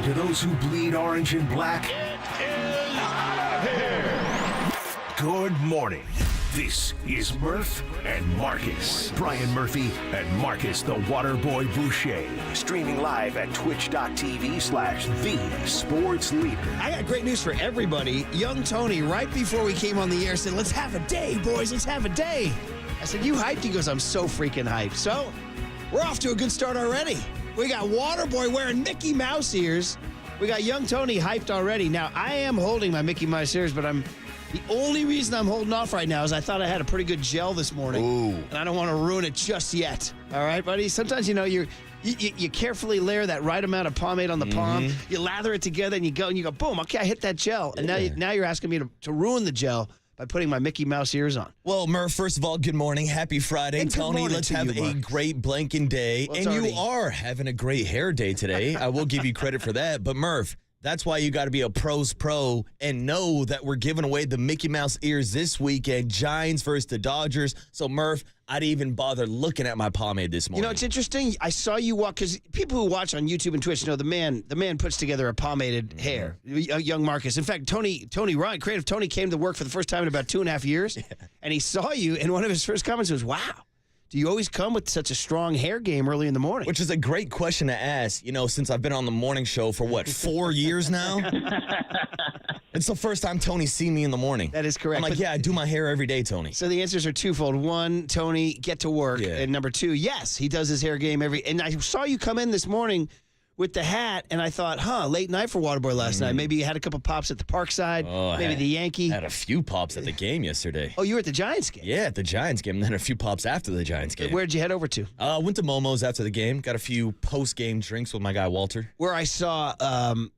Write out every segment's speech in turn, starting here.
to those who bleed orange and black. It is out of here. Good morning. This is Murph and Marcus. Brian Murphy and Marcus the Waterboy Boucher. Streaming live at twitch.tv/The Sports Leader. I got great news for everybody. Young Tony, right before we came on the air, said, let's have a day, boys. Let's have a day. I said, you hyped? He goes, I'm so freaking hyped. So we're off to a good start already. We got Waterboy wearing Mickey Mouse ears. We got young Tony hyped already. Now, I am holding my Mickey Mouse ears, but the only reason I'm holding off right now is I thought I had a pretty good gel this morning. Ooh. And I don't want to ruin it just yet. All right, buddy? Sometimes, you carefully layer that right amount of pomade on the palm. You lather it together, and you go, boom, okay, I hit that gel. And now you're asking me to ruin the gel by putting my Mickey Mouse ears on. Well, Murph, first of all, good morning. Happy Friday. And Tony, let's have a great blanking day. Well, and you are having a great hair day today. I will give you credit for that. But, Murph, that's why you got to be a pro's pro and know that we're giving away the Mickey Mouse ears this weekend. Giants versus the Dodgers. So, Murph, I didn't even bother looking at my pomade this morning. You know, it's interesting. I saw you walk, because people who watch on YouTube and Twitch know the man puts together a pomaded hair. Young Marcus. In fact, Tony Ryan, Creative Tony, came to work for the first time in about 2.5 years, and he saw you, and one of his first comments was, wow. Do you always come with such a strong hair game early in the morning? Which is a great question to ask, since I've been on the morning show for, 4 years now? It's the first time Tony's seen me in the morning. That is correct. I'm like, I do my hair every day, Tony. So the answers are twofold. One, Tony, get to work. Yeah. And number two, yes, he does his hair game and I saw you come in this morning with the hat, and I thought, late night for Waterboy last night. Maybe you had a couple pops at the Parkside, maybe the Yankee. I had a few pops at the game yesterday. Oh, you were at the Giants game? Yeah, at the Giants game, and then a few pops after the Giants game. Where'd you head over to? Went to Momo's after the game. Got a few post-game drinks with my guy Walter. Where I saw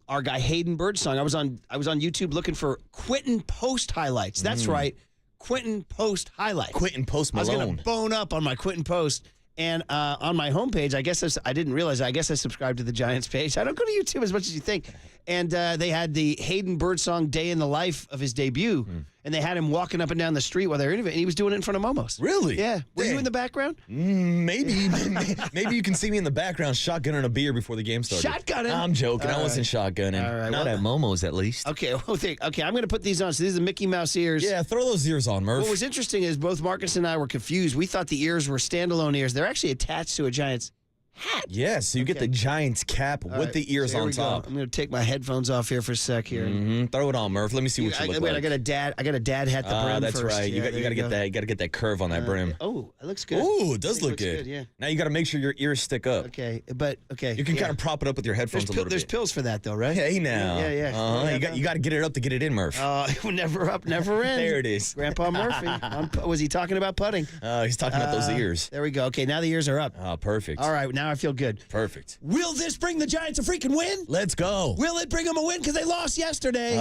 our guy Hayden Birdsong. I was on YouTube looking for Quentin Post highlights. That's right, Quentin Post highlights. Quentin Post Malone. I was going to bone up on my Quentin Post. And on my homepage, I didn't realize, I guess I subscribed to the Giants page. I don't go to YouTube as much as you think. And they had the Hayden Birdsong day in the life of his debut. And they had him walking up and down the street while they were interviewing. And he was doing it in front of Momo's. Really? Yeah. Were you in the background? Maybe. Maybe you can see me in the background shotgunning a beer before the game started. Shotgunning? I'm joking. I wasn't shotgunning. All right, Not at Momo's, at least. Okay. I'm going to put these on. So these are the Mickey Mouse ears. Yeah, throw those ears on, Murph. What was interesting is both Marcus and I were confused. We thought the ears were standalone ears. They're actually attached to a Giants hat. Yeah, so you get the Giants cap with the ears on top. I'm going to take my headphones off here for a sec here. Throw it on, Murph. Let me see what you look like. I got a dad hat the brim that's first. right. You got to get that. You got to get that curve on that brim. Oh, it looks good. Ooh, it does look good. Yeah. Now you got to make sure your ears stick up. Okay. You can kind of prop it up with your headphones a little bit. There's pills for that though, right? Hey now. Yeah. You got to get it up to get it in, Murph. Never up, never in. There it is. Grandpa Murphy. Was he talking about putting? He's talking about those ears. There we go. Okay, now the ears are up. Oh, perfect. All right, now I feel good. Perfect. Will this bring the Giants a freaking win? Let's go. Will it bring them a win? Because they lost yesterday.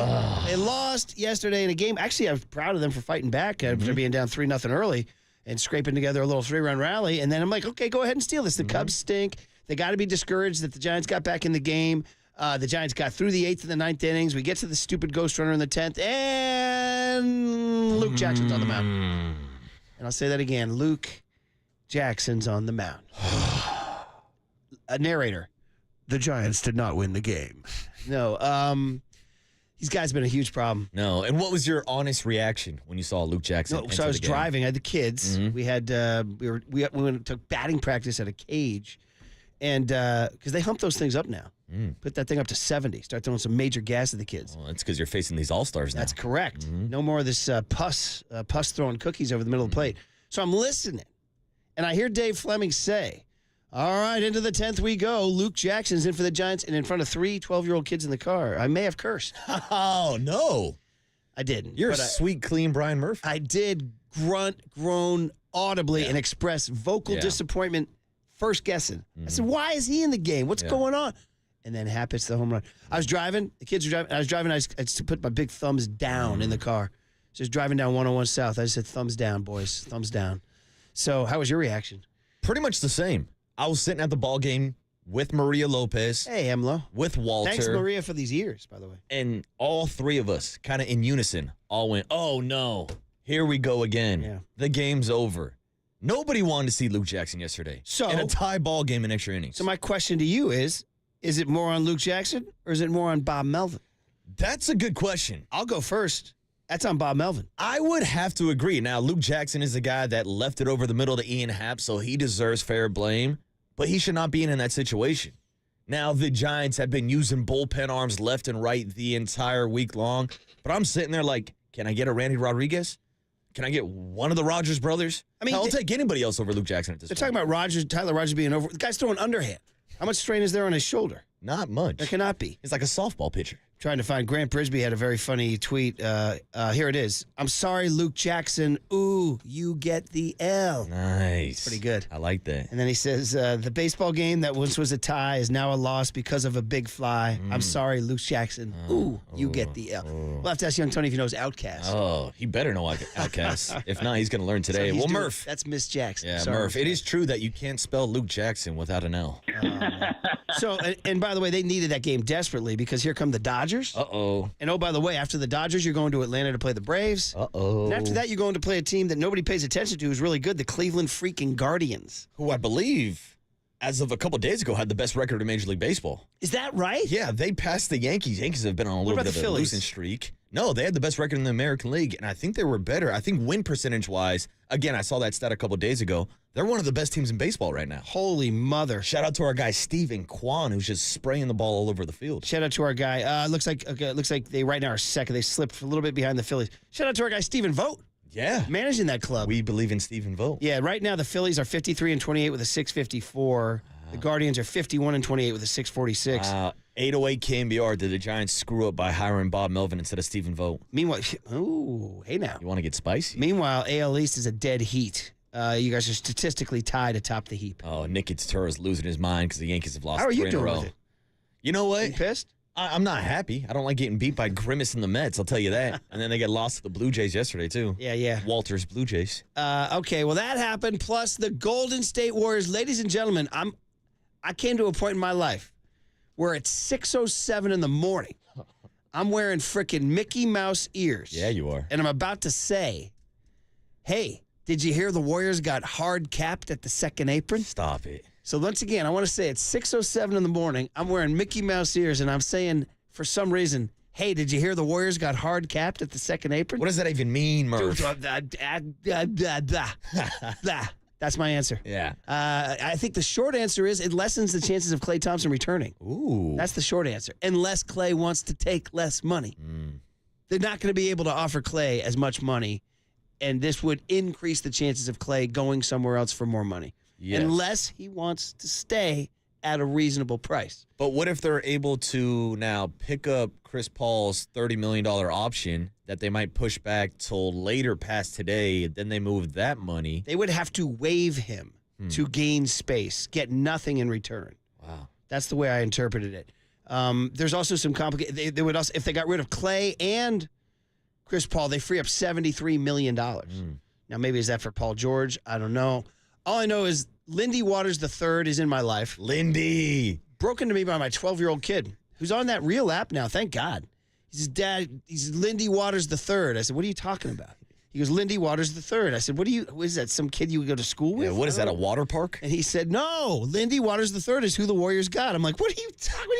They lost yesterday in a game. Actually, I was proud of them for fighting back after being down 3-0 early and scraping together a little 3-run rally. And then I'm like, okay, go ahead and steal this. The Cubs stink. They got to be discouraged that the Giants got back in the game. The Giants got through the 8th and the 9th innings. We get to the stupid ghost runner in the 10th, and Luke Jackson's on the mound. And I'll say that again. Luke Jackson's on the mound. A narrator. The Giants did not win the game. No, these guys have been a huge problem. No, and what was your honest reaction when you saw Luke Jackson? So I was driving. I had the kids. We had we went and took batting practice at a cage, and because they hump those things up now, put that thing up to 70. Start throwing some major gas at the kids. Well, that's because you're facing these all-stars now. That's correct. No more of this pus throwing cookies over the middle of the plate. So I'm listening, and I hear Dave Fleming say, all right, into the 10th we go. Luke Jackson's in for the Giants, and in front of 3 12-year-old kids in the car. I may have cursed. Oh, no. I didn't. You're a sweet, clean Brian Murphy. I did groan audibly and express vocal disappointment first guessing. I said, why is he in the game? What's going on? And then Hap hits the home run. I was driving. The kids were driving. I was driving. I just put my big thumbs down in the car. Just driving down 101 South. I just said, thumbs down, boys. Thumbs down. So how was your reaction? Pretty much the same. I was sitting at the ball game with Maria Lopez. Hey, Emlo. With Walter. Thanks, Maria, for these years, by the way. And all three of us, kind of in unison, all went, oh, no. Here we go again. Yeah. The game's over. Nobody wanted to see Luke Jackson yesterday. So, in a tie ball game in extra innings. So my question to you is, Is it more on Luke Jackson or is it more on Bob Melvin? That's a good question. I'll go first. That's on Bob Melvin. I would have to agree. Now, Luke Jackson is the guy that left it over the middle to Ian Happ, so he deserves fair blame, but he should not be in that situation. Now, the Giants have been using bullpen arms left and right the entire week long, but I'm sitting there like, can I get a Randy Rodriguez? Can I get one of the Rogers brothers? I mean, I'll take anybody else over Luke Jackson at this point. They're talking about Tyler Rogers being over. The guy's throwing underhand. How much strain is there on his shoulder? Not much. There cannot be. He's like a softball pitcher. Trying to find Grant Brisbee had a very funny tweet. Here it is. I'm sorry, Luke Jackson. Ooh, you get the L. Nice. Pretty good. I like that. And then he says, the baseball game that once was a tie is now a loss because of a big fly. I'm sorry, Luke Jackson. Ooh, you get the L. We'll have to ask young Tony if he knows Outcast. Oh, he better know Outcast. If not, he's going to learn today. So Murph. That's Miss Jackson. Yeah, sorry, Murph. It is true that you can't spell Luke Jackson without an L. So, and by the way, they needed that game desperately because here come the Dodgers. Uh-oh. And oh, by the way, after the Dodgers, you're going to Atlanta to play the Braves. Uh-oh. And after that, you're going to play a team that nobody pays attention to who's really good, the Cleveland freaking Guardians. Who I believe, as of a couple days ago, had the best record in Major League Baseball. Is that right? Yeah, they passed the Yankees. Yankees have been on a little about bit the of a Phillies? losing streak. No, they had the best record in the American League, and I think they were better. I think win percentage-wise, again, I saw that stat a couple days ago, they're one of the best teams in baseball right now. Holy mother. Shout out to our guy, Steven Kwan, who's just spraying the ball all over the field. Shout out to our guy. Looks like they right now are second. They slipped a little bit behind the Phillies. Shout out to our guy, Stephen Vogt, Yeah. managing that club. We believe in Stephen Vogt. Yeah, right now the Phillies are 53-28 with a 654. The Guardians are 51-28 with a 646. 808 KNBR. Did the Giants screw up by hiring Bob Melvin instead of Stephen Vogt? Meanwhile, ooh, hey now. You want to get spicy? Meanwhile, AL East is a dead heat. You guys are statistically tied atop the heap. Oh, Nick Tura's losing his mind because the Yankees have lost How are 3 you in a doing row. with it? You know what? You pissed? I'm not happy. I don't like getting beat by Grimace and the Mets, I'll tell you that. And then they get lost to the Blue Jays yesterday, too. Yeah. Walter's Blue Jays. Okay, well, that happened. Plus, the Golden State Warriors. Ladies and gentlemen, I came to a point in my life where at 6:07 in the morning, I'm wearing frickin' Mickey Mouse ears. Yeah, you are. And I'm about to say, hey, did you hear the Warriors got hard capped at the second apron? Stop it. So once again, I want to say it's 6:07 in the morning. I'm wearing Mickey Mouse ears, and I'm saying, for some reason, hey, did you hear the Warriors got hard capped at the second apron? What does that even mean, Murph? That's my answer. Yeah. I think the short answer is it lessens the chances of Klay Thompson returning. Ooh. That's the short answer. Unless Klay wants to take less money. They're not going to be able to offer Klay as much money, and this would increase the chances of Klay going somewhere else for more money. Yes. Unless he wants to stay at a reasonable price. But what if they're able to now pick up Chris Paul's $30 million option that they might push back till later past today, then they move that money? They would have to waive him to gain space, get nothing in return. Wow. That's the way I interpreted it. There's also some complicated. They would also, if they got rid of Klay and Chris Paul, they free up $73 million. Now, maybe is that for Paul George? I don't know. All I know is Lindy Waters III is in my life. Lindy. Broken to me by my 12-year-old kid, who's on that real app now, thank God. He's his dad. He's Lindy Waters III. I said, what are you talking about? He goes, Lindy Waters III. I said, what is that, some kid you would go to school with? Yeah, what is that, a water park? And he said, no, Lindy Waters III is who the Warriors got. I'm like, what do you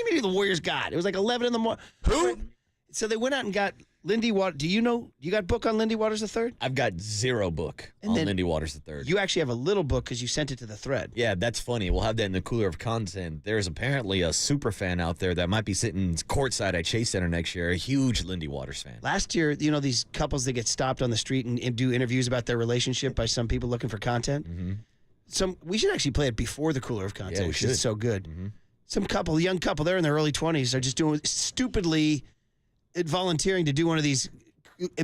mean who the Warriors got? It was like 11 in the morning. Who? So they went out and got Lindy Waters. Do you know, you got a book on Lindy Waters III? I've got zero book on Lindy Waters III. You actually have a little book because you sent it to the thread. Yeah, that's funny. We'll have that in the cooler of content. There's apparently a super fan out there that might be sitting courtside at Chase Center next year, a huge Lindy Waters fan. Last year, you know, these couples that get stopped on the street and do interviews about their relationship by some people looking for content. We should actually play it before the cooler of content. Yeah, we 'cause should. It's so good. Some young couple, they're in their early 20s, are just doing stupidly volunteering to do one of these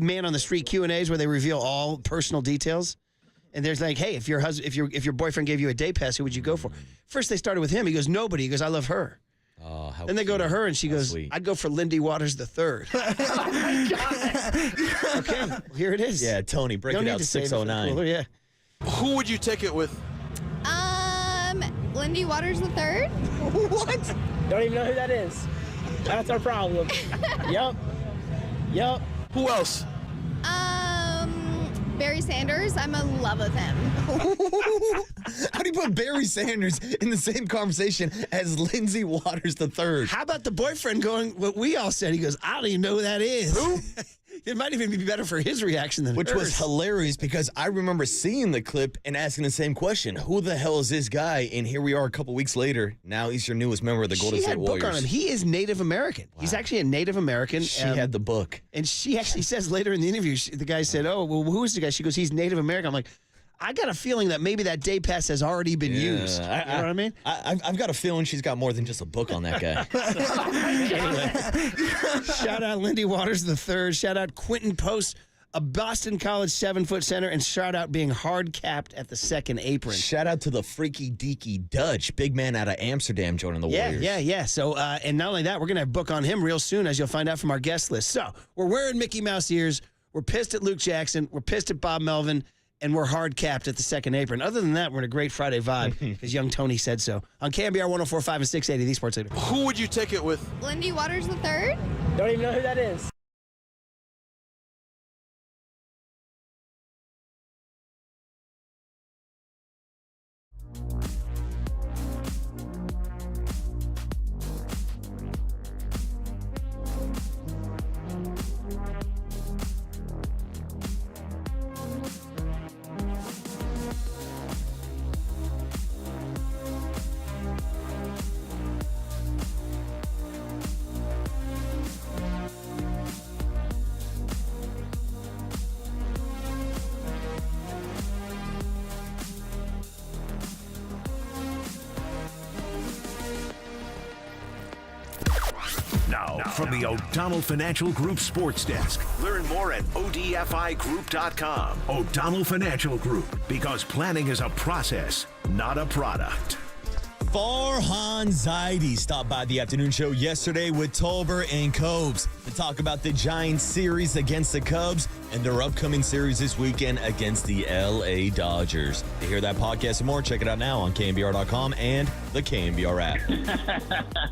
man on the street Q&As where they reveal all personal details. And there's like, hey, if your boyfriend gave you a day pass, who would you go for? First they started with him. He goes, nobody. He goes, I love her. Oh, how Then they go to her and she How goes, sweet. I'd go for Lindy Waters III. Oh my God. Okay, well, here it is. Yeah, Tony, break Don't it need out, to save it for the 609. cooler, yeah. Who would you take it with? Lindy Waters III. What? Don't even know who that is. That's our problem. Yep. Who else? Barry Sanders, I'm in love with him. How do you put Barry Sanders in the same conversation as Lindsay Waters III? How about the boyfriend going, what we all said? He goes, I don't even know who that is. Who? It might even be better for his reaction than Which hers. was hilarious because I remember seeing the clip and asking the same question. Who the hell is this guy? And here we are a couple weeks later. Now he's your newest member of the Golden She State had a book Warriors. on him. He is Native American. He's actually a Native American. She had the book. And she actually says later in the interview, the guy said, oh, well, who is the guy? She goes, he's Native American. I'm like, I got a feeling that maybe that day pass has already been used. You know what I mean? I've got a feeling she's got more than just a book on that guy. Shout out Lindy Waters III. Shout out Quentin Post, a Boston College 7-foot center, and shout out being hard capped at the second apron. Shout out to the freaky deaky Dutch, big man out of Amsterdam joining the Warriors. Yeah. So, and not only that, we're going to have a book on him real soon, as you'll find out from our guest list. So, we're wearing Mickey Mouse ears. We're pissed at Luke Jackson. We're pissed at Bob Melvin. And we're hard capped at the second apron. Other than that, we're in a great Friday vibe because young Tony said so. On KNBR 104.5 and 680, the Sports Leader. Who would you take it with? Lindy Waters III? Don't even know who that is. Now, from the O'Donnell Financial Group Sports Desk. Learn more at odfigroup.com. O'Donnell Financial Group, because planning is a process, not a product. Farhan Zaidi stopped by the afternoon show yesterday with Tolbert and Cobes to talk about the Giants series against the Cubs and their upcoming series this weekend against the LA Dodgers. To hear that podcast and more, check it out now on KNBR.com and the KNBR app.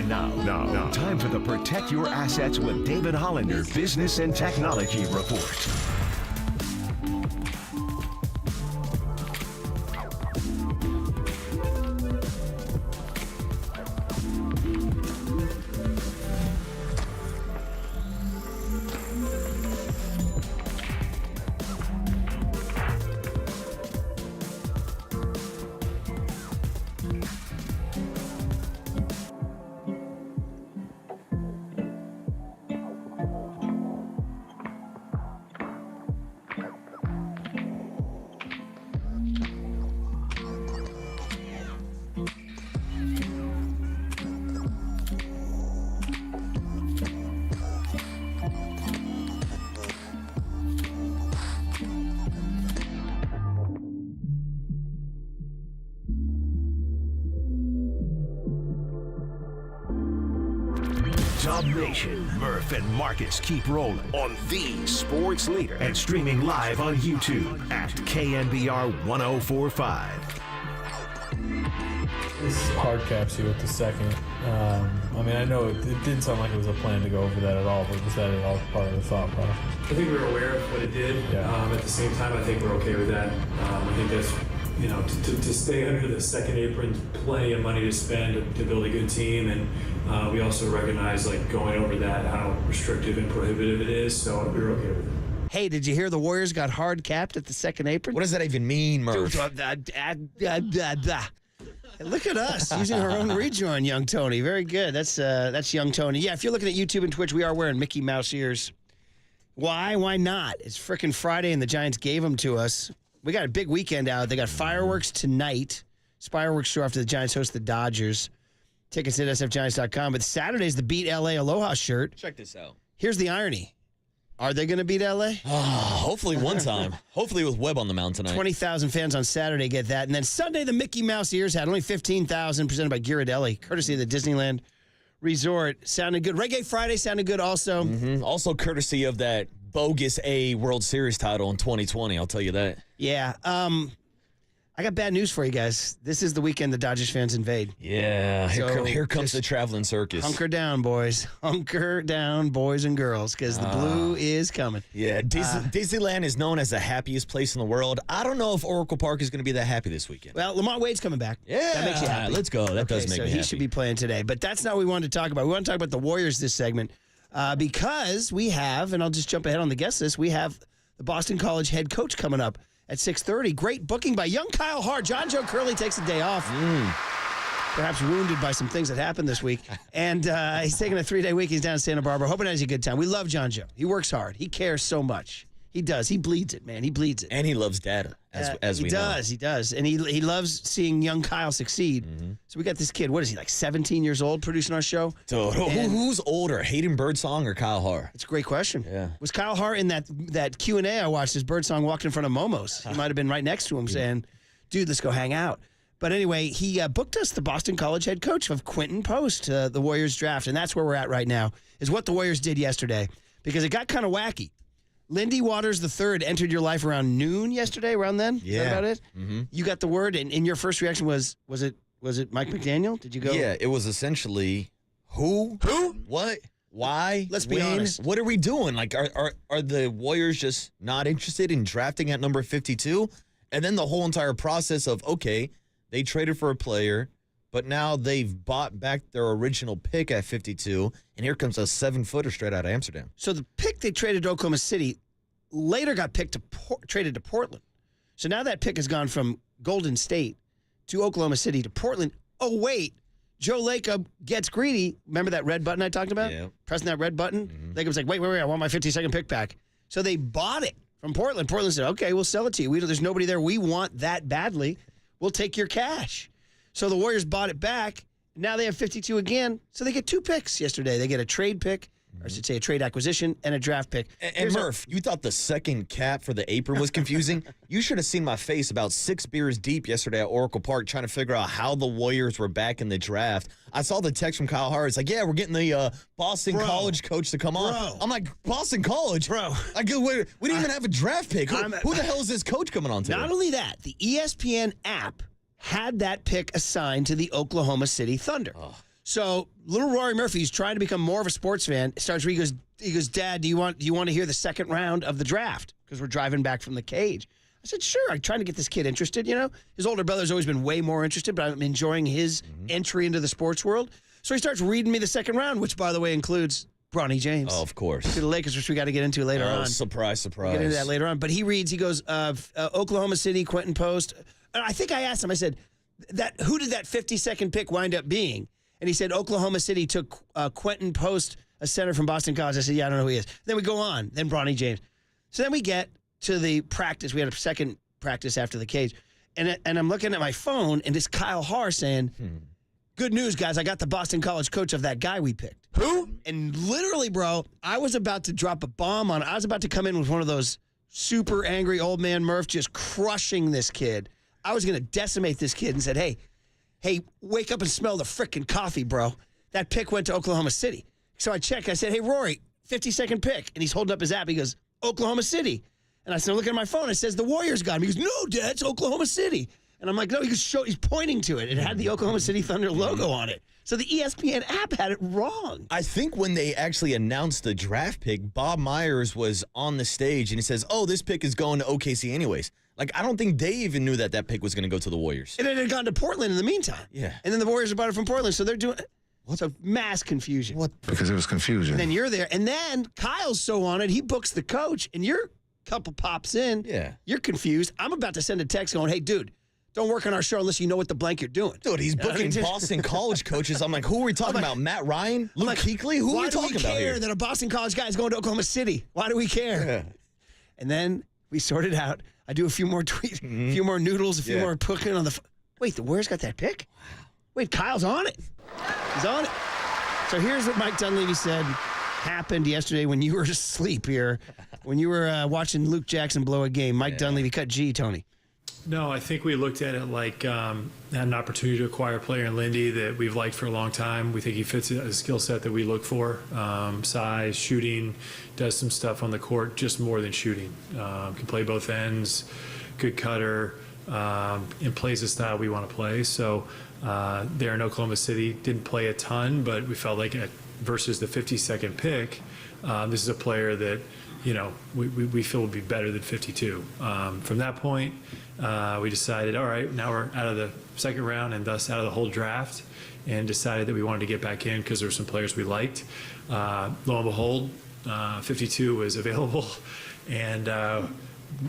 And now, time for the Protect Your Assets with David Hollander Business and Technology Report. Dub Nation, Murph and Marcus keep rolling on the sports leader and streaming live on YouTube at KNBR 1045. This hard caps you with the second. I know it didn't sound like it was a plan to go over that at all, but was that at all part of the thought process? I think we were aware of what it did. Yeah. At the same time, I think we're okay with that. I think that's, to stay under the second apron, plenty of money to spend to build a good team. And we also recognize, going over that, how restrictive and prohibitive it is. So we were okay with it. Hey, did you hear the Warriors got hard capped at the second apron? What does that even mean, Murph? Look at us using our own rejoin, young Tony. Very good. That's young Tony. Yeah, if you're looking at YouTube and Twitch, we are wearing Mickey Mouse ears. Why? Why not? It's frickin' Friday, and the Giants gave them to us. We got a big weekend out. They got fireworks tonight. It's fireworks show after the Giants host the Dodgers. Tickets at sfgiants.com. But Saturday's the Beat LA Aloha shirt. Check this out. Here's the irony. Are they going to beat LA? Hopefully one time. Hopefully with Webb on the mound tonight. 20,000 fans on Saturday get that. And then Sunday, the Mickey Mouse ears had only 15,000, presented by Ghirardelli, courtesy of the Disneyland Resort. Sounded good. Reggae Friday sounded good also. Mm-hmm. Also courtesy of that bogus A World Series title in 2020, I'll tell you that. Yeah. I got bad news for you guys. This is the weekend the Dodgers fans invade. Yeah, So here comes the traveling circus. Hunker down, boys. Hunker down, boys and girls, because the blue is coming. Yeah, Disneyland is known as the happiest place in the world. I don't know if Oracle Park is going to be that happy this weekend. Well, Lamont Wade's coming back. Yeah, that makes you happy. Let's go. That does make me happy. He should be playing today. But that's not what we wanted to talk about. We want to talk about the Warriors this segment because we have, and I'll just jump ahead on the guest list, we have the Boston College head coach coming up at 6:30. Great booking by young Kyle Hart. John Joe Curley takes a day off. Perhaps wounded by some things that happened this week. And he's taking a 3-day week. He's down in Santa Barbara. Hoping he has a good time. We love John Joe. He works hard. He cares so much. He does. He bleeds it, man. He bleeds it. And he loves data, as we know. He does. And he loves seeing young Kyle succeed. Mm-hmm. So we got this kid, what is he, like 17 years old, producing our show? So who's older, Hayden Birdsong or Kyle Hart? It's a great question. Yeah. Was Kyle Hart in that Q&A I watched as Birdsong walked in front of Momos? He might have been right next to him saying, dude, let's go hang out. But anyway, he booked us the Boston College head coach of Quinton Post, the Warriors draft. And that's where we're at right now, is what the Warriors did yesterday. Because it got kind of wacky. Lindy Waters III entered your life around noon yesterday, around then? Yeah. Is that about it? Mm-hmm. You got the word, and your first reaction was it Mike McDaniel? Did you go? Yeah, it was essentially who, what, why, Let's be when, honest. What are we doing? Like, are the Warriors just not interested in drafting at number 52? And then the whole entire process of, okay, they traded for a player, but now they've bought back their original pick at 52, and here comes a 7-footer straight out of Amsterdam. So the pick they traded to Oklahoma City later got traded to Portland. So now that pick has gone from Golden State to Oklahoma City to Portland. Oh, wait. Joe Lacob gets greedy. Remember that red button I talked about? Yeah. Pressing that red button? Mm-hmm. Lacob's like, wait, I want my 52nd pick back. So they bought it from Portland. Portland said, okay, we'll sell it to you. There's nobody there. We want that badly. We'll take your cash. So the Warriors bought it back. Now they have 52 again. So they get 2 picks yesterday. They get a trade pick, or I should say a trade acquisition, and a draft pick. And Murph, you thought the second cap for the apron was confusing? You should have seen my face about 6 beers deep yesterday at Oracle Park trying to figure out how the Warriors were back in the draft. I saw the text from Kyle Hart. It's like, yeah, we're getting the Boston College coach to come on. I'm like, Boston College? Bro. I go, we didn't even have a draft pick. Who the hell is this coach coming on to? Not only that, the ESPN app had that pick assigned to the Oklahoma City Thunder. So little Rory Murphy's trying to become more of a sports fan. Starts he goes, Dad, do you want to hear the second round of the draft? Because we're driving back from the cage. I said, sure. I'm trying to get this kid interested, you know. His older brother's always been way more interested, but I'm enjoying his entry into the sports world. So he starts reading me the second round, which, by the way, includes Bronny James. Oh, of course. To the Lakers, which we got to get into later on. Surprise. We'll get into that later on. But he goes, Oklahoma City, Quentin Post. I think I asked him, I said, who did that 52nd pick wind up being? And he said, Oklahoma City took Quentin Post, a center from Boston College. I said, yeah, I don't know who he is. Then we go on. Then Bronny James. So then we get to the practice. We had a second practice after the cage. And I'm looking at my phone, and it's Kyle Haar saying, good news, guys. I got the Boston College coach of that guy we picked. Who? And literally, bro, I was about to drop a bomb on. I was about to come in with one of those super angry old man Murph just crushing this kid. I was going to decimate this kid and said, hey, wake up and smell the frickin' coffee, bro. That pick went to Oklahoma City. So I checked. I said, hey, Rory, 52nd pick. And he's holding up his app. He goes, Oklahoma City. And I said, look at my phone. It says the Warriors got him. He goes, no, Dad, it's Oklahoma City. And I'm like, no, he's pointing to it. It had the Oklahoma City Thunder logo on it. So the ESPN app had it wrong. I think when they actually announced the draft pick, Bob Myers was on the stage and he says, oh, this pick is going to OKC anyways. Like, I don't think they even knew that pick was going to go to the Warriors. And it had gone to Portland in the meantime. Yeah. And then the Warriors bought it from Portland. So they're doing so mass confusion. What? Because it was confusion. And then you're there. And then Kyle's so on it, he books the coach, and your couple pops in. Yeah. You're confused. I'm about to send a text going, hey, dude, don't work on our show unless you know what the blank you're doing. Dude, he's booking Boston College coaches. I'm like, who are we talking about? Matt Ryan? Luke Kuechly? Who are we talking about here? Why do we care that a Boston College guy is going to Oklahoma City? Why do we care? Yeah. And then we sort it out. I do a few more tweets, a few more noodles, a few more cooking on the Wait, the Warriors got that pick? Wait, Kyle's on it. He's on it. So here's what Mike Dunleavy said happened yesterday when you were asleep here, when you were watching Luke Jackson blow a game. Mike Dunleavy cut G, Tony. No, I think we looked at it like had an opportunity to acquire a player in Lindy that we've liked for a long time. We think he fits a skill set that we look for. Size, shooting, does some stuff on the court, just more than shooting. Can play both ends, good cutter, and plays the style we want to play. So there in Oklahoma City, didn't play a ton, but we felt like versus the 52nd pick, this is a player that, you know, we feel would be better than 52. From that point, we decided, all right, now we're out of the second round and thus out of the whole draft, and decided that we wanted to get back in because there were some players we liked. Lo and behold, 52 was available, and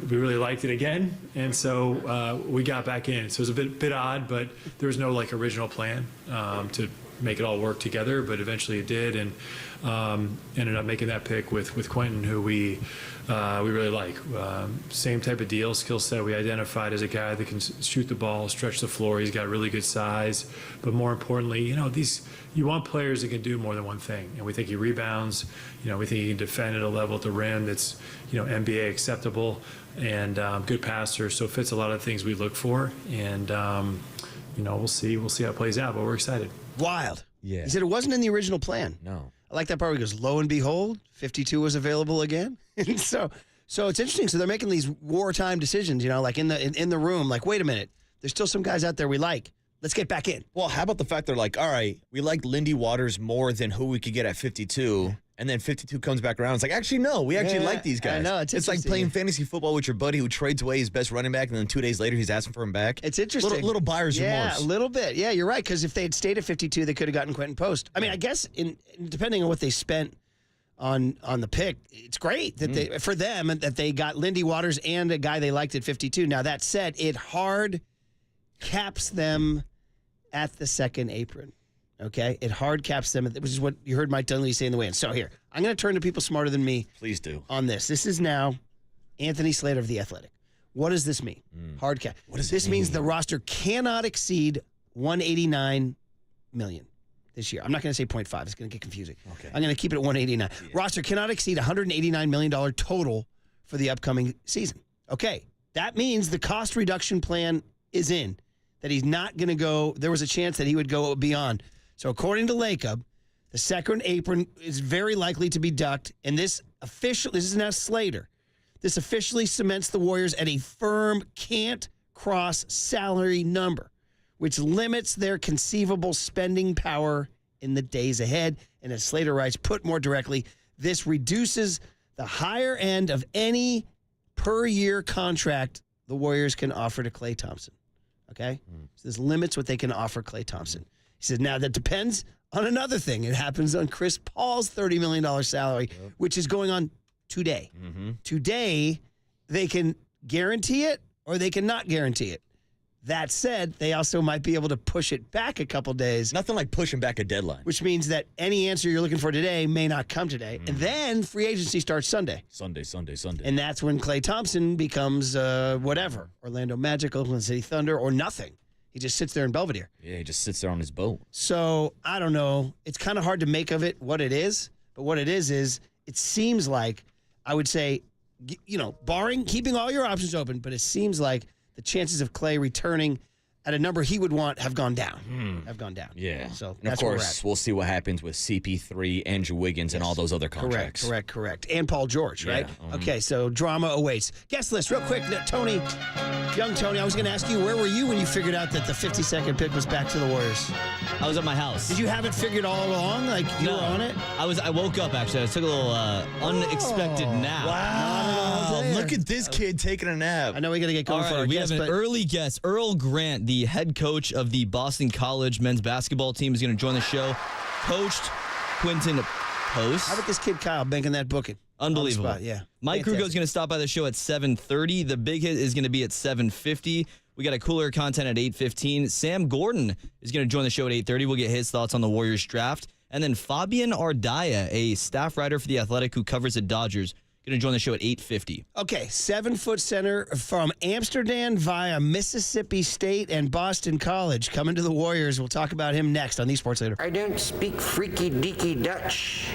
we really liked it again, and so we got back in. So it was a bit odd, but there was no like original plan to make it all work together, but eventually it did, and ended up making that pick with Quentin, who we really like. Same type of deal, skill set. We identified as a guy that can shoot the ball, stretch the floor. He's got really good size, but more importantly, you know, you want players that can do more than one thing, and we think he rebounds. You know, we think he can defend at a level at the rim that's, you know, NBA acceptable, and good passer. So it fits a lot of things we look for, and you know, we'll see how it plays out, but we're excited. Wild. Yeah. He said it wasn't in the original plan. No. I like that part where he goes, lo and behold, 52 was available again. And so it's interesting. So they're making these wartime decisions, you know, like in the room, like, wait a minute, there's still some guys out there we like. Let's get back in. Well, how about the fact they're like, all right, we like Lindy Waters more than who we could get at 52. And then 52 comes back around. It's like, actually, no, we actually like these guys. I know, it's like playing fantasy football with your buddy who trades away his best running back, and then 2 days later he's asking for him back. It's interesting. Little buyer's remorse. Yeah, a little bit. Yeah, you're right, because if they had stayed at 52, they could have gotten Quentin Post. I mean, I guess depending on what they spent on the pick, it's great that for them that they got Lindy Waters and a guy they liked at 52. Now, that said, it hard caps them at the second apron. Okay? It hard caps them, which is what you heard Mike Dunleavy say in the weigh-in. So here, I'm going to turn to people smarter than me. Please do. On this. This is now Anthony Slater of The Athletic. What does this mean? Hard cap. What does this it means mean? the roster cannot exceed $189 million this year. I'm not going to say 0.5. It's going to get confusing. Okay. I'm going to keep it at 189. Yeah. Roster cannot exceed $189 million total for the upcoming season. Okay. That means the cost reduction plan is in, that he's not going to go. There was a chance that he would go beyond. So according to Lacob, the second apron is very likely to be ducked, and this is now Slater. This officially cements the Warriors at a firm can't-cross salary number, which limits their conceivable spending power in the days ahead. And as Slater writes, put more directly, this reduces the higher end of any per-year contract the Warriors can offer to Klay Thompson. Okay? So this limits what they can offer Klay Thompson. He says, now that depends on another thing. It happens on Chris Paul's $30 million salary, which is going on today. Today, they can guarantee it or they can not guarantee it. That said, they also might be able to push it back a couple days. Nothing like pushing back a deadline. Which means that any answer you're looking for today may not come today. And then free agency starts Sunday. Sunday. And that's when Klay Thompson becomes whatever. Orlando Magic, Oklahoma City Thunder, or nothing. He just sits there in Belvedere. Yeah, he just sits there on his boat. So, I don't know. It's kind of hard to make of it what it is. But what it is it seems like, I would say, barring keeping all your options open, but it seems like the chances of Klay returning at a number he would want have gone down. Yeah. So and that's of where we're course, at. we'll see what happens with CP3, Andrew Wiggins, and all those other contracts. Correct. And Paul George, right? Yeah. Okay, so drama awaits. Guest list, real quick. Tony, young Tony, I was going to ask you, where were you when you figured out that the 52nd pick was back to the Warriors? I was at my house. Did you have it figured all along? Like, you were on it? I woke up, actually. I took a little unexpected nap. Wow. Look at this kid taking a nap. I know we got to get going All for right, our we guest, have an but early guest. Earl Grant, the head coach of the Boston College men's basketball team, is going to join the show. Coached Quinton Post. how about this kid Kyle banking that booking? Unbelievable. On the spot, yeah. Mike Krugo is going to stop by the show at 7:30. The big hit is going to be at 7:50. We got a cooler content at 8:15. Sam Gordon is going to join the show at 8:30. We'll get his thoughts on the Warriors draft. And then Fabian Ardaya, a staff writer for The Athletic who covers the Dodgers, going to join the show at 8:50. Okay, 7-foot center from Amsterdam via Mississippi State and Boston College coming to the Warriors. We'll talk about him next on the Sports Leader. I don't speak freaky deaky Dutch.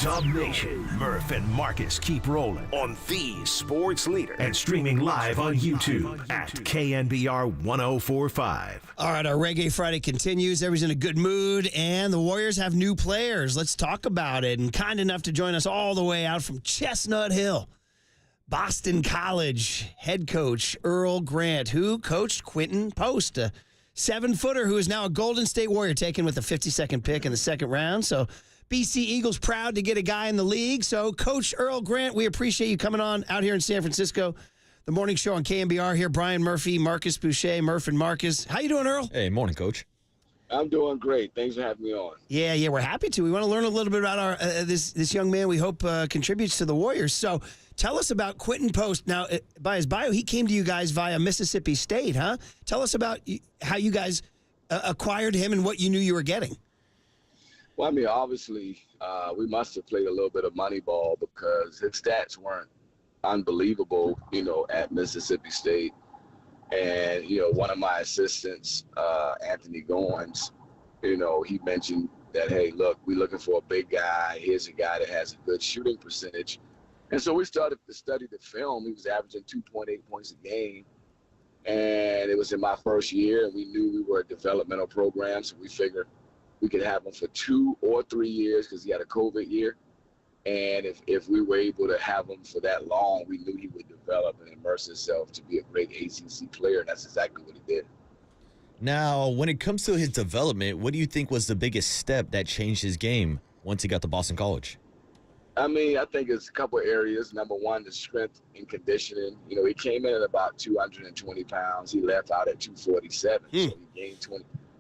Dub Nation, Murph and Marcus keep rolling on the sports leader and streaming live on YouTube at KNBR 1045. All right, our Reggae Friday continues. Everybody's in a good mood, and the Warriors have new players. Let's talk about it. And kind enough to join us all the way out from Chestnut Hill, Boston College head coach Earl Grant, who coached Quentin Post, a 7-footer who is now a Golden State Warrior, taken with the 52nd pick in the second round. So BC Eagles proud to get a guy in the league. So, Coach Earl Grant, we appreciate you coming on out here in San Francisco. The morning show on KNBR here. Brian Murphy, Marcus Boucher, Murph and Marcus. How you doing, Earl? Hey, morning, Coach. I'm doing great. Thanks for having me on. Yeah, we're happy to. We want to learn a little bit about our this young man we hope contributes to the Warriors. So, tell us about Quentin Post. Now, by his bio, he came to you guys via Mississippi State, huh? Tell us about how you guys acquired him and what you knew you were getting. Well, I mean, obviously, we must have played a little bit of money ball because his stats weren't unbelievable, at Mississippi State. And, one of my assistants, Anthony Goins, he mentioned that, hey, look, we're looking for a big guy. Here's a guy that has a good shooting percentage. And so we started to study the film. He was averaging 2.8 points a game. And it was in my first year, and we knew we were a developmental program, so we figured we could have him for 2 or 3 years because he had a COVID year. And if we were able to have him for that long, we knew he would develop and immerse himself to be a great ACC player, and that's exactly what he did. Now, when it comes to his development, what do you think was the biggest step that changed his game once he got to Boston College? I mean, I think it's a couple of areas. Number one, the strength and conditioning. He came in at about 220 pounds. He left out at 247, so he gained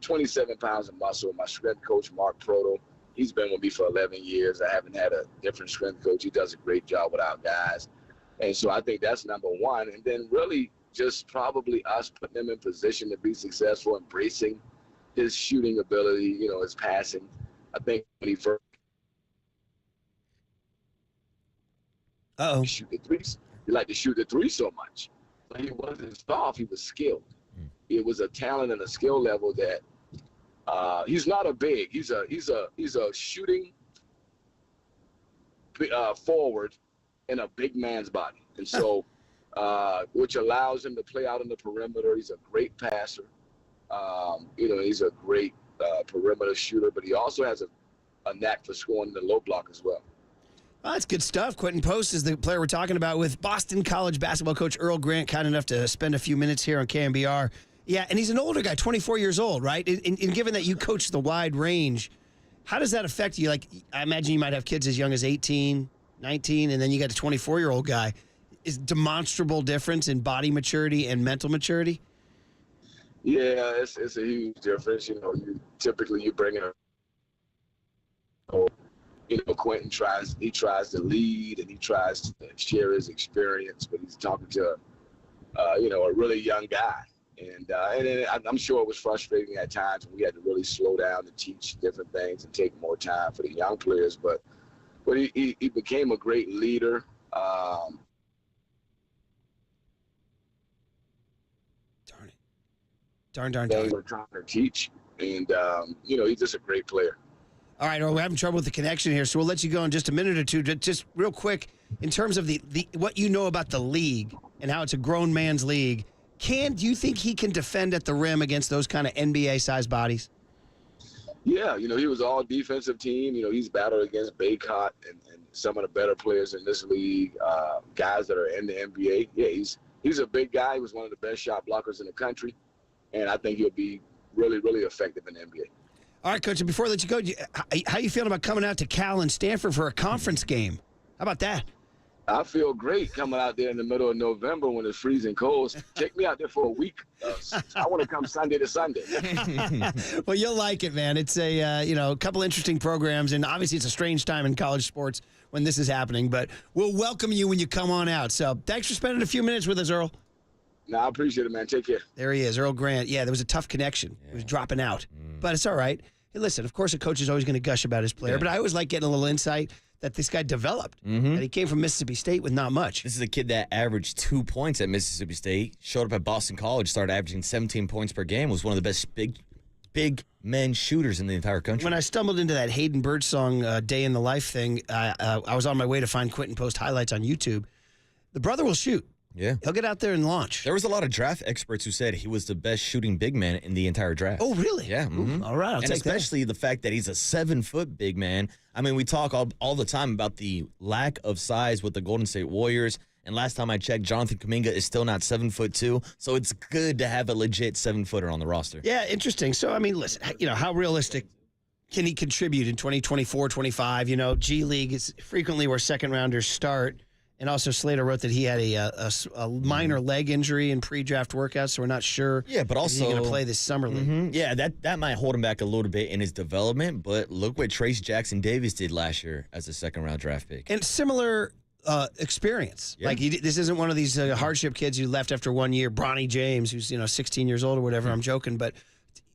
27 pounds of muscle. My strength coach, Mark Proto, he's been with me for 11 years. I haven't had a different strength coach. He does a great job with our guys. And so I think that's number one. And then really just probably us putting him in position to be successful, embracing his shooting ability, his passing. I think when he first shoot the threes, he liked to shoot the three so much. But he wasn't soft, he was skilled. It was a talent and a skill level that he's not a big. He's a shooting forward in a big man's body, and so which allows him to play out on the perimeter. He's a great passer. He's a great perimeter shooter, but he also has a knack for scoring in the low block as well. Well, that's good stuff. Quentin Post is the player we're talking about with Boston College basketball coach Earl Grant, kind enough to spend a few minutes here on KNBR. Yeah, and he's an older guy, 24 years old, right? And given that you coach the wide range, how does that affect you? Like, I imagine you might have kids as young as 18, 19, and then you got a 24-year-old guy. Is demonstrable difference in body maturity and mental maturity? Yeah, it's a huge difference. You bring in Quentin tries to lead and he tries to share his experience, but he's talking to a really young guy. And I'm sure it was frustrating at times when we had to really slow down to teach different things and take more time for the young players. But he became a great leader. Darn. We're trying to teach, and he's just a great player. All right, we're having trouble with the connection here, so we'll let you go in just a minute or two. Just real quick, in terms of the what you know about the league and how it's a grown man's league, do you think he can defend at the rim against those kind of NBA-sized bodies? Yeah, he was all defensive team. He's battled against Baycott and some of the better players in this league, guys that are in the NBA. Yeah, he's a big guy. He was one of the best shot blockers in the country, and I think he'll be really, really effective in the NBA. All right, Coach, and before I let you go, how you feeling about coming out to Cal and Stanford for a conference game? How about that? I feel great coming out there in the middle of November when it's freezing cold. Take me out there for a week. I want to come Sunday to Sunday. Well, you'll like it, man. It's a couple interesting programs, and obviously it's a strange time in college sports when this is happening, but we'll welcome you when you come on out. So thanks for spending a few minutes with us, Earl. No, I appreciate it, man. Take care. There he is, Earl Grant. Yeah, there was a tough connection. He was dropping out, but it's all right. Hey, listen, of course a coach is always going to gush about his player, but I always like getting a little insight that this guy developed, that he came from Mississippi State with not much. This is a kid that averaged 2 points at Mississippi State, showed up at Boston College, started averaging 17 points per game, was one of the best big men shooters in the entire country. When I stumbled into that Hayden Birdsong Day in the Life thing, I was on my way to find Quentin post highlights on YouTube. The brother will shoot. Yeah. He'll get out there and launch. There was a lot of draft experts who said he was the best shooting big man in the entire draft. Oh, really? Yeah. Ooh, all right, I'll and take especially the fact that he's a 7-foot big man. I mean, we talk all the time about the lack of size with the Golden State Warriors. And last time I checked, Jonathan Kuminga is still not 7'2", so it's good to have a legit 7-footer on the roster. Yeah, interesting. So, I mean, listen, how realistic can he contribute in 2024, 25? G League is frequently where second-rounders start. And also Slater wrote that he had a minor leg injury in pre-draft workouts, so we're not sure but also he's going to play this summer league. Yeah, that might hold him back a little bit in his development, but look what Trace Jackson-Davis did last year as a second-round draft pick. And similar experience. Yeah. Like, this isn't one of these hardship kids who left after 1 year. Bronny James, who's 16 years old or whatever. I'm joking, but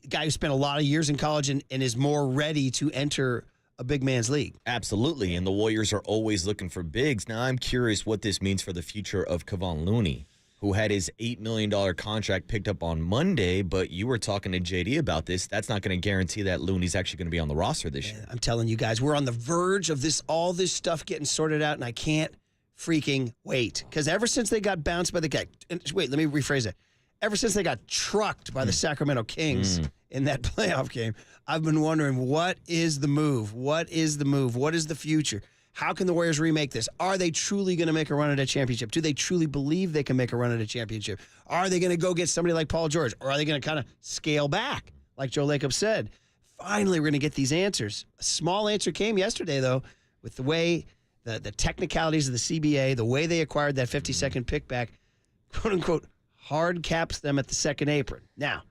a guy who spent a lot of years in college and is more ready to enter a big man's league. Absolutely, and the Warriors are always looking for bigs. Now, I'm curious what this means for the future of Kevon Looney, who had his $8 million contract picked up on Monday, but you were talking to JD about this. That's not going to guarantee that Looney's actually going to be on the roster this year. I'm telling you guys, we're on the verge of all this stuff getting sorted out, and I can't freaking wait. Because ever since they got bounced by the guy, wait, let me rephrase it. Ever since they got trucked by the Sacramento Kings in that playoff game, I've been wondering, what is the move? What is the move? What is the future? How can the Warriors remake this? Are they truly going to make a run at a championship? Do they truly believe they can make a run at a championship? Are they going to go get somebody like Paul George? Or are they going to kind of scale back, like Joe Lacob said? Finally, we're going to get these answers. A small answer came yesterday, though, with the way the technicalities of the CBA, the way they acquired that 52nd pick back, quote-unquote, hard caps them at the second apron. Now,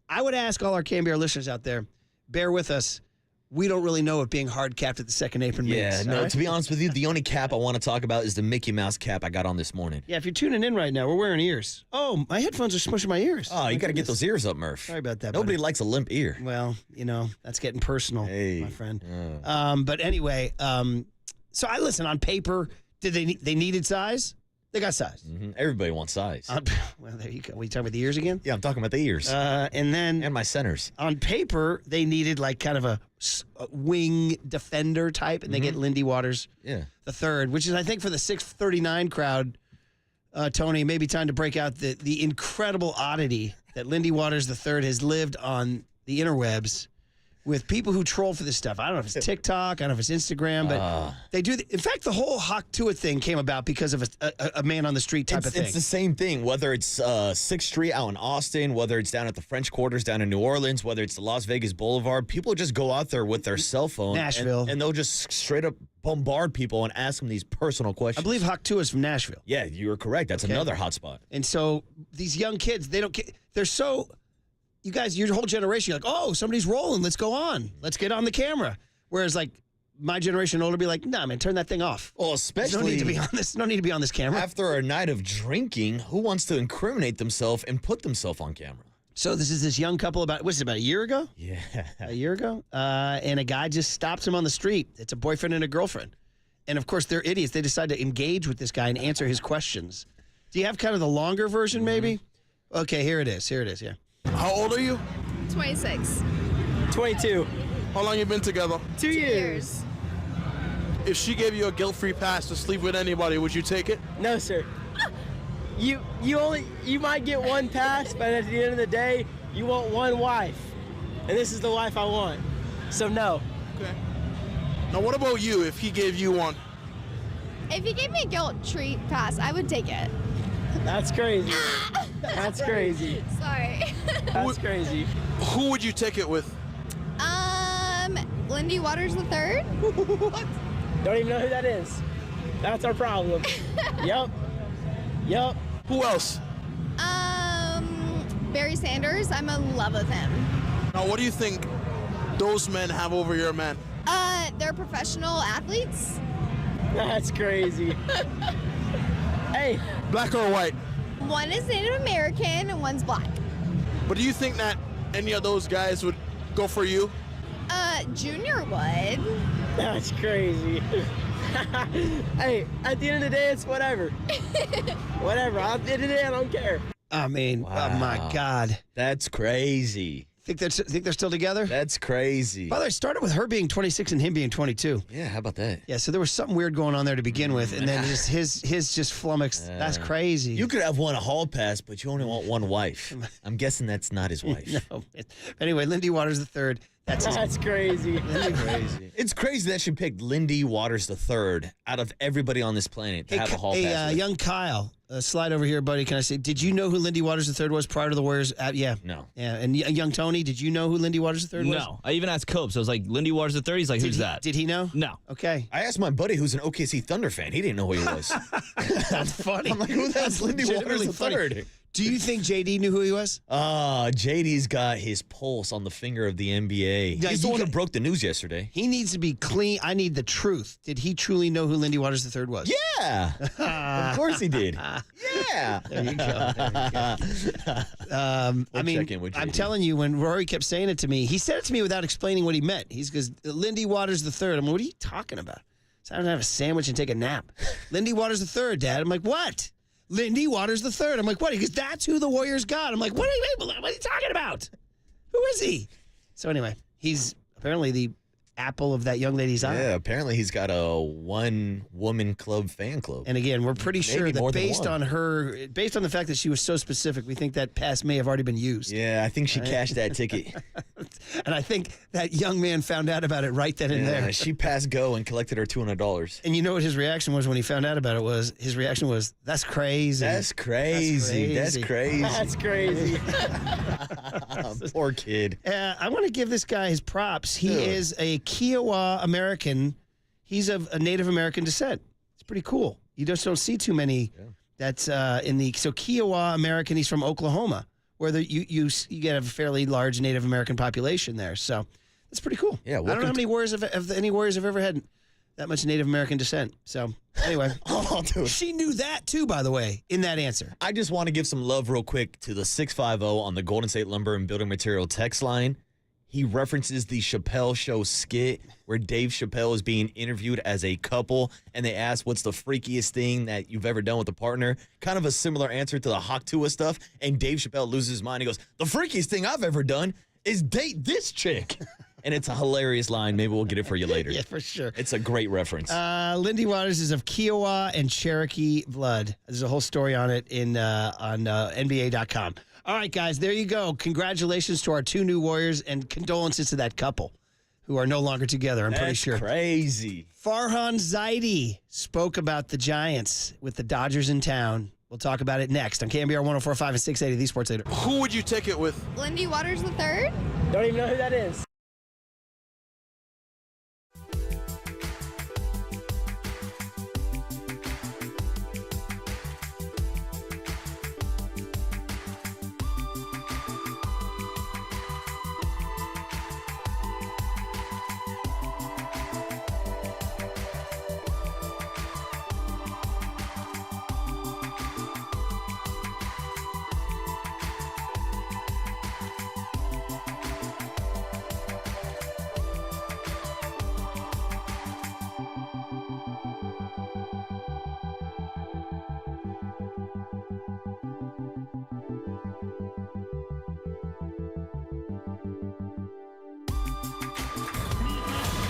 I would ask all our KNBR listeners out there, bear with us. We don't really know what being hard capped at the second apron means. Yeah, no, right? to be honest with you, the only cap I want to talk about is the Mickey Mouse cap I got on this morning. Yeah, if you're tuning in right now, we're wearing ears. Oh, my headphones are smushing my ears. Oh, you got to get those ears up, Murph. Sorry about that, Nobody buddy. likes a limp ear. Well, that's getting personal, my friend. Yeah. But anyway, so I listen, on paper, they needed size? They got size. Mm-hmm. Everybody wants size. Well, there you go. Are you talking about the ears again? Yeah, I'm talking about the ears. And my centers. On paper, they needed like kind of a wing defender type, and they get Lindy Waters the third, which is, I think, for the 639 crowd, Tony, maybe time to break out the incredible oddity that Lindy Waters the third has lived on the interwebs with people who troll for this stuff. I don't know if it's TikTok, I don't know if it's Instagram, but they do. In fact, the whole Hawk Tua thing came about because of a man on the street type of thing. It's the same thing, whether it's 6th Street out in Austin, whether it's down at the French Quarters down in New Orleans, whether it's the Las Vegas Boulevard. People just go out there with their cell phone. Nashville. And they'll just straight up bombard people and ask them these personal questions. I believe Hawk Tua is from Nashville. Yeah, you're correct. That's another hot spot. And so these young kids, they're so... You guys, your whole generation, you're like, oh, somebody's rolling. Let's go on. Let's get on the camera. Whereas, like, my generation older be like, nah, man, turn that thing off. Well, especially... No need to be on this. No need to be on this camera. After a night of drinking, who wants to incriminate themselves and put themselves on camera? So this is this young couple about a year ago? Yeah. A year ago? And a guy just stops him on the street. It's a boyfriend and a girlfriend. And, of course, they're idiots. They decide to engage with this guy and answer his questions. Do you have kind of the longer version, maybe? Okay, here it is, yeah. How old are you? 26. 22. How long you been together? 2 years. If she gave you a guilt-free pass to sleep with anybody, would you take it? No, sir. You might get one pass, but at the end of the day, you want one wife. And this is the wife I want. So no. Okay. Now what about you if he gave you one? If he gave me a guilt-free pass, I would take it. That's crazy. That's crazy. Sorry. That's crazy. Who would you take it with? Lindy Waters the third. What? Don't even know who that is. That's our problem. Yup. Who else? Barry Sanders. I'm in love with him. Now what do you think those men have over your men? They're professional athletes. That's crazy. Hey. Black or white? One is Native American and one's black. But do you think that any of those guys would go for you? Junior would. That's crazy. Hey, at the end of the day, it's whatever. Whatever. At the end of the day, I don't care. I mean, oh my God. That's crazy. Think they're still together? That's crazy. By the way, it started with her being 26 and him being 22. Yeah, how about that? Yeah, so there was something weird going on there to begin with, and then just his just flummoxed. That's crazy. You could have won a hall pass, but you only want one wife. I'm guessing that's not his wife. No. Anyway, Lindy Waters III. That's crazy. Crazy. It's crazy that she picked Lindy Waters III out of everybody on this planet to have a hall pass. with. Young Kyle, slide over here, buddy. Can I say, did you know who Lindy Waters III was prior to the Warriors? Yeah. No. Yeah, and young Tony, did you know who Lindy Waters III was? No. I even asked Cope, so I was like, Lindy Waters III? He's like, who's that? Did he know? No. Okay. I asked my buddy who's an OKC Thunder fan. He didn't know who he was. That's funny. I'm like, who the hell's Lindy legitimately Waters funny. III? Do you think JD knew who he was? JD's got his pulse on the finger of the NBA. Yeah, He's the one who broke the news yesterday. He needs to be clean. I need the truth. Did he truly know who Lindy Waters III was? Yeah. Of course he did. Yeah. There you go. Check in with I'm JD. telling you, when Rory kept saying it to me, he said it to me without explaining what he meant. He goes, Lindy Waters III. I'm like, what are you talking about? So I don't have a sandwich and take a nap. Lindy Waters III, Dad. I'm like, what? Lindy Waters III. I'm like, what? He goes, that's who the Warriors got. I'm like, what are you talking about? Who is he? So anyway, he's apparently the apple of that young lady's eye. Yeah, apparently he's got a one-woman club fan club. And again, we're pretty sure that more than based one. on the fact that she was so specific, we think that pass may have already been used. Yeah, I think she cashed that ticket. And I think that young man found out about it right then and there. She passed go and collected her $200. And you know what his reaction was when he found out about it his reaction was, that's crazy. That's crazy. That's crazy. That's crazy. Poor kid. I want to give this guy his props. He is a Kiowa American. He's of a Native American descent. It's pretty cool. You just don't see too many that's so Kiowa American, he's from Oklahoma, where you get a fairly large Native American population there. So that's pretty cool. Yeah, I don't know how many Warriors any Warriors have ever had that much Native American descent. So anyway, Dude. she knew that too, by the way, in that answer. I just want to give some love real quick to the 650 on the Golden State Lumber and Building Material text line. He references the Chappelle Show skit where Dave Chappelle is being interviewed as a couple, and they ask, what's the freakiest thing that you've ever done with a partner? Kind of a similar answer to the Haktua stuff, and Dave Chappelle loses his mind. He goes, the freakiest thing I've ever done is date this chick. And it's a hilarious line. Maybe we'll get it for you later. Yeah, for sure. It's a great reference. Lindy Waters is of Kiowa and Cherokee blood. There's a whole story on it on NBA.com. All right, guys, there you go. Congratulations to our two new Warriors and condolences to that couple who are no longer together, I'm pretty sure. Crazy. Farhan Zaidi spoke about the Giants with the Dodgers in town. We'll talk about it next on KNBR 104.5 and 680, the Sports Leader. Who would you take it with? Lindy Waters III? Don't even know who that is.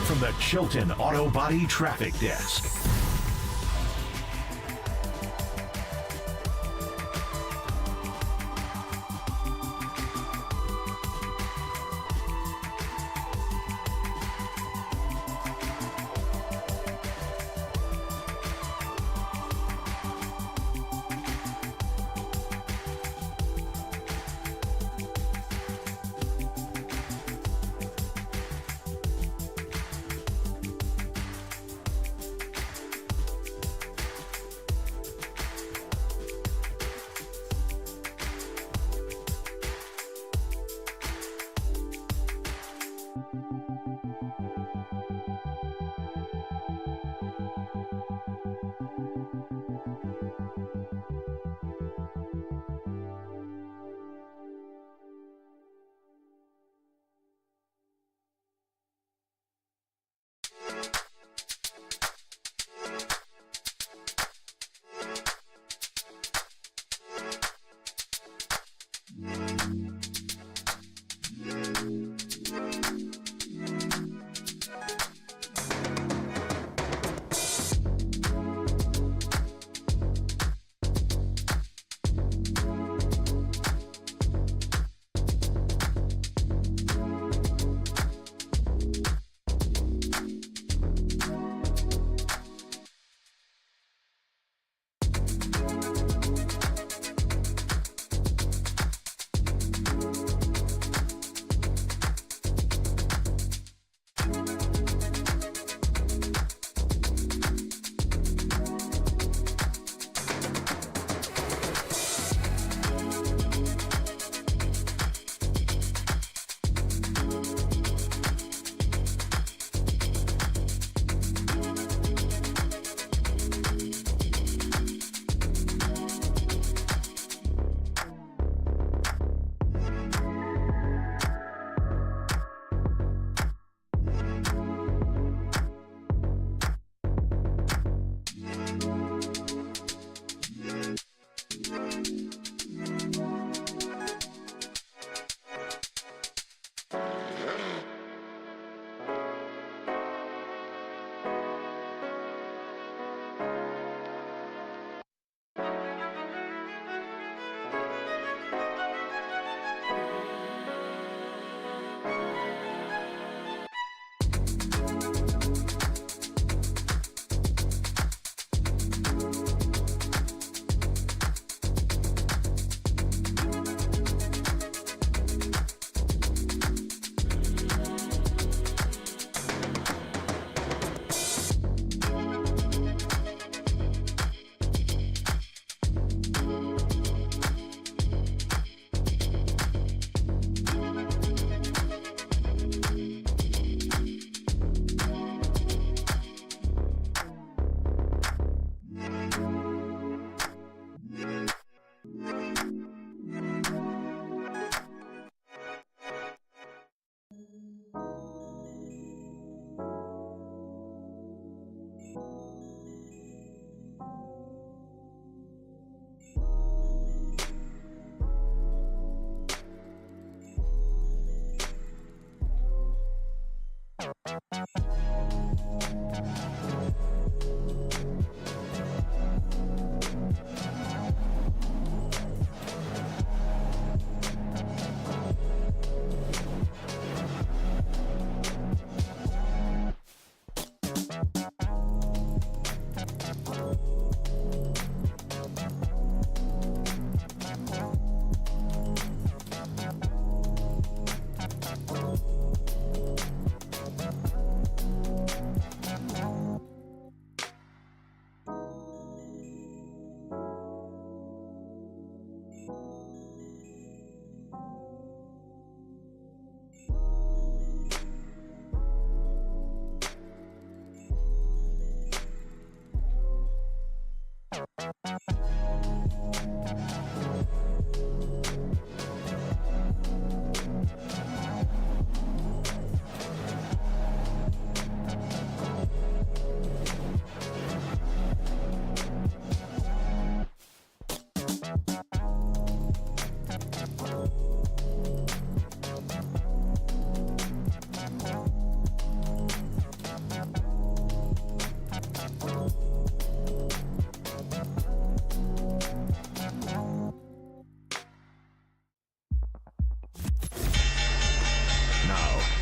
From the Chilton Auto Body Traffic Desk.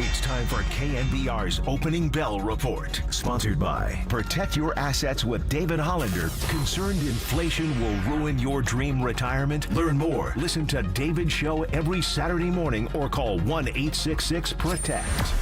It's time for KNBR's Opening Bell Report. Sponsored by Protect Your Assets with David Hollander. Concerned inflation will ruin your dream retirement? Learn more. Listen to David's show every Saturday morning or call 1-866-PROTECT.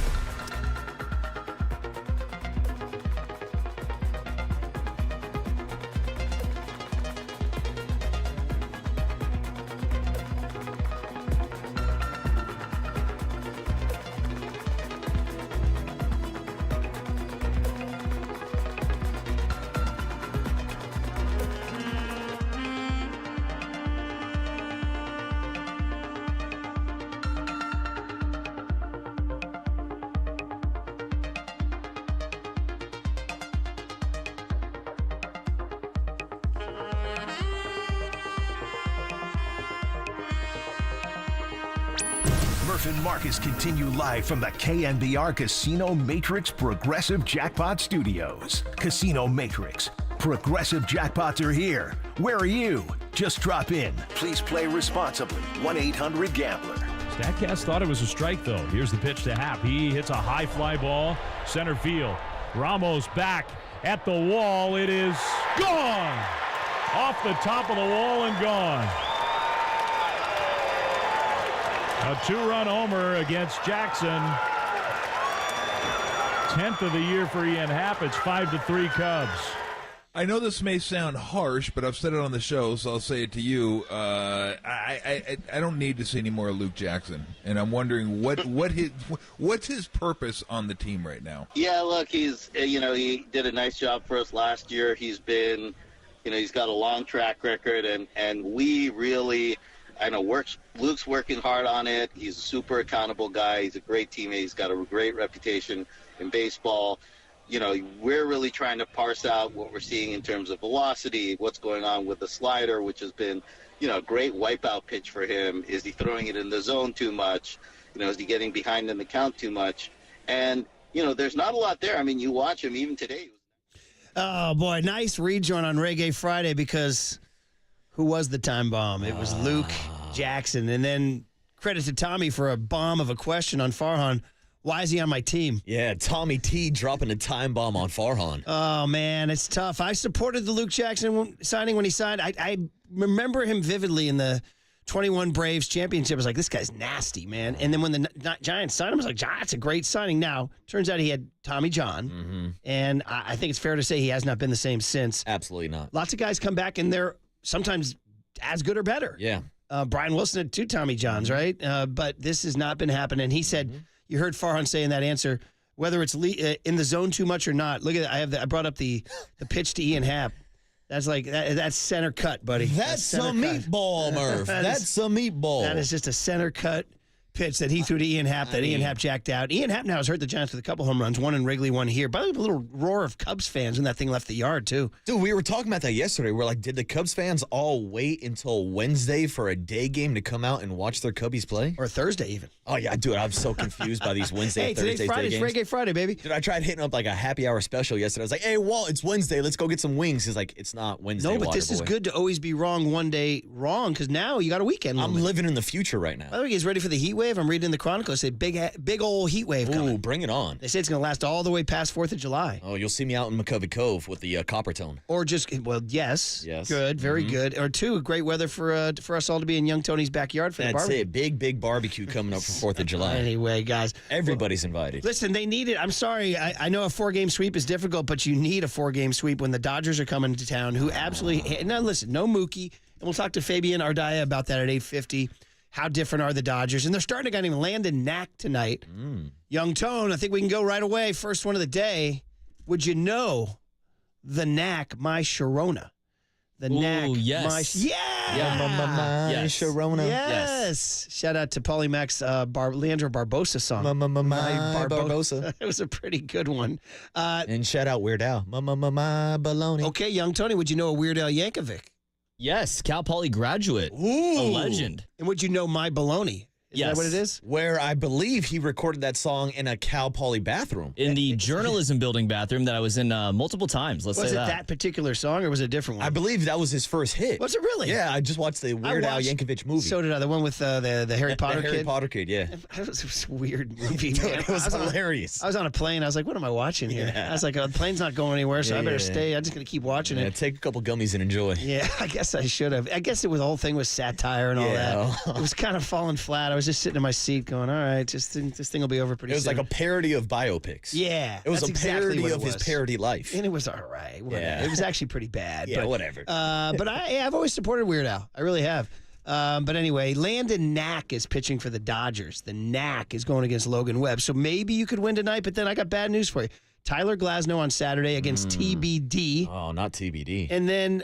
Murph and Marcus continue live from the KNBR Casino Matrix Progressive Jackpot Studios. Casino Matrix. Progressive jackpots are here. Where are you? Just drop in. Please play responsibly. 1-800-GAMBLER. StatCast thought it was a strike, though. Here's the pitch to Happ. He hits a high fly ball, center field. Ramos back at the wall. It is gone! Off the top of the wall and gone. A 2-run homer against Jackson. 10th of the year for Ian Happ. It's 5-3 Cubs. I know this may sound harsh, but I've said it on the show, so I'll say it to you. I don't need to see any more of Luke Jackson, and I'm wondering what's his purpose on the team right now. Yeah, look, he did a nice job for us last year. He's been, he's got a long track record, and we really. I know Luke's working hard on it. He's a super accountable guy. He's a great teammate. He's got a great reputation in baseball. We're really trying to parse out what we're seeing in terms of velocity, what's going on with the slider, which has been, a great wipeout pitch for him. Is he throwing it in the zone too much? Is he getting behind in the count too much? And, there's not a lot there. I mean, you watch him even today. Oh, boy, nice rejoin on Reggae Friday because who was the time bomb? It was Luke Jackson. And then credit to Tommy for a bomb of a question on Farhan. Why is he on my team? Yeah, Tommy T dropping a time bomb on Farhan. Oh, man, it's tough. I supported the Luke Jackson signing when he signed. I remember him vividly in the 21 Braves championship. I was like, this guy's nasty, man. And then when the Giants signed him, I was like, that's a great signing. Now, turns out he had Tommy John. And I think it's fair to say he has not been the same since. Absolutely not. Lots of guys come back and they're sometimes as good or better. Yeah. Brian Wilson had 2 Tommy Johns, right? But this has not been happening. He said, you heard Farhan say in that answer, whether it's in the zone too much or not. Look at that. I brought up the pitch to Ian Happ. That's like that's center cut, buddy. That's a meatball, Murph. That's a meatball. That is just a center cut pitch that he threw to Ian Happ Ian Happ jacked out. Ian Happ now has hurt the Giants with a couple home runs, one in Wrigley, one here. By the way, a little roar of Cubs fans when that thing left the yard, too. Dude, we were talking about that yesterday. We're like, did the Cubs fans all wait until Wednesday for a day game to come out and watch their Cubbies play? Or Thursday, even. Oh, yeah, dude, I'm so confused by these Wednesday, Thursday today's Friday. day It's games. Reggae Friday, baby. Dude, I tried hitting up like a happy hour special yesterday. I was like, hey, Walt, it's Wednesday. Let's go get some wings. He's like, it's not Wednesday, No, but this is good to always be wrong one day wrong because now you got a weekend I'm limit. living in the future right now. By the way, he's ready for the heat wave. I'm reading the Chronicle. They say big old heat wave coming. Ooh, bring it on. They say it's going to last all the way past 4th of July. Oh, you'll see me out in McCovey Cove with the copper tone. Or just, yes. Yes. Good, very good. Or 2, great weather for us all to be in Young Tony's backyard for the That's barbecue. it. Big barbecue coming up for 4th of July. Anyway, guys. Everybody's invited. Listen, they need it. I'm sorry. I know a 4-game sweep is difficult, but you need a 4-game sweep when the Dodgers are coming to town, who absolutely... Now, listen, no Mookie. And we'll talk to Fabian Ardaya about that at 8:50. How different are the Dodgers? And they're starting a guy named Landon Knack tonight. Young Tone, I think we can go right away. First one of the day. Would you know the Knack, my Sharona? The Knack, yes. my... Yes. Sharona. Yes. Shout out to Polymax Leandro Barbosa song. My Barbosa. It was a pretty good one. And shout out Weird Al. My baloney. Okay, Young Tony, would you know a Weird Al Yankovic? Yes, Cal Poly graduate. A legend. And would you know My Baloney? Is that what it is? Where I believe he recorded that song in a Cal Poly bathroom. In the journalism building bathroom that I was in multiple times. Let's Was say it that particular song or was it a different one? I believe that was his first hit. Was it really? Yeah, I just watched the Weird Al Yankovic movie. So did I. The one with the Harry Potter the kid? Harry Potter kid, yeah. It was a weird movie, Dude, man. it was hilarious. I was on a plane. I was like, what am I watching here? Yeah. I was like, the plane's not going anywhere, so I better stay. I'm just going to keep watching it. Take a couple gummies and enjoy. Yeah, I guess I should have. I guess the whole thing was satire and all that. It was kind of falling flat. I was just sitting in my seat going, all right, this thing will be over pretty soon. It was like a parody of biopics. Yeah. It was that's a parody exactly of his parody life. And it was all right. Whatever. Yeah. It was actually pretty bad. Yeah, but, whatever. But I've always supported Weird Al. I really have. But anyway, Landon Knack is pitching for the Dodgers. The Knack is going against Logan Webb. So maybe you could win tonight, but then I got bad news for you. Tyler Glasnow on Saturday against TBD. Oh, not TBD. And then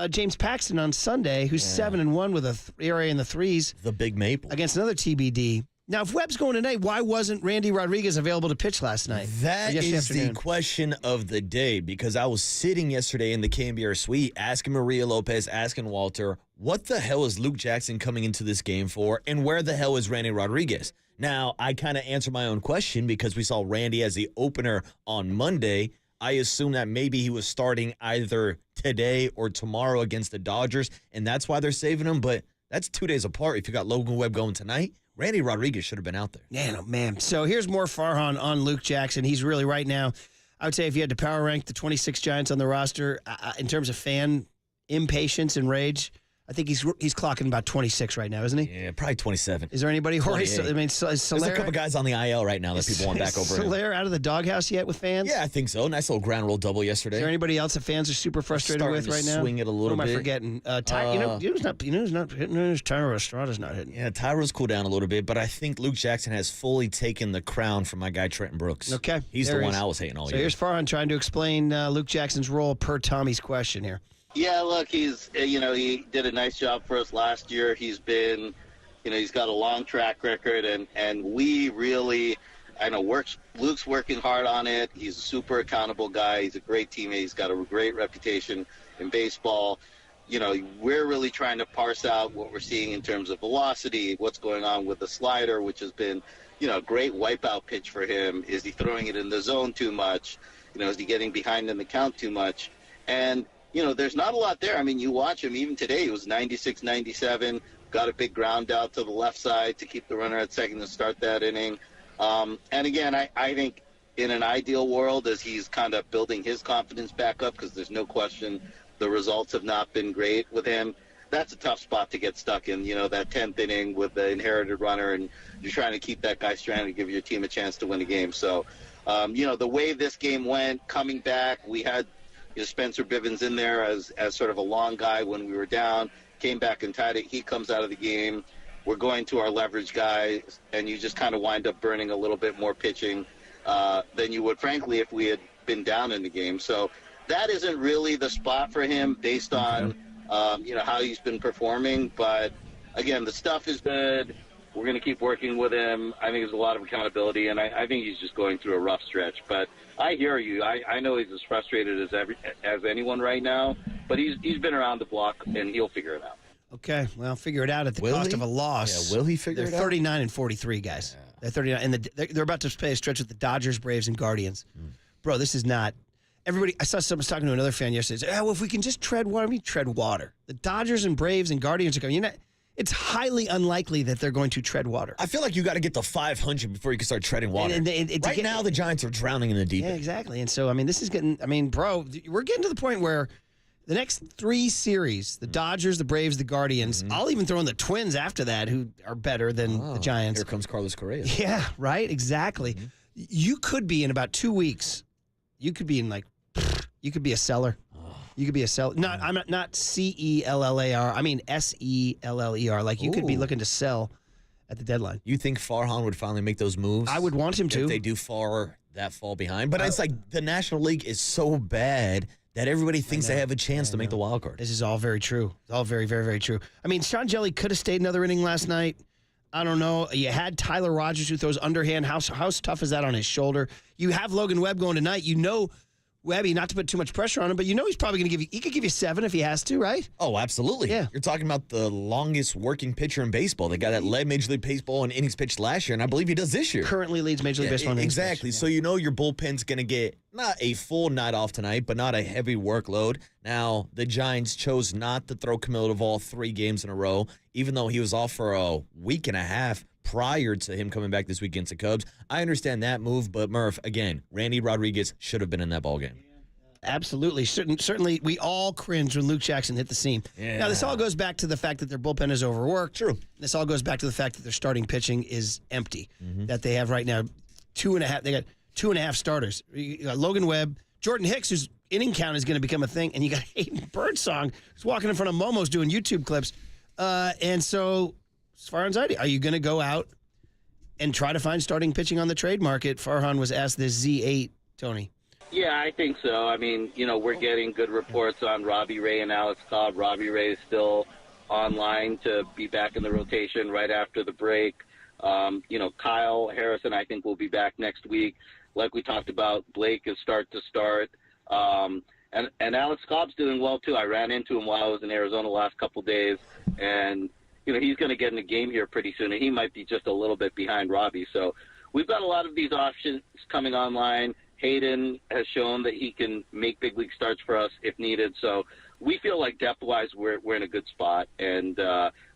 James Paxton on Sunday, who's 7-1 with a ERA in the threes. The Big Maple. Against another TBD. Now, if Webb's going tonight, why wasn't Randy Rodriguez available to pitch last night? That is the question of the day, because I was sitting yesterday in the KNBR suite asking Maria Lopez, asking Walter, what the hell is Luke Jackson coming into this game for, and where the hell is Randy Rodriguez? Now, I kind of answered my own question because we saw Randy as the opener on Monday. I assume that maybe he was starting either today or tomorrow against the Dodgers, and that's why they're saving him, but that's 2 days apart. If you got Logan Webb going tonight, Randy Rodriguez should have been out there. Man, oh man. So here's more Farhan on Luke Jackson. He's really right now, I would say if you had to power rank the 26 Giants on the roster in terms of fan impatience and rage, I think he's clocking about 26 right now, isn't he? Yeah, probably 27. Is there anybody? There's Soler, a couple guys on the IL right now that people want back over him. Soler out of the doghouse yet with fans? Yeah, I think so. Nice little ground roll double yesterday. Is there anybody else that fans are super frustrated with right now? Swing it a little bit. What am I forgetting? Who's not hitting? Tyro Estrada's not hitting. Yeah, Tyro's cooled down a little bit, but I think Luke Jackson has fully taken the crown from my guy Trenton Brooks. Okay, he's the one I was hating all year. So here's Farhan trying to explain Luke Jackson's role per Tommy's question here. Yeah, look, he did a nice job for us last year. He's been, he's got a long track record, and we really, Luke's working hard on it. He's a super accountable guy. He's a great teammate. He's got a great reputation in baseball. We're really trying to parse out what we're seeing in terms of velocity, what's going on with the slider, which has been, a great wipeout pitch for him. Is he throwing it in the zone too much? Is he getting behind in the count too much? And there's not a lot there. I mean, you watch him. Even today, he was 96, 97, got a big ground out to the left side to keep the runner at second to start that inning. And again, I think in an ideal world, as he's kind of building his confidence back up, because there's no question the results have not been great with him, that's a tough spot to get stuck in, that 10th inning with the inherited runner, and you're trying to keep that guy stranded to give your team a chance to win a game. So, the way this game went, coming back, we had Spencer Bivens in there as sort of a long guy when we were down, came back and tied it. He comes out of the game. We're going to our leverage guys, and you just kind of wind up burning a little bit more pitching than you would, frankly, if we had been down in the game. So that isn't really the spot for him based on, how he's been performing. But, again, the stuff is good. We're going to keep working with him. I think there's a lot of accountability, and I think he's just going through a rough stretch. But I hear you. I know he's as frustrated as anyone right now, but he's been around the block, and he'll figure it out. Okay, well, figure it out at the cost of a loss. Yeah, will he figure it out? They're 39-43, guys. Yeah. They're 39, and they're about to play a stretch with the Dodgers, Braves, and Guardians. Bro, this is not. Everybody, I saw someone was talking to another fan yesterday. Say, well, if we can just tread water, tread water. The Dodgers and Braves and Guardians are going. It's highly unlikely that they're going to tread water. I feel like you got to get to 500 before you can start treading water. Right now, the Giants are drowning in the deep end. Yeah, exactly. And so, this is getting. Bro, we're getting to the point where the next three series, the Dodgers, the Braves, the Guardians, I'll even throw in the Twins after that, who are better than the Giants. Here comes Carlos Correa. Yeah, right, exactly. You could be in about 2 weeks, you could be in you could be a seller. You could be a seller. I'm not CELLAR. I mean SELLER. Like you could be looking to sell at the deadline. You think Farhan would finally make those moves? I would want him to. If they do fall behind. But it's like the National League is so bad that everybody thinks they have a chance to make the wild card. This is all very true. It's all very, very, very true. Sean Jelly could have stayed another inning last night. I don't know. You had Tyler Rogers who throws underhand. How tough is that on his shoulder? You have Logan Webb going tonight. Webby, not to put too much pressure on him, but he's probably going to he could give you 7 if he has to, right? Oh, absolutely. Yeah. You're talking about the longest working pitcher in baseball. The guy that led Major League Baseball in innings pitched last year, and I believe he does this year. Currently leads Major League Baseball in innings pitched. Exactly. So your bullpen's going to get not a full night off tonight, but not a heavy workload. Now, the Giants chose not to throw Camilo Duvall 3 games in a row, even though he was off for a week and a half prior to him coming back this week against the Cubs. I understand that move, but Murph, again, Randy Rodriguez should have been in that ballgame. Absolutely. Certainly, we all cringe when Luke Jackson hit the seam. Yeah. Now, this all goes back to the fact that their bullpen is overworked. True. This all goes back to the fact that their starting pitching is empty, that they have right now 2.5. They got 2.5 starters. You got Logan Webb, Jordan Hicks, whose inning count is going to become a thing, and you got Hayden Birdsong, who's walking in front of Momos doing YouTube clips. And so, as far as are you going to go out and try to find starting pitching on the trade market? Farhan was asked this Z8, Tony. Yeah, I think so. I mean, we're getting good reports on Robbie Ray and Alex Cobb. Robbie Ray is still online to be back in the rotation right after the break. Kyle Harrison, I think, will be back next week. Like we talked about, Blake is start to start. And Alex Cobb's doing well, too. I ran into him while I was in Arizona the last couple days. And, he's going to get in the game here pretty soon. And he might be just a little bit behind Robbie. So we've got a lot of these options coming online. Hayden has shown that he can make big league starts for us if needed. So we feel like depth-wise we're in a good spot and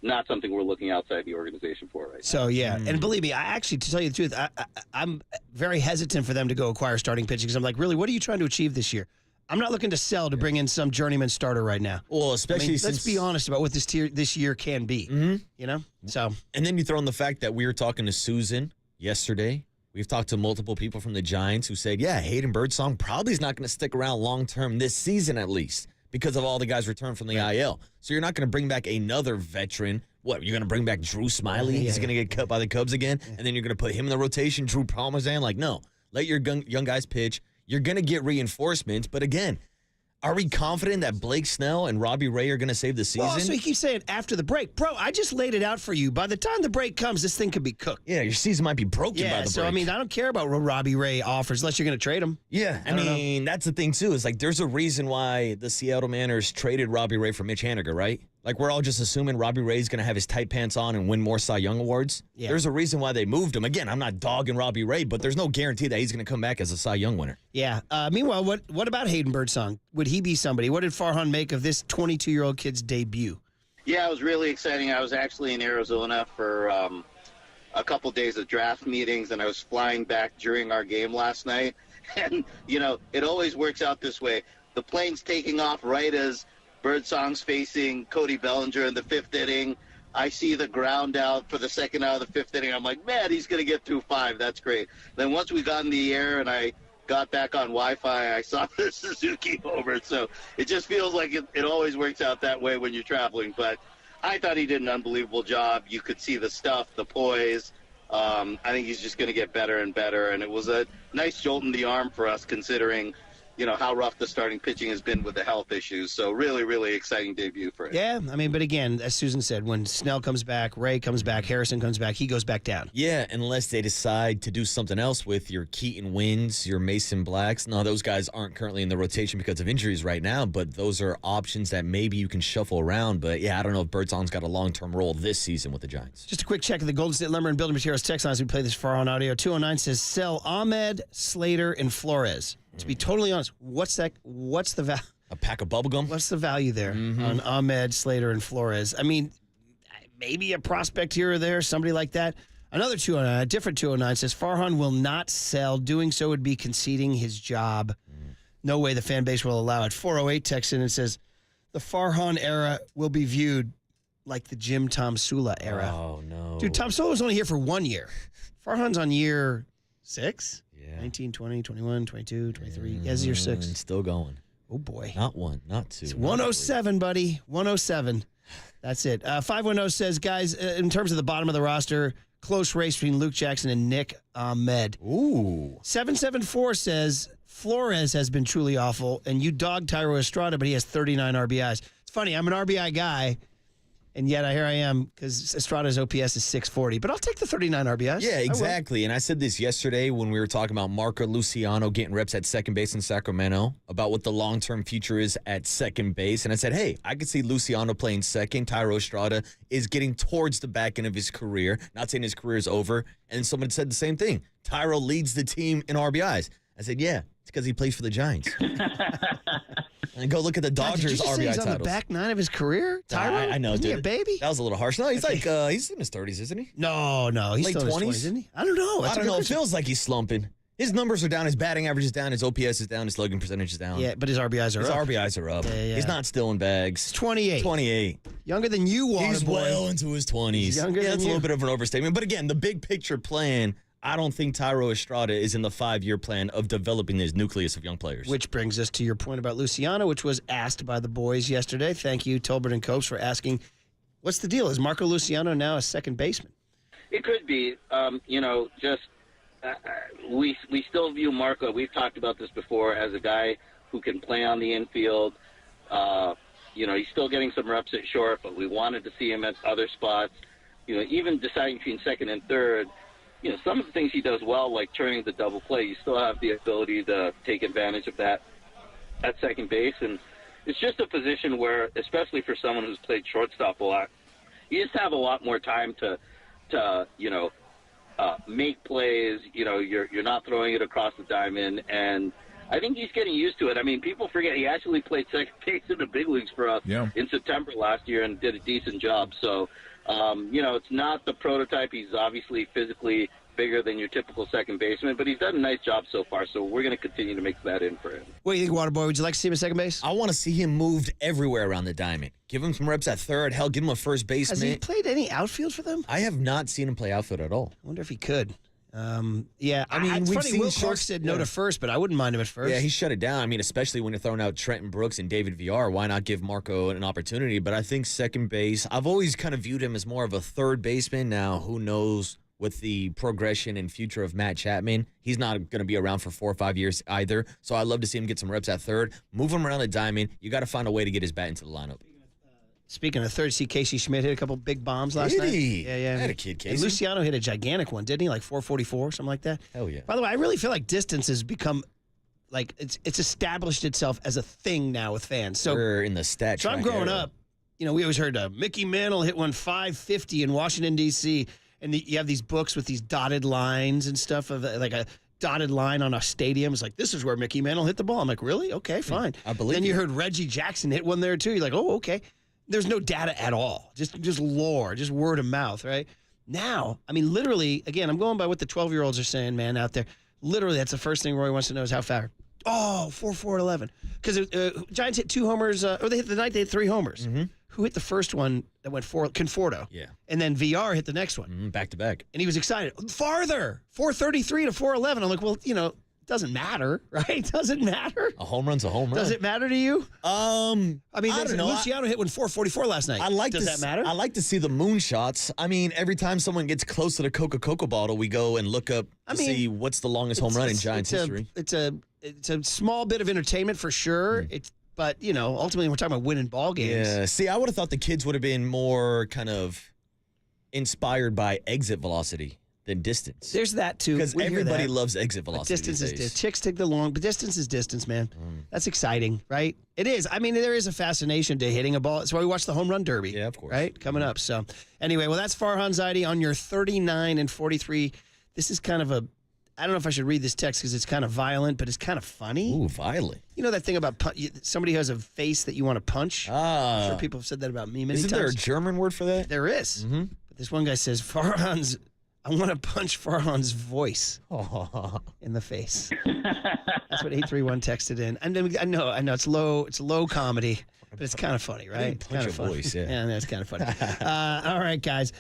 not something we're looking outside the organization for right now. So, yeah. And believe me, to tell you the truth, I'm very hesitant for them to go acquire starting pitching because I'm like, really, what are you trying to achieve this year? I'm not looking to sell to bring in some journeyman starter right now. Well, especially since... Let's be honest about what this year can be, So, and then you throw in the fact that we were talking to Susan yesterday. We've talked to multiple people from the Giants who said, yeah, Hayden Birdsong probably is not going to stick around long-term this season at least because of all the guys returned from the IL. So you're not going to bring back another veteran. What, you're going to bring back Drew Smiley? He's going to get cut by the Cubs again? And then you're going to put him in the rotation, Drew Parmesan? Like, no. Let your young guys pitch. You're going to get reinforcements. But again, are we confident that Blake Snell and Robbie Ray are going to save the season? Well, so he keeps saying after the break. Bro, I just laid it out for you. By the time the break comes, this thing could be cooked. Yeah, your season might be broken by the break. So, I don't care about what Robbie Ray offers unless you're going to trade him. Yeah, I mean, that's the thing, too. Is like there's a reason why the Seattle Mariners traded Robbie Ray for Mitch Haniger, right? Like, we're all just assuming Robbie Ray's going to have his tight pants on and win more Cy Young awards. Yeah. There's a reason why they moved him. Again, I'm not dogging Robbie Ray, but there's no guarantee that he's going to come back as a Cy Young winner. Yeah. Meanwhile, what about Hayden Birdsong? Would he be somebody? What did Farhan make of this 22-year-old kid's debut? Yeah, it was really exciting. I was actually in Arizona for a couple days of draft meetings, and I was flying back during our game last night. And, it always works out this way. The plane's taking off right as Birdsong's facing Cody Bellinger in the 5th inning. I see the ground out for the second out of the 5th inning. I'm like, man, he's going to get through 5. That's great. Then once we got in the air and I got back on Wi-Fi, I saw the Suzuki homer. So it just feels like it always works out that way when you're traveling. But I thought he did an unbelievable job. You could see the stuff, the poise. I think he's just going to get better and better. And it was a nice jolt in the arm for us considering how rough the starting pitching has been with the health issues. So really, really exciting debut for him. Yeah, but again, as Susan said, when Snell comes back, Ray comes back, Harrison comes back, he goes back down. Yeah, unless they decide to do something else with your Keaton Wins, your Mason Blacks. No, those guys aren't currently in the rotation because of injuries right now, but those are options that maybe you can shuffle around. But yeah, I don't know if Birdsong's got a long-term role this season with the Giants. Just a quick check of the Golden State Lumber and Building Materials text lines. We play this for on audio. 209 says, sell Ahmed, Slater, and Flores. To be totally honest, what's the value? A pack of bubblegum? What's the value there on Ahmed, Slater, and Flores? I mean, maybe a prospect here or there, somebody like that. Another 209, a different 209 says, Farhan will not sell. Doing so would be conceding his job. No way the fan base will allow it. 408 texts in and says, the Farhan era will be viewed like the Jim Tom Sula era. Oh, no. Dude, Tom Sula was only here for 1 year. Farhan's on year 6? 19, 20, 21, 22, 23. Yes, year 6. Still going. Oh, boy. Not 1, not 2. It's 107, buddy. 107. That's it. 510 says, guys, in terms of the bottom of the roster, close race between Luke Jackson and Nick Ahmed. Ooh. 774 says, Flores has been truly awful, and you dog Tyro Estrada, but he has 39 RBIs. It's funny. I'm an RBI guy, And yet here I am because Estrada's OPS is 640. But I'll take the 39 RBIs. Yeah, exactly. And I said this yesterday when we were talking about Marco Luciano getting reps at second base in Sacramento, about what the long-term future is at second base. And I said, hey, I could see Luciano playing second. Thairo Estrada is getting towards the back end of his career. Not saying his career is over. And someone said the same thing. Thairo leads the team in RBIs. I said, yeah, it's because he plays for the Giants. And go look at the Dodgers RBI he's titles. on the back nine of his career? Thairo? I know, Isn't dude. he a baby? That was a little harsh. No, he's he's in his 30s, isn't he? No, he's late still in his 20s, 20s, isn't he? I don't know. I don't know. It feels like he's slumping. His numbers are down. His batting average is down. His OPS is down. His slugging percentage is down. Yeah, but his RBIs are up. His RBIs are up. Yeah. He's not stealing bags. 28. 28. Younger than you, Waterboy. He's well into his 20s. He's younger than that's a you. little bit of an overstatement. But again, the big picture plan, I don't think Thairo Estrada is in the 5-year plan of developing his nucleus of young players. Which brings us to your point about Luciano, which was asked by the boys yesterday. Thank you, Tolbert and Copes, for asking, what's the deal? Is Marco Luciano now a second baseman? It could be. We still view Marco, we've talked about this before, as a guy who can play on the infield. He's still getting some reps at short, but we wanted to see him at other spots. Even deciding between second and third, some of the things he does well, like turning the double play, you still have the ability to take advantage of that at second base. And it's just a position where, especially for someone who's played shortstop a lot, you just have a lot more time to make plays. You're not throwing it across the diamond, and I think he's getting used to it. I mean, people forget he actually played second base in the big leagues for us in September last year and did a decent job. So, it's not the prototype. He's obviously physically bigger than your typical second baseman, but he's done a nice job so far, so we're going to continue to make that in for him. What do you think, Waterboy? Would you like to see him at second base? I want to see him moved everywhere around the diamond. Give him some reps at third. Hell, give him a first baseman. Has he played any outfield for them? I have not seen him play outfield at all. I wonder if he could. I mean, we've funny, seen Will Clark said no to first, but I wouldn't mind him at first. Yeah, he shut it down. I mean, especially when you're throwing out Trenton Brooks and David Villar, why not give Marco an opportunity? But I think second base, I've always kind of viewed him as more of a third baseman. Now, who knows with the progression and future of Matt Chapman? He's not going to be around for 4 or 5 years either. So I'd love to see him get some reps at third. Move him around the diamond. You got to find a way to get his bat into the lineup. Speaking of third, see Casey Schmidt hit a couple big bombs last night. Yeah. Had a kid, Casey. And Luciano hit a gigantic one, didn't he? Like 444, something like that. Hell yeah. By the way, I really feel like distance has become, like, it's established itself as a thing now with fans. So we're in the stat. So I'm growing up, we always heard Mickey Mantle hit one 550 in Washington, D.C., and you have these books with these dotted lines and stuff of like a dotted line on a stadium. It's like, this is where Mickey Mantle hit the ball. I'm like, really? Okay, fine. I believe. Then you heard Reggie Jackson hit one there too. You're like, oh, okay. There's no data at all. Just lore, just word of mouth, right? Now, I mean, literally, again, I'm going by what the 12-year-olds are saying, man, out there. Literally, that's the first thing Roy wants to know is how fast. Oh, 4-4-11. Because Giants hit 2 homers, or they hit the night they hit 3 homers. Mm-hmm. Who hit the first one that went Conforto? Yeah. And then VR hit the next one. Back to back. And he was excited. Farther, 433 to 411. I'm like, well, it doesn't matter, right? Doesn't matter. A home run's a home run. Does it matter to you? I mean, I don't know. Luciano hit one 444 last night. Does that matter? I like to see the moonshots. I mean, every time someone gets close to the Coca-Cola bottle, we go and look up to see what's the longest home run in Giants history. It's a small bit of entertainment for sure. But ultimately we're talking about winning ball games. Yeah. See, I would have thought the kids would have been more kind of inspired by exit velocity than distance. There's that too. Because everybody loves exit velocity. Distance is distance. Chicks take the long, but distance is distance, man. That's exciting, right? It is. I mean, there is a fascination to hitting a ball. That's why we watch the home run derby. Yeah, of course. Right? Coming up. So anyway, well, that's Farhan Zaidi on your 39 and 43. This is kind of I don't know if I should read this text because it's kind of violent, but it's kind of funny. Ooh, violent. You know that thing about somebody who has a face that you want to punch? I'm sure people have said that about me many times. Isn't there a German word for that? There is. Mm-hmm. But this one guy says, I want to punch Farhan's voice in the face. That's what 831 texted in. And I know it's low comedy, but it's kind of funny, right? It's kind of funny. Voice, yeah. That's kind of funny. All right, guys.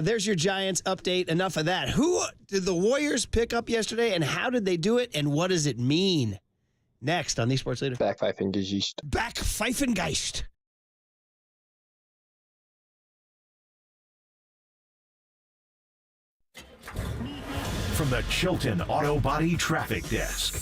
There's your Giants update. Enough of that. Who did the Warriors pick up yesterday, and how did they do it, and what does it mean? Next on the Sports Leader. Backpfeifengeist. From the Chilton Auto Body Traffic Desk.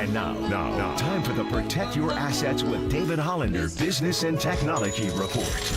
And now, time for the Protect Your Assets with David Hollander Business and Technology Report.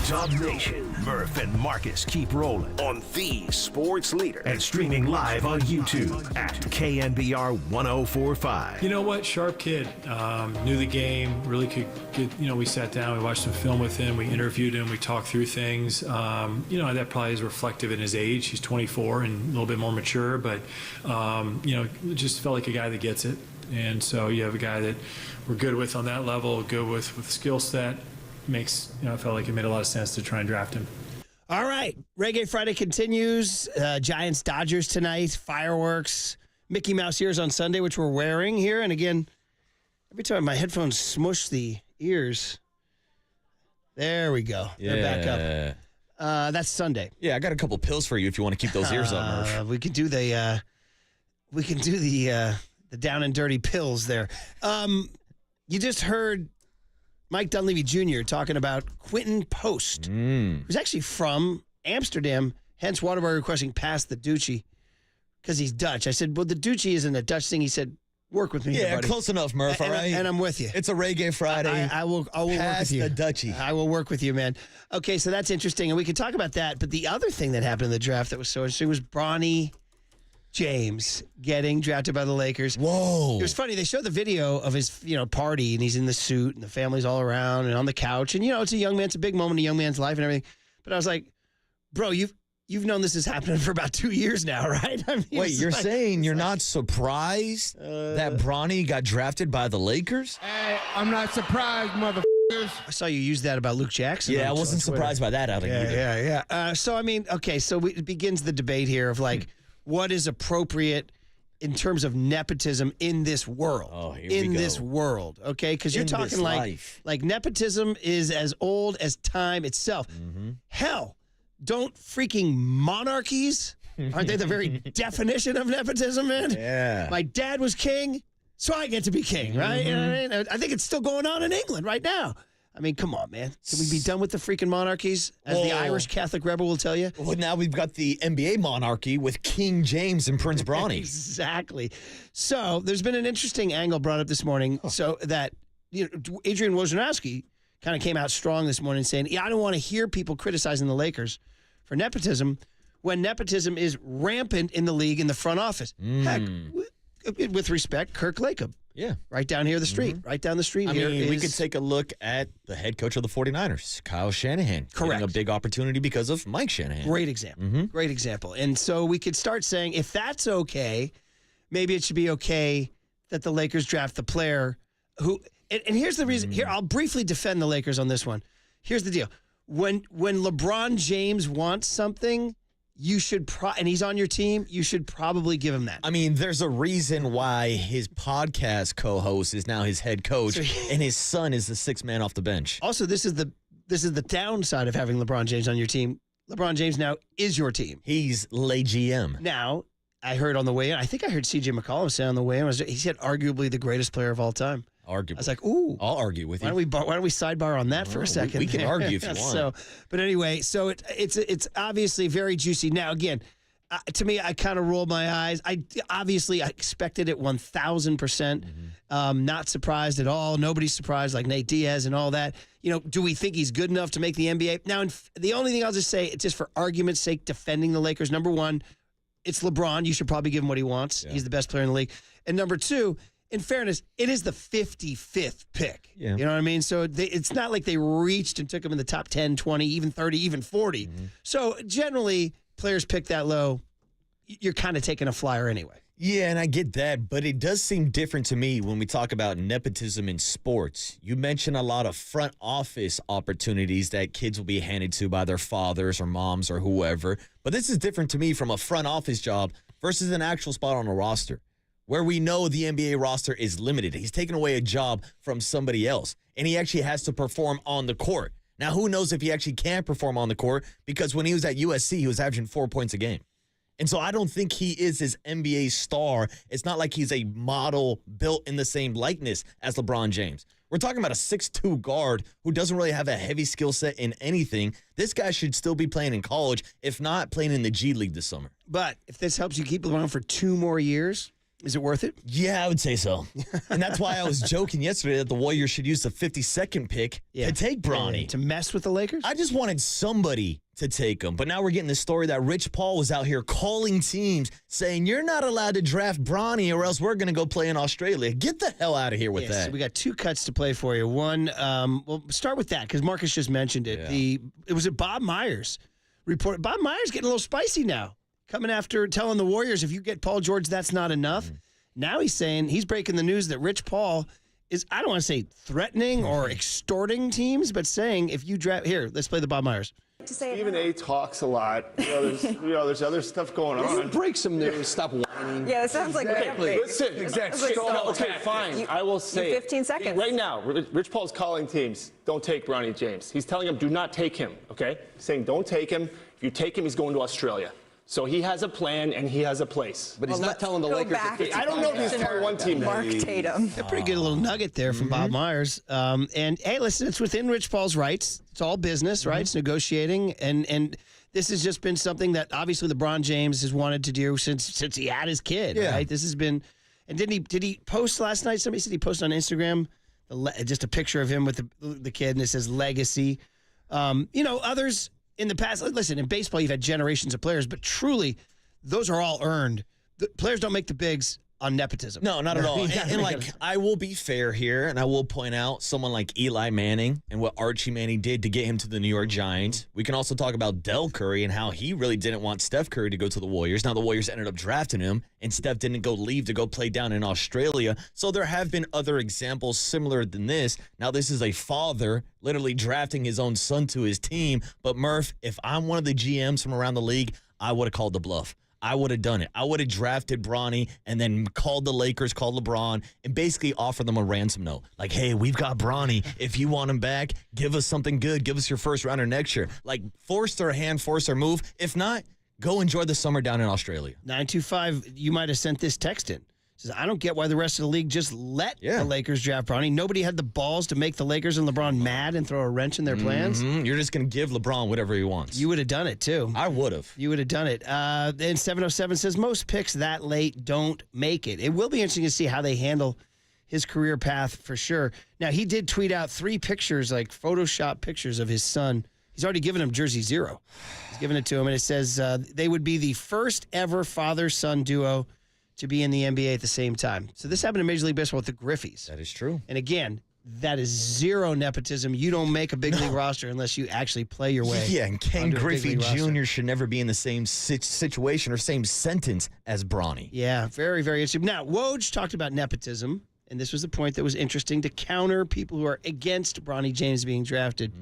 Dub Nation, Murph and Marcus keep rolling on the sports leader and streaming live on YouTube at KNBR 1045. You know what? Sharp kid. Knew the game. Really could get, we sat down, we watched some film with him, we interviewed him, we talked through things. That probably is reflective in his age. He's 24 and a little bit more mature, but, just felt like a guy that gets it. And so you have a guy that we're good with on that level, good with skill set. I felt like it made a lot of sense to try and draft him. All right. Reggae Friday continues. Giants Dodgers tonight. Fireworks. Mickey Mouse ears on Sunday, which we're wearing here. And again, every time my headphones smush the ears. There we go. They're back up. That's Sunday. Yeah, I got a couple pills for you if you want to keep those ears on, Murph. We can do the down and dirty pills there. You just heard Mike Dunleavy Jr. talking about Quentin Post, who's actually from Amsterdam, hence Waterbury requesting pass the Duchy because he's Dutch. I said, well, the Duchy isn't a Dutch thing. He said, work with me here, buddy. Close enough, Murph, all right? And I'm with you. It's a Reggae Friday. I will work with you. Pass the Dutchy. I will work with you, man. Okay, so that's interesting, and we can talk about that. But the other thing that happened in the draft that was so interesting was Bronny James getting drafted by the Lakers. Whoa. It was funny. They showed the video of his, party, and he's in the suit, and the family's all around and on the couch. And, it's a big moment in a young man's life and everything. But I was like, bro, you've known this is happening for about 2 years now, right? Wait, you're saying you're not surprised that Bronny got drafted by the Lakers? Hey, I'm not surprised, motherfuckers. I saw you use that about Luke Jackson. Yeah, I wasn't surprised by that out of either. Yeah. So it begins the debate here of what is appropriate in terms of nepotism in this world. Oh, here we go. This world, okay? Because you're talking like nepotism is as old as time itself. Mm-hmm. Hell, don't freaking monarchies, aren't they the very definition of nepotism, man? Yeah. My dad was king, so I get to be king, right? Mm-hmm. You know what I mean? I think it's still going on in England right now. I mean, come on, man. Can we be done with the freaking monarchies, as the Irish Catholic rebel will tell you? Well, now we've got the NBA monarchy with King James and Prince Bronny. Exactly. So there's been an interesting angle brought up this morning. So that Adrian Wojnarowski kind of came out strong this morning saying, I don't want to hear people criticizing the Lakers for nepotism when nepotism is rampant in the league in the front office. Heck, with respect, Kirk Lacob. Yeah. Right down here the street. Right down the street here. We could take a look at the head coach of the 49ers, Kyle Shanahan. Correct. Getting a big opportunity because of Mike Shanahan. Great example. Great example. And so we could start saying, if that's okay, maybe it should be okay that the Lakers draft the player who – and here's the reason. Here, I'll briefly defend the Lakers on this one. Here's the deal. When LeBron James wants something – you should and he's on your team, you should probably give him that. I mean, there's a reason why his podcast co-host is now his head coach, and his son is the sixth man off the bench. Also, this is the downside of having LeBron James on your team. LeBron James now is your team. He's Le GM. Now, I heard on the way in, I think I heard CJ McCollum say on the way in, he said arguably the greatest player of all time. Arguably. I was like, ooh. I'll argue with you. Why don't we sidebar on that for a second? We can argue if you want. But anyway, so it's obviously very juicy. Now, again, to me, I kind of rolled my eyes. I expected it 1,000%. Not surprised at all. Nobody's surprised, like Nate Diaz and all that. Do we think he's good enough to make the NBA? Now, the only thing I'll just say, it's just for argument's sake, defending the Lakers. Number one, it's LeBron. You should probably give him what he wants. Yeah. He's the best player in the league. And number two, in fairness, it is the 55th pick. Yeah. You know what I mean? So it's not like they reached and took him in the top 10, 20, even 30, even 40. So generally, players pick that low. You're kind of taking a flyer anyway. Yeah, and I get that, but it does seem different to me when we talk about nepotism in sports. You mentioned a lot of front office opportunities that kids will be handed to by their fathers or moms or whoever, but this is different to me from a front office job versus an actual spot on a roster where we know the NBA roster is limited. He's taking away a job from somebody else, and he actually has to perform on the court. Now, who knows if he actually can perform on the court, because when he was at USC, he was averaging 4 points a game. And so I don't think he is his NBA star. It's not like he's a model built in the same likeness as LeBron James. We're talking about a 6'2 guard who doesn't really have a heavy skill set in anything. This guy should still be playing in college, if not playing in the G League this summer. But if this helps you keep LeBron for 2 more years, is it worth it? Yeah, I would say so. And that's why I was joking yesterday that the Warriors should use the 52nd pick to take Bronny. To mess with the Lakers? I just wanted somebody to take him. But now we're getting the story that Rich Paul was out here calling teams saying, you're not allowed to draft Bronny or else we're going to go play in Australia. Get the hell out of here with that. So we got 2 cuts to play for you. One, we'll start with that because Marcus just mentioned it. Yeah. It was Bob Myers reported. Bob Myers getting a little spicy now, coming after telling the Warriors, if you get Paul George, that's not enough. Now he's saying, he's breaking the news that Rich Paul is, I don't want to say threatening or extorting teams, but saying if you draft, here, let's play the Bob Myers. Stephen A. talks a lot. There's other stuff going on. Break some news. Stop whining. Yeah, it sounds like Listen, exactly. Okay, fine. I will say 15 seconds. Right now, Rich Paul's calling teams, don't take Bronny James. He's telling them, do not take him, okay? Saying, don't take him. If you take him, he's going to Australia. So he has a plan and he has a place. But he's not telling the Lakers. I don't know if he's telling one team. Mark Tatum. A pretty good little nugget there from Bob Myers. And hey, listen, it's within Rich Paul's rights. It's all business, right? It's negotiating, and this has just been something that obviously LeBron James has wanted to do since he had his kid, right? This has been, and did he post last night? Somebody said he posted on Instagram just a picture of him with the kid, and it says legacy. Others in the past, listen, in baseball, you've had generations of players, but truly, those are all earned. The players don't make the bigs on nepotism. No, not at all. And I will be fair here, and I will point out someone like Eli Manning and what Archie Manning did to get him to the New York Giants. We can also talk about Del Curry and how he really didn't want Steph Curry to go to the Warriors. Now the Warriors ended up drafting him, and Steph didn't leave to go play down in Australia. So there have been other examples similar than this. Now this is a father literally drafting his own son to his team. But Murph, if I'm one of the GMs from around the league, I would have called the bluff. I would have done it. I would have drafted Bronny and then called the Lakers, called LeBron, and basically offered them a ransom note. Like, hey, we've got Bronny. If you want him back, give us something good. Give us your first rounder next year. Like, force their hand, force their move. If not, go enjoy the summer down in Australia. 925, you might have sent this text in. Says, I don't get why the rest of the league just let the Lakers draft Bronny. Nobody had the balls to make the Lakers and LeBron mad and throw a wrench in their plans. You're just going to give LeBron whatever he wants. You would have done it, too. I would have. You would have done it. And 707 says, most picks that late don't make it. It will be interesting to see how they handle his career path for sure. Now, he did tweet out 3 pictures, like Photoshop pictures of his son. He's already given him jersey 0. He's given it to him, and it says they would be the first ever father-son duo to be in the NBA at the same time. So this happened in Major League Baseball with the Griffies. That is true. And again, that is 0 nepotism. You don't make a big league roster unless you actually play your way. Yeah, and Ken Griffey Jr. roster. should never be in the same situation or same sentence as Bronny. Yeah, very, very interesting. Now, Woj talked about nepotism, and this was the point that was interesting to counter people who are against Bronny James being drafted.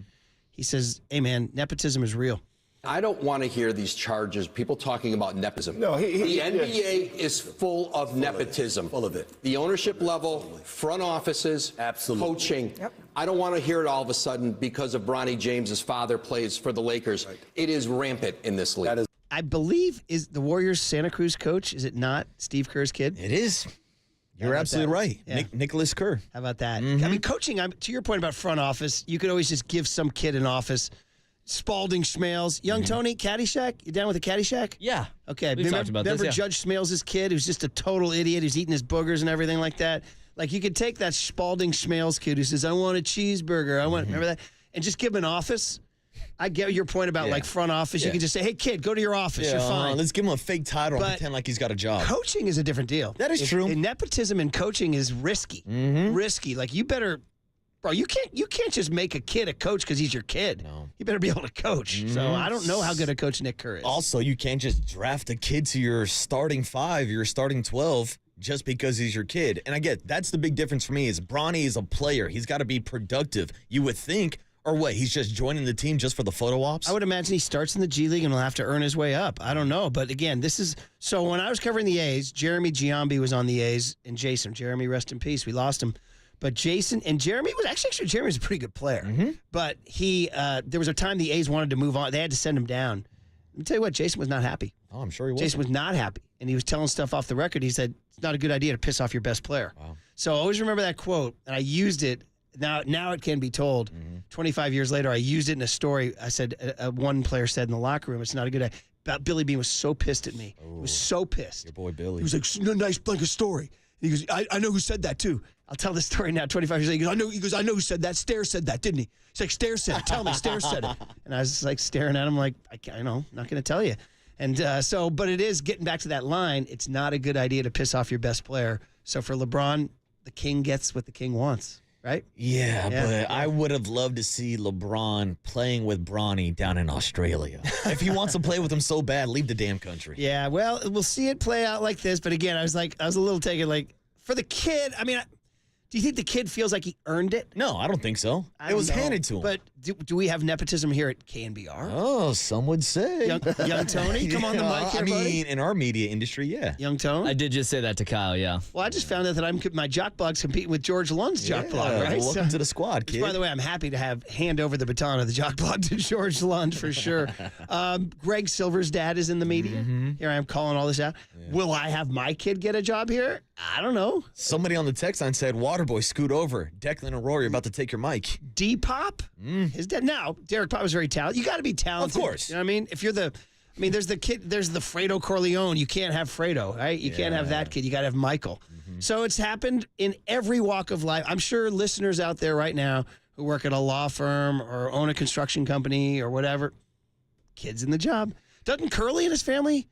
He says, hey, man, nepotism is real. I don't want to hear these charges, people talking about nepotism. No, the NBA is full of nepotism. Full of it. The ownership level, front offices, coaching. Yep. I don't want to hear it all of a sudden because of Bronny James's father plays for the Lakers. Right. It is rampant in this league. I believe is the Warriors Santa Cruz coach. Is it not Steve Kerr's kid? It is. You're absolutely right. Yeah. Nicholas Kerr. How about that? I mean, coaching, to your point about front office, you could always just give some kid an office. Spalding Schmales. Young Tony, Caddyshack? You down with the Caddyshack? Yeah. Okay. We've talked about remember this, yeah. Judge Schmales' kid who's just a total idiot who's eating his boogers and everything like that? Like, you could take that Spalding Schmales kid who says, I want a cheeseburger. Remember that? And just give him an office. I get your point about like front office. You can just say, hey, kid, go to your office. You're fine. Let's give him a fake title and pretend like he's got a job. Coaching is a different deal. That is true. And nepotism in coaching is risky. Risky. Like, you better, bro, you can't just make a kid a coach because he's your kid. No. You better be able to coach. So I don't know how good a coach Nick Kerr is. Also, you can't just draft a kid to your starting 5, your starting 12, just because he's your kid. And I get that's the big difference for me is Bronny is a player. He's got to be productive. You would think. Or what, he's just joining the team just for the photo ops? I would imagine he starts in the G League and will have to earn his way up. I don't know. But again, this is – so when I was covering the A's, Jeremy Giambi was on the A's and Jason. Jeremy, rest in peace. We lost him. But Jason – and Jeremy was – actually, Jeremy was a pretty good player. But he there was a time the A's wanted to move on. They had to send him down. Let me tell you what, Jason was not happy. Oh, I'm sure he was. Jason was not happy. And he was telling stuff off the record. He said, it's not a good idea to piss off your best player. Wow. So I always remember that quote, and I used it. Now it can be told. 25 years later, I used it in a story. I said, one player said in the locker room, it's not a good idea. Billy Beane was so pissed at me. He was so pissed. Your boy Billy. He was like, no, nice blank of story. And he goes, I know who said that too. I'll tell this story now, 25 years later. He goes, I know who said that. Stair said that, didn't he? He's like, Stair said it. Tell me, Stair said it. And I was just like staring at him like, I know, not going to tell you. And but it is getting back to that line. It's not a good idea to piss off your best player. So for LeBron, the king gets what the king wants. Right? Yeah, but I would have loved to see LeBron playing with Bronny down in Australia. If he wants to play with him so bad, leave the damn country. Yeah, well, we'll see it play out like this. But again, I was a little taken like, for the kid, I mean, do you think the kid feels like he earned it? No, I don't think so. It was handed to him. But do we have nepotism here at KNBR? Oh, some would say. Young Tony, come on the mic here, buddy. In our media industry, yeah. Young Tone? I did just say that to Kyle, yeah. Well, I just found out that my jock blog's competing with George Lund's jock blog, right? Well, welcome to the squad, kid. By the way, I'm happy to hand over the baton of the jock blog to George Lund for sure. Greg Silver's dad is in the media. Here I am calling all this out. Yeah. Will I have my kid get a job here? I don't know. Somebody on the text line said, Waterboy, scoot over. Declan and Rory are about to take your mic. D-Pop? His dad. Now, Derek Pop was very talented. You got to be talented. Of course. You know what I mean? If you're there's the kid, there's the Fredo Corleone. You can't have Fredo, right? You can't have that kid. You got to have Michael. So it's happened in every walk of life. I'm sure listeners out there right now who work at a law firm or own a construction company or whatever, kids in the job. Doesn't Curly and his family?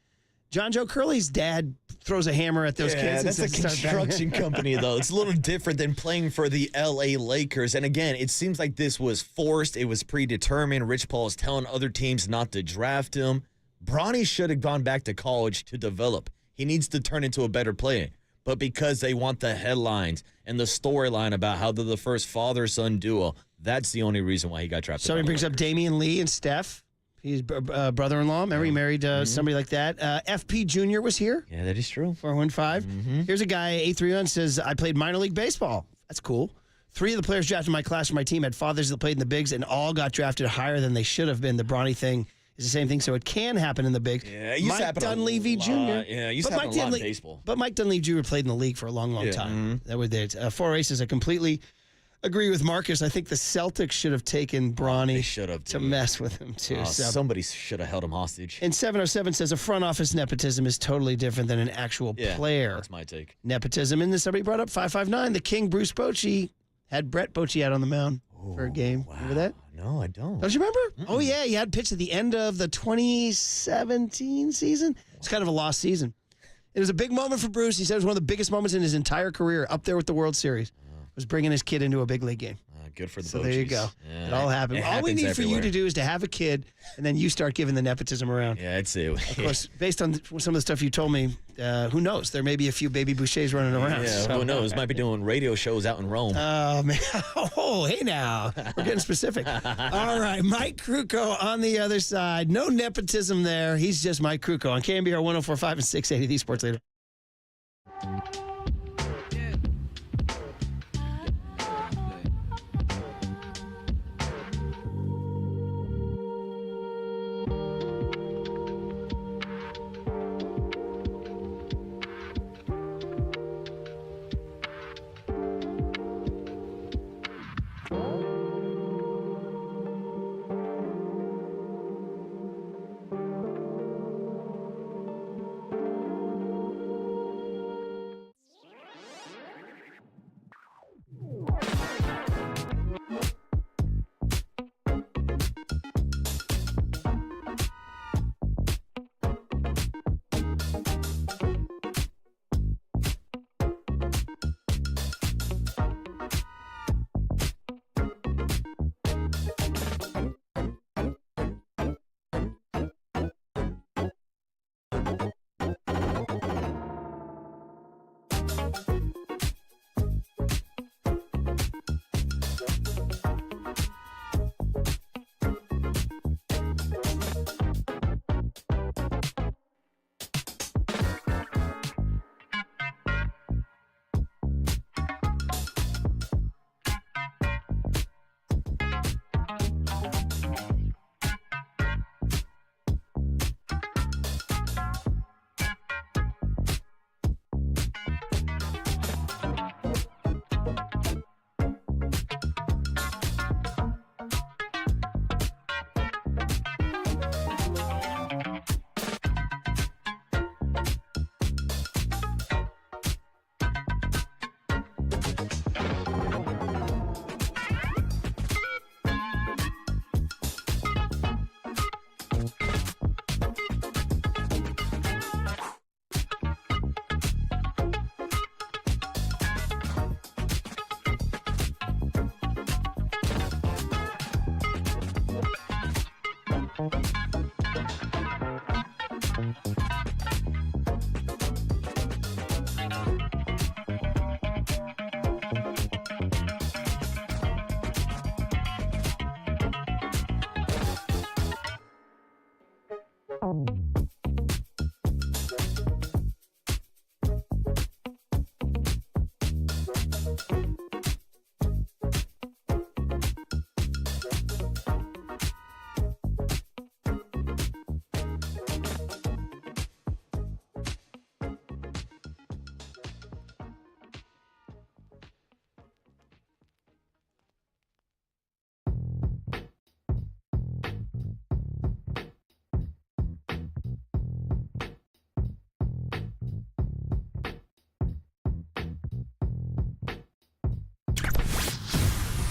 John Joe Curley's dad throws a hammer at those kids. That's a construction company, though. It's a little different than playing for the L.A. Lakers. And again, it seems like this was forced. It was predetermined. Rich Paul is telling other teams not to draft him. Bronny should have gone back to college to develop. He needs to turn into a better player. But because they want the headlines and the storyline about how they're the first father-son duo, that's the only reason why he got drafted. Somebody brings up Damian Lee and Steph. He's brother-in-law. Remember, he married somebody like that. FP Jr. was here. Yeah, that is true. 415. Here's a guy, 831, says, I played minor league baseball. That's cool. 3 of the players drafted in my class for my team had fathers that played in the bigs, and all got drafted higher than they should have been. The Bronny thing is the same thing, so it can happen in the bigs. Yeah, it used to happen Dunleavy Jr. Yeah, it used to happen a lot in baseball. But Mike Dunleavy Jr. played in the league for a long, long time. That was it. 4 Aces, I completely agree with Marcus. I think the Celtics should have taken Bronny to mess with him, too. Somebody should have held him hostage. And 707 says a front office nepotism is totally different than an actual player. That's my take. Nepotism. And then somebody brought up 559. The King, Bruce Bochy, had Brett Bochy out on the mound for a game. Wow. Remember that? No, I don't. Don't you remember? Oh, yeah. He had pitched at the end of the 2017 season. It's kind of a lost season. It was a big moment for Bruce. He said it was one of the biggest moments in his entire career, up there with the World Series. Was bringing his kid into a big league game. Good for the So Bochies. there you go. Yeah, it all happened. All we need for you to do is to have a kid, and then you start giving the nepotism around. Yeah, I'd say. Of course, based on some of the stuff you told me, who knows? There may be a few baby Bouchers running around. Yeah, so. who knows? Might be doing radio shows out in Rome. Oh, man. Oh, hey now. We're getting specific. All right, Mike Krukow on the other side. No nepotism there. He's just Mike Krukow on KNBR 104.5 and 680, the Sports Leader.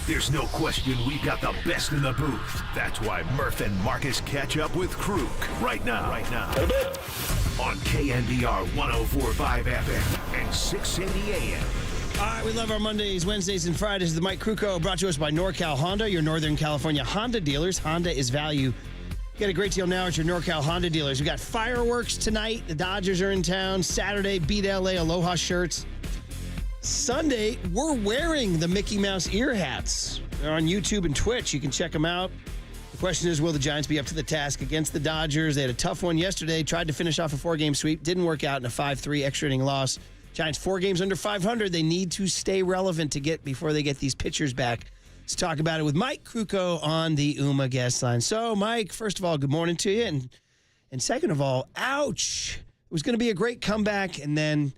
There's no question we've got the best in the booth. That's why Murph and Marcus catch up with Kruk right now. On KNBR 104.5 FM and 680 AM. All right, we love our Mondays, Wednesdays, and Fridays. The Mike Kruko brought to us by NorCal Honda, your Northern California Honda dealers. Honda is value. Get a great deal now at your NorCal Honda dealers. We got fireworks tonight. The Dodgers are in town. Saturday, Beat LA Aloha shirts. Sunday, we're wearing the Mickey Mouse ear hats. They're on YouTube and Twitch. You can check them out. The question is, will the Giants be up to the task against the Dodgers? They had a tough one yesterday. Tried to finish off a 4-game sweep. Didn't work out in a 5-3 extra inning loss. Giants 4 games under 500. They need to stay relevant before they get these pitchers back. Let's talk about it with Mike Kruko on the UMA guest line. So, Mike, first of all, good morning to you. And second of all, ouch. It was going to be a great comeback, and then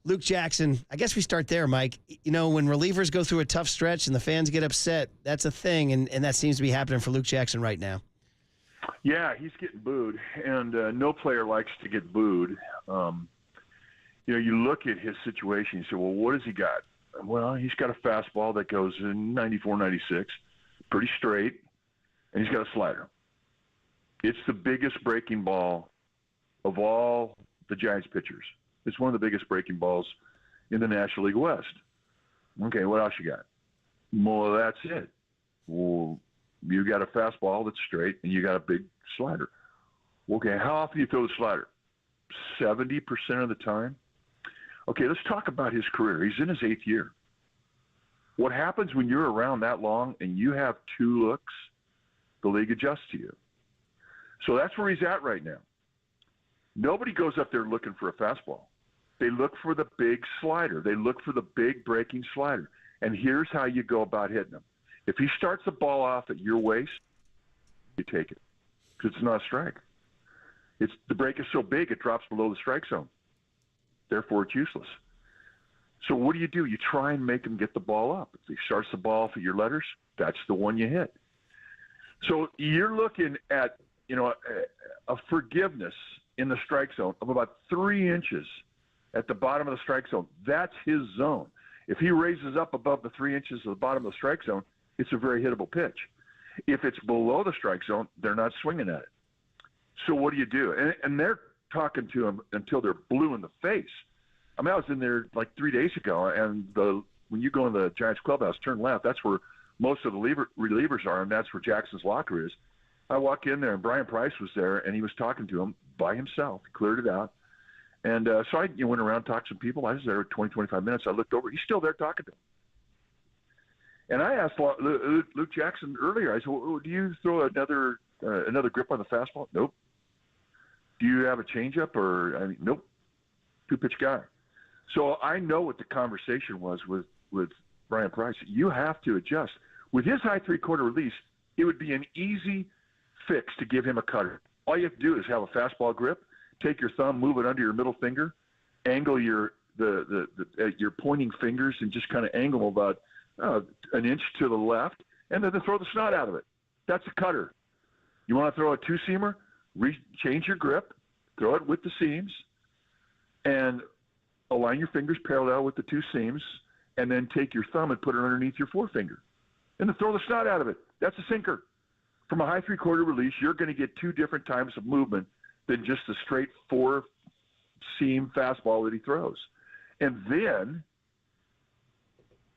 Luke Jackson, I guess we start there, Mike. You know, when relievers go through a tough stretch and the fans get upset, that's a thing, and that seems to be happening for Luke Jackson right now. Yeah, he's getting booed, and no player likes to get booed. You know, you look at his situation, you say, well, what has he got? Well, he's got a fastball that goes in 94, 96, pretty straight, and he's got a slider. It's the biggest breaking ball of all the Giants pitchers. It's one of the biggest breaking balls in the National League West. Okay, what else you got? Well, that's it. Well, you got a fastball that's straight, and you got a big slider. Okay, how often do you throw the slider? 70% of the time? Okay, let's talk about his career. He's in his 8th year. What happens when you're around that long and you have 2 looks? The league adjusts to you. So that's where he's at right now. Nobody goes up there looking for a fastball. They look for the big slider. They look for the big breaking slider. And here's how you go about hitting him. If he starts the ball off at your waist, you take it because it's not a strike. The break is so big it drops below the strike zone. Therefore, it's useless. So what do? You try and make him get the ball up. If he starts the ball off at your letters, that's the one you hit. So you're looking at, you know, a forgiveness in the strike zone of about 3 inches at the bottom of the strike zone. That's his zone. If he raises up above the 3 inches of the bottom of the strike zone, it's a very hittable pitch. If it's below the strike zone, they're not swinging at it. So what do? And they're talking to him until they're blue in the face. I mean, I was in there like 3 days ago, and when you go in the Giants clubhouse, turn left, that's where most of the relievers are, and that's where Jackson's locker is. I walk in there, and Brian Price was there, and he was talking to him by himself. He cleared it out. And so I went around, talked to some people. I was there 20, 25 minutes. I looked over. He's still there talking to him. And I asked Luke Jackson earlier, I said, well, do you throw another grip on the fastball? Nope. Do you have a changeup? Nope. Two-pitch guy. So I know what the conversation was with Brian Price. You have to adjust. With his high three-quarter release, it would be an easy fix to give him a cutter. All you have to do is have a fastball grip, take your thumb, move it under your middle finger, angle your pointing fingers, and just kind of angle them about an inch to the left, and then throw the snot out of it. That's a cutter. You want to throw a two-seamer? Change your grip, throw it with the seams, and align your fingers parallel with the two seams, and then take your thumb and put it underneath your forefinger. And then throw the snot out of it. That's a sinker. From a high three-quarter release, you're going to get two different types of movement than just the straight four-seam fastball that he throws. And then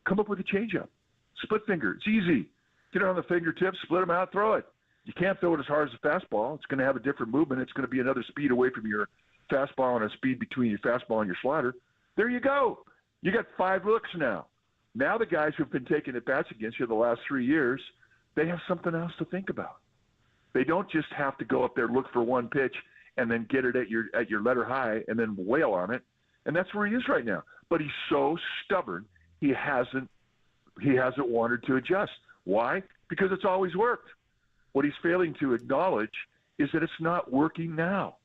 come up with a changeup. Split finger. It's easy. Get it on the fingertips, split them out, throw it. You can't throw it as hard as a fastball. It's going to have a different movement. It's going to be another speed away from your fastball and a speed between your fastball and your slider. There you go. You got 5 looks now. Now the guys who've been taking at bats against you the last 3 years, they have something else to think about. They don't just have to go up there, look for one pitch, and then get it at your letter high and then wail on it. And that's where he is right now. But he's so stubborn, he hasn't wanted to adjust. Why? Because it's always worked. What he's failing to acknowledge is that it's not working now.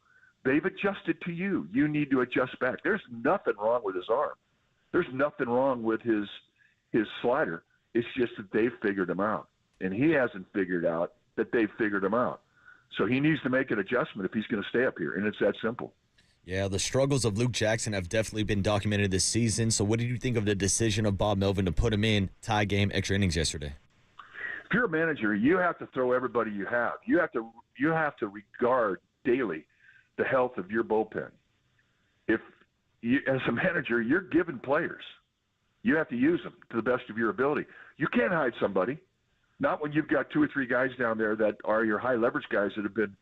They've adjusted to you. You need to adjust back. There's nothing wrong with his arm. There's nothing wrong with his slider. It's just that they've figured him out. And he hasn't figured out that they've figured him out. So he needs to make an adjustment if he's going to stay up here, and it's that simple. Yeah, the struggles of Luke Jackson have definitely been documented this season. So what did you think of the decision of Bob Melvin to put him in tie game, extra innings yesterday? If you're a manager, you have to throw everybody you have. You have to regard daily the health of your bullpen. If you, as a manager, you're given players. You have to use them to the best of your ability. You can't hide somebody. Not when you've got 2 or 3 guys down there that are your high leverage guys that have been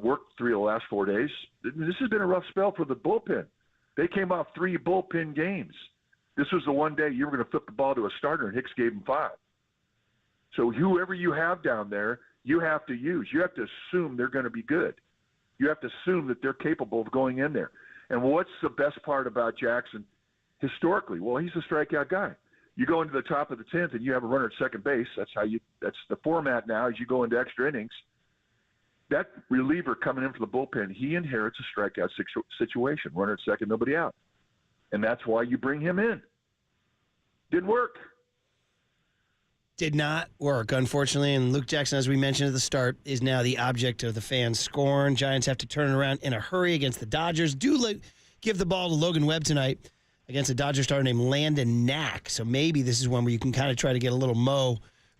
worked 3 of the last 4 days. This has been a rough spell for the bullpen. They came off 3 bullpen games. This was the one day you were going to flip the ball to a starter, and Hicks gave him 5. So whoever you have down there, you have to use. You have to assume they're going to be good. You have to assume that they're capable of going in there. And what's the best part about Jackson historically? Well, he's a strikeout guy. You go into the top of the 10th and you have a runner at second base. That's the format now as you go into extra innings. That reliever coming in for the bullpen, he inherits a strikeout situation. Runner at second, nobody out. And that's why you bring him in. Didn't work. Did not work, unfortunately. And Luke Jackson, as we mentioned at the start, is now the object of the fans' scorn. Giants have to turn it around in a hurry against the Dodgers. Give the ball to Logan Webb tonight against a Dodger starter named Landon Knack. So maybe this is one where you can kind of try to get a little mo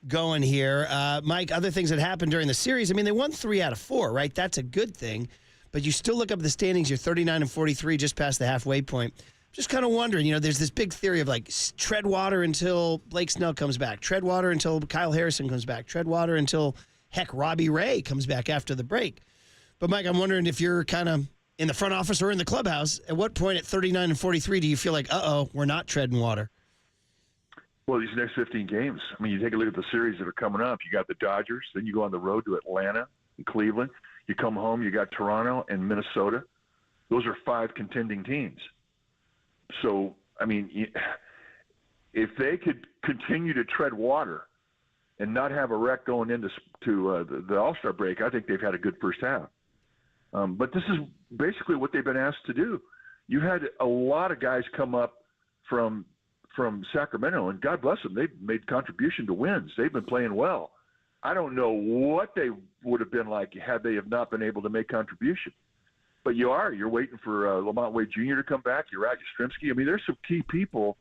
going here. Mike, other things that happened during the series, I mean, they won 3 out of 4, right? That's a good thing. But you still look up at the standings, you're 39-43, just past the halfway point. Just kind of wondering, there's this big theory of like tread water until Blake Snell comes back, tread water until Kyle Harrison comes back, tread water until, heck, Robbie Ray comes back after the break. But, Mike, I'm wondering if you're kind of in the front office or in the clubhouse, at what point at 39-43 do you feel like, we're not treading water? Well, these next 15 games, I mean, you take a look at the series that are coming up. You got the Dodgers, then you go on the road to Atlanta and Cleveland. You come home, you got Toronto and Minnesota. Those are 5 contending teams. So, I mean, if they could continue to tread water and not have a wreck going into the All-Star break, I think they've had a good first half. But this is basically what they've been asked to do. You had a lot of guys come up from Sacramento, and God bless them, they've made contribution to wins. They've been playing well. I don't know what they would have been like had they have not been able to make contribution. But you're waiting for Lamont Wade Jr. to come back. You're out, Yastrzemski. I mean, there's some key people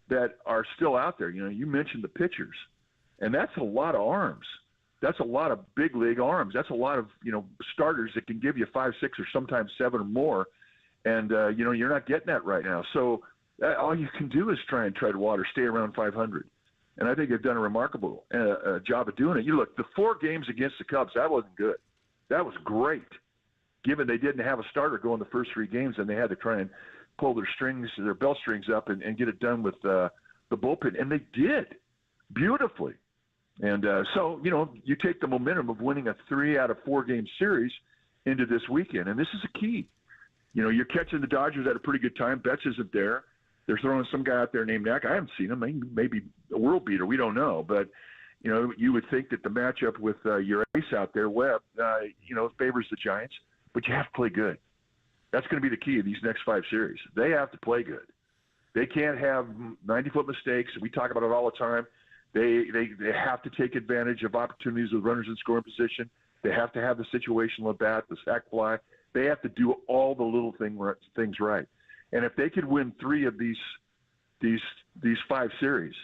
that are still out there. You mentioned the pitchers, and that's a lot of arms. That's a lot of big league arms. That's a lot of, starters that can give you 5, 6, or sometimes 7 or more. And, you're not getting that right now. So all you can do is try and tread water, stay around 500. And I think they've done a remarkable job of doing it. You look, the 4 games against the Cubs, that wasn't good. That was great. given they didn't have a starter going the first 3 games, and they had to try and pull their bell strings up and get it done with the bullpen, and they did beautifully. And so, you take the momentum of winning a 3 out of 4 game series into this weekend, and this is a key. You're catching the Dodgers at a pretty good time. Betts isn't there. They're throwing some guy out there named Knack. I haven't seen him. Maybe a world beater. We don't know. But, you would think that the matchup with your ace out there, Webb, favors the Giants. But you have to play good. That's going to be the key of these next 5 series. They have to play good. They can't have 90-foot mistakes. We talk about it all the time. They have to take advantage of opportunities with runners in scoring position. They have to have the situational at bat, the sac fly. They have to do all the little things right. And if they could win 3 of these 5 series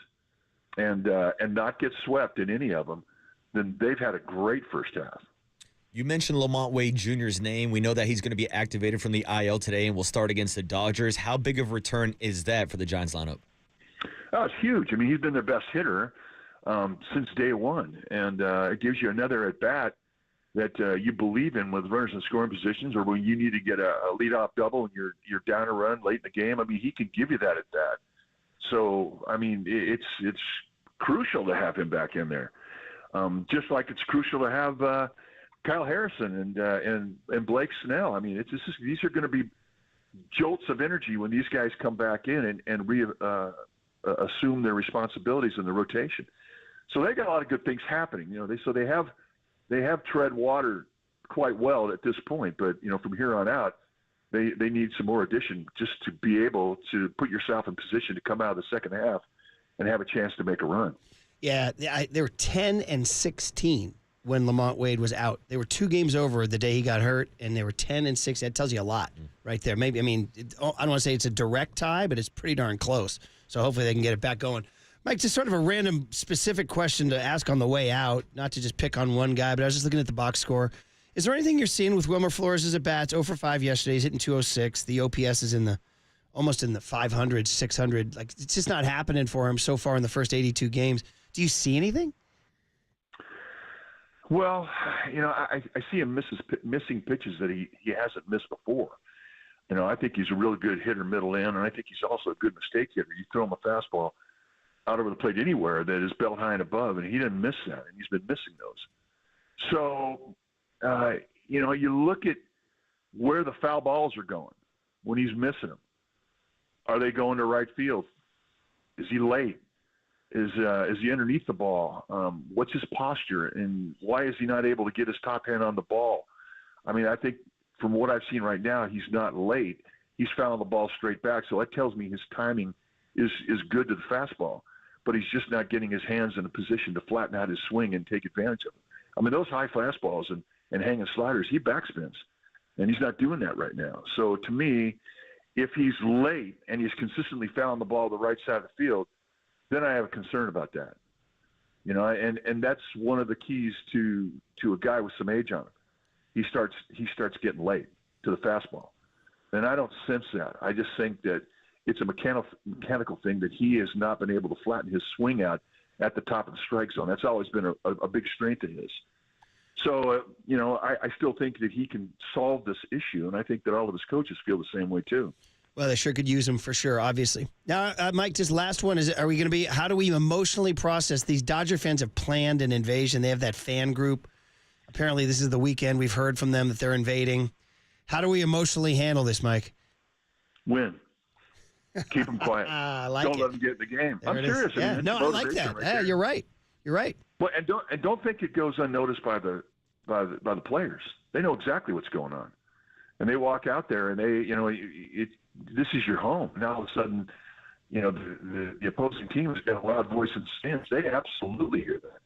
and not get swept in any of them, then they've had a great first half. You mentioned Lamont Wade Jr.'s name. We know that he's going to be activated from the IL today and will start against the Dodgers. How big of a return is that for the Giants lineup? Oh, it's huge. I mean, he's been their best hitter since day one, and it gives you another at-bat that you believe in with runners in scoring positions, or when you need to get a leadoff double and you're down a run late in the game. I mean, he can give you that at-bat. So, I mean, it's crucial to have him back in there. Just like it's crucial to have Kyle Harrison and Blake Snell. I mean, these are going to be jolts of energy when these guys come back in and assume their responsibilities in the rotation. So they got a lot of good things happening. They have tread water quite well at this point, but from here on out, they need some more addition just to be able to put yourself in position to come out of the second half and have a chance to make a run. Yeah, they were 10-16 when Lamont Wade was out. They were 2 games over the day he got hurt, and they were 10-6. That tells you a lot right there. Maybe, I don't want to say it's a direct tie, but it's pretty darn close. So hopefully they can get it back going. Mike, just sort of a random specific question to ask on the way out, not to just pick on one guy, but I was just looking at the box score. Is there anything you're seeing with Wilmer Flores' at-bats? 0 for 5 yesterday. He's hitting 206. The OPS is almost in the 500, 600. Like, it's just not happening for him so far in the first 82 games. Do you see anything? Well, I see him missing pitches that he hasn't missed before. I think he's a really good hitter middle in, and I think he's also a good mistake hitter. You throw him a fastball out over the plate anywhere that is belt high and above, and he didn't miss that, and he's been missing those. So, you look at where the foul balls are going when he's missing them. Are they going to right field? Is he late? Is he underneath the ball? What's his posture, and why is he not able to get his top hand on the ball? I mean, I think from what I've seen right now, he's not late. He's fouling the ball straight back, so that tells me his timing is good to the fastball, but he's just not getting his hands in a position to flatten out his swing and take advantage of it. I mean, those high fastballs and hanging sliders, he backspins, and he's not doing that right now. So to me, if he's late and he's consistently fouling the ball to the right side of the field, then I have a concern about that. And that's one of the keys to a guy with some age on him. He starts getting late to the fastball. And I don't sense that. I just think that it's a mechanical thing that he has not been able to flatten his swing out at the top of the strike zone. That's always been a big strength of his. So, I still think that he can solve this issue, and I think that all of his coaches feel the same way too. Well, they sure could use him for sure, obviously. Now, Mike, just last one. How do we emotionally process? These Dodger fans have planned an invasion. They have that fan group. Apparently, this is the weekend. We've heard from them that they're invading. How do we emotionally handle this, Mike? Win. Keep them quiet. Don't let them get in the game. There I'm serious. Yeah. I like that. Right you're right. You're right. Well, and don't think it goes unnoticed by the players. They know exactly what's going on, and they walk out there and this is your home. Now all of a sudden, the opposing team has got a loud voice in the stands. They absolutely hear that.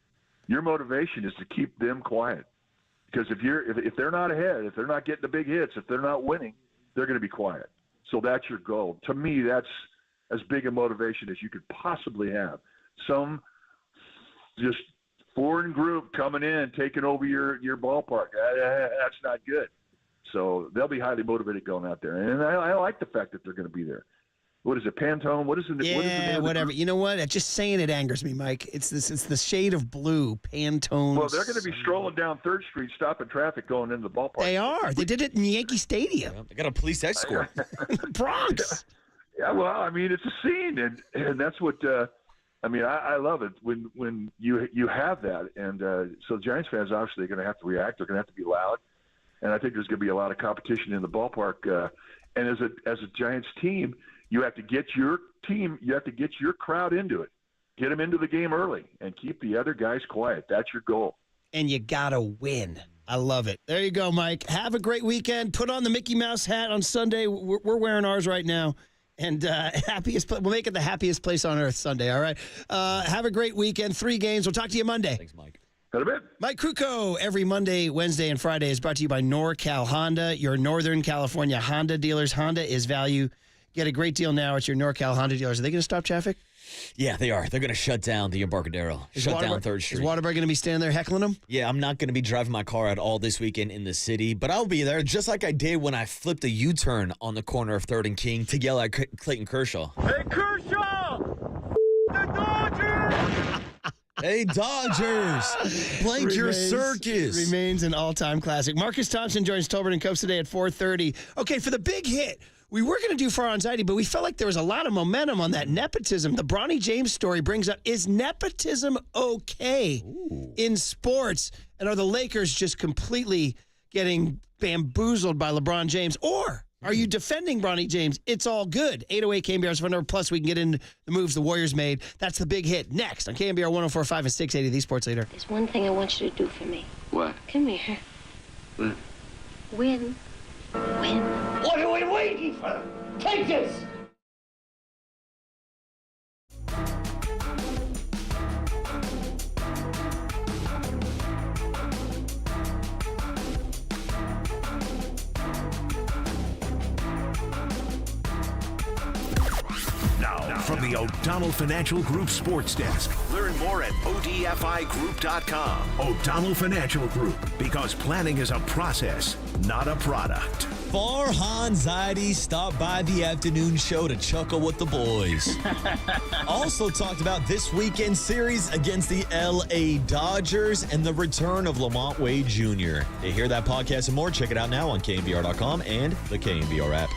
Your motivation is to keep them quiet, because if they're not ahead, if they're not getting the big hits, if they're not winning, they're going to be quiet. So that's your goal. To me, that's as big a motivation as you could possibly have. Some just foreign group coming in, taking over your ballpark. That's not good. So they'll be highly motivated going out there. And I like the fact that they're going to be there. what is it, Pantone? What is it? Yeah, what is the name whatever. Of the You know what? Just saying it angers me, Mike. It's the shade of blue, Pantone. Well, they're going to be strolling down 3rd Street, stopping traffic going into the ballpark. They are. They did it in Yankee Stadium. Yeah, they got a police escort. Bronx. Yeah, well, I mean, it's a scene, and that's what I mean. I love it when you have that, and so Giants fans obviously are going to have to react. They're going to have to be loud, and I think there's going to be a lot of competition in the ballpark. And as a Giants team, you have to get your crowd into it, get them into the game early, and keep the other guys quiet. That's your goal. And you gotta win. I love it. There you go, Mike. Have a great weekend. Put on the Mickey Mouse hat on Sunday. We're wearing ours right now. And we'll make it the happiest place on earth Sunday, all right? Have a great weekend. 3 games. We'll talk to you Monday. Thanks, Mike. Mike Krukow, every Monday, Wednesday, and Friday is brought to you by NorCal Honda, your Northern California Honda dealers. Honda is value. Get a great deal now at your NorCal Honda dealers. Are they going to stop traffic? Yeah, they are. They're going to shut down the Embarcadero. Shut down 3rd Street. Is Waterbury going to be standing there heckling them? Yeah, I'm not going to be driving my car at all this weekend in the city, but I'll be there just like I did when I flipped a U-turn on the corner of 3rd and King to yell at Clayton Kershaw. Hey, Kershaw! The Dodgers! Hey, Dodgers! Blank your circus! Remains an all-time classic. Marcus Thompson joins Tolbert and Copes today at 4:30. Okay, for the big hit, we were going to do Far Anxiety, but we felt like there was a lot of momentum on that nepotism. The Bronny James story brings up, is nepotism okay in sports? And are the Lakers just completely getting bamboozled by LeBron James? Or are you defending Bronny James? It's all good. 808 KNBR's phone number. Plus, we can get into the moves the Warriors made. That's the big hit. Next on KNBR 104.5 and 680, the Sports Leader. There's one thing I want you to do for me. What? Come here. What? Win. Win. What are we waiting for? Take this! Now, from the O'Donnell Financial Group Sports Desk. Learn more at ODFIGroup.com. O'Donnell Financial Group, because planning is a process, not a product. For Anxiety, stopped by the afternoon show to chuckle with the boys. Also talked about this weekend series against the LA Dodgers and the return of Lamont Wade Jr. To hear that podcast and more, check it out now on KNBR.com and the KNBR app.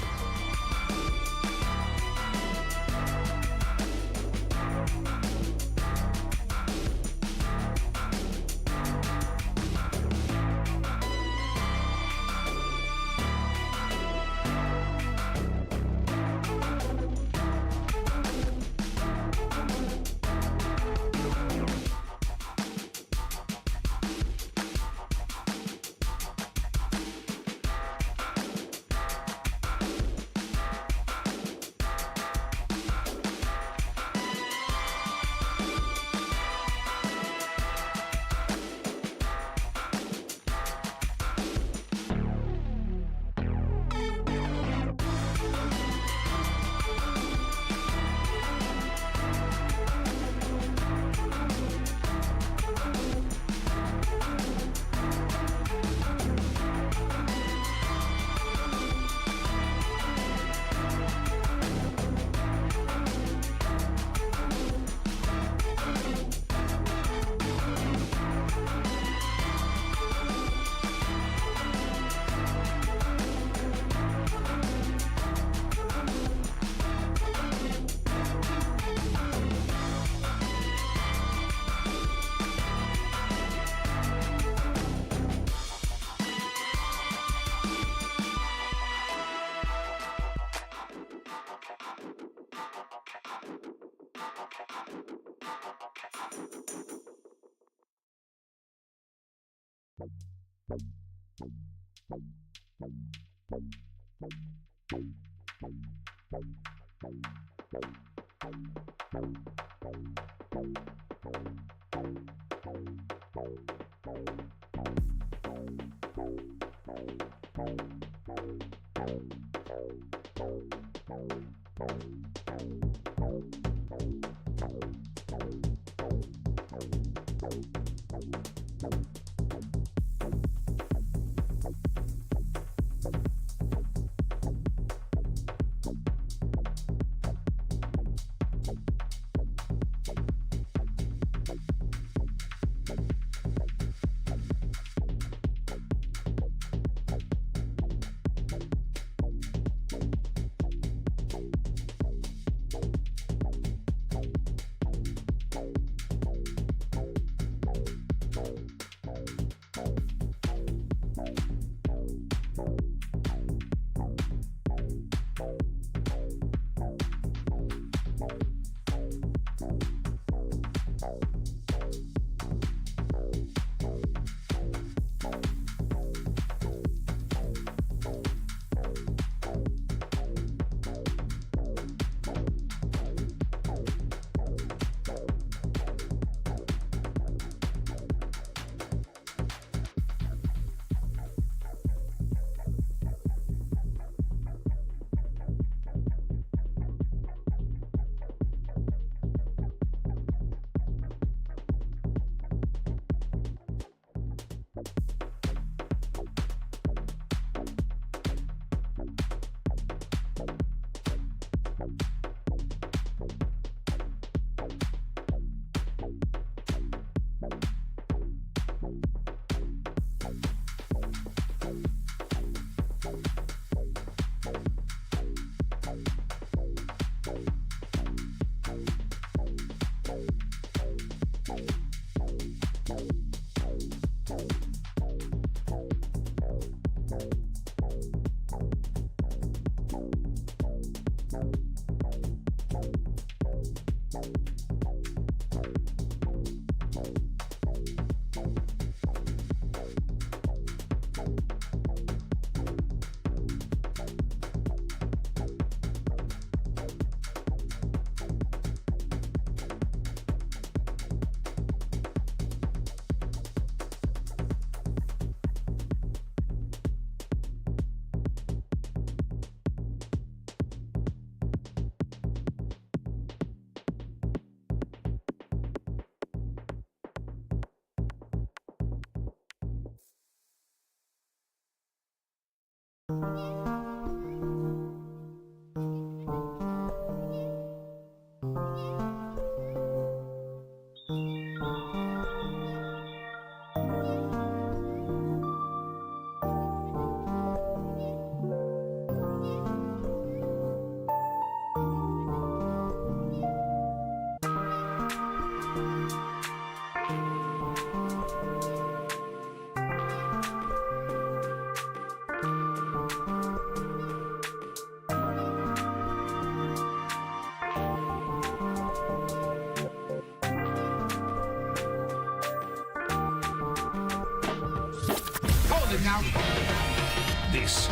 This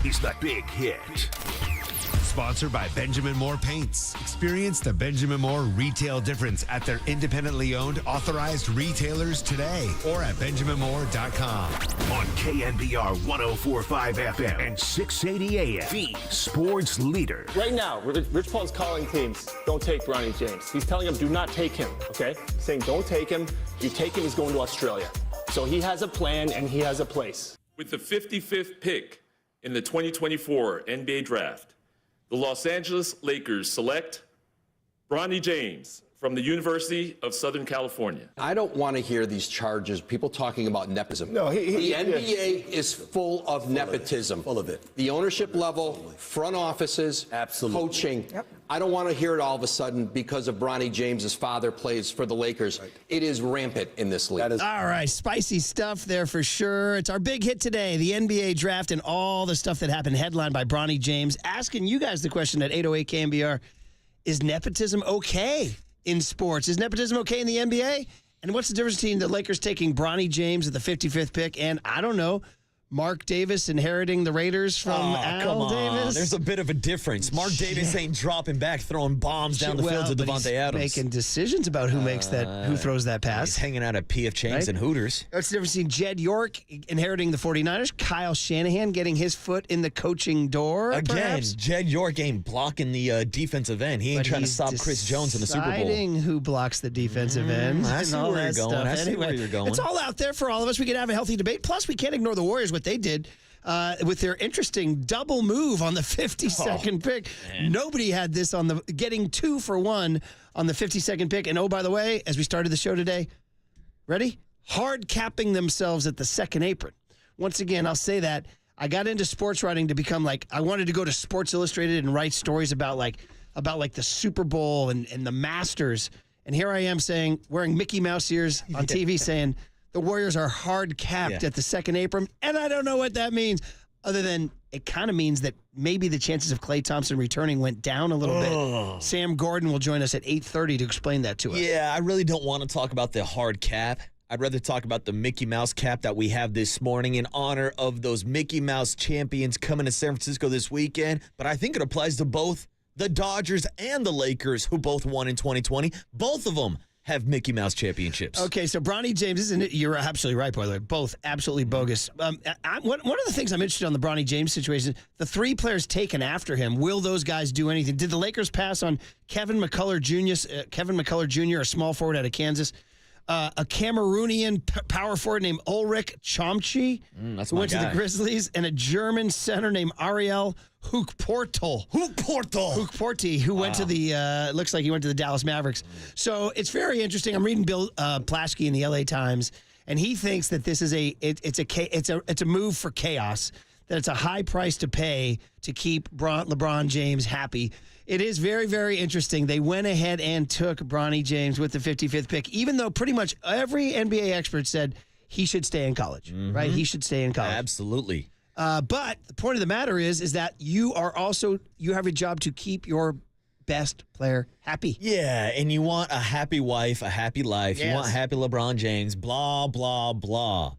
is The Big Hit. Sponsored by Benjamin Moore Paints. Experience the Benjamin Moore retail difference at their independently owned, authorized retailers today or at benjaminmoore.com. On KNBR 104.5 FM and 680 AM, the sports leader. Right now, Rich Paul's calling teams, don't take Bronny James. He's telling them, do not take him, okay? Saying, don't take him. If you take him, he's going to Australia. So he has a plan and he has a place. With the 55th pick in the 2024 NBA Draft, the Los Angeles Lakers select Bronny James from the University of Southern California. I don't want to hear these charges, people talking about nepotism. No, the NBA is full of nepotism. Full of it. The ownership level, front offices, coaching. Yep. I don't want to hear it all of a sudden because of Bronny James's father plays for the Lakers. Right. It is rampant in this league. All right, spicy stuff there for sure. It's our big hit today, the NBA draft and all the stuff that happened, headlined by Bronny James. Asking you guys the question at 808 KNBR, is nepotism okay in sports? Is nepotism okay in the NBA? And what's the difference between the Lakers taking Bronny James at the 55th pick and, I don't know, Mark Davis inheriting the Raiders from Al Davis? There's a bit of a difference. Mark Davis ain't dropping back, throwing bombs down the field to Devontae Adams. Making decisions about who makes that, who throws that pass. He's hanging out at P.F. Chang's and Hooters. What's the difference between Jed York inheriting the 49ers, Kyle Shanahan getting his foot in the coaching door? Again, perhaps? Jed York ain't blocking the defensive end. He ain't trying to stop Chris Jones in the Super Bowl. Deciding who blocks the defensive end. I see where you're going. I see where you're going. It's all out there for all of us. We can have a healthy debate. Plus, we can't ignore the Warriors, what they did. With their interesting double move on the 52nd pick. Man. Nobody had this on the getting 2 for 1 on the 52nd pick. And oh, by the way, as we started the show today, ready? Hard capping themselves at the second apron. Once again, I'll say that I got into sports writing to become I wanted to go to Sports Illustrated and write stories about the Super Bowl and the Masters. And here I am wearing Mickey Mouse ears on TV saying, the Warriors are hard capped at the second apron, and I don't know what that means, other than it kind of means that maybe the chances of Klay Thompson returning went down a little bit. Sam Gordon will join us at 8:30 to explain that to us. Yeah, I really don't want to talk about the hard cap. I'd rather talk about the Mickey Mouse cap that we have this morning in honor of those Mickey Mouse champions coming to San Francisco this weekend. But I think it applies to both the Dodgers and the Lakers, who both won in 2020. Both of them have Mickey Mouse championships. Okay, so Bronny James, you're absolutely right, by the way. Both absolutely bogus. One of the things I'm interested on the Bronny James situation, the 3 players taken after him, will those guys do anything? Did the Lakers pass on Kevin McCullough Jr., a small forward out of Kansas, a Cameroonian power forward named Ulrich Chomchi, who went to the Grizzlies, and a German center named Ariel Hookportal, who went to the looks like he went to the Dallas Mavericks. So it's very interesting. I'm reading Bill Plaschke in the LA Times, and he thinks that this is it's a move for chaos. That it's a high price to pay to keep LeBron James happy. It is very, very interesting. They went ahead and took Bronny James with the 55th pick, even though pretty much every NBA expert said he should stay in college, right? He should stay in college. Absolutely. But the point of the matter is that you have a job to keep your best player happy. Yeah, and you want a happy wife, a happy life. Yes. You want happy LeBron James, blah, blah, blah.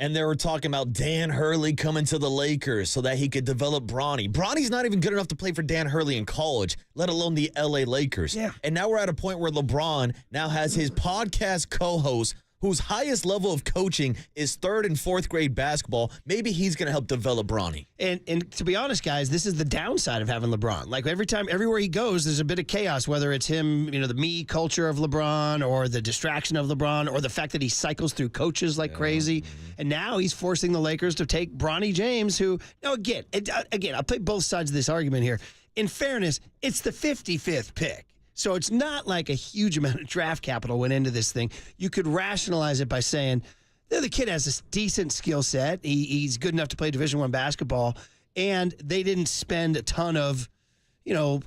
And they were talking about Dan Hurley coming to the Lakers so that he could develop Bronny. Bronny's not even good enough to play for Dan Hurley in college, let alone the LA Lakers. Yeah. And now we're at a point where LeBron now has his podcast co-host whose highest level of coaching is 3rd and 4th grade basketball. Maybe he's going to help develop Bronny. And to be honest, guys, this is the downside of having LeBron. Like everywhere he goes, there's a bit of chaos, whether it's him, the me culture of LeBron or the distraction of LeBron or the fact that he cycles through coaches like crazy. And now he's forcing the Lakers to take Bronny James, who, now again, I'll play both sides of this argument here. In fairness, it's the 55th pick. So it's not like a huge amount of draft capital went into this thing. You could rationalize it by saying, the kid has a decent skill set. He's good enough to play Division I basketball, and they didn't spend a ton of,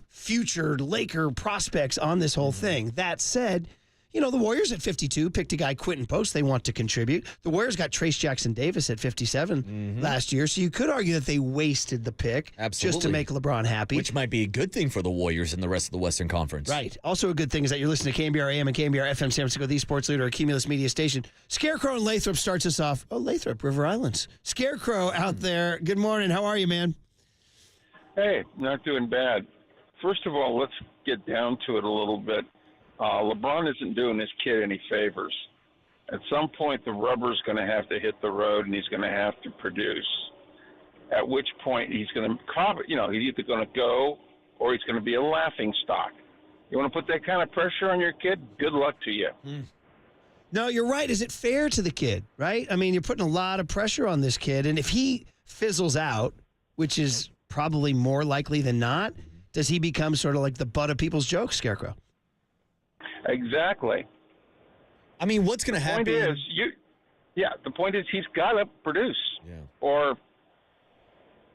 future Laker prospects on this whole thing. That said, the Warriors at 52 picked a guy, Quentin Post, they want to contribute. The Warriors got Trace Jackson-Davis at 57 last year, so you could argue that they wasted the pick just to make LeBron happy. Which might be a good thing for the Warriors and the rest of the Western Conference. Right. Also a good thing is that you're listening to KNBR AM and KNBR FM San Francisco, the sports leader, a Cumulus media station. Scarecrow in Lathrop starts us off. Oh, Lathrop, River Islands. Scarecrow out there. Good morning. How are you, man? Hey, not doing bad. First of all, let's get down to it a little bit. LeBron isn't doing this kid any favors. At some point, the rubber's going to have to hit the road, and he's going to have to produce. At which point, he's going to, he's either going to go or he's going to be a laughing stock. You want to put that kind of pressure on your kid? Good luck to you. No, you're right. Is it fair to the kid, right? I mean, you're putting a lot of pressure on this kid, and if he fizzles out, which is probably more likely than not, does he become sort of like the butt of people's jokes, Scarecrow? Exactly. I mean, what's going to happen? The point is he's got to produce. Yeah. Or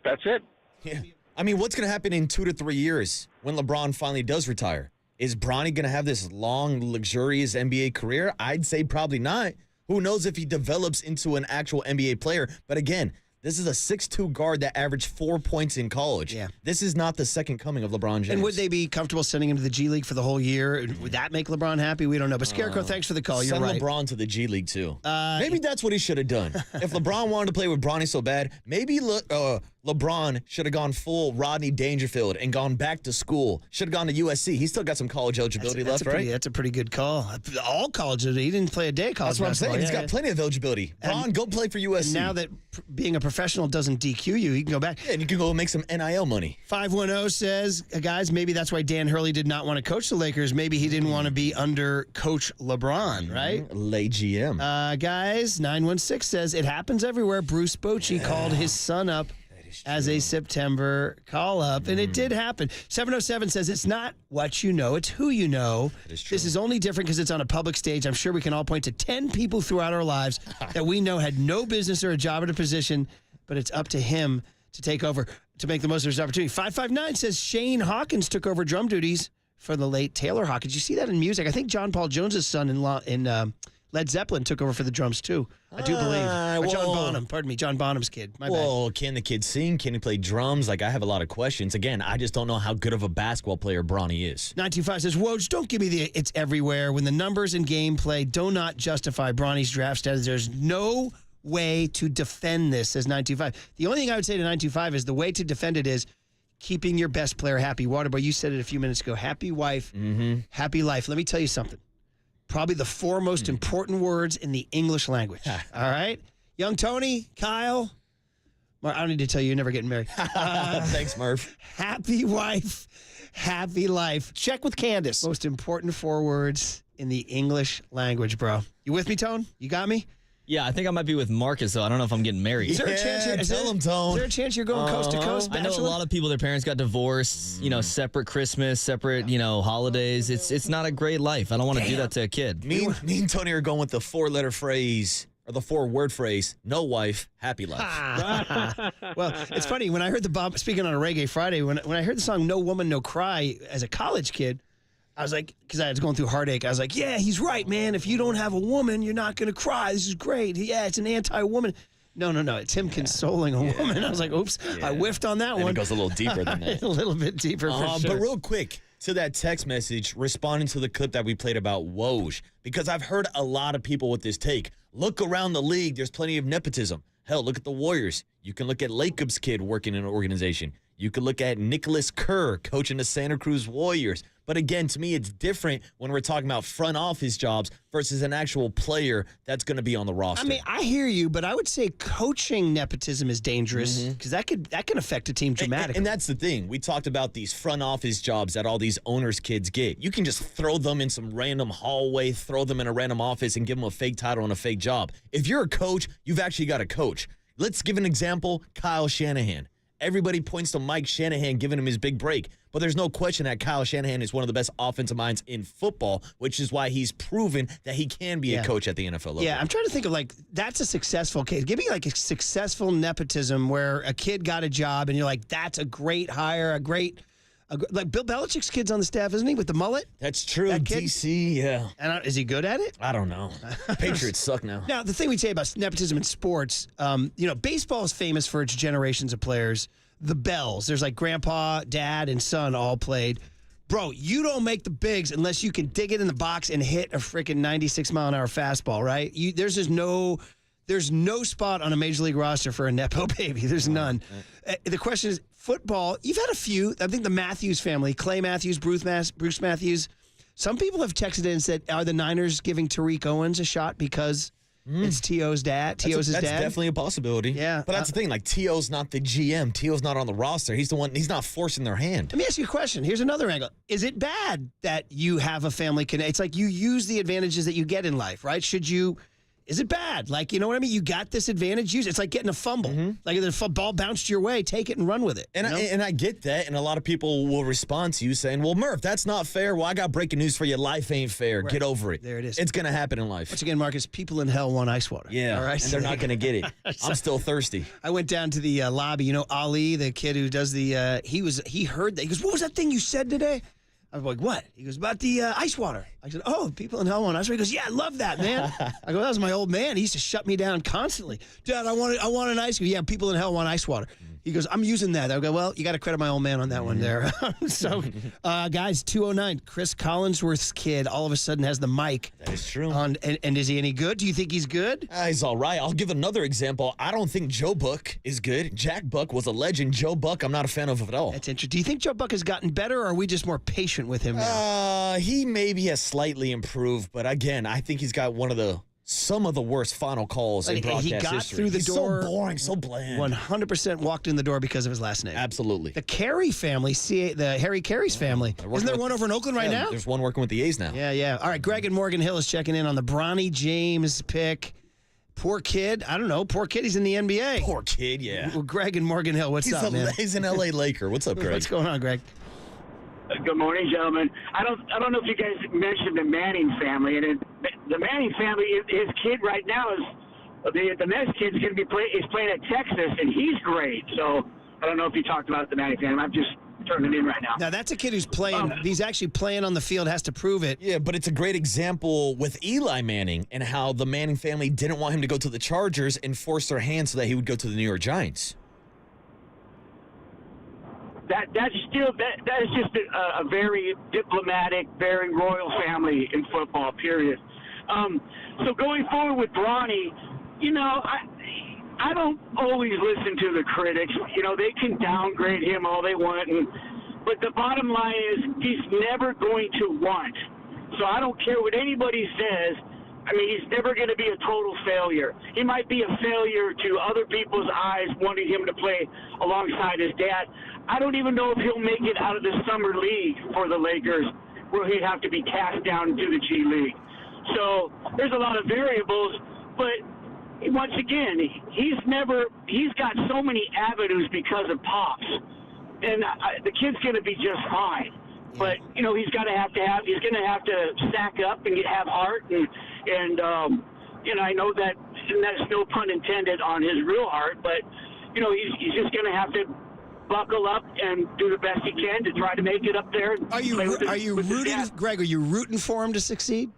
that's it. Yeah. I mean, what's going to happen in 2 to 3 years when LeBron finally does retire? Is Bronny going to have this long, luxurious NBA career? I'd say probably not. Who knows if he develops into an actual NBA player? But again, this is a 6'2" guard that averaged 4 points in college. Yeah. This is not the second coming of LeBron James. And would they be comfortable sending him to the G League for the whole year? Would that make LeBron happy? We don't know. But Scarecrow, thanks for the call. You're right. Send LeBron to the G League, too. Maybe that's what he should have done. If LeBron wanted to play with Bronny so bad, maybe LeBron should have gone full Rodney Dangerfield and gone back to school. Should have gone to USC. He's still got some college eligibility left, right? That's a pretty good call. All college. He didn't play a day of college. That's what I'm saying. He's got plenty of eligibility. Bron, go play for USC. And now that being a professional doesn't DQ you, can go back. Yeah, and you can go make some NIL money. 510 says, guys, maybe that's why Dan Hurley did not want to coach the Lakers. Maybe he didn't want to be under Coach LeBron, right? Lay GM. Guys, 916 says, it happens everywhere. Bruce Bochy called his son up as a September call-up, and it did happen. 707 says, it's not what you know, it's who you know. This is only different because it's on a public stage. I'm sure we can all point to 10 people throughout our lives that we know had no business or a job or a position, but it's up to him to take over, to make the most of his opportunity. 559 says, Shane Hawkins took over drum duties for the late Taylor Hawkins. You see that in music? I think John Paul Jones's son in Led Zeppelin took over for the drums, too. I do believe. Or John Bonham. Pardon me. John Bonham's kid. My bad. Can the kid sing? Can he play drums? I have a lot of questions. Again, I just don't know how good of a basketball player Bronny is. 925 says, Woj, don't give me the it's everywhere. When the numbers and gameplay do not justify Bronny's draft status, there's no way to defend this, says 925. The only thing I would say to 925 is the way to defend it is keeping your best player happy. Waterboy, you said it a few minutes ago. Happy wife, happy life. Let me tell you something. Probably the 4 most important words in the English language. All right? Young Tony, Kyle. I don't need to tell you, you're never getting married. Thanks, Murph. Happy wife, happy life. Check with Candace. Most important 4 words in the English language, bro. You with me, Tone? You got me? Yeah, I think I might be with Marcus, though. I don't know if I'm getting married. Is there a chance? Tell him, Tone. Is there a chance you're going coast to coast? I know a lot of people, their parents got divorced, separate Christmas, separate, holidays. It's not a great life. I don't want to do that to a kid. Me and Tony are going with the 4-letter phrase, or the 4-word phrase, no wife, happy life. Well, it's funny. When I heard speaking on a Reggae Friday, when I heard the song No Woman, No Cry as a college kid, I was like, because I was going through heartache, I was like, yeah, he's right, man. If you don't have a woman, you're not going to cry. This is great. Yeah, it's an anti-woman. No. It's him consoling a woman. I was like, oops, I whiffed on that one. It goes a little deeper than that. A little bit deeper for sure. But real quick, to that text message responding to the clip that we played about Woj, because I've heard a lot of people with this take. Look around the league. There's plenty of nepotism. Hell, look at the Warriors. You can look at Lacob's kid working in an organization. You could look at Nicholas Kerr coaching the Santa Cruz Warriors. But again, to me, it's different when we're talking about front office jobs versus an actual player that's going to be on the roster. I mean, I hear you, but I would say coaching nepotism is dangerous because that can affect a team dramatically. And that's the thing. We talked about these front office jobs that all these owners' kids get. You can just throw them in some random hallway, throw them in a random office, and give them a fake title and a fake job. If you're a coach, you've actually got a coach. Let's give an example, Kyle Shanahan. Everybody points to Mike Shanahan giving him his big break, but there's no question that Kyle Shanahan is one of the best offensive minds in football, which is why he's proven that he can be a coach at the NFL level. Yeah, I'm trying to think of, like, that's a successful case. Give me, like, a successful nepotism where a kid got a job and you're like, that's a great hire, like Bill Belichick's kid's on the staff, isn't he, with the mullet? That's true. DC, yeah. And is he good at it? I don't know. Patriots suck now. Now, the thing we say about nepotism in sports, baseball is famous for its generations of players. The Bells, there's like grandpa, dad, and son all played. Bro, you don't make the bigs unless you can dig it in the box and hit a freaking 96-mile-an-hour fastball, right? There's no spot on a major league roster for a nepo baby. There's none. The question is, football, you've had a few. I think the Matthews family, Clay Matthews, Bruce Matthews. Some people have texted in and said, are the Niners giving Tariq Owens a shot because it's T.O.'s dad? T.O.'s his dad? That's definitely a possibility. Yeah. But that's the thing. Like, T.O.'s not the GM. T.O.'s not on the roster. He's the one. He's not forcing their hand. Let me ask you a question. Here's another angle. Is it bad that you have a family connection? It's like you use the advantages that you get in life, right? Is it bad? Like, you know what I mean? You got this advantage. Use it. It's like getting a fumble. Like, if the ball bounced your way, take it and run with it. And I get that. And a lot of people will respond to you saying, well, Murph, that's not fair. Well, I got breaking news for you. Life ain't fair. Right. Get over it. There it is. It's going to happen in life. Once again, Marcus, people in hell want ice water. Yeah. All right? And they're not going to get it. I'm still thirsty. I went down to the lobby. You know, Ali, the kid who does the, he heard that. He goes, what was that thing you said today? I was like, what? He goes, about the ice water. I said, oh, people in hell want ice water. He goes, yeah, I love that, man. I go, that was my old man. He used to shut me down constantly. Dad, I want an ice. Yeah, people in hell want ice water. He goes, I'm using that. I go, well, you got to credit my old man on that one there. So, guys, 209, Chris Collinsworth's kid all of a sudden has the mic. That is true. And is he any good? Do you think he's good? He's all right. I'll give another example. I don't think Joe Buck is good. Jack Buck was a legend. Joe Buck, I'm not a fan of at all. That's interesting. Do you think Joe Buck has gotten better, or are we just more patient with him now? He maybe has slightly improved, but again, I think he's got some of the worst final calls in broadcast history. He got through the door. So boring, so bland. 100% walked in the door because of his last name. Absolutely. The Carey family, the Harry Carey's family. Isn't there one over in Oakland right now? There's one working with the A's now. Yeah. All right, Greg in Morgan Hill is checking in on the Bronny James pick. Poor kid. I don't know. Poor kid. He's in the NBA. Poor kid, yeah. Well, Greg in Morgan Hill, what's up, man? He's an L.A. Laker. What's up, Greg? What's going on, Greg? Good morning, gentlemen. I don't know if you guys mentioned the Manning family, and the Manning family, his kid right now is the next kid's going to be playing at Texas, and he's great. So I don't know if you talked about the Manning family. I'm just turning in right now. Now that's a kid who's playing. He's actually playing on the field. Has to prove it. Yeah, but it's a great example with Eli Manning and how the Manning family didn't want him to go to the Chargers and forced their hand so that he would go to the New York Giants. That is just a very diplomatic, very royal family in football, period. So going forward with Bronny, I don't always listen to the critics. They can downgrade him all they want, but the bottom line is he's never going to want. So I don't care what anybody says. I mean, he's never going to be a total failure. He might be a failure to other people's eyes wanting him to play alongside his dad. I don't even know if he'll make it out of the summer league for the Lakers, where he'd have to be cast down to the G League. So there's a lot of variables, but once again, he's got so many avenues because of Pops, and the kid's going to be just fine. But he's going to have to sack up and have heart, and I know that, and that's no pun intended on his real heart, but he's just going to have to buckle up and do the best he can to try to make it up there. Are you rooting, Greg? Are you rooting for him to succeed?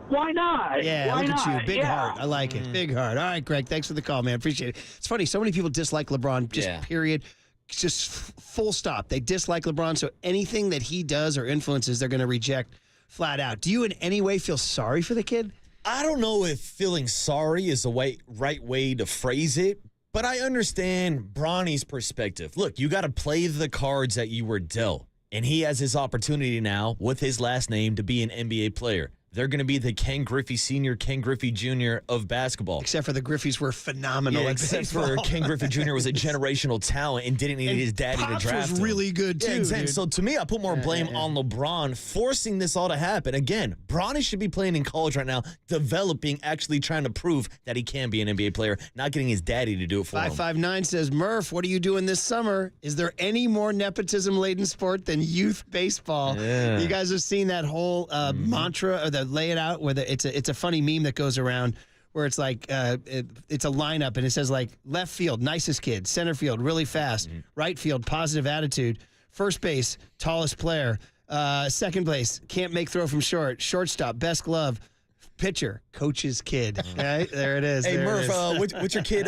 Why not? Yeah, Why look not? at you. Big heart. I like it. Big heart. All right, Greg, thanks for the call, man. Appreciate it. It's funny. So many people dislike LeBron, period. just full stop. They dislike LeBron, so anything that he does or influences, they're going to reject flat out. Do you in any way feel sorry for the kid? I don't know if feeling sorry is the right way to phrase it, but I understand Bronny's perspective. Look, you got to play the cards that you were dealt, and he has his opportunity now with his last name to be an NBA player. They're going to be the Ken Griffey Sr., Ken Griffey Jr. of basketball. Except for the Griffeys were phenomenal. Yeah, at except baseball. for Ken Griffey Jr. was a generational talent and didn't need his daddy Pops to draft was him. really good, too, Yeah, exactly. dude. So to me, I put more blame on LeBron forcing this all to happen. Again, Bronny should be playing in college right now, developing, actually trying to prove that he can be an NBA player, not getting his daddy to do it for him. 559 says, Murph, what are you doing this summer? Is there any more nepotism-laden sport than youth baseball? Yeah. You guys have seen that whole mantra or the lay it out where it's a funny meme that goes around where it's like it's a lineup and it says like left field, nicest kid, center field, really fast, right field, positive attitude, first base, tallest player, second base, can't make throw from short, shortstop, best glove, pitcher, coach's kid. Right? There it is. Hey, there Murph, it is. what's your kid,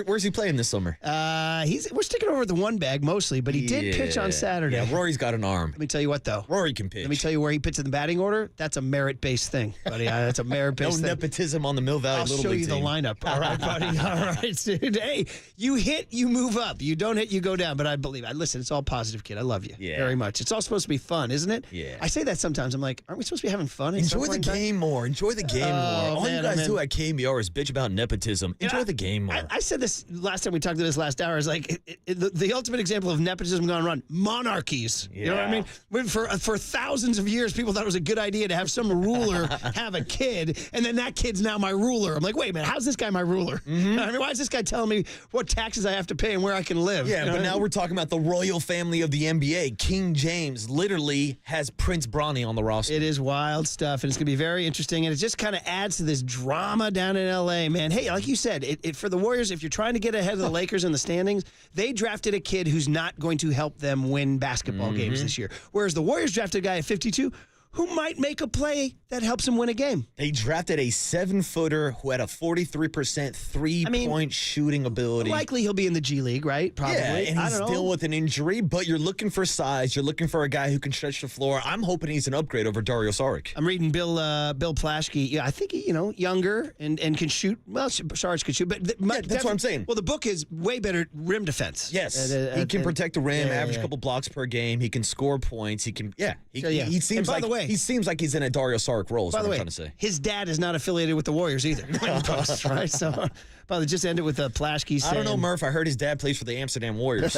where's he playing this summer? We're sticking over the one bag mostly, but he did pitch on Saturday. Yeah, Rory's got an arm. Let me tell you what, though. Rory can pitch. Let me tell you where he pitched in the batting order. That's a merit-based thing, buddy. That's a merit-based thing. No nepotism on the Mill Valley I'll Little show League you the team. lineup. All right, buddy. All right, dude. Hey, you hit, you move up. You don't hit, you go down. But I believe. Listen, it's all positive, kid. I love you very much. It's all supposed to be fun, isn't it? Yeah. I say that sometimes. I'm like, aren't we supposed to be having fun? Enjoy the game more. Enjoy the game more. All you guys do at KNBR is bitch about nepotism. Enjoy the game more. I said this last time we talked to this last hour. Is like the ultimate example of nepotism gone wrong. Monarchies. You know what I mean? For thousands of years, people thought it was a good idea to have some ruler have a kid, and then that kid's now my ruler. I'm like, wait a minute, how's this guy my ruler? I mean, why is this guy telling me what taxes I have to pay and where I can live? Yeah, You know but what I now mean? we're talking about the royal family of the NBA. King James literally has Prince Bronny on the roster. It is wild stuff, and it's going to be very interesting, and it just kind of adds to this drama down in L.A., man. Hey, like you said, for the Warriors, if you're trying to get ahead of the Lakers in the standings, they drafted a kid who's not going to help them win basketball games this year, whereas the Warriors drafted a guy at 52 who might make a play that helps him win a game. They drafted a 7-footer who had a 43% three-point shooting ability. Likely he'll be in the G League, right? Probably. Yeah, and he's still with an injury, but you're looking for size. You're looking for a guy who can stretch the floor. I'm hoping he's an upgrade over Dario Saric. I'm reading Bill Plaschke. Yeah, I think he, younger and can shoot. Well, Saric could shoot, but that's what I'm saying. Well, the book is way better rim defense. Yes, he can protect the rim, average a couple blocks per game. He can score points. He can, he seems by like the way, he seems like he's in a Dario Saric role. Is by what the I'm way, trying to say. His dad is not affiliated with the Warriors either. Right? So, probably just ended with Plaschke saying. I don't know, Murph. I heard his dad plays for the Amsterdam Warriors.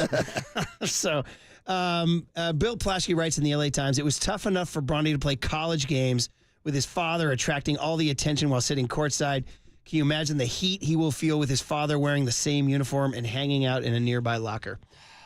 So, Bill Plaschke writes in the LA Times, it was tough enough for Bronny to play college games with his father attracting all the attention while sitting courtside. Can you imagine the heat he will feel with his father wearing the same uniform and hanging out in a nearby locker?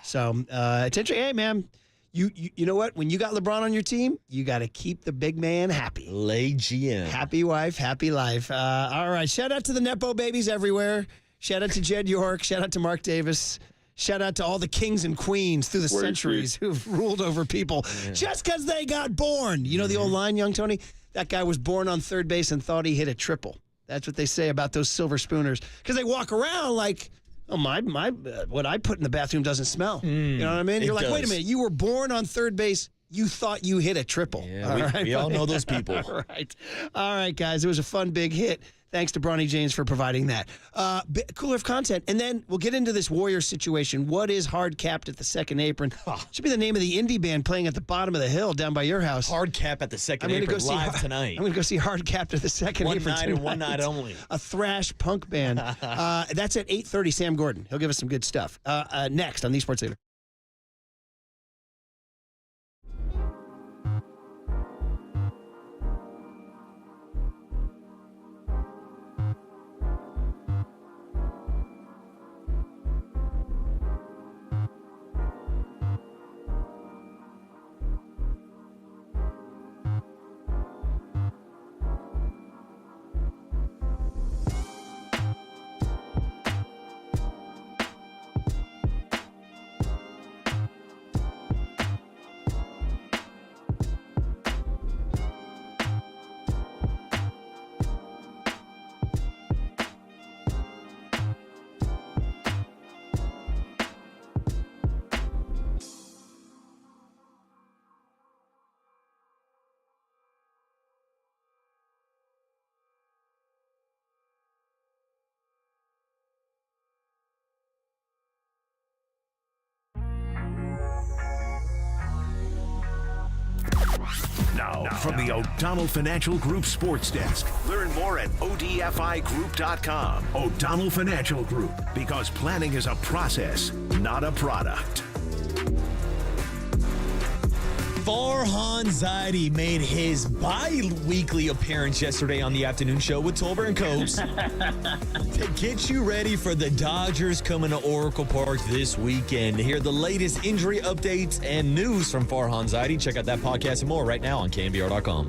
So, it's interesting. Hey, man, you know what? When you got LeBron on your team, you got to keep the big man happy. Lay GM. Happy wife, happy life. All right. Shout out to the Nepo babies everywhere. Shout out to Jed York. Shout out to Mark Davis. Shout out to all the kings and queens through the centuries who've ruled over people just because they got born. You know the old line, young Tony? That guy was born on third base and thought he hit a triple. That's what they say about those silver spooners. Because they walk around like, oh, my what I put in the bathroom doesn't smell. You know what I mean? You're like, wait a minute. You were born on third base. You thought you hit a triple. Yeah, we all know those people. All right, guys. It was a fun big hit. Thanks to Bronny James for providing that. Cooler of content. And then we'll get into this Warriors situation. What is hard capped at the second apron? Should be the name of the indie band playing at the bottom of the hill down by your house. Hard cap at the second apron live tonight. I'm going to go see Hard Capped at the second one apron night tonight. and one night only. A thrash punk band. That's at 8:30. Sam Gordon. He'll give us some good stuff. Next on the Sports Leader. Now, from the O'Donnell Financial Group Sports Desk. Learn more at ODFIGroup.com. O'Donnell Financial Group, because planning is a process, not a product. Farhan Zaidi made his bi-weekly appearance yesterday on the afternoon show with Tolbert and Copes to get you ready for the Dodgers coming to Oracle Park this weekend. To hear the latest injury updates and news from Farhan Zaidi, check out that podcast and more right now on KNBR.com.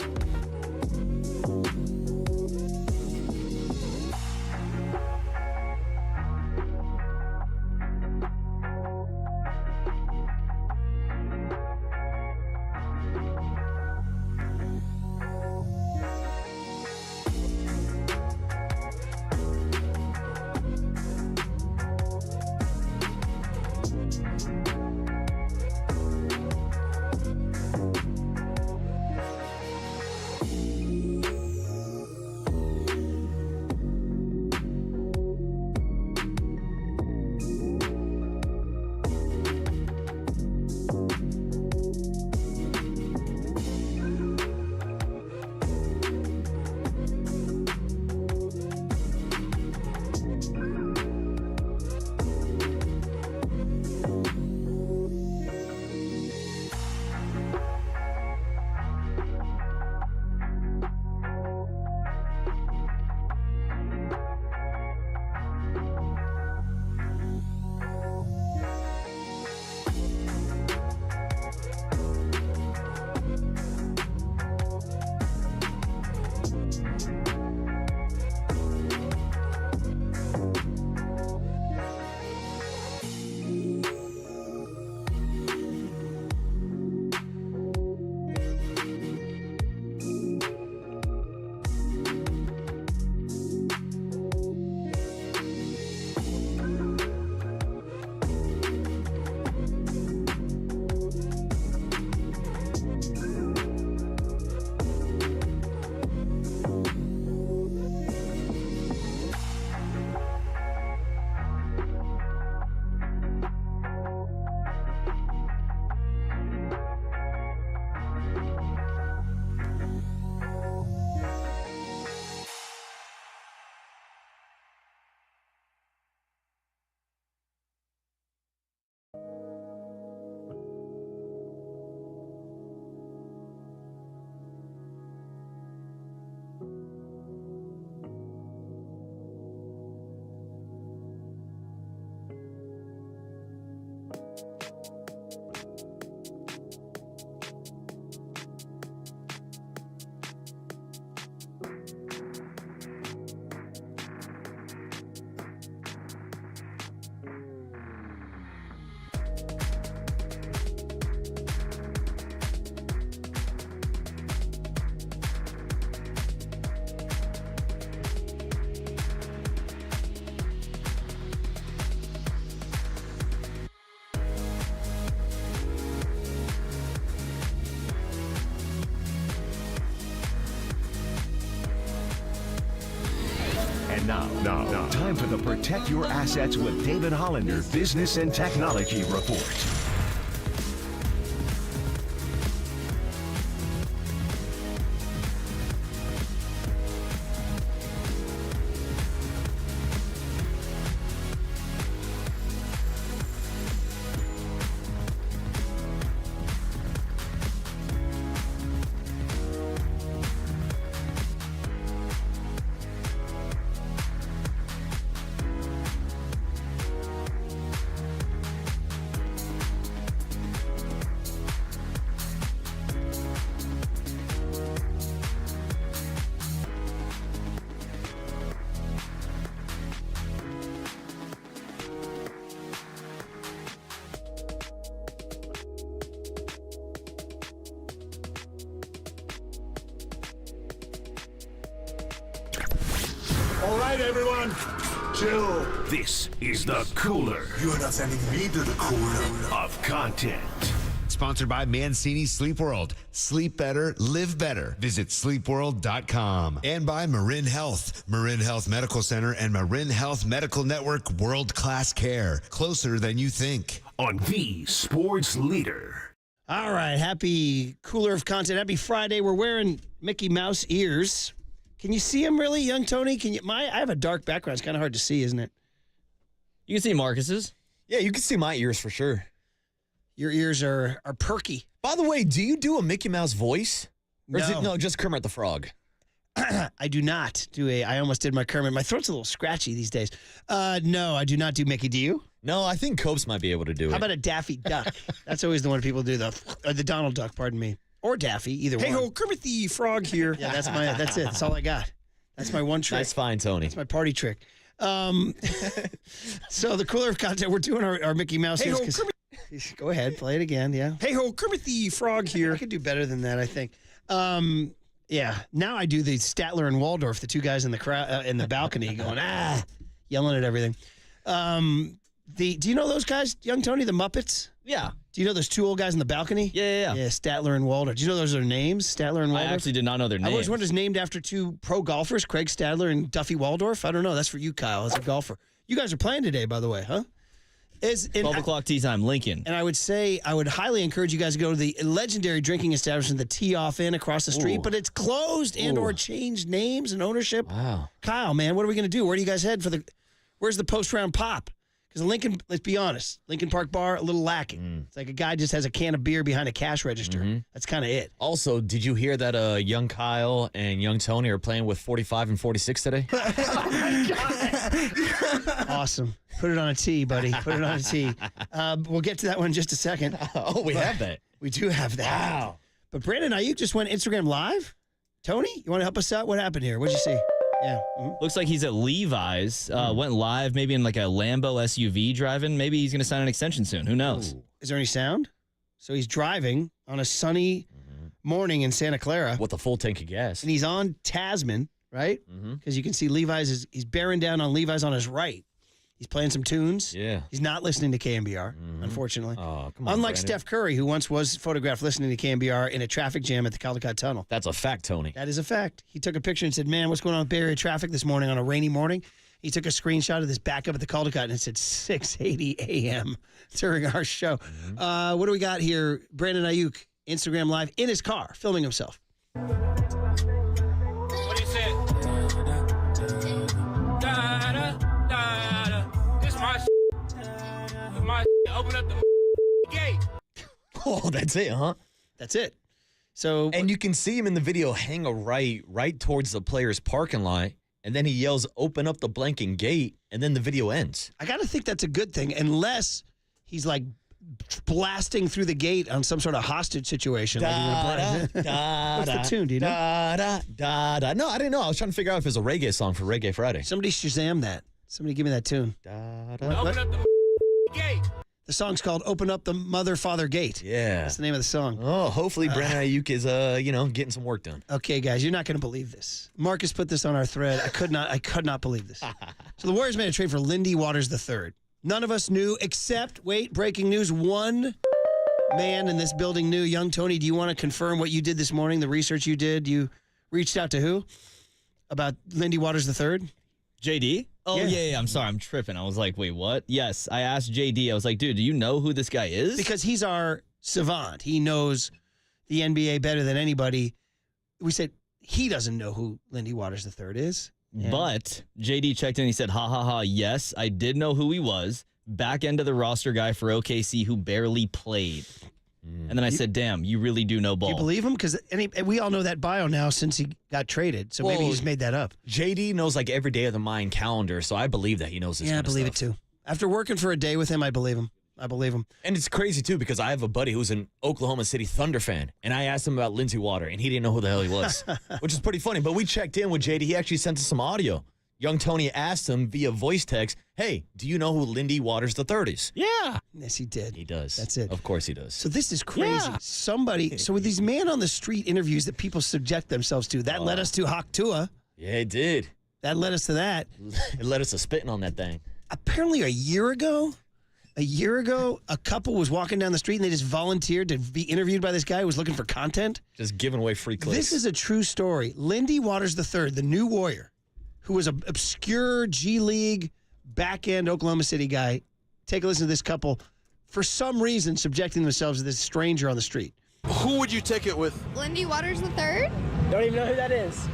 Now, time for the Protect Your Assets with David Hollander Business and Technology Report. All right, everyone, chill. This is the cooler. You're not sending me to the cooler of content. Sponsored by Mancini Sleep World. Sleep better, live better. Visit sleepworld.com. And by Marin Health. Marin Health Medical Center and Marin Health Medical Network World-Class Care. Closer than you think. On the Sports Leader. All right, happy cooler of content. Happy Friday. We're wearing Mickey Mouse ears. Can you see them really, young Tony? Can you? I have a dark background. It's kind of hard to see, isn't it? You can see Marcus's. Yeah, you can see my ears for sure. Your ears are perky. By the way, do you do a Mickey Mouse voice? Or is it No. just Kermit the Frog? I do not do I almost did my Kermit. My throat's a little scratchy these days. No, I do not do Mickey. Do you? No, I think Copes might be able to do it. How about a Daffy Duck? That's always the one people do, the Donald Duck, pardon me. Or Daffy, either one. Hey ho, Kermit the Frog here. Yeah, that's it. That's all I got. That's my one trick. Nice find, Tony. That's my party trick. So the cooler of content, we're doing our Mickey Mouse Hey ears. ho, Kermit. Go ahead, play it again, yeah. Hey ho, Kermit the Frog here. I could do better than that, I think. Yeah, now I do the Statler and Waldorf, the two guys in the crowd in the balcony going, yelling at everything. Do you know those guys, young Tony, the Muppets? Yeah. Do you know those two old guys in the balcony? Yeah. Yeah, Statler and Waldorf. Do you know those are their names, Statler and I Waldorf? actually did not know their I names. always wondered it's named after two pro golfers, Craig Stadler and Duffy Waldorf. I don't know. That's for you, Kyle, as a golfer. You guys are playing today, by the way, huh? 12 o'clock tee time, Lincoln. And I would highly encourage you guys to go to the legendary drinking establishment, the Tee Off Inn across the street, but it's closed and or changed names and ownership. Wow. Kyle, man, what are we going to do? Where do you guys head where's the post-round pop? Because Lincoln, let's be honest, Lincoln Park Bar, a little lacking. It's like a guy just has a can of beer behind a cash register. That's kind of it. Also, did you hear that young Kyle and young Tony are playing with 45 and 46 today? Awesome. Put it on a tee, buddy. Put it on a tee. We'll get to that one in just a second. Oh, we have that. We do have that. Wow. But Brandon Ayuk just went Instagram Live. Tony, you want to help us out? What happened here? What'd you see? Yeah. Looks like he's at Levi's. Went live maybe in like a Lambo SUV driving. Maybe he's going to sign an extension soon. Who knows? Is there any sound? So he's driving on a sunny morning in Santa Clara. With a full tank of gas. And he's on Tasman, right? Because you can see he's bearing down on Levi's on his right. He's playing some tunes. Yeah. He's not listening to KNBR, unfortunately. Oh, come on, Unlike Brandon. Steph Curry, who once was photographed listening to KNBR in a traffic jam at the Caldecott Tunnel. That's a fact, Tony. That is a fact. He took a picture and said, man, what's going on with Bay Area traffic this morning on a rainy morning? He took a screenshot of this backup at the Caldecott and it said 6:80 a.m. during our show. What do we got here? Brandon Ayuk, Instagram Live in his car, filming himself. What do you say? This my open up the gate. Oh, that's it, huh? That's it. So, and you can see him in the video hang a right towards the player's parking lot, and then he yells, "Open up the blanking gate," and then the video ends. I got to think that's a good thing, unless he's like blasting through the gate on some sort of hostage situation. What's the tune? Do you know? No, I didn't know. I was trying to figure out if it's a reggae song for Reggae Friday. Somebody Shazam that. Somebody give me that tune. Open up the gate. The song's called "Open Up the Mother Father Gate." Yeah, that's the name of the song. Oh, hopefully Brandon Ayuk is getting some work done. Okay, guys, you're not going to believe this. Marcus put this on our thread. I could not believe this. So the Warriors made a trade for Lindy Waters III. None of us knew, except breaking news. One man in this building knew. Young Tony, do you want to confirm what you did this morning? The research you did. You reached out to who about Lindy Waters III? JD? Oh, yeah. I'm sorry. I'm tripping. I was like, wait, what? Yes, I asked JD. I was like, dude, do you know who this guy is? Because he's our savant. He knows the NBA better than anybody. We said he doesn't know who Lindy Waters III is. Yeah. But JD checked in and he said, ha, yes, I did know who he was. Back end of the roster guy for OKC who barely played. And then I said, damn, you really do know ball. Do you believe him? Because we all know that bio now since he got traded. So maybe he just made that up. JD knows like every day of the Mayan calendar, so I believe that he knows this. Yeah, kind I believe of stuff. it too. After working for a day with him, I believe him. And it's crazy too because I have a buddy who's an Oklahoma City Thunder fan, and I asked him about Lindsey Water, and he didn't know who the hell he was, which is pretty funny. But we checked in with JD. He actually sent us some audio. Young Tony asked him via voice text, "Hey, do you know who Lindy Waters III is?" Yeah. Yes, he did. He does. That's it. Of course he does. So this is crazy. Yeah. So with these man on the street interviews that people subject themselves to, that led us to Hawk Tua. Yeah, it did. That led us to that. It led us to spitting on that thing. Apparently a year ago, a couple was walking down the street and they just volunteered to be interviewed by this guy who was looking for content. Just giving away free clicks. This is a true story. Lindy Waters III, the new Warrior, who was an obscure G League back-end Oklahoma City guy. Take a listen to this couple for some reason, subjecting themselves to this stranger on the street. Who would you take it with? Lindy Waters III? Don't even know who that is.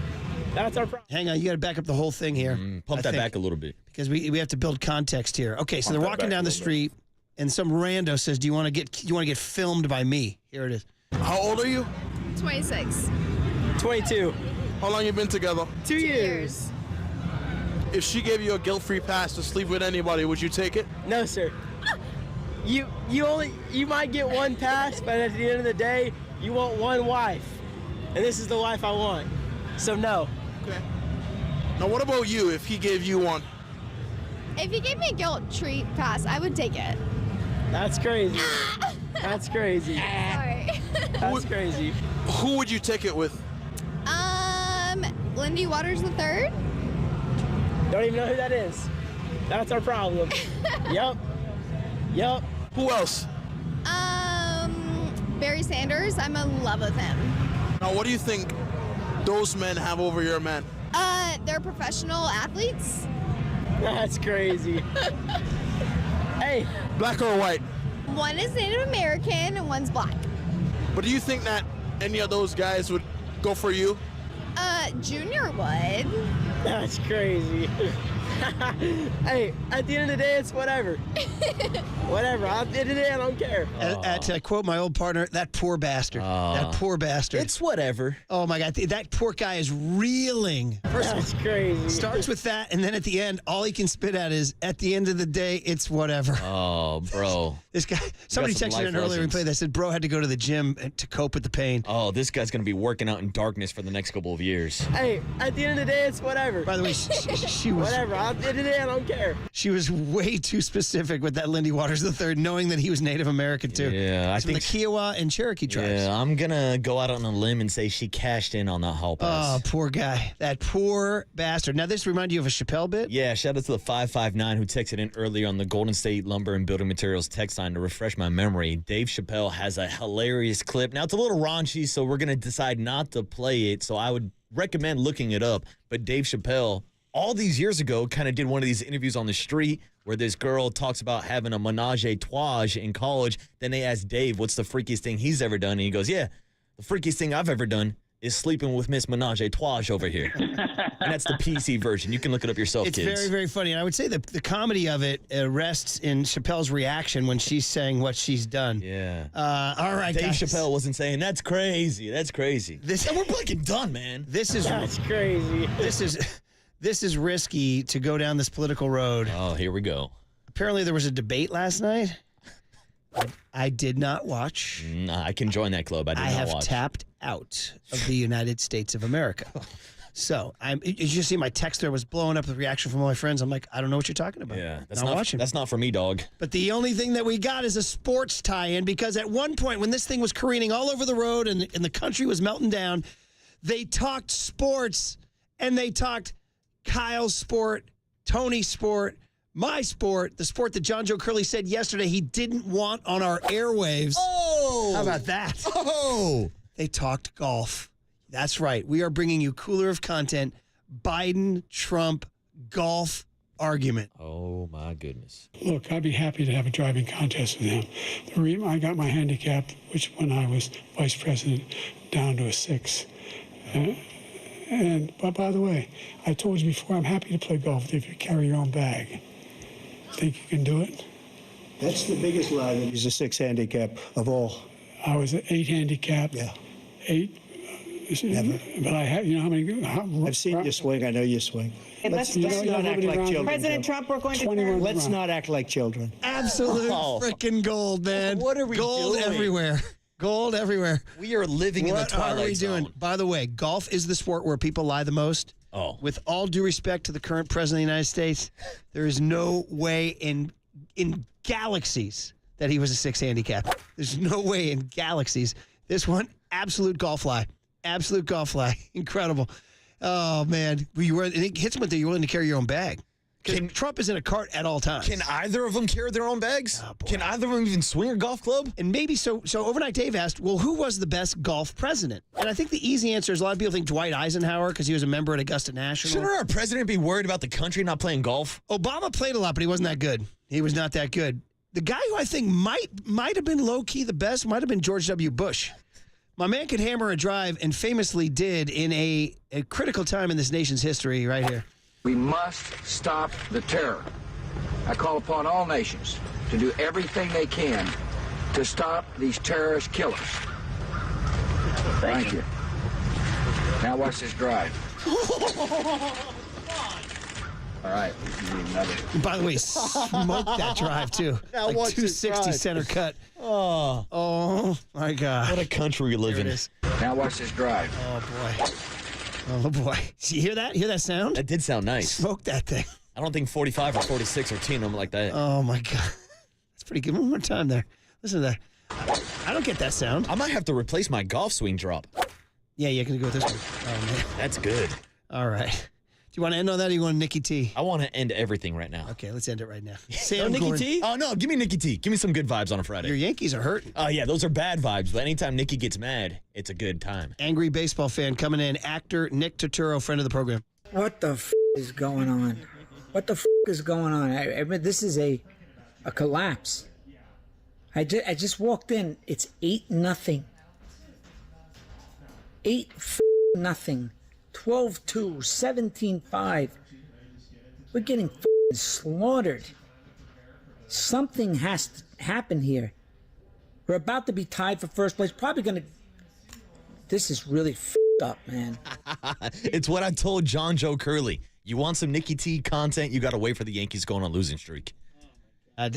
That's our problem. Hang on, you got to back up the whole thing here. Pump that back a little bit. Because we have to build context here. Okay, so they're walking down the street, and some rando says, "Do you want to get filmed by me?" Here it is. How old are you? 26. 22. How long you been together? 2 years. If she gave you a guilt-free pass to sleep with anybody, would you take it? No, sir. You might get one pass, but at the end of the day, you want one wife. And this is the wife I want. So no. Okay. Now what about you if he gave you one? If he gave me a guilt treat pass, I would take it. That's crazy. That's crazy. Sorry. That's crazy. Who would you take it with? Lindy Waters III? Don't even know who that is. That's our problem. Yep. Who else? Barry Sanders. I'm in love with him. Now what do you think those men have over your men? They're professional athletes. That's crazy. Hey. Black or white? One is Native American and one's black. But do you think that any of those guys would go for you? Junior would. That's crazy. Hey, at the end of the day, it's whatever. Whatever. At the end of the day, I don't care. To quote my old partner, that poor bastard. That poor bastard. It's whatever. Oh, my God. That poor guy is reeling. That's crazy. Starts with that, and then at the end, all he can spit out is, at the end of the day, it's whatever. Oh, bro. This guy, somebody texted in earlier and played. They said, bro had to go to the gym to cope with the pain. Oh, this guy's going to be working out in darkness for the next couple of years. Hey, at the end of the day, it's whatever. By the way, she was... Whatever. At the end of the day, I don't care. She was way too specific with that Lindy Waters III, knowing that he was Native American, too. Yeah, I think the Kiowa and Cherokee tribes. Yeah, I'm going to go out on a limb and say she cashed in on that hall pass. Oh, poor guy. That poor bastard. Now, this remind you of a Chappelle bit? Yeah, shout out to the 559 who texted in earlier on the Golden State Lumber and Building Materials text line to refresh my memory. Dave Chappelle has a hilarious clip. Now, it's a little raunchy, so we're going to decide not to play it, so I would recommend looking it up. But Dave Chappelle, all these years ago, kind of did one of these interviews on the street where this girl talks about having a menage a trois in college. Then they asked Dave, what's the freakiest thing he's ever done? And he goes, yeah, the freakiest thing I've ever done is sleeping with Miss Menage a Trois over here. And that's the PC version. You can look it up yourself, it's kids. It's very, very funny. And I would say the comedy of it rests in Chappelle's reaction when she's saying what she's done. Yeah. All right, Dave guys. Chappelle wasn't saying, that's crazy. That's crazy. We're fucking done, man. That's crazy. This is risky to go down this political road. Oh, here we go. Apparently there was a debate last night. I did not watch. I can join that club. I have tapped out of the United States of America. So you see my text there was blowing up with reaction from all my friends. I'm like, I don't know what you're talking about. Yeah, that's not watching. That's not for me, dog. But the only thing that we got is a sports tie-in because at one point when this thing was careening all over the road and the country was melting down, they talked sports and they talked Kyle's sport, Tony's sport, my sport, the sport that John Joe Curley said yesterday he didn't want on our airwaves. Oh! How about that? Oh! They talked golf. That's right. We are bringing you cooler of content, Biden-Trump golf argument. Oh, my goodness. Look, I'd be happy to have a driving contest with him. The reason I got my handicap, which when I was vice president, down to a 6. But by the way, I told you before, I'm happy to play golf if you carry your own bag. Think you can do it? That's the biggest lie that he's a 6 handicap of all. I was an 8 handicap. Yeah. 8. Never. But I have, you know how many? I've seen you swing. I know you swing. Hey, let's not act like children. President Trump, we're going to Let's not act like children. Absolute freaking gold, man. What are we doing? Everywhere. Gold everywhere. We are living in the twilight What are we doing? zone. By the way, golf is the sport where people lie the most. Oh. With all due respect to the current president of the United States, there is no way in galaxies that he was a 6 handicap. There's no way in galaxies. This one, absolute golf lie. Absolute golf lie. Incredible. Oh, man. It hits with you're willing to carry your own bag. Because Trump is in a cart at all times. Can either of them carry their own bags? Can either of them even swing a golf club? And maybe so Overnight Dave asked, well, who was the best golf president? And I think the easy answer is a lot of people think Dwight Eisenhower because he was a member at Augusta National. Shouldn't our president be worried about the country not playing golf? Obama played a lot, but he wasn't that good. He was not that good. The guy who I think might have been low-key the best might have been George W. Bush. My man could hammer a drive and famously did in a critical time in this nation's history right here. We must stop the terror. I call upon all nations to do everything they can to stop these terrorist killers. Thank you. Now watch this drive. All right. By the way, smoked that drive, too. Now like watch this 260 drive. center cut. Oh, my God. what a country we live There in. it is. Now watch this drive. Oh, boy. You hear that? Hear that sound? That did sound nice. Smoke that thing. I don't think 45 or 46 are team them like that. Oh, my God. That's pretty good. One more time there. Listen to that. I don't get that sound. I might have to replace my golf swing drop. Yeah, you're going to go with this one. Oh, man. That's good. All right. Do you want to end on that or you want Nikki T? I want to end everything right now. Okay, let's end it right now. No Nikki T? Oh, no, give me Nikki T. Give me some good vibes on a Friday. Your Yankees are hurting. Oh, yeah, those are bad vibes. But anytime Nikki gets mad, it's a good time. Angry baseball fan coming in. Actor Nick Turturro, friend of the program. What the is going on? What the is going on? I mean, this is a collapse. I just walked in. It's 8-0. 8-0. 12-2, 17-5. We're getting slaughtered. Something has to happen here. We're about to be tied for first place. Probably going to... This is really up, man. It's what I told John Joe Curley. You want some Nikki T content, you got to wait for the Yankees going on a losing streak.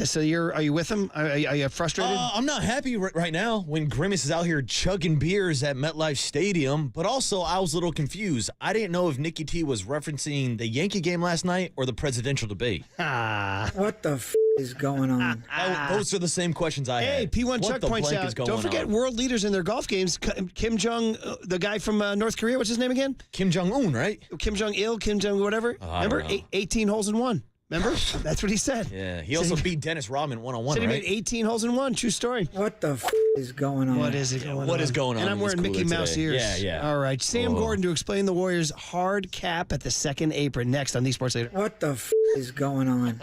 So are you with him? Are you frustrated? I'm not happy right now when Grimace is out here chugging beers at MetLife Stadium, but also I was a little confused. I didn't know if Nikki T was referencing the Yankee game last night or the presidential debate. What the is going on? Those are the same questions I had. Hey, P1 What Chuck the points blank out, is going don't forget on? world leaders in their golf games. Kim Jong, the guy from North Korea, what's his name again? Kim Jong-un, right? Kim Jong-il, Kim Jong whatever. I don't Remember? know. 18 holes in one. Remember? That's what he said. Yeah, he also beat Dennis Rodman one-on-one, Said he right? made 18 holes in one. True story. What the is going on? What is it going on? What is going on And I'm in wearing this Mickey cooler Mouse today? ears. Yeah. All right. Sam Gordon to explain the Warriors' hard cap at the second apron next on the Sports Leader. What the is going on?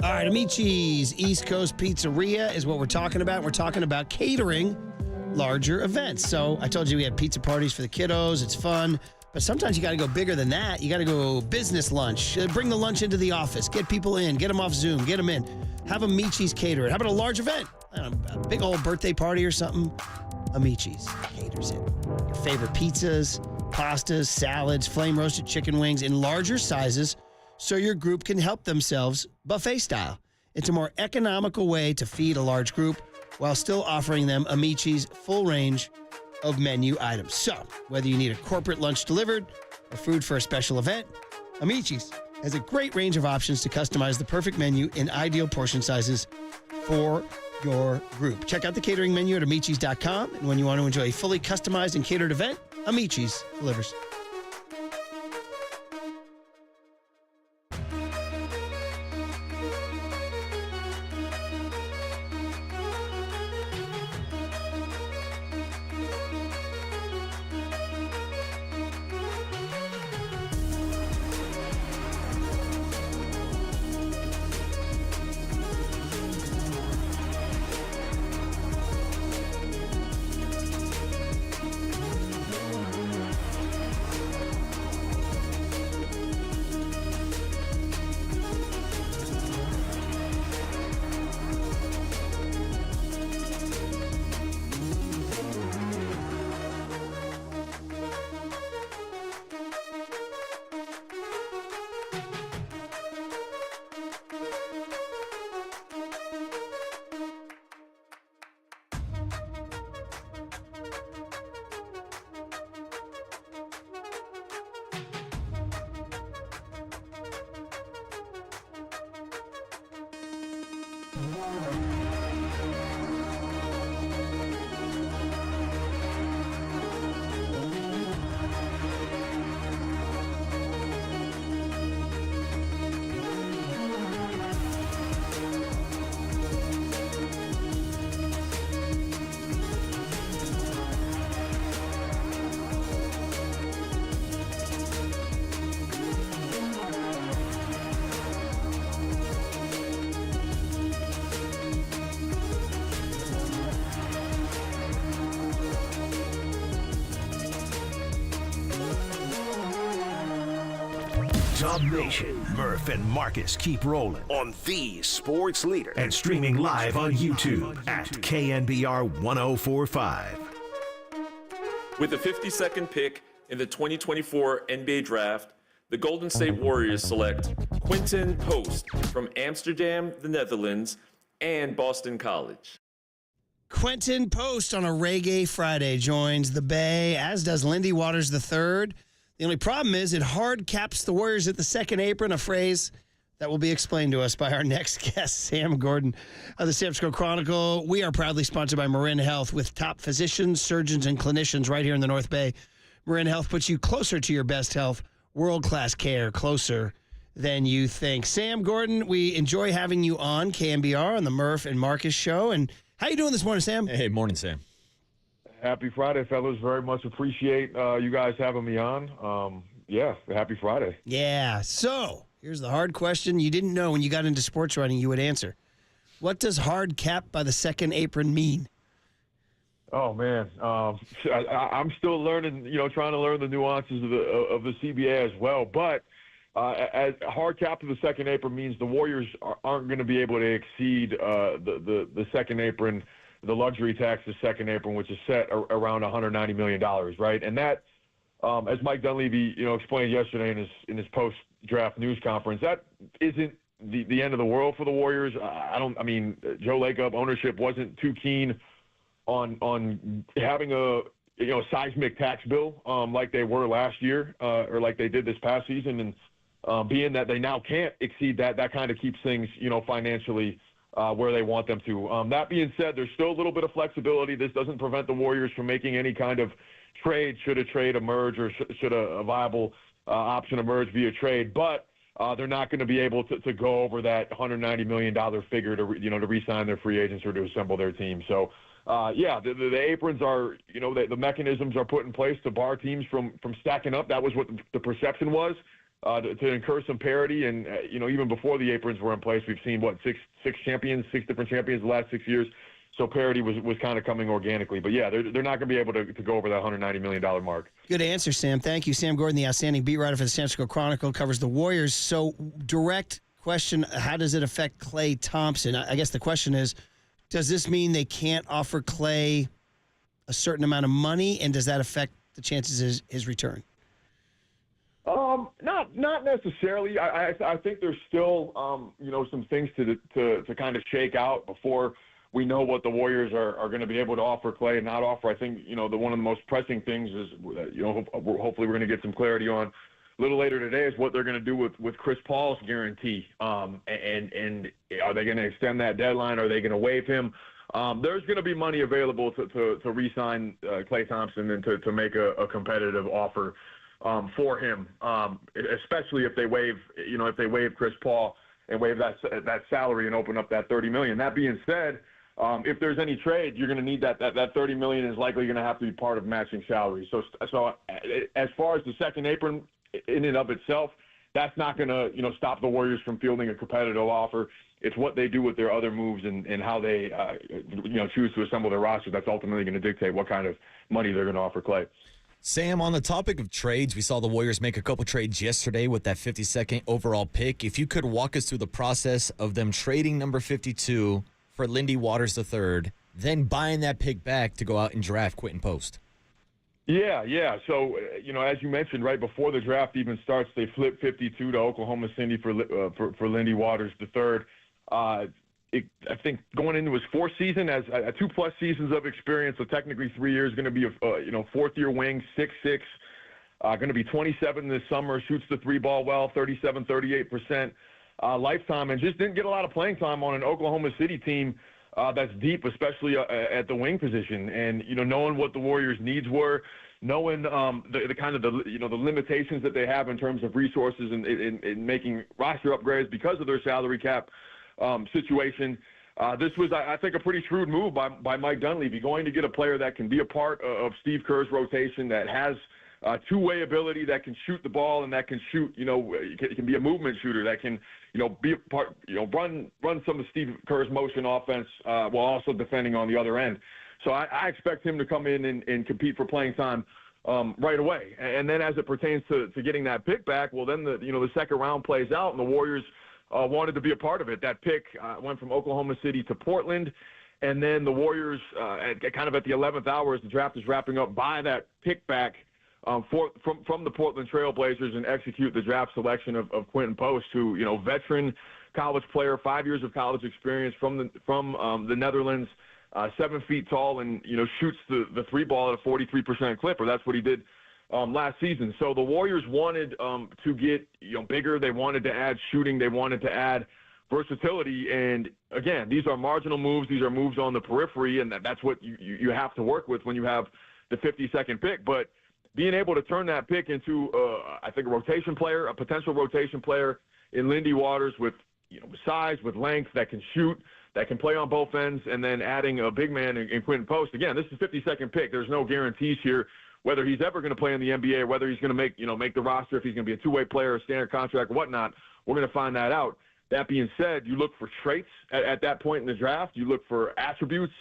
All right, Amici's East Coast Pizzeria is what we're talking about. We're talking about catering larger events. So I told you we had pizza parties for the kiddos. It's fun. But sometimes you got to go bigger than that. You got to go business lunch. Bring the lunch into the office. Get people in. Get them off Zoom. Get them in. Have Amici's cater it. How about a large event? I don't know, a big old birthday party or something? Amici's caters it. Your favorite pizzas, pastas, salads, flame roasted chicken wings in larger sizes so your group can help themselves buffet style. It's a more economical way to feed a large group while still offering them Amici's full range of menu items. So, whether you need a corporate lunch delivered or food for a special event, Amici's has a great range of options to customize the perfect menu in ideal portion sizes for your group. Check out the catering menu at Amici's.com, and when you want to enjoy a fully customized and catered event, Amici's delivers. Dub Nation, Murph and Marcus keep rolling on the sports leader and streaming live on YouTube at KNBR 1045. With the 52nd pick in the 2024 NBA Draft, the Golden State Warriors select Quinten Post from Amsterdam, the Netherlands, and Boston College. Quinten Post on a Reggae Friday joins the Bay, as does Lindy Waters III. The only problem is it hard caps the Warriors at the second apron, a phrase that will be explained to us by our next guest, Sam Gordon of the San Francisco Chronicle. We are proudly sponsored by Marin Health with top physicians, surgeons, and clinicians right here in the North Bay. Marin Health puts you closer to your best health, world-class care, closer than you think. Sam Gordon, we enjoy having you on KNBR on the Murph and Marcus show. And how you doing this morning, Sam? Hey, morning, Sam. Happy Friday, fellas. Very much appreciate you guys having me on. Yeah, happy Friday. Yeah. So here's the hard question you didn't know when you got into sports writing you would answer. What does hard cap by the second apron mean? Oh, man. I'm still learning, trying to learn the nuances of the CBA as well. But as hard cap of the second apron means the Warriors aren't going to be able to exceed the second apron, the luxury tax, the second apron, which is set around $190 million, right? And that, as Mike Dunleavy, explained yesterday in his post-draft news conference, that isn't the end of the world for the Warriors. Joe Lacob ownership wasn't too keen on having a seismic tax bill like they were last year or like they did this past season, and being that they now can't exceed that kind of keeps things financially where they want them to. That being said, there's still a little bit of flexibility. This doesn't prevent the Warriors from making any kind of trade should a trade emerge or should a viable option emerge via trade. But they're not going to be able to go over that $190 million figure to re-sign their free agents or to assemble their team. So, the aprons are, the mechanisms are put in place to bar teams from stacking up. That was what the perception was. To incur some parity, and even before the aprons were in place, we've seen six different champions the last 6 years. So parity was kind of coming organically, but yeah, they're not going to be able to go over that $190 million mark. Good answer, Sam. Thank you, Sam Gordon, the outstanding beat writer for the San Francisco Chronicle, covers the Warriors. So, direct question: how does it affect Klay Thompson? I guess the question is, does this mean they can't offer Klay a certain amount of money, and does that affect the chances of his return? Not necessarily. I think there's still some things to kind of shake out before we know what the Warriors are going to be able to offer Klay and not offer. I think one of the most pressing things is hopefully we're going to get some clarity on a little later today is what they're going to do with Chris Paul's guarantee. And are they going to extend that deadline? Are they going to waive him? There's going to be money available to re-sign Klay Thompson and to make a competitive offer for him, especially if they waive Chris Paul and waive that salary and open up that $30 million. That being said, if there's any trade, you're going to need that $30 million is likely going to have to be part of matching salary. So as far as the second apron in and of itself, that's not going to stop the Warriors from fielding a competitive offer. It's what they do with their other moves and how they choose to assemble their roster that's ultimately going to dictate what kind of money they're going to offer Klay. Sam, on the topic of trades, we saw the Warriors make a couple trades yesterday with that 52nd overall pick. If you could walk us through the process of them trading number 52 for Lindy Waters III, then buying that pick back to go out and draft Quinten Post. Yeah. So, as you mentioned, right before the draft even starts, they flip 52 to Oklahoma City for Lindy Waters III. I think going into his fourth season as 2+ seasons of experience, so technically 3 years, going to be a fourth-year wing, 6'6", going to be 27 this summer, shoots the three ball well, 37, 38%. lifetime, and just didn't get a lot of playing time on an Oklahoma City team that's deep, especially at the wing position. And knowing what the Warriors' needs were, knowing the kind of the limitations that they have in terms of resources and in making roster upgrades because of their salary cap situation. This was, I think, a pretty shrewd move by Mike Dunleavy, going to get a player that can be a part of Steve Kerr's rotation, that has two-way ability, that can shoot the ball, and that can shoot, can be a movement shooter, that can, be a part, run some of Steve Kerr's motion offense while also defending on the other end. So I expect him to come in and compete for playing time right away. And then as it pertains to getting that pick back, well, then the second round plays out, and the Warriors wanted to be a part of it. That pick went from Oklahoma City to Portland, and then the Warriors, at the 11th hour as the draft is wrapping up, buy that pick back from the Portland Trail Blazers and execute the draft selection of Quentin Post, who, veteran college player, 5 years of college experience from the Netherlands, 7 feet tall, and shoots the three ball at a 43% clip, or that's what he did last season. So the Warriors wanted to get bigger. They wanted to add shooting. They wanted to add versatility. And again, these are marginal moves. These are moves on the periphery, and that's what you have to work with when you have the 52nd pick. But being able to turn that pick into, I think, a potential rotation player in Lindy Waters with size, with length, that can shoot, that can play on both ends, and then adding a big man in Quentin Post. Again, this is 52nd pick. There's no guarantees here whether he's ever going to play in the NBA, whether he's going to make the roster, if he's going to be a two-way player, a standard contract, whatnot. We're going to find that out. That being said, you look for traits at that point in the draft. You look for attributes,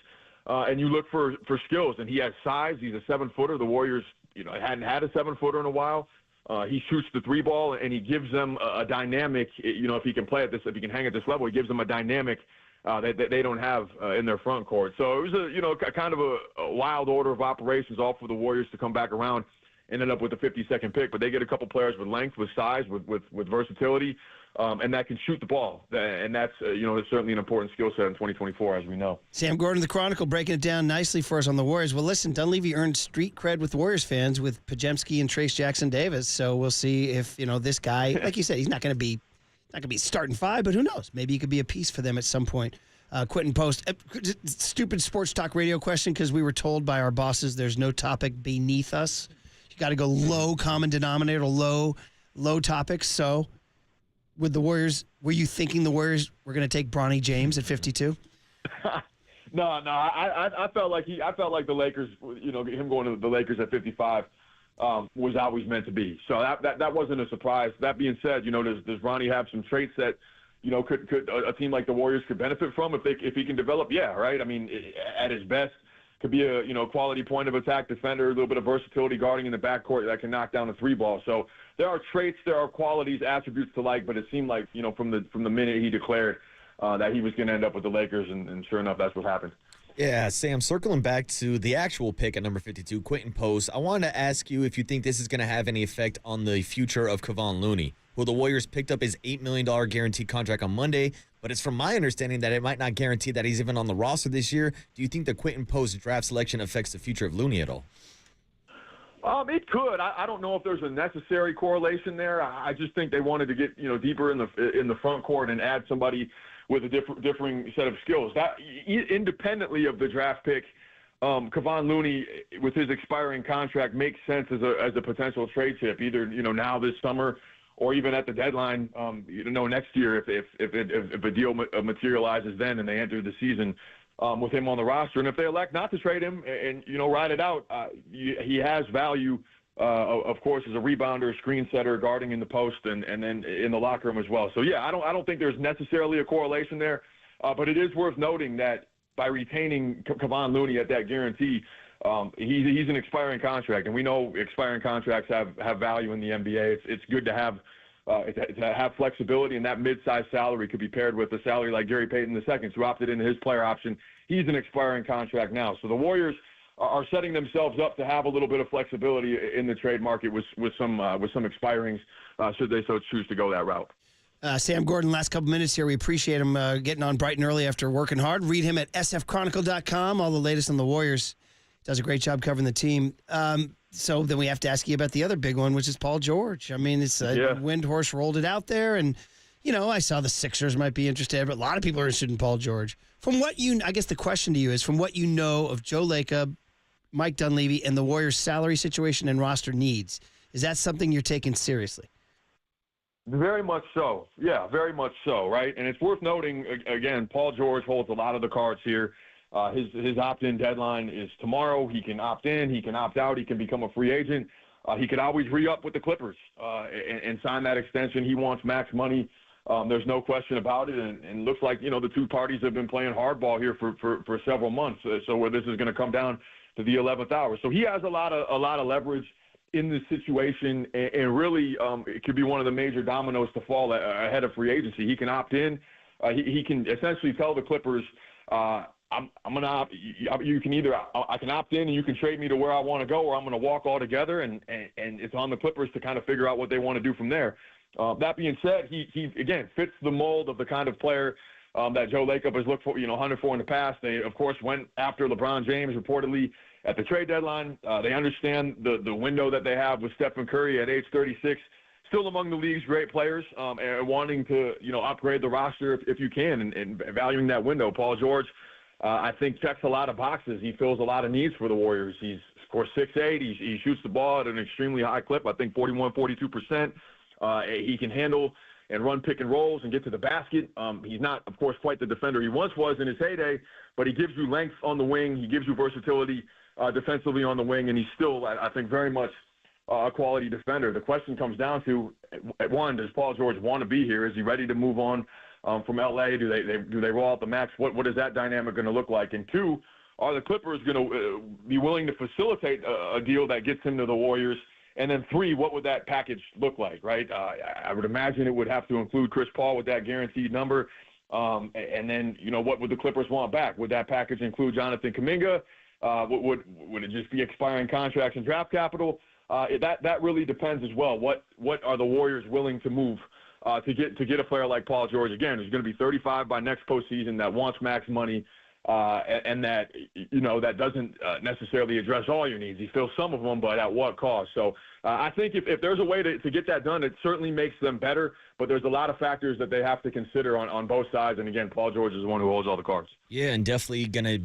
and you look for skills. And he has size. He's a 7-footer. The Warriors, hadn't had a 7-footer in a while. He shoots the three ball, and he gives them a dynamic. If he can play at this, if he can hang at this level, he gives them a dynamic that they don't have in their front court. So it was kind of a wild order of operations, all for the Warriors to come back around, ended up with the 52nd pick. But they get a couple players with length, with size, with versatility, and that can shoot the ball. And that's it's certainly an important skill set in 2024, as we know. Sam Gordon, the Chronicle, breaking it down nicely for us on the Warriors. Well, listen, Dunleavy earned street cred with Warriors fans with Pajemski and Trace Jackson-Davis. So we'll see if this guy, like you said, he's not going to be starting five, but who knows? Maybe he could be a piece for them at some point. Quentin Post, stupid sports talk radio question, because we were told by our bosses there's no topic beneath us. You got to go low common denominator, low topics. So with the Warriors, were you thinking the Warriors were going to take Bronny James at 52? No. I felt like the Lakers, him going to the Lakers at 55 was always meant to be. So that wasn't a surprise. That being said, does Bronny have some traits that could a team like the Warriors could benefit from if he can develop? Yeah, right. I mean, at his best, could be a quality point of attack defender, a little bit of versatility guarding in the backcourt that can knock down a three ball. So there are traits, there are qualities, attributes to like, but it seemed like from the minute he declared that he was going to end up with the Lakers, and sure enough, that's what happened. Yeah, Sam, circling back to the actual pick at number 52, Quentin Post, I wanted to ask you if you think this is going to have any effect on the future of Kevon Looney. Well, the Warriors picked up his $8 million guaranteed contract on Monday, but it's from my understanding that it might not guarantee that he's even on the roster this year. Do you think the Quentin Post draft selection affects the future of Looney at all? It could. I don't know if there's a necessary correlation there. I just think they wanted to get deeper in the front court and add somebody with a differing set of skills. That independently of the draft pick, Kevon Looney, with his expiring contract, makes sense as a potential trade chip, either now this summer or even at the deadline, next year if a deal materializes then and they enter the season with him on the roster. And if they elect not to trade him and ride it out, he has value, of course, as a rebounder, screen setter, guarding in the post, and then in the locker room as well. So yeah, I don't think there's necessarily a correlation there, but it is worth noting that by retaining Kevon Looney at that guarantee, he's an expiring contract, and we know expiring contracts have value in the NBA. It's good to have flexibility, and that mid-sized salary could be paired with a salary like Gary Payton II, who opted into his player option. He's an expiring contract now. So the Warriors are setting themselves up to have a little bit of flexibility in the trade market with some expirings, should they so choose to go that route. Sam Gordon, last couple minutes here. We appreciate him getting on bright and early after working hard. Read him at sfchronicle.com. All the latest on the Warriors. Does a great job covering the team. So then we have to ask you about the other big one, which is Paul George. I mean, it's Windhorse rolled it out there, and I saw the Sixers might be interested, but a lot of people are interested in Paul George. I guess the question to you is, from what you know of Joe Lacob, Mike Dunleavy, and the Warriors' salary situation and roster needs, is that something you're taking seriously? Very much so. Yeah, very much so, right? And it's worth noting, again, Paul George holds a lot of the cards here. His opt-in deadline is tomorrow. He can opt in. He can opt out. He can become a free agent. He could always re-up with the Clippers and sign that extension. He wants max money. There's no question about it. And looks like, the two parties have been playing hardball here for several months. So where this is going to come down to the 11th hour. So he has a lot of leverage in this situation, and really it could be one of the major dominoes to fall ahead of free agency. He can opt in. He can essentially tell the Clippers, I'm going to opt. You can I can opt in and you can trade me to where I want to go, or I'm going to walk altogether, and it's on the Clippers to kind of figure out what they want to do from there. That being said, he again fits the mold of the kind of player that Joe Lacob has looked for, hunted for in the past. They, of course, went after LeBron James reportedly at the trade deadline. They understand the window that they have with Stephen Curry at age 36, still among the league's great players, and wanting to, upgrade the roster if you can, and valuing that window. Paul George, I think, checks a lot of boxes. He fills a lot of needs for the Warriors. He's, of course, 6'8". He shoots the ball at an extremely high clip, I think 41, 42%. He can handle and run pick and rolls and get to the basket. He's not, of course, quite the defender he once was in his heyday, but he gives you length on the wing. He gives you versatility defensively on the wing, and he's still, I think, very much a quality defender. The question comes down to, one, does Paul George want to be here? Is he ready to move on from L.A.? Do they roll out the max? What is that dynamic going to look like? And two, are the Clippers going to be willing to facilitate a deal that gets him to the Warriors? And then three, what would that package look like, right? I would imagine it would have to include Chris Paul with that guaranteed number. And then, what would the Clippers want back? Would that package include Jonathan Kuminga? Would it just be expiring contracts and draft capital? That really depends as well. What are the Warriors willing to move to get a player like Paul George, again, who's going to be 35 by next postseason, that wants max money, and that that doesn't necessarily address all your needs. He fills some of them, but at what cost? So I think if there's a way to get that done, it certainly makes them better. But there's a lot of factors that they have to consider on both sides. And again, Paul George is the one who holds all the cards. Yeah, and definitely going to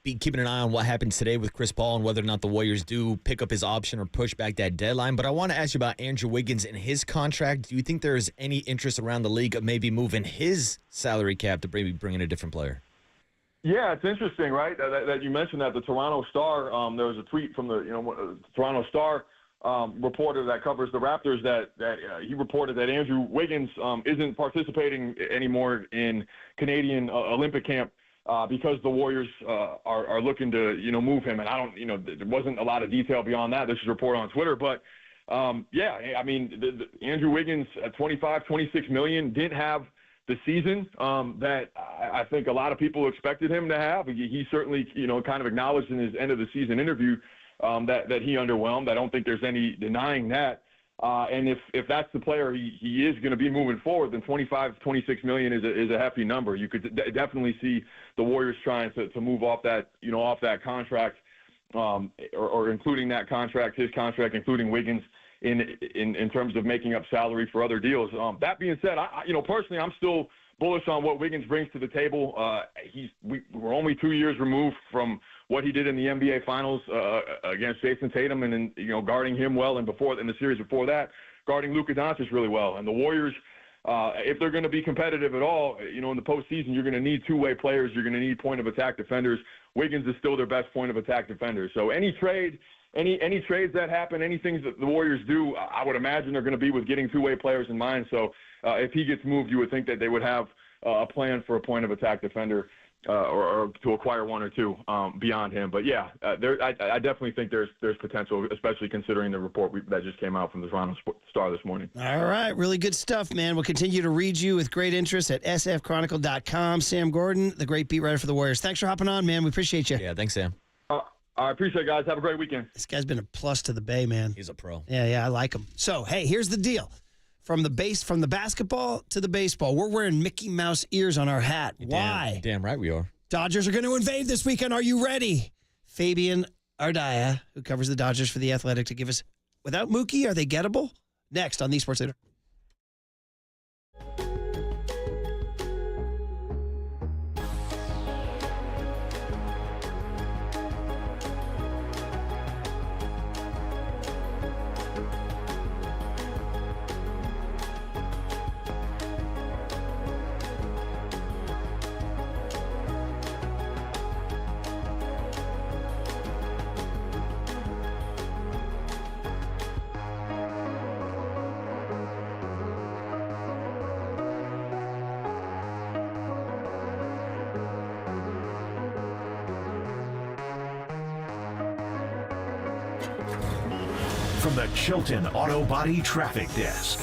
be keeping an eye on what happens today with Chris Paul and whether or not the Warriors do pick up his option or push back that deadline. But I want to ask you about Andrew Wiggins and his contract. Do you think there is any interest around the league of maybe moving his salary cap to maybe bring in a different player? Yeah, it's interesting, right, that you mentioned that. The Toronto Star, there was a tweet from the Toronto Star reporter that covers the Raptors that he reported that Andrew Wiggins isn't participating anymore in Canadian Olympic camp because the Warriors are looking to move him. And I don't, there wasn't a lot of detail beyond that. This is reported on Twitter, but yeah, I mean, Andrew Wiggins at 26 million didn't have the season that I think a lot of people expected him to have. He certainly, kind of acknowledged in his end of the season interview that he underwhelmed. I don't think there's any denying that. And if that's the player he is going to be moving forward, then 26 million is a hefty number. You could definitely see the Warriors trying to move off that, off that contract, or including that contract, his contract, including Wiggins, in terms of making up salary for other deals. That being said, personally, I'm still bullish on what Wiggins brings to the table. We're only 2 years removed from what he did in the NBA Finals against Jason Tatum, and then guarding him well, and in the series before that, guarding Luka Doncic really well. And the Warriors, if they're going to be competitive at all, in the postseason, you're going to need two-way players. You're going to need point of attack defenders. Wiggins is still their best point of attack defender. So any trades that happen, any things that the Warriors do, I would imagine they're going to be with getting two-way players in mind. So if he gets moved, you would think that they would have a plan for a point of attack defender or to acquire one or two beyond him. But yeah, I definitely think there's potential, especially considering the report that just came out from the Toronto Star this morning. All right, really good stuff, man. We'll continue to read you with great interest at sfchronicle.com. Sam Gordon, the great beat writer for the Warriors. Thanks for hopping on, man. We appreciate you. Yeah, thanks, Sam. I appreciate it, guys. Have a great weekend. This guy's been a plus to the Bay, man. He's a pro. Yeah, I like him. So, hey, here's the deal. From the basketball to the baseball, we're wearing Mickey Mouse ears on our hat. Why? Damn right we are. Dodgers are going to invade this weekend. Are you ready? Fabian Ardaya, who covers the Dodgers for The Athletic, to give us, without Mookie, are they gettable? Next on the Sports Leader. from the Chilton Auto Body Traffic Desk.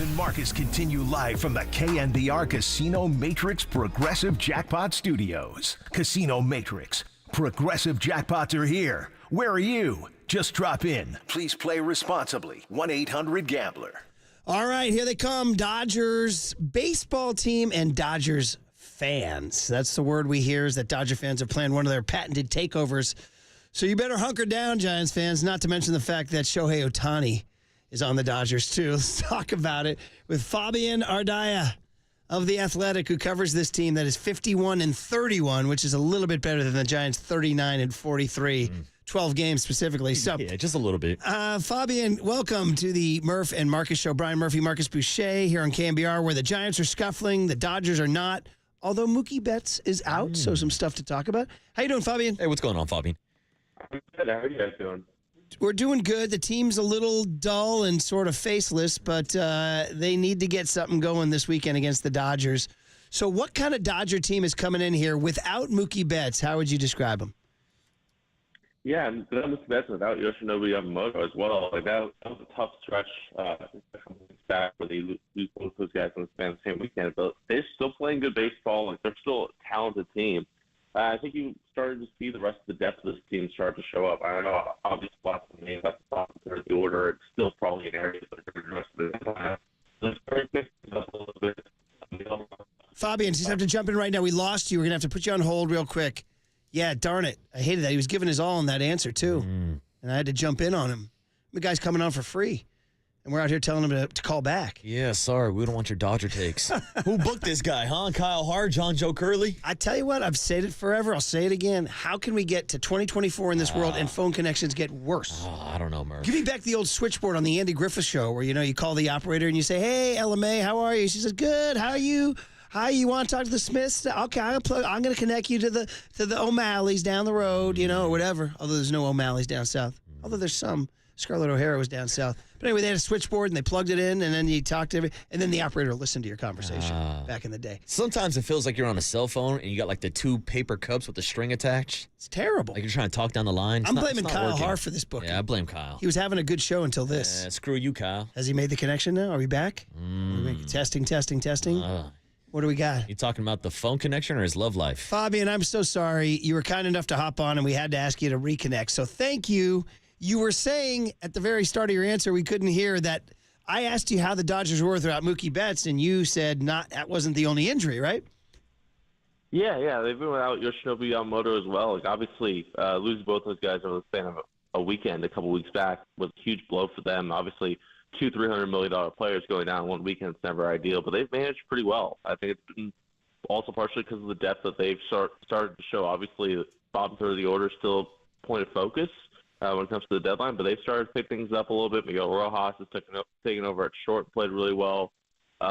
and Marcus continue live from the KNBR Casino Matrix Progressive Jackpot Studios. Casino Matrix. Progressive jackpots are here. Where are you? Just drop in. Please play responsibly. 1-800-GAMBLER. All right, here they come. Dodgers baseball team and Dodgers fans. That's the word we hear, is that Dodger fans have planned one of their patented takeovers. So you better hunker down, Giants fans, not to mention the fact that Shohei Ohtani is on the Dodgers too. Let's talk about it with Fabian Ardaya of The Athletic, who covers this team that is 51-31, which is a little bit better than the Giants' 39-43. 12 games specifically. So, yeah, just a little bit. Fabian, welcome to the Murph and Marcus Show. Brian Murphy, Marcus Boucher here on KNBR, where the Giants are scuffling, the Dodgers are not, although Mookie Betts is out, so some stuff to talk about. How you doing, Fabian? Hey, what's going on, Fabian? I'm good. How are you guys doing? We're doing good. The team's a little dull and sort of faceless, but they need to get something going this weekend against the Dodgers. So what kind of Dodger team is coming in here without Mookie Betts? How would you describe them? Yeah, and without Mookie Betts, without Yoshinobu Yamamoto as well. Like that was a tough stretch a couple weeks back where they lose both those guys on the span of the same weekend. But they're still playing good baseball. Like they're still a talented team. I think you started to see the rest of the depth of this team start to show up. I don't know, obviously, lots of names at the top of the order. It's still probably an area that they're going to address. Let's start mixing up a little bit. Fabian, just have to jump in right now. We lost you. We're going to have to put you on hold real quick. Yeah, darn it. I hated that. He was giving his all in that answer, too. And I had to jump in on him. The guy's coming on for free. And we're out here telling him to call back. Yeah, sorry. We don't want your Dodger takes. Who booked this guy, huh? Kyle Hart, John Joe Curley? I tell you what, I've said it forever. I'll say it again. How can we get to 2024 in this world and phone connections get worse? I don't know, Murph. Give me back the old switchboard on the Andy Griffith Show where, you call the operator and you say, hey, LMA, how are you? She says, good. How are you? Hi, you want to talk to the Smiths? Okay, I'm going to connect you to the O'Malley's down the road, or whatever. Although there's no O'Malley's down south. Although there's some. Scarlett O'Hara was down south. But anyway, they had a switchboard and they plugged it in, and then you talked to every, and then the operator listened to your conversation back in the day. Sometimes it feels like you're on a cell phone and you got like the two paper cups with the string attached. It's terrible. Like you're trying to talk down the line. I'm blaming Kyle Hart for this booking. Yeah, I blame Kyle. He was having a good show until this. Screw you, Kyle. Has he made the connection now? Are we back? Testing. What do we got? You talking about the phone connection or his love life? Fabian, I'm so sorry. You were kind enough to hop on, and we had to ask you to reconnect. So thank you. You were saying at the very start of your answer, we couldn't hear that. I asked you how the Dodgers were without Mookie Betts, and you said that wasn't the only injury, right? Yeah, they've been without Yoshinobu Yamamoto as well. Like obviously, losing both those guys over the span of a weekend a couple weeks back was a huge blow for them. Obviously, two $300 million players going down one weekend is never ideal, but they've managed pretty well. I think it's been also partially because of the depth that they've started to show. Obviously, the bottom third of the order is still a point of focus when it comes to the deadline, but they've started to pick things up a little bit. Miguel Rojas has taken over at short, played really well.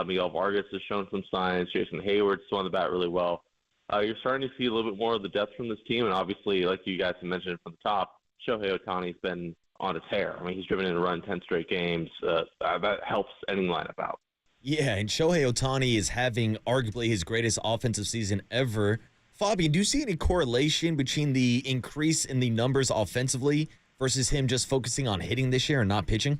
Miguel Vargas has shown some signs. Jason Hayward's still on the bat really well. You're starting to see a little bit more of the depth from this team, and obviously, like you guys have mentioned from the top, Shohei Ohtani's been on a tear. I mean, he's driven in a run 10 straight games. That helps any lineup out. Yeah, and Shohei Ohtani is having arguably his greatest offensive season ever. Fabian, do you see any correlation between the increase in the numbers offensively versus him just focusing on hitting this year and not pitching?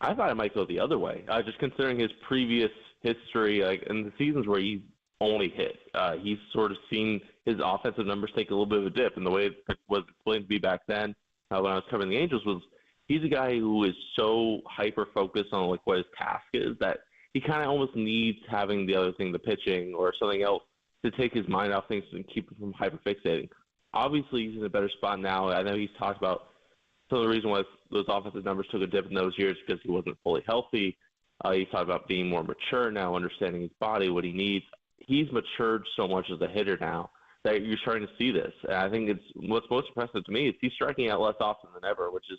I thought it might go the other way. Just considering his previous history, like in the seasons where he's only hit, he's sort of seen his offensive numbers take a little bit of a dip. And the way it was explained to me back then, when I was covering the Angels, was he's a guy who is so hyper-focused on like what his task is that he kind of almost needs having the other thing, the pitching or something else, to take his mind off things and keep him from hyper-fixating. Obviously, he's in a better spot now. I know he's talked about some of the reason why those offensive numbers took a dip in those years because he wasn't fully healthy. He's talked about being more mature now, understanding his body, what he needs. He's matured so much as a hitter now that you're starting to see this. And I think it's what's most impressive to me is he's striking out less often than ever, which is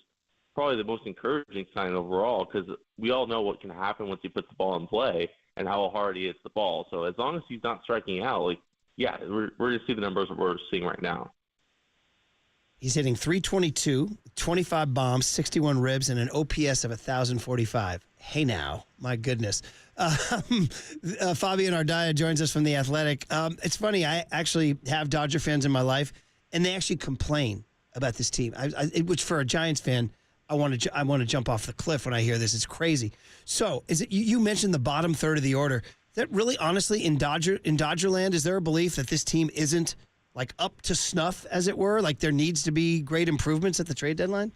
probably the most encouraging sign overall because we all know what can happen once he puts the ball in play and how hard he hits the ball. So as long as he's not striking out, we're going to see the numbers that we're seeing right now. He's hitting .322, 25 bombs, 61 ribs, and an OPS of 1,045. Hey now, my goodness. Fabian Ardaya joins us from The Athletic. It's funny, I actually have Dodger fans in my life, and they actually complain about this team, which for a Giants fan, I want to jump off the cliff when I hear this. It's crazy. So, is it you mentioned the bottom third of the order? That really, honestly, in Dodgerland, is there a belief that this team isn't like up to snuff, as it were? Like there needs to be great improvements at the trade deadline?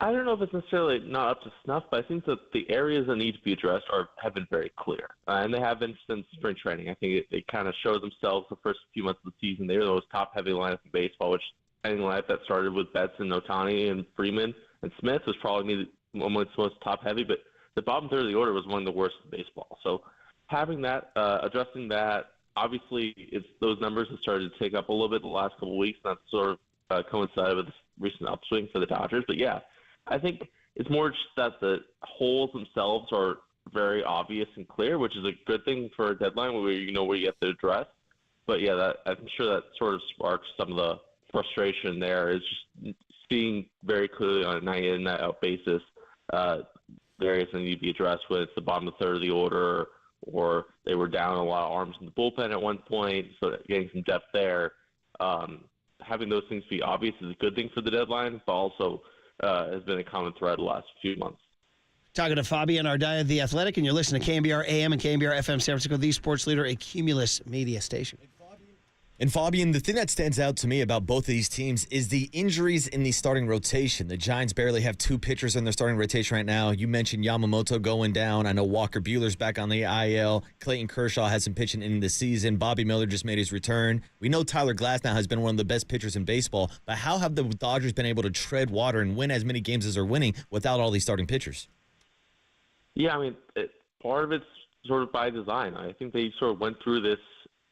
I don't know if it's necessarily not up to snuff, but I think that the areas that need to be addressed have been very clear. And they have been since spring training. I think they kind of showed themselves the first few months of the season. They were the most top-heavy lineup in baseball, which any lineup that started with Betts and Ohtani and Freeman and Smith was probably among its most top-heavy. But the bottom third of the order was one of the worst in baseball. So having that, addressing that, obviously those numbers have started to take up a little bit the last couple of weeks, and that's sort of coincided with this recent upswing for the Dodgers. But, yeah, I think it's more just that the holes themselves are very obvious and clear, which is a good thing for a deadline where you know where you have to address. But, yeah, I'm sure that sort of sparks some of the frustration there is just seeing very clearly on a night-in, night-out basis the areas that need to be addressed, whether it's the bottom third of the order or they were down a lot of arms in the bullpen at one point, so getting some depth there. Having those things be obvious is a good thing for the deadline, but also has been a common thread the last few months. Talking to Fabian Ardaya of The Athletic, and you're listening to KNBR AM and KNBR FM San Francisco, the sports leader, a Cumulus media station. And Fabian, the thing that stands out to me about both of these teams is the injuries in the starting rotation. The Giants barely have 2 pitchers in their starting rotation right now. You mentioned Yamamoto going down. I know Walker Buehler's back on the IL. Clayton Kershaw has some pitching in the season. Bobby Miller just made his return. We know Tyler Glasnow has been one of the best pitchers in baseball, but how have the Dodgers been able to tread water and win as many games as they're winning without all these starting pitchers? Yeah, I mean, part of it's sort of by design. I think they sort of went through this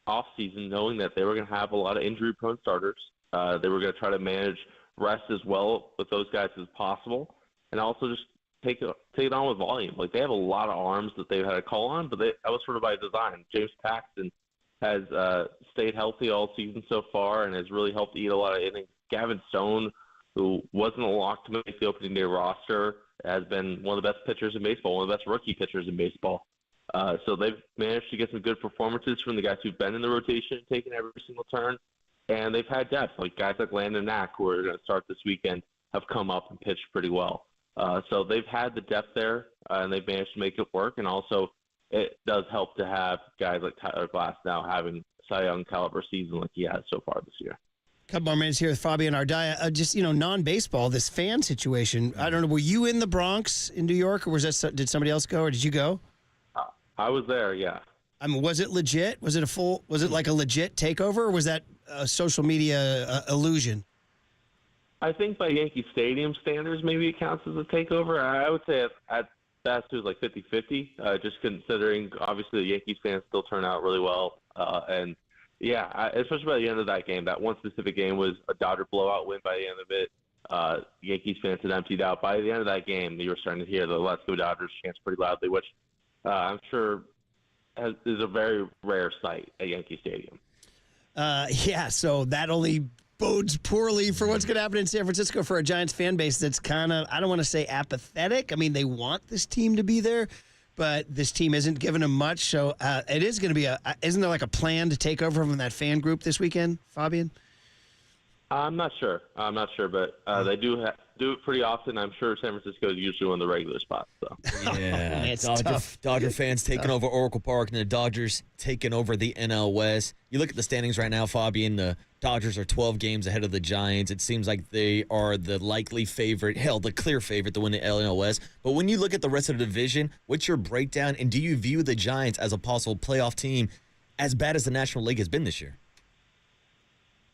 offseason knowing that they were going to have a lot of injury-prone starters. They were going to try to manage rest as well with those guys as possible, and also just take it on with volume. Like, they have a lot of arms that they've had to call on, but that was sort of by design. James Paxton has stayed healthy all season so far and has really helped eat a lot of innings. Gavin Stone, who wasn't a lock to make the opening day roster, has been one of the best pitchers in baseball, one of the best rookie pitchers in baseball. So they've managed to get some good performances from the guys who've been in the rotation, taking every single turn. And they've had depth. Like guys like Landon Knack, who are going to start this weekend, have come up and pitched pretty well. So they've had the depth there, and they've managed to make it work. And also it does help to have guys like Tyler Glasnow having Cy Young caliber season like he has so far this year. Couple more minutes here with Fabian Ardaya. Just, non-baseball, this fan situation. I don't know, were you in the Bronx in New York, or did somebody else go, or did you go? I was there, yeah. I mean, was it legit? Was it like a legit takeover, or was that a social media illusion? I think by Yankee Stadium standards, maybe it counts as a takeover. I would say at best it was like 50-50, just considering obviously the Yankees fans still turn out really well. And yeah, especially by the end of that game, that one specific game was a Dodger blowout win by the end of it. Yankees fans had emptied out. By the end of that game, you were starting to hear the Let's Go Dodgers chants pretty loudly, which I'm sure is a very rare sight at Yankee Stadium. Yeah, so that only bodes poorly for what's going to happen in San Francisco for a Giants fan base that's kind of, I don't want to say apathetic. I mean, they want this team to be there, but this team isn't giving them much. So it is going to be isn't there like a plan to take over from that fan group this weekend, Fabian? I'm not sure, but they do it pretty often. I'm sure San Francisco is usually one of the regular spots. So. Yeah, Dodger fans taking over Oracle Park and the Dodgers taking over the NL West. You look at the standings right now, Fabian, the Dodgers are 12 games ahead of the Giants. It seems like they are the likely favorite, the clear favorite to win the NL West. But when you look at the rest of the division, what's your breakdown, and do you view the Giants as a possible playoff team as bad as the National League has been this year?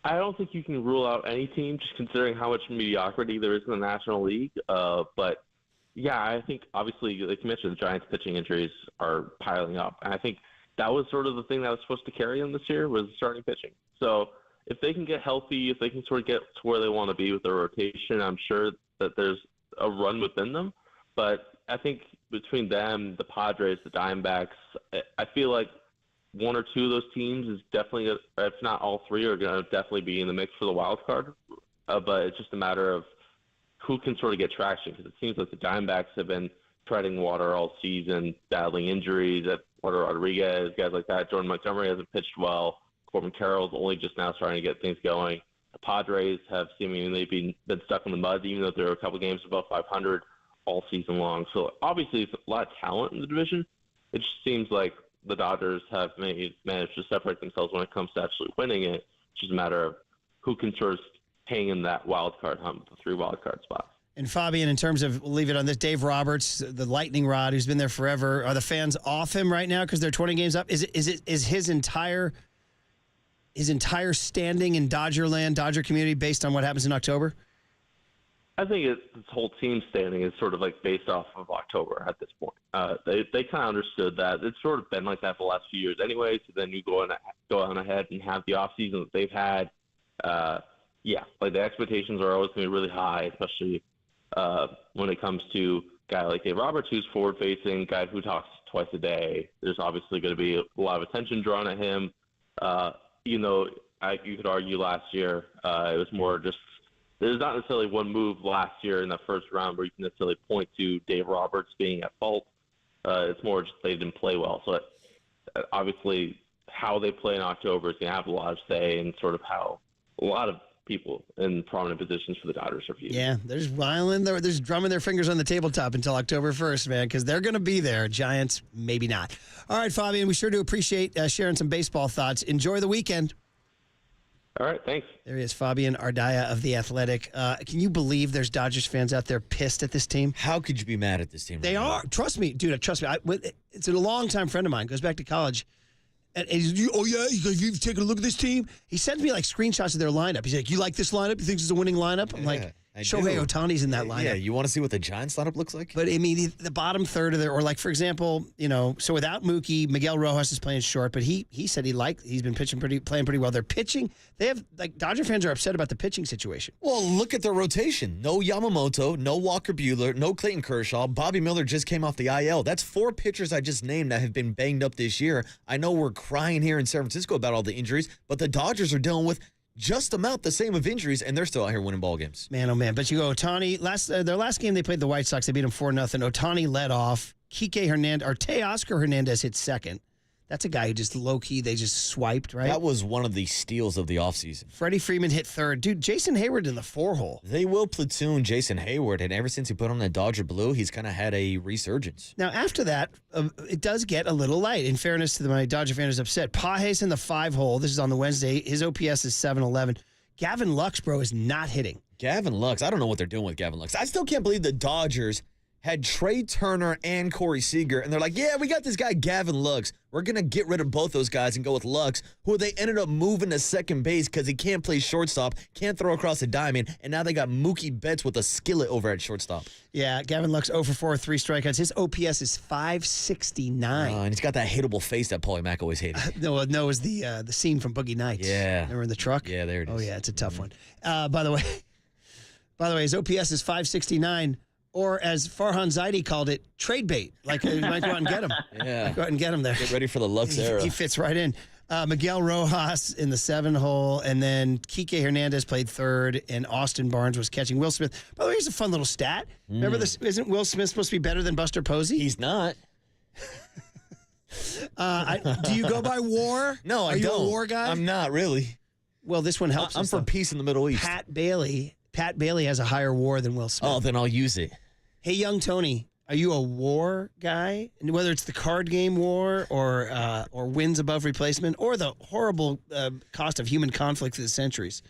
I don't think you can rule out any team, just considering how much mediocrity there is in the National League. But, yeah, I think, obviously, like you mentioned, the Giants' pitching injuries are piling up. And I think that was sort of the thing that was supposed to carry them this year was starting pitching. So if they can get healthy, if they can sort of get to where they want to be with their rotation, I'm sure that there's a run within them. But I think between them, the Padres, the Diamondbacks, I feel like one or two of those teams is definitely, if not all three, are going to definitely be in the mix for the wild card. But it's just a matter of who can sort of get traction, because it seems like the Diamondbacks have been treading water all season, battling injuries. Eduardo Rodriguez, guys like that. Jordan Montgomery hasn't pitched well. Corbin Carroll's only just now starting to get things going. The Padres have seemingly been stuck in the mud, even though there are a couple games above 500 all season long. So obviously, it's a lot of talent in the division. It just seems like the Dodgers have managed to separate themselves when it comes to actually winning it. It's just a matter of who can sort of hang in that wild card hunt, the 3 wild card spots. And Fabian, in terms of, we'll leave it on this, Dave Roberts, the lightning rod, who's been there forever. Are the fans off him right now because they're 20 games up? Is his entire standing in Dodgerland, Dodger community, based on what happens in October? I think this whole team standing is sort of like based off of October at this point. They kind of understood that. It's sort of been like that for the last few years anyway, so then you go on ahead and have the offseason that they've had. Like the expectations are always going to be really high, especially when it comes to a guy like Dave Roberts, who's forward-facing, guy who talks twice a day. There's obviously going to be a lot of attention drawn at him. You could argue last year it was more just there's not necessarily one move last year in that first round where you can necessarily point to Dave Roberts being at fault. It's more just they didn't play well. So obviously how they play in October is going to have a lot of say in sort of how a lot of people in prominent positions for the Dodgers are viewed. Yeah, they're just whiling, they're just drumming their fingers on the tabletop until October 1st, man, because they're going to be there. Giants, maybe not. All right, Fabian, we sure do appreciate sharing some baseball thoughts. Enjoy the weekend. All right, thanks. There he is, Fabian Ardaya of The Athletic. Can you believe there's Dodgers fans out there pissed at this team? How could you be mad at this team? They are. Trust me, dude, trust me. It's a longtime friend of mine, goes back to college. And he's, you've taken a look at this team? He sends me like screenshots of their lineup. He's like, you like this lineup? You think this is a winning lineup? I'm like, Shohei Ohtani's in that lineup. Yeah, you want to see what the Giants lineup looks like? But I mean, the bottom third of their, or like for example, so without Mookie, Miguel Rojas is playing short, but he said he's been playing pretty well. They're pitching. They have Dodger fans are upset about the pitching situation. Well, look at their rotation. No Yamamoto, no Walker Buehler, no Clayton Kershaw. Bobby Miller just came off the IL. That's 4 pitchers I just named that have been banged up this year. I know we're crying here in San Francisco about all the injuries, but the Dodgers are dealing with just about the same of injuries, and they're still out here winning ball games. Man, oh man. But you go, Ohtani, their last game they played the White Sox, they beat them 4-0. Ohtani led off. Teoscar Hernandez hit second. That's a guy who just low-key, they just swiped, right? That was one of the steals of the offseason. Freddie Freeman hit third. Dude, Jason Hayward in the 4-hole. They will platoon Jason Hayward, and ever since he put on that Dodger blue, he's kind of had a resurgence. Now, after that, it does get a little light. In fairness to my Dodger fan who's upset. Pages in the 5-hole. This is on the Wednesday. His OPS is 711. Gavin Lux, bro, is not hitting. Gavin Lux, I don't know what they're doing with Gavin Lux. I still can't believe the Dodgers had Trey Turner and Corey Seager, and they're like, yeah, we got this guy Gavin Lux. We're going to get rid of both those guys and go with Lux, who they ended up moving to second base because he can't play shortstop, can't throw across a diamond, and now they got Mookie Betts with a skillet over at shortstop. Yeah, Gavin Lux 0 for 4, 3 strikeouts. His OPS is 569. And he's got that hittable face that Paulie Mack always hated. No, it was the scene from Boogie Nights. Yeah. Remember in the truck? Yeah, there it is. Oh, yeah, it's a tough one. By the way, his OPS is 569. Or as Farhan Zaidi called it, trade bait. Like, you might go out and get him. Yeah. Go out and get him there. Get ready for the Lux era. He fits right in. Miguel Rojas in the 7-hole, and then Kike Hernandez played third, and Austin Barnes was catching Will Smith. By the way, here's a fun little stat. Remember this? Isn't Will Smith supposed to be better than Buster Posey? He's not. Do you go by WAR? No, I don't. Are you a WAR guy? I'm not really. Well, this one helps. I'm for peace in the Middle East. Pat Bailey has a higher WAR than Will Smith. Oh, then I'll use it. Hey, young Tony, are you a WAR guy? And whether it's the card game WAR or wins above replacement or the horrible cost of human conflict through the centuries.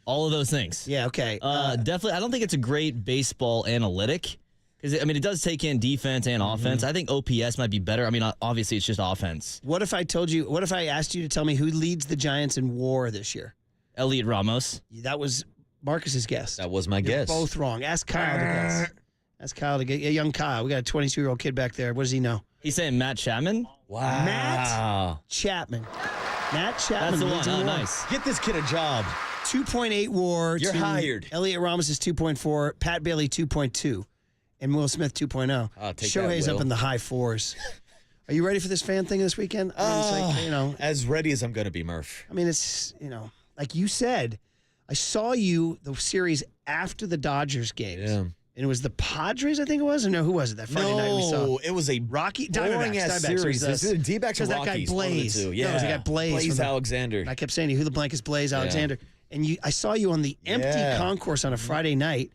All of those things. Yeah, okay. Definitely. I don't think it's a great baseball analytic because, it does take in defense and offense. I think OPS might be better. Obviously, it's just offense. What if I asked you to tell me who leads the Giants in WAR this year? Elliot Ramos. That was Marcus's guess. That was my You're guess. Both wrong. Ask Kyle to guess. Ask Kyle to get young Kyle. We got a 22-year-old kid back there. What does he know? He's saying Matt Chapman. Wow. Matt Chapman. Matt Chapman. That's the one. Oh, nice. Get this kid a job. 2.8 WAR. You're hired. Elliot Ramos is 2.4. Pat Bailey 2.2. And Will Smith 2.0. Shohei's up in the high 4s. Are you ready for this fan thing this weekend? As ready as I'm going to be, Murph. It's, like you said, I saw you the series after the Dodgers games. Yeah. And it was the Padres, I think it was? Or no, who was it that Friday night we saw? No, it was a Rocky boring-ass series. D-backs and that guy Rockies. Blaze. Yeah. No, it was a guy Blaze. Blaze Alexander. I kept saying to you, who the blank is Blaze Alexander. And I saw you on the empty concourse on a Friday night,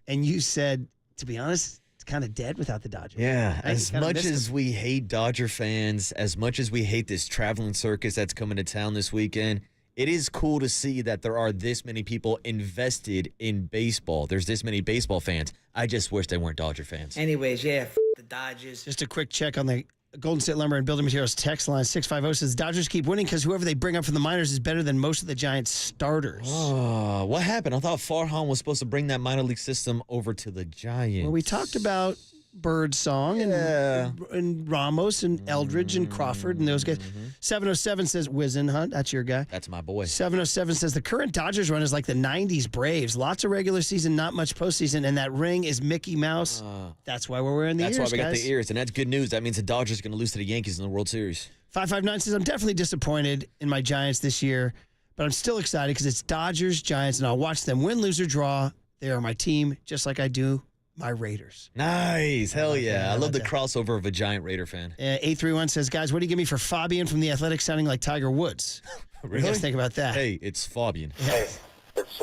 and you said, to be honest, it's kind of dead without the Dodgers. Yeah, I as kinda much missed as them. we hate Dodger fans, as much as we hate this traveling circus that's coming to town this weekend, it is cool to see that there are this many people invested in baseball. There's this many baseball fans. I just wish they weren't Dodger fans. Anyways, the Dodgers. Just a quick check on the Golden State Lumber and Building Materials text line 650 says Dodgers keep winning because whoever they bring up from the minors is better than most of the Giants starters. Oh, what happened? I thought Farhan was supposed to bring that minor league system over to the Giants. Well, we talked about Birdsong and Ramos and Eldridge and Crawford and those guys. 707 says Wizenhunt. That's your guy. That's my boy. 707 says the current Dodgers run is like the 90s Braves. Lots of regular season, not much postseason, and that ring is Mickey Mouse. That's why we're wearing the ears, That's why we got guys. the ears, and that's good news. That means the Dodgers are going to lose to the Yankees in the World Series. 559 says I'm definitely disappointed in my Giants this year, but I'm still excited because it's Dodgers, Giants, and I'll watch them win, lose, or draw. They are my team, just like I do my Raiders. Nice. Hell yeah. I love the that. crossover of a giant Raider fan. 831 says, guys, what do you give me for Fabian from the Athletics sounding like Tiger Woods? What do you guys think about that? Hey, it's Fabian. Hey, it's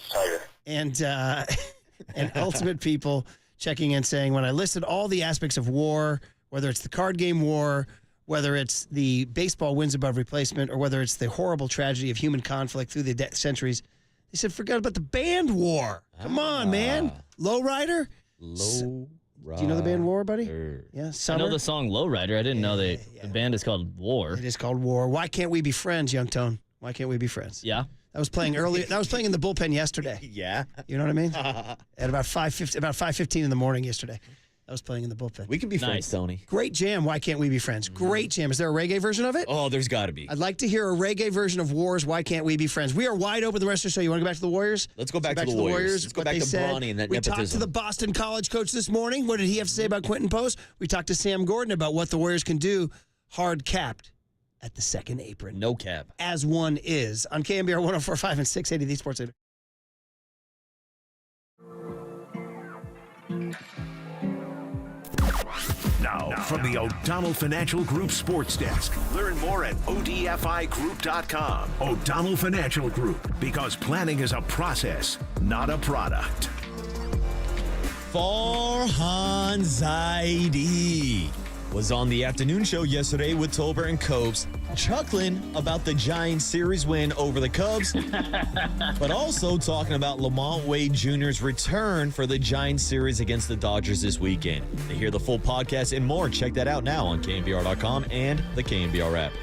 Tiger. And Ultimate People checking in saying, when I listed all the aspects of war, whether it's the card game war, whether it's the baseball wins above replacement, or whether it's the horrible tragedy of human conflict through the centuries, they said, forget about the band war. Come on, man. Lowrider? Low Do you know the band War, buddy? Yeah, I Summer? know the song Lowrider. I didn't know the band is called War. It is called War. Why can't we be friends, Young Tone? Why can't we be friends? Yeah. That was playing earlier. That was playing in the bullpen yesterday. Yeah. You know what I mean? At about 5:15 in the morning yesterday. I was playing in the bullpen. We can be friends, Tony. Great jam. Why can't we be friends? Great jam. Is there a reggae version of it? Oh, there's got to be. I'd like to hear a reggae version of Wars. Why can't we be friends? We are wide open the rest of the show. You want to go back to the Warriors? Let's go back to the Warriors. Let's go what back they to said. Bronny and that We nepotism. talked to the Boston College coach this morning. What did he have to say about Quentin Post? We talked to Sam Gordon about what the Warriors can do, hard capped at the second apron. No cap. As one is. On KNBR 104.5 and 680, the Sports Leader. Now, from the O'Donnell Financial Group Sports Desk. Learn more at ODFIGroup.com. O'Donnell Financial Group, because planning is a process, not a product. Farhan Zaidi was on the afternoon show yesterday with Tolbert and Copes, chuckling about the Giants series win over the Cubs, but also talking about Lamont Wade Jr.'s return for the Giants series against the Dodgers this weekend. To hear the full podcast and more, check that out now on KNBR.com and the KNBR app.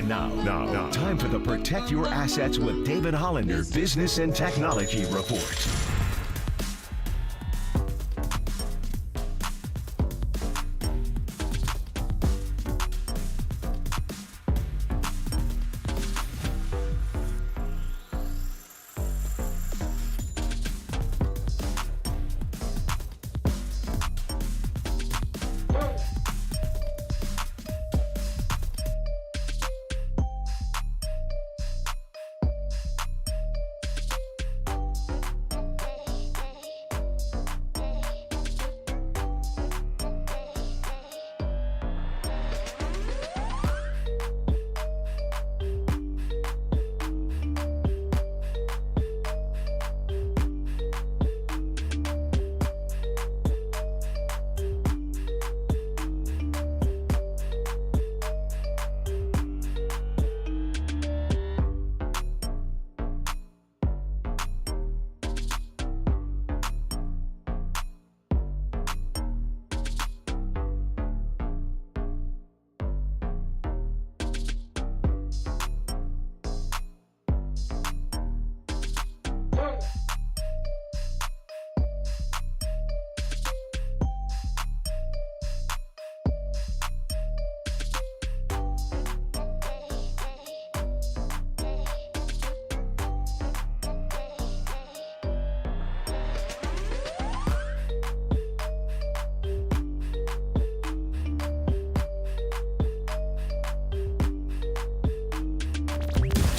Now, time for the Protect Your Assets with David Hollander Business and Technology Report.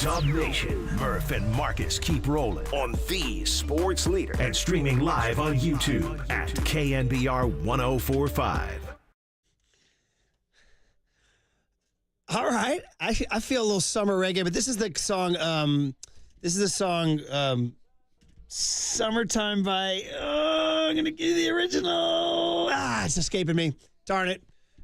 Dub Nation, Murph and Marcus keep rolling on the sports leader and streaming live on YouTube at KNBR 1045. All right. I feel a little summer reggae, but this is the song, Summertime by, I'm going to give you the original. It's escaping me. Darn it.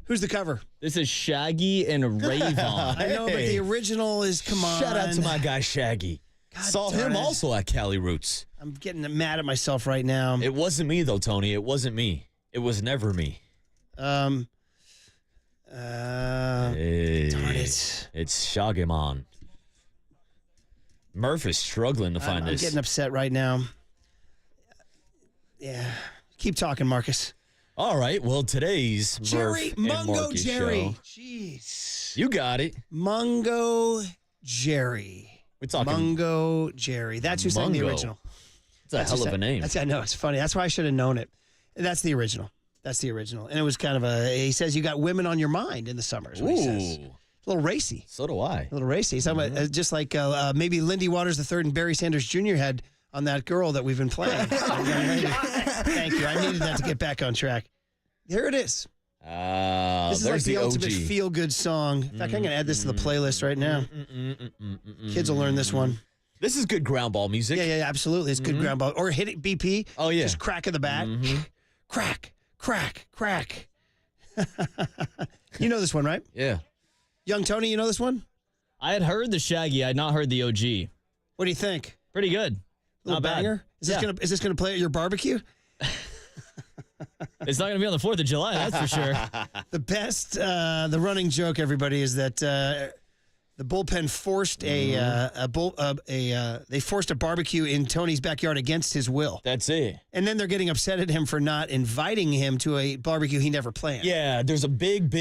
Who's the cover? This is Shaggy and Rayvon. I know, but the original is, come on. Shout out to my guy Shaggy. Saw him also at Cali Roots. I'm getting mad at myself right now. It wasn't me, though, Tony. It wasn't me. It was never me. Darn it. It's Shaggyman. Murph is struggling to find this. I'm getting upset right now. Yeah. Keep talking, Marcus. All right. Well, today's Jerry, Murph and Mungo Marcus Jerry. show. Jeez. You got it. Mungo Jerry. We're talking Mungo Jerry. That's who sang the original. It's a hell of a name. I know, it's funny. That's why I should have known it. That's the original. And it was kind of he says you got women on your mind in the summer, is what he says. A little racy. So do I. A little racy. He's talking about, just like maybe Lindy Waters III and Barry Sanders Jr. had on that girl that we've been playing. Thank you. I needed that to get back on track. Here it is. This is like the ultimate feel-good song. In fact, I'm going to add this to the playlist right now. Kids will learn this one. This is good ground ball music. Yeah, absolutely. It's good ground ball. Or hit it, BP. Oh, yeah. Just crack in the bat. Crack, crack, crack. You know this one, right? Yeah. Young Tony, you know this one? I had heard the Shaggy. I had not heard the OG. What do you think? Pretty good. Not banger? Bad. Is this gonna play at your barbecue? It's not going to be on the 4th of July, that's for sure. The best, the running joke, everybody, is that the bullpen forced they forced a barbecue in Tony's backyard against his will. That's it. And then they're getting upset at him for not inviting him to a barbecue he never planned. Yeah, there's a big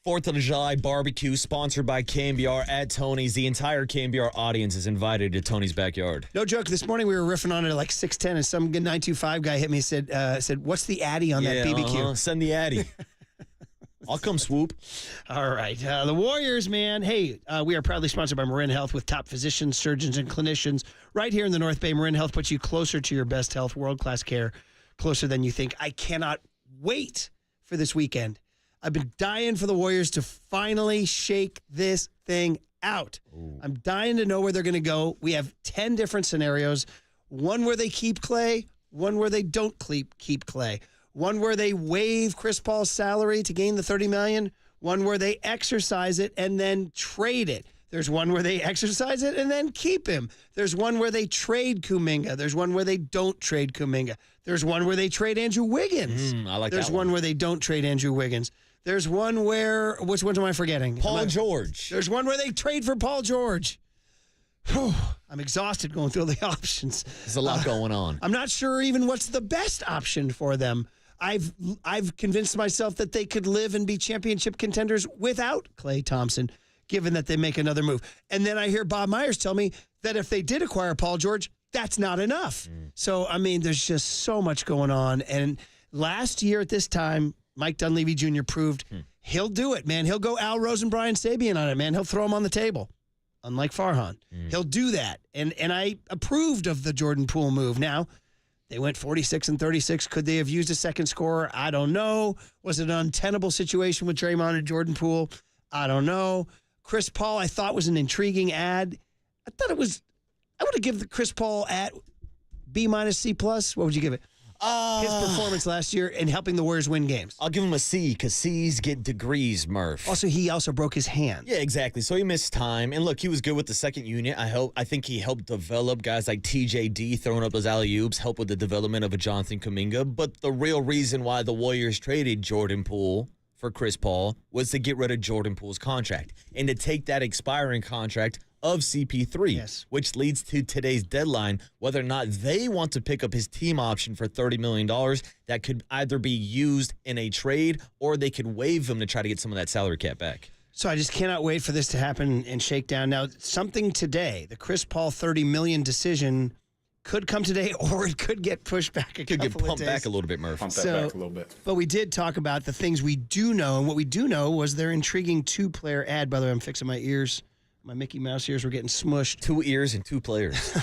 4th of July barbecue sponsored by KNBR at Tony's. The entire KNBR audience is invited to Tony's backyard. No joke. This morning we were riffing on it at like 6:10, and some 925 guy hit me and said, "What's the Addy on that BBQ?" Send the Addy. I'll come swoop. All right. The Warriors, man. Hey, we are proudly sponsored by Marin Health with top physicians, surgeons, and clinicians right here in the North Bay. Marin Health puts you closer to your best health, world-class care, closer than you think. I cannot wait for this weekend. I've been dying for the Warriors to finally shake this thing out. Ooh. I'm dying to know where they're going to go. We have 10 different scenarios. One where they keep Clay, one where they don't keep Clay. One where they waive Chris Paul's salary to gain the $30 million. One where they exercise it and then trade it. There's one where they exercise it and then keep him. There's one where they trade Kuminga. There's one where they don't trade Kuminga. There's one where they trade Andrew Wiggins. I like There's that one where they don't trade Andrew Wiggins. There's one where, which ones am I forgetting? Paul George. There's one where they trade for Paul George. Whew, I'm exhausted going through the options. There's a lot going on. I'm not sure even what's the best option for them. I've convinced myself that they could live and be championship contenders without Klay Thompson, given that they make another move. And then I hear Bob Myers tell me that if they did acquire Paul George, that's not enough. So, I mean, there's just so much going on. And last year at this time, Mike Dunleavy Jr. proved he'll do it, man. He'll go Al Rose and Brian Sabian on it, man. He'll throw him on the table, unlike Farhan. He'll do that. And I approved of the Jordan Poole move. Now, they went 46 and 36. Could they have used a second scorer? I don't know. Was it an untenable situation with Draymond and Jordan Poole? I don't know. Chris Paul, I thought was an intriguing ad. I would have given the Chris Paul ad B-, C+. What would you give it? His performance last year in helping the Warriors win games. I'll give him a C because C's get degrees, Murph. Also, he also broke his hand. Yeah, exactly. So he missed time. And look, he was good with the second unit. I think he helped develop guys like TJD throwing up those alley-oops, help with the development of a Jonathan Kuminga. But the real reason why the Warriors traded Jordan Poole for Chris Paul was to get rid of Jordan Poole's contract and to take that expiring contract of CP3, which leads to today's deadline, whether or not they want to pick up his team option for $30 million that could either be used in a trade or they could waive him to try to get some of that salary cap back. So I just cannot wait for this to happen and shake down. Now, something today, the Chris Paul $30 million decision could come today or it could get pushed back a couple of days. Could get pumped back a little bit, Murph. Pump that back a little bit. But we did talk about the things we do know, and what we do know was their intriguing two-player ad. By the way, I'm fixing my ears. My Mickey Mouse ears were getting smushed. 2 ears and 2 players.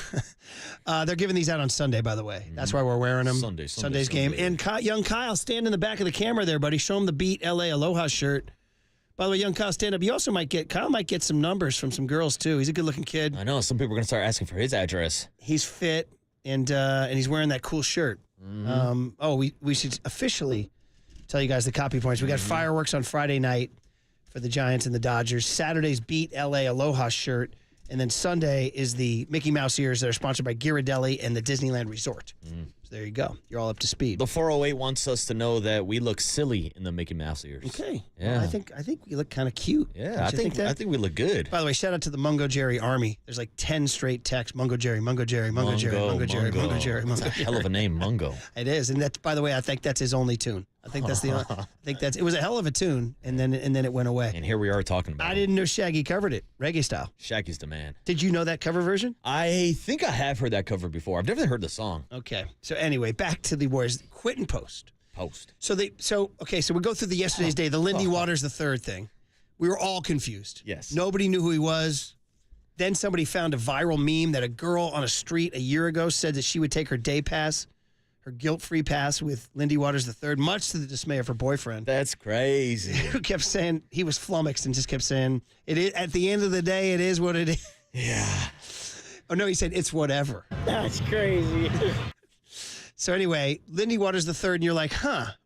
They're giving these out on Sunday, by the way. That's why we're wearing them. Sunday's game. And young Kyle, stand in the back of the camera there, buddy. Show him the Beat LA Aloha shirt. By the way, young Kyle, stand up. You also Kyle might get some numbers from some girls, too. He's a good-looking kid. I know. Some people are going to start asking for his address. He's fit, and he's wearing that cool shirt. We should officially tell you guys the copy points. We got fireworks on Friday night for the Giants and the Dodgers. Saturday's Beat LA Aloha shirt. And then Sunday is the Mickey Mouse ears that are sponsored by Ghirardelli and the Disneyland Resort. So there you go. You're all up to speed. The 408 wants us to know that we look silly in the Mickey Mouse ears. Okay. Yeah. Well, I think we look kind of cute. Yeah, I think we look good. By the way, shout out to the Mungo Jerry Army. There's like 10 straight texts. Mungo Jerry, Mungo Jerry, Mungo Jerry, Mungo Jerry, Mungo Jerry, Mungo Jerry. That's a hell of a name, Mungo. It is. And that's, by the way, I think that's his only tune. I think that's it was a hell of a tune, and then it went away. And here we are talking about it. I didn't know Shaggy covered it, reggae style. Shaggy's the man. Did you know that cover version? I think I have heard that cover before. I've never heard the song. Okay. So anyway, back to the Warriors. Quentin Post. So we go through the yesterday's day, the Lindy Waters III thing. We were all confused. Yes. Nobody knew who he was. Then somebody found a viral meme that a girl on a street a year ago said that she would take her day pass, her guilt-free pass with Lindy Waters III, much to the dismay of her boyfriend. That's crazy. Who kept saying, he was flummoxed and just kept saying, "It is, at the end of the day, it is what it is." Yeah. Oh, no, he said, "It's whatever." That's crazy. So anyway, Lindy Waters III, and you're like,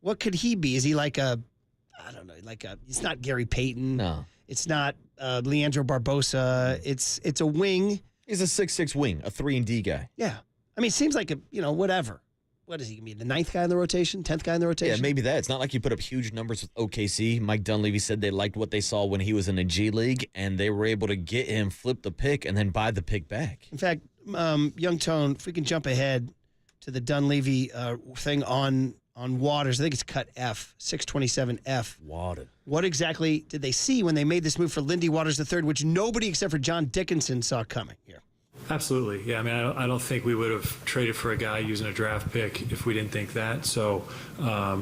what could he be? Is he like it's not Gary Payton. No. It's not Leandro Barbosa. It's a wing. He's a 6'6" wing, a 3-and-D guy. Yeah. I mean, it seems like whatever. What is he going to be, the 9th guy in the rotation, 10th guy in the rotation? Yeah, maybe that. It's not like you put up huge numbers with OKC. Mike Dunleavy said they liked what they saw when he was in the G League, and they were able to get him, flip the pick, and then buy the pick back. In fact, Young Tone, if we can jump ahead to the Dunleavy thing on Waters, I think it's cut F, 627F. Water. What exactly did they see when they made this move for Lindy Waters III, which nobody except for John Dickinson saw coming here? Absolutely. Yeah, I mean, I don't think we would have traded for a guy using a draft pick if we didn't think that. So,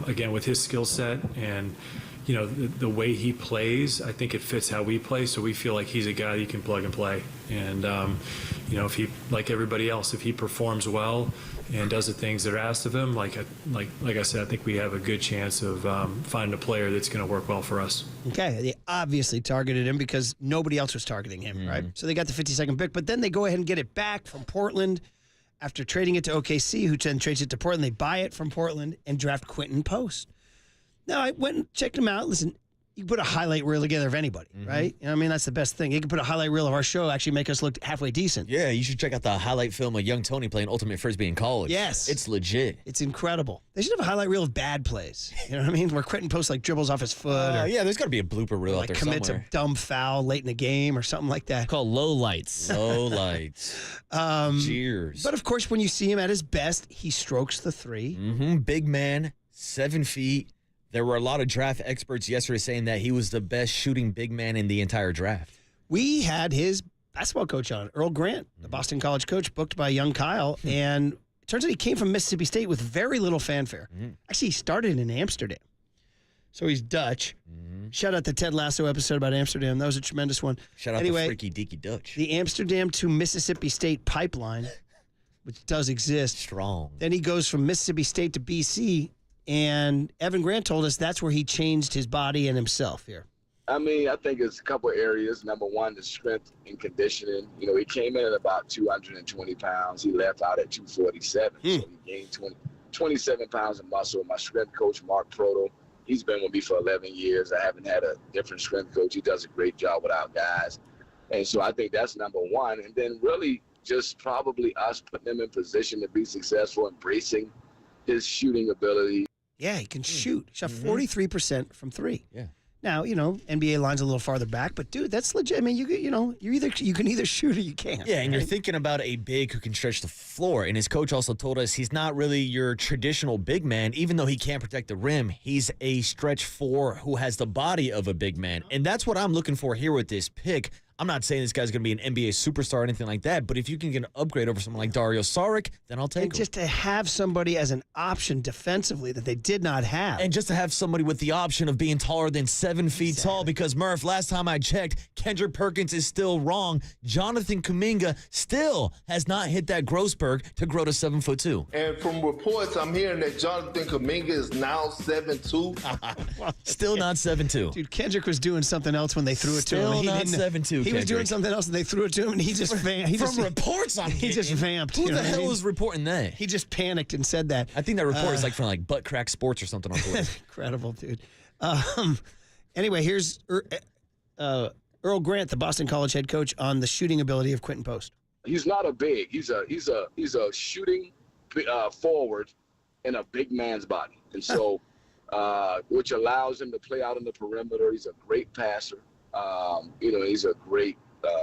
again, with his skill set and, the way he plays, I think it fits how we play. So we feel like he's a guy you can plug and play. And, if he, like everybody else, if he performs well and does the things that are asked of him, like I said, I think we have a good chance of finding a player that's going to work well for us. Okay, they obviously targeted him because nobody else was targeting him, right? So they got the 52nd pick, but then they go ahead and get it back from Portland after trading it to OKC, who then trades it to Portland. They buy it from Portland and draft Quentin Post. Now, I went and checked him out. Listen, you can put a highlight reel together of anybody, right? You know what I mean, that's the best thing. You can put a highlight reel of our show, actually make us look halfway decent. Yeah, you should check out the highlight film of young Tony playing Ultimate Frisbee in college. Yes. It's legit. It's incredible. They should have a highlight reel of bad plays. You know what I mean? Where Quentin Post dribbles off his foot. Or Yeah, there's got to be a blooper reel out there commits somewhere. a dumb foul late in the game or something like that. Called low lights. Low lights. Cheers. But of course, when you see him at his best, he strokes the three. Big man, 7 feet. There were a lot of draft experts yesterday saying that he was the best shooting big man in the entire draft. We had his basketball coach on, Earl Grant, the Boston College coach, booked by young Kyle. And it turns out he came from Mississippi State with very little fanfare. Actually, he started in Amsterdam. So he's Dutch. Shout out the Ted Lasso episode about Amsterdam. That was a tremendous one. Shout out to Freaky Deaky Dutch. The Amsterdam to Mississippi State pipeline, which does exist. Strong. Then he goes from Mississippi State to BC. And Evan Grant told us that's where he changed his body and himself here. I mean, I think it's a couple of areas. Number one, the strength and conditioning. You know, he came in at about 220 pounds. He left out at 247. So he gained 27 pounds of muscle. My strength coach, Mark Proto, he's been with me for 11 years. I haven't had a different strength coach. He does a great job with our guys. And so I think that's number one. And then really just probably us putting him in position to be successful, embracing his shooting ability. Yeah, he can shoot. He shot 43% from three. Yeah. Now, you know, NBA line's a little farther back, but dude, that's legit. I mean, you can either shoot or you can't. Yeah, and right? you're thinking about a big who can stretch the floor. And his coach also told us he's not really your traditional big man, even though he can't protect the rim. He's a stretch four who has the body of a big man. And that's what I'm looking for here with this pick. I'm not saying this guy's going to be an NBA superstar or anything like that, but if you can get an upgrade over someone like Dario Saric, then I'll take him. Just to have somebody as an option defensively that they did not have. And just to have somebody with the option of being taller than 7 feet tall, because, Murph, last time I checked, Kendrick Perkins is still wrong. Jonathan Kuminga still has not hit that Grossberg to grow to 7'2". And from reports, I'm hearing that Jonathan Kuminga is now 7'2". Still not 7'2". Dude, Kendrick was doing something else when they threw it to him. Still not 7'2". He was doing something else and they threw it to him and he just reports I'm he just vamped. Who you know the what I hell mean? was reporting that? He just panicked and said that. I think that report is from Butt Crack Sports or something on Twitter. Incredible, dude. Anyway, here's Earl Grant, the Boston College head coach, on the shooting ability of Quentin Post. He's not a big. He's a shooting forward in a big man's body, and so which allows him to play out on the perimeter. He's a great passer. He's a great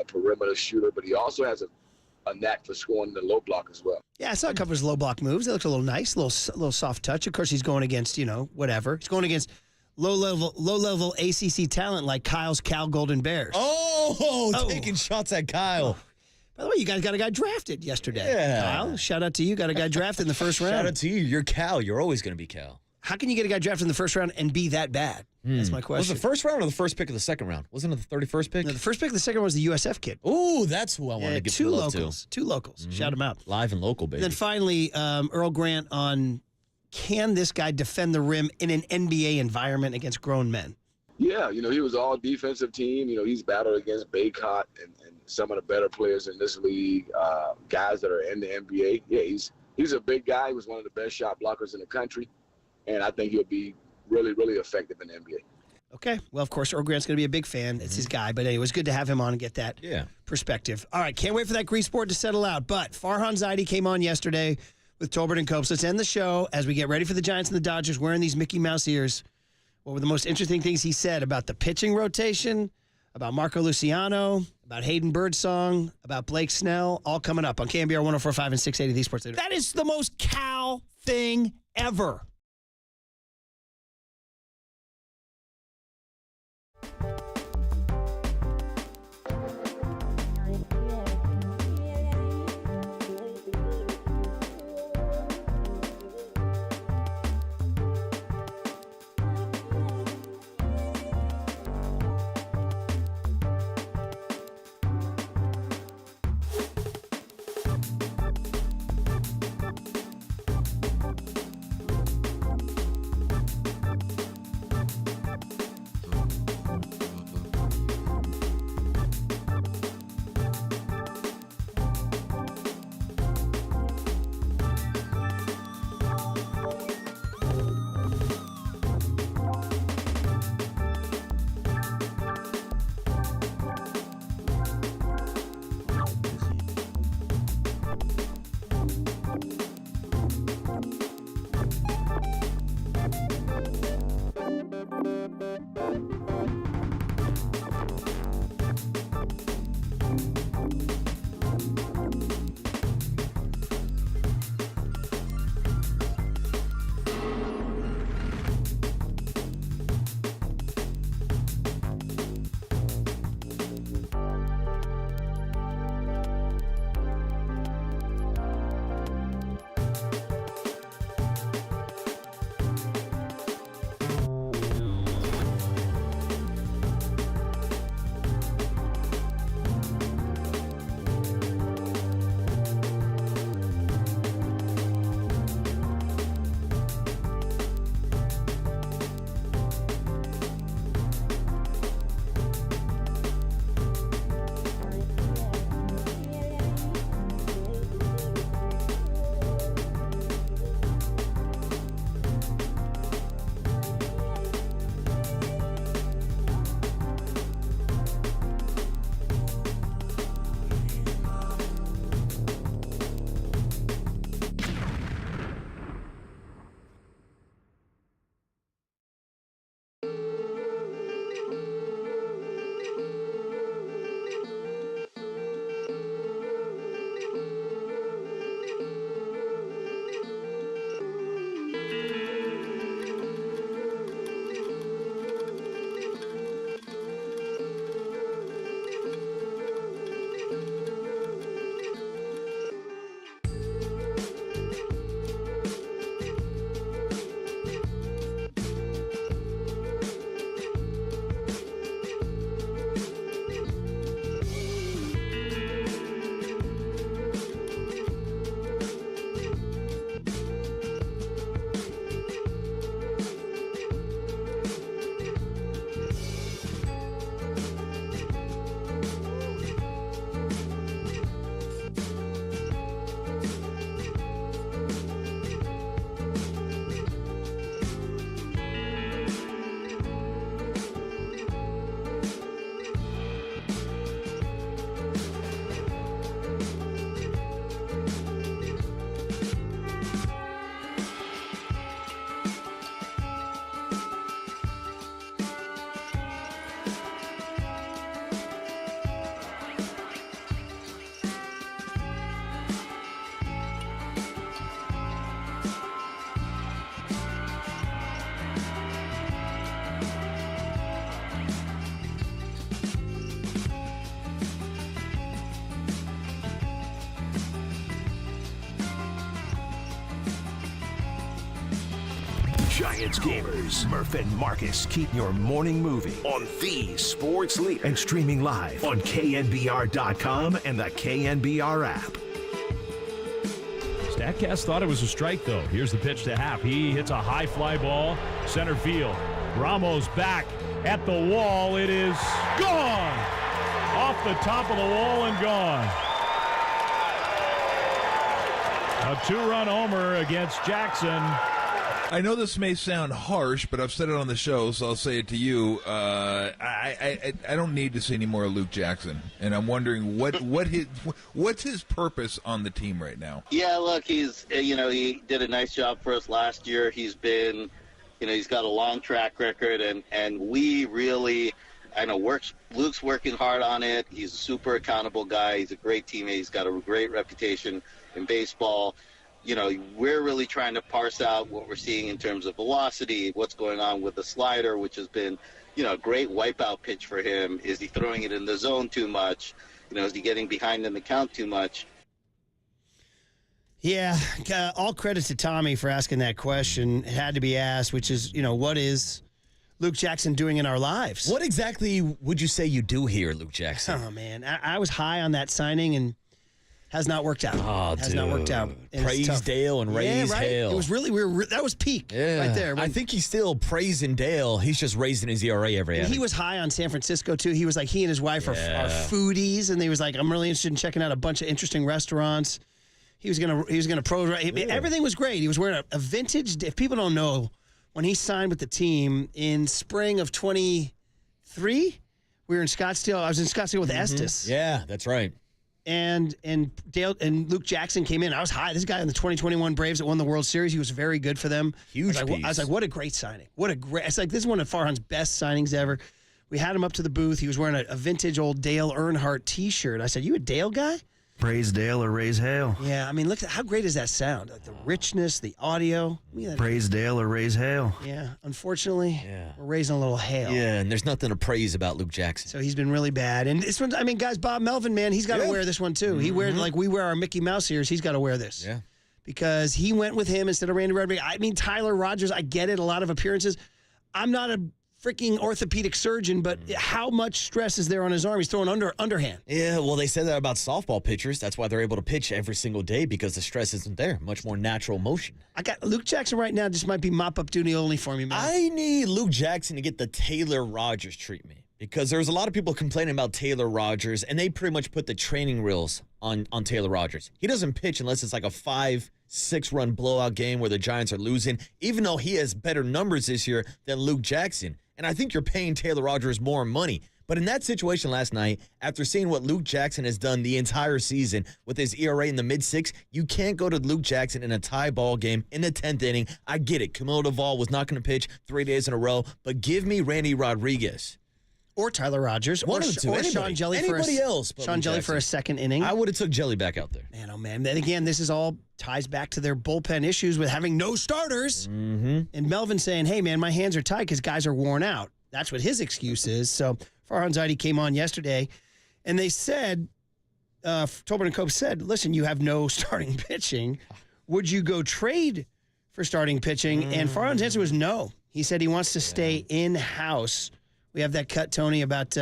perimeter shooter, but he also has a knack for scoring the low block as well. Yeah, I saw a couple of his low block moves. They looked a little nice, a little soft touch. Of course, he's going against, whatever. He's going against low level ACC talent like Kyle's Cal Golden Bears. Taking shots at Kyle. By the way, you guys got a guy drafted yesterday. Yeah. Kyle, shout out to you. Got a guy drafted in the first round. Shout out to you. You're Cal. You're always going to be Cal. How can you get a guy drafted in the first round and be that bad? That's my question. Was it the first round or the first pick of the second round? Wasn't it the 31st pick? No, the first pick of the second round was the USF kid. Ooh, that's who I wanted to give two love locals. to. Two locals. Shout them out. Live and local, baby. And then finally, Earl Grant on can this guy defend the rim in an NBA environment against grown men? Yeah, he was all defensive team. He's battled against Baycott and some of the better players in this league, guys that are in the NBA. Yeah, he's a big guy. He was one of the best shot blockers in the country, and I think he'll be really, really effective in the NBA. Okay. Well, of course, Earl Grant's going to be a big fan. It's his guy. But anyway, it was good to have him on and get that perspective. All right. Can't wait for that Grease board to settle out. But Farhan Zaidi came on yesterday with Tolbert and Copes. Let's end the show as we get ready for the Giants and the Dodgers wearing these Mickey Mouse ears. What were the most interesting things he said about the pitching rotation, about Marco Luciano, about Hayden Birdsong, about Blake Snell, all coming up on KNBR 104.5 and 680 The Sports Leader. That is the most Cal thing ever. Giants gamers, Murph and Marcus keep your morning moving on the sports leader and streaming live on KNBR.com and the KNBR app. StatCast thought it was a strike, though. Here's the pitch to Happ. He hits a high fly ball, center field. Ramos back at the wall. It is gone! Off the top of the wall and gone. A 2-run homer against Jackson. I know this may sound harsh, but I've said it on the show, so I'll say it to you. I don't need to see any more of Luke Jackson, and I'm wondering what's his purpose on the team right now. Yeah, look, he's he did a nice job for us last year. He's been, he's got a long track record, and we really, Luke's working hard on it. He's a super accountable guy. He's a great teammate. He's got a great reputation in baseball. We're really trying to parse out what we're seeing in terms of velocity, what's going on with the slider, which has been, a great wipeout pitch for him. Is he throwing it in the zone too much? Is he getting behind in the count too much? Yeah, all credit to Tommy for asking that question. It had to be asked, which is, what is Luke Jackson doing in our lives? What exactly would you say you do here, Luke Jackson? Oh, man. I was high on that signing and has not worked out. Oh, has not worked out. And praise Dale and raise Hale. It was really, that was peak right there. I think he's still praising Dale. He's just raising his ERA every He was high on San Francisco, too. He was like, he and his wife are foodies, and he was like, I'm really interested in checking out a bunch of interesting restaurants. He was gonna pro. Everything was great. He was wearing a vintage. If people don't know, when he signed with the team in spring of 23, we were in Scottsdale. I was in Scottsdale with Estes. Yeah, that's right. And Dale and Luke Jackson came in. I was high. This guy in the 2021 Braves that won the World Series. He was very good for them. Huge I was like, what a great signing. It's like, this is one of Farhan's best signings ever. We had him up to the booth. He was wearing a vintage old Dale Earnhardt T-shirt. I said, you a Dale guy? Praise Dale or raise Hale. Yeah, I mean, look at how great is that sound? Like the richness, the audio. Praise Dale or raise Hale. Yeah, unfortunately, we're raising a little hail. Yeah, and there's nothing to praise about Luke Jackson. So he's been really bad. And this one, guys, Bob Melvin, man, he's got to wear this one too. He wears, like we wear our Mickey Mouse ears, he's got to wear this. Yeah. Because he went with him instead of Randy Rodriguez. I mean, Tyler Rogers, I get it, a lot of appearances. I'm not a freaking orthopedic surgeon, but how much stress is there on his arm? He's throwing underhand. Yeah, well, they said that about softball pitchers. That's why they're able to pitch every single day, because the stress isn't there. Much more natural motion. I got Luke Jackson right now. Just might be mop-up duty only for me, man. I need Luke Jackson to get the Taylor Rogers treatment, because there's a lot of people complaining about Taylor Rogers, and they pretty much put the training wheels on Taylor Rogers. He doesn't pitch unless it's like a 5-6 run blowout game where the Giants are losing, even though he has better numbers this year than Luke Jackson. And I think you're paying Taylor Rogers more money. But in that situation last night, after seeing what Luke Jackson has done the entire season with his ERA in the mid-6, you can't go to Luke Jackson in a tie ball game in the 10th inning. I get it. Camilo Duvall was not going to pitch 3 days in a row, but give me Randy Rodriguez. Or Tyler Rogers. One of the two. Or Sean Jelly else. Sean Jelly for a second inning. I would have took Jelly back out there. Man, oh man. Then again, this is all ties back to their bullpen issues with having no starters. Mm-hmm. And Melvin saying, hey, man, my hands are tied because guys are worn out. That's what his excuse is. So Farhan Zaidi came on yesterday, and they said, Tolbert and Cope said, listen, you have no starting pitching. Would you go trade for starting pitching? And Farhan's answer was no. He said he wants to stay in-house. We have that cut, Tony, about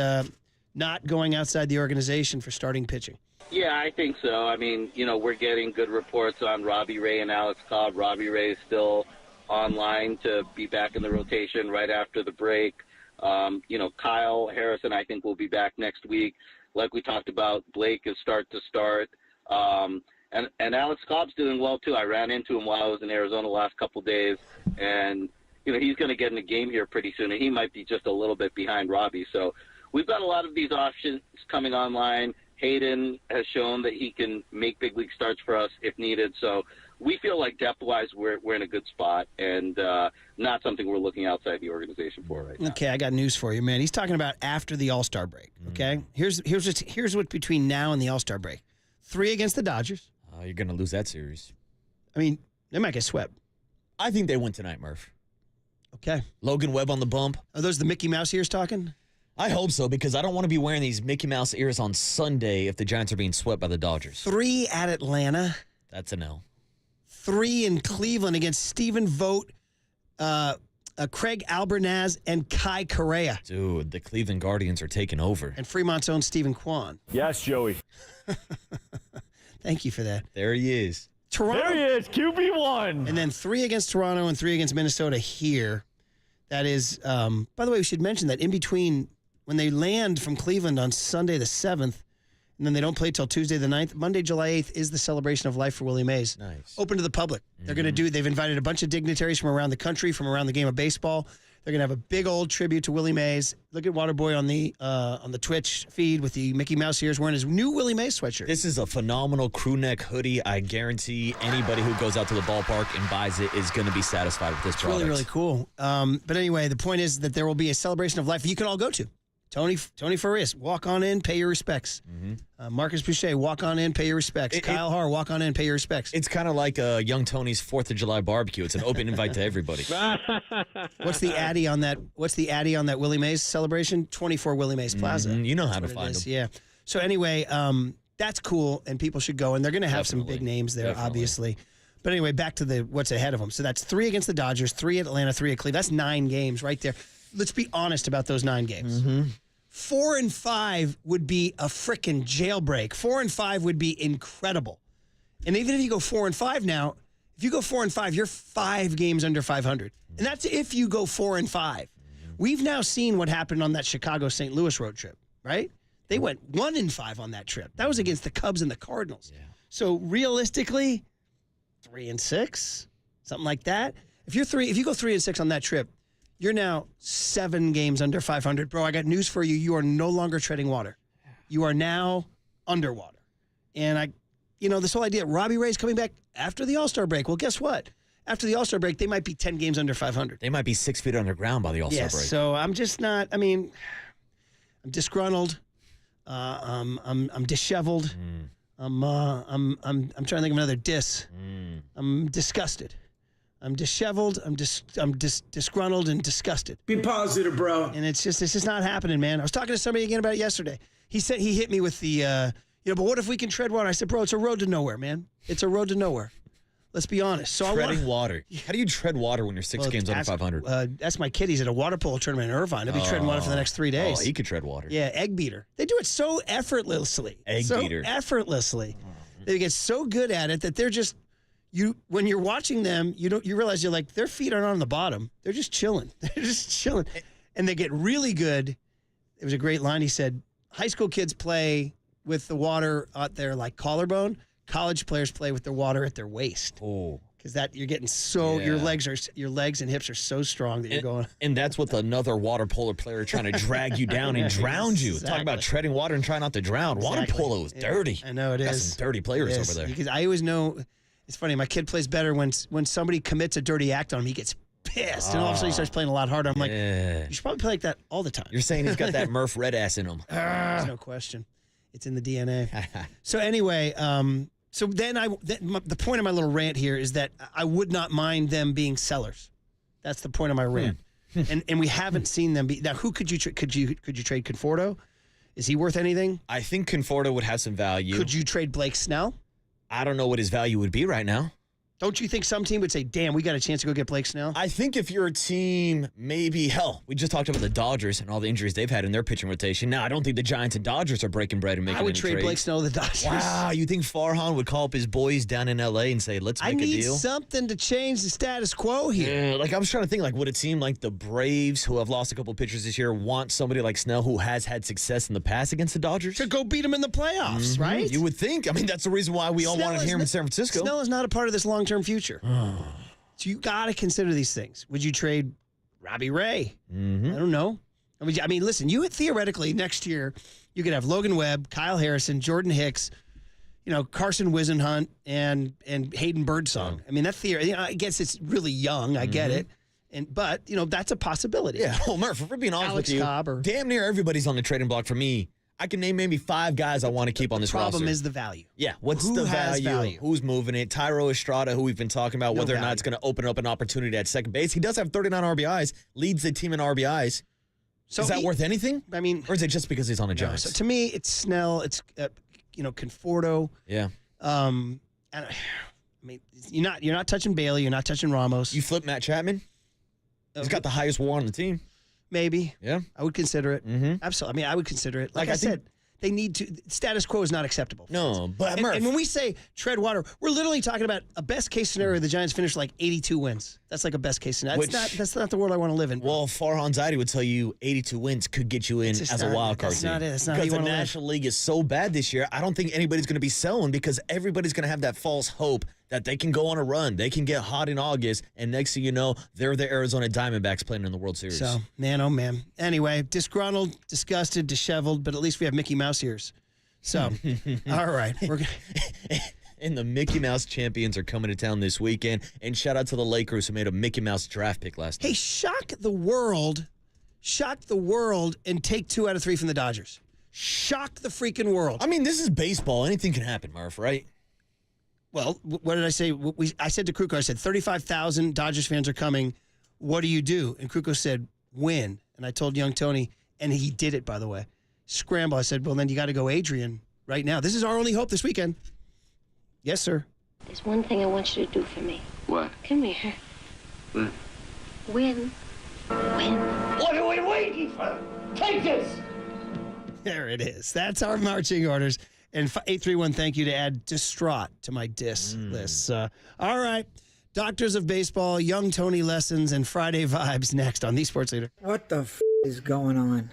not going outside the organization for starting pitching. Yeah, I think so. I mean, we're getting good reports on Robbie Ray and Alex Cobb. Robbie Ray is still online to be back in the rotation right after the break. Kyle Harrison, I think, will be back next week. Like we talked about, Blake is start to start. And Alex Cobb's doing well, too. I ran into him while I was in Arizona the last couple days. And, he's going to get in the game here pretty soon. And he might be just a little bit behind Robbie. So we've got a lot of these options coming online. Hayden has shown that he can make big league starts for us if needed. So we feel like depth-wise we're in a good spot, and not something we're looking outside the organization for right now. Okay, I got news for you, man. He's talking about after the All-Star break, okay? Here's what's between now and the All-Star break. 3 against the Dodgers. Oh, you're going to lose that series. I mean, they might get swept. I think they win tonight, Murph. Okay. Logan Webb on the bump. Are those the Mickey Mouse ears talking? I hope so, because I don't want to be wearing these Mickey Mouse ears on Sunday if the Giants are being swept by the Dodgers. 3 at Atlanta. That's a no. 3 in Cleveland against Stephen Vogt, Craig Albernaz and Kai Correa. Dude, the Cleveland Guardians are taking over. And Fremont's own Stephen Kwan. Yes, Joey. Thank you for that. There he is. Toronto. There he is, QB1. And then 3 against Toronto and 3 against Minnesota here. That is, by the way, we should mention that in between, when they land from Cleveland on Sunday the 7th, and then they don't play till Tuesday the 9th, Monday, July 8th is the celebration of life for Willie Mays. Nice. Open to the public. They're going to they've invited a bunch of dignitaries from around the country, from around the game of baseball. They're going to have a big old tribute to Willie Mays. Look at Waterboy on the Twitch feed with the Mickey Mouse ears wearing his new Willie Mays sweatshirt. This is a phenomenal crew neck hoodie. I guarantee anybody who goes out to the ballpark and buys it is going to be satisfied with this product. Really, really cool. But anyway, the point is that there will be a celebration of life you can all go to. Tony Farias, walk on in, pay your respects. Marcus Boucher, walk on in, pay your respects. Kyle Haar, walk on in, pay your respects. It's kind of like young Tony's 4th of July barbecue. It's an open invite to everybody. What's the addy on that? What's the addy on that Willie Mays celebration? 24 Willie Mays Plaza. You know how to find them. Yeah. So anyway, that's cool, and people should go, and they're going to have some big names there, obviously. But anyway, back to what's ahead of them. So that's 3 against the Dodgers, 3 at Atlanta, 3 at Cleveland. That's 9 games right there. Let's be honest about those 9 games. 4 and 5 would be a frickin' jailbreak. 4 and 5 would be incredible. And even if you go 4 and 5 now, if you go 4 and 5, you're 5 games under 500. And that's if you go 4 and 5. We've now seen what happened on that Chicago-St. Louis road trip, right? They went 1 and 5 on that trip. That was against the Cubs and the Cardinals. Yeah. So realistically, 3 and 6, something like that. If you go 3 and 6 on that trip, you're now 7 games under 500. Bro, I got news for you. You are no longer treading water. You are now underwater. And this whole idea, Robbie Ray's coming back after the All-Star break. Well, guess what? After the All-Star break, they might be 10 games under 500. They might be 6 feet underground by the All-Star break. So I'm just not, I'm disgruntled. I'm disheveled. I'm trying to think of another diss. I'm disgusted. I'm disheveled. I'm disgruntled and disgusted. Be positive, bro. And it's just not happening, man. I was talking to somebody again about it yesterday. He said he hit me with the, but what if we can tread water? I said, bro, it's a road to nowhere, man. It's a road to nowhere. Let's be honest. So treading water. How do you tread water when you're 6 games under 500? That's my kid. He's at a water polo tournament in Irvine. He'll be treading water for the next 3 days. Oh, he could tread water. Yeah, egg beater. They do it so effortlessly. Effortlessly. They get so good at it that they're just. When you're watching them, you realize you're like, their feet are not on the bottom. They're just chilling. They're just chilling. And they get really good. It was a great line. He said, high school kids play with the water at their collarbone. College players play with their water at their waist. Oh. Because you're getting your legs and hips are so strong that you're going. And that's with another water polo player trying to drag you down and drown you. Exactly. Talk about treading water and trying not to drown. Water polo is dirty. I know it is. Got some dirty players over there. Because I always know. It's funny, my kid plays better when somebody commits a dirty act on him. He gets pissed, and all of a sudden he starts playing a lot harder. I'm like, you should probably play like that all the time. You're saying he's got that Murph red ass in him. There's no question. It's in the DNA. So anyway, the point of my little rant here is that I would not mind them being sellers. That's the point of my rant. And we haven't seen them be. Now, who could you could you trade Conforto? Is he worth anything? I think Conforto would have some value. Could you trade Blake Snell? I don't know what his value would be right now. Don't you think some team would say, damn, we got a chance to go get Blake Snell? I think if you're a team, maybe, we just talked about the Dodgers and all the injuries they've had in their pitching rotation. Now, I don't think the Giants and Dodgers are breaking bread and making any trades. I would trade Blake Snell to the Dodgers. Wow, you think Farhan would call up his boys down in L.A. and say, let's make a deal? I need something to change the status quo here. Yeah, I was trying to think, would it seem like the Braves, who have lost a couple pitchers this year, want somebody like Snell who has had success in the past against the Dodgers? To go beat them in the playoffs, right? You would think. I mean, that's the reason why we all wanted him in San Francisco. Snell is not a part of this long-term future. So you got to consider these things. Would you trade Robbie Ray? I don't know. I mean, listen, theoretically next year you could have Logan Webb, Kyle Harrison, Jordan Hicks, Carson Wisenhunt, and Hayden Birdsong. I mean, that theory. I guess it's really young. I get it. But that's a possibility. Yeah. Well, Murph, if we're being honest Alex with you, Cobb damn near everybody's on the trading block for me. I can name maybe 5 guys I want to keep on this roster. The problem is the value. Yeah, what's the value? Who's moving it? Tyro Estrada, who we've been talking about, whether or not it's going to open up an opportunity at second base. He does have 39 RBIs, leads the team in RBIs. So is that worth anything? I mean, or is it just because he's on the Giants? So to me, it's Snell. It's Conforto. Yeah. And I mean, you're not touching Bailey. You're not touching Ramos. You flip Matt Chapman. He's got the highest WAR on the team. Maybe. Yeah. I would consider it. Mm-hmm. Absolutely. I mean, I would consider it. Like I said, they need to. Status quo is not acceptable. No, but and when we say tread water, we're literally talking about a best case scenario. The Giants finish like 82 wins. That's like a best case scenario. That's not the world I want to live in. Well, Farhan Zaidi would tell you 82 wins could get you in as a wild card team. That's not it. That's not how because you the want to National League is so bad this year. I don't think anybody's going to be selling because everybody's going to have that false hope that they can go on a run. They can get hot in August, and next thing you know, they're the Arizona Diamondbacks playing in the World Series. So, man, oh man. Anyway, disgruntled, disgusted, disheveled, but at least we have Mickey Mouse ears. So, all right. And the Mickey Mouse champions are coming to town this weekend. And shout out to the Lakers who made a Mickey Mouse draft pick last night. Hey, shock the world, and take 2 out of 3 from the Dodgers. Shock the freaking world. I mean, this is baseball. Anything can happen, Murph, right? Well, what did I say? I said to Kruko, I said, 35,000 Dodgers fans are coming. What do you do? And Kruko said, win. And I told young Tony, and he did it, by the way. Scramble. I said, well, then you got to go Adrian right now. This is our only hope this weekend. Yes, sir. There's one thing I want you to do for me. What? Come here. What? Win. Win. What are we waiting for? Take this! There it is. That's our marching orders. And 831, thank you to add distraught to my diss list. All right. Doctors of Baseball, Young Tony Lessons, and Friday Vibes next on The Sports Leader. What the is going on?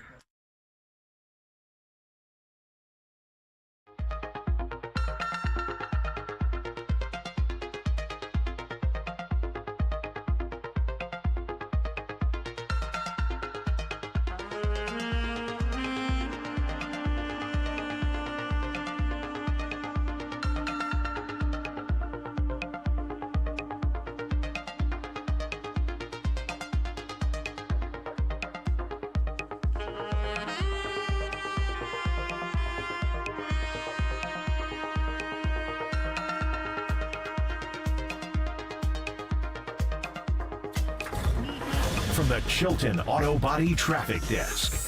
From the Chilton Auto Body Traffic Desk.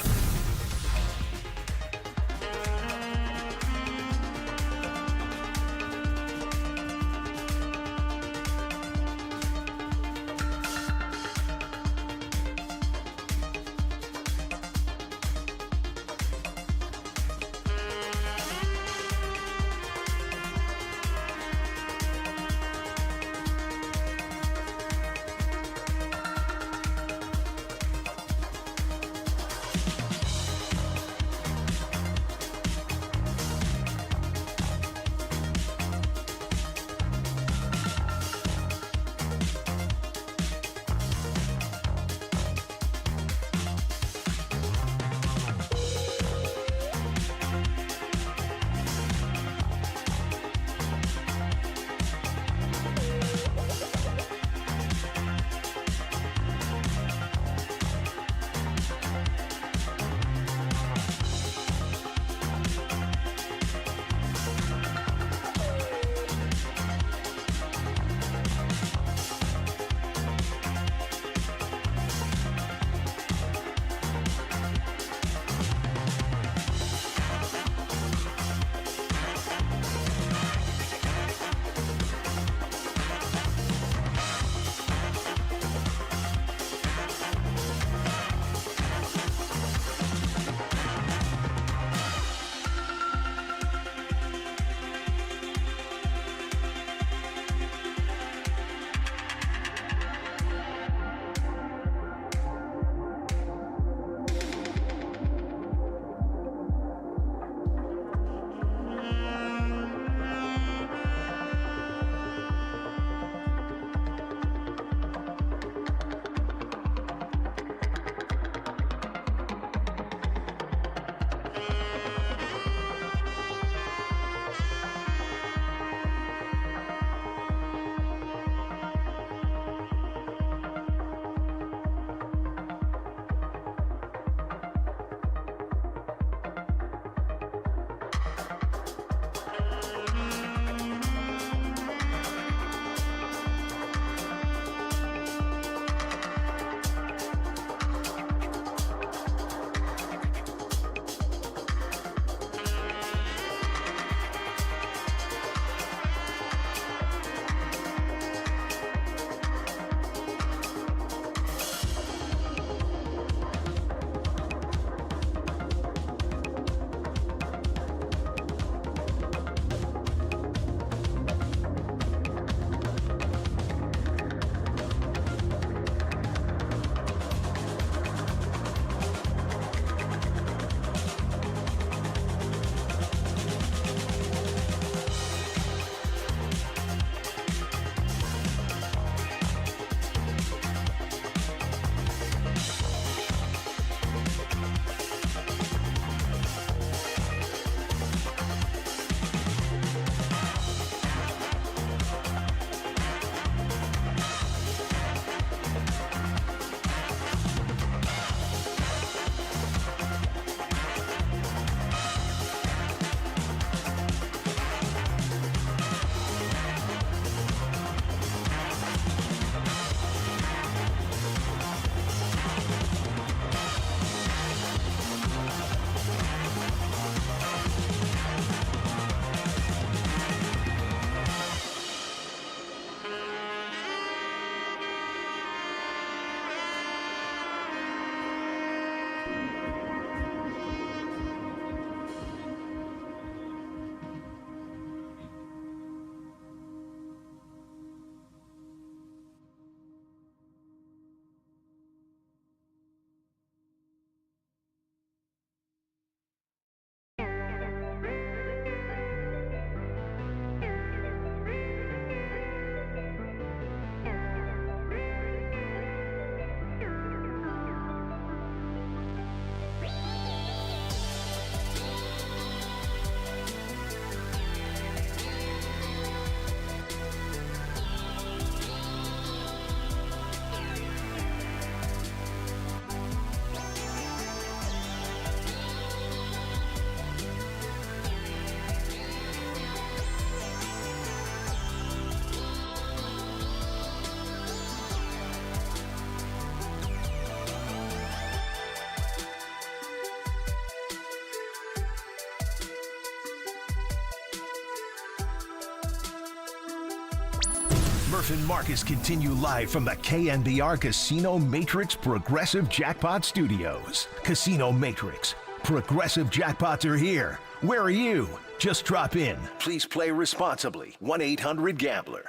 Murph and Marcus continue live from the KNBR Casino Matrix Progressive Jackpot Studios. Casino Matrix. Progressive jackpots are here. Where are you? Just drop in. Please play responsibly. 1-800-GAMBLER.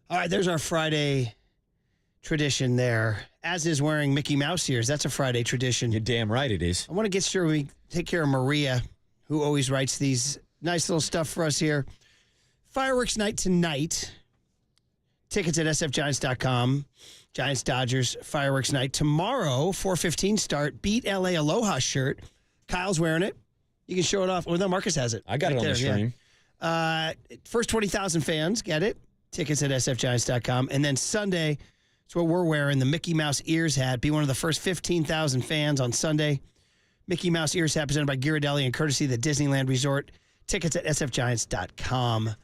All right, there's our Friday tradition there, as is wearing Mickey Mouse ears. That's a Friday tradition. You're damn right it is. I want to get sure we take care of Maria, who always writes these nice little stuff for us here. Fireworks night tonight. Tickets at sfgiants.com. Giants Dodgers fireworks night. Tomorrow, 4:15 start. Beat LA Aloha shirt. Kyle's wearing it. You can show it off. Well, no, Marcus has it. I got it on the stream. Yeah. First 20,000 fans get it. Tickets at sfgiants.com. And then Sunday, it's what we're wearing, the Mickey Mouse Ears hat. Be one of the first 15,000 fans on Sunday. Mickey Mouse Ears hat presented by Ghirardelli and courtesy of the Disneyland Resort. Tickets at sfgiants.com.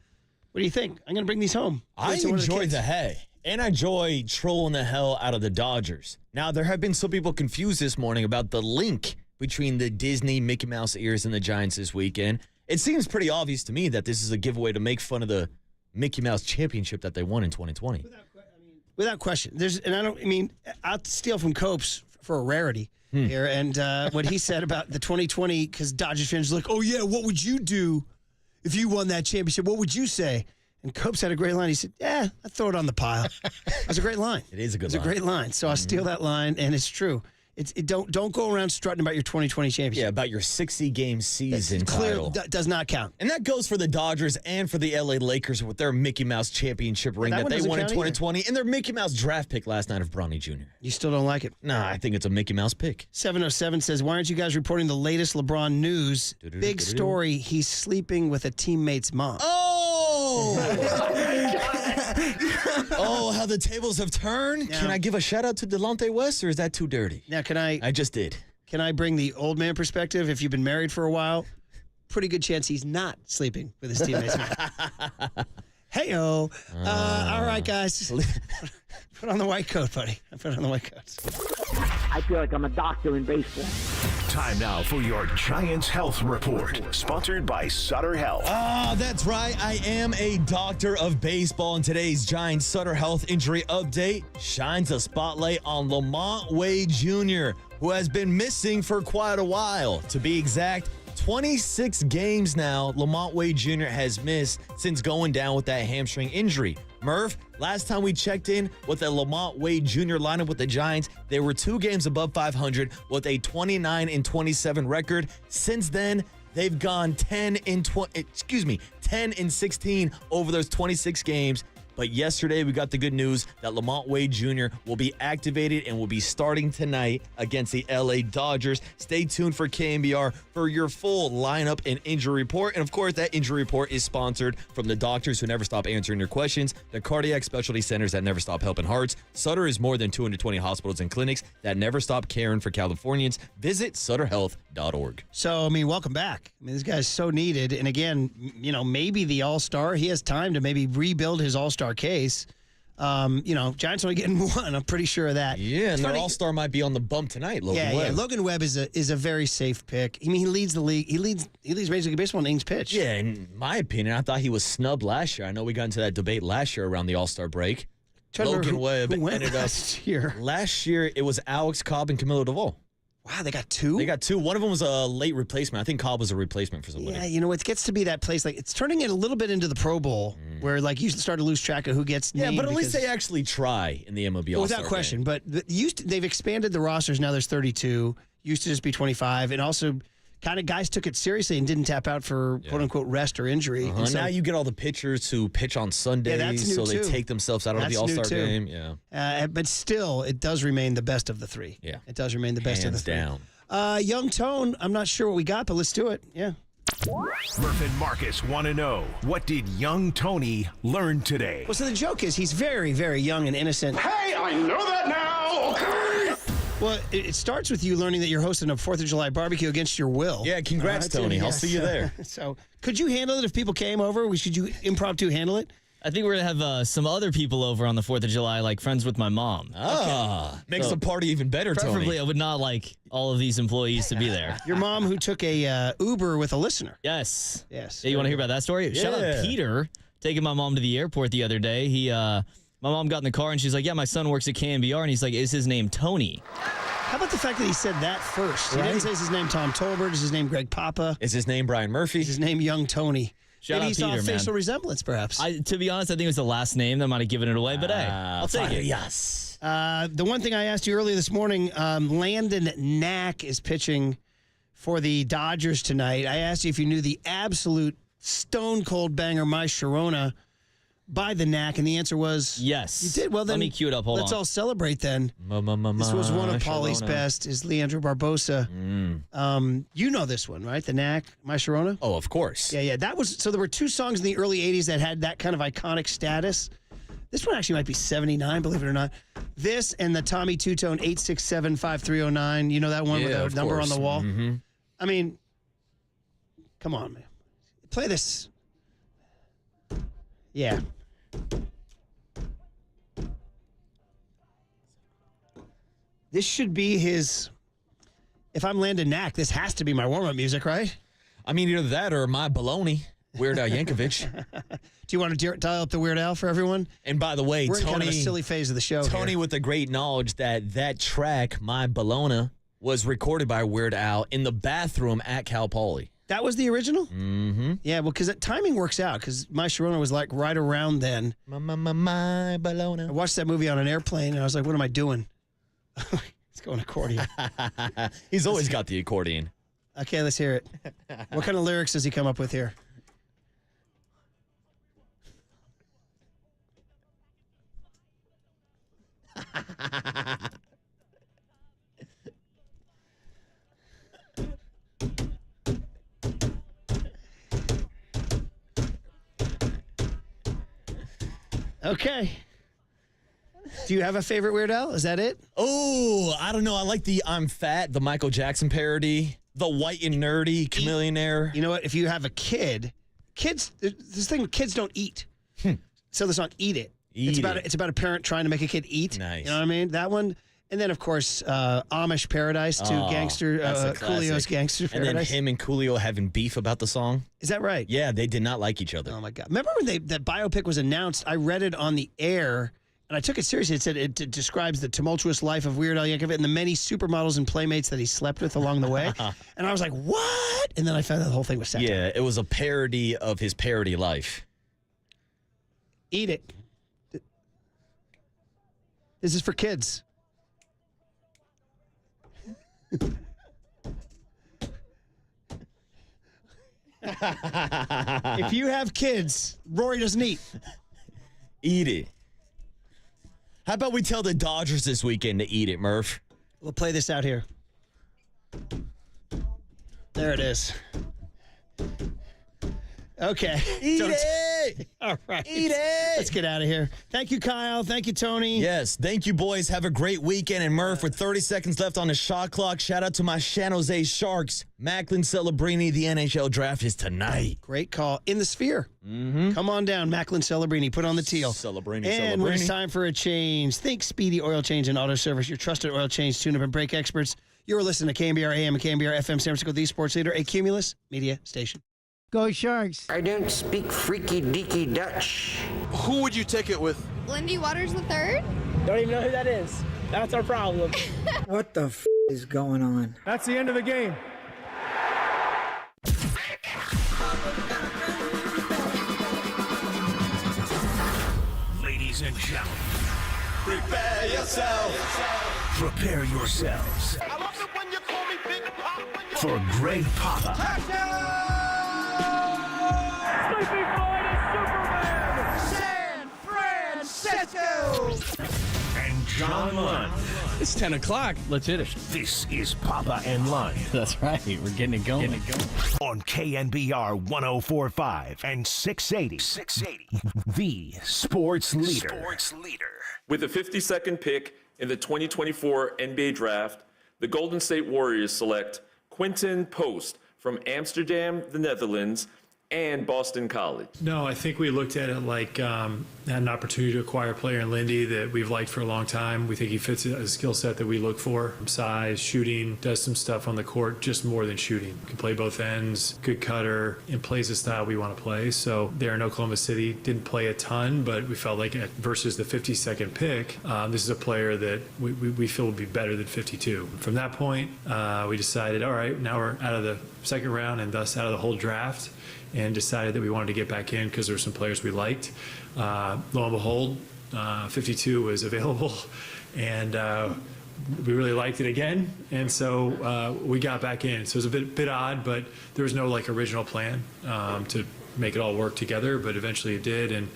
What do you think? I'm going to bring these home. I enjoy the hay, and I enjoy trolling the hell out of the Dodgers. Now, there have been some people confused this morning about the link between the Disney Mickey Mouse ears and the Giants this weekend. It seems pretty obvious to me that this is a giveaway to make fun of the Mickey Mouse championship that they won in 2020. Without question. I'll steal from Copes for a rarity here. And what he said about the 2020, because Dodgers fans are like, oh, yeah, what would you do if you won that championship? What would you say? And Copes had a great line. He said, yeah, I'd throw it on the pile. That's a great line. It is a good line. It's a great line. So I'll steal that line, and it's true. Don't go around strutting about your 2020 championship. Yeah, about your 60-game season title. Clear does not count. And that goes for the Dodgers and for the LA Lakers with their Mickey Mouse championship ring that they won in 2020 and their Mickey Mouse draft pick last night of Bronny Jr. You still don't like it? Nah, I think it's a Mickey Mouse pick. 707 says, why aren't you guys reporting the latest LeBron news? Big story, he's sleeping with a teammate's mom. Oh, how the tables have turned. Can I give a shout out to Delonte West, or is that too dirty? Now, can I just did. Can I bring the old man perspective? If you've been married for a while, pretty good chance he's not sleeping with his teammates. Hey-o. All right, guys. Put on the white coat, buddy. Put on the white coat. I feel like I'm a doctor in baseball. Time now for your Giants Health Report, sponsored by Sutter Health. That's right. I am a doctor of baseball, and today's Giants Sutter Health injury update shines a spotlight on Lamont Wade Jr., who has been missing for quite a while. To be exact, 26 games now Lamont Wade Jr. has missed since going down with that hamstring injury. Murph, last time we checked in with the Lamont Wade Jr. lineup with the Giants, they were 2 games above 500 with a 29-27 record. Since then, they've gone 10-16 over those 26 games. But yesterday, we got the good news that Lamont Wade Jr. will be activated and will be starting tonight against the LA Dodgers. Stay tuned for KNBR for your full lineup and injury report. And of course, that injury report is sponsored from the doctors who never stop answering your questions, the cardiac specialty centers that never stop helping hearts. Sutter is more than 220 hospitals and clinics that never stop caring for Californians. Visit sutterhealth.org. So, welcome back. This guy's so needed. And again, maybe the All-Star, he has time to maybe rebuild his All-Star case. Giants only getting one. I'm pretty sure of that. Yeah, and their All-Star might be on the bump tonight. Logan Webb. Yeah. Logan Webb is a very safe pick. He leads the league. He leads Major League Baseball in innings pitched. Yeah, in my opinion, I thought he was snubbed last year. I know we got into that debate last year around the All-Star break. Logan Webb ended up last year. Last year, it was Alex Cobb and Camilo Duvall. Wow, they got 2? They got 2. One of them was a late replacement. I think Cobb was a replacement for somebody. Yeah, it gets to be that place. Like, it's turning it a little bit into the Pro Bowl, where, you start to lose track of who gets named. Yeah, but at least they actually try in the MLB All-Star without question. game. But they've expanded the rosters. Now there's 32. Used to just be 25. And also, kind of guys took it seriously and didn't tap out for, quote-unquote, rest or injury. And so, now you get all the pitchers who pitch on Sundays, so they take themselves out of the All-Star game. Yeah. But still, it does remain the best of the 3. Yeah. It does remain the best of the 3. Hands down. Young Tone, I'm not sure what we got, but let's do it. Yeah. Murph and Marcus want to know, what did young Tony learn today? Well, so the joke is he's very, very young and innocent. Hey, I know that now, okay? Well, it starts with you learning that you're hosting a 4th of July barbecue against your will. Yeah, congrats, Tony. I'll see you there. So, could you handle it if people came over? Should you impromptu handle it? I think we're going to have some other people over on the 4th of July, like friends with my mom. Makes the party even better, preferably, Tony. I would not like all of these employees to be there. Your mom who took a Uber with a listener. Yes. Yes. Yeah, you want to hear about that story? Yeah. Shout out Peter. taking my mom to the airport the other day. My mom got in the car and she's like, yeah, my son works at KNBR. And he's like, is his name Tony? How about the fact that he said that first? Right? He didn't say is his name Tom Tolbert. Is his name Greg Papa? Is his name Brian Murphy? Is his name Young Tony? Shout Maybe out he saw Peter, a facial man. resemblance, perhaps. To be honest, I think it was the last name that might have given it away. But hey, I'll take it. Yes. The one thing I asked you earlier this morning, Landon Knack is pitching for the Dodgers tonight. I asked you if you knew the absolute stone-cold banger, My Sharona, by the Knack, and the answer was yes. You did. Well, then let me cue it up. Hold let's on. all celebrate then. This was one of Paulie's best. Is Leandro Barbosa? You know this one, right? The Knack, My Sharona. Oh, of course. Yeah. That was so. There were two songs in the early '80s that had that kind of iconic status. This one actually might be 79, believe it or not. This and the Tommy Two-Tone 867-5309. You know that one with the number on the wall? Mm-hmm. I mean, come on, man. Play this. Yeah. This should be his. If I'm Landon Knack, this has to be my warm-up music, right? I mean, either that or my baloney, Weird Al Yankovic. Do you want to dial up the Weird Al for everyone? And by the way, we're in Tony, kind of a silly phase of the show. Tony here. with the great knowledge that track, My Bologna, was recorded by Weird Al in the bathroom at Cal Poly. That was the original? Mm-hmm. Yeah, well, because timing works out, because My Sharona was like right around then. My Bologna. I watched that movie on an airplane, and I was like, what am I doing? It's going accordion. He's always got the accordion. Okay, let's hear it. What kind of lyrics does he come up with here? Okay. Do you have a favorite Weird Al? Is that it? Oh, I don't know. I like the I'm Fat, the Michael Jackson parody, the White and Nerdy Chameleonaire. You know what? If you have a kid, kids don't eat. So the song Eat It. It's about a parent trying to make a kid eat. Nice. You know what I mean? That one. And then, of course, Amish Paradise to Coolio's Gangster Paradise. And then him and Coolio having beef about the song. Is that right? Yeah, they did not like each other. Oh, my God. Remember when that biopic was announced? I read it on the air, and I took it seriously. It said it describes the tumultuous life of Weird Al Yankovic and the many supermodels and playmates that he slept with along the way. And I was like, what? And then I found out the whole thing was satire. Yeah, it was a parody of his parody life. Eat It. This is for kids. If you have kids, Rory doesn't eat. Eat it. How about we tell the Dodgers this weekend to eat it, Murph? We'll play this out here. There it is. Okay. Eat it! All right. Eat it! Let's get out of here. Thank you, Kyle. Thank you, Tony. Yes. Thank you, boys. Have a great weekend. And Murph, with 30 seconds left on the shot clock, shout out to my San Jose Sharks. Macklin Celebrini. The NHL draft is tonight. Great call. In the Sphere. Mm-hmm. Come on down, Macklin Celebrini. Put on the teal. And when it's time for a change, think Speedy Oil Change and Auto Service. Your trusted oil change, tune-up, and brake experts. You're listening to KNBR AM and KNBR FM San Francisco, the sports leader, a Cumulus media station. Go Sharks. I don't speak freaky deaky Dutch. Who would you take it with? Lindy Waters III? Don't even know who that is. That's our problem. What the is going on? That's the end of the game. Ladies and gentlemen, Prepare yourself. prepare yourselves for Greg Papa Sleeping Floyd is Superman. San Francisco. and John Lund. It's 10 o'clock. Let's hit it. This is Papa and Lund That's right. We're getting it going. on KNBR 104.5 and 680. The sports leader. With a 52nd pick in the 2024 NBA Draft, the Golden State Warriors select Quinten Post from Amsterdam, the Netherlands, and Boston College. No, I think we looked at it like had an opportunity to acquire a player in Lindy that we've liked for a long time. We think he fits a skill set that we look for. Size, shooting, does some stuff on the court, just more than shooting. Can play both ends, good cutter, and plays the style we want to play. So there in Oklahoma City, didn't play a ton, but we felt like versus the 52nd pick, this is a player that we feel would be better than 52. From that point, we decided, all right, now we're out of the second round and thus out of the whole draft, and decided that we wanted to get back in because there were some players we liked. Lo and behold, 52 was available, and we really liked it again, and so we got back in. So it was a bit odd, but there was no like original plan to make it all work together, but eventually it did, and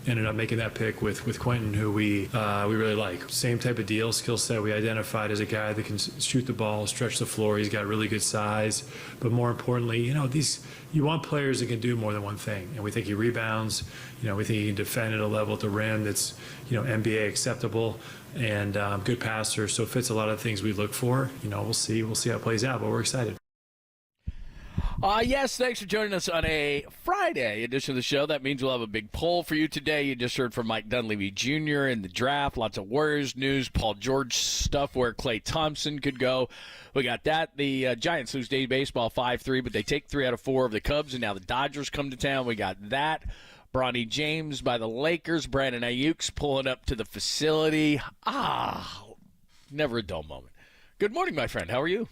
ended up making that pick with Quentin, who we really like. Same type of deal, skill set. We identified as a guy that can shoot the ball, stretch the floor. He's got really good size, but more importantly, you want players that can do more than one thing, and we think he rebounds. We think he can defend at a level at the rim that's NBA acceptable, and good passer. So it fits a lot of things we look for. We'll see how it plays out, but we're excited. Yes, thanks for joining us on a Friday edition of the show. That means we'll have a big poll for you today. You just heard from Mike Dunleavy Jr. in the draft. Lots of Warriors news, Paul George stuff, where Klay Thompson could go. We got that. The Giants lose day baseball 5-3, but they take 3 out of 4 of the Cubs, and now the Dodgers come to town. We got that. Bronny James by the Lakers. Brandon Ayuk's pulling up to the facility. Never a dull moment. Good morning, my friend. How are you?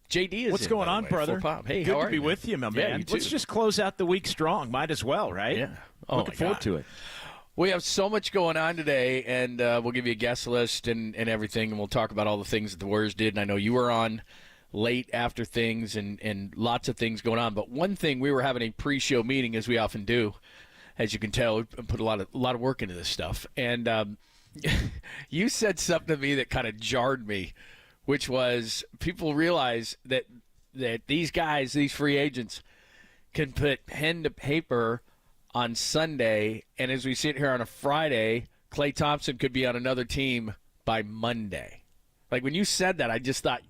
JD is What's going on, brother? Hey, good how to are be you? with you, my Yeah, man. you too. Let's just close out the week strong. Might as well, right? Yeah. Looking forward to it. We have so much going on today, and we'll give you a guest list and everything, and we'll talk about all the things that the Warriors did. And I know you were on late after things and lots of things going on. But one thing, we were having a pre-show meeting, as we often do. As you can tell, we put a lot of work into this stuff. And you said something to me that kind of jarred me, which was people realize that these guys, these free agents, can put pen to paper on Sunday, and as we sit here on a Friday, Klay Thompson could be on another team by Monday. Like, when you said that, I just thought,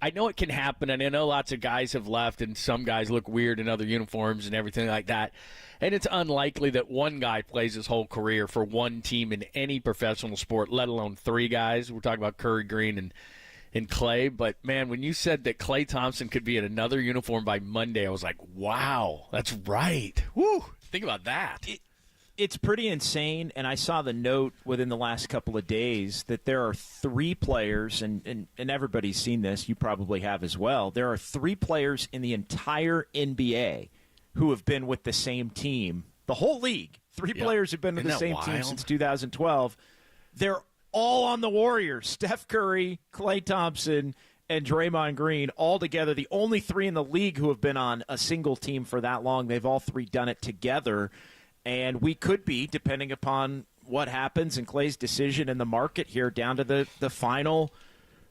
I know it can happen, and I know lots of guys have left, and some guys look weird in other uniforms and everything like that. And it's unlikely that one guy plays his whole career for one team in any professional sport, let alone 3 guys. We're talking about Curry, Green, and Klay. But, man, when you said that Klay Thompson could be in another uniform by Monday, I was like, wow, that's right. Woo! Think about that. It's pretty insane, and I saw the note within the last couple of days that there are 3 players, and everybody's seen this, you probably have as well. There are 3 players in the entire NBA who have been with the same team, the whole league. 3 players have been with the same team since 2012. They're all on the Warriors. Steph Curry, Klay Thompson, and Draymond Green all together. The only 3 in the league who have been on a single team for that long. They've all 3 done it together. And we could be, depending upon what happens in Klay's decision in the market here, down to the final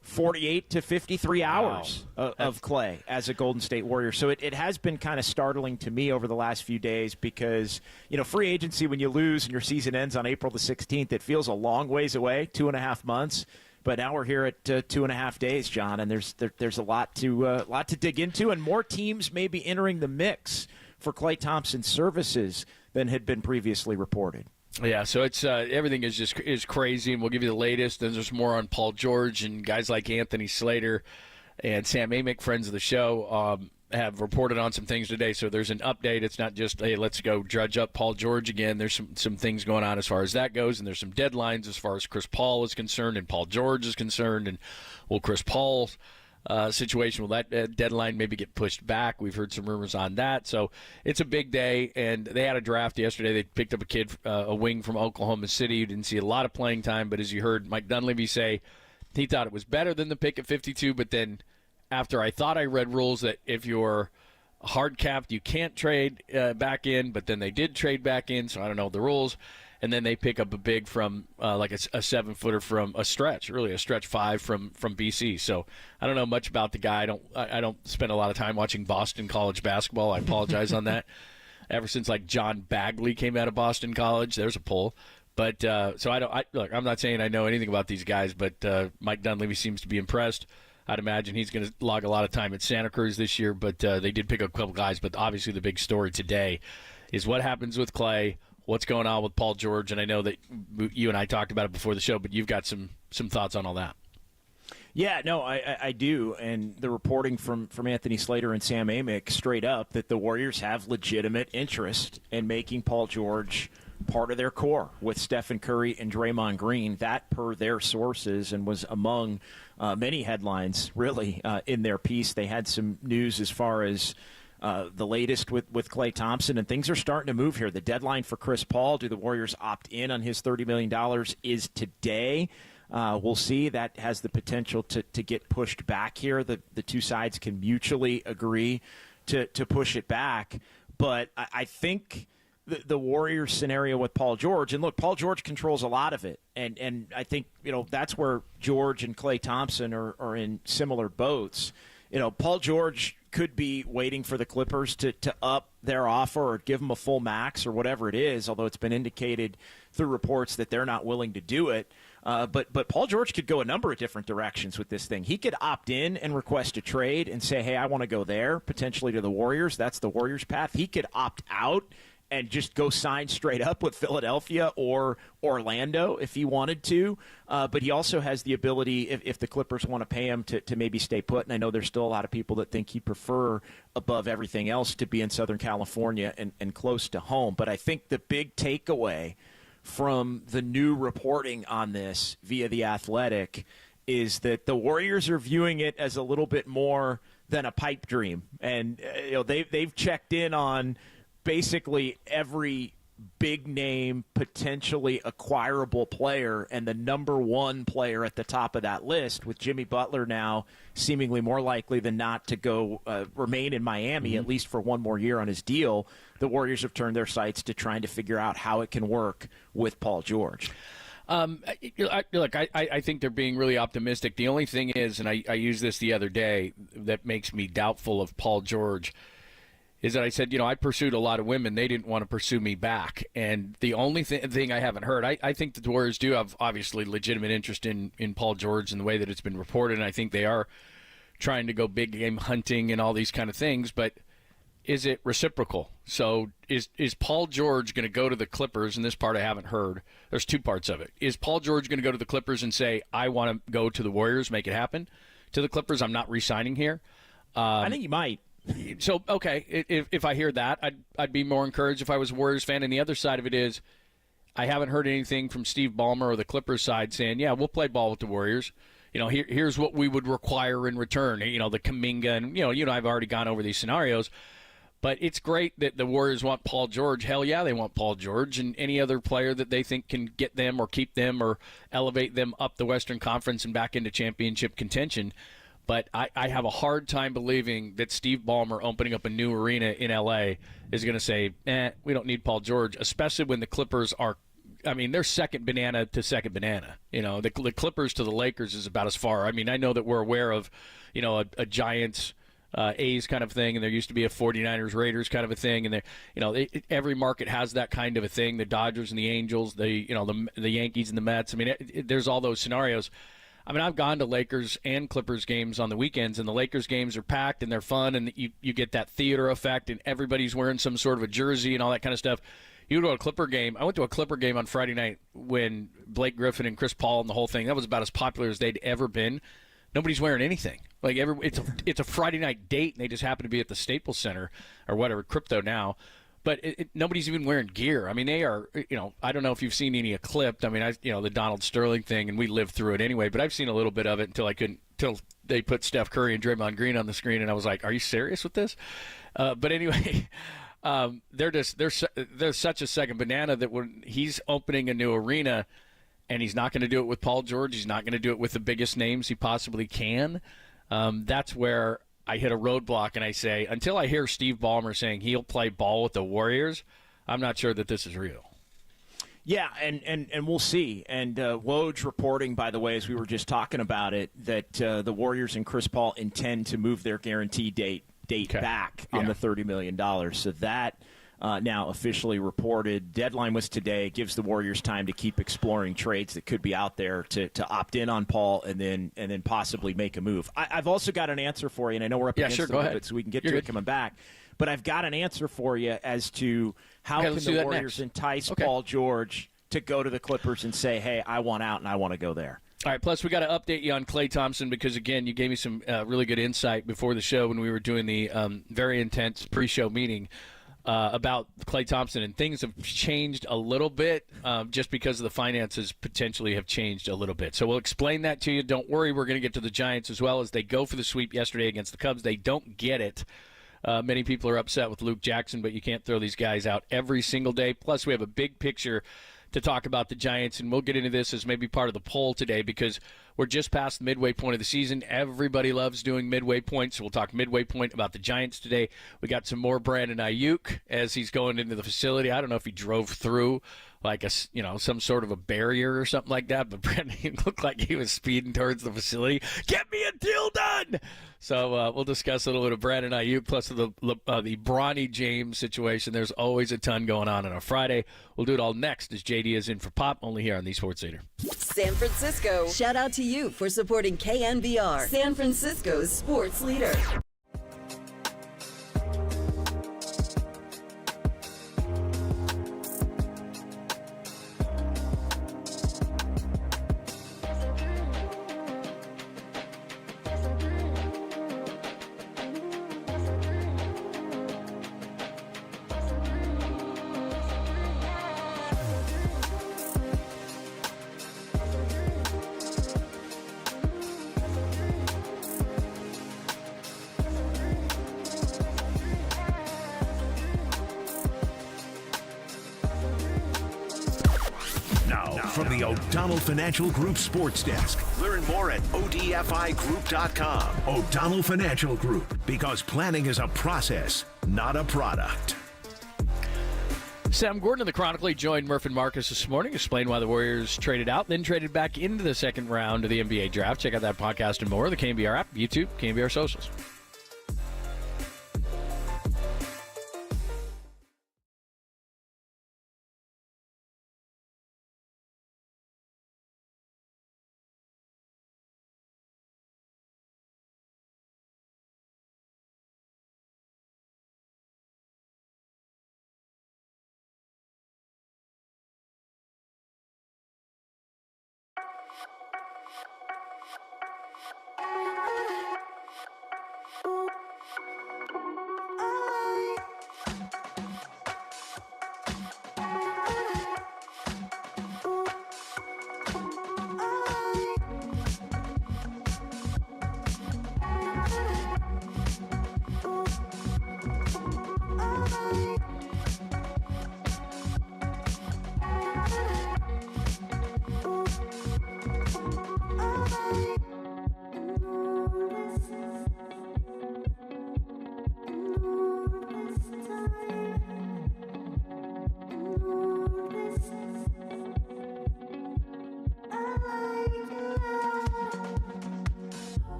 48 to 53 hours of Klay as a Golden State Warrior. So it has been kind of startling to me over the last few days because, free agency, when you lose and your season ends on April the 16th, it feels a long ways away, 2.5 months. But now we're here at 2.5 days, John, and there's a lot to dig into, and more teams may be entering the mix for Klay Thompson's services than had been previously reported. Yeah, so it's everything is crazy, and we'll give you the latest. And there's more on Paul George and guys like Anthony Slater and Sam Amick, friends of the show, have reported on some things today. So there's an update. It's not just, hey, let's go drudge up Paul George again. There's some things going on as far as that goes, and there's some deadlines as far as Chris Paul is concerned and Paul George is concerned. And will Chris Paul's situation, will that deadline maybe get pushed back? We've heard some rumors on that. So it's a big day, and they had a draft yesterday. They picked up a kid, a wing from Oklahoma City, who didn't see a lot of playing time, but as you heard Mike Dunleavy say, he thought it was better than the pick at 52, but then after I thought I read rules that if you're hard capped, you can't trade back in, but then they did trade back in, so I don't know the rules. And then they pick up a big from like a 7-footer from a stretch 5 from BC. So I don't know much about the guy. I don't spend a lot of time watching Boston College basketball. I apologize on that. Ever since like John Bagley came out of Boston College, there's a pull. But so look, I'm not saying I know anything about these guys, but Mike Dunleavy seems to be impressed. I'd imagine he's going to log a lot of time at Santa Cruz this year, but they did pick up a couple guys. But obviously the big story today is what happens with Clay, what's going on with Paul George, and I know that you and I talked about it before the show, but you've got some thoughts on all that. Yeah, no, I do, and the reporting from Anthony Slater and Sam Amick straight up that the Warriors have legitimate interest in making Paul George part of their core with Stephen Curry and Draymond Green. That, per their sources, and was among many headlines, really, in their piece. They had some news as far as the latest with Klay Thompson, and things are starting to move here. The deadline for Chris Paul, do the Warriors opt in on his $30 million, is today. We'll see. That has the potential to get pushed back here. The two sides can mutually agree to push it back. But I think the Warriors scenario with Paul George, and look, Paul George controls a lot of it. And I think, that's where George and Klay Thompson are in similar boats. Paul George could be waiting for the Clippers to up their offer or give them a full max or whatever it is, although it's been indicated through reports that they're not willing to do it. But Paul George could go a number of different directions with this thing. He could opt in and request a trade and say, hey, I want to go there, potentially to the Warriors. That's the Warriors' path. He could opt out and just go sign straight up with Philadelphia or Orlando if he wanted to. But he also has the ability, if the Clippers want to pay him, to maybe stay put. And I know there's still a lot of people that think he'd prefer, above everything else, to be in Southern California and close to home. But I think the big takeaway from the new reporting on this via The Athletic is that the Warriors are viewing it as a little bit more than a pipe dream. And they've checked in on basically every big name, potentially acquirable player, and the number one player at the top of that list, with Jimmy Butler now seemingly more likely than not to go remain in Miami, at least for one more year on his deal. The Warriors have turned their sights to trying to figure out how it can work with Paul George. Look, I think they're being really optimistic. The only thing is, and I used this the other day, that makes me doubtful of Paul George, is that I said, I pursued a lot of women. They didn't want to pursue me back. And the only thing I haven't heard, I think that the Warriors do have obviously legitimate interest in Paul George in the way that it's been reported. And I think they are trying to go big game hunting and all these kind of things. But is it reciprocal? So is Paul George going to go to the Clippers? And this part I haven't heard. There's two parts of it. Is Paul George going to go to the Clippers and say, I want to go to the Warriors, make it happen? To the Clippers, I'm not re-signing here. I think he might. So, okay, if I hear that, I'd be more encouraged if I was a Warriors fan. And the other side of it is, I haven't heard anything from Steve Ballmer or the Clippers side saying, yeah, we'll play ball with the Warriors. Here's what we would require in return. The Kuminga, and you and I have already gone over these scenarios. But it's great that the Warriors want Paul George. Hell yeah, they want Paul George, and any other player that they think can get them or keep them or elevate them up the Western Conference and back into championship contention. But I have a hard time believing that Steve Ballmer opening up a new arena in L.A. is going to say, we don't need Paul George, especially when the Clippers are, they're second banana to second banana. The Clippers to the Lakers is about as far. I know that we're aware of, a Giants, A's kind of thing, and there used to be a 49ers Raiders kind of a thing, and every market has that kind of a thing. The Dodgers and the Angels, the Yankees and the Mets. There's all those scenarios. I've gone to Lakers and Clippers games on the weekends, and the Lakers games are packed and they're fun, and you get that theater effect, and everybody's wearing some sort of a jersey and all that kind of stuff. You go to a Clipper game. I went to a Clipper game on Friday night when Blake Griffin and Chris Paul and the whole thing, that was about as popular as they'd ever been. Nobody's wearing anything. It's a Friday night date, and they just happen to be at the Staples Center or whatever, Crypto now. But nobody's even wearing gear. They are, I don't know if you've seen any Eclipsed. The Donald Sterling thing, and we lived through it anyway. But I've seen a little bit of it until they put Steph Curry and Draymond Green on the screen, and I was like, are you serious with this? But anyway, they're such a second banana that when he's opening a new arena, and he's not going to do it with Paul George, he's not going to do it with the biggest names he possibly can. That's where I hit a roadblock, and I say, until I hear Steve Ballmer saying he'll play ball with the Warriors, I'm not sure that this is real. Yeah, and we'll see. And Woj reporting, by the way, as we were just talking about it, that the Warriors and Chris Paul intend to move their guarantee date back on the $30 million. So that now officially reported. Deadline was today. It gives the Warriors time to keep exploring trades that could be out there to opt in on Paul and then possibly make a move. I've also got an answer for you, and I know we're up against it a little bit, so we can get to it coming back. But I've got an answer for you as to how can the Warriors entice Paul George to go to the Clippers and say, hey, I want out and I want to go there. All right, plus we got to update you on Klay Thompson because, again, you gave me some really good insight before the show when we were doing the very intense pre-show meeting about Klay Thompson, and things have changed a little bit just because of the finances potentially have changed a little bit. So we'll explain that to you. Don't worry, we're going to get to the Giants as well as they go for the sweep yesterday against the Cubs. They don't get it. Many people are upset with Luke Jackson, but you can't throw these guys out every single day. Plus, we have a big picture to talk about the Giants, and we'll get into this as maybe part of the poll today because we're just past the midway point of the season. Everybody loves doing midway points, so we'll talk midway point about the Giants today. We got some more Brandon Ayuk as he's going into the facility. I don't know if he drove through like some sort of a barrier or something like that, but Brandon looked like he was speeding towards the facility. Get me a deal done! So we'll discuss a little bit of Brandon Ayuk plus the Bronny James situation. There's always a ton going on a Friday. We'll do it all next as JD is in for Pop, only here on the Sports Leader. San Francisco, shout out to you for supporting KNBR, San Francisco's sports leader. From the O'Donnell Financial Group Sports Desk. Learn more at ODFIGroup.com. O'Donnell Financial Group, because planning is a process, not a product. Sam Gordon of the Chronicle joined Murph and Marcus this morning, explained why the Warriors traded out, then traded back into the second round of the NBA draft. Check out that podcast and more. The KNBR app, YouTube, KNBR socials.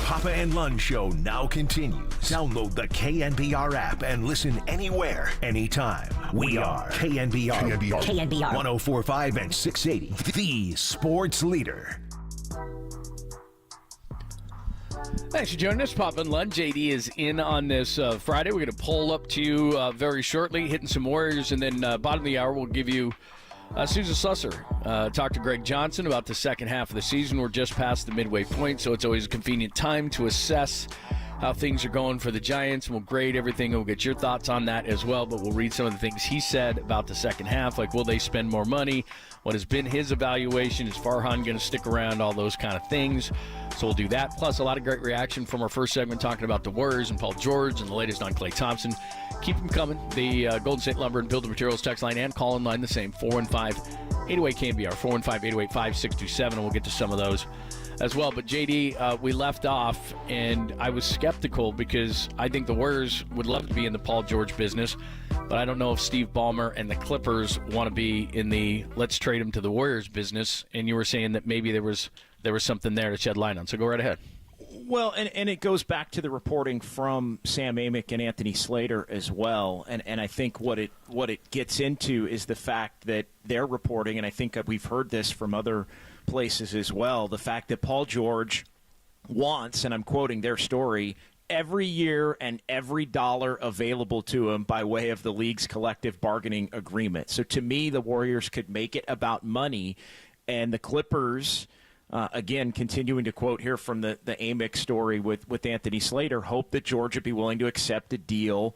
Papa and Lund Show now continues. Download the KNBR app and listen anywhere, anytime. We are KNBR. KNBR. 104.5 and 680. The sports leader. Thanks for joining us, Papa and Lund. JD is in on this Friday. We're going to pull up to you very shortly, hitting some Warriors, and then bottom of the hour, we'll give you Susan Slusser. Talk to Greg Johnson about the second half of the season. We're just past the midway point, so it's always a convenient time to assess how things are going for the Giants, and we'll grade everything, and we'll get your thoughts on that as well, but we'll read some of the things he said about the second half, like will they spend more money, what has been his evaluation, is Farhan going to stick around, all those kind of things. So we'll do that, plus a lot of great reaction from our first segment talking about the Warriors and Paul George and the latest on Klay Thompson. Keep them coming. The Golden State Lumber and Building Materials text line and call-in line the same, 415-808-KNBR, 415-808-5627, and we'll get to some of those as well. But JD, we left off, and I was skeptical because I think the Warriors would love to be in the Paul George business, but I don't know if Steve Ballmer and the Clippers want to be in the let's trade him to the Warriors business. And you were saying that maybe there was something there to shed light on. So go right ahead. Well, and it goes back to the reporting from Sam Amick and Anthony Slater as well. And I think what it gets into is the fact that they're reporting, and I think we've heard this from other places as well, the fact that Paul George wants, and I'm quoting their story, every year and every dollar available to him by way of the league's collective bargaining agreement. So to me, the Warriors could make it about money, and the Clippers, again, continuing to quote here from the Amick story with Anthony Slater, hope that George would be willing to accept a deal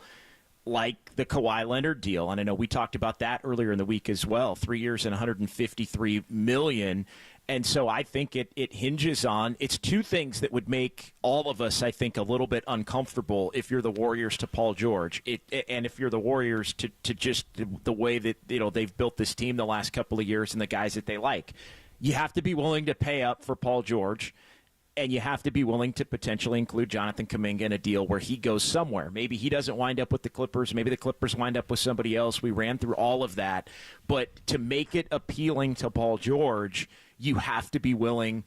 like the Kawhi Leonard deal. And I know we talked about that earlier in the week as well, 3 years and $153 million. And so I think it hinges on, it's two things that would make all of us, I think, a little bit uncomfortable if you're the Warriors to Paul George. And if you're the Warriors to just the way that they've built this team the last couple of years and the guys that they like. You have to be willing to pay up for Paul George, and you have to be willing to potentially include Jonathan Kuminga in a deal where he goes somewhere. Maybe he doesn't wind up with the Clippers. Maybe the Clippers wind up with somebody else. We ran through all of that. But to make it appealing to Paul George, you have to be willing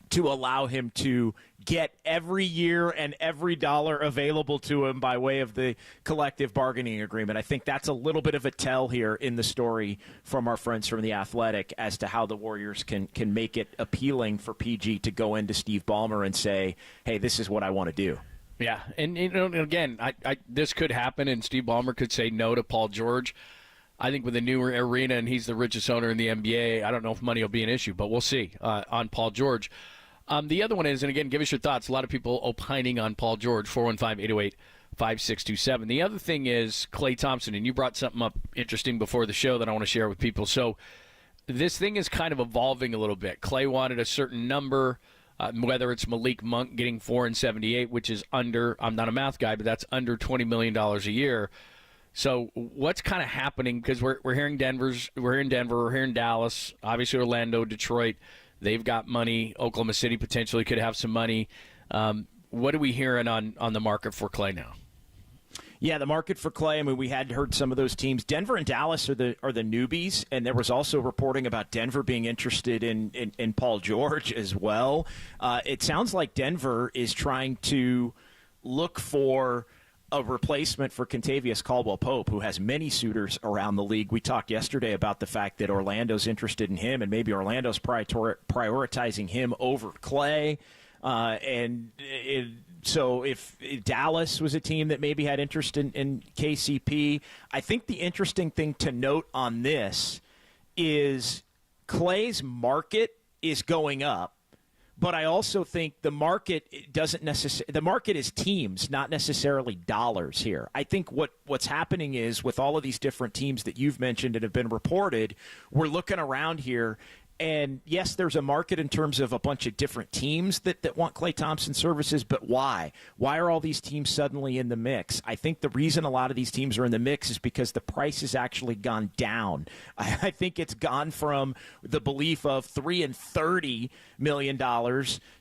to allow him to get every year and every dollar available to him by way of the collective bargaining agreement. I think that's a little bit of a tell here in the story from our friends from The Athletic as to how the Warriors can make it appealing for PG to go into Steve Ballmer and say, hey, this is what I want to do. Yeah, and again, this could happen, and Steve Ballmer could say no to Paul George. I think with a new arena and he's the richest owner in the NBA, I don't know if money will be an issue, but we'll see on Paul George. The other one is, and again, give us your thoughts. A lot of people opining on Paul George, 415-808-5627. The other thing is Klay Thompson, and you brought something up interesting before the show that I want to share with people. So this thing is kind of evolving a little bit. Klay wanted a certain number, whether it's Malik Monk getting $4.78, which is under, I'm not a math guy, but that's under $20 million a year. So what's kind of happening? Because we're hearing we're in Denver, we're here in Dallas, obviously Orlando, Detroit. They've got money. Oklahoma City potentially could have some money. What are we hearing on the market for Klay now? Yeah, the market for Klay, I mean, we had heard some of those teams. Denver and Dallas are the newbies, and there was also reporting about Denver being interested in Paul George as well. It sounds like Denver is trying to look for a replacement for Kentavious Caldwell-Pope, who has many suitors around the league. We talked yesterday about the fact that Orlando's interested in him, and maybe Orlando's prioritizing him over Klay. So if Dallas was a team that maybe had interest in KCP, I think the interesting thing to note on this is Klay's market is going up. But I also think the market the market is teams, not necessarily dollars here. I think what's happening is with all of these different teams that you've mentioned and have been reported, we're looking around here. And, yes, there's a market in terms of a bunch of different teams that want Klay Thompson services, but why? Why are all these teams suddenly in the mix? I think the reason a lot of these teams are in the mix is because the price has actually gone down. I think it's gone from the belief of $3 and $30 million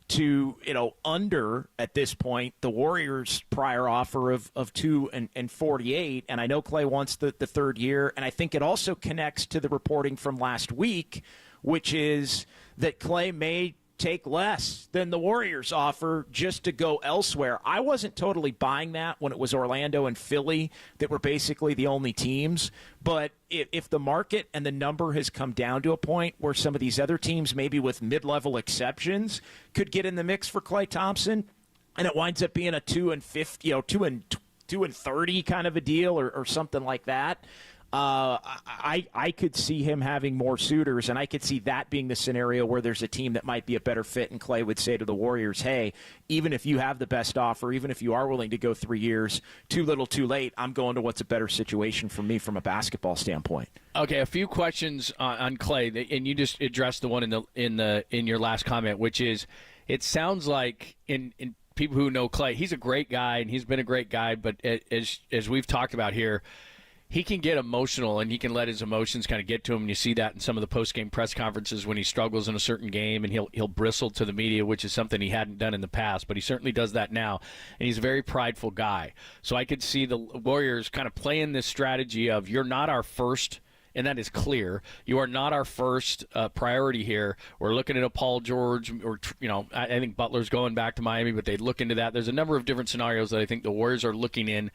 to, under, at this point, the Warriors' prior offer of $2 and $48. And I know Klay wants the third year, and I think it also connects to the reporting from last week, which is that Klay may take less than the Warriors offer just to go elsewhere. I wasn't totally buying that when it was Orlando and Philly that were basically the only teams. But if the market and the number has come down to a point where some of these other teams, maybe with mid-level exceptions, could get in the mix for Klay Thompson, and it winds up being a 2 and 30 kind of a deal or something like that, I could see him having more suitors, and I could see that being the scenario where there's a team that might be a better fit, and Klay would say to the Warriors, hey, even if you have the best offer, even if you are willing to go 3 years, too little, too late, I'm going to what's a better situation for me from a basketball standpoint. Okay, a few questions on Klay, and you just addressed the one in your last comment, which is it sounds like in people who know Klay, he's a great guy, and he's been a great guy, but as we've talked about here, he can get emotional, and he can let his emotions kind of get to him. And you see that in some of the post-game press conferences when he struggles in a certain game, and he'll bristle to the media, which is something he hadn't done in the past, but he certainly does that now. And he's a very prideful guy. So I could see the Warriors kind of playing this strategy of you're not our first, and that is clear. You are not our first priority here. We're looking at a Paul George, or I think Butler's going back to Miami, but they look into that. There's a number of different scenarios that I think the Warriors are looking in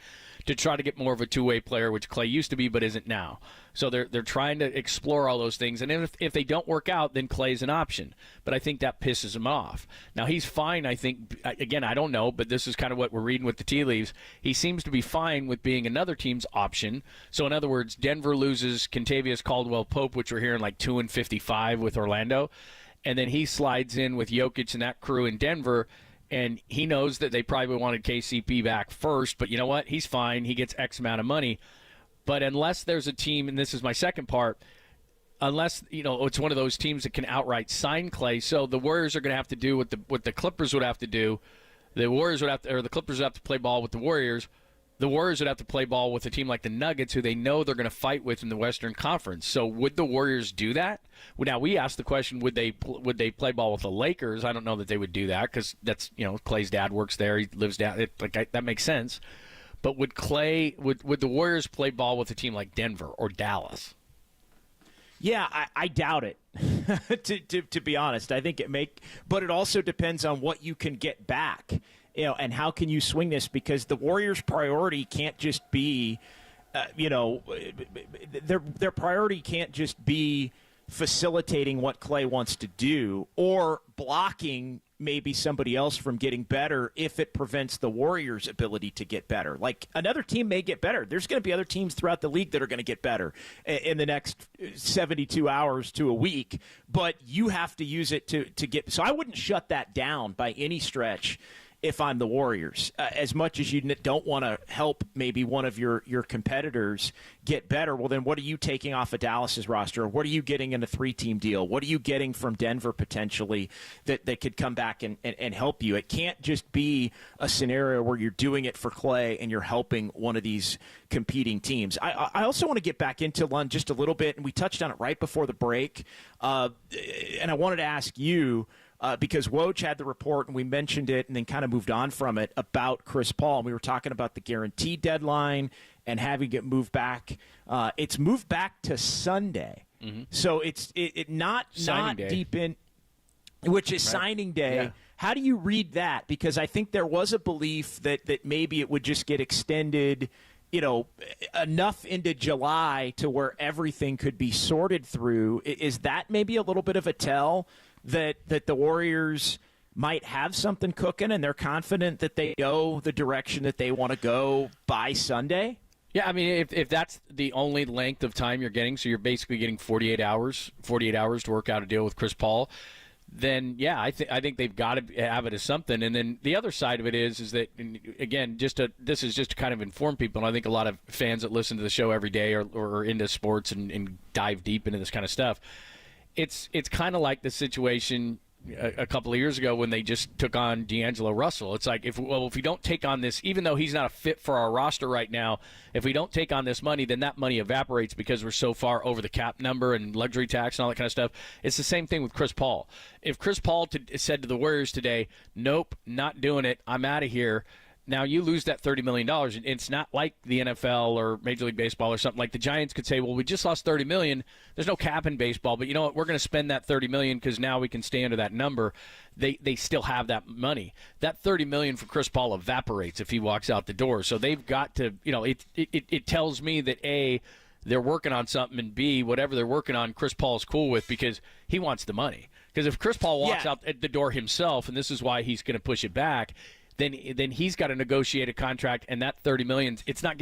to try to get more of a two-way player, which Klay used to be but isn't now. So they're trying to explore all those things. And if they don't work out, then Klay's an option. But I think that pisses him off. Now, he's fine, I think. Again, I don't know, but this is kind of what we're reading with the tea leaves. He seems to be fine with being another team's option. So, in other words, Denver loses Kentavious Caldwell-Pope, which we're hearing like 2 and 55 with Orlando. And then he slides in with Jokic and that crew in Denver. And he knows that they probably wanted KCP back first, but you know what? He's fine. He gets X amount of money. But unless there's a team, and this is my second part, unless it's one of those teams that can outright sign Klay, so the Warriors are going to have to do what the Clippers would have to do. The Clippers would have to play ball with the Warriors. The Warriors would have to play ball with a team like the Nuggets, who they know they're going to fight with in the Western Conference. So would the Warriors do that? Well, now, we asked the question, would they play ball with the Lakers? I don't know that they would do that because that's, Klay's dad works there. He lives down. That makes sense. But would the Warriors play ball with a team like Denver or Dallas? Yeah, I doubt it, to be honest. I think but it also depends on what you can get back. And how can you swing this? Because the Warriors' priority can't just be, their priority can't just be facilitating what Klay wants to do or blocking maybe somebody else from getting better if it prevents the Warriors' ability to get better. Like, another team may get better. There's going to be other teams throughout the league that are going to get better in the next 72 hours to a week, but you have to use it to get – so I wouldn't shut that down by any stretch if I'm the Warriors. As much as you don't want to help maybe one of your competitors get better, well, then what are you taking off of Dallas's roster? What are you getting in a 3-team deal? What are you getting from Denver potentially that could come back and help you? It can't just be a scenario where you're doing it for Klay and you're helping one of these competing teams. I also want to get back into Lund just a little bit, and we touched on it right before the break, and I wanted to ask you, because Woj had the report, and we mentioned it and then kind of moved on from it, about Chris Paul. And we were talking about the guarantee deadline and having it moved back. It's moved back to Sunday. Mm-hmm. So it's not deep in, which is signing day. Yeah. How do you read that? Because I think there was a belief that maybe it would just get extended enough into July to where everything could be sorted through. Is that maybe a little bit of a tell that the Warriors might have something cooking and they're confident that they go the direction that they want to go by Sunday? Yeah, I mean, if that's the only length of time you're getting, so you're basically getting 48 hours to work out a deal with Chris Paul, then yeah, I think they've got to have it as something. And then the other side of it is that, again, this is just to kind of inform people, and I think a lot of fans that listen to the show every day or into sports and dive deep into this kind of stuff, it's kind of like the situation a couple of years ago when they just took on D'Angelo Russell. It's like, if we don't take on this, even though he's not a fit for our roster right now, if we don't take on this money, then that money evaporates because we're so far over the cap number and luxury tax and all that kind of stuff. It's the same thing with Chris Paul. If Chris Paul said to the Warriors today, nope, not doing it, I'm out of here, Now you lose that $30 million. And it's not like the NFL or Major League Baseball or something. Like the Giants could say, well, we just lost $30 million. There's no cap in baseball, but you know what? We're going to spend that $30 million because now we can stay under that number. They still have that money. That $30 million for Chris Paul evaporates if he walks out the door. So they've got to, it tells me that A, they're working on something, and B, whatever they're working on, Chris Paul's cool with because he wants the money. Because if Chris Paul walks out at the door himself, and this is why he's going to push it back, then he's got to negotiate a contract, and that $30 million,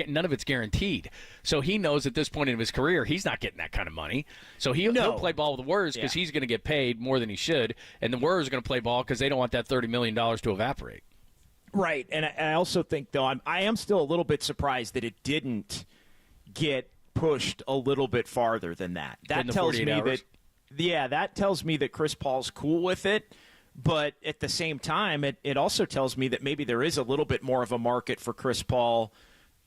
none of it's guaranteed. So he knows at this point in his career he's not getting that kind of money. So he'll play ball with the Warriors because he's going to get paid more than he should, and the Warriors are going to play ball because they don't want that $30 million to evaporate. Right, and I also think, though, I am still a little bit surprised that it didn't get pushed a little bit farther than that. That tells me that tells me that Chris Paul's cool with it, but at the same time, it also tells me that maybe there is a little bit more of a market for Chris Paul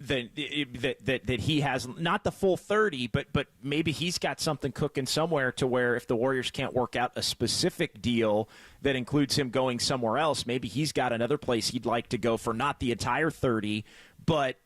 than that he has, not the full 30, but maybe he's got something cooking somewhere to where if the Warriors can't work out a specific deal that includes him going somewhere else, maybe he's got another place he'd like to go for not the entire 30, but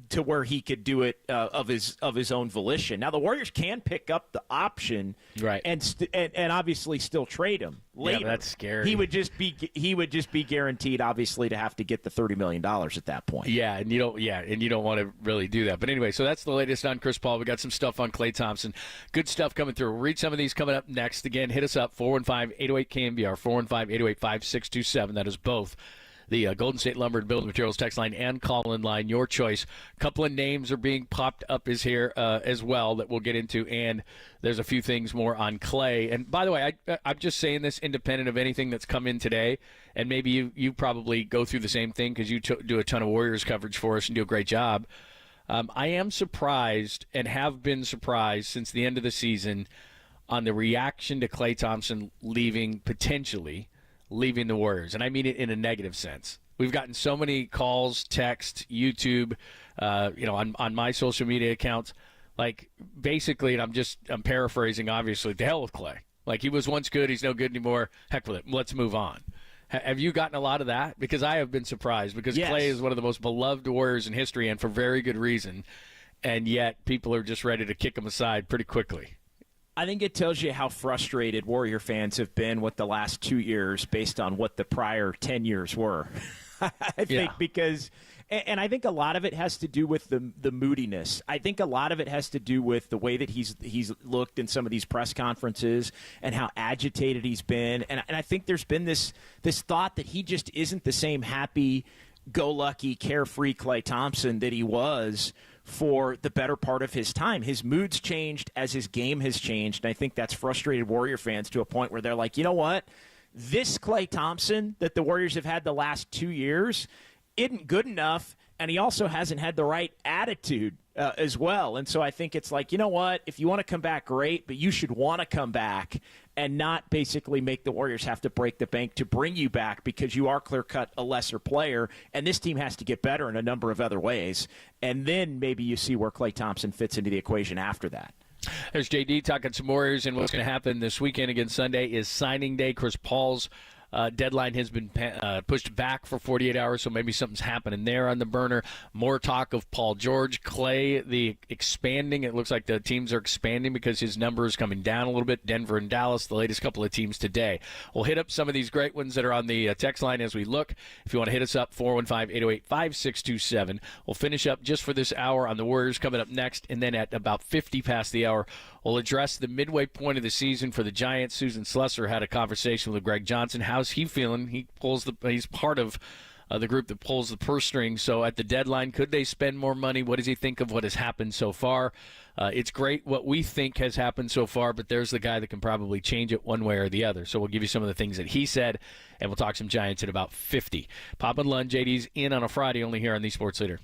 to where he could do it of his own volition. Now the Warriors can pick up the option, right, and obviously still trade him later. Yeah, that's scary. He would just be guaranteed, obviously, to have to get the $30 million at that point. Yeah, and you don't want to really do that. But anyway, so that's the latest on Chris Paul. We got some stuff on Klay Thompson. Good stuff coming through. We'll read some of these coming up next. Again, hit us up 415-808-KNBR 415-808-5627. That is both the Golden State Lumber and Building Materials text line and call-in line, your choice. A couple of names are being popped up here as well that we'll get into, and there's a few things more on Klay. And by the way, I'm just saying this independent of anything that's come in today, and maybe you probably go through the same thing because you do a ton of Warriors coverage for us and do a great job. I am surprised and have been surprised since the end of the season on the reaction to Klay Thompson potentially leaving the Warriors, and I mean it in a negative sense. We've gotten so many calls, text, YouTube, on my social media accounts, like basically, and I'm paraphrasing, obviously, to hell with Klay. Like he was once good, he's no good anymore. Heck with it, let's move on. Have you gotten a lot of that? Because I have been surprised because Klay is one of the most beloved Warriors in history, and for very good reason, and yet people are just ready to kick him aside pretty quickly. I think it tells you how frustrated Warrior fans have been with the last 2 years based on what the prior 10 years were. I think because – and I think a lot of it has to do with the moodiness. I think a lot of it has to do with the way that he's looked in some of these press conferences and how agitated he's been. And I think there's been this thought that he just isn't the same happy-go-lucky, carefree Klay Thompson that he was for the better part of his time. His mood's changed as his game has changed, and I think that's frustrated Warrior fans to a point where they're like, you know what? This Klay Thompson that the Warriors have had the last 2 years isn't good enough, and he also hasn't had the right attitude as well. And so I think it's like, you know what? If you want to come back, great, but you should want to come back and not basically make the Warriors have to break the bank to bring you back because you are clear-cut a lesser player, and this team has to get better in a number of other ways. And then maybe you see where Klay Thompson fits into the equation after that. There's JD talking some Warriors, and what's going to happen this weekend against Sunday is signing day. Chris Paul's deadline has been pushed back for 48 hours, so maybe something's happening there on the burner. More talk of Paul George. Klay, the expanding. It looks like the teams are expanding because his number is coming down a little bit. Denver and Dallas, the latest couple of teams today. We'll hit up some of these great ones that are on the text line as we look. If you want to hit us up, 415-808-5627. We'll finish up just for this hour on the Warriors coming up next, and then at about 50 past the hour, we'll address the midway point of the season for the Giants. Susan Slusser had a conversation with Greg Johnson. How's he feeling? He's part of the group that pulls the purse strings. So at the deadline, could they spend more money? What does he think of what has happened so far? It's great what we think has happened so far, but there's the guy that can probably change it one way or the other. So we'll give you some of the things that he said, and we'll talk some Giants at about 50. Pop and Lund, JD's in on a Friday, only here on the Sports Leader.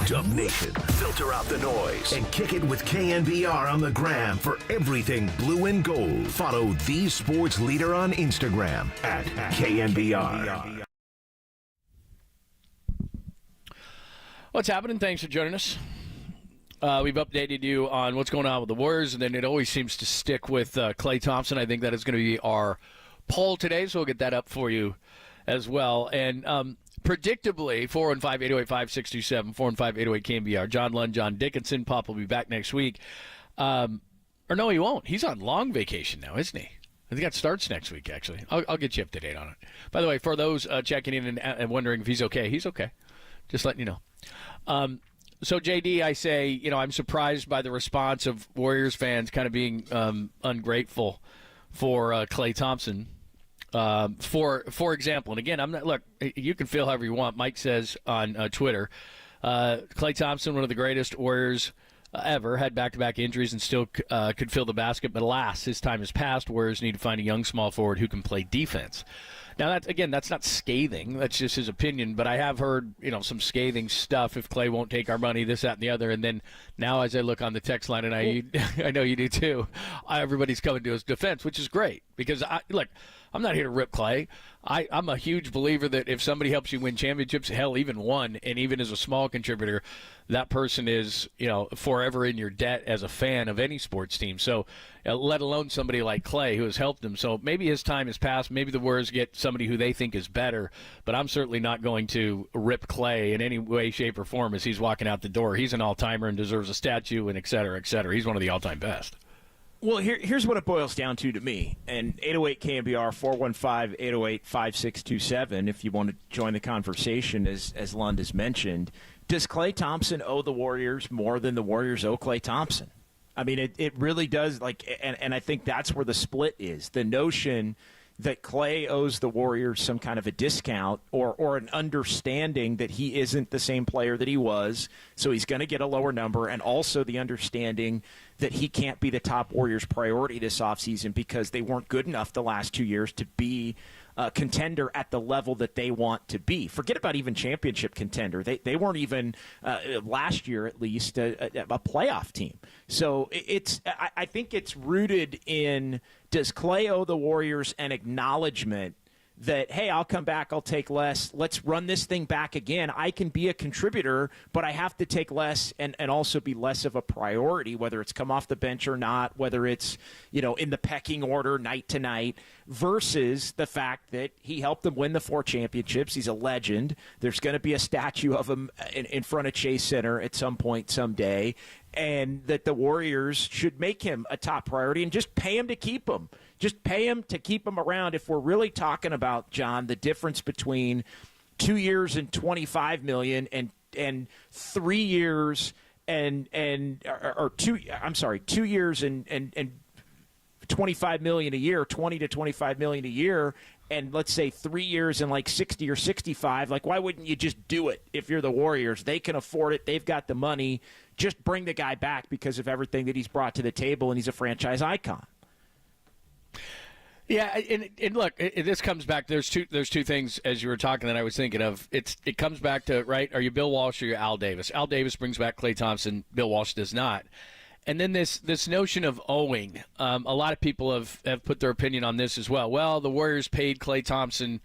Dub Nation, filter out the noise and kick it with KNBR on the gram for everything blue and gold. Follow the sports leader on Instagram at KNBR. What's happening? Thanks for joining us. We've updated you on what's going on with the Warriors, and then it always seems to stick with Klay Thompson. I think that is going to be our poll today, so we'll get that up for you as well. And predictably, 415-808-5627, 415-808-KNBR. John Lund, John Dickinson. Pop will be back next week. Or no, he won't. He's on long vacation now, isn't he? I think that starts next week, actually. I'll get you up to date on it. By the way, for those checking in and wondering if he's okay, he's okay. Just letting you know. So, JD, I say, I'm surprised by the response of Warriors fans kind of being ungrateful for Klay Thompson. For example, and again, I'm not. Look, you can feel however you want. Mike says on Twitter, Klay Thompson, one of the greatest Warriors ever, had back-to-back injuries and still could fill the basket. But alas, his time has passed. Warriors need to find a young small forward who can play defense. Now, that's not scathing. That's just his opinion. But I have heard, some scathing stuff. If Klay won't take our money, this, that, and the other. And then now, as I look on the text line, and I know you do too, everybody's coming to his defense, which is great because I'm not here to rip Klay. I'm a huge believer that if somebody helps you win championships, hell, even one, and even as a small contributor, that person is, forever in your debt as a fan of any sports team. So, let alone somebody like Klay who has helped him. So maybe his time has passed. Maybe the Warriors get somebody who they think is better. But I'm certainly not going to rip Klay in any way, shape, or form as he's walking out the door. He's an all-timer and deserves a statue and et cetera, et cetera. He's one of the all-time best. Well, here's what it boils down to me. And 808 KNBR, 415-808-5627, if you want to join the conversation, as Lund has mentioned. Does Klay Thompson owe the Warriors more than the Warriors owe Klay Thompson? I mean, it really does. And I think that's where the split is. The notion that Klay owes the Warriors some kind of a discount or an understanding that he isn't the same player that he was, so he's going to get a lower number, and also the understanding that he can't be the top Warriors priority this offseason because they weren't good enough the last 2 years to be a contender at the level that they want to be. Forget about even championship contender. They weren't even, last year at least, a playoff team. So I think it's rooted in, does Klay owe the Warriors an acknowledgement that, hey, I'll come back, I'll take less, let's run this thing back again. I can be a contributor, but I have to take less and also be less of a priority, whether it's come off the bench or not, whether it's, in the pecking order night to night, versus the fact that he helped them win the 4 championships. He's a legend. There's going to be a statue of him in front of Chase Center at some point someday, and that the Warriors should make him a top priority and just pay him to keep him. Just pay him to keep him around. If we're really talking about, John, the difference between 2 years and $25 million and 3 years and 2 years and $25 million a year, $20 to $25 million a year, and let's say 3 years and like 60 or 65, why wouldn't you just do it if you're the Warriors? They can afford it. They've got the money. Just bring the guy back because of everything that he's brought to the table, and he's a franchise icon. Yeah, and look, this comes back. There's two things as you were talking that I was thinking of. It comes back to, right, are you Bill Walsh or you're Al Davis? Al Davis brings back Klay Thompson. Bill Walsh does not. And then this notion of owing. A lot of people have put their opinion on this as well. Well, the Warriors paid Klay Thompson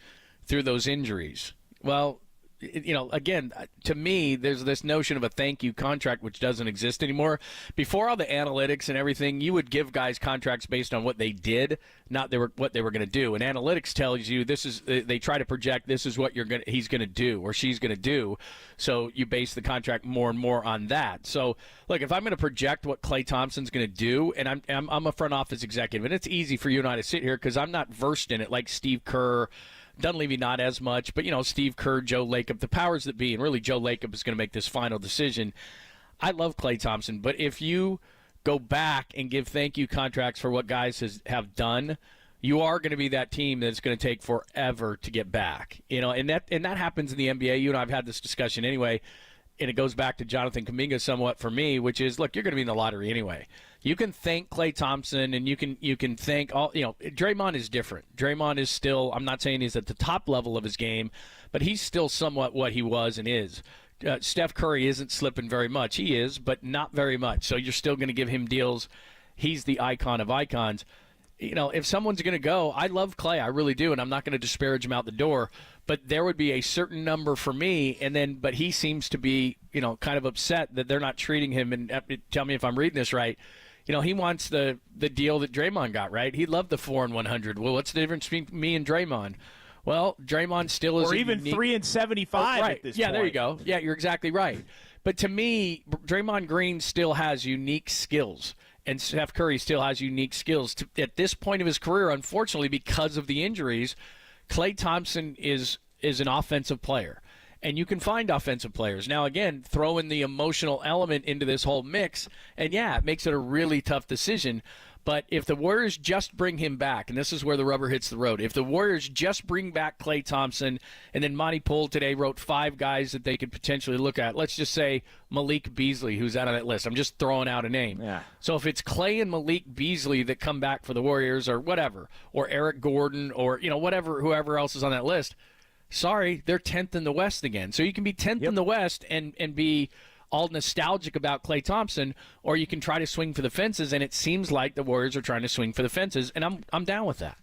through those injuries. Well, again, to me, there's this notion of a thank you contract, which doesn't exist anymore. Before all the analytics and everything, you would give guys contracts based on what they did, not what they were going to do. And analytics tells you they try to project this is what he's going to do or she's going to do. So you base the contract more and more on that. So look, if I'm going to project what Klay Thompson's going to do, and I'm a front office executive, and it's easy for you and I to sit here because I'm not versed in it like Steve Kerr. Dunleavy not as much, but, Steve Kerr, Joe Lacob, the powers that be, and really Joe Lacob is going to make this final decision. I love Klay Thompson, but if you go back and give thank you contracts for what guys have done, you are going to be that team that's going to take forever to get back. And that happens in the NBA. You and I have had this discussion anyway, and it goes back to Jonathan Kuminga somewhat for me, which is, look, you're going to be in the lottery anyway. You can thank Klay Thompson, and you can thank all. Draymond is different. Draymond is still. I'm not saying he's at the top level of his game, but he's still somewhat what he was and is. Steph Curry isn't slipping very much. He is, but not very much. So you're still going to give him deals. He's the icon of icons. If someone's going to go, I love Clay, I really do, and I'm not going to disparage him out the door, but there would be a certain number for me, but he seems to be, kind of upset that they're not treating him, and tell me if I'm reading this right. He wants the deal that Draymond got, right? He loved the 4 and 100. Well, what's the difference between me and Draymond? Well, Draymond still is or even unique... 3 and 75 right. at this point. point. There you go. Yeah, you're exactly right. But to me, Draymond Green still has unique skills. And Steph Curry still has unique skills. At this point of his career, unfortunately, because of the injuries, Klay Thompson is an offensive player. And you can find offensive players. Now, again, throw in the emotional element into this whole mix, and, yeah, it makes it a really tough decision. But if the Warriors just bring him back, and this is where the rubber hits the road, if the Warriors just bring back Klay Thompson, and then Monty Poole today wrote 5 guys that they could potentially look at. Let's just say Malik Beasley, who's out on that list. I'm just throwing out a name. Yeah. So if it's Klay and Malik Beasley that come back for the Warriors or whatever, or Eric Gordon or, whoever else is on that list, sorry, they're 10th in the West again. So you can be 10th in the West and be all nostalgic about Klay Thompson, or you can try to swing for the fences, and it seems like the Warriors are trying to swing for the fences, and I'm down with that.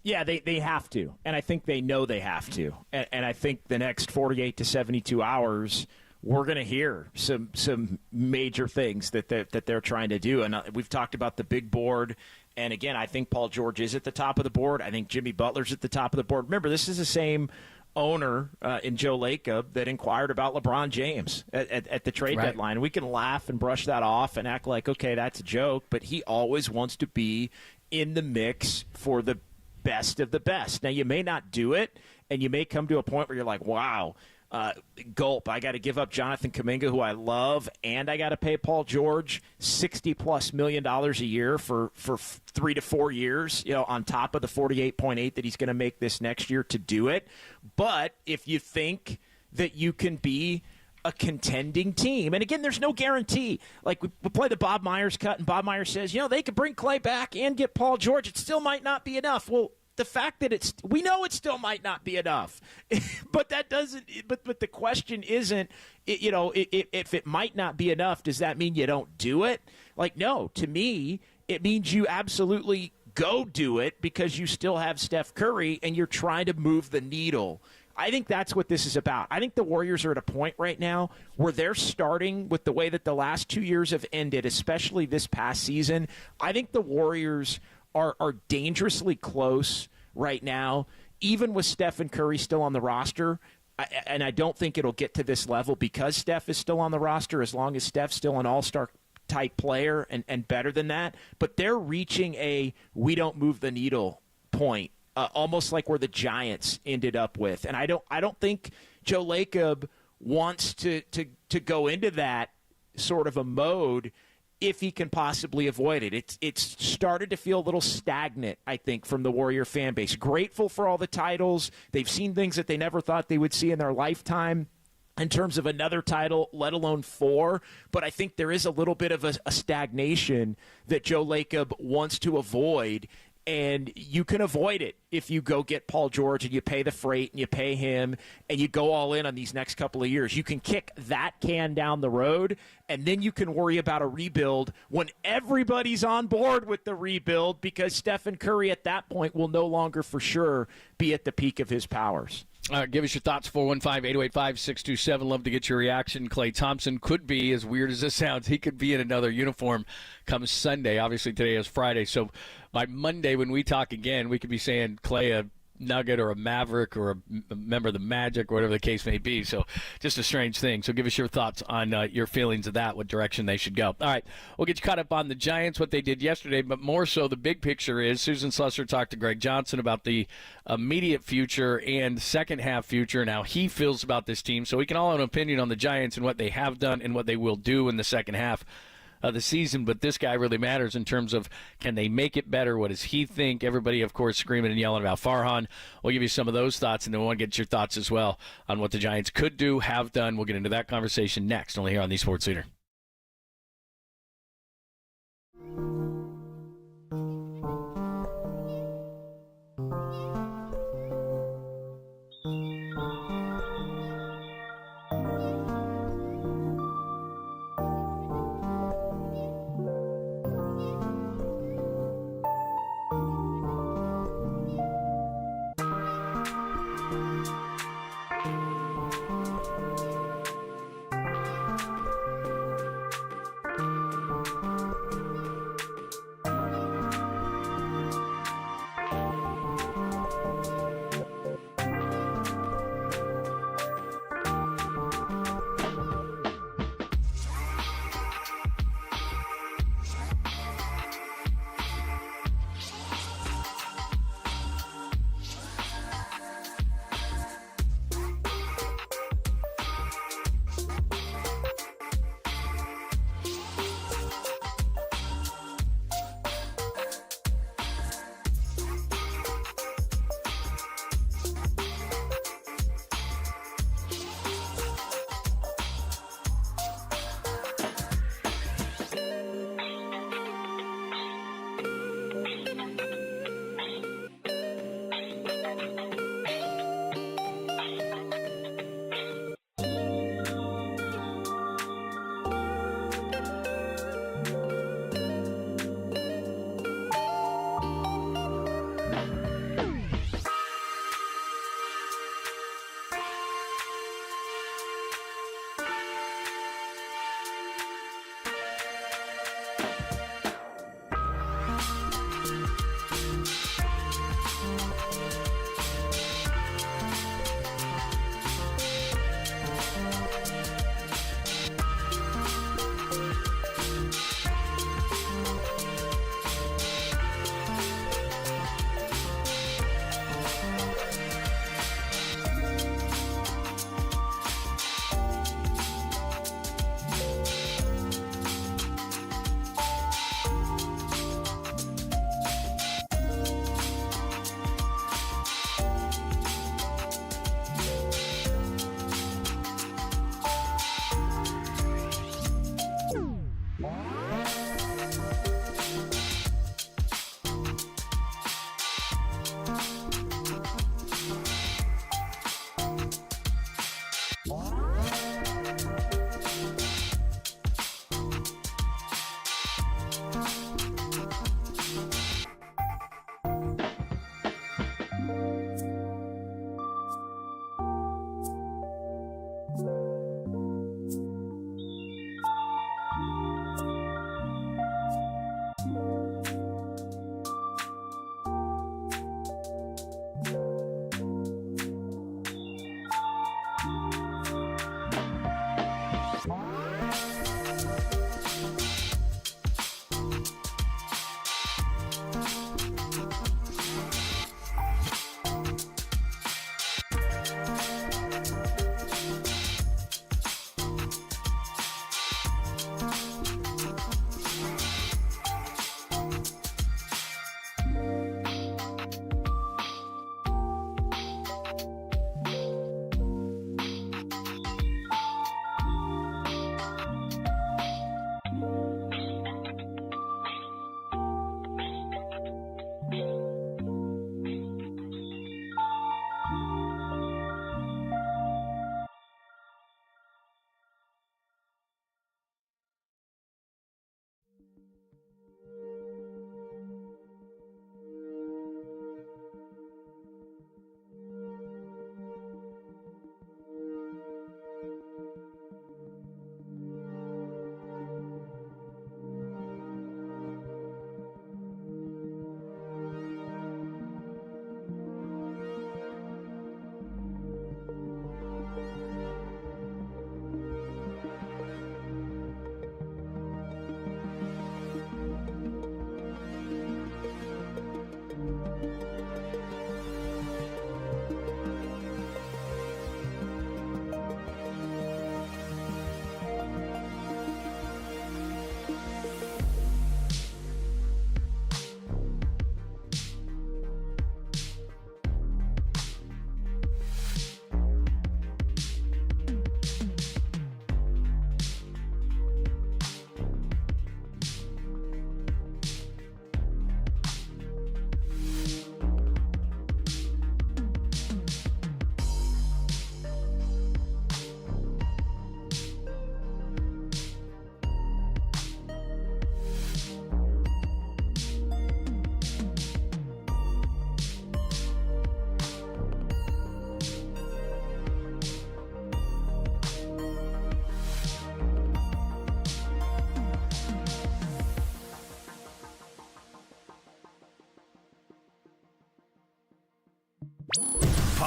Yeah, they have to, and I think they know they have to. And I think the next 48 to 72 hours, we're going to hear some major things that they're trying to do. And we've talked about the big board. And, again, I think Paul George is at the top of the board. I think Jimmy Butler's at the top of the board. Remember, this is the same owner in Joe Lacob that inquired about LeBron James at the trade deadline. We can laugh and brush that off and act like, okay, that's a joke, but he always wants to be in the mix for the best of the best. Now, you may not do it, and you may come to a point where you're like, wow, gulp, I got to give up Jonathan Kuminga, who I love, and I got to pay Paul George $60+ million a year for 3 to 4 years, on top of the 48.8 that he's going to make this next year to do it. But if you think that you can be a contending team, and again, there's no guarantee. Like we play the Bob Myers cut, and Bob Myers says, they could bring Clay back and get Paul George. It still might not be enough. Well, the fact that we know it still might not be enough, but that doesn't. But the question isn't, if it might not be enough, does that mean you don't do it? Like, no. To me, it means you absolutely go do it because you still have Steph Curry and you're trying to move the needle. I think that's what this is about. I think the Warriors are at a point right now where they're starting with the way that the last 2 years have ended, especially this past season. I think the Warriors are dangerously close right now, even with Steph and Curry still on the roster. And I don't think it'll get to this level because Steph is still on the roster, as long as Steph's still an all-star type player and better than that. But they're reaching a we don't move the needle point, almost like where the Giants ended up with. And I don't think Joe Lacob wants to go into that sort of a mode if he can possibly avoid it. It's started to feel a little stagnant, I think, from the Warrior fan base. Grateful for all the titles. They've seen things that they never thought they would see in their lifetime in terms of another title, let alone 4. But I think there is a little bit of a stagnation that Joe Lacob wants to avoid. And you can avoid it if you go get Paul George and you pay the freight and you pay him and you go all in on these next couple of years. You can kick that can down the road, and then you can worry about a rebuild when everybody's on board with the rebuild, because Stephen Curry at that point will no longer for sure be at the peak of his powers. Give us your thoughts, 415-808-5627. Love to get your reaction. Klay Thompson could be, as weird as this sounds, he could be in another uniform come Sunday. Obviously, today is Friday, so by Monday when we talk again, we could be saying Klay a Nugget or a Maverick or a member of the Magic or whatever the case may be. So just a strange thing. So give us your thoughts on your feelings of that, what direction they should go. All right, we'll get you caught up on the Giants, what they did yesterday, but more so the big picture is Susan Slusser talked to Greg Johnson about the immediate future and second half future and how he feels about this team. So we can all have an opinion on the Giants and what they have done and what they will do in the second half of the season, but this guy really matters in terms of can they make it better? What does he think? Everybody, of course, screaming and yelling about Farhan. We'll give you some of those thoughts, and then we want to get your thoughts as well on what the Giants could do, have done. We'll get into that conversation next, only here on the Sports Leader.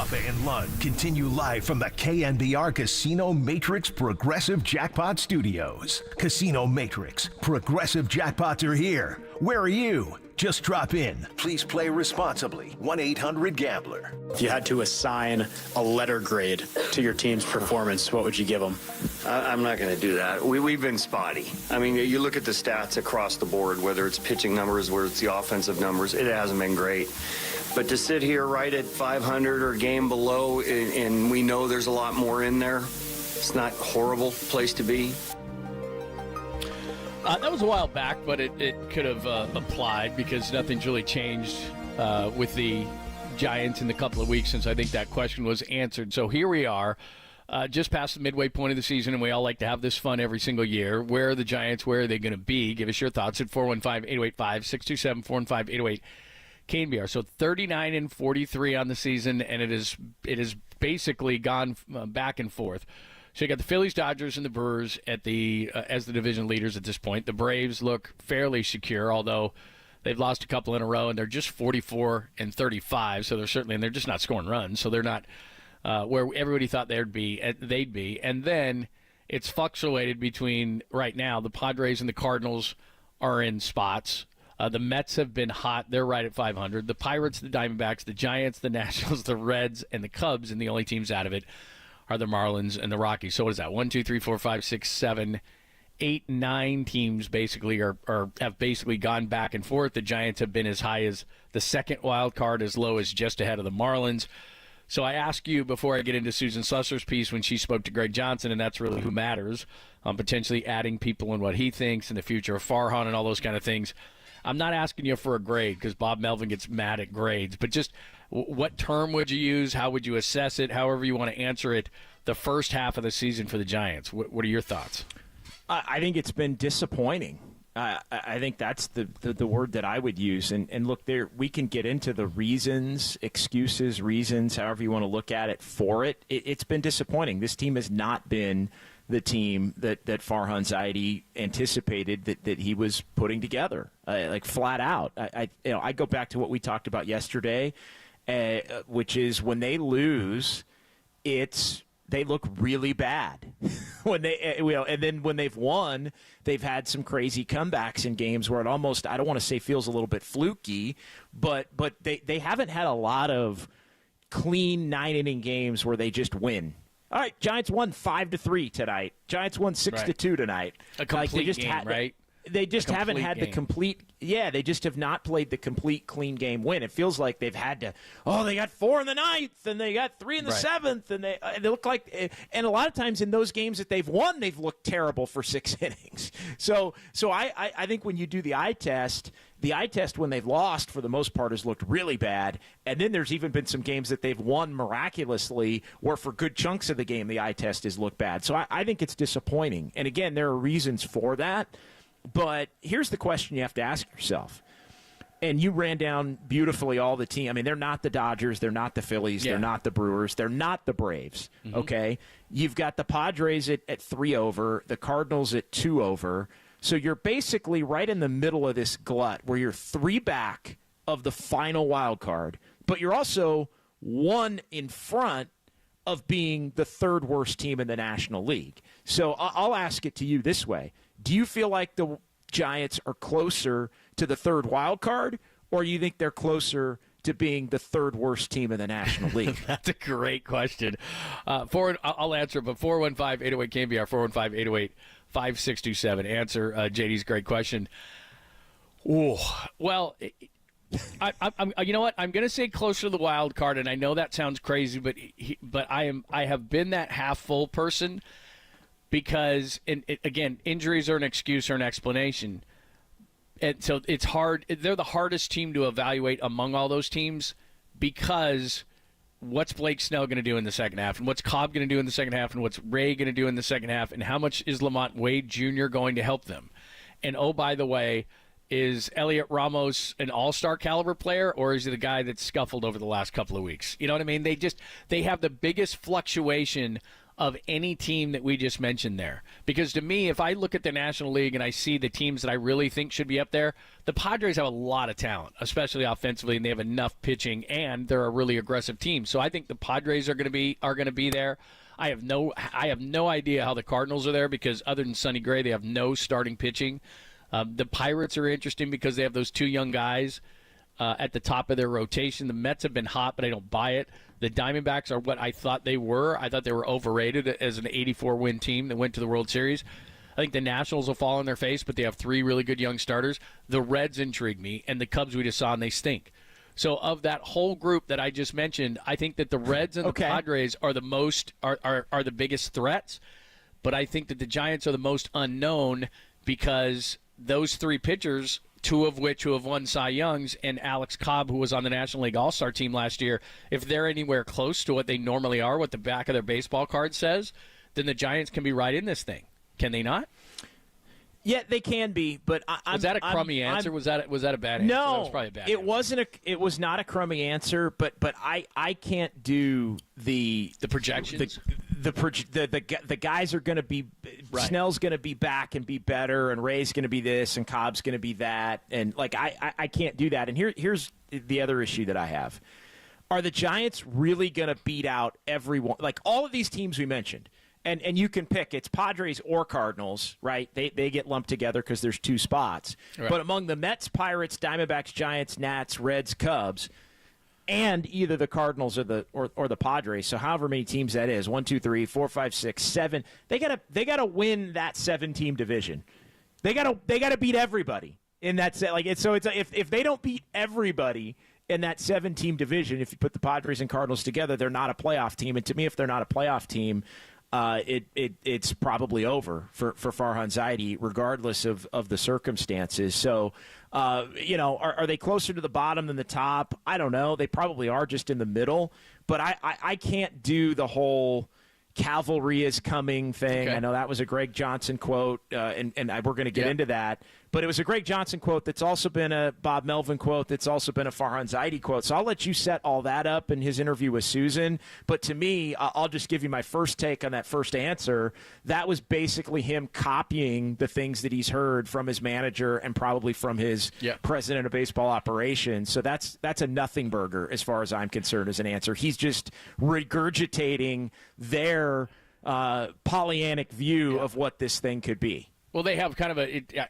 Papa and Lund continue live from the KNBR Casino Matrix Progressive Jackpot Studios. Casino Matrix, Progressive Jackpots are here. Where are you? Just drop in. Please play responsibly. 1-800-GAMBLER. If you had to assign a letter grade to your team's performance, what would you give them? I'm not going to do that. We've been spotty. I mean, you look at the stats across the board, whether it's pitching numbers, whether it's the offensive numbers, it hasn't been great. But to sit here right at 500 or game below, and we know there's a lot more in there, it's not a horrible place to be. That was a while back, but it could have applied because nothing's really changed with the Giants in the couple of weeks since I think that question was answered. So here we are, just past the midway point of the season, and we all like to have this fun every single year. Where are the Giants? Where are they going to be? Give us your thoughts at 415-885-627, 415-808. KNBR. So 39-43 on the season, and it is basically gone back and forth. So you got the Phillies, Dodgers, and the Brewers at the as the division leaders at this point. The Braves look fairly secure, although they've lost a couple in a row, and they're just 44-35. So they're just not scoring runs. So they're not where everybody thought they'd be. And then it's fluctuated between right now the Padres and the Cardinals are in spots. The Mets have been hot. They're right at 500. The Pirates, the Diamondbacks, the Giants, the Nationals, the Reds, and the Cubs, and the only teams out of it are the Marlins and the Rockies. So what is that? 1, 2, 3, 4, 5, 6, 7, 8, 9 teams basically have basically gone back and forth. The Giants have been as high as the second wild card, as low as just ahead of the Marlins. So I ask you before I get into Susan Slusser's piece when she spoke to Greg Johnson, and that's really who matters, potentially adding people and what he thinks in the future of Farhan and all those kind of things. I'm not asking you for a grade because Bob Melvin gets mad at grades, but just what term would you use? How would you assess it? However you want to answer it, the first half of the season for the Giants. What are your thoughts? I think it's been disappointing. I think that's the word that I would use. And look, we can get into the reasons, excuses, reasons, however you want to look at it for it. It's been disappointing. This team has not been the team that Farhan Zaidi anticipated that he was putting together, like flat out. I go back to what we talked about yesterday, which is when they lose, they look really bad. And then when they've won, they've had some crazy comebacks in games where it almost, I don't want to say feels a little bit fluky, but they haven't had a lot of clean 9-inning games where they just win. All right, Giants won 5-3 tonight. Giants won 6-2 tonight. A complete game, right? They just haven't had the complete. Yeah, they just have not played the complete clean game win. It feels like they've had to. Oh, they got 4 in the 9th, and they got 3 in the 7th, and they look like. And a lot of times in those games that they've won, they've looked terrible for 6 innings. So I think when you do the eye test. The eye test when they've lost, for the most part, has looked really bad. And then there's even been some games that they've won miraculously where for good chunks of the game the eye test has looked bad. So I think it's disappointing. And, again, there are reasons for that. But here's the question you have to ask yourself. And you ran down beautifully all the team. I mean, they're not the Dodgers. They're not the Phillies. Yeah. They're not the Brewers. They're not the Braves, okay? You've got the Padres at 3 over, the Cardinals at 2 over. So you're basically right in the middle of this glut where you're 3 back of the final wild card, but you're also 1 in front of being the 3rd worst team in the National League. So I'll ask it to you this way. Do you feel like the Giants are closer to the 3rd wild card, or do you think they're closer to being the 3rd worst team in the National League? That's a great question. I'll answer, but 415-808-KNBR, 415-808-5627. Answer JD's great question. Ooh, well, I'm you know what? I'm going to say closer to the wild card, and I know that sounds crazy, but I have been that half full person because, again, injuries are an excuse or an explanation. And so it's hard. They're the hardest team to evaluate among all those teams because what's Blake Snell going to do in the second half, and what's Cobb going to do in the second half, and what's Ray going to do in the second half, and how much is Lamont Wade Jr. going to help them? And, oh, by the way, is Elliot Ramos an all-star caliber player, or is he the guy that's scuffled over the last couple of weeks? You know what I mean? They have the biggest fluctuation of any team that we just mentioned there. Because to me, if I look at the National League and I see the teams that I really think should be up there, the Padres have a lot of talent, especially offensively, and they have enough pitching, and they're a really aggressive team. So I think the Padres are going to be there. I have no idea how the Cardinals are there because other than Sonny Gray, they have no starting pitching. The Pirates are interesting because they have those two young guys at the top of their rotation. The Mets have been hot, but I don't buy it. The Diamondbacks are what I thought they were. I thought they were overrated as an 84-win team that went to the World Series. I think the Nationals will fall on their face, but they have three really good young starters. The Reds intrigue me, and the Cubs we just saw, and they stink. So of that whole group that I just mentioned, I think that the Reds and the Padres are the most are the biggest threats, but I think that the Giants are the most unknown because those three pitchers, two of which who have won Cy Youngs, and Alex Cobb, who was on the National League All-Star team last year, if they're anywhere close to what they normally are, what the back of their baseball card says, then the Giants can be right in this thing. Can they not? Yeah, they can be, but was that a crummy answer? Was that a bad answer? No, that was probably a bad it answer. wasn't. It was not a crummy answer, but I can't do the projections. The guys are going to be right. Snell's going to be back and be better, and Ray's going to be this, and Cobb's going to be that, and like I can't do that. And here's the other issue that I have: are the Giants really going to beat out everyone? Like all of these teams we mentioned. And you can pick. It's Padres or Cardinals, right? They get lumped together because there's two spots. Right. But among the Mets, Pirates, Diamondbacks, Giants, Nats, Reds, Cubs, and either the Cardinals or the Padres, so however many teams that is, 1, 2, 3, 4, 5, 6, 7, they gotta win that 7-team division. They gotta beat everybody in that set. Like if they don't beat everybody in that 7-team division, if you put the Padres and Cardinals together, they're not a playoff team. And to me, if they're not a playoff team, it's probably over for Farhan Zaidi, regardless of the circumstances. So, are they closer to the bottom than the top? I don't know. They probably are just in the middle. But I can't do the whole cavalry is coming thing. Okay. I know that was a Greg Johnson quote, and we're going to get into that. But it was a Greg Johnson quote that's also been a Bob Melvin quote that's also been a Farhan Zaidi quote. So I'll let you set all that up in his interview with Susan. But to me, I'll just give you my first take on that first answer. That was basically him copying the things that he's heard from his manager and probably from his president of baseball operations. So that's a nothing burger as far as I'm concerned as an answer. He's just regurgitating their Pollyannic view of what this thing could be. Well, they have kind of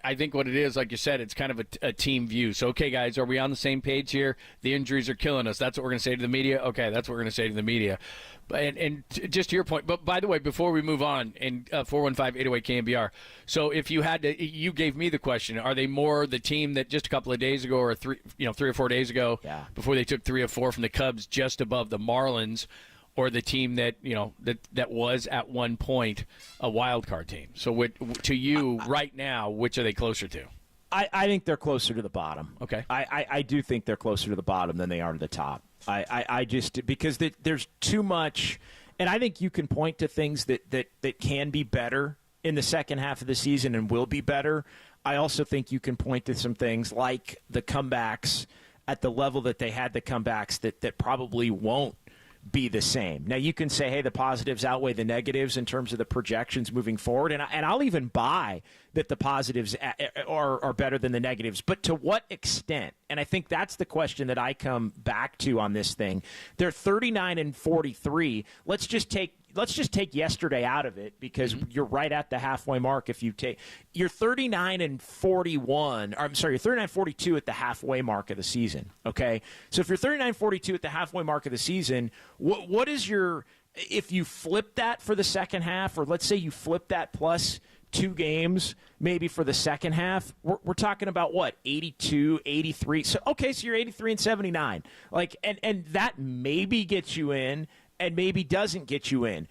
I think what it is, like you said, it's kind of a team view. So, okay, guys, are we on the same page here? The injuries are killing us. That's what we're going to say to the media? Okay, that's what we're going to say to the media. And just to your point, but by the way, before we move on, and 415-808-KNBR, so if you had to, you gave me the question, are they more the team that just a couple of days ago or 3 or 4 days ago, before they took 3 or 4 from the Cubs just above the Marlins, or the team that that was at one point a wild card team? So to you right now, which are they closer to? I think they're closer to the bottom. Okay. I do think they're closer to the bottom than they are to the top. I just because there's too much, and I think you can point to things that can be better in the second half of the season and will be better. I also think you can point to some things like the comebacks at the level that they had the comebacks that probably won't be the same. Now, you can say, hey, the positives outweigh the negatives in terms of the projections moving forward, and I'll even buy that the positives are better than the negatives, but to what extent? And I think that's the question that I come back to on this thing. They're 39-43. Let's just take yesterday out of it because you're right at the halfway mark. If you take, you're 39-41. I'm sorry, you're 39-42 at the halfway mark of the season. Okay, so if you're 39-42 at the halfway mark of the season, what is your? If you flip that for the second half, or let's say you flip that plus 2 games maybe for the second half, we're talking about what, 82, 83. So okay, so you're 83-79. Like, and that maybe gets you in. And maybe doesn't get you in.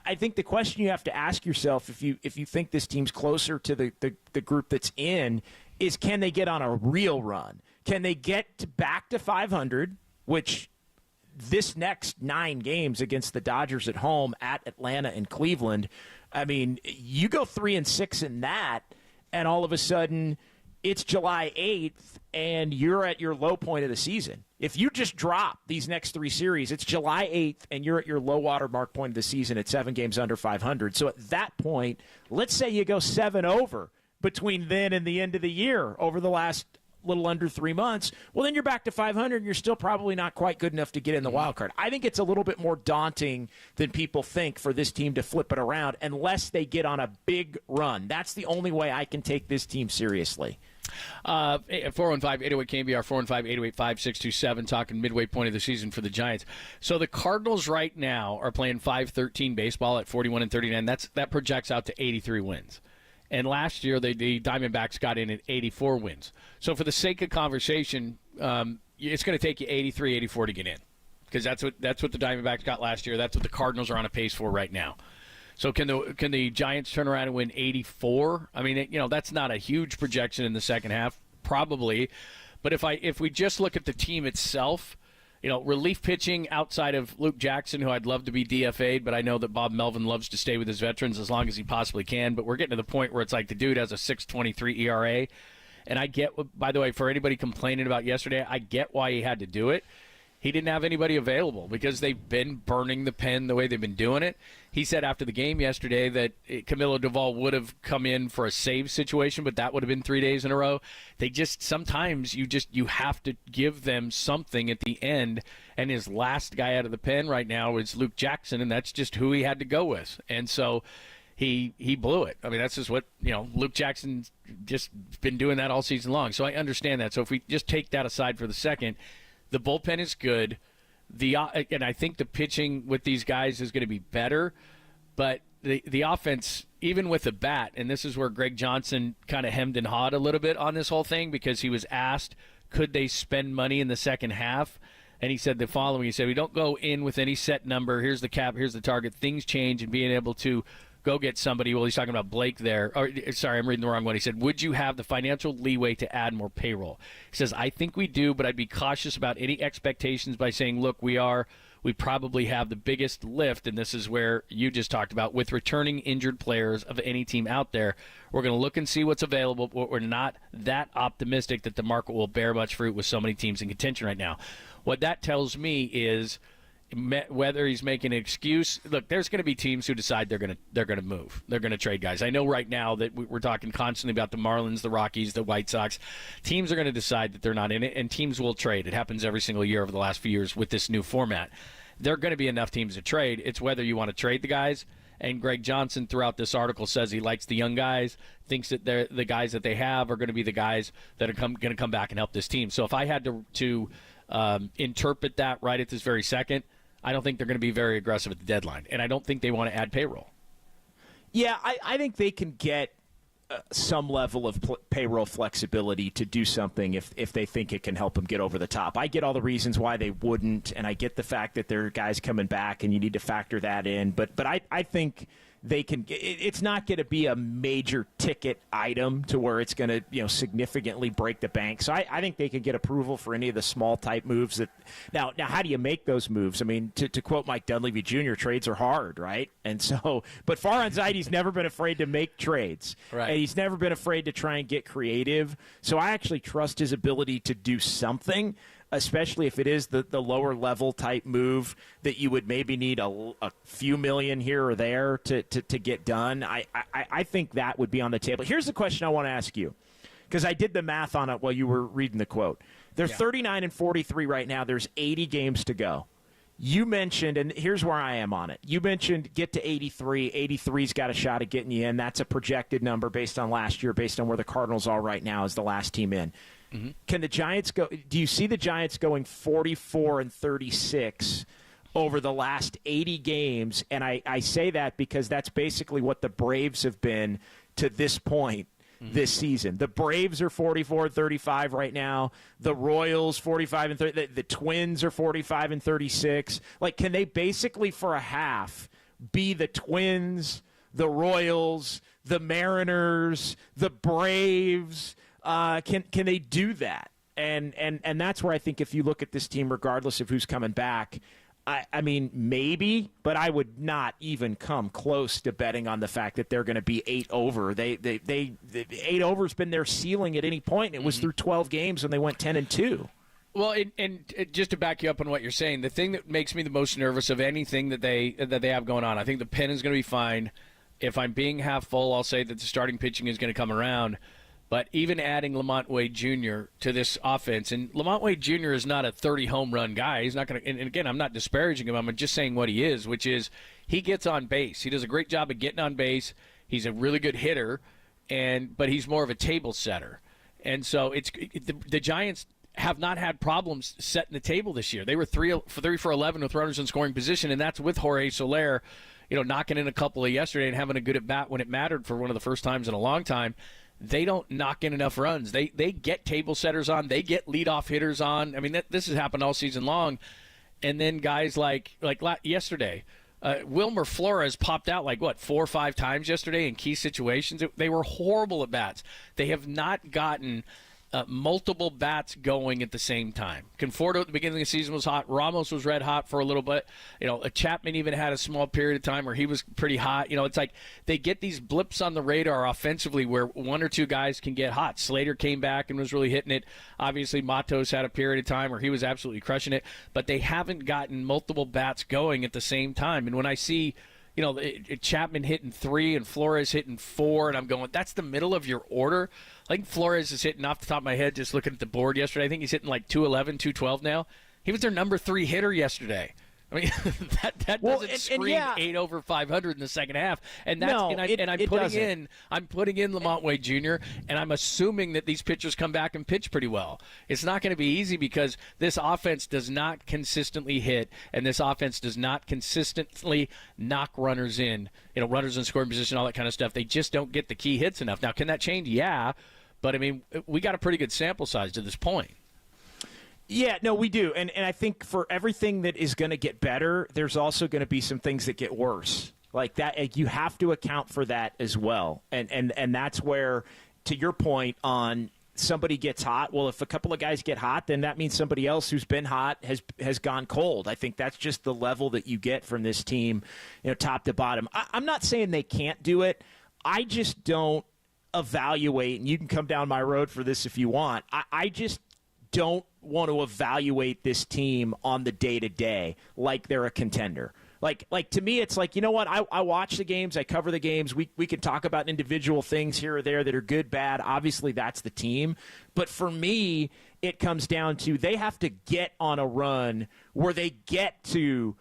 I think the question you have to ask yourself, if you think this team's closer to the group that's in, is can they get on a real run? Can they get back to 500, which this next 9 games against the Dodgers at home, at Atlanta and Cleveland, I mean, you go 3-6 in that, and all of a sudden it's July 8th, and you're at your low point of the season. If you just drop these next 3 series, it's July 8th, and you're at your low water mark point of the season at 7 games under 500. So at that point, let's say you go 7 over between then and the end of the year over the last little under 3 months, well, then you're back to 500, and you're still probably not quite good enough to get in the wild card. I think it's a little bit more daunting than people think for this team to flip it around unless they get on a big run. That's the only way I can take this team seriously. 415-808-KNBR, 415-808-5627, talking midway point of the season for the Giants. So the Cardinals right now are playing 5-13 baseball at 41-39. That projects out to 83 wins. And last year, the Diamondbacks got in at 84 wins. So for the sake of conversation, it's going to take you 83, 84 to get in, because that's what the Diamondbacks got last year. That's what the Cardinals are on a pace for right now. So can the Giants turn around and win 84? I mean, that's not a huge projection in the second half, probably. But if we just look at the team itself, relief pitching outside of Luke Jackson, who I'd love to be DFA'd, but I know that Bob Melvin loves to stay with his veterans as long as he possibly can. But we're getting to the point where it's like the dude has a 6.23 ERA. And I get, by the way, for anybody complaining about yesterday, I get why he had to do it. He didn't have anybody available because they've been burning the pen the way they've been doing it. He said after the game yesterday that Camilo Duvall would have come in for a save situation, but that would have been 3 days in a row. They just sometimes you have to give them something at the end, and his last guy out of the pen right now is Luke Jackson, and that's just who he had to go with. And so he blew it. I mean, that's just what, Luke Jackson's just been doing that all season long. So I understand that. So if we just take that aside for the second, the bullpen is good. And I think the pitching with these guys is going to be better. But the offense, even with the bat, and this is where Greg Johnson kind of hemmed and hawed a little bit on this whole thing, because he was asked, could they spend money in the second half? And he said the following. He said, we don't go in with any set number. Here's the cap. Here's the target. Things change, and being able to go get somebody. Well, he's talking about Blake there. Sorry, I'm reading the wrong one. He said, would you have the financial leeway to add more payroll? He says, I think we do, but I'd be cautious about any expectations by saying, look, we probably have the biggest lift, and this is where you just talked about, with returning injured players of any team out there. We're going to look and see what's available, but we're not that optimistic that the market will bear much fruit with so many teams in contention right now. What that tells me is, whether he's making an excuse, look, there's going to be teams who decide they're going to move. They're going to trade guys. I know right now that we're talking constantly about the Marlins, the Rockies, the White Sox. Teams are going to decide that they're not in it, and teams will trade. It happens every single year over the last few years with this new format. There are going to be enough teams to trade. It's whether you want to trade the guys. And Greg Johnson, throughout this article, says he likes the young guys, thinks that the guys that they have are going to be the guys that are going to come back and help this team. So if I had to interpret that right at this very second, I don't think they're going to be very aggressive at the deadline, and I don't think they want to add payroll. Yeah, I think they can get some level of payroll flexibility to do something if they think it can help them get over the top. I get all the reasons why they wouldn't, and I get the fact that there are guys coming back, and you need to factor that in. But I think they can. It's not going to be a major ticket item to where it's going to significantly break the bank. So I think they can get approval for any of the small type moves. That now how do you make those moves? I mean, to quote Mike Dunleavy Jr., trades are hard, right? And so, but Farhan Zaidi's never been afraid to make trades, right? And he's never been afraid to try and get creative. So I actually trust his ability to do something, especially if it is the lower level type move that you would maybe need a few million here or there to get done. I think that would be on the table. Here's the question I want to ask you, because I did the math on it while you were reading the quote. They're 39-43 right now. There's 80 games to go. You mentioned, and here's where I am on it. You mentioned get to 83. 83's got a shot at getting you in. That's a projected number based on last year, based on where the Cardinals are right now as the last team in. Mm-hmm. Can the Giants go? Do you see the Giants going 44-36 over the last 80 games? And I say that because that's basically what the Braves have been to this point this season. The Braves are 44-35 right now. The Royals 45-30. The Twins are 45-36. Like, can they basically for a half be the Twins, the Royals, the Mariners, the Braves? Can they do that? And that's where I think if you look at this team, regardless of who's coming back, I mean, maybe, but I would not even come close to betting on the fact that they're going to be 8 over. They 8 over's been their ceiling at any point. It was through 12 games when they went 10-2. Well, and just to back you up on what you're saying, the thing that makes me the most nervous of anything that they have going on, I think the pen is going to be fine. If I'm being half full, I'll say that the starting pitching is going to come around. But even adding Lamont Wade Jr. to this offense, and Lamont Wade Jr. is not a 30 home run guy. He's not going to. And again, I'm not disparaging him. I'm just saying what he is, which is he gets on base. He does a great job of getting on base. He's a really good hitter, but he's more of a table setter. And so the Giants have not had problems setting the table this year. They were 3 for 11 with runners in scoring position, and that's with Jorge Soler, knocking in a couple of yesterday and having a good at bat when it mattered for one of the first times in a long time. They don't knock in enough runs. They get table setters on. They get leadoff hitters on. I mean, this has happened all season long. And then guys like yesterday, Wilmer Flores popped out 4 or 5 times yesterday in key situations. They were horrible at bats. They have not gotten multiple bats going at the same time. Conforto at the beginning of the season was hot. Ramos was red hot for a little bit. Chapman even had a small period of time where he was pretty hot. It's like they get these blips on the radar offensively where 1 or 2 guys can get hot. Slater came back and was really hitting it. Obviously, Matos had a period of time where he was absolutely crushing it. But they haven't gotten multiple bats going at the same time. And when I see Chapman hitting 3 and Flores hitting 4, and I'm going, that's the middle of your order. I think Flores is hitting, off the top of my head, just looking at the board yesterday, I think he's hitting 211, 212 now. He was their number 3 hitter yesterday. I mean, that doesn't scream 8 over 500 in the second half. And that's I'm putting in Lamont Wade Jr. and I'm assuming that these pitchers come back and pitch pretty well. It's not going to be easy because this offense does not consistently hit, and this offense does not consistently knock runners in. Runners in scoring position, all that kind of stuff. They just don't get the key hits enough. Now, can that change? Yeah, but I mean, we got a pretty good sample size to this point. Yeah, no, we do. And I think for everything that is going to get better, there's also going to be some things that get worse. Like that, you have to account for that as well. And that's where, to your point on somebody gets hot, well, if a couple of guys get hot, then that means somebody else who's been hot has gone cold. I think that's just the level that you get from this team, top to bottom. I'm not saying they can't do it. I just don't evaluate, and you can come down my road for this if you want. I just don't want to evaluate this team on the day-to-day like they're a contender. Like to me, it's like, you know what? I watch the games. I cover the games. We can talk about individual things here or there that are good, bad. Obviously, that's the team. But for me, it comes down to they have to get on a run where they get to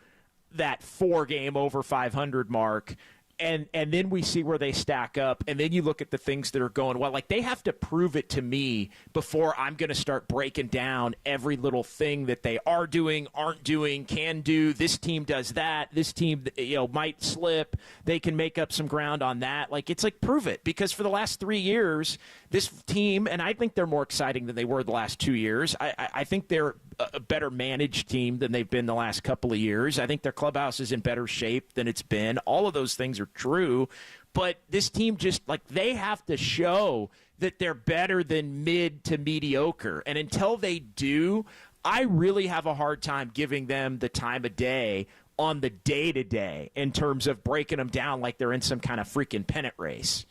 that 4-game over 500 mark. And then we see where they stack up, and then you look at the things that are going well. Like, they have to prove it to me before I'm going to start breaking down every little thing that they are doing, aren't doing, can do. This team does that. This team, might slip. They can make up some ground on that. Like, it's like, prove it. Because for the last 3 years, this team, and I think they're more exciting than they were the last 2 years. I think they're a better managed team than they've been the last couple of years. I think their clubhouse is in better shape than it's been. All of those things are true, but this team just, they have to show that they're better than mid to mediocre. And until they do, I really have a hard time giving them the time of day on the day-to-day in terms of breaking them down like they're in some kind of freaking pennant race.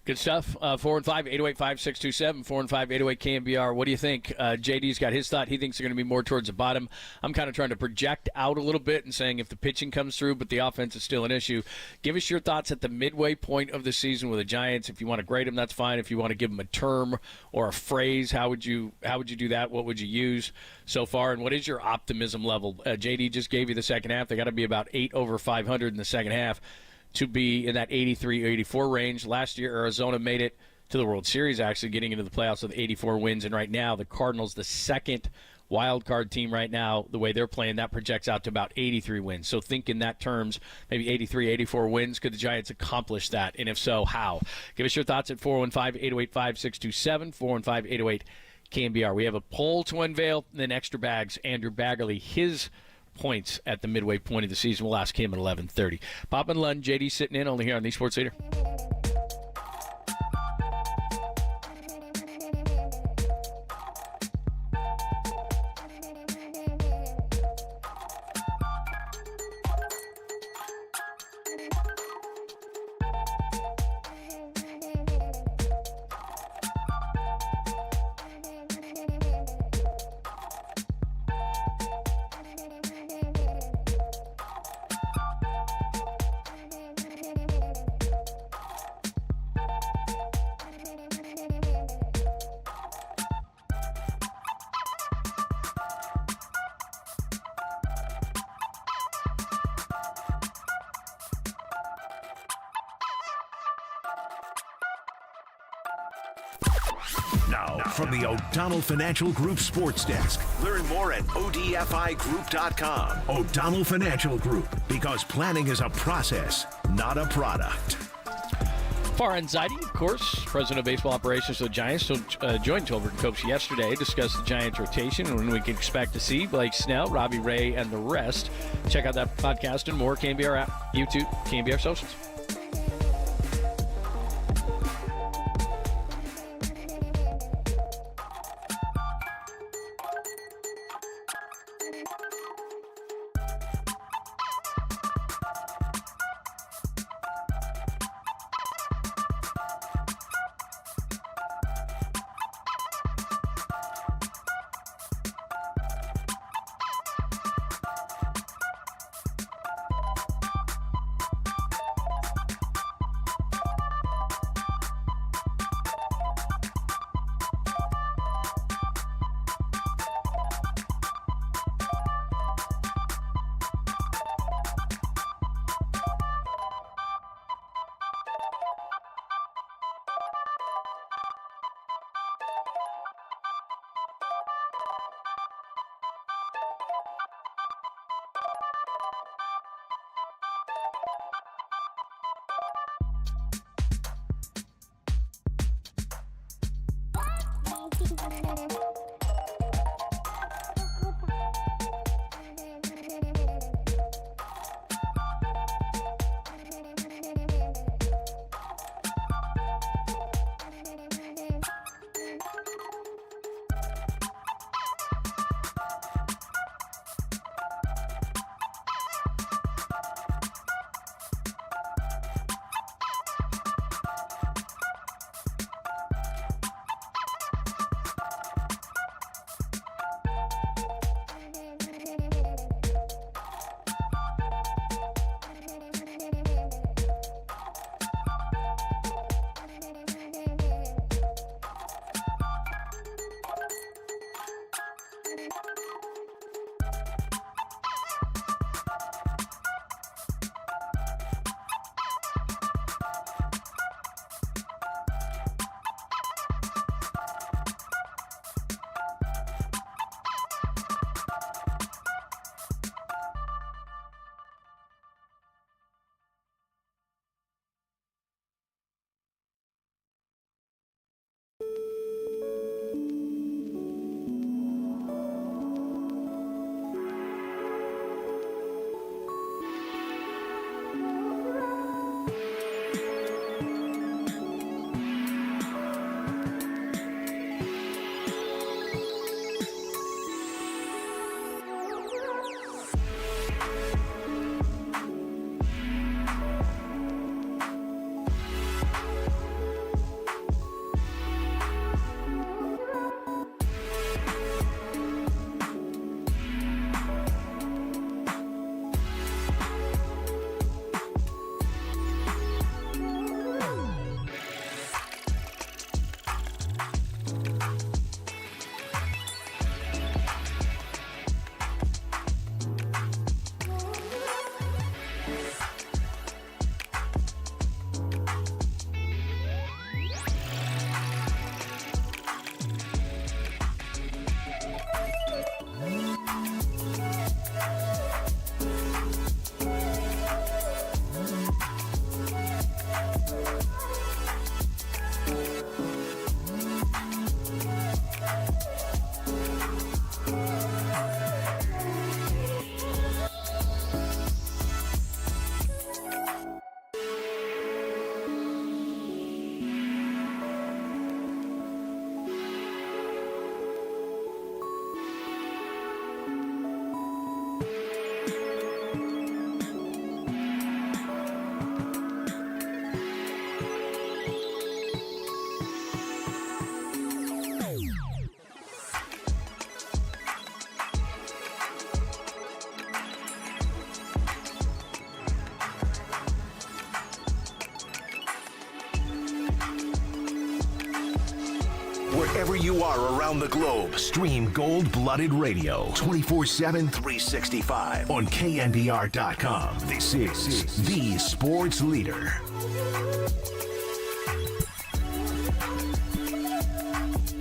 Good stuff. 415-808-5627, 415-808-KNBR. What do you think? JD's got his thought. He thinks they're going to be more towards the bottom. I'm kind of trying to project out a little bit and saying if the pitching comes through, but the offense is still an issue. Give us your thoughts at the midway point of the season with the Giants. If you want to grade them, that's fine. If you want to give them a term or a phrase, how would you do that? What would you use so far? And what is your optimism level? JD just gave you the second half. They got to be about 8 over 500 in the second half to be in that 83-84 range. Last year, Arizona made it to the World Series, actually getting into the playoffs with 84 wins. And right now, the Cardinals, the second wild card team right now, the way they're playing, that projects out to about 83 wins. So think in that terms, maybe 83, 84 wins. Could the Giants accomplish that? And if so, how? Give us your thoughts at 415-808-5627, 415-808-KNBR. We have a poll to unveil, and then extra bags. Andrew Baggerly, his points at the midway point of the season. We'll ask him at 11:30. Pop and Lund, JD sitting in only here on the Sports Leader. Now, from the O'Donnell Financial Group Sports Desk. Learn more at odfigroup.com. O'Donnell Financial Group, because planning is a process, not a product. Farhan Zaidi, of course, president of baseball operations for the Giants, joined Tolbert and Copes yesterday, discussed the Giants rotation and when we can expect to see Blake Snell, Robbie Ray, and the rest. Check out that podcast and more. KNBR app, YouTube, KNBR socials. Wherever you are around the globe, stream Gold-Blooded Radio 24/7, 365 on KNBR.com. This is the sports leader.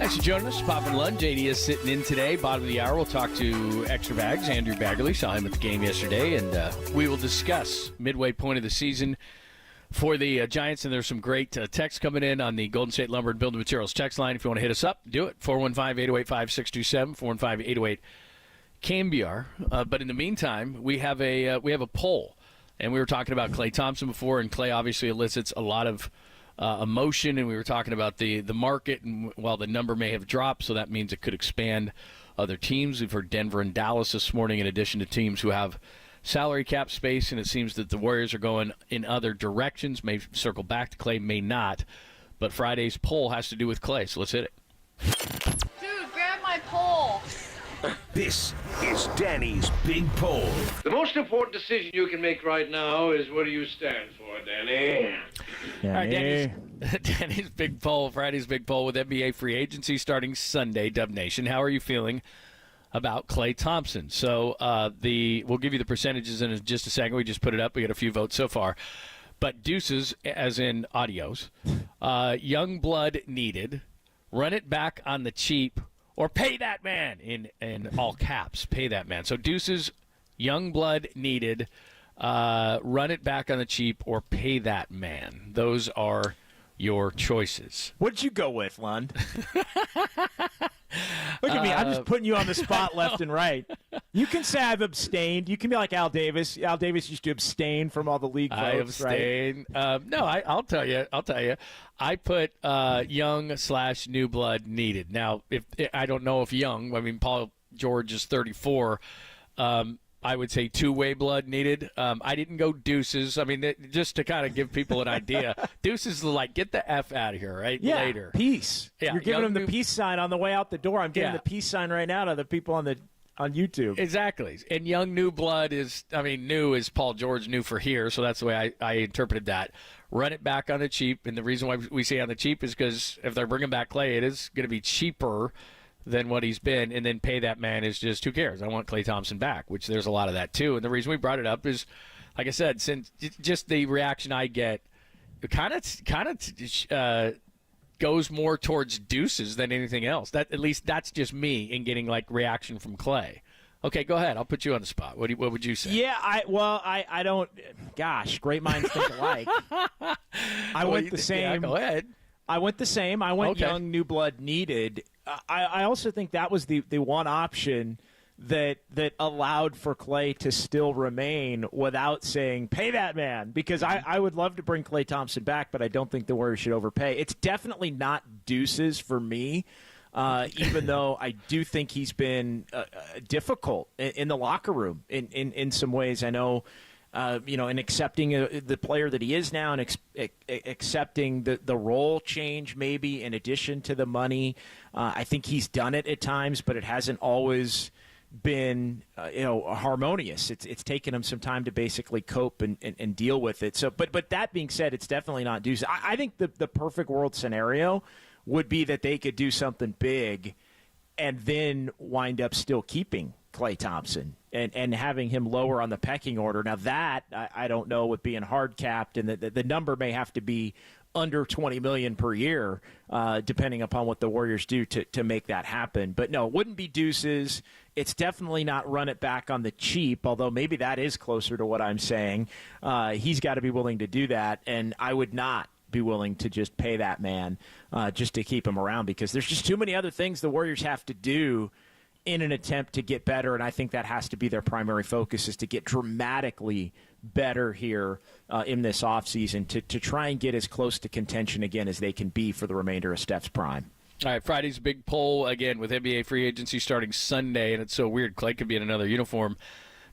Thanks for joining us. Pop and Lund. JD is sitting in today. Bottom of the hour, we'll talk to Extra Bags. Andrew Baggerly saw him at the game yesterday, and we will discuss midway point of the season for the Giants. And there's some great texts coming in on the Golden State Lumber and Building Materials text line. If you want to hit us up, do it. 415-808-5627, 415-808-KNBR. But in the meantime, we have a poll. And we were talking about Klay Thompson before, and Klay obviously elicits a lot of emotion, and we were talking about the market, and while the number may have dropped, so that means it could expand other teams. We've heard Denver and Dallas this morning, in addition to teams who have salary cap space, and it seems that the Warriors are going in other directions. May circle back to Klay, may not. But Friday's poll has to do with Klay, so let's hit it. Dude, grab my pole. This is Danny's Big Poll. The most important decision you can make right now is what do you stand for, Danny? All right, Danny's Big Poll, Friday's Big Poll with NBA free agency starting Sunday, Dub Nation. How are you feeling about Klay Thompson? So we'll give you the percentages in just a second. We just put it up. We got a few votes so far. But deuces, as in adios, young blood needed, run it back on the cheap, or pay that man, in all caps, pay that man. So deuces, young blood needed, run it back on the cheap, or pay that man. Those are your choices. What'd you go with, Lund? Look at me. I'm just putting you on the spot left and right. You can say I've abstained. You can be like Al Davis. Al Davis used to abstain from all the league votes, I abstain. Right? No, I'll tell you. I put young/new blood needed. Now, if I don't know if young, I mean, Paul George is 34. I would say two-way blood needed. I didn't go deuces. I mean, just to kind of give people an idea, deuces is like, get the F out of here, right? Yeah, Later. Peace. Yeah, you're giving them the peace sign on the way out the door. I'm giving the peace sign right now to the people on YouTube. Exactly. And young new blood is, I mean, new is Paul George, new for here, so that's the way I interpreted that. Run it back on the cheap, and the reason why we say on the cheap is because if they're bringing back Klay, it is going to be cheaper than what he's been, and then pay that man is just, who cares? I want Klay Thompson back, which there's a lot of that too. And the reason we brought it up is, like I said, since just the reaction I get, it kind of goes more towards deuces than anything else. That, at least that's just me in getting like reaction from Klay. Okay, go ahead. I'll put you on the spot. What would you say? Yeah, I don't. Gosh, great minds think alike. I went the same. Yeah, go ahead. I went the same. I went young new blood needed. I also think that was the one option that allowed for Klay to still remain without saying, pay that man. Because I would love to bring Klay Thompson back, but I don't think the Warriors should overpay. It's definitely not deuces for me, even though I do think he's been difficult in the locker room in some ways. I know, in accepting the player that he is now and accepting the role change maybe in addition to the money. I think he's done it at times, but it hasn't always been harmonious. It's taken him some time to basically cope and deal with it. So, but that being said, it's definitely not deuces. I think the perfect world scenario would be that they could do something big and then wind up still keeping Klay Thompson and having him lower on the pecking order. Now that I don't know, with being hard capped, and the number may have to be under $20 million per year, depending upon what the Warriors do to make that happen. But no, it wouldn't be deuces. It's definitely not run it back on the cheap, although maybe that is closer to what I'm saying. He's got to be willing to do that, and I would not be willing to just pay that man just to keep him around, because there's just too many other things the Warriors have to do in an attempt to get better, and I think that has to be their primary focus, is to get dramatically better here in this offseason to try and get as close to contention again as they can be for the remainder of Steph's prime. All right, Friday's big poll, again, with NBA free agency starting Sunday, and it's so weird. Klay could be in another uniform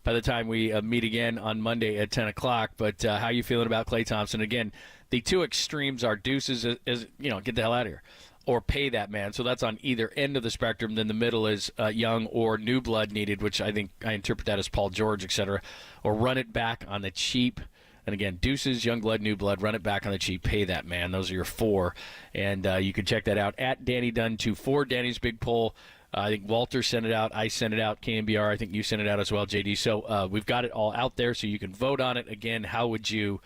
by the time we meet again on Monday at 10 o'clock. But how you feeling about Klay Thompson? Again, the two extremes are deuces, get the hell out of here, or pay that man. So that's on either end of the spectrum. Then the middle is young or new blood needed, which I think I interpret that as Paul George, et cetera, or run it back on the cheap. And again, deuces, young blood, new blood, run it back on the cheap, pay that man. Those are your four. And you can check that out at Danny Dunn24, Danny's big poll. I think Walter sent it out. I sent it out. KNBR, I think you sent it out as well, JD. So we've got it all out there so you can vote on it. Again, how would you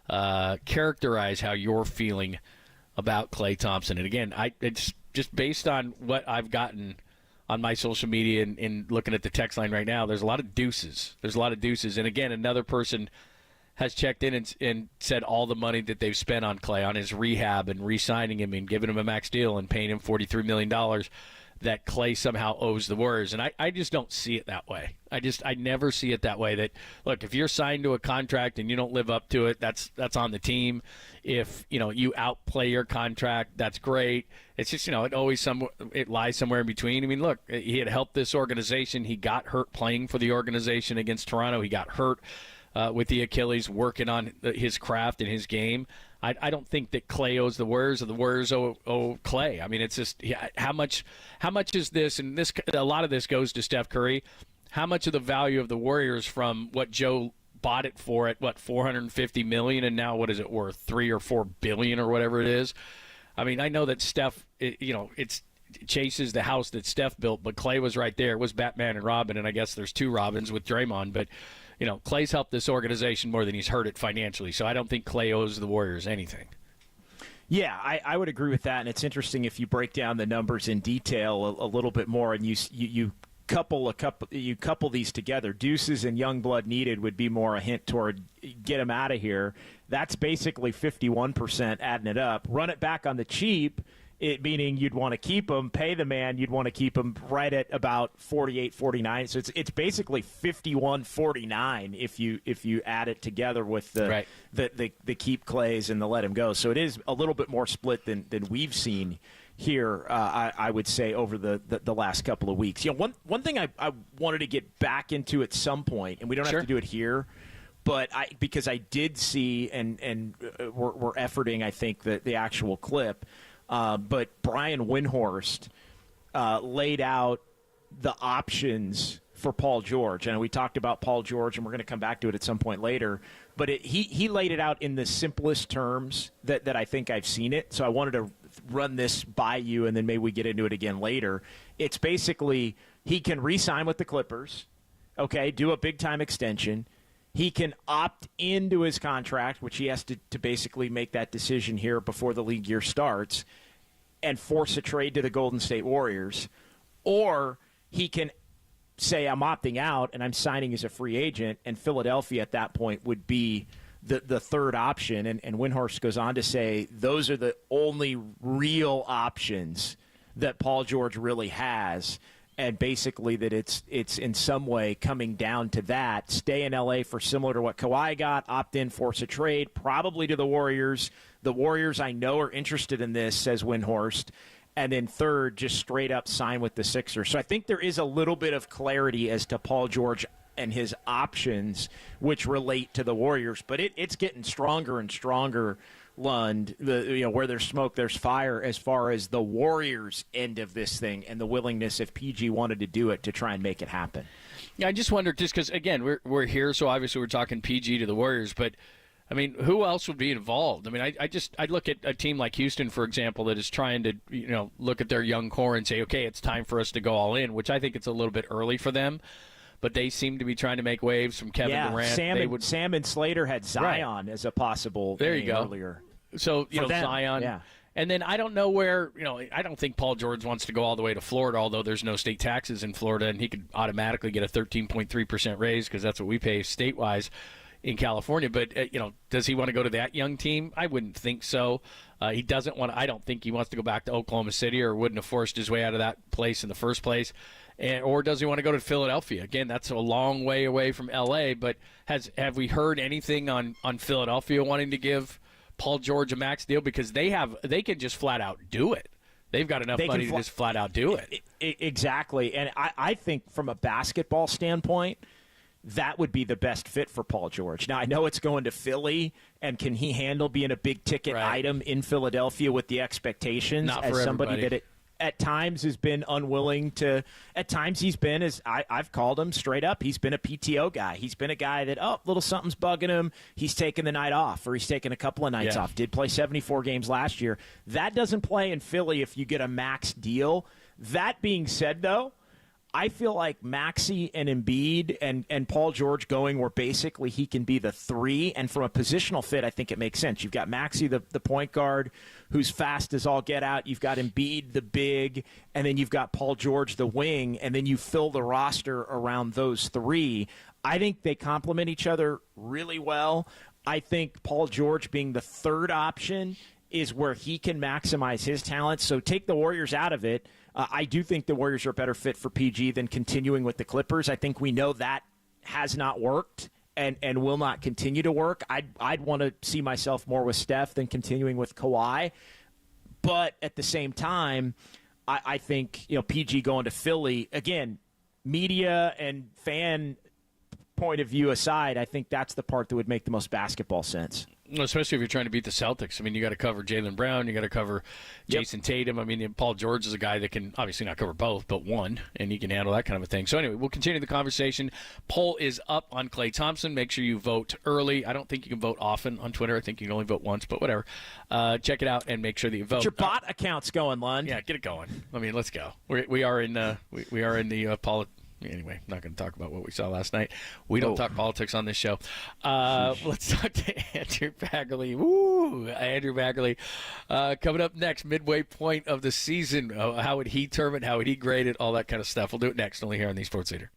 characterize how you're feeling about Klay Thompson? And again, just based on what I've gotten on my social media and looking at the text line right now, there's a lot of deuces. And, again, another person has checked in and said all the money that they've spent on Klay, on his rehab and re-signing him and giving him a max deal and paying him $43 million, that Klay somehow owes the Warriors. And I just don't see it that way. I never see it that way. That, look, if you're signed to a contract and you don't live up to it, that's on the team. If, you outplay your contract, that's great. It's just, it lies somewhere in between. I mean, look, he had helped this organization. He got hurt playing for the organization against Toronto. He got hurt with the Achilles, working on his craft and his game. I don't think that Klay owes the Warriors or the Warriors owe Klay. I mean, it's just how much is this? And a lot of this goes to Steph Curry. How much of the value of the Warriors from what Joe bought it for at $450 million, and now what is it worth, $3 or $4 billion or whatever it is? I mean, I know that Steph, it chases the house that Steph built, but Klay was right there. It was Batman and Robin, and I guess there's two Robins with Draymond, but. Klay's helped this organization more than he's hurt it financially, so I don't think Klay owes the Warriors anything. Yeah, I would agree with that, and it's interesting if you break down the numbers in detail a little bit more, and you couple these together. Deuces and young blood needed would be more a hint toward get him out of here. That's basically 51% adding it up. Run it back on the cheap. Meaning you'd want to keep him, pay the man, you'd want to keep him right at about 48, 49. So it's basically 51, 49 if you add it together with the keep Klays and the let him go. So it is a little bit more split than we've seen here, I would say, over the last couple of weeks. One thing I wanted to get back into at some point, and we don't have to do it here, but because I did see, and we're efforting, I think, the actual clip, but Brian Windhorst laid out the options for Paul George. And we talked about Paul George, and we're going to come back to it at some point later. But he laid it out in the simplest terms that I think I've seen it. So I wanted to run this by you, and then maybe we get into it again later. It's basically he can re-sign with the Clippers, do a big-time extension. He can opt into his contract, which he has to basically make that decision here before the league year starts, and force a trade to the Golden State Warriors. Or he can say, I'm opting out and I'm signing as a free agent, and Philadelphia at that point would be the third option. And Windhorst goes on to say those are the only real options that Paul George really has. And basically that it's in some way coming down to that. Stay in L.A. for similar to what Kawhi got, opt in, force a trade, probably to the Warriors. The Warriors, I know, are interested in this, says Windhorst. And then third, just straight up sign with the Sixers. So I think there is a little bit of clarity as to Paul George and his options, which relate to the Warriors. But it's getting stronger and stronger, Lund. Where there's smoke, there's fire as far as the Warriors' end of this thing and the willingness, if PG wanted to do it, to try and make it happen. Yeah, I just wonder, just because, again, we're here, so obviously we're talking PG to the Warriors, but, I mean, who else would be involved? I mean, I look at a team like Houston, for example, that is trying to, look at their young core and say, okay, it's time for us to go all in, which I think it's a little bit early for them. But they seem to be trying to make waves from Kevin Durant. Sam and Slater had Zion as a possible name earlier. So, Zion. Yeah. And then I don't know where, I don't think Paul George wants to go all the way to Florida, although there's no state taxes in Florida, and he could automatically get a 13.3% raise because that's what we pay state-wise in California. But, does he want to go to that young team? I wouldn't think so. He doesn't want. I don't think he wants to go back to Oklahoma City, or wouldn't have forced his way out of that place in the first place. Or does he want to go to Philadelphia? Again, that's a long way away from L.A., but have we heard anything on Philadelphia wanting to give Paul George a max deal? Because they can just flat out do it. They've got enough money to just flat out do it. Exactly. And I think from a basketball standpoint, that would be the best fit for Paul George. Now, I know it's going to Philly, and can he handle being a big-ticket item in Philadelphia with the expectations? Not for somebody everybody. that at times has been unwilling to – at times he's been, as I've called him straight up, he's been a PTO guy. He's been a guy that, little something's bugging him. He's taking the night off, or he's taking a couple of nights off. Did play 74 games last year. That doesn't play in Philly if you get a max deal. That being said, though, I feel like Maxey and Embiid and Paul George going where basically he can be the 3, and from a positional fit, I think it makes sense. You've got Maxey, the point guard, who's fast as all get out. You've got Embiid, the big, and then you've got Paul George, the wing, and then you fill the roster around those 3. I think they complement each other really well. I think Paul George being the 3rd option is where he can maximize his talent. So take the Warriors out of it. I do think the Warriors are a better fit for PG than continuing with the Clippers. I think we know that has not worked and will not continue to work. I'd want to see myself more with Steph than continuing with Kawhi. But at the same time, I think PG going to Philly, again, media and fan point of view aside, I think that's the part that would make the most basketball sense. Especially if you're trying to beat the Celtics. I mean, you got to cover Jaylen Brown. You got to cover Jason Tatum. I mean, Paul George is a guy that can obviously not cover both, but one, and he can handle that kind of a thing. So anyway, we'll continue the conversation. Poll is up on Klay Thompson. Make sure you vote early. I don't think you can vote often on Twitter. I think you can only vote once, but whatever. Check it out and make sure that you vote. Get your bot accounts going, Lund. Yeah, get it going. I mean, let's go. We are in the Anyway, I'm not going to talk about what we saw last night. We don't talk politics on this show. Let's talk to Andrew Baggerly. Woo! Andrew Baggerly. Coming up next, midway point of the season. How would he term it? How would he grade it? All that kind of stuff. We'll do it next, only here on the Sports Leader.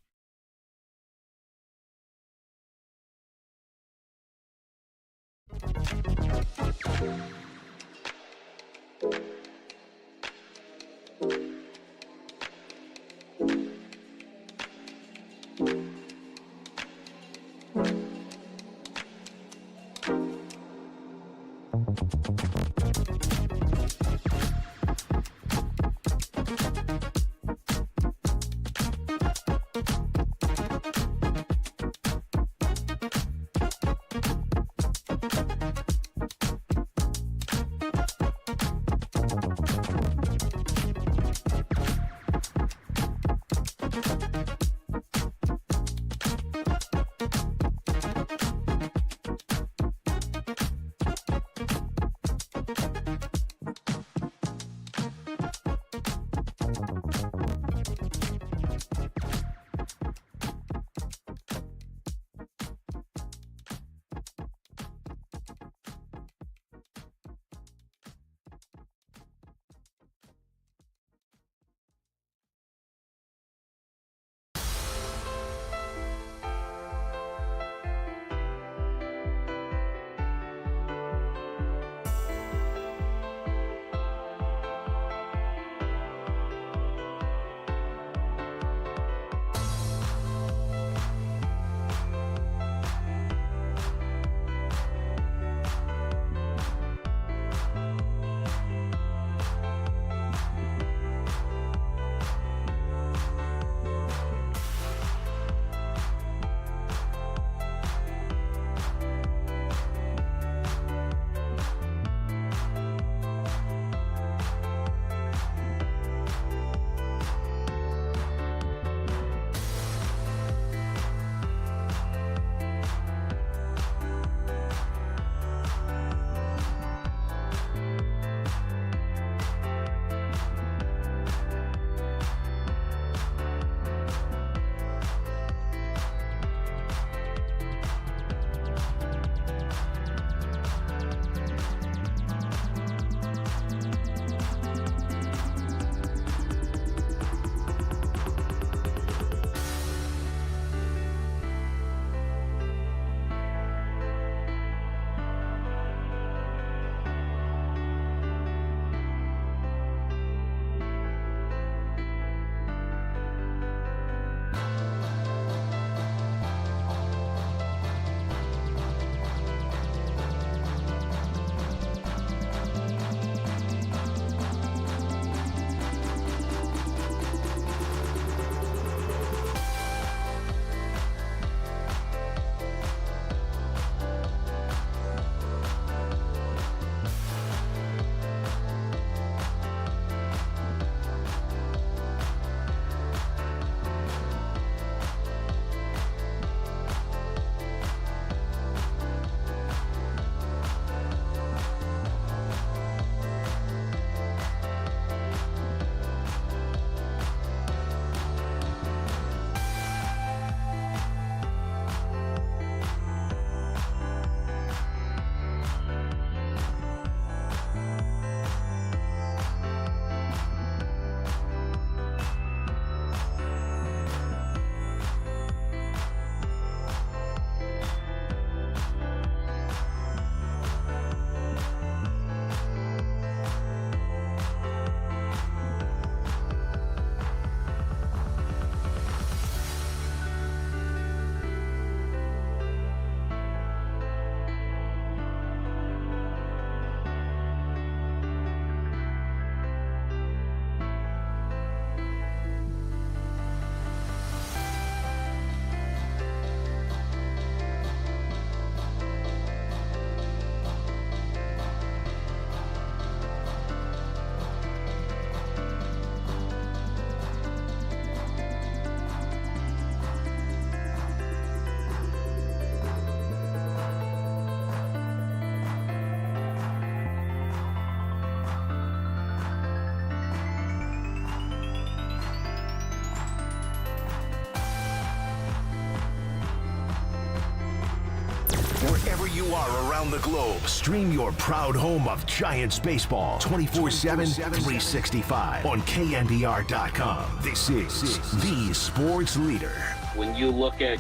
you are around the globe, stream your proud home of Giants baseball 24/7, 365 on KNBR.com. This is the sports leader. When you look at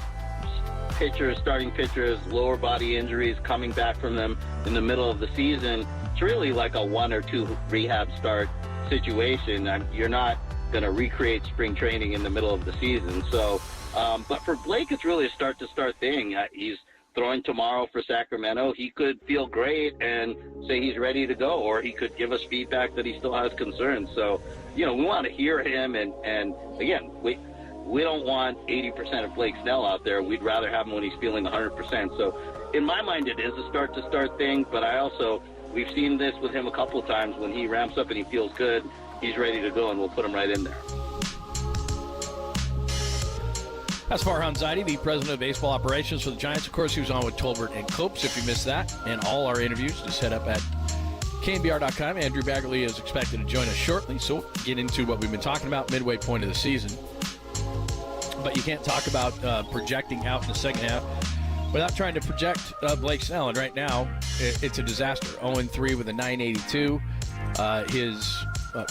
pitchers, starting pitchers, lower body injuries coming back from them in the middle of the season, it's really like a 1 or 2 rehab start situation. You're not going to recreate spring training in the middle of the season. So, but for Blake, it's really a start-to-start thing. He's throwing tomorrow for Sacramento. He could feel great and say he's ready to go, or he could give us feedback that he still has concerns. So, we want to hear him. And again, we don't want 80% of Blake Snell out there. We'd rather have him when he's feeling 100%. So in my mind, it is a start-to-start thing, but we've seen this with him a couple of times. When he ramps up and he feels good, he's ready to go, and we'll put him right in there. That's Farhan Zaidi, the president of baseball operations for the Giants. Of course, he was on with Tolbert and Copes. If you missed that and all our interviews, just head up at KNBR.com. Andrew Baggerly is expected to join us shortly, so we'll get into what we've been talking about, midway point of the season. But you can't talk about projecting out in the second half without trying to project Blake Snell. And right now, it's a disaster. 0-3 with a 982. His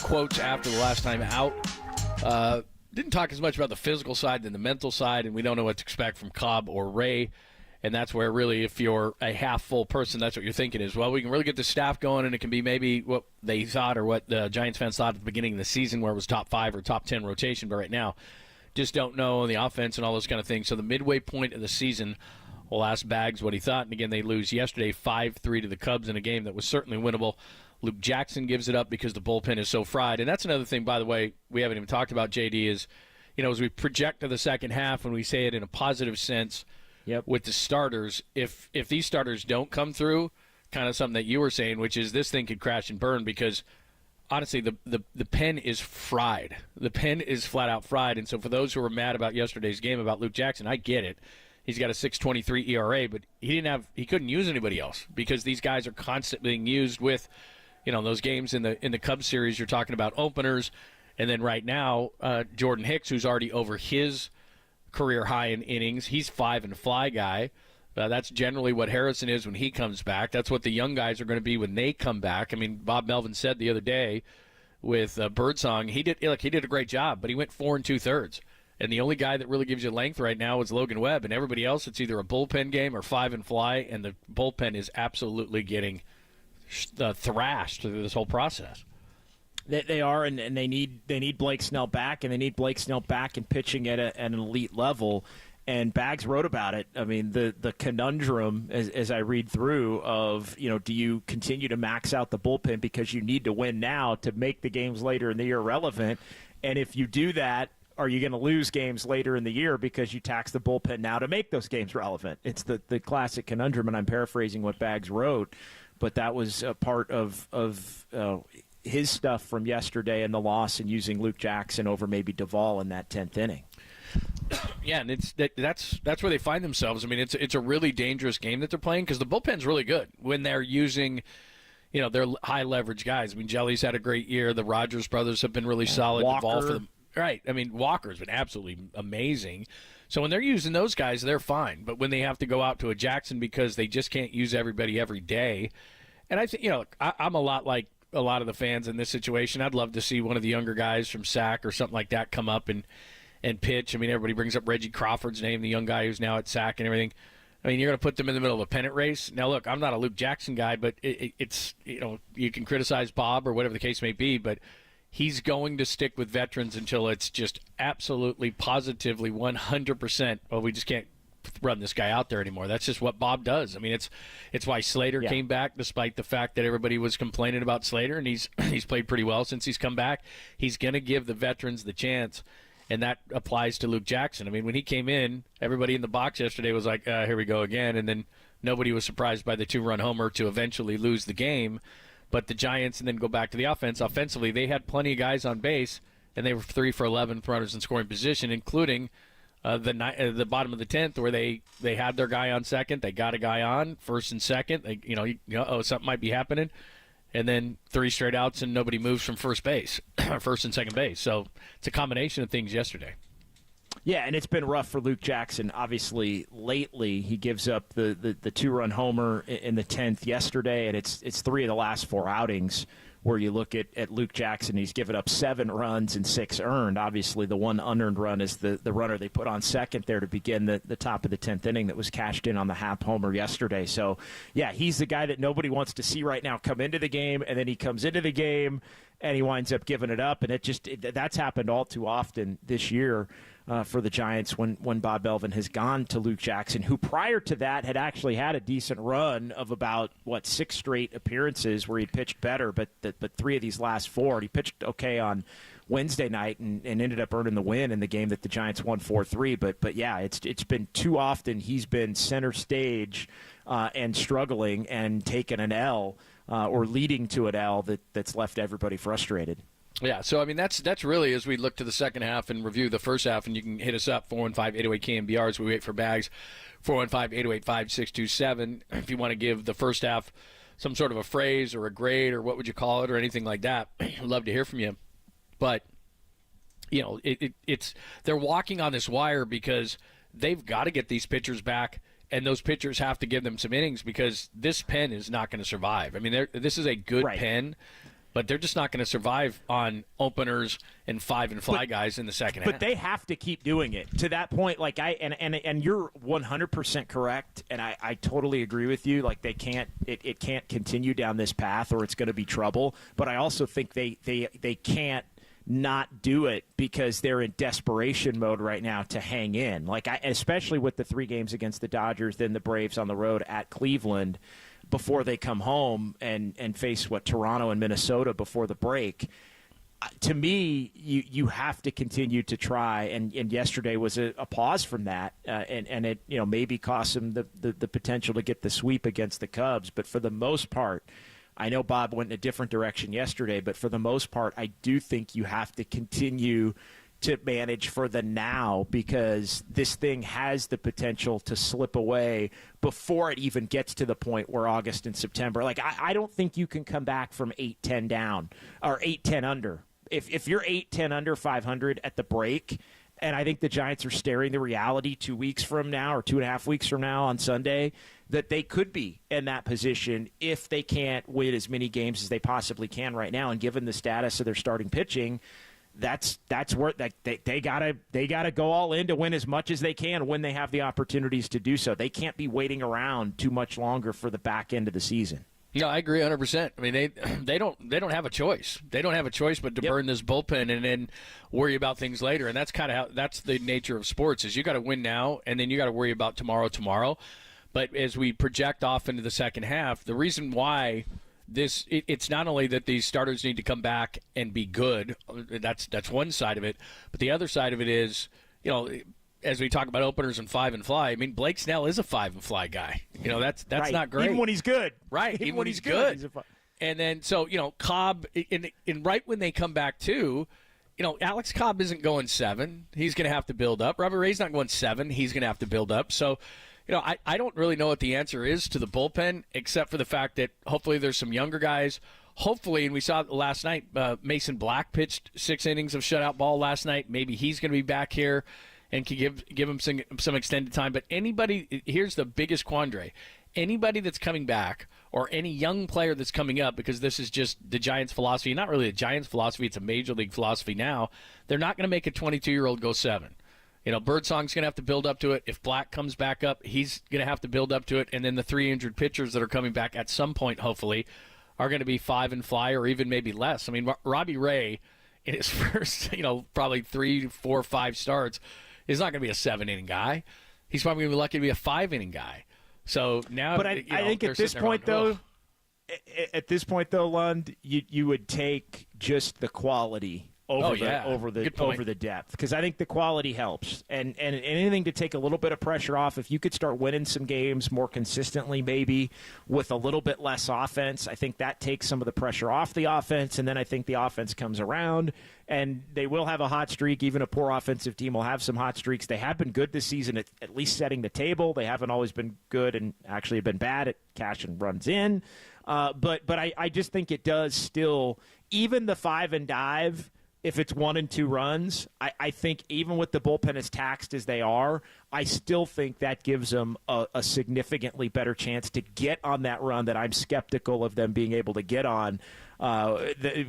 quotes after the last time out didn't talk as much about the physical side than the mental side, and we don't know what to expect from Cobb or Ray. And that's where really, if you're a half-full person, that's what you're thinking is, well, we can really get the staff going, and it can be maybe what they thought or what the Giants fans thought at the beginning of the season where it was top 5 or top 10 rotation. But right now, just don't know on the offense and all those kind of things. So the midway point of the season, we'll ask Bags what he thought. And again, they lose yesterday 5-3 to the Cubs in a game that was certainly winnable. Luke Jackson gives it up because the bullpen is so fried. And that's another thing, by the way, we haven't even talked about, JD, is, as we project to the second half, when we say it in a positive sense with the starters, if these starters don't come through, kind of something that you were saying, which is this thing could crash and burn because – honestly, the pen is fried. The pen is flat out fried. And so for those who were mad about yesterday's game about Luke Jackson, I get it. He's got a 6.23 ERA, but he couldn't use anybody else because these guys are constantly being used with, those games in the Cubs series. You're talking about openers, and then right now Jordan Hicks, who's already over his career high in innings, he's 5 and fly guy. That's generally what Harrison is when he comes back. That's what the young guys are going to be when they come back. I mean, Bob Melvin said the other day with Birdsong, he did a great job, but he went 4 2/3. And the only guy that really gives you length right now is Logan Webb, and everybody else, it's either a bullpen game or 5 and fly, and the bullpen is absolutely getting thrashed through this whole process. They are, and they need Blake Snell back, and they need Blake Snell back and pitching at an elite level. And Bags wrote about it. I mean, the conundrum, as I read through, of, do you continue to max out the bullpen because you need to win now to make the games later in the year relevant? And if you do that, are you going to lose games later in the year because you tax the bullpen now to make those games relevant? It's the classic conundrum, and I'm paraphrasing what Bags wrote, but that was a part of his stuff from yesterday and the loss, and using Luke Jackson over maybe Duvall in that 10th inning. Yeah, and that's where they find themselves. I mean, it's a really dangerous game that they're playing because the bullpen's really good when they're using, their high leverage guys. I mean, Jelly's had a great year. The Rogers brothers have been really solid. Walker. For them. Right. I mean, Walker's been absolutely amazing. So when they're using those guys, they're fine. But when they have to go out to a Jackson because they just can't use everybody every day, and I think I'm a lot like a lot of the fans in this situation. I'd love to see one of the younger guys from SAC or something like that come up and pitch. I mean, everybody brings up Reggie Crawford's name, the young guy who's now at SAC and everything. I mean, you're going to put them in the middle of a pennant race. Now, look, I'm not a Luke Jackson guy, but it's, you can criticize Bob or whatever the case may be, but he's going to stick with veterans until it's just absolutely, positively, 100%. Well, we just can't run this guy out there anymore. That's just what Bob does. I mean, it's why Slater came back, despite the fact that everybody was complaining about Slater, and he's played pretty well since he's come back. He's going to give the veterans the chance. And that applies to Luke Jackson. I mean, when he came in, everybody in the box yesterday was like, here we go again. And then nobody was surprised by the 2-run homer to eventually lose the game. But the Giants, and then go back to the offense, offensively, they had plenty of guys on base, and they were 3 for 11 runners in scoring position, including the bottom of the 10th where they had their guy on second. They got a guy on first and second. Something might be happening. And then 3 straight outs and nobody moves from first and second base. So it's a combination of things yesterday. Yeah, and it's been rough for Luke Jackson. Obviously, lately he gives up the 2-run homer in the 10th yesterday, and it's 3 of the last 4 outings where you look at Luke Jackson. He's given up 7 runs and 6 earned. Obviously, the one unearned run is the runner they put on second there to begin the top of the 10th inning that was cashed in on the Happ homer yesterday. So, yeah, he's the guy that nobody wants to see right now come into the game, and then he comes into the game and he winds up giving it up. And that's happened all too often this year. For the Giants when Bob Melvin has gone to Luke Jackson, who prior to that had actually had a decent run of about, 6 straight appearances where he pitched better, but 3 of these last 4. He pitched okay on Wednesday night and ended up earning the win in the game that the Giants won 4-3. But yeah, it's been too often he's been center stage and struggling and taking an L or leading to an L that's left everybody frustrated. Yeah, so, I mean, that's really as we look to the second half and review the first half, and you can hit us up, 415-808-KNBR, as we wait for Bags, 415-808-5627. If you want to give the first half some sort of a phrase or a grade or what would you call it or anything like that, I'd love to hear from you. But, it's they're walking on this wire because they've got to get these pitchers back, and those pitchers have to give them some innings because this pen is not going to survive. I mean, this is a good pen, but they're just not going to survive on openers and 5-and-fly guys in the second half. But they have to keep doing it. To that point, and you're 100% correct, and I totally agree with you. Like, they can't it can't continue down this path or it's going to be trouble. But I also think they can't not do it because they're in desperation mode right now to hang in. Especially with the 3 games against the Dodgers, then the Braves on the road at Cleveland, before they come home and face Toronto and Minnesota before the break. To me, you have to continue to try, and yesterday was a pause from that, and it maybe cost them the potential to get the sweep against the Cubs. But for the most part, I know Bob went in a different direction yesterday, but for the most part, I do think you have to continue to manage for the now because this thing has the potential to slip away before it even gets to the point where August and September. I don't think you can come back from 8-10 down or 8-10 under. If you're 8-10 under 500 at the break, and I think the Giants are staring the reality 2 weeks from now or 2.5 weeks from now on Sunday that they could be in that position if they can't win as many games as they possibly can right now. And given the status of their starting pitching, that's where they gotta go all in to win as much as they can when they have the opportunities to do so. They can't be waiting around too much longer for the back end of the season. No, I agree 100%. I mean, they don't have a choice. They don't have a choice but to burn this bullpen and then worry about things later. And that's kind of that's the nature of sports is you got to win now and then you got to worry about tomorrow. But as we project off into the second half, the reason why it's not only that these starters need to come back and be good. That's one side of it. But the other side of it is, as we talk about openers and 5-and-fly, I mean, Blake Snell is a 5-and-fly guy. That's right. not great. Even when he's good. Right. Even when he's good. And then, so, Cobb, and right when they come back too, Alex Cobb isn't going 7. He's going to have to build up. Robert Ray's not going 7. He's going to have to build up. So, I don't really know what the answer is to the bullpen, except for the fact that hopefully there's some younger guys. Hopefully, and we saw last night, Mason Black pitched 6 innings of shutout ball last night. Maybe he's going to be back here and can give him some extended time. But here's the biggest quandary. Anybody that's coming back or any young player that's coming up, because this is just the Giants' philosophy, not really the Giants' philosophy, it's a major league philosophy now, they're not going to make a 22-year-old go 7. Birdsong's going to have to build up to it. If Black comes back up, he's going to have to build up to it. And then the 3 injured pitchers that are coming back at some point, hopefully, are going to be 5-and-fly or even maybe less. I mean, Robbie Ray, in his first, probably 3, 4, 5 starts, is not going to be a 7-inning guy. He's probably going to be lucky to be a 5-inning guy. So now, but I think at this point, though, Lund, you would take just the quality over the depth, because I think the quality helps, and anything to take a little bit of pressure off. If you could start winning some games more consistently, maybe with a little bit less offense, I think that takes some of the pressure off the offense, and then I think the offense comes around, and they will have a hot streak. Even a poor offensive team will have some hot streaks. They have been good this season at least setting the table. They haven't always been good and actually have been bad at cashing runs in. But I just think it does still, even the 5 and dive if it's 1 and 2 runs, I think even with the bullpen as taxed as they are, I still think that gives them a significantly better chance to get on that run that I'm skeptical of them being able to get on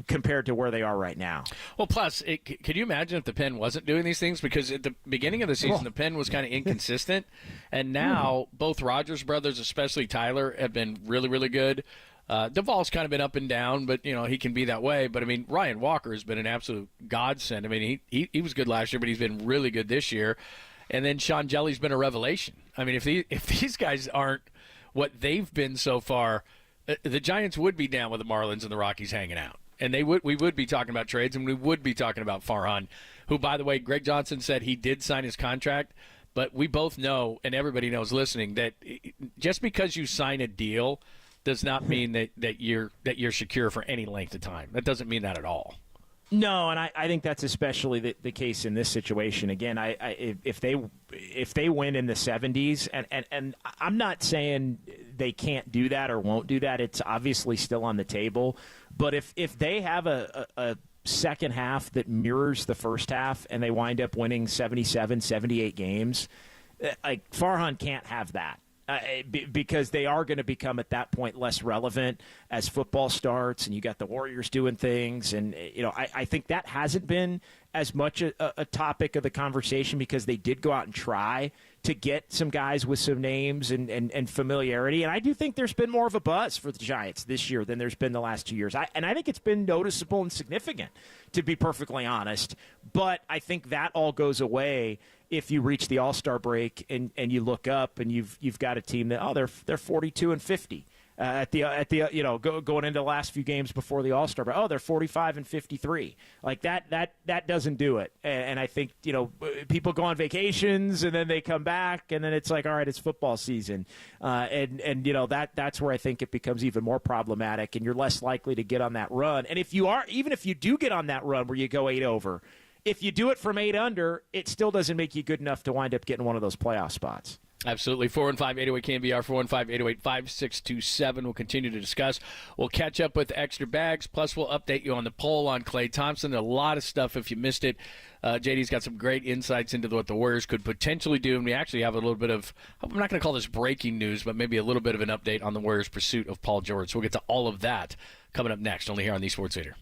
compared to where they are right now. Well, plus, could you imagine if the pen wasn't doing these things? Because at the beginning of the season, the pen was kind of inconsistent, and now both Rogers brothers, especially Tyler, have been really, really good. Duvall's kind of been up and down, but, he can be that way. But, I mean, Ryan Walker has been an absolute godsend. I mean, he was good last year, but he's been really good this year. And then Sean Jelly's been a revelation. I mean, if these guys aren't what they've been so far, the Giants would be down with the Marlins and the Rockies hanging out. And we would be talking about trades, and we would be talking about Farhan, who, by the way, Greg Johnson said he did sign his contract. But we both know, and everybody knows listening, that just because you sign a deal – does not mean that you're secure for any length of time. That doesn't mean that at all. No, and I think that's especially the case in this situation. Again, if they win in the 70s, and I'm not saying they can't do that or won't do that. It's obviously still on the table. But if they have a second half that mirrors the first half and they wind up winning 77, 78 games, like Farhan can't have that. Because they are going to become at that point less relevant as football starts, and you got the Warriors doing things, and I think that hasn't been as much a topic of the conversation because they did go out and try to get some guys with some names and familiarity, and I do think there's been more of a buzz for the Giants this year than there's been the last 2 years, and I think it's been noticeable and significant, to be perfectly honest, but I think that all goes away if you reach the All-Star break and you look up and you've got a team that they're 42-50 going into the last few games before the All-Star break. They're 45-53. Like that doesn't do it. And I think people go on vacations and then they come back and then it's like, all right, it's football season, that's where I think it becomes even more problematic and you're less likely to get on that run. And if you do get on that run where you go 8 over. If you do it from 8 under, it still doesn't make you good enough to wind up getting one of those playoff spots. Absolutely. 415-808 KNBR, 415-808-5627. We'll continue to discuss. We'll catch up with extra bags, plus we'll update you on the poll on Klay Thompson. A lot of stuff if you missed it. JD's got some great insights into what the Warriors could potentially do, and we actually have a little bit of, I'm not going to call this breaking news, but maybe a little bit of an update on the Warriors' pursuit of Paul George. So we'll get to all of that coming up next, only here on the Sports Leader.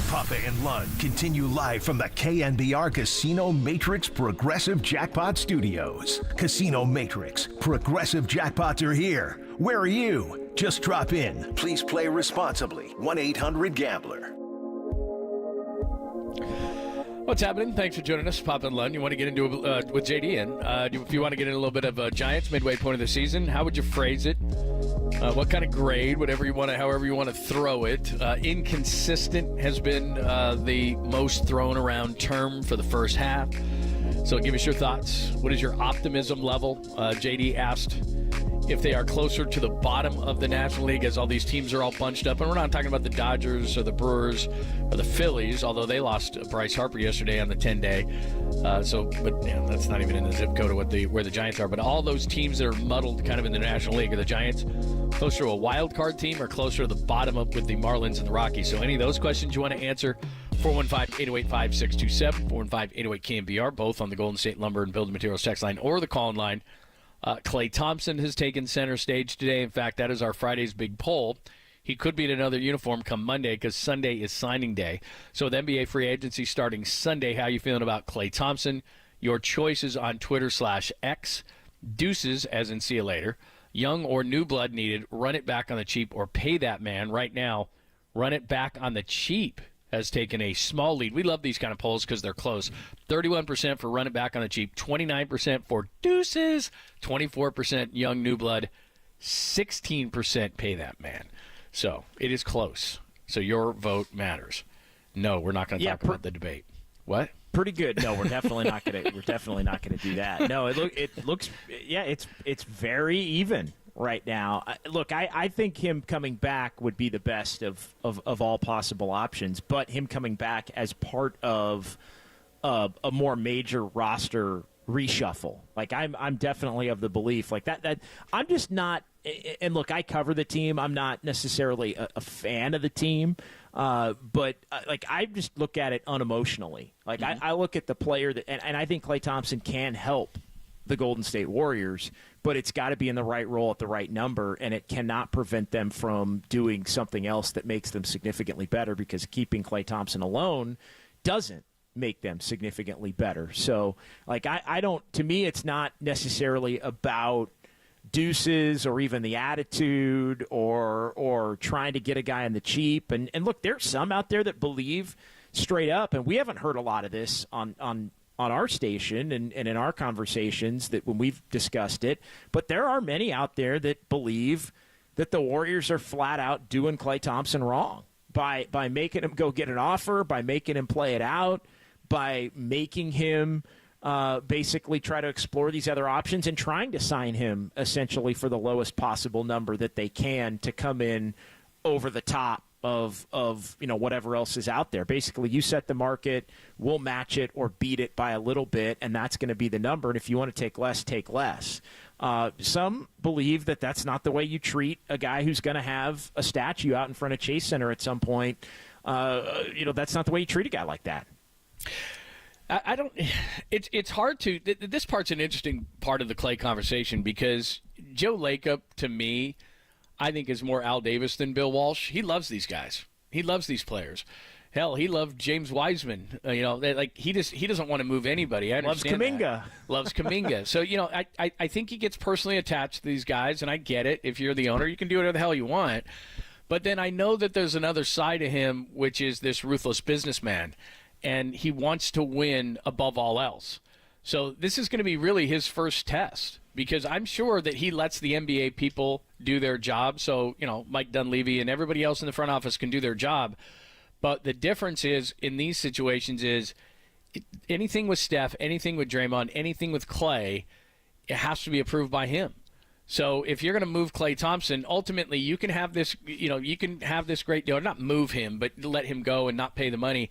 Papa and Lund continue live from the KNBR Casino Matrix Progressive Jackpot Studios. Casino Matrix, Progressive Jackpots are here. Where are you? Just drop in. Please play responsibly. 1-800-GAMBLER. What's happening? Thanks for joining us, Papa and Lund. You want to get into with JD in? If you want to get into a little bit of Giants midway point of the season, how would you phrase it? What kind of grade? Whatever you want to, however you want to throw it. Inconsistent has been the most thrown around term for the first half. So give us your thoughts. What is your optimism level? JD asked if they are closer to the bottom of the National League as all these teams are all bunched up. And we're not talking about the Dodgers or the Brewers or the Phillies, although they lost Bryce Harper yesterday on the 10-day. But that's not even in the zip code of where the Giants are. But all those teams that are muddled kind of in the National League, are the Giants closer to a wild card team or closer to the bottom up with the Marlins and the Rockies? So any of those questions you want to answer, 415-808-5627, 415-808-KNBR, both on the Golden State Lumber and Building Materials text line or the call-in line. Klay Thompson has taken center stage today. In fact, that is our Friday's big poll. He could be in another uniform come Monday because Sunday is signing day. So with NBA free agency starting Sunday, how are you feeling about Klay Thompson? Your choices on Twitter/X. Deuces, as in see you later. Young or new blood needed. Run it back on the cheap or pay that man. Right now, run it back on the cheap has taken a small lead. We love these kind of polls because they're close. 31% for run it back on the cheap, 29% for deuces, 24% young new blood, 16% pay that man. So it is close. So your vote matters. No, we're not going to talk about the debate. What? Pretty good. No, we're definitely not going to. We're definitely not going to do that. No, it looks. Yeah, it's very even right now. Look, I think him coming back would be the best of all possible options, but him coming back as part of a more major roster reshuffle. Like I'm definitely of the belief like that I'm just not. And look, I cover the team. I'm not necessarily a fan of the team, but like I just look at it unemotionally. Like I look at the player that, and I think Klay Thompson can help the Golden State Warriors, but it's got to be in the right role at the right number, and it cannot prevent them from doing something else that makes them significantly better, because keeping Klay Thompson alone doesn't make them significantly better. So, like, I don't, to me, it's not necessarily about deuces or even the attitude or trying to get a guy on the cheap. And look, there's some out there that believe straight up, and we haven't heard a lot of this on our station and in our conversations that when we've discussed it, but there are many out there that believe that the Warriors are flat out doing Klay Thompson wrong by making him go get an offer, by making him play it out, by making him basically try to explore these other options and trying to sign him essentially for the lowest possible number that they can to come in over the top of whatever else is out there. Basically, you set the market, we'll match it or beat it by a little bit, and that's going to be the number. And if you want to take less, take less. Some believe that that's not the way you treat a guy who's going to have a statue out in front of Chase Center at some point. That's not the way you treat a guy like that. I don't. It's hard to. This part's an interesting part of the Klay conversation because Joe Lacob, to me, I think is more Al Davis than Bill Walsh. He loves these guys. He loves these players. Hell, he loved James Wiseman. He doesn't want to move anybody. I Loves understand Kuminga. Loves Kuminga. So, I think he gets personally attached to these guys, and I get it. If you're the owner, you can do whatever the hell you want. But then I know that there's another side to him, which is this ruthless businessman, and he wants to win above all else. So this is going to be really his first test, because I'm sure that he lets the NBA people do their job. So, Mike Dunleavy and everybody else in the front office can do their job. But the difference is in these situations is anything with Steph, anything with Draymond, anything with Klay, it has to be approved by him. So if you're going to move Klay Thompson, ultimately you can have this, you can have this great deal, not move him, but let him go and not pay the money.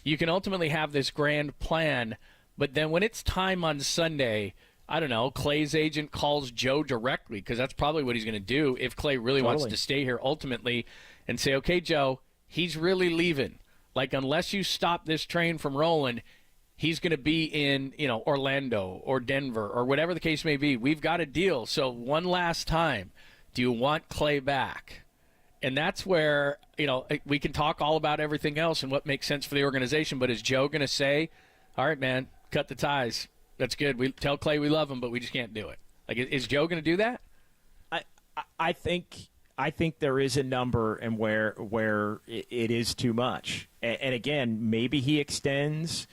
You can ultimately have this grand plan, but then when it's time on Sunday, I don't know, Klay's agent calls Joe directly, because that's probably what he's going to do if Klay really wants to stay here ultimately, and say, okay, Joe, he's really leaving. Like, unless you stop this train from rolling, he's going to be in, Orlando or Denver or whatever the case may be. We've got a deal. So one last time, do you want Klay back? And that's where, we can talk all about everything else and what makes sense for the organization. But is Joe going to say, all right, man, cut the ties. That's good. We tell Klay we love him, but we just can't do it. Like, is Joe going to do that? I think there is a number and where it is too much. And again, maybe he extends,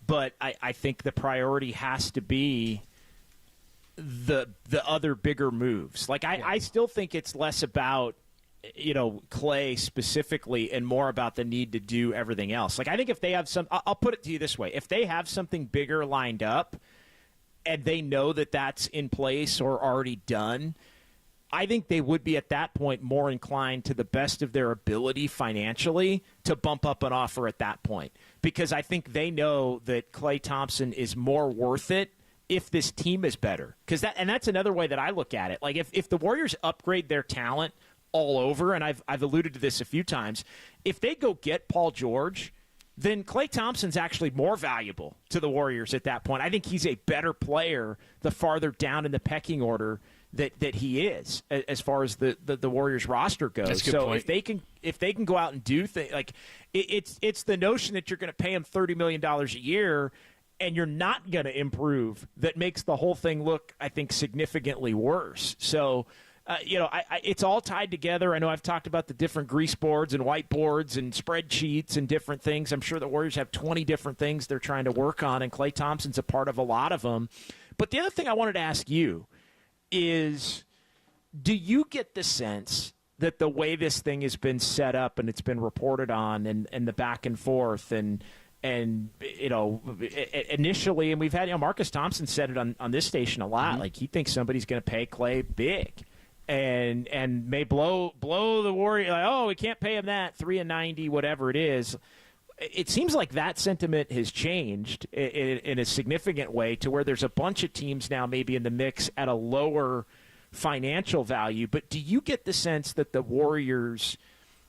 but I think the priority has to be the other bigger moves. Like, I still think it's less about, Klay specifically and more about the need to do everything else. Like, I think if they have I'll put it to you this way. If they have something bigger lined up and they know that that's in place or already done, I think they would be at that point more inclined, to the best of their ability financially, to bump up an offer at that point. Because I think they know that Klay Thompson is more worth it if this team is better. And that's another way that I look at it. Like, if the Warriors upgrade their talent all over, and I've alluded to this a few times, if they go get Paul George, then Klay Thompson's actually more valuable to the Warriors at that point. I think he's a better player the farther down in the pecking order that he is, as far as the Warriors roster goes. That's a good so point. if they can go out and do things, like, it's the notion that you're going to pay him $30 million a year and you're not going to improve that makes the whole thing look, I think, significantly worse. So it's all tied together. I know I've talked about the different grease boards and whiteboards and spreadsheets and different things. I'm sure the Warriors have 20 different things they're trying to work on, and Klay Thompson's a part of a lot of them. But the other thing I wanted to ask you is, do you get the sense that the way this thing has been set up and it's been reported on, and the back and forth and initially, and we've had, Marcus Thompson said it on this station a lot, like he thinks somebody's going to pay Klay big and may blow the Warriors, like, oh, we can't pay him that, $390, whatever it is. It seems like that sentiment has changed in a significant way, to where there's a bunch of teams now maybe in the mix at a lower financial value. But do you get the sense that the Warriors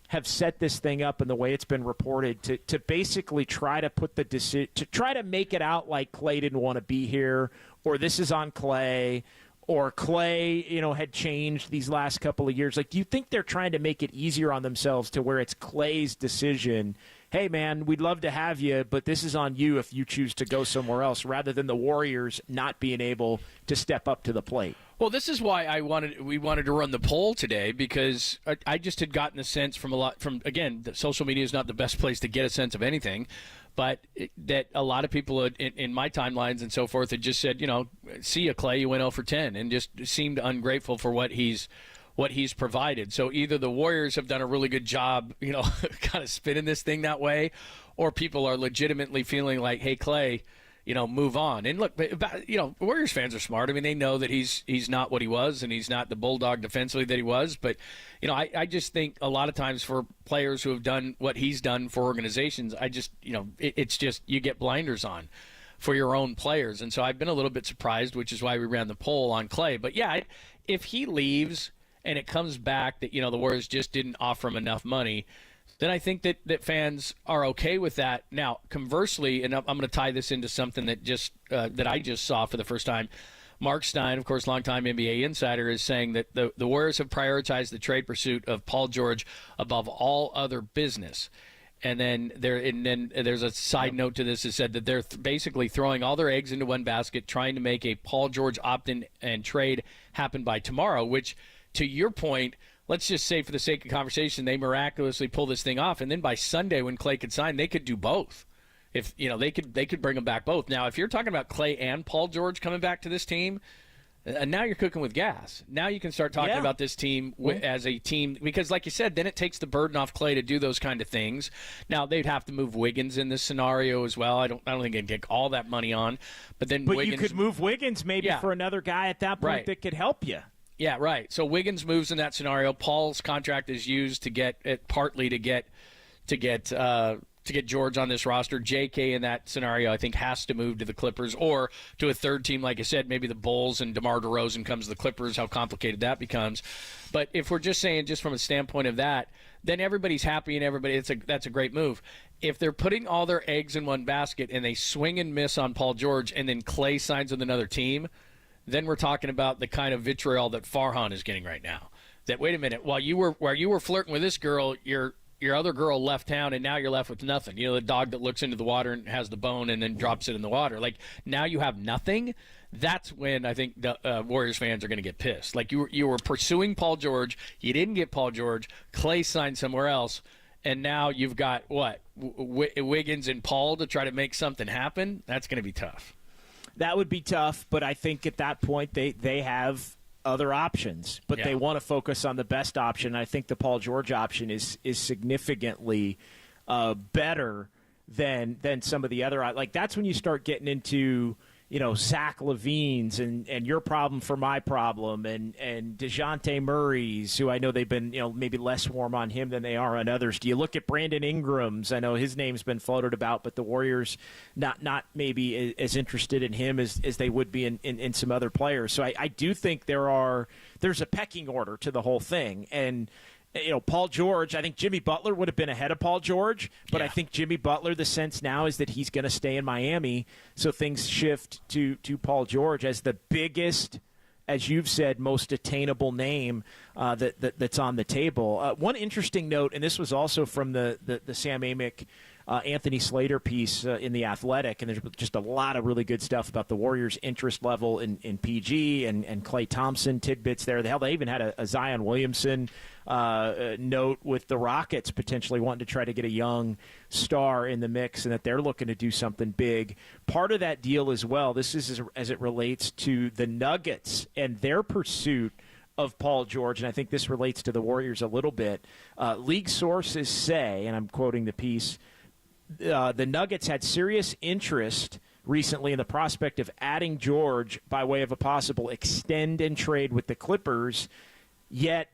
have set this thing up in the way it's been reported to basically try to put to try to make it out like Klay didn't want to be here, or this is on Klay, or Klay, had changed these last couple of years? Like, do you think they're trying to make it easier on themselves, to where it's Klay's decision, hey, man, we'd love to have you, but this is on you if you choose to go somewhere else, rather than the Warriors not being able to step up to the plate? Well, this is why we wanted to run the poll today, because I just had gotten a sense again, social media is not the best place to get a sense of anything, but that a lot of people in my timelines and so forth had just said, see ya, Klay, you went 0 for 10, and just seemed ungrateful for what he's provided. So either the Warriors have done a really good job, kind of spinning this thing that way, or people are legitimately feeling like, hey, Klay, move on. And look, Warriors fans are smart. I mean, they know that he's not what he was, and he's not the bulldog defensively that he was. But, I just think a lot of times for players who have done what he's done for organizations, it's just you get blinders on for your own players. And so I've been a little bit surprised, which is why we ran the poll on Klay. But, yeah, if he leaves and it comes back that, the Warriors just didn't offer him enough money, then I think that fans are okay with that. Now, conversely, and I'm going to tie this into something that I just saw for the first time. Mark Stein, of course, longtime NBA insider, is saying that the Warriors have prioritized the trade pursuit of Paul George above all other business. And then there's a side note to this that said that they're basically throwing all their eggs into one basket, trying to make a Paul George opt-in and trade happen by tomorrow, which, to your point, let's just say for the sake of conversation, they miraculously pull this thing off. And then by Sunday when Klay could sign, they could do both. If they could bring them back both. Now, if you're talking about Klay and Paul George coming back to this team, now you're cooking with gas. Now you can start talking about this team as a team because, like you said, then it takes the burden off Klay to do those kind of things. Now they'd have to move Wiggins in this scenario as well. I don't think they'd take all that money on, but Wiggins, you could move Wiggins maybe for another guy at that point that could help you. Yeah, right. So Wiggins moves in that scenario. Paul's contract is used to get it partly to get George on this roster. JK in that scenario, I think, has to move to the Clippers or to a third team. Like I said, maybe the Bulls and DeMar DeRozan comes to the Clippers, how complicated that becomes. But if we're just saying just from a standpoint of that, then everybody's happy and that's a great move. If they're putting all their eggs in one basket and they swing and miss on Paul George and then Klay signs with another team, then we're talking about the kind of vitriol that Farhan is getting right now. That, wait a minute, while you were flirting with this girl, your other girl left town, and now you're left with nothing. You know, the dog that looks into the water and has the bone and then drops it in the water. Like, now you have nothing. That's when I think the Warriors fans are going to get pissed. Like, you were pursuing Paul George. You didn't get Paul George. Klay signed somewhere else. And now you've got, Wiggins and Paul to try to make something happen? That's going to be tough. That would be tough, but I think at that point they have other options, but they want to focus on the best option. I think the Paul George option is significantly better than some of the other. Like, that's when you start getting into, Zach LaVine's and your problem for my problem and DeJounte Murray's, who I know they've been, maybe less warm on him than they are on others. Do you look at Brandon Ingram's? I know his name's been floated about, but the Warriors not maybe as interested in him as they would be in some other players. So I do think there's a pecking order to the whole thing. And Paul George, I think Jimmy Butler would have been ahead of Paul George, but I think Jimmy Butler, the sense now is that he's going to stay in Miami, so things shift to Paul George as the biggest, as you've said, most attainable name that's on the table. One interesting note, and this was also from the Sam Amick Anthony Slater piece in The Athletic, and there's just a lot of really good stuff about the Warriors' interest level in PG and Klay Thompson tidbits there. They even had a Zion Williamson note with the Rockets potentially wanting to try to get a young star in the mix and that they're looking to do something big. Part of that deal as well, this is as it relates to the Nuggets and their pursuit of Paul George, and I think this relates to the Warriors a little bit. League sources say, and I'm quoting the piece, the Nuggets had serious interest recently in the prospect of adding George by way of a possible extend and trade with the Clippers, yet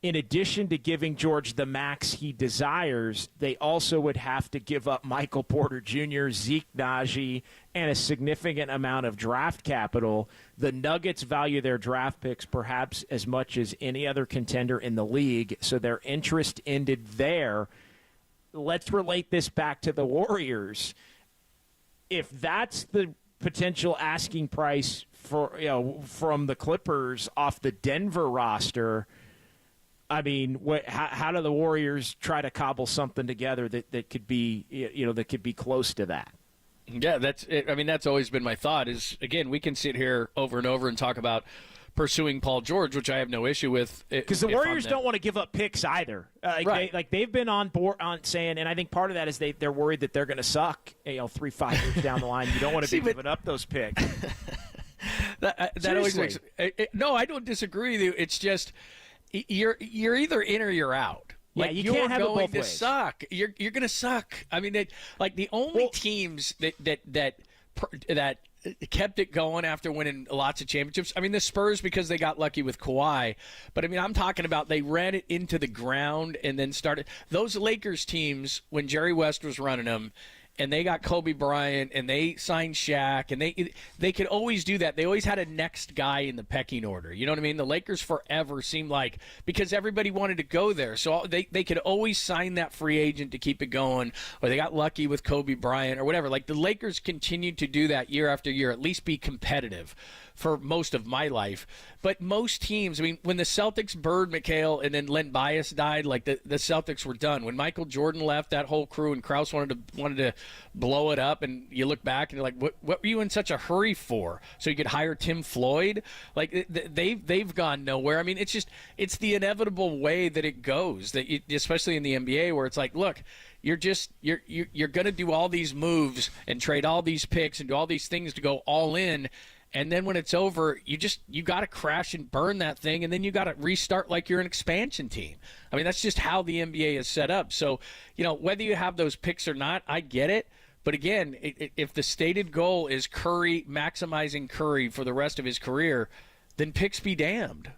in addition to giving George the max he desires, they also would have to give up Michael Porter Jr., Zeke Naji, and a significant amount of draft capital. The Nuggets value their draft picks perhaps as much as any other contender in the league, so their interest ended there. Let's relate this back to the Warriors. If that's the potential asking price for from the Clippers off the Denver roster, I mean, how do the Warriors try to cobble something together that could be that could be close to that? Yeah, that's it. I mean, that's always been my thought. Is again, we can sit here over and over and talk about pursuing Paul George, which I have no issue with. Because the Warriors don't want to give up picks either. Right. They've been on board on saying, and I think part of that is they're worried that they're going to suck 3-5 years down the line. You don't want to be giving up those picks. that always makes no, I don't disagree with you. It's just you're either in or you're out. Yeah, like, you can't have it both going to ways. suck. You're going to suck. I mean, the only teams that kept it going after winning lots of championships. I mean, the Spurs, because they got lucky with Kawhi. But, I mean, I'm talking about they ran it into the ground and then started. Those Lakers teams, when Jerry West was running them, and they got Kobe Bryant, and they signed Shaq, and they could always do that. They always had a next guy in the pecking order. You know what I mean? The Lakers forever seemed like, because everybody wanted to go there, so they could always sign that free agent to keep it going, or they got lucky with Kobe Bryant or whatever. Like, the Lakers continued to do that year after year, at least be competitive for most of my life. But most teams, I mean, when the Celtics, Bird, McHale, and then Len Bias died, like the Celtics were done. When Michael Jordan left, that whole crew and Krause wanted to blow it up, and you look back and you're like, what were you in such a hurry for? So you could hire Tim Floyd? Like they've gone nowhere. I mean, it's the inevitable way that it goes. That especially in the NBA, where it's like, look, you're going to do all these moves and trade all these picks and do all these things to go all in. And then when it's over, you got to crash and burn that thing, and then you got to restart like you're an expansion team. I mean, that's just how the NBA is set up. So, whether you have those picks or not, I get it. But again, if the stated goal is Curry, maximizing Curry for the rest of his career, then picks be damned.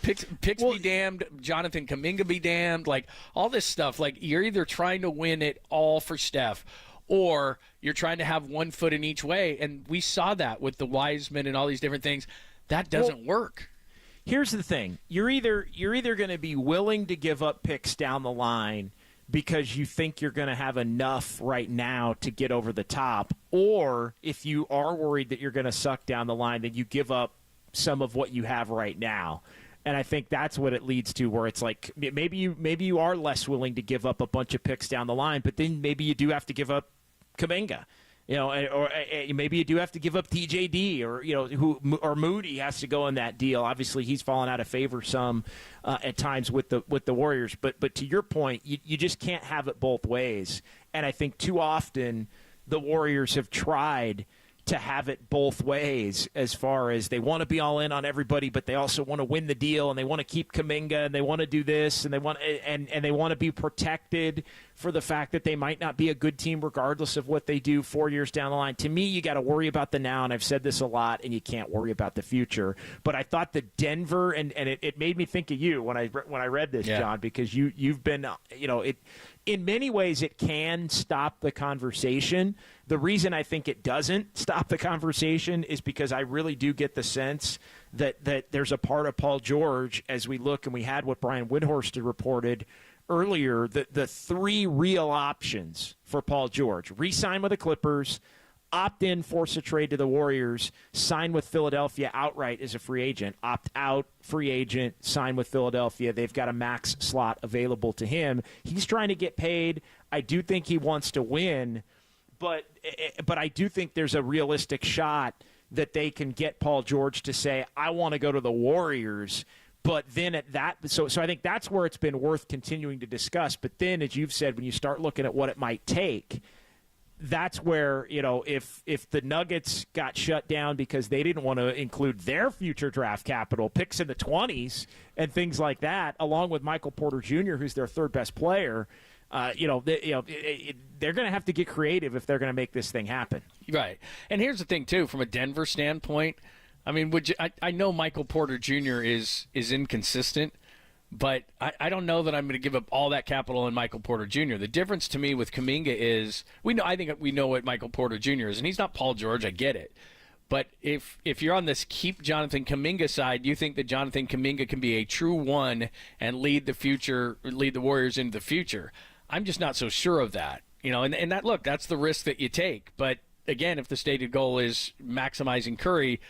Picks be damned, Jonathan Kuminga be damned, like all this stuff. Like you're either trying to win it all for Steph, or you're trying to have one foot in each way. And we saw that with the Wiseman and all these different things. That doesn't work. Here's the thing. You're either going to be willing to give up picks down the line because you think you're going to have enough right now to get over the top, or if you are worried that you're going to suck down the line, then you give up some of what you have right now. And I think that's what it leads to, where it's like maybe you are less willing to give up a bunch of picks down the line, but then maybe you do have to give up Kuminga, or maybe you do have to give up TJD, or Moody has to go in that deal. Obviously, he's fallen out of favor some at times with the Warriors. But to your point, you just can't have it both ways. And I think too often the Warriors have tried to have it both ways, as far as they want to be all in on everybody, but they also want to win the deal, and they want to keep Kuminga, and they want to do this, and they want to be protected for the fact that they might not be a good team regardless of what they do 4 years down the line. To me, you got to worry about the now, and I've said this a lot, and you can't worry about the future. But I thought the Denver, and it made me think of you when I read this, John, because you've been, in many ways it can stop the conversation. The reason I think it doesn't stop the conversation is because I really do get the sense that there's a part of Paul George, as we look, and we had what Brian Windhorst had reported earlier, the three real options for Paul George: re-sign with the Clippers, opt in, force a trade to the Warriors, sign with Philadelphia outright as a free agent, opt out, free agent, sign with Philadelphia. They've got a max slot available to him. He's trying to get paid. I do think he wants to win, but I do think there's a realistic shot that they can get Paul George to say, I want to go to the Warriors. But then at that, so I think that's where it's been worth continuing to discuss. But then, as you've said, when you start looking at what it might take, that's where, if the Nuggets got shut down because they didn't want to include their future draft capital, picks in the 20s and things like that, along with Michael Porter Jr., who's their third best player, they're going to have to get creative if they're going to make this thing happen. Right. And here's the thing, too, from a Denver standpoint. I mean, I know Michael Porter Jr. is inconsistent, but I don't know that I'm going to give up all that capital in Michael Porter Jr. The difference to me with Kuminga is I think we know what Michael Porter Jr. is, and he's not Paul George. I get it. But if you're on this keep Jonathan Kuminga side, you think that Jonathan Kuminga can be a true one and lead the Warriors into the future. I'm just not so sure of that. And that, look, that's the risk that you take. But again, if the stated goal is maximizing Curry,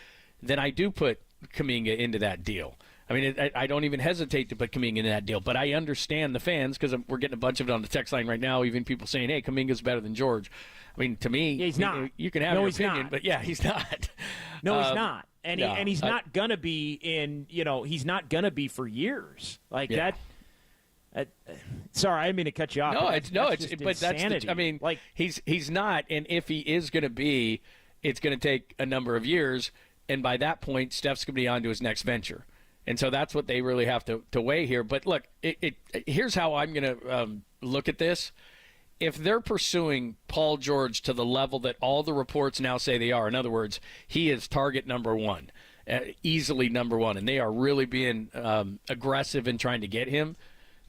then I do put Kuminga into that deal. I mean, I don't even hesitate to put Kuminga in that deal, but I understand the fans, because we're getting a bunch of it on the text line right now, even people saying, hey, Kuminga's better than George. I mean, to me, he's not. You can have your opinion, but he's not. No, he's not. And he's not going to be he's not going to be for years. Like that. Sorry, I didn't mean to cut you off. He's not, and if he is going to be, it's going to take a number of years. And by that point, Steph's going to be on to his next venture. And so that's what they really have to weigh here. But look, here's how I'm going to look at this. If they're pursuing Paul George to the level that all the reports now say they are, in other words, he is target number one, easily number one, and they are really being aggressive in trying to get him,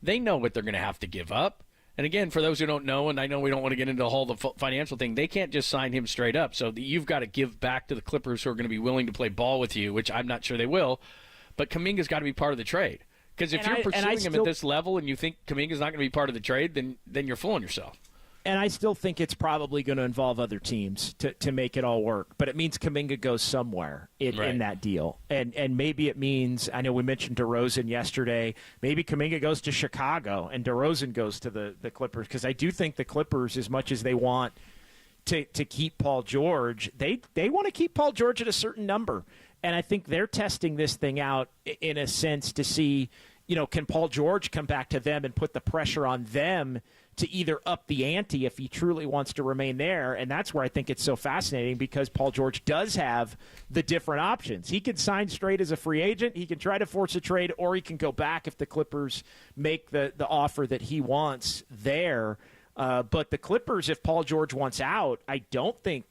they know what they're going to have to give up. And again, for those who don't know, and I know we don't want to get into the financial thing, they can't just sign him straight up. So you've got to give back to the Clippers, who are going to be willing to play ball with you, which I'm not sure they will. But Kuminga's got to be part of the trade. Because if you're pursuing him at this level and you think Kuminga's not going to be part of the trade, then you're fooling yourself. And I still think it's probably going to involve other teams to make it all work. But it means Kuminga goes somewhere in that deal. And maybe it means, I know we mentioned DeRozan yesterday, maybe Kuminga goes to Chicago and DeRozan goes to the Clippers. Because I do think the Clippers, as much as they want to keep Paul George, they want to keep Paul George at a certain number. And I think they're testing this thing out in a sense to see, can Paul George come back to them and put the pressure on them to either up the ante if he truly wants to remain there. And that's where I think it's so fascinating, because Paul George does have the different options. He can sign straight as a free agent. He can try to force a trade, or he can go back if the Clippers make the offer that he wants there. But the Clippers, if Paul George wants out, I don't think,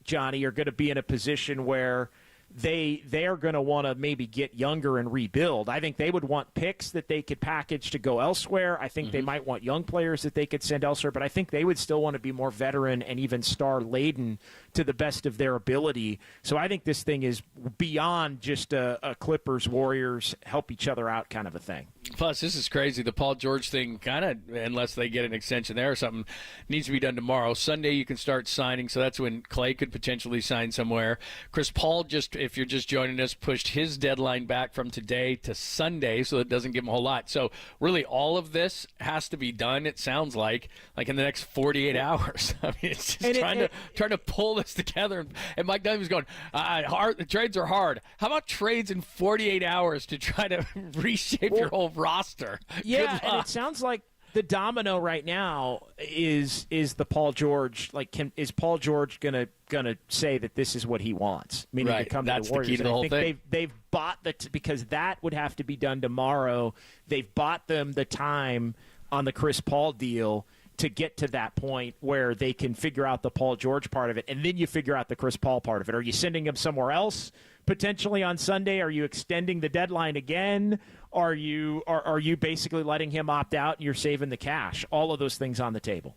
Johnny, are going to be in a position where they are going to want to maybe get younger and rebuild. I think they would want picks that they could package to go elsewhere. I think they might want young players that they could send elsewhere, but I think they would still want to be more veteran and even star-laden to the best of their ability. So I think this thing is beyond just a Clippers, Warriors, help each other out kind of a thing. Plus, this is crazy. The Paul George thing, kind of, unless they get an extension there or something, needs to be done tomorrow. Sunday, you can start signing, so that's when Clay could potentially sign somewhere. Chris Paul, just if you're just joining us, pushed his deadline back from today to Sunday, so it doesn't give him a whole lot. So really, all of this has to be done, it sounds like in the next 48 hours. I mean, it's just trying to pull this together. And Mike Dunn was going, the trades are hard. How about trades in 48 hours to try to reshape your whole roster? Yeah, and it sounds like the domino right now is the Paul George. Is Paul George gonna say that this is what he wants? Meaning to come That's to the Warriors. The key to the whole thing. They've bought because that would have to be done tomorrow. They've bought them the time on the Chris Paul deal to get to that point where they can figure out the Paul George part of it, and then you figure out the Chris Paul part of it. Are you sending him somewhere else potentially on Sunday? Are you extending the deadline again? Are you basically letting him opt out and you're saving the cash? All of those things on the table.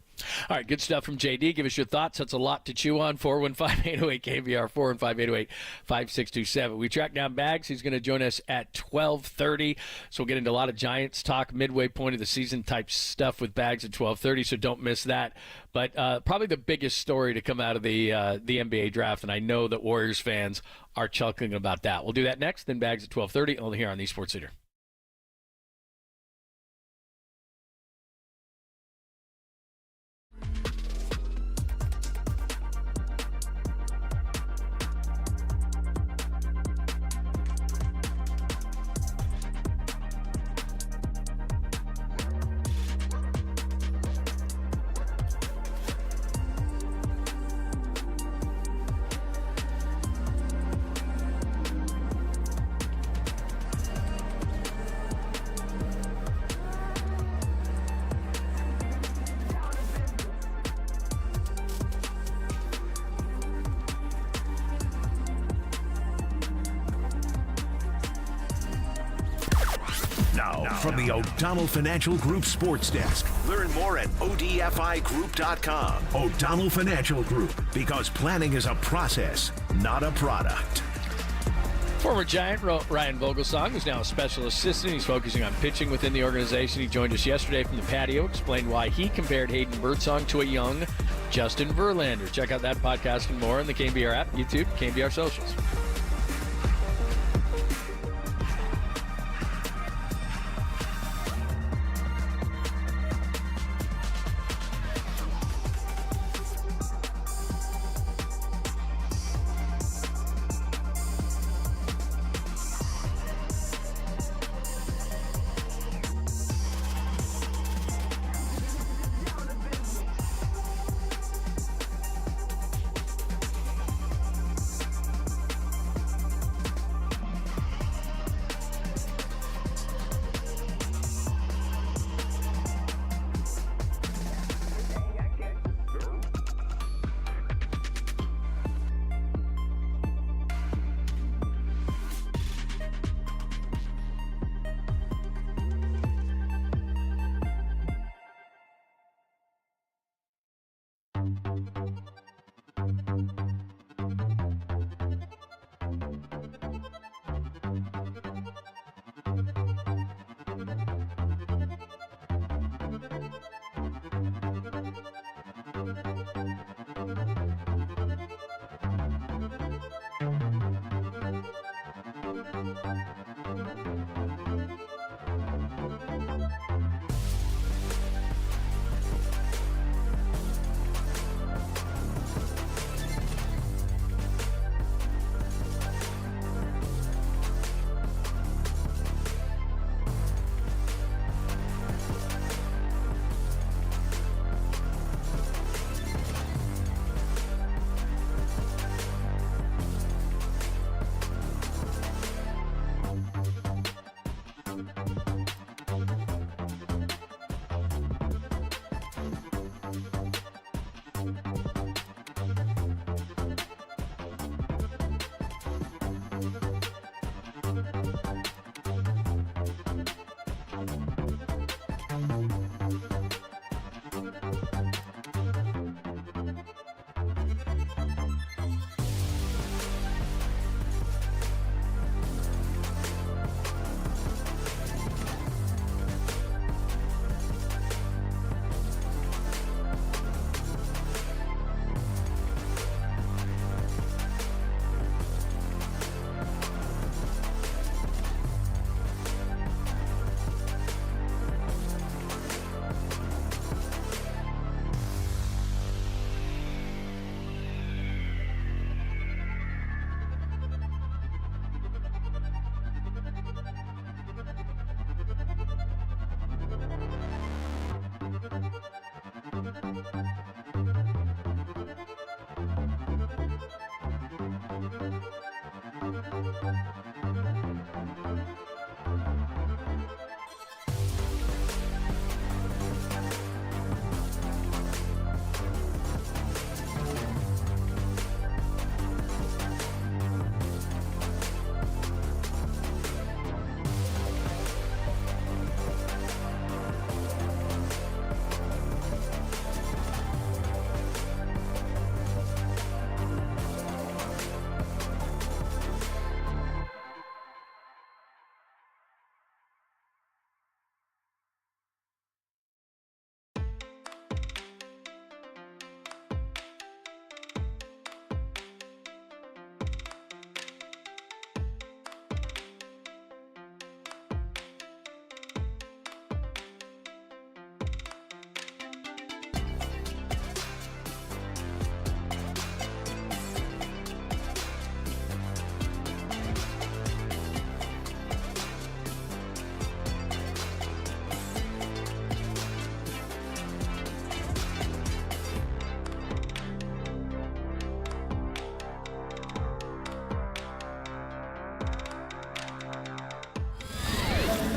All right, good stuff from JD. Give us your thoughts. That's a lot to chew on. 415-808-KNBR, 415-808-5627. We track down Bags. He's going to join us at 12:30. So we'll get into a lot of Giants talk, midway point of the season type stuff with Bags at 12:30, so don't miss that. But probably the biggest story to come out of the NBA draft, and I know that Warriors fans are chuckling about that. We'll do that next, then Bags at 12:30, only here on the Sports Leader. Now, from the O'Donnell Financial Group Sports Desk. Learn more at ODFIGroup.com. O'Donnell Financial Group, because planning is a process, not a product. Former Giant Ryan Vogelsong is now a special assistant. He's focusing on pitching within the organization. He joined us yesterday from the patio, explained why he compared Hayden Birdsong to a young Justin Verlander. Check out that podcast and more on the KNBR app, YouTube, KNBR socials.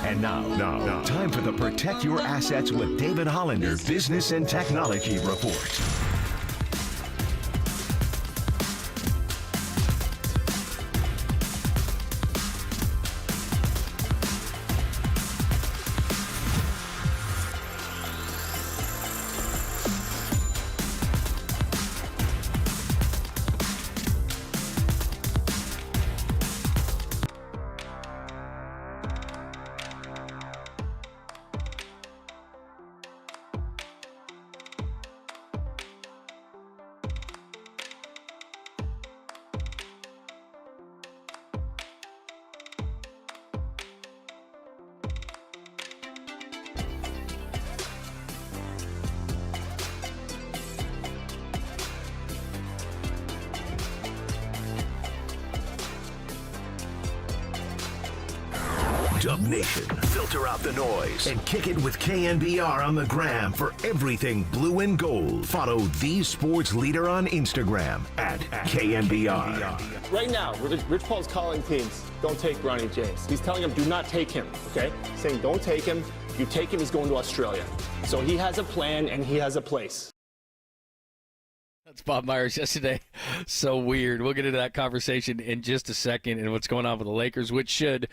And now, time for the Protect Your Assets with David Hollander Business and Technology Report. Dub Nation, filter out the noise and kick it with KNBR on the gram for everything blue and gold. Follow the sports leader on Instagram at KNBR. Right now, Rich Paul's calling teams, don't take Bronny James. He's telling them, do not take him, okay? Saying, don't take him. If you take him, he's going to Australia. So he has a plan and he has a place. That's Bob Myers yesterday. So weird. We'll get into that conversation in just a second and what's going on with the Lakers, which should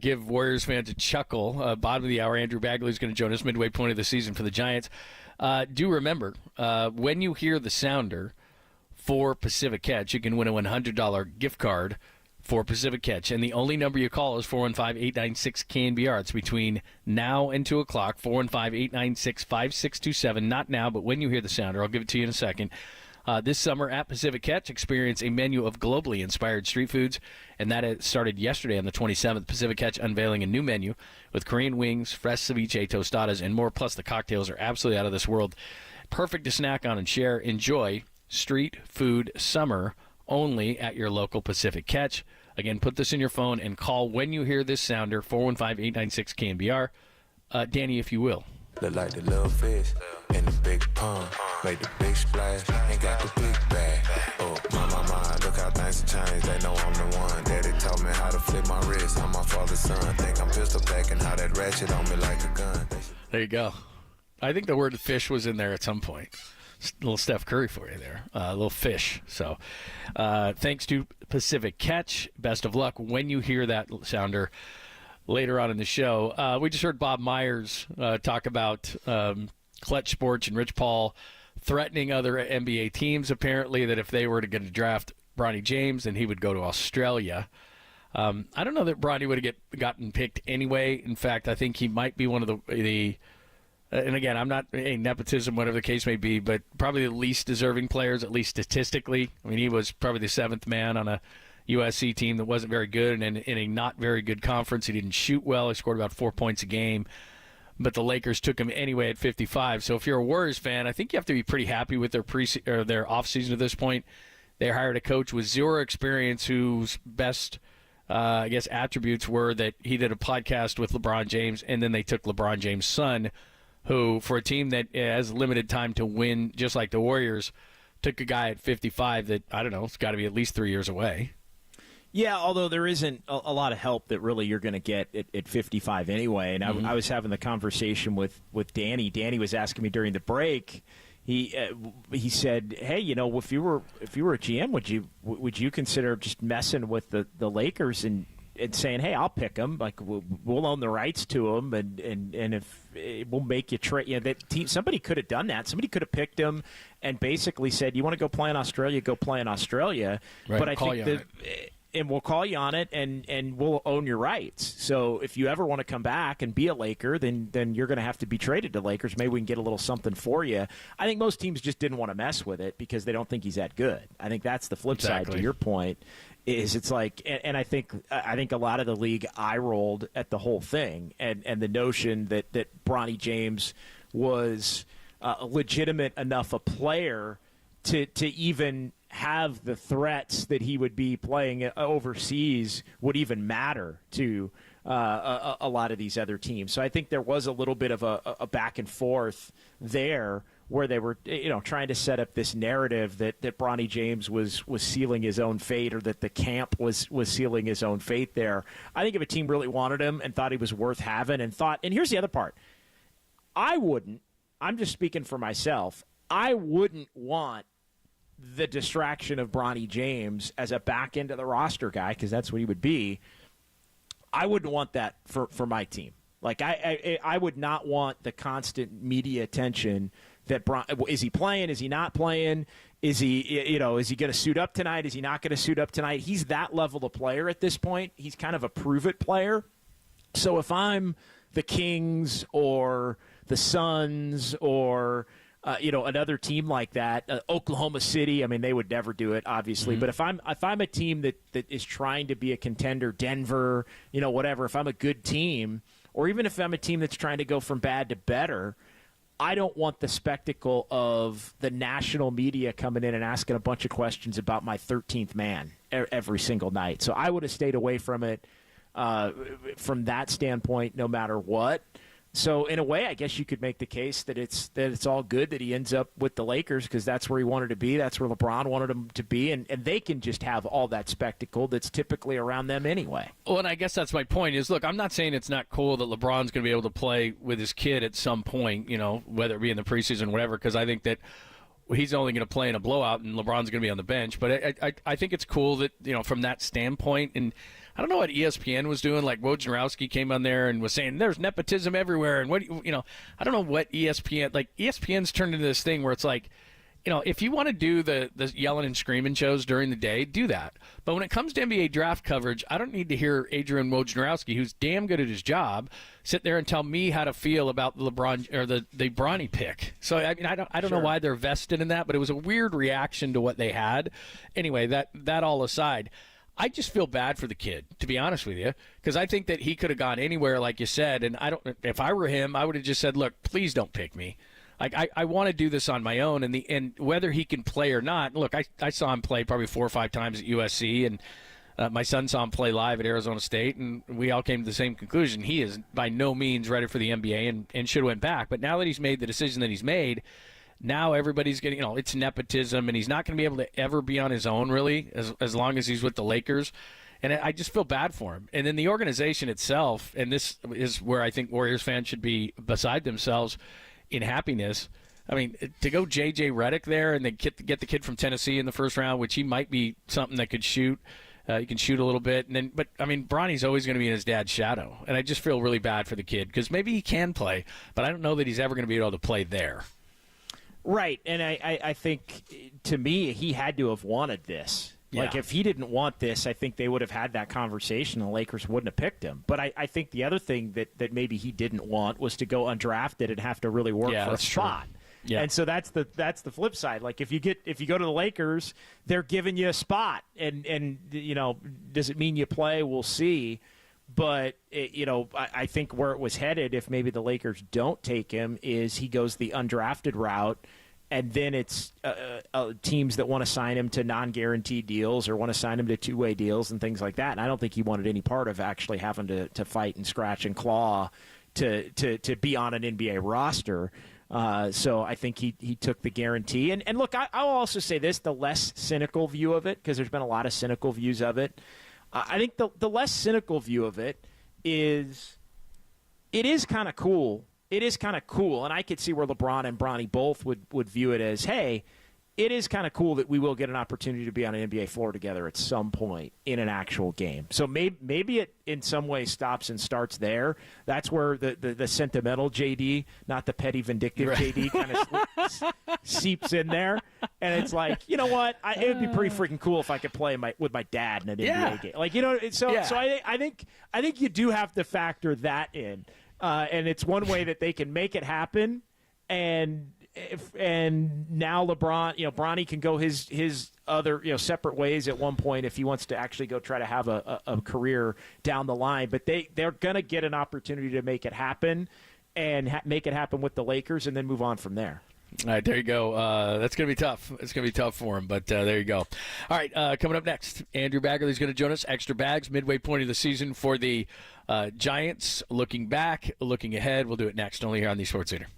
give Warriors fans a chuckle. Bottom of the hour, Andrew Bagley is going to join us midway point of the season for the Giants. Do remember, when you hear the sounder for Pacific Catch, you can win a $100 gift card for Pacific Catch. And the only number you call is 415-896-KNBR. It's between now and 2 o'clock, 415-896-5627. Not now, but when you hear the sounder. I'll give it to you in a second. This summer at Pacific Catch, experience a menu of globally inspired street foods, and that started yesterday on the 27th. Pacific Catch unveiling a new menu with Korean wings, fresh ceviche, tostadas, and more, plus the cocktails are absolutely out of this world. Perfect to snack on and share. Enjoy street food summer only at your local Pacific Catch. Again, put this in your phone and call when you hear this sounder, 415-896-KNBR. Danny, if you will. Look like the little fish in the big pond. Make the big splash, ain't got the big bag. Oh, my, look how things have changed. They know I'm the one. Daddy taught me how to flip my wrist. I'm my father's son. Think I'm pistol packing, how that ratchet on me like a gun. There you go. I think the word fish was in there at some point. little Steph Curry for you there, a little fish. So thanks to Pacific Catch. Best of luck when you hear that sounder later on in the show. We just heard Bob Myers talk about Clutch Sports and Rich Paul threatening other NBA teams, apparently, that if they were to get to draft Bronny James, then he would go to Australia. I don't know that Bronny would have gotten picked anyway. In fact, I think he might be one of the and again, I'm not a nepotism, whatever the case may be, but probably the least deserving players, at least statistically. I mean, he was probably the seventh man on a USC team that wasn't very good, and in a not very good conference. He didn't shoot well. He scored about 4 points a game, but the Lakers took him anyway at 55. So if you're a Warriors fan, I think you have to be pretty happy with their their offseason at this point. They hired a coach with zero experience whose best attributes were that he did a podcast with LeBron James, and then they took LeBron James' son, who, for a team that has limited time to win, just like the Warriors, took a guy at 55 that, I don't know, it's got to be at least 3 years away. Yeah, although there isn't a lot of help that really you're going to get at 55 anyway. And I was having the conversation with Danny. Danny was asking me during the break. He said, "Hey, if you were a GM, would you consider just messing with the Lakers and saying, hey, I'll pick them. Like we'll own the rights to them, and if we'll make you trade. That team. Somebody could have done that. Somebody could have picked him and basically said, you want to go play in Australia, go play in Australia. Right, but I think and we'll call you on it, and we'll own your rights. So if you ever want to come back and be a Laker, then you're going to have to be traded to Lakers. Maybe we can get a little something for you. I think most teams just didn't want to mess with it because they don't think he's that good. I think that's the flip side to your point. Is it's like, and I think a lot of the league eye rolled at the whole thing, and the notion that Bronny James was a legitimate enough a player to even have the threats that he would be playing overseas would even matter to a lot of these other teams. So I think there was a little bit of a back and forth there where they were, trying to set up this narrative that Bronny James was sealing his own fate, or that the camp was sealing his own fate there. I think if a team really wanted him and thought he was worth having and here's the other part. I'm just speaking for myself, I wouldn't want the distraction of Bronny James as a back end of the roster guy, because that's what he would be. I wouldn't want that for my team. Like I would not want the constant media attention that is he playing? Is he not playing? Is he is he going to suit up tonight? Is he not going to suit up tonight? He's that level of player at this point. He's kind of a prove it player. So if I'm the Kings or the Suns or another team like that, Oklahoma City. I mean, they would never do it, obviously. But if I'm a team that is trying to be a contender, Denver, whatever. If I'm a good team, or even if I'm a team that's trying to go from bad to better, I don't want the spectacle of the national media coming in and asking a bunch of questions about my 13th man every single night. So I would have stayed away from it from that standpoint, no matter what. So in a way, I guess you could make the case that it's all good that he ends up with the Lakers, because that's where he wanted to be. That's where LeBron wanted him to be, and they can just have all that spectacle that's typically around them anyway. Well, and I guess that's my point is, look, I'm not saying it's not cool that LeBron's going to be able to play with his kid at some point, whether it be in the preseason or whatever, because I think that he's only going to play in a blowout and LeBron's going to be on the bench. But I think it's cool that, from that standpoint, and I don't know what ESPN was doing. Like Wojnarowski came on there and was saying there's nepotism everywhere, and I don't know what ESPN's turned into this thing where it's like, if you want to do the yelling and screaming shows during the day, do that. But when it comes to NBA draft coverage, I don't need to hear Adrian Wojnarowski, who's damn good at his job, sit there and tell me how to feel about the LeBron or the Bronny pick. So I mean, I don't know why they're vested in that, but it was a weird reaction to what they had. Anyway, that all aside, I just feel bad for the kid, to be honest with you, because I think that he could have gone anywhere, like you said. And if I were him, I would have just said, look, please don't pick me. Like I want to do this on my own, and whether he can play or not. Look, I saw him play probably 4 or 5 times at USC, and my son saw him play live at Arizona State, and we all came to the same conclusion. He is by no means ready for the NBA and should have went back. But now that he's made the decision that he's made, now everybody's getting, it's nepotism, and he's not going to be able to ever be on his own, really, as long as he's with the Lakers. And I just feel bad for him. And then the organization itself, and this is where I think Warriors fans should be beside themselves in happiness. I mean, to go J.J. Redick there and then get the kid from Tennessee in the first round, which he might be something that could shoot. He can shoot a little bit. But I mean, Bronny's always going to be in his dad's shadow. And I just feel really bad for the kid because maybe he can play, but I don't know that he's ever going to be able to play there. Right. And I think, to me, he had to have wanted this. Yeah. Like, if he didn't want this, I think they would have had that conversation and the Lakers wouldn't have picked him. But I think the other thing that maybe he didn't want was to go undrafted and have to really work for a spot. True. Yeah. And so that's the flip side. Like, if you go to the Lakers, they're giving you a spot. And you know, does it mean you play? We'll see. But, I think where it was headed, if maybe the Lakers don't take him, is he goes the undrafted route. And then it's teams that want to sign him to non-guaranteed deals or want to sign him to two-way deals and things like that. And I don't think he wanted any part of actually having to fight and scratch and claw to be on an NBA roster. So I think he took the guarantee. And look, I'll also say this, the less cynical view of it, because there's been a lot of cynical views of it. I think the less cynical view of it is kind of cool. It is kind of cool, and I could see where LeBron and Bronny both would view it as, hey, it is kind of cool that we will get an opportunity to be on an NBA floor together at some point in an actual game. So maybe it in some way stops and starts there. That's where the sentimental JD, not the petty vindictive JD, kind of seeps in there. And it's like, you know what? It would be pretty freaking cool if I could play with my dad in an NBA game. Like, so I think you do have to factor that in. And it's one way that they can make it happen, and now LeBron, Bronny can go his other separate ways at one point if he wants to actually go try to have a career down the line. But they're going to get an opportunity to make it happen, and make it happen with the Lakers, and then move on from there. All right, there you go. That's going to be tough. It's going to be tough for him, but there you go. All right, coming up next, Andrew Baggerly's going to join us. Extra bags, midway point of the season for the Giants. Looking back, looking ahead. We'll do it next, only here on the Sports Center.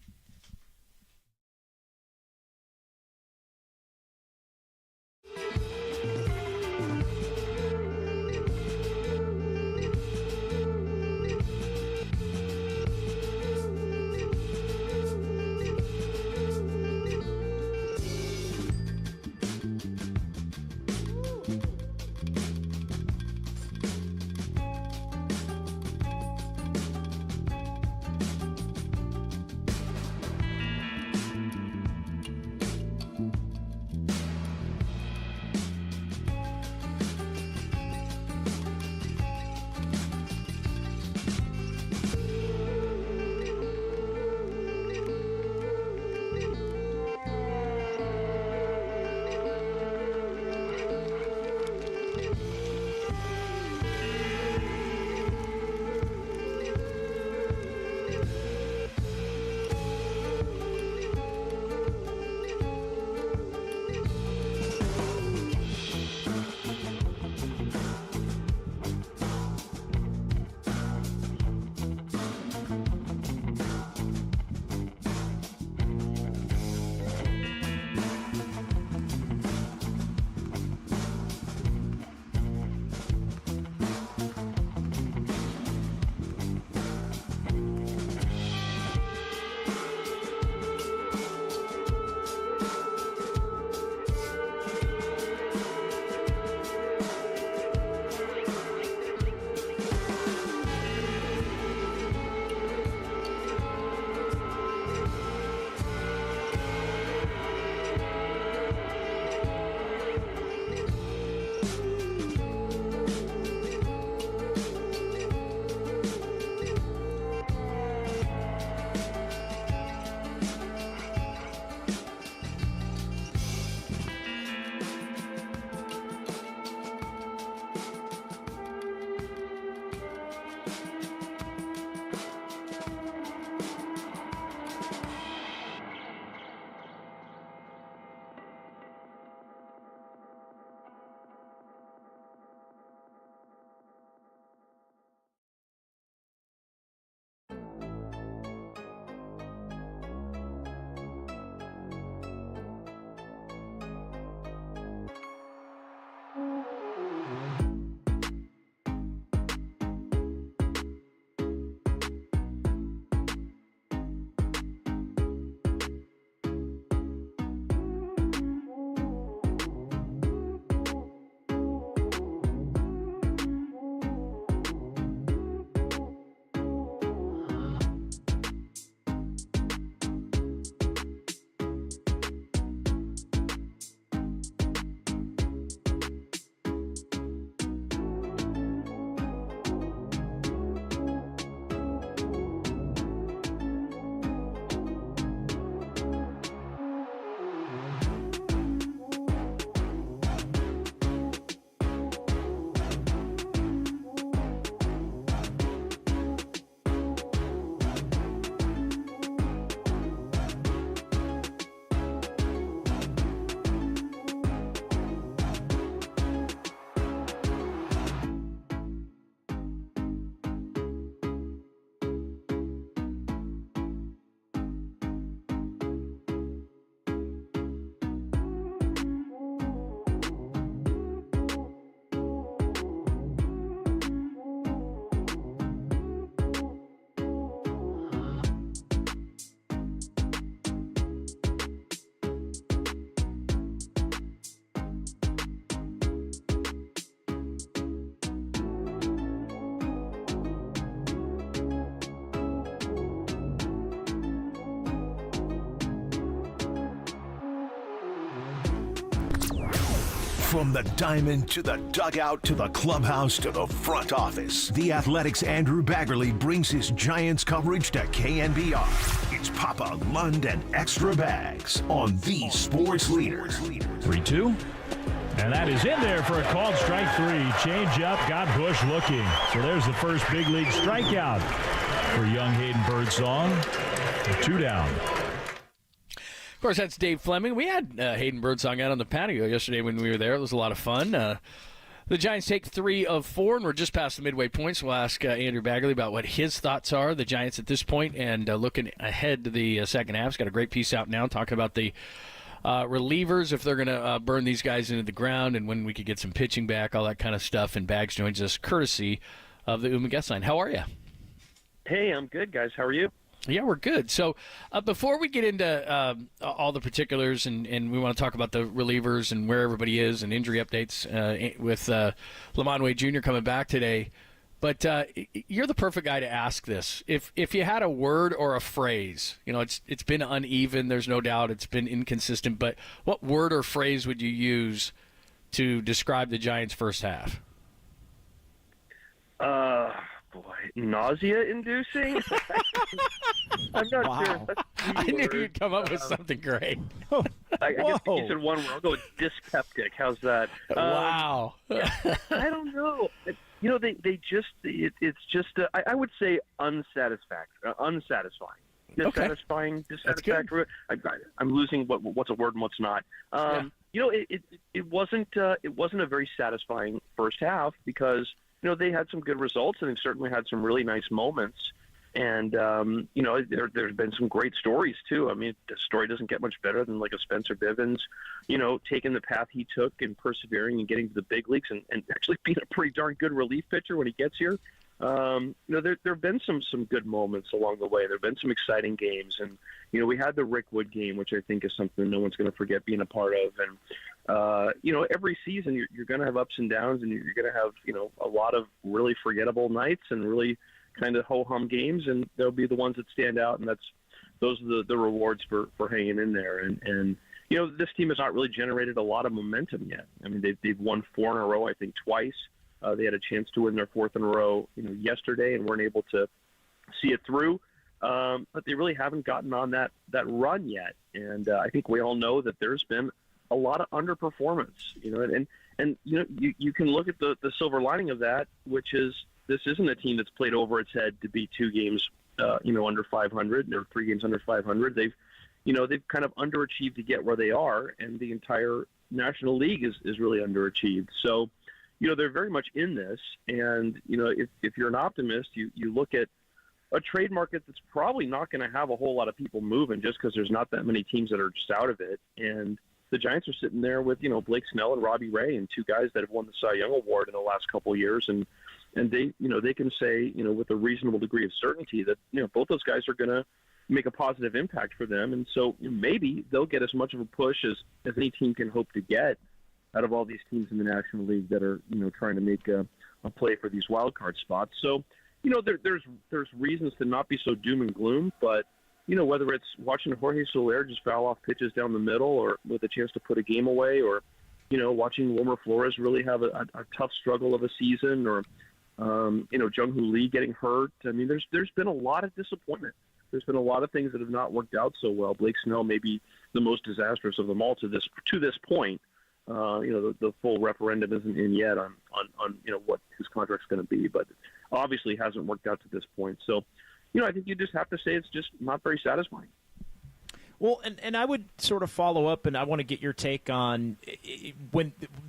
From the diamond to the dugout to the clubhouse to the front office, The Athletic's Andrew Baggerly brings his Giants coverage to KNBR. It's Papa, Lund, and Extra Bags on the Sports Leader. 3-2. And that is in there for a called strike 3. Change up, got Bush looking. So there's the first big league strikeout for young Hayden Birdsong. 2 down. Of course, that's Dave Fleming. We had Hayden Birdsong out on the patio yesterday when we were there. It was a lot of fun. The Giants take 3 of 4, and we're just past the midway point, so we'll ask Andrew Baggerly about what his thoughts are, the Giants at this point, and looking ahead to the second half. He's got a great piece out now talking about the relievers, if they're going to burn these guys into the ground, and when we could get some pitching back, all that kind of stuff. And Bags joins us courtesy of the Uma Guest Line. How are you? Hey, I'm good, guys. How are you? Yeah, we're good. So before we get into all the particulars, and we want to talk about the relievers and where everybody is and injury updates with Lamont Wade Jr. coming back today, but you're the perfect guy to ask this. If you had a word or a phrase, it's been uneven, there's no doubt, it's been inconsistent, but what word or phrase would you use to describe the Giants' first half? Nausea-inducing? I'm not sure. I knew you'd come up with something great. I guess you said one word. I'll go with dyspeptic. How's that? Wow. I don't know. They just, it's just, I would say unsatisfying. Dissatisfying, dissatisfactory. I'm losing what's a word and what's not. It wasn't a very satisfying first half because they had some good results and they certainly had some really nice moments. And, there's been some great stories, too. I mean, the story doesn't get much better than like a Spencer Bivens, taking the path he took and persevering and getting to the big leagues and actually being a pretty darn good relief pitcher when he gets here. There have been some good moments along the way. There have been some exciting games. And, we had the Rick Wood game, which I think is something no one's going to forget being a part of. And, every season you're going to have ups and downs and you're going to have, a lot of really forgettable nights and really kind of ho-hum games, and there'll be the ones that stand out, and those are the rewards for hanging in there. And this team has not really generated a lot of momentum yet. I mean, they've won 4 in a row, I think twice. They had a chance to win their 4th in a row, yesterday, and weren't able to see it through. But they really haven't gotten on that run yet. And I think we all know that there's been a lot of underperformance, and you can look at the silver lining of that, which is this isn't a team that's played over its head to be 2 games, under 500 or 3 games under 500. They've kind of underachieved to get where they are, and the entire National League is really underachieved. So, they're very much in this. And, if you're an optimist, you look at a trade market that's probably not going to have a whole lot of people moving just because there's not that many teams that are just out of it. And the Giants are sitting there with, Blake Snell and Robbie Ray and 2 guys that have won the Cy Young Award in the last couple of years. And they, they can say, with a reasonable degree of certainty that, both those guys are going to make a positive impact for them. And so maybe they'll get as much of a push as any team can hope to get out of all these teams in the National League that are, trying to make a play for these wild card spots. So, there's reasons to not be so doom and gloom, but, whether it's watching Jorge Soler just foul off pitches down the middle or with a chance to put a game away, or, watching Wilmer Flores really have a tough struggle of a season, or, Jung-Hoo Lee getting hurt. I mean, there's been a lot of disappointment. There's been a lot of things that have not worked out so well. Blake Snell may be the most disastrous of them all to this point. The full referendum isn't in yet on what his contract's going to be, but obviously hasn't worked out to this point. So, I think you just have to say it's just not very satisfying. Well, and I would sort of follow up, and I want to get your take on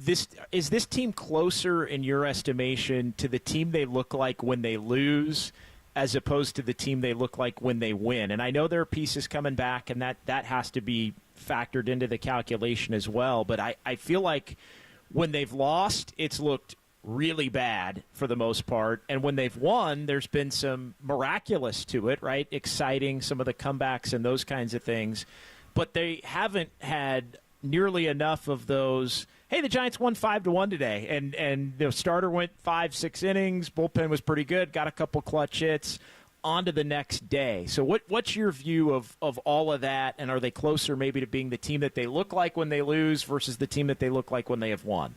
is this team closer in your estimation to the team they look like when they lose as opposed to the team they look like when they win? And I know there are pieces coming back, and that has to be factored into the calculation as well. But I feel like when they've lost, it's looked really bad for the most part. And when they've won, there's been some miraculous to it, right? Exciting, some of the comebacks and those kinds of things. But they haven't had nearly enough of those, hey, the Giants won 5-1 today. And the starter went 5-6 innings. Bullpen was pretty good, got a couple clutch hits. on to the next day. So what's your view of all of that, and are they closer maybe to being the team that they look like when they lose versus the team that they look like when they have won?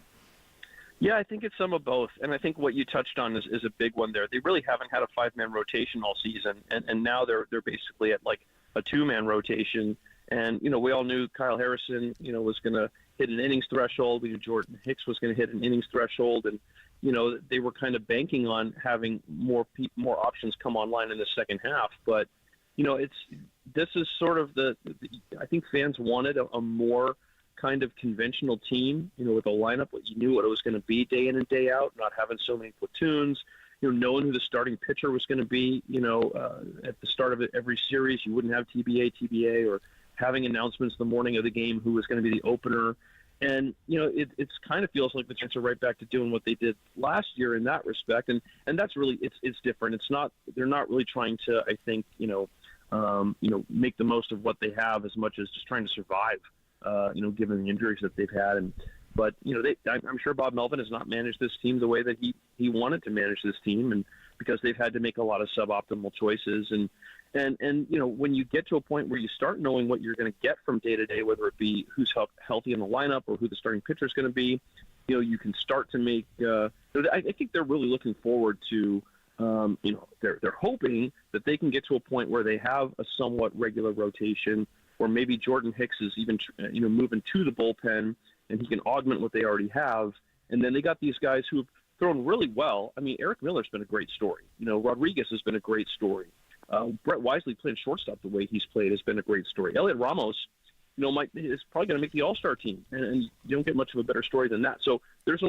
Yeah, I think it's some of both, and I think what you touched on is a big one there. They really haven't had a 5-man rotation all season, and now they're basically at like a 2-man rotation. And we all knew Kyle Harrison, was going to hit an innings threshold. We knew Jordan Hicks was going to hit an innings threshold, and they were kind of banking on having more options come online in the second half. But this is sort of I think fans wanted a more kind of conventional team, with a lineup, you knew what it was going to be day in and day out, not having so many platoons, knowing who the starting pitcher was going to be, at the start of every series. You wouldn't have TBA, or having announcements the morning of the game who was going to be the opener. And, it's kind of feels like the Giants are right back to doing what they did last year in that respect. And that's really, it's different. They're not really trying to, I think, make the most of what they have as much as just trying to survive. Given the injuries that they've had. But I'm sure Bob Melvin has not managed this team the way that he wanted to manage this team, and because they've had to make a lot of suboptimal choices. And when you get to a point where you start knowing what you're going to get from day to day, whether it be who's healthy in the lineup or who the starting pitcher is going to be, you can start to make. I think they're really looking forward to. They're hoping that they can get to a point where they have a somewhat regular rotation, or maybe Jordan Hicks is even, moving to the bullpen, and he can augment what they already have. And then they got these guys who have thrown really well. I mean, Eric Miller's been a great story. Rodriguez has been a great story. Brett Wisely playing shortstop the way he's played has been a great story. Elliot Ramos, is probably going to make the All-Star team, and you don't get much of a better story than that. So there has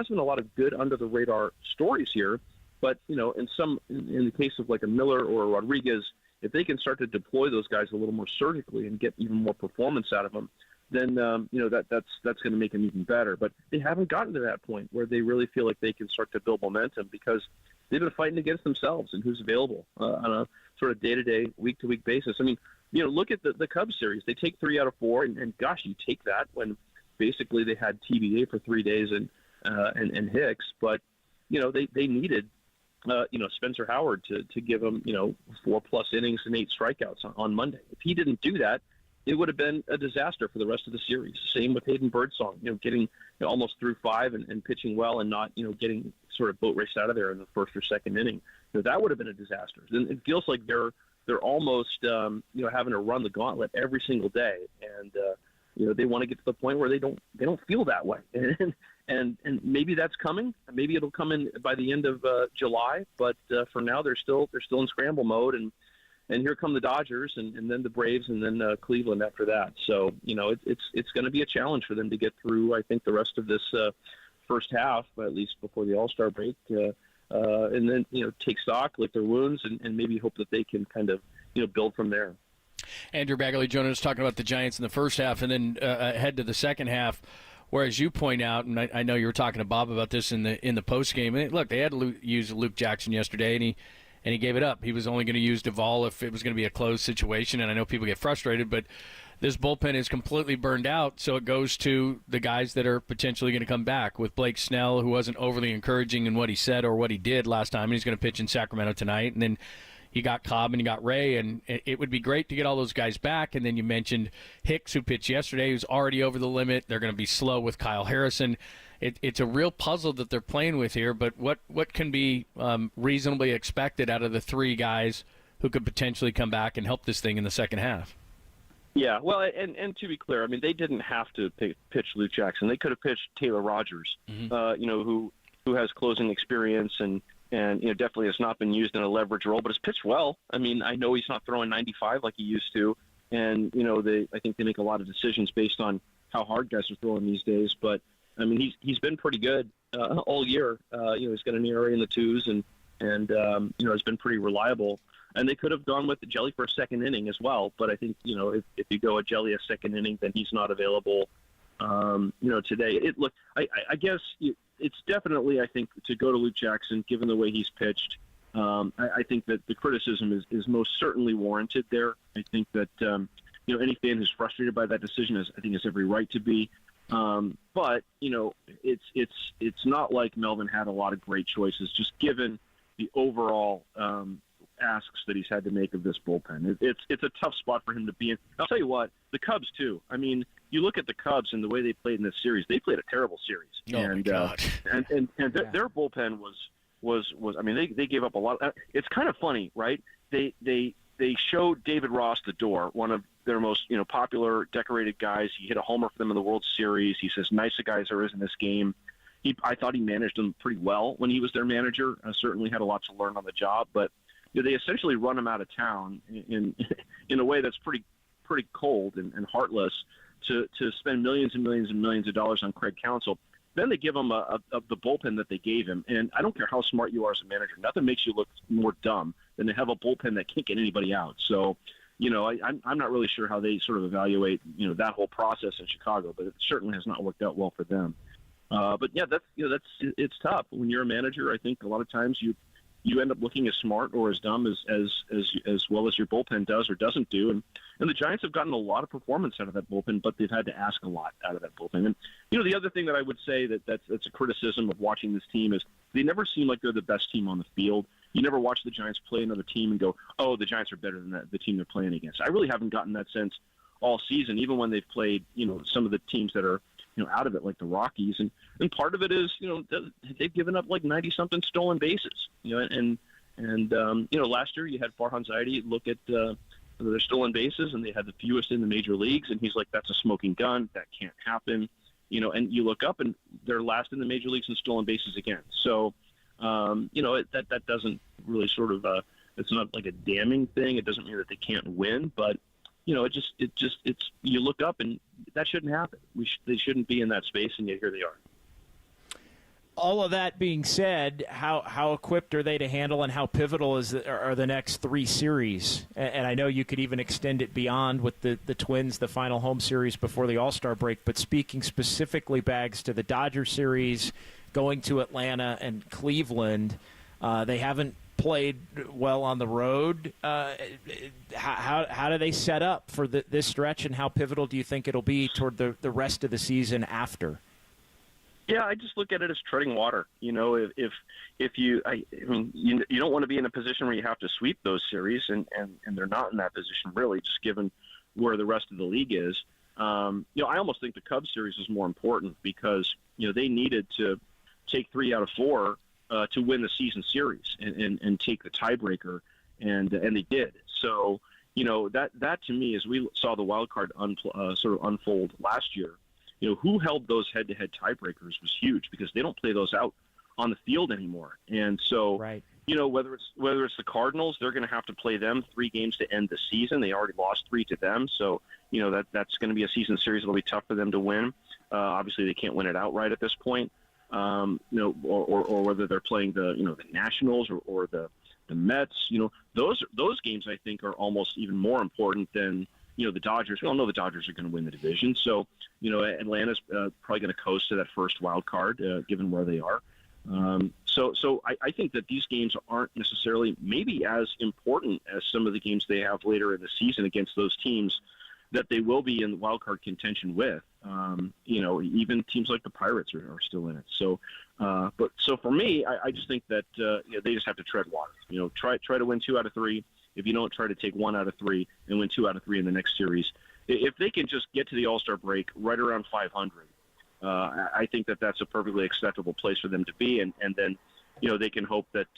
been a lot of good under-the-radar stories here. But, in the case of like a Miller or a Rodriguez, if they can start to deploy those guys a little more surgically and get even more performance out of them, then that's going to make them even better. But they haven't gotten to that point where they really feel like they can start to build momentum, because they've been fighting against themselves and who's available on a sort of day-to-day, week-to-week basis. I mean, look at the Cubs series. They take 3 out of 4, and gosh, you take that when basically they had TBA for 3 days and Hicks, but they needed. Spencer Howard to give him, 4+ innings and 8 strikeouts on Monday. If he didn't do that, it would have been a disaster for the rest of the series. Same with Hayden Birdsong, getting almost through 5 and pitching well, and not, getting sort of boat raced out of there in the first or second inning. That would have been a disaster. And it feels like they're almost, having to run the gauntlet every single day. And, they want to get to the point where they don't feel that way. And maybe that's coming. Maybe it'll come in by the end of July. But for now, they're still in scramble mode. And here come the Dodgers, and then the Braves, and then Cleveland after that. So it's going to be a challenge for them to get through, I think, the rest of this first half, at least before the All-Star break, and then take stock, lick their wounds, and maybe hope that they can kind of build from there. Andrew Bagley Jonas talking about the Giants in the first half, and then ahead to the second half, where, as you point out, and I know you were talking to Bob about this in the post game. Look, they had to use Luke Jackson yesterday, and he gave it up. He was only going to use Duvall if it was going to be a closed situation, and I know people get frustrated, but this bullpen is completely burned out, so it goes to the guys that are potentially going to come back, with Blake Snell, who wasn't overly encouraging in what he said or what he did last time, and he's going to pitch in Sacramento tonight, and then you got Cobb and you got Ray, and it would be great to get all those guys back. And then you mentioned Hicks, who pitched yesterday, who's already over the limit. They're going to be slow with Kyle Harrison. It's a real puzzle that they're playing with here, but what can be reasonably expected out of the 3 guys who could potentially come back and help this thing in the second half? Yeah, well, and to be clear, I mean, they didn't have to pitch Luke Jackson. They could have pitched Taylor Rogers, who has closing experience and definitely has not been used in a leverage role, but has pitched well. I mean, I know he's not throwing 95 like he used to, and I think they make a lot of decisions based on how hard guys are throwing these days. But I mean, he's been pretty good all year. He's got an ERA in the 2s, and has been pretty reliable. And they could have gone with the Jelly for a second inning as well. But I think if you go a Jelly a second inning, then he's not available. Today. I guess it's definitely, I think, to go to Luke Jackson, given the way he's pitched. I think that the criticism is most certainly warranted there. I think that any fan who's frustrated by that decision has every right to be. But it's not like Melvin had a lot of great choices, just given the overall asks that he's had to make of this bullpen. It's a tough spot for him to be in. I'll tell you what, the Cubs too. I mean, you look at the Cubs and the way they played in this series. They played a terrible series. Oh my God! And their bullpen was. I mean, they gave up a lot. It's kind of funny, right? They showed David Ross the door, one of their most popular, decorated guys. He hit a homer for them in the World Series. He's as nice a guy as there is in this game. I thought he managed them pretty well when he was their manager. Certainly had a lot to learn on the job, but they essentially run him out of town in a way that's pretty cold and heartless to spend millions and millions and millions of dollars on Craig Counsell. Then they give him the bullpen that they gave him, and I don't care how smart you are as a manager. Nothing makes you look more dumb than to have a bullpen that can't get anybody out. So, I'm not really sure how they sort of evaluate that whole process in Chicago, but it certainly has not worked out well for them. But yeah, it's tough when you're a manager. I think a lot of times you end up looking as smart or as dumb as well as your bullpen does or doesn't do. And the Giants have gotten a lot of performance out of that bullpen, but they've had to ask a lot out of that bullpen. And the other thing that I would say that's a criticism of watching this team is they never seem like they're the best team on the field. You never watch the Giants play another team and go, oh, the Giants are better than the team they're playing against. I really haven't gotten that sense all season, even when they've played some of the teams that are out of it, like the Rockies, and part of it is they've given up like 90-something stolen bases, and last year you had Farhan Zaidi look at their stolen bases, and they had the fewest in the major leagues, and he's like, that's a smoking gun, that can't happen, and you look up and they're last in the major leagues in stolen bases again. So that doesn't really sort of it's not like a damning thing. It doesn't mean that they can't win, but it's you look up and that shouldn't happen. They shouldn't be in that space, and yet here they are. All of that being said, how equipped are they to handle and how pivotal are the next three series? And I know you could even extend it beyond with the Twins, the final home series before the All-Star break. But speaking specifically, Bags, to the Dodgers series, going to Atlanta and Cleveland, they haven't played well on the road. How do they set up for this stretch, and how pivotal do you think it'll be toward the rest of the season after? Yeah, I just look at it as treading water. If you don't want to be in a position where you have to sweep those series, and they're not in that position really, just given where the rest of the league is. I almost think the Cubs series is more important because they needed to take 3 out of 4 to win the season series and take the tiebreaker, and they did. So that to me, as we saw the wild card sort of unfold last year, who held those head-to-head tiebreakers was huge because they don't play those out on the field anymore. And so, right. Whether it's the Cardinals, they're going to have to play them 3 games to end the season. They already lost 3 to them, so that's going to be a season series that'll be tough for them to win. Obviously, they can't win it outright at this point. Or whether they're playing the Nationals or the Mets. Those games I think are almost even more important than the Dodgers. We all know the Dodgers are going to win the division, so Atlanta's probably going to coast to that first wild card given where they are. So I think that these games aren't necessarily maybe as important as some of the games they have later in the season against those teams that they will be in wild card contention with. Even teams like the Pirates are still in it. So for me, I just think that they just have to tread water. Try to win 2 out of 3. If you don't, try to take 1 out of 3 and win 2 out of 3 in the next series. If they can just get to the All-Star break right around 500, I think that that's a perfectly acceptable place for them to be. And then, they can hope that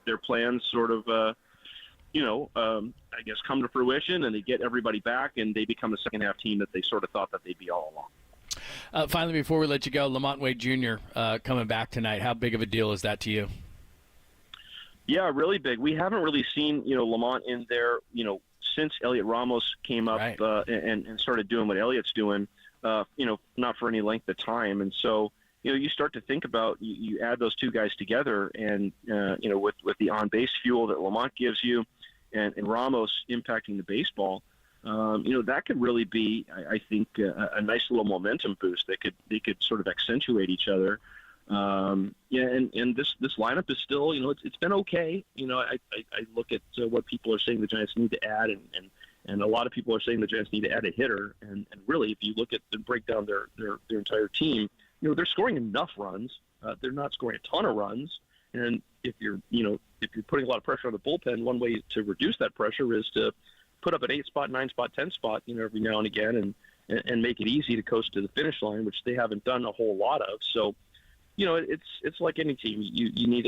their plans sort of, I guess come to fruition and they get everybody back and they become the second half team that they sort of thought that they'd be all along. Finally, before we let you go, Lamont Wade Jr. Coming back tonight. How big of a deal is that to you? Yeah, really big. We haven't really seen, Lamont in there, since Elliot Ramos came up and started doing what Elliot's doing, not for any length of time. And so, you start to think about, you add those 2 guys together and, with the on-base fuel that Lamont gives you and Ramos impacting the baseball, that could really be, I think, a nice little momentum boost. They could sort of accentuate each other. And this lineup is still, it's been okay. I look at what people are saying the Giants need to add, and a lot of people are saying the Giants need to add a hitter. And really, if you look at and break down their entire team, they're scoring enough runs. They're not scoring a ton of runs, And if you're putting a lot of pressure on the bullpen, one way to reduce that pressure is to put up an 8-spot, 9-spot, 10-spot, every now and again, and make it easy to coast to the finish line, which they haven't done a whole lot of. So, it's like any team. You need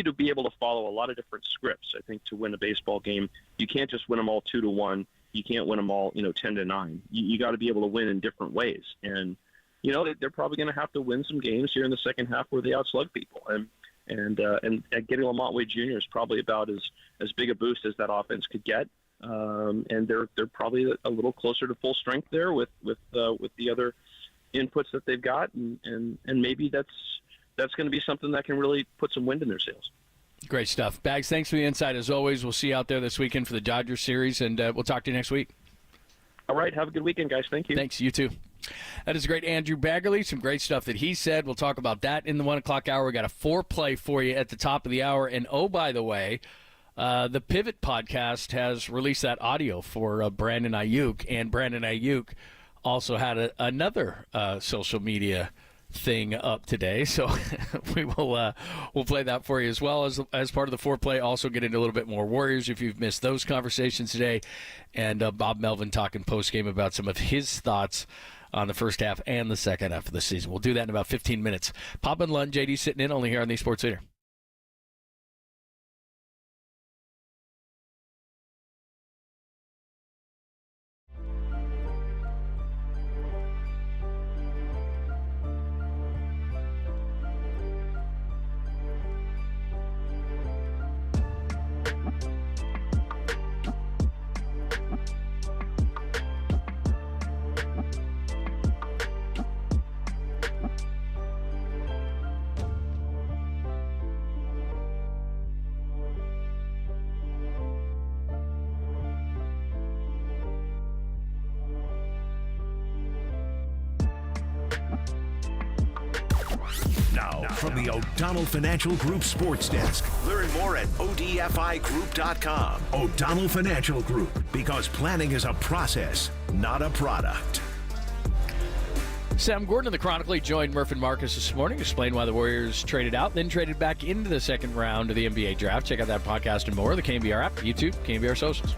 to be able to follow a lot of different scripts, I think, to win a baseball game. You can't just win them all 2-1. You can't win them all, 10-9. You got to be able to win in different ways. And, they're probably going to have to win some games here in the second half where they outslug people. And getting Lamont Wade Jr. is probably about as big a boost as that offense could get. And they're probably a little closer to full strength there with the other inputs that they've got, and maybe that's going to be something that can really put some wind in their sails. Great stuff. Bags, thanks for the insight as always. We'll see you out there this weekend for the Dodgers series, and we'll talk to you next week. All right. Have a good weekend, guys. Thank you. Thanks. You too. That is great Andrew Baggerly. Some great stuff that he said. We'll talk about that in the 1 o'clock hour. We got a foreplay for you at the top of the hour. And, oh, by the way, the Pivot podcast has released that audio for Brandon Ayuk, and Brandon Ayuk also had another social media thing up today, so we'll play that for you as well as part of the foreplay. Also get into a little bit more Warriors if you've missed those conversations today, and Bob Melvin talking post game about some of his thoughts on the first half and the second half of the season. We'll do that in about 15 minutes. Pop and Lund, JD sitting in only here on the Sports Leader. Now, from the O'Donnell Financial Group Sports Desk. Learn more at odfigroup.com. O'Donnell Financial Group, because planning is a process, not a product. Sam Gordon of the Chronicle. He joined Murph and Marcus this morning, explained why the Warriors traded out, then traded back into the second round of the NBA draft. Check out that podcast and more. The KNBR app, YouTube, KNBR socials.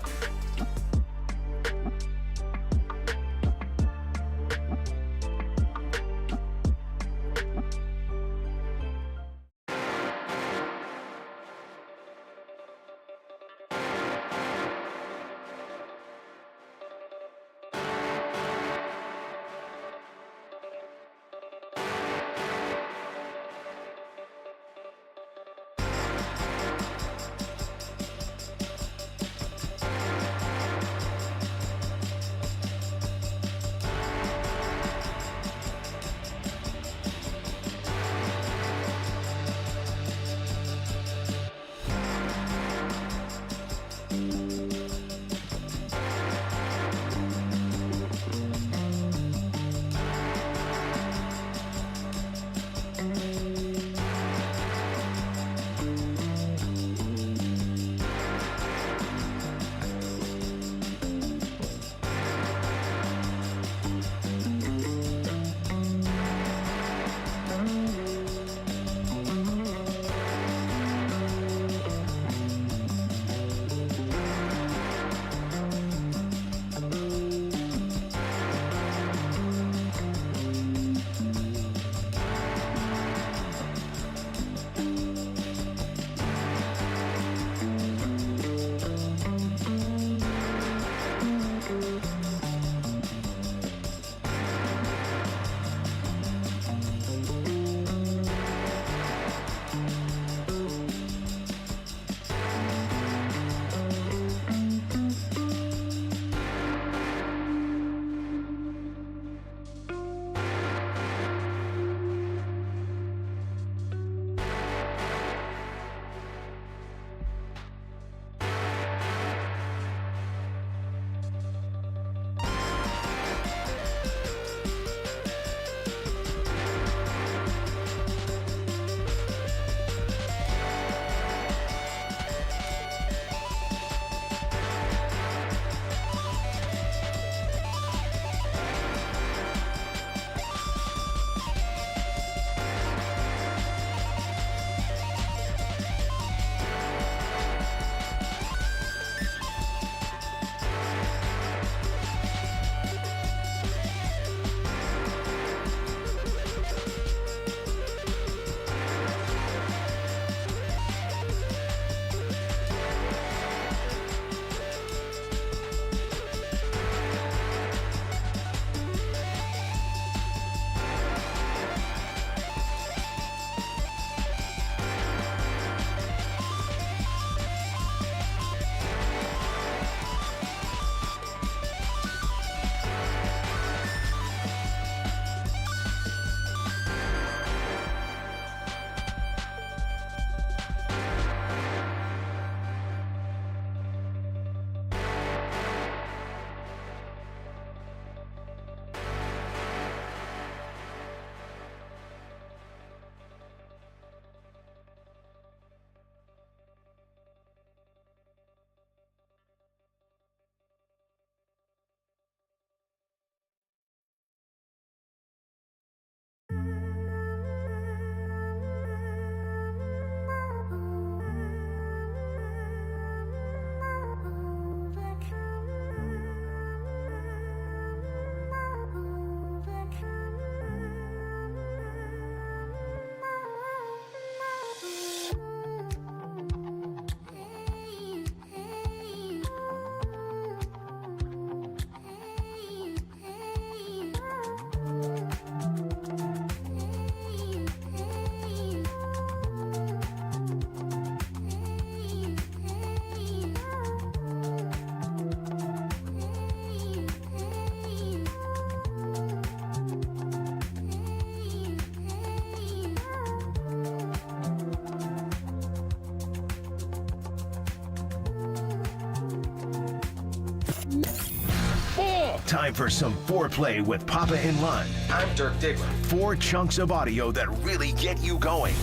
Time for some foreplay with Papa and Lund. I'm Dirk Diggler. 4 chunks of audio that really get you going.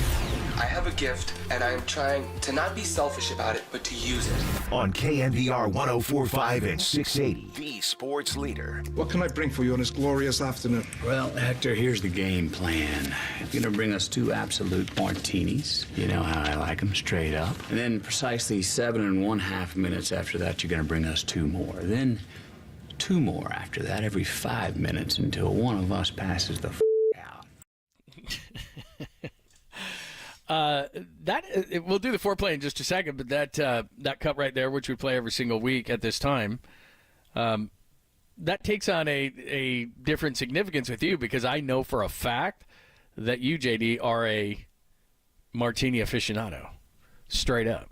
I have a gift, and I am trying to not be selfish about it, but to use it. On KNBR 104.5 and 680, the sports leader. What can I bring for you on this glorious afternoon? Well, Hector, here's the game plan. You're going to bring us 2 absolute martinis. You know how I like them, straight up. And then precisely 7½ minutes after that, you're going to bring us 2 more. Then 2 more after that, every 5 minutes until one of us passes the out. We'll do the foreplay in just a second, but that cut right there, which we play every single week at this time, that takes on a different significance with you, because I know for a fact that you, JD, are a martini aficionado, straight up.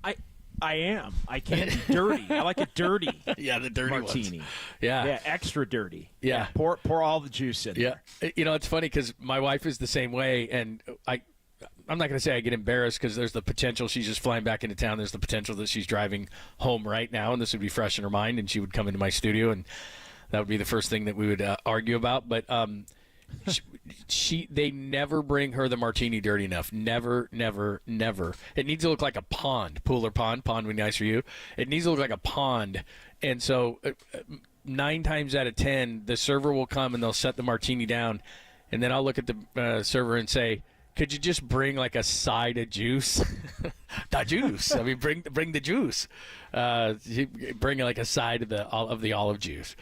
I am. I can't be dirty. I like it dirty. Yeah, the dirty martini. Ones. Yeah, extra dirty. Yeah, pour all the juice in. Yeah, you know, it's funny because my wife is the same way, and I'm not going to say I get embarrassed, because there's the potential she's just flying back into town. There's the potential that she's driving home right now, and this would be fresh in her mind, and she would come into my studio, and that would be the first thing that we would argue about. But they never bring her the martini dirty enough. Never, never, never. It needs to look like a pond, pool or pond. Pond would be nice for you. It needs to look like a pond. And so 9 times out of 10, the server will come and they'll set the martini down, and then I'll look at the server and say, could you just bring like a side of juice? The juice. I mean, bring the juice. Bring like a side of the olive juice.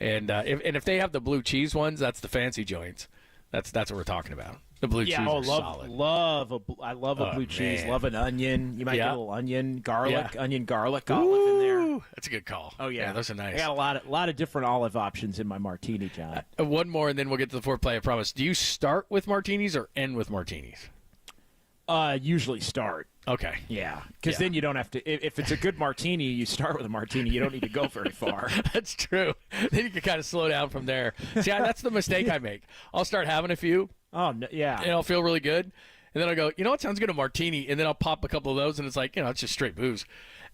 And if they have the blue cheese ones, that's the fancy joints. That's what we're talking about. The blue cheese are solid. I love a blue cheese. Man. Love an onion. You might get a little onion, garlic, olive in there. That's a good call. Oh yeah, those are nice. I got a lot of different olive options in my martini, John. One more, and then we'll get to the foreplay. I promise. Do you start with martinis or end with martinis? Usually start. Okay. Yeah, because then you don't have to. If it's a good martini, you start with a martini. You don't need to go very far. That's true. Then you can kind of slow down from there. See, that's the mistake I make. I'll start having a few. Oh, no, yeah. And I'll feel really good. And then I'll go, you know what sounds good, a martini. And then I'll pop a couple of those, and it's like, it's just straight booze.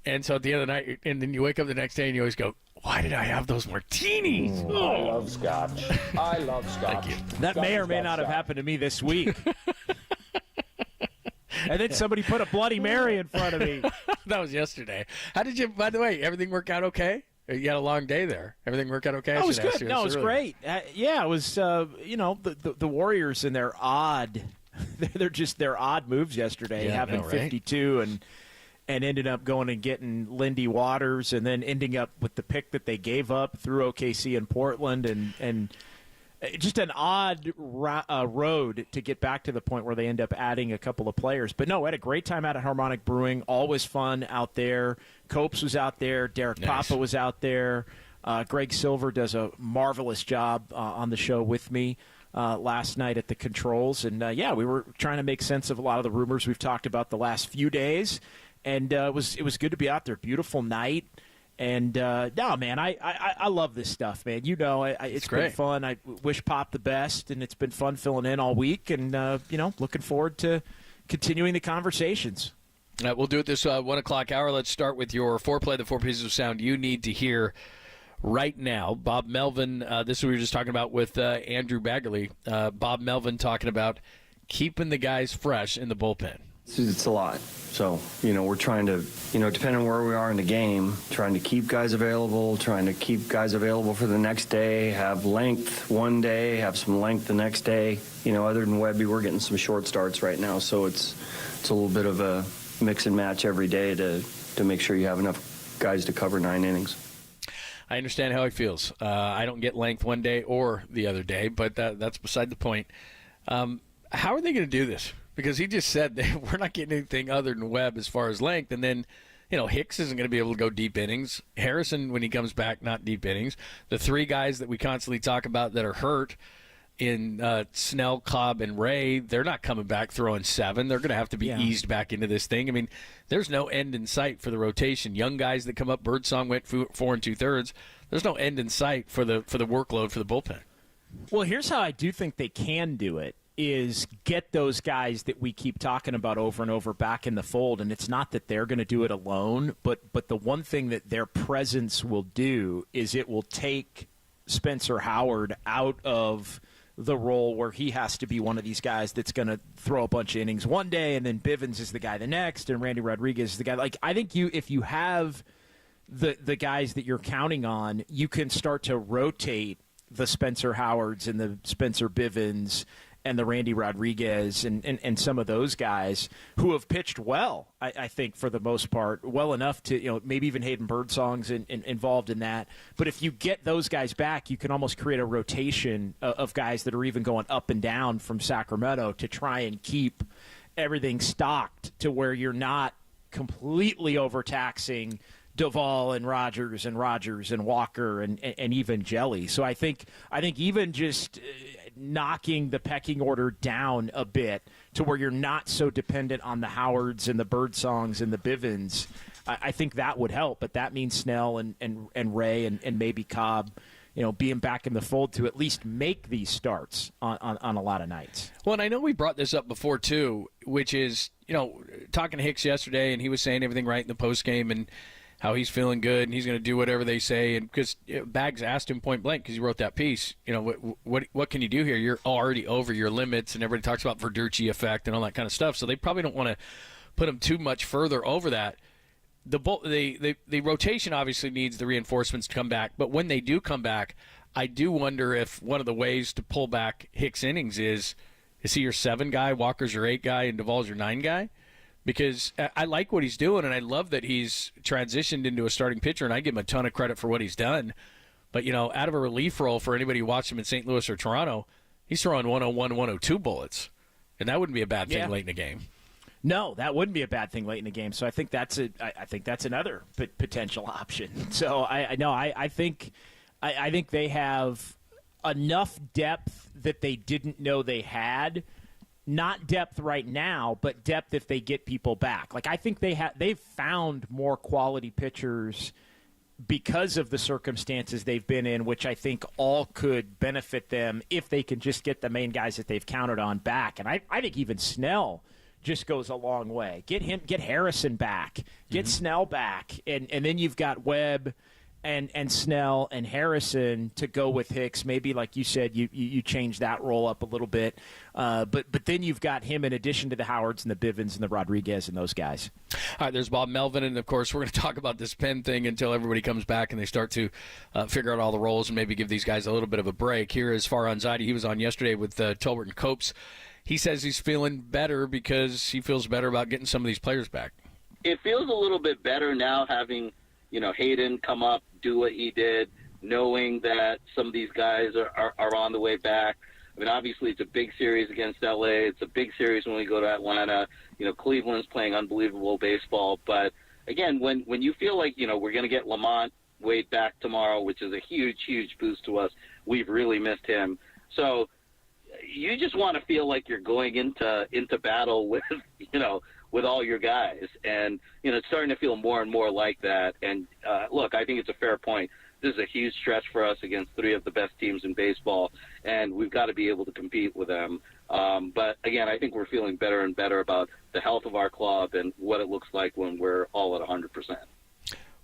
And so at the end of the night, and then you wake up the next day, and you always go, why did I have those martinis? I love scotch. I love scotch. Thank you. That may or may not have happened to me this week. And then somebody put a Bloody Mary in front of me. That was yesterday. How did you, by the way, everything work out okay? You had a long day there. Everything worked out okay? It was good. No, it was great. It was, the Warriors and their odd, their odd moves yesterday, having 52 and ended up going and getting Lindy Waters, and then ending up with the pick that they gave up through OKC and Portland, and just an odd road to get back to the point where they end up adding a couple of players. But no, we had a great time out at Harmonic Brewing. Always fun out there. Copes was out there. Derek Papa was out there. Greg Silver does a marvelous job on the show with me last night at the controls. And, we were trying to make sense of a lot of the rumors we've talked about the last few days. And it was good to be out there. Beautiful night. And, no, man, I love this stuff, man. It's been fun. I wish Pop the best, and it's been fun filling in all week. And, looking forward to continuing the conversations. We'll do it this 1 o'clock hour. Let's start with your foreplay, the 4 pieces of sound you need to hear right now. Bob Melvin, this is what we were just talking about with Andrew Baggerly. Bob Melvin talking about keeping the guys fresh in the bullpen. It's a lot. So, we're trying to, depending on where we are in the game, trying to keep guys available, trying to keep guys available for the next day, have length one day, have some length the next day. Other than Webby, we're getting some short starts right now. So it's a little bit of a mix and match every day to make sure you have enough guys to cover 9 innings. I understand how he feels. I don't get length one day or the other day, but that's beside the point. How are they going to do this? Because he just said that we're not getting anything other than Webb as far as length. And then, Hicks isn't going to be able to go deep innings. Harrison, when he comes back, not deep innings. The 3 guys that we constantly talk about that are hurt in Snell, Cobb, and Ray, they're not coming back throwing 7. They're going to have to be eased back into this thing. I mean, there's no end in sight for the rotation. Young guys that come up, Birdsong went 4 2/3. There's no end in sight for the workload for the bullpen. Well, here's how I do think they can do it. Is get those guys that we keep talking about over and over back in the fold. And it's not that they're going to do it alone, but the one thing that their presence will do is it will take Spencer Howard out of the role where he has to be one of these guys that's going to throw a bunch of innings one day, and then Bivens is the guy the next, and Randy Rodriguez is the guy. Like, I think if you have the guys that you're counting on, you can start to rotate the Spencer Howards and the Spencer Bivens and the Randy Rodriguez and some of those guys who have pitched well, I think, for the most part, well enough to, maybe even Hayden Birdsong's involved in that. But if you get those guys back, you can almost create a rotation of guys that are even going up and down from Sacramento to try and keep everything stocked to where you're not completely overtaxing Duvall and Rogers and Walker and even Jelly. So I think even just knocking the pecking order down a bit to where you're not so dependent on the Howards and the Birdsongs and the Bivens, I think that would help. But that means Snell and Ray and maybe Cobb, being back in the fold to at least make these starts on a lot of nights. Well, and I know we brought this up before too, which is, talking to Hicks yesterday, and he was saying everything right in the postgame and how he's feeling good and he's going to do whatever they say. And because Bags asked him point blank, because he wrote that piece, what can you do here? You're already over your limits, and everybody talks about Verducci effect and all that kind of stuff. So they probably don't want to put him too much further over that. The rotation obviously needs the reinforcements to come back, but when they do come back, I do wonder if one of the ways to pull back Hicks innings is he your 7 guy, Walker's your 8 guy, and Duvall's your 9 guy? Because I like what he's doing, and I love that he's transitioned into a starting pitcher, and I give him a ton of credit for what he's done. But, out of a relief role, for anybody who watched him in St. Louis or Toronto, he's throwing 101, 102 bullets. And that wouldn't be a bad thing late in the game. No, that wouldn't be a bad thing late in the game. So I think that's another potential option. So I think they have enough depth that they didn't know they had. Not depth right now, but depth if they get people back. Like, I think they've found more quality pitchers because of the circumstances they've been in, which I think all could benefit them if they can just get the main guys that they've counted on back. And I think even Snell just goes a long way. Get Harrison back, get Snell back, and then you've got Webb and Snell and Harrison to go with Hicks. Maybe, like you said, you change that role up a little bit. But then you've got him in addition to the Howards and the Bivens and the Rodriguez and those guys. All right, there's Bob Melvin, and, of course, we're going to talk about this pen thing until everybody comes back and they start to figure out all the roles and maybe give these guys a little bit of a break. Here is Farhan Zaidi. He was on yesterday with Tolbert and Copes. He says he's feeling better because he feels better about getting some of these players back. It feels a little bit better now having Hayden come up, do what he did, knowing that some of these guys are on the way back. I mean, obviously it's a big series against LA. It's a big series when we go to Atlanta. Cleveland's playing unbelievable baseball. But, again, when you feel like, we're going to get Lamont Wade back tomorrow, which is a huge, huge boost to us, we've really missed him. So you just want to feel like you're going into battle with, with all your guys. And, it's starting to feel more and more like that. And, look, I think it's a fair point. This is a huge stretch for us against 3 of the best teams in baseball, and we've got to be able to compete with them. But, again, I think we're feeling better and better about the health of our club and what it looks like when we're all at 100%.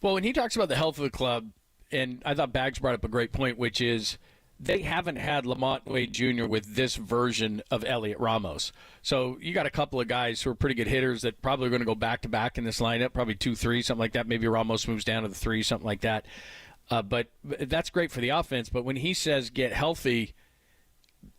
Well, when he talks about the health of the club, and I thought Bags brought up a great point, which is they haven't had Lamont Wade Jr. with this version of Elliot Ramos. So you got a couple of guys who are pretty good hitters that probably are going to go back-to-back in this lineup, probably 2-3, something like that. Maybe Ramos moves down to the 3, something like that. But that's great for the offense. But when he says get healthy,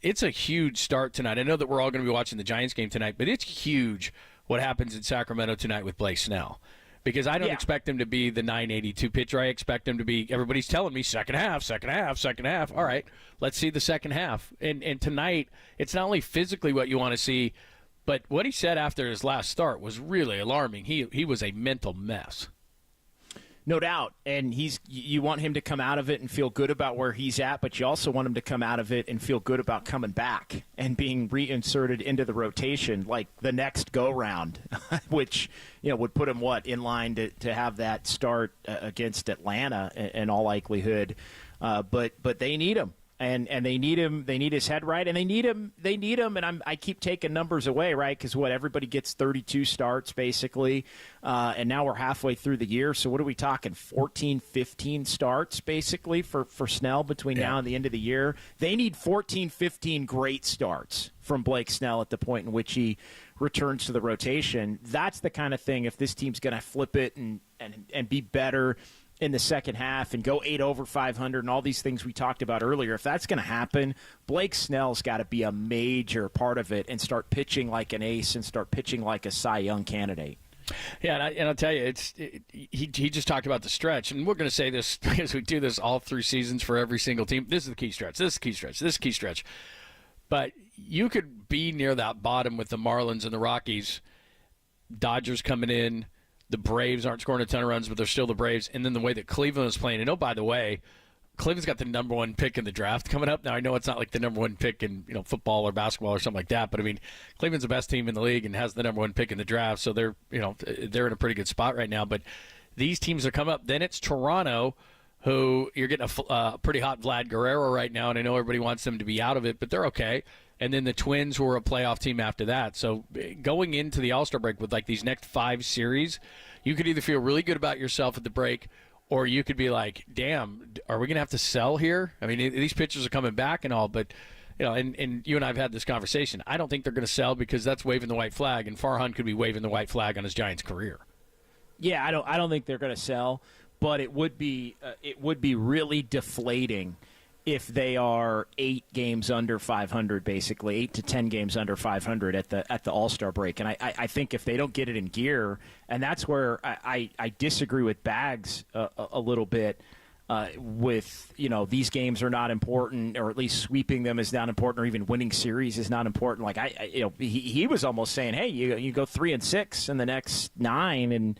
it's a huge start tonight. I know that we're all going to be watching the Giants game tonight, but it's huge what happens in Sacramento tonight with Blake Snell. Because I don't expect him to be the 982 pitcher. I expect him to be, everybody's telling me, second half. All right, let's see the second half. And tonight, it's not only physically what you want to see, but what he said after his last start was really alarming. He was a mental mess. No doubt. And you want him to come out of it and feel good about where he's at, but you also want him to come out of it and feel good about coming back and being reinserted into the rotation like the next go-round, which would put him, in line to have that start against Atlanta in all likelihood. But they need him. And they need him. They need his head right, and they need him. And I keep taking numbers away, right? Because everybody gets 32 starts basically, and now we're halfway through the year. So what are we talking? 14, 15 starts basically for Snell between now and the end of the year. They need 14, 15 great starts from Blake Snell at the point in which he returns to the rotation. That's the kind of thing. If this team's going to flip it and be better in the second half and go 8 over 500 and all these things we talked about earlier, if that's going to happen, Blake Snell's got to be a major part of it and start pitching like an ace and start pitching like a Cy Young candidate. Yeah, and I'll tell you, he just talked about the stretch, and we're going to say this because we do this all through seasons for every single team. This is the key stretch. This is the key stretch. This is the key stretch. But you could be near that bottom with the Marlins and the Rockies. Dodgers coming in. The Braves aren't scoring a ton of runs, but they're still the Braves. And then the way that Cleveland is playing. And, oh, by the way, Cleveland's got the number one pick in the draft coming up. Now, I know it's not like the number one pick in football or basketball or something like that. But, I mean, Cleveland's the best team in the league and has the number one pick in the draft. So they're in a pretty good spot right now. But these teams are coming up. Then it's Toronto, who you're getting a pretty hot Vlad Guerrero right now. And I know everybody wants them to be out of it, but they're okay. And then the Twins, who are a playoff team after that. So going into the All-Star break with like these next 5 series, you could either feel really good about yourself at the break, or you could be like, damn, are we going to have to sell here? I mean, these pitchers are coming back and all, but and you and I have had this conversation. I don't think they're going to sell because that's waving the white flag, and Farhan could be waving the white flag on his Giants career. Yeah, I don't think they're going to sell, but it would be really deflating if they are 8 games under 500, basically 8 to 10 games under 500 at the All-Star break. And I think if they don't get it in gear, and that's where I disagree with Bags a little bit. With these games are not important, or at least sweeping them is not important, or even winning series is not important. Like he was almost saying, hey, you go 3-6 in the next 9,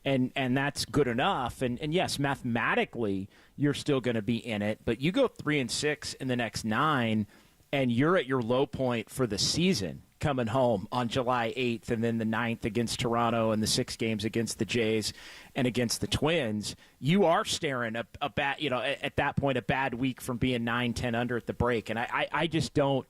and that's good enough. And yes, mathematically you're still going to be in it, but you go 3-6 in the next 9, and you're at your low point for the season coming home on July 8th, and then the 9th against Toronto, and the 6 games against the Jays and against the Twins. You are staring a bad, at that point, a bad week from being 9-10 under at the break. And I just don't.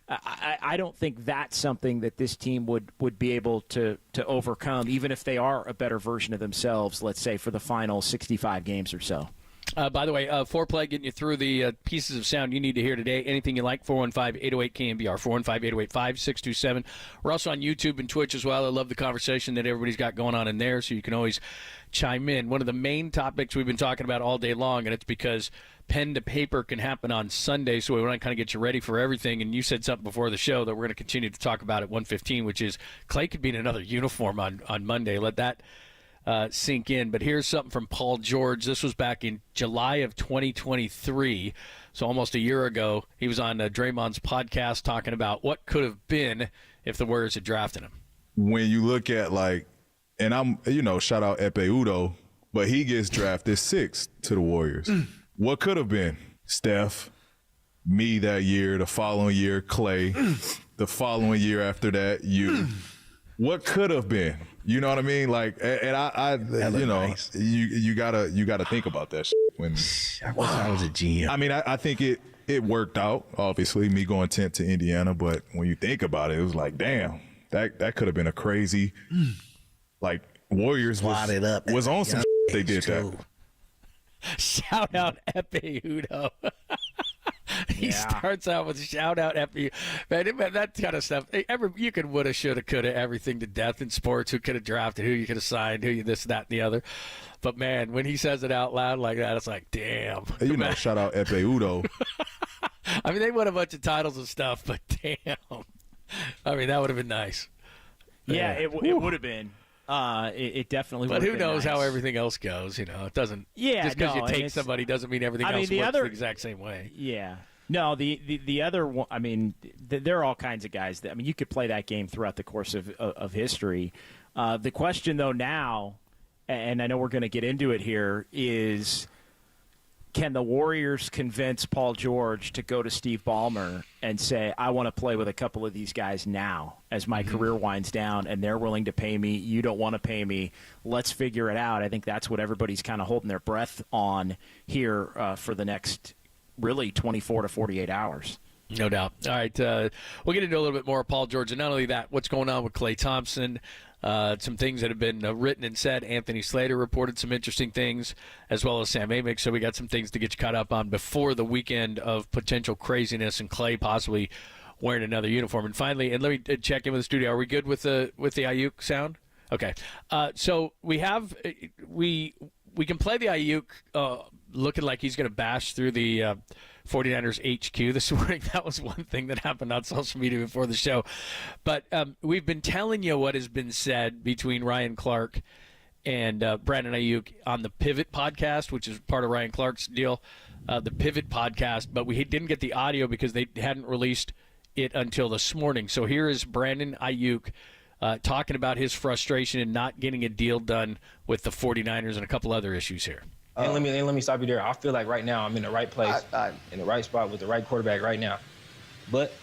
I don't think that's something that this team would be able to overcome, even if they are a better version of themselves, let's say, for the final 65 games or so. By the way, Foreplay getting you through the pieces of sound you need to hear today. Anything you like, 415-808-KNBR, 415-808-5627. We're also on YouTube and Twitch as well. I love the conversation that everybody's got going on in there, so you can always chime in. One of the main topics we've been talking about all day long, and it's because pen to paper can happen on Sunday, so we want to kind of get you ready for everything. And you said something before the show that we're going to continue to talk about at 1:15, which is Clay could be in another uniform on Monday. Let that sink in. But here's something from Paul George. This was back in July of 2023, so almost a year ago. He was on Draymond's podcast talking about what could have been if the Warriors had drafted him. When you look at and I'm, shout out Epe Udo, but he gets drafted 6th to the Warriors. What could have been? Steph, me that year, the following year, Clay, the following year after that, you. What could have been? You know what I mean? Nice. you gotta think about that when I was a GM. I mean, I think it worked out, obviously, me going 10th to Indiana, but when you think about it, it was like, damn, that could have been a crazy, Warriors was on some they did that. Shout out Epe Udo. He starts out with shout out Epe. Man, that kind of stuff. You could woulda, shoulda, coulda, everything to death in sports. Who could have drafted? Who you could have signed? Who you this, that, and the other. But man, when he says it out loud like that, it's like, damn. Shout out Epe Udo. I mean, they won a bunch of titles and stuff, but damn. I mean, that would have been nice. Yeah, it would have been. It definitely would have been. But who knows nice. how everything else goes? It doesn't. Yeah, just because you take somebody doesn't mean everything else works the exact same way. Yeah. No, the other one. I mean, there are all kinds of guys that. I mean, you could play that game throughout the course of history. The question, though, now, and I know we're going to get into it here, is can the Warriors convince Paul George to go to Steve Ballmer and say, I want to play with a couple of these guys now as my career winds down, and they're willing to pay me. You don't want to pay me. Let's figure it out. I think that's what everybody's kind of holding their breath on here for the next really 24 to 48 hours. No doubt. All right, we'll get into a little bit more of Paul George. And not only that, what's going on with Klay Thompson, some things that have been written and said. Anthony Slater reported some interesting things, as well as Sam Amick. So we got some things to get you caught up on before the weekend of potential craziness and Klay possibly wearing another uniform. And finally, and let me check in with the studio. Are we good with the Ayuk sound? Okay. So we have we can play the Ayuk looking like he's going to bash through the 49ers HQ this morning. That was one thing that happened on social media before the show. But we've been telling you what has been said between Ryan Clark and Brandon Ayuk on the Pivot podcast, which is part of Ryan Clark's deal, the Pivot podcast. But we didn't get the audio because they hadn't released it until this morning. So here is Brandon Ayuk talking about his frustration in not getting a deal done with the 49ers and a couple other issues here. And let me stop you there. I feel like right now I'm in the right place, in the right spot with the right quarterback right now. But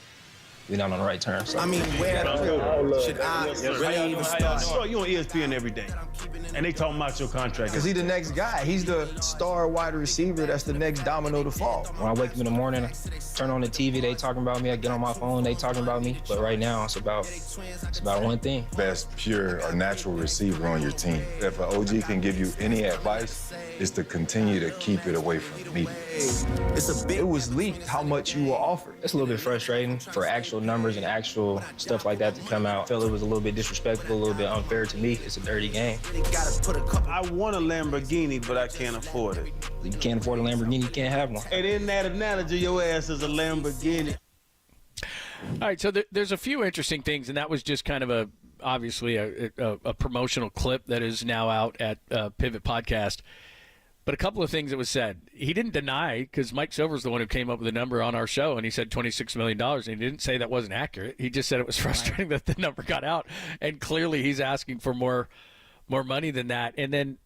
we're not on the right terms. So. I mean, where should I really even start? Bro, you on ESPN every day, and they talking about your contract. Because he's the next guy. He's the star wide receiver that's the next domino to fall. When I wake up in the morning, I turn on the TV, they talking about me. I get on my phone, they talking about me. But right now, it's about one thing. Best pure or natural receiver on your team. If an OG can give you any advice, it's to continue to keep it away from me. It was leaked how much you were offered. It's a little bit frustrating for actual numbers and actual stuff like that to come out. I felt it was a little bit disrespectful, a little bit unfair to me. It's a dirty game. I want a Lamborghini, but I can't afford it. You can't afford a Lamborghini, you can't have one. And in that analogy, your ass is a Lamborghini. All right, so there's a few interesting things, and that was just kind of obviously a promotional clip that is now out at Pivot Podcast. But a couple of things that was said. He didn't deny, because Mike Silver's the one who came up with the number on our show, and he said $26 million, and he didn't say that wasn't accurate. He just said it was frustrating that the number got out, and clearly he's asking for more money than that. And then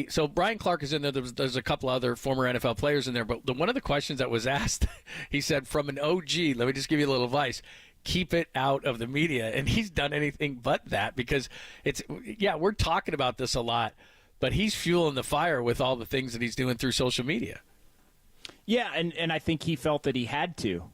so Brian Clark is in there. There's a couple other former NFL players in there, but one of the questions that was asked, he said, from an OG, let me just give you a little advice, keep it out of the media. And he's done anything but that, because we're talking about this a lot, but he's fueling the fire with all the things that he's doing through social media. Yeah, and I think he felt that he had to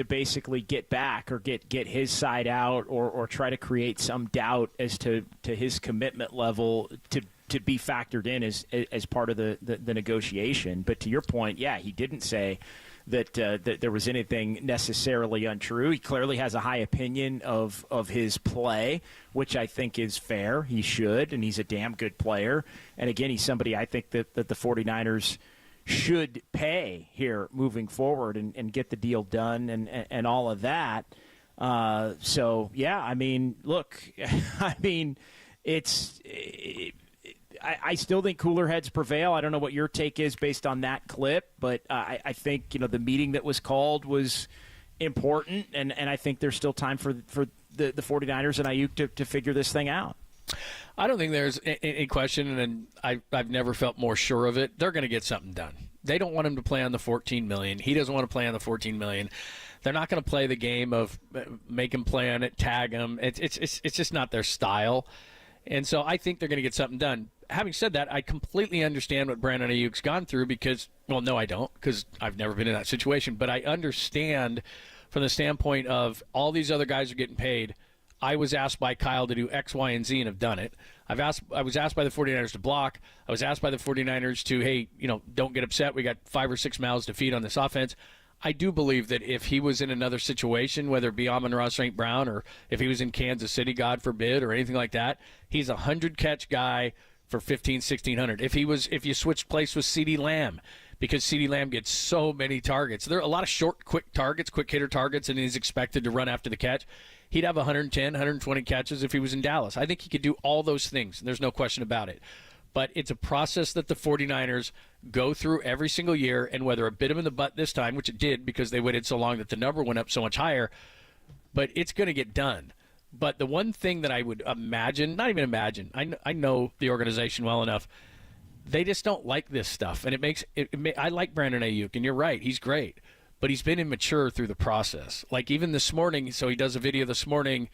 basically get back or get his side out or try to create some doubt as to his commitment level to be factored in as part of the negotiation. But to your point, yeah, he didn't say that there was anything necessarily untrue. He clearly has a high opinion of his play, which I think is fair. He should, and he's a damn good player. And again, he's somebody I think that the 49ers should pay here moving forward and get the deal done and all of that. So, yeah, I mean, look, I mean, I still think cooler heads prevail. I don't know what your take is based on that clip, but I think, the meeting that was called was important, and I think there's still time for the 49ers and Ayuk to figure this thing out. I don't think there's any question, and I've never felt more sure of it. They're going to get something done. They don't want him to play on the $14 million. He doesn't want to play on the $14 million. They're not going to play the game of make him play on it, tag him. It's just not their style. And so I think they're going to get something done. Having said that, I completely understand what Brandon Ayuk's gone through because, well, no, I don't, because I've never been in that situation. But I understand from the standpoint of all these other guys are getting paid. I was asked by Kyle to do X, Y, and Z and have done it. I was asked by the 49ers to block. I was asked by the 49ers to, hey, don't get upset. We got 5 or 6 mouths to feed on this offense. I do believe that if he was in another situation, whether it be Amon-Ra St. Brown or if he was in Kansas City, God forbid, or anything like that, he's a 100-catch guy for 1,500, 1,600. If you switch place with CeeDee Lamb, because CeeDee Lamb gets so many targets. There are a lot of short, quick targets, quick hitter targets, and he's expected to run after the catch. He'd have 110, 120 catches if he was in Dallas. I think he could do all those things. There's no question about it. But it's a process that the 49ers go through every single year, and whether it bit them in the butt this time, which it did because they waited so long that the number went up so much higher, but it's going to get done. But the one thing that I would imagine, not even imagine, I know the organization well enough, they just don't like this stuff. And I like Brandon Ayuk, and you're right, he's great. But he's been immature through the process. Like even this morning, so he does a video this morning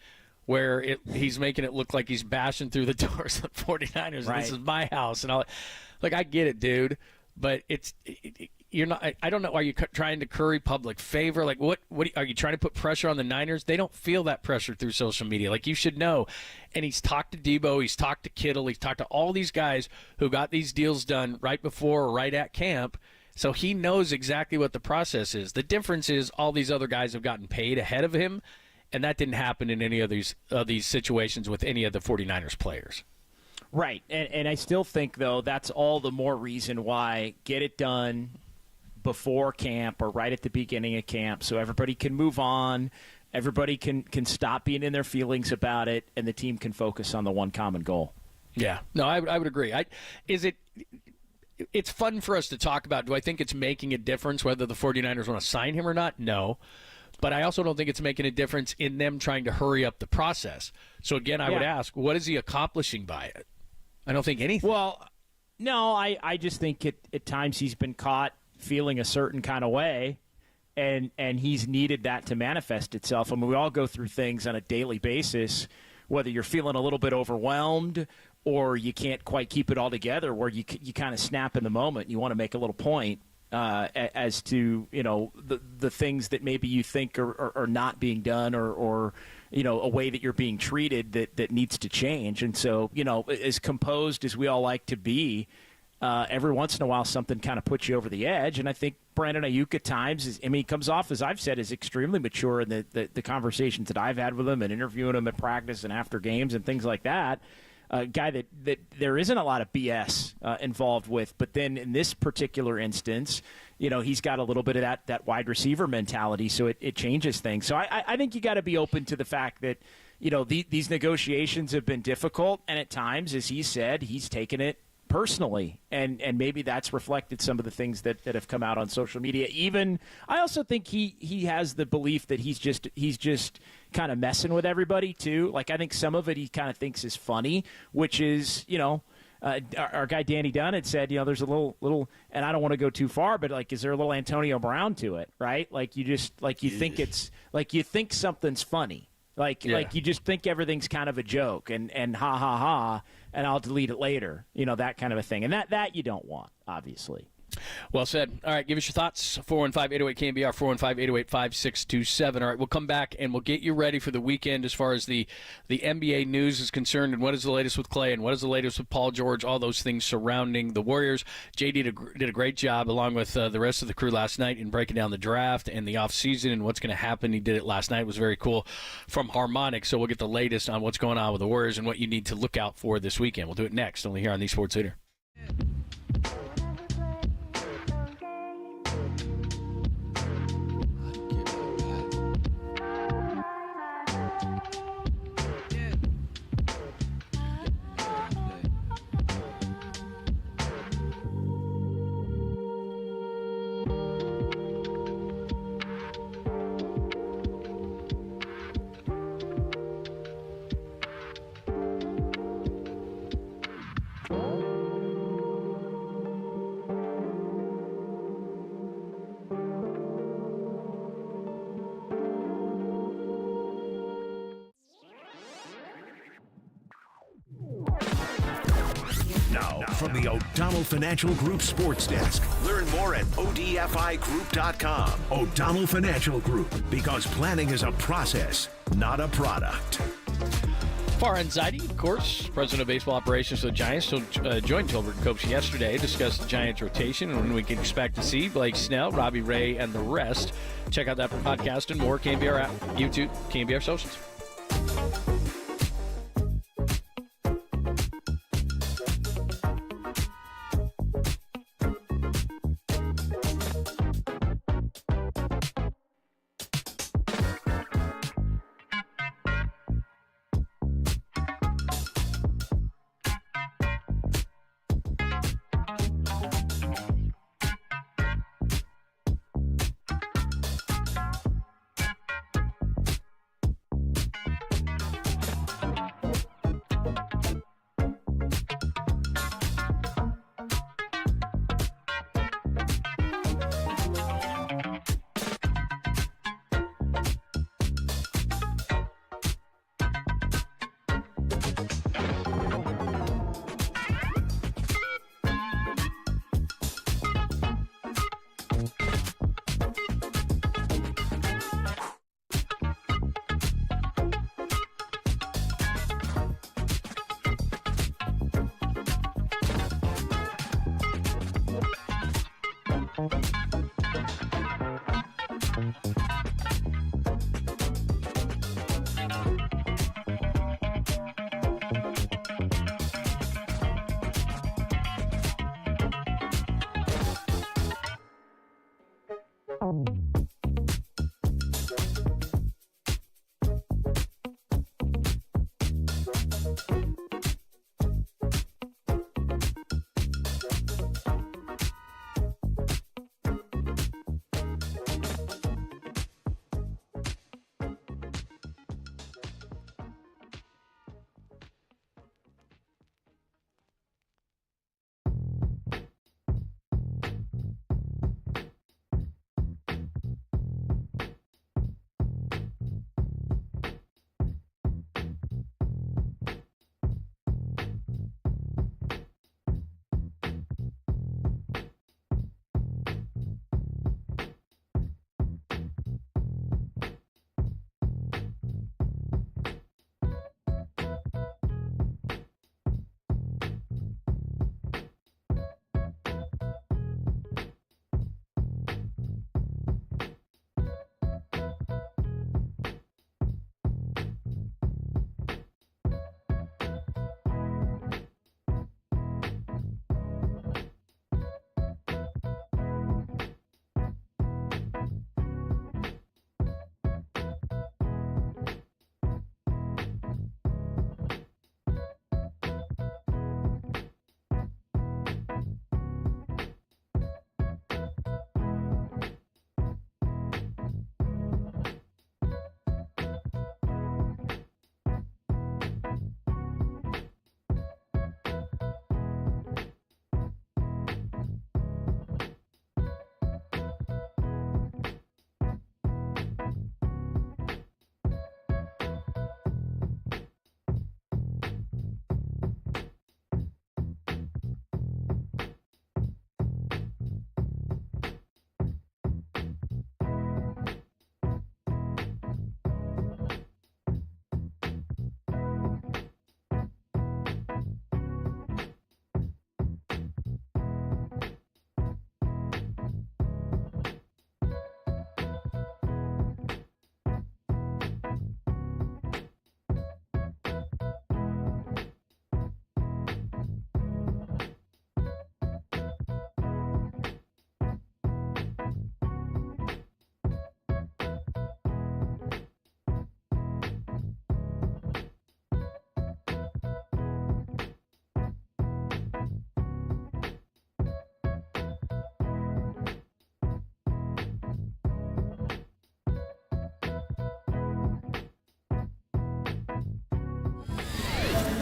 where he's making it look like he's bashing through the doors of the 49ers. Right. And this is my house and all. Like, I get it, dude. But you're not. I don't know. Are you trying to curry public favor? Like, what are you trying to put pressure on the Niners? They don't feel that pressure through social media. Like, you should know. And he's talked to Debo. He's talked to Kittle. He's talked to all these guys who got these deals done right before or right at camp. So he knows exactly what the process is. The difference is all these other guys have gotten paid ahead of him, and that didn't happen in any of these situations with any of the 49ers players. Right. And I still think, though, that's all the more reason why get it done before camp or right at the beginning of camp so everybody can move on, everybody can stop being in their feelings about it, and the team can focus on the one common goal. Yeah. No, I would agree. It's fun for us to talk about. Do I think it's making a difference whether the 49ers want to sign him or not? No. But I also don't think it's making a difference in them trying to hurry up the process. So, again, I would ask, what is he accomplishing by it? I don't think anything. Well, no, I just think at times he's been caught feeling a certain kind of way, and he's needed that to manifest itself. I mean, we all go through things on a daily basis, whether you're feeling a little bit overwhelmed or you can't quite keep it all together, where you kind of snap in the moment and you want to make a little point as to, the things that maybe you think are not being done or a way that you're being treated that needs to change. And so, as composed as we all like to be, every once in a while something kind of puts you over the edge. And I think Brandon Ayuk at times, he comes off, as I've said, as extremely mature in the conversations that I've had with him and interviewing him at practice and after games and things like that. A guy that there isn't a lot of BS involved with. But then in this particular instance, he's got a little bit of that wide receiver mentality, so it changes things. So I think you got to be open to the fact that, these negotiations have been difficult, and at times, as he said, he's taken it personally, and maybe that's reflected some of the things that have come out on social media. Even I also think he has the belief that he's just kind of messing with everybody too. Like, I think some of it he kind of thinks is funny, which is, our guy Danny Dunn had said, there's a little, and I don't want to go too far, but like, is there a little Antonio Brown to it, right? Like, you just like you think it's like you think something's funny. Like you just think everything's kind of a joke and ha ha ha, and I'll delete it later, that kind of a thing. And that you don't want, obviously. Well said. All right, give us your thoughts. 415-808-KNBR, 415-808-5627. All right, we'll come back and we'll get you ready for the weekend as far as the NBA news is concerned, and what is the latest with Clay and what is the latest with Paul George, all those things surrounding the Warriors. JD did a great job along with the rest of the crew last night in breaking down the draft and the offseason and what's going to happen. He did it last night. It was very cool from Harmonic, so we'll get the latest on what's going on with the Warriors and what you need to look out for this weekend. We'll do it next, only here on the Sports Leader. From the O'Donnell Financial Group Sports Desk. Learn more at ODFIGroup.com. O'Donnell Financial Group, because planning is a process, not a product. Far Anxiety, of course, president of baseball operations for the Giants, joined Tolbert and Copes yesterday, discussed the Giants rotation and when we can expect to see Blake Snell, Robbie Ray, and the rest. Check out that podcast and more. KNBR app, YouTube, KNBR socials.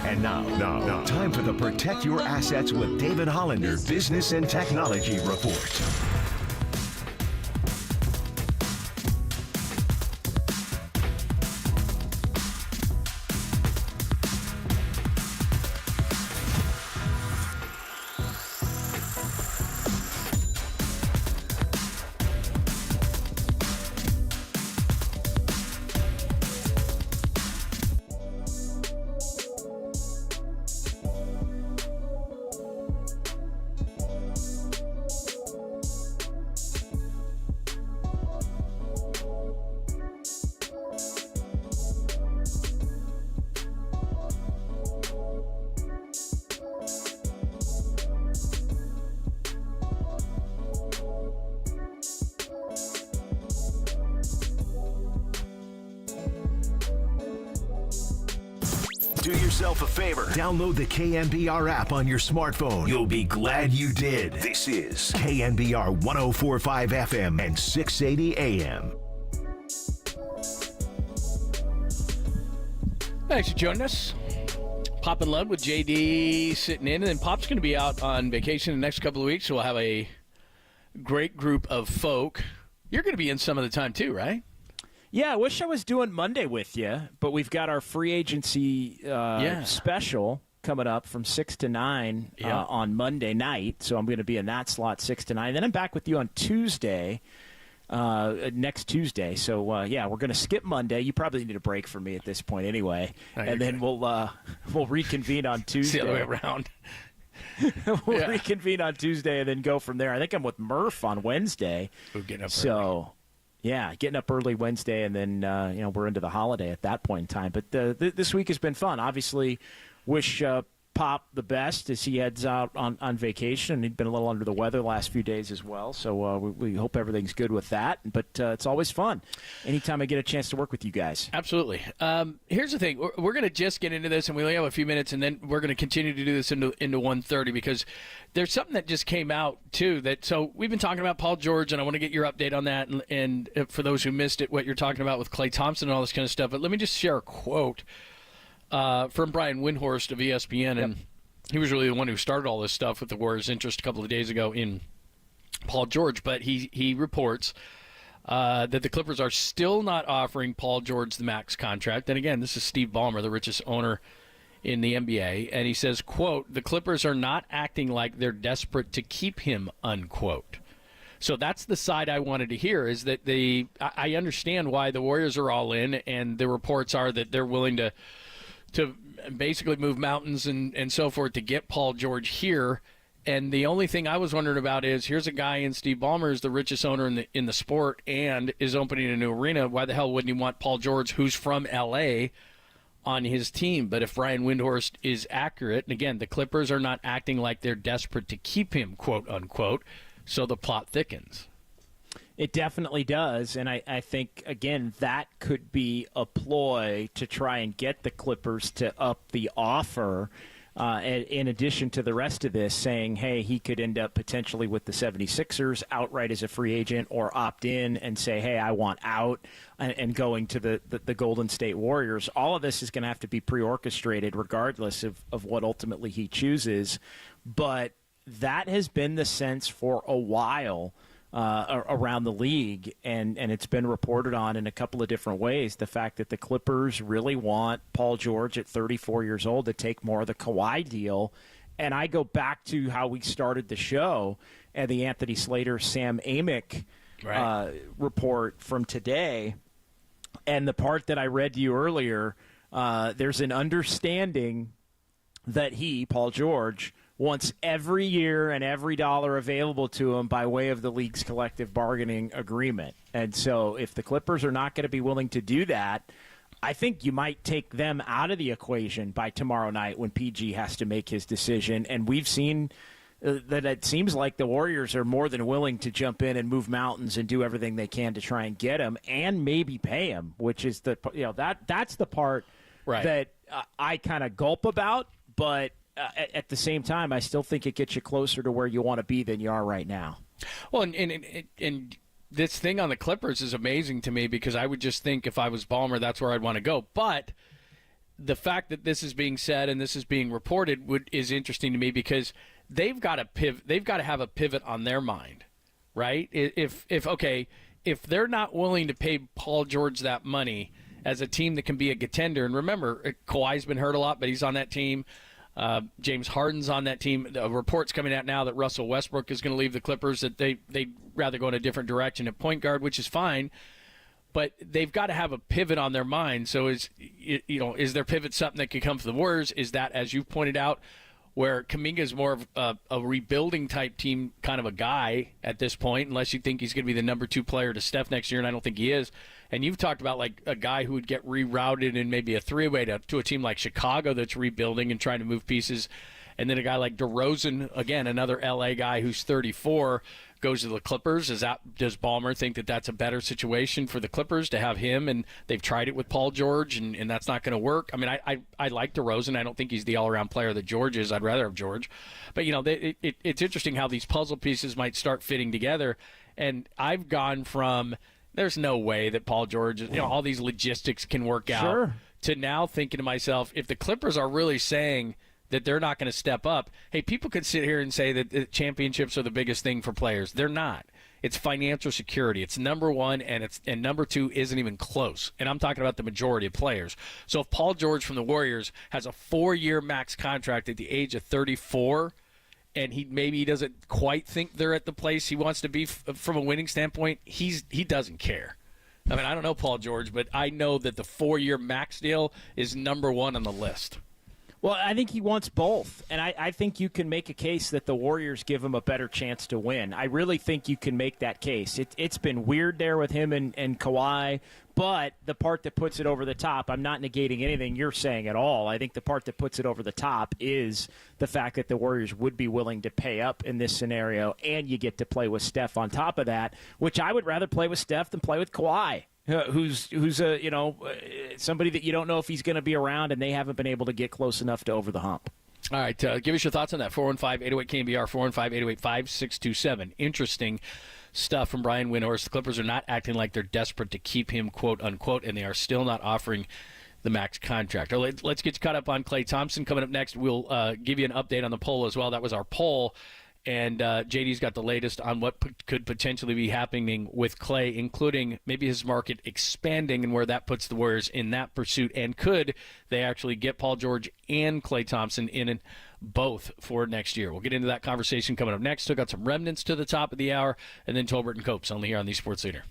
And now, time for the Protect Your Assets with David Hollander Business and Technology Report. Do yourself a favor. Download the KNBR app on your smartphone. You'll be glad you did. This is KNBR 104.5 FM and 680 AM. Thanks for joining us. Pop and Lud with JD sitting in, and then Pop's going to be out on vacation the next couple of weeks, so we'll have a great group of folk. You're going to be in some of the time too, right? Yeah, I wish I was doing Monday with you, but we've got our free agency special coming up from 6 to 9 on Monday night, so I'm going to be in that slot 6 to 9. Then I'm back with you on Tuesday, next Tuesday. So, we're going to skip Monday. You probably need a break from me at this point anyway, and then we'll reconvene on Tuesday. It's the other way around. We'll reconvene on Tuesday and then go from there. I think I'm with Murph on Wednesday. We're getting up early. Yeah, getting up early Wednesday, and then we're into the holiday at that point in time. But this week has been fun. Obviously, wish Pop the best as he heads out on vacation. And he'd been a little under the weather the last few days as well. So we hope everything's good with that. But it's always fun anytime I get a chance to work with you guys. Absolutely. Here's the thing. We're going to just get into this, and we only have a few minutes, and then we're going to continue to do this into 1:30 because there's something that just came out, too. So we've been talking about Paul George, and I want to get your update on that. And for those who missed it, what you're talking about with Klay Thompson and all this kind of stuff. But let me just share a quote from Brian Windhorst of ESPN, and he was really the one who started all this stuff with the Warriors' interest a couple of days ago in Paul George. But he reports that the Clippers are still not offering Paul George the max contract. And again, this is Steve Ballmer, the richest owner in the NBA, and he says, quote, "The Clippers are not acting like they're desperate to keep him," unquote. So that's the side I wanted to hear, is that I understand why the Warriors are all in, and the reports are that they're willing to basically move mountains and so forth to get Paul George here. And the only thing I was wondering about is, here's a guy in Steve Ballmer, is the richest owner in the sport and is opening a new arena. Why the hell wouldn't he want Paul George, who's from L.A., on his team? But if Brian Windhorst is accurate, and again, the Clippers are not acting like they're desperate to keep him, quote unquote, so the plot thickens. It definitely does, and I think, again, that could be a ploy to try and get the Clippers to up the offer, in addition to the rest of this, saying, hey, he could end up potentially with the 76ers outright as a free agent, or opt in and say, hey, I want out, and going to the Golden State Warriors. All of this is going to have to be pre-orchestrated regardless of what ultimately he chooses, but that has been the sense for a while around the league, and it's been reported on in a couple of different ways. The fact that the Clippers really want Paul George at 34 years old to take more of the Kawhi deal. And I go back to how we started the show and the Anthony Slater, Sam Amick report from today. And the part that I read to you earlier, there's an understanding that he, Paul George, wants every year and every dollar available to him by way of the league's collective bargaining agreement. And so if the Clippers are not going to be willing to do that, I think you might take them out of the equation by tomorrow night when PG has to make his decision. And we've seen that it seems like the Warriors are more than willing to jump in and move mountains and do everything they can to try and get him and maybe pay him, which is that's the part that I kind of gulp about. But at the same time, I still think it gets you closer to where you want to be than you are right now. Well, and this thing on the Clippers is amazing to me, because I would just think if I was Ballmer, that's where I'd want to go. But the fact that this is being said and this is being reported is interesting to me, because they've got to pivot. They've got to have a pivot on their mind, right? If they're not willing to pay Paul George that money as a team that can be a contender, and remember, Kawhi's been hurt a lot, but he's on that team. James Harden's on that team. The reports coming out now that Russell Westbrook is going to leave the Clippers, that they'd rather go in a different direction at point guard, which is fine. But they've got to have a pivot on their mind. So is their pivot something that could come from the Warriors? Is that, as you've pointed out, where Kuminga is more of a rebuilding type team kind of a guy at this point, unless you think he's going to be the number 2 player to Steph next year, and I don't think he is. And you've talked about like a guy who would get rerouted in maybe a 3-way to a team like Chicago that's rebuilding and trying to move pieces. And then a guy like DeRozan, again, another L.A. guy who's 34, goes to the Clippers. Does Ballmer think that that's a better situation for the Clippers to have him? And they've tried it with Paul George, and that's not going to work. I mean, I like DeRozan. I don't think he's the all-around player that George is. I'd rather have George. But, it's interesting how these puzzle pieces might start fitting together. And I've gone from there's no way that Paul George, all these logistics can work out, to now thinking to myself, if the Clippers are really saying that they're not going to step up, hey, people could sit here and say that the championships are the biggest thing for players. They're not. It's financial security. It's number one, and number 2 isn't even close. And I'm talking about the majority of players. So if Paul George from the Warriors has a 4-year max contract at the age of 34, and he doesn't quite think they're at the place he wants to be from a winning standpoint, he doesn't care. I mean, I don't know Paul George, but I know that the 4-year max deal is number 1 on the list. Well, I think he wants both, and I think you can make a case that the Warriors give him a better chance to win. I really think you can make that case. It's been weird there with him and Kawhi, but the part that puts it over the top, I'm not negating anything you're saying at all. I think the part that puts it over the top is the fact that the Warriors would be willing to pay up in this scenario, and you get to play with Steph on top of that, which I would rather play with Steph than play with Kawhi. Who's somebody that you don't know if he's going to be around, and they haven't been able to get close enough to over the hump. All right, give us your thoughts on that. 415-808-KNBR, 415-808-5627. Interesting stuff from Brian Windhorst. The Clippers are not acting like they're desperate to keep him, quote unquote, and they are still not offering the max contract. Let's get you caught up on Klay Thompson. Coming up next, we'll give you an update on the poll as well. That was our poll. And JD's got the latest on what could potentially be happening with Klay, including maybe his market expanding and where that puts the Warriors in that pursuit. And could they actually get Paul George and Klay Thompson in both for next year? We'll get into that conversation coming up next. Still got some remnants to the top of the hour, and then Tolbert and Copes only here on the Sports Leader.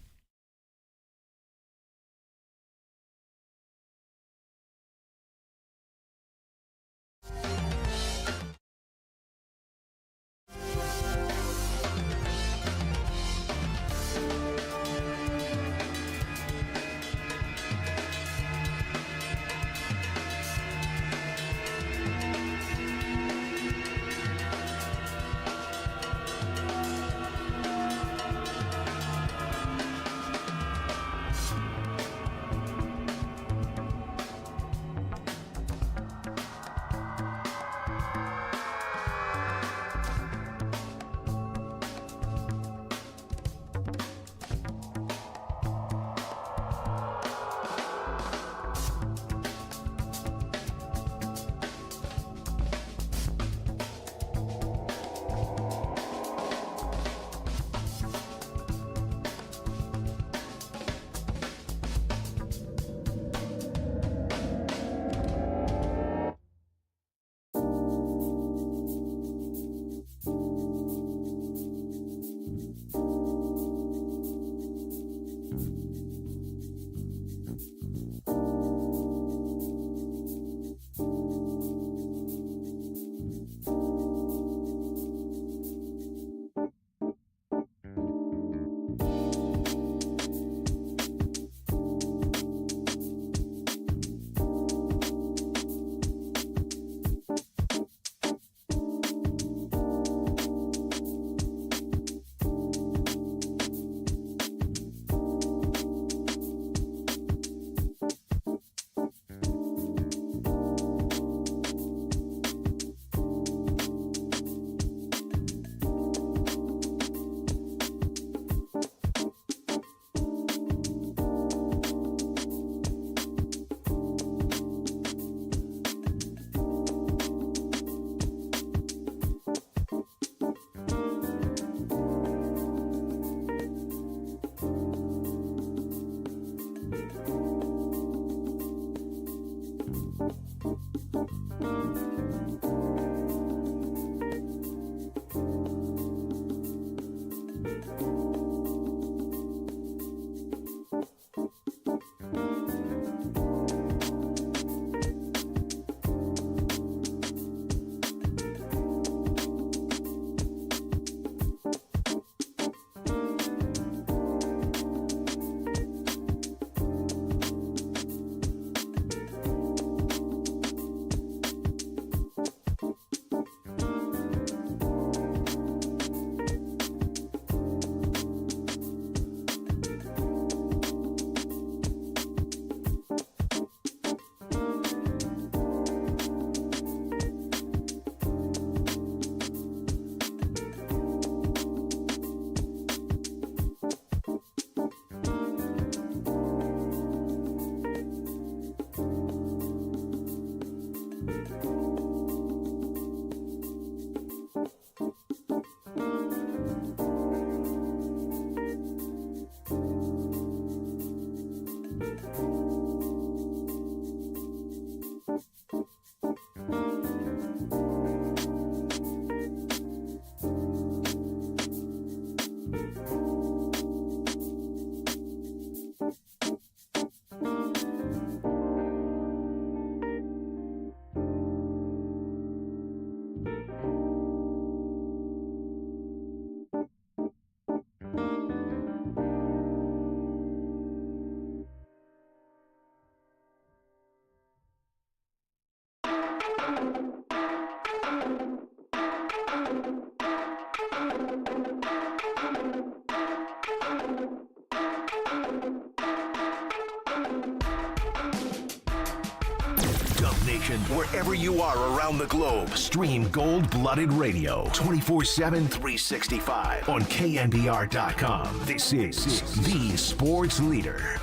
Dub Nation, wherever you are around the globe, stream Gold-Blooded Radio 24/7, 365 on KNBR.com. This is the sports leader.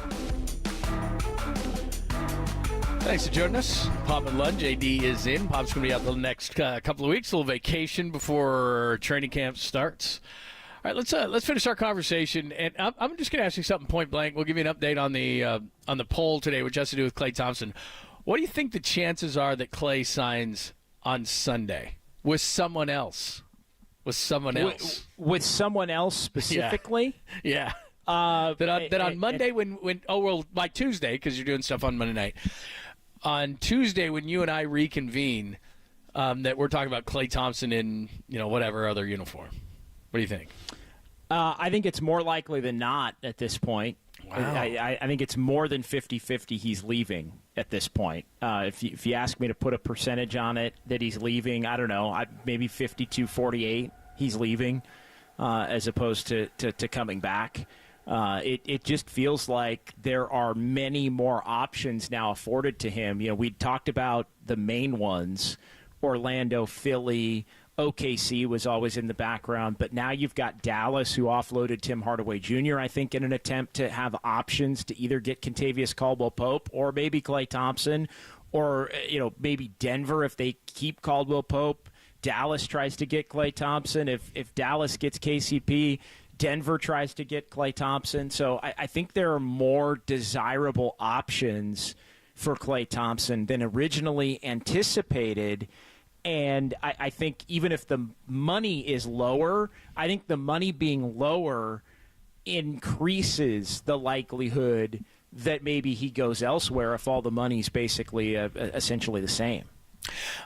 Thanks for joining us. Pop and Lunch. JD is in. Pop's going to be out the next couple of weeks. A little vacation before training camp starts. All right, let's finish our conversation. And I'm just going to ask you something point blank. We'll give you an update on the poll today, which has to do with Klay Thompson. What do you think the chances are that Klay signs on Sunday with someone else? With someone else? With someone else specifically? Yeah. That on Monday by Tuesday, because you're doing stuff on Monday night. On Tuesday, when you and I reconvene, that we're talking about Klay Thompson in, whatever other uniform. What do you think? I think it's more likely than not at this point. Wow. I think it's more than 50-50 he's leaving at this point. If you ask me to put a percentage on it that he's leaving, I don't know, maybe 52-48 he's leaving as opposed to coming back. It just feels like there are many more options now afforded to him. We talked about the main ones, Orlando, Philly, OKC was always in the background, but now you've got Dallas, who offloaded Tim Hardaway Jr., I think, in an attempt to have options to either get Kentavious Caldwell-Pope or maybe Klay Thompson, or maybe Denver if they keep Caldwell-Pope. Dallas tries to get Klay Thompson. If Dallas gets KCP, Denver tries to get Klay Thompson. So I think there are more desirable options for Klay Thompson than originally anticipated. And I think even if the money is lower, I think the money being lower increases the likelihood that maybe he goes elsewhere if all the money's basically essentially the same.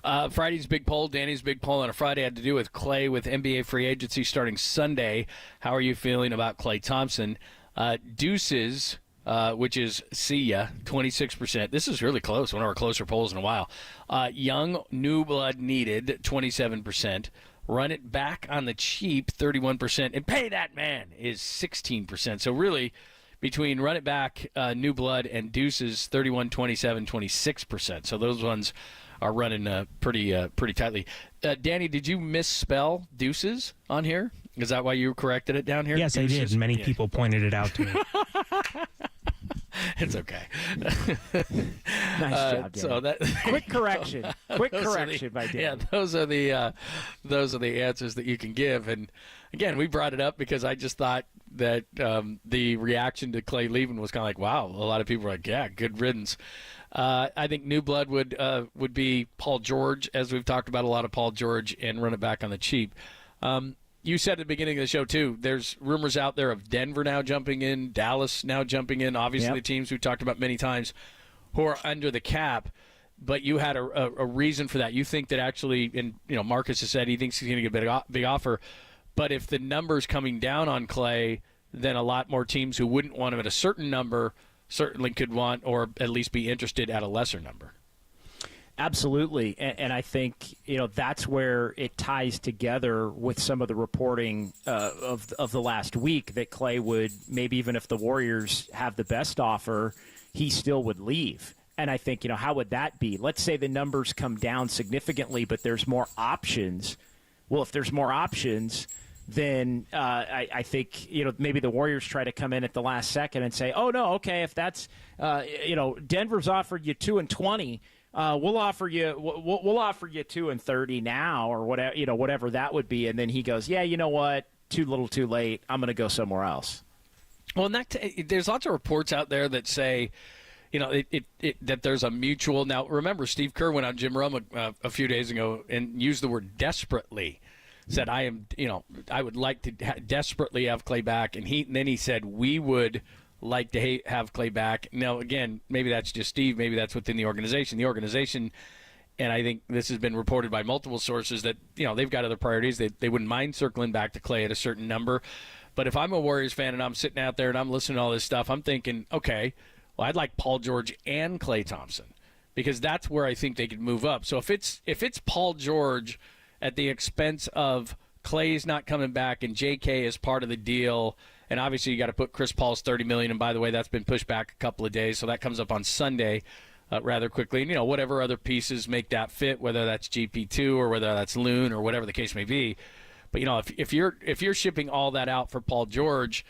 Friday's big poll, Danny's big poll on a Friday had to do with Klay with NBA free agency starting Sunday. How are you feeling about Klay Thompson? Deuces, which is see ya, 26%. This is really close, one of our closer polls in a while. Young, new blood needed, 27%. Run it back on the cheap, 31%. And pay that man is 16%. So really, between run it back, new blood, and deuces, 31, 27, 26%. So those ones are running pretty tightly. Danny, did you misspell deuces on here? Is that why you corrected it down here? Yes, deuces? I did. Many people pointed it out to me. It's okay. Nice job, Danny. So quick correction. Quick correction by Danny. Yeah, those are the answers that you can give. And again, we brought it up because I just thought that the reaction to Klay leaving was kind of like, wow. A lot of people were like, yeah, good riddance. I think new blood would be Paul George, as we've talked about a lot of Paul George, and run it back on the cheap. You said at the beginning of the show, too, there's rumors out there of Denver now jumping in, Dallas now jumping in, obviously the teams we've talked about many times who are under the cap, but you had a reason for that. You think that actually, and Marcus has said he thinks he's going to get a big offer, but if the number's coming down on Klay, then a lot more teams who wouldn't want him at a certain number certainly could want or at least be interested at a lesser number. Absolutely, and I think that's where it ties together with some of the reporting of the last week that Klay would, maybe even if the Warriors have the best offer, he still would leave. And I think, how would that be? Let's say the numbers come down significantly, but there's more options. Well, if there's more options, then I think maybe the Warriors try to come in at the last second and say, oh no, okay, if that's Denver's offered you 2 and 20. We'll offer you 2 and 30 now, or whatever whatever that would be, and then he goes, yeah, you know what, too little, too late. I'm going to go somewhere else. Well, and there's lots of reports out there that say, that there's a mutual. Now, remember, Steve Kerr went on Jim Rome a few days ago and used the word desperately. Said I would like to desperately have Klay back, and then he said we would like to have Klay back. Now, again, maybe that's just Steve. Maybe that's within the organization. The organization, and I think this has been reported by multiple sources, that they've got other priorities. They wouldn't mind circling back to Klay at a certain number. But if I'm a Warriors fan and I'm sitting out there and I'm listening to all this stuff, I'm thinking, okay, well, I'd like Paul George and Klay Thompson, because that's where I think they could move up. So if it's Paul George at the expense of Klay's not coming back and JK is part of the deal, and obviously you got to put Chris Paul's $30 million, and by the way, that's been pushed back a couple of days, so that comes up on Sunday. rather quickly. And, whatever other pieces make that fit, whether that's GP2 or whether that's Loon or whatever the case may be. But, if you're shipping all that out for Paul George,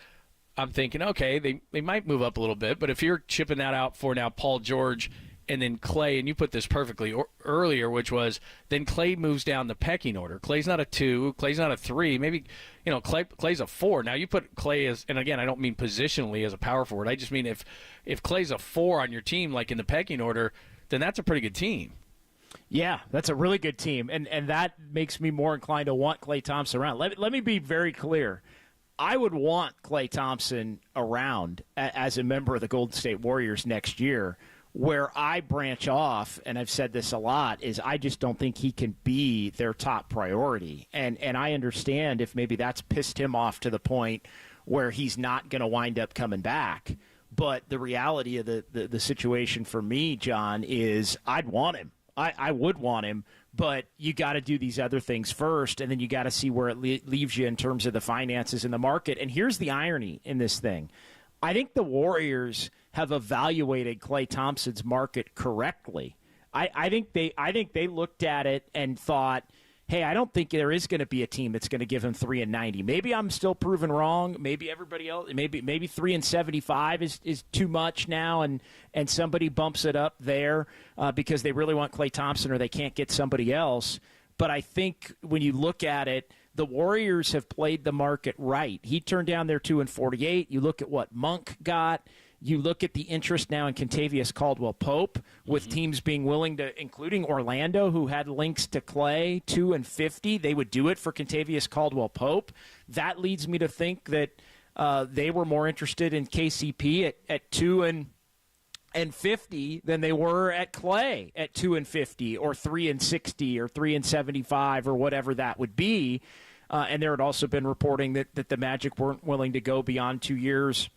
I'm thinking, okay, they might move up a little bit. But if you're shipping that out for now Paul George and then Clay, and you put this perfectly earlier, which was then Clay moves down the pecking order. Clay's not a 2. Clay's not a 3. Maybe, Clay's a 4. Now you put Clay as, and again, I don't mean positionally as a power forward. I just mean if Clay's a 4 on your team, like in the pecking order, then that's a pretty good team. Yeah, that's a really good team, and that makes me more inclined to want Klay Thompson around. Let me be very clear. I would want Klay Thompson around as a member of the Golden State Warriors next year. Where I branch off, and I've said this a lot, is I just don't think he can be their top priority. And I understand if maybe that's pissed him off to the point where he's not going to wind up coming back. But the reality of the situation for me, John, is I'd want him. I would want him, but you got to do these other things first, and then you got to see where it leaves you in terms of the finances in the market. And here's the irony in this thing. I think the Warriors have evaluated Klay Thompson's market correctly. I think they looked at it and thought, hey, I don't think there is going to be a team that's going to give him 3 and 90. Maybe I'm still proven wrong. Maybe everybody else, maybe 3 and 75 is too much now, and somebody bumps it up there because they really want Klay Thompson or they can't get somebody else. But I think when you look at it, the Warriors have played the market right. He turned down their 2 and 48. You look at what Monk got. You look at the interest now in Kentavious Caldwell-Pope, with teams being willing to, including Orlando, who had links to Klay, 2 and 50. They would do it for Kentavious Caldwell-Pope. That leads me to think that they were more interested in KCP at 2 and 50 than they were at Klay at 2 and 50 or 3 and 60 or 3 and 75 or whatever that would be. And there had also been reporting that the Magic weren't willing to go beyond 2 years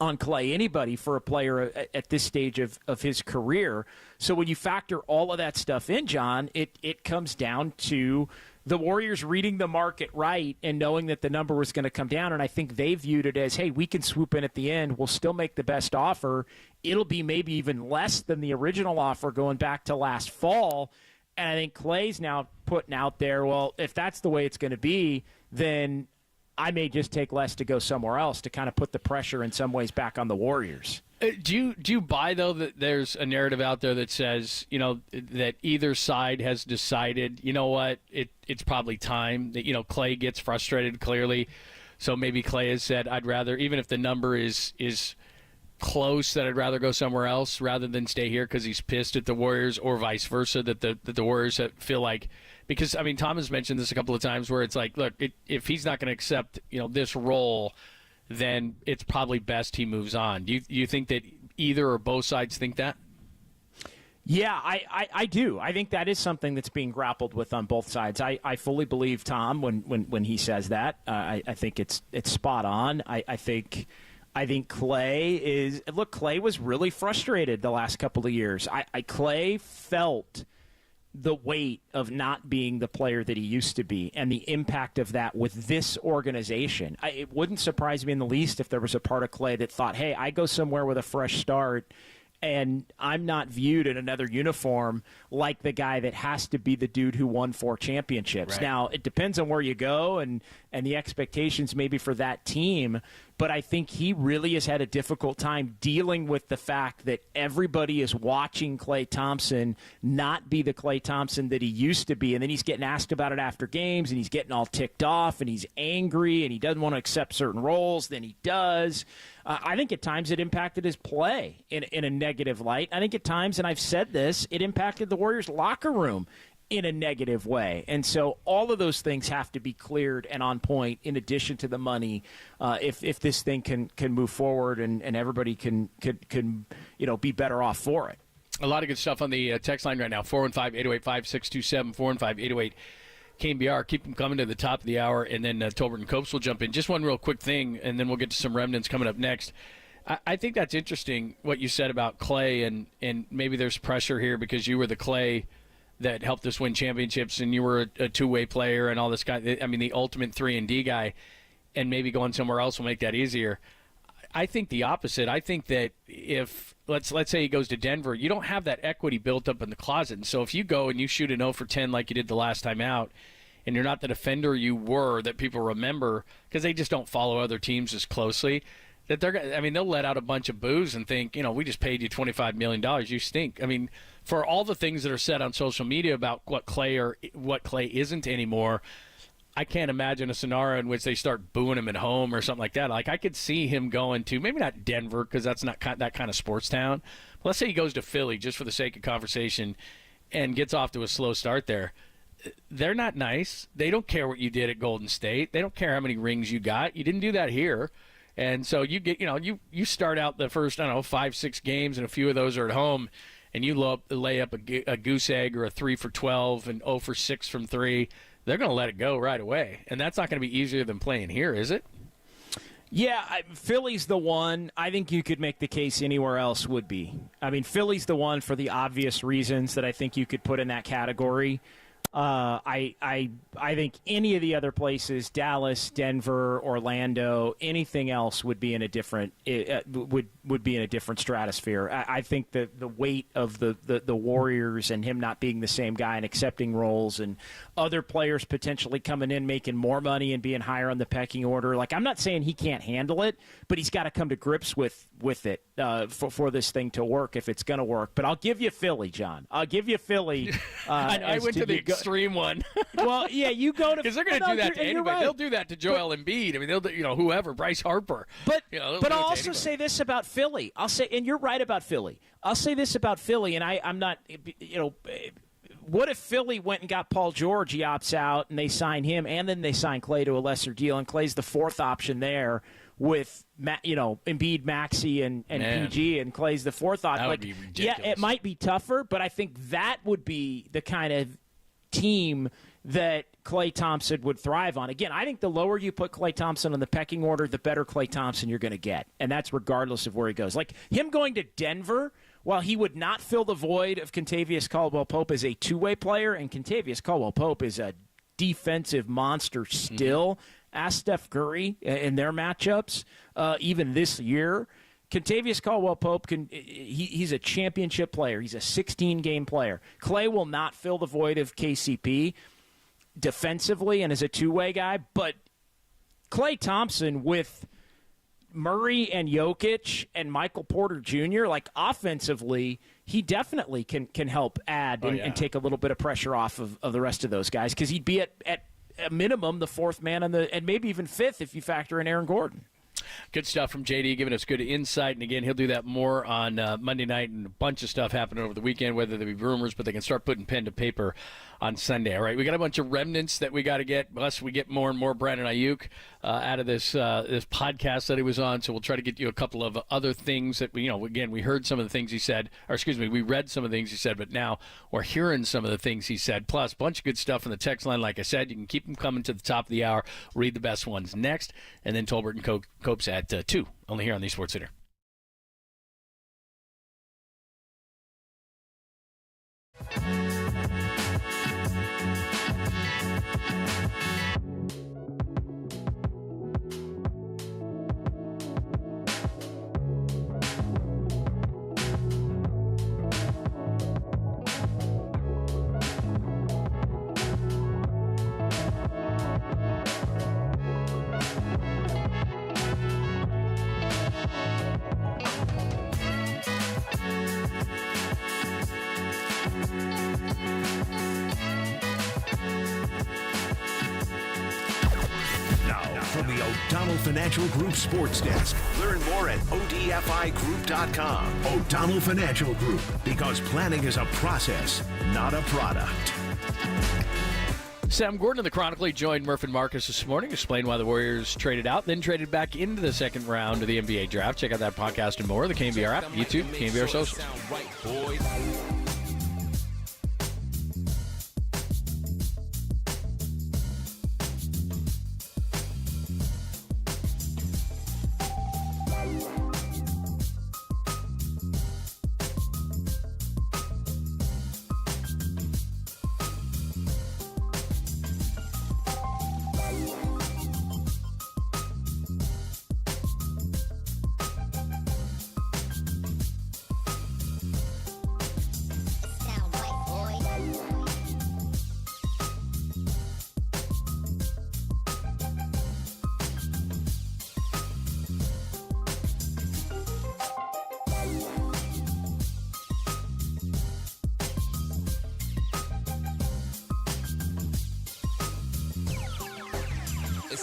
on Klay, anybody, for a player at this stage of his career. So when you factor all of that stuff in, John, it comes down to the Warriors reading the market right and knowing that the number was going to come down. And I think they viewed it as, hey, we can swoop in at the end. We'll still make the best offer. It'll be maybe even less than the original offer going back to last fall. And I think Klay's now putting out there, well, if that's the way it's going to be, then I may just take less to go somewhere else to kind of put the pressure in some ways back on the Warriors. Do you buy, though, that there's a narrative out there that says, that either side has decided, you know what, it's probably time that, Klay gets frustrated clearly. So maybe Klay has said, I'd rather, even if the number is close, that I'd rather go somewhere else rather than stay here because he's pissed at the Warriors, or vice versa, that the Warriors feel like, because, I mean, Tom has mentioned this a couple of times where it's like, look, if he's not going to accept, this role, then it's probably best he moves on. Do you think that either or both sides think that? Yeah, I do. I think that is something that's being grappled with on both sides. I fully believe Tom when he says that. I think it's spot on. I think Klay was really frustrated the last couple of years. Klay felt the weight of not being the player that he used to be and the impact of that with this organization. It wouldn't surprise me in the least if there was a part of Klay that thought, hey, I go somewhere with a fresh start and I'm not viewed in another uniform like the guy that has to be the dude who won 4 championships. Right. Now, it depends on where you go and the expectations maybe for that team, but I think he really has had a difficult time dealing with the fact that everybody is watching Klay Thompson not be the Klay Thompson that he used to be, and then he's getting asked about it after games, and he's getting all ticked off, and he's angry, and he doesn't want to accept certain roles, then he does. I think at times it impacted his play in a negative light. I think at times, and I've said this, it impacted the Warriors' locker room in a negative way. And so all of those things have to be cleared and on point in addition to the money if this thing can move forward and everybody can be better off for it. A lot of good stuff on the text line right now, 415-808-5627, 415-808 KNBR. Keep them coming to the top of the hour, and then Tolbert and Copes will jump in. Just one real quick thing, and then we'll get to some remnants coming up next. I think that's interesting what you said about Klay, and maybe there's pressure here because you were the Klay that helped us win championships, and you were a two-way player and all this guy. I mean, the ultimate 3-and-D guy, and maybe going somewhere else will make that easier. I think the opposite. I think that if let's say he goes to Denver, you don't have that equity built up in the closet. And so if you go and you shoot an 0 for 10 like you did the last time out, and you're not the defender you were that people remember because they just don't follow other teams as closely, that they'll let out a bunch of boos and think, we just paid you $25 million. You stink. I mean, for all the things that are said on social media about what Clay isn't anymore, I can't imagine a scenario in which they start booing him at home or something like that. Like, I could see him going to maybe not Denver because that's not that kind of sports town. But let's say he goes to Philly just for the sake of conversation and gets off to a slow start there. They're not nice. They don't care what you did at Golden State. They don't care how many rings you got. You didn't do that here. And so you get, you start out the first, 5-6 games, and a few of those are at home, and you lay up a goose egg or a 3 for 12 and 0 for 6 from 3. They're going to let it go right away. And that's not going to be easier than playing here, is it? Yeah, Philly's the one. I think you could make the case anywhere else would be. I mean, Philly's the one for the obvious reasons that I think you could put in that category. I think any of the other places, Dallas, Denver, Orlando, anything else would be in a different would be in a different stratosphere. I think that the weight of the Warriors and him not being the same guy and accepting roles and other players potentially coming in making more money and being higher on the pecking order. Like, I'm not saying he can't handle it, but he's got to come to grips with it for this thing to work if it's going to work. But I'll give you Philly, John. I'll give you Philly. I went to the extreme one. Well, yeah, you go to because they're going to do that to anybody. Right. They'll do that to Joel Embiid. I mean, they'll do, whoever, Bryce Harper. But I'll also say this about Philly. I'll say, and you're right about Philly. I'll say this about Philly, and I'm not, what if Philly went and got Paul George? He opts out, and they sign him, and then they sign Clay to a lesser deal, and Clay's the fourth option there with Embiid, Maxey, and PG, and Clay's the fourth option. That would be ridiculous. Yeah, it might be tougher, but I think that would be the kind of team that Klay Thompson would thrive on. Again, I think the lower you put Klay Thompson on the pecking order, the better Klay Thompson you're going to get, and that's regardless of where he goes. Like, him going to Denver, while he would not fill the void of Kentavious Caldwell-Pope as a two-way player, and Kentavious Caldwell-Pope is a defensive monster still. Ask Steph Curry in their matchups, even this year. Kentavious Caldwell-Pope, he's a championship player. He's a 16-game player. Klay will not fill the void of KCP defensively and as a two-way guy, but Klay Thompson with Murray and Jokic and Michael Porter Jr., like, offensively, he definitely can help add and take a little bit of pressure off of the rest of those guys because he'd be at a minimum the fourth man and maybe even fifth if you factor in Aaron Gordon. Good stuff from JD, giving us good insight. And, again, he'll do that more on Monday night, and a bunch of stuff happening over the weekend, whether they be rumors, but they can start putting pen to paper on Sunday. All right, we got a bunch of remnants that we got to get. Plus, we get more and more Brandon Ayuk out of this podcast that he was on, so we'll try to get you a couple of other things that, we heard some of the things he said, we read some of the things he said, but now we're hearing some of the things he said. Plus, a bunch of good stuff on the text line. Like I said, you can keep them coming to the top of the hour. Read the best ones next, and then Tolbert and Copes at 2, only here on the Sports Center. O'Donnell Financial Group Sports Desk. Learn more at ODFIGroup.com. O'Donnell Financial Group, because planning is a process, not a product. Sam Gordon of the Chronicle joined Murph and Marcus this morning to explain why the Warriors traded out, then traded back into the second round of the NBA draft. Check out that podcast and more. The KNBR app, YouTube, KNBR Socials.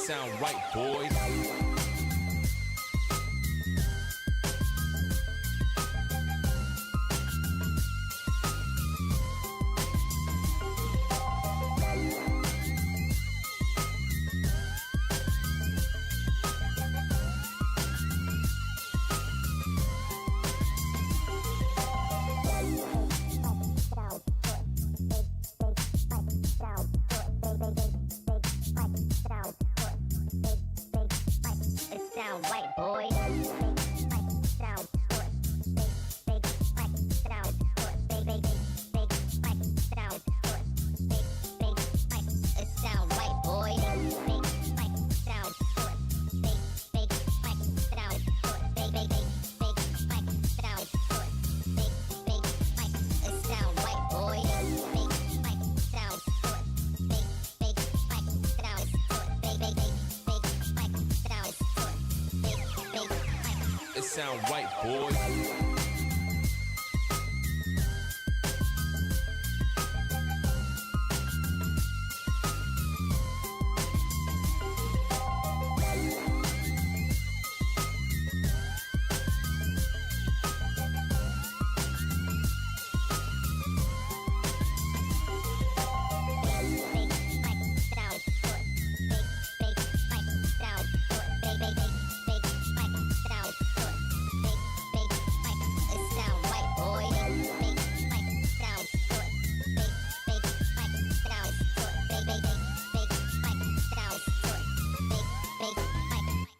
sound right, boys. Sound right, boys.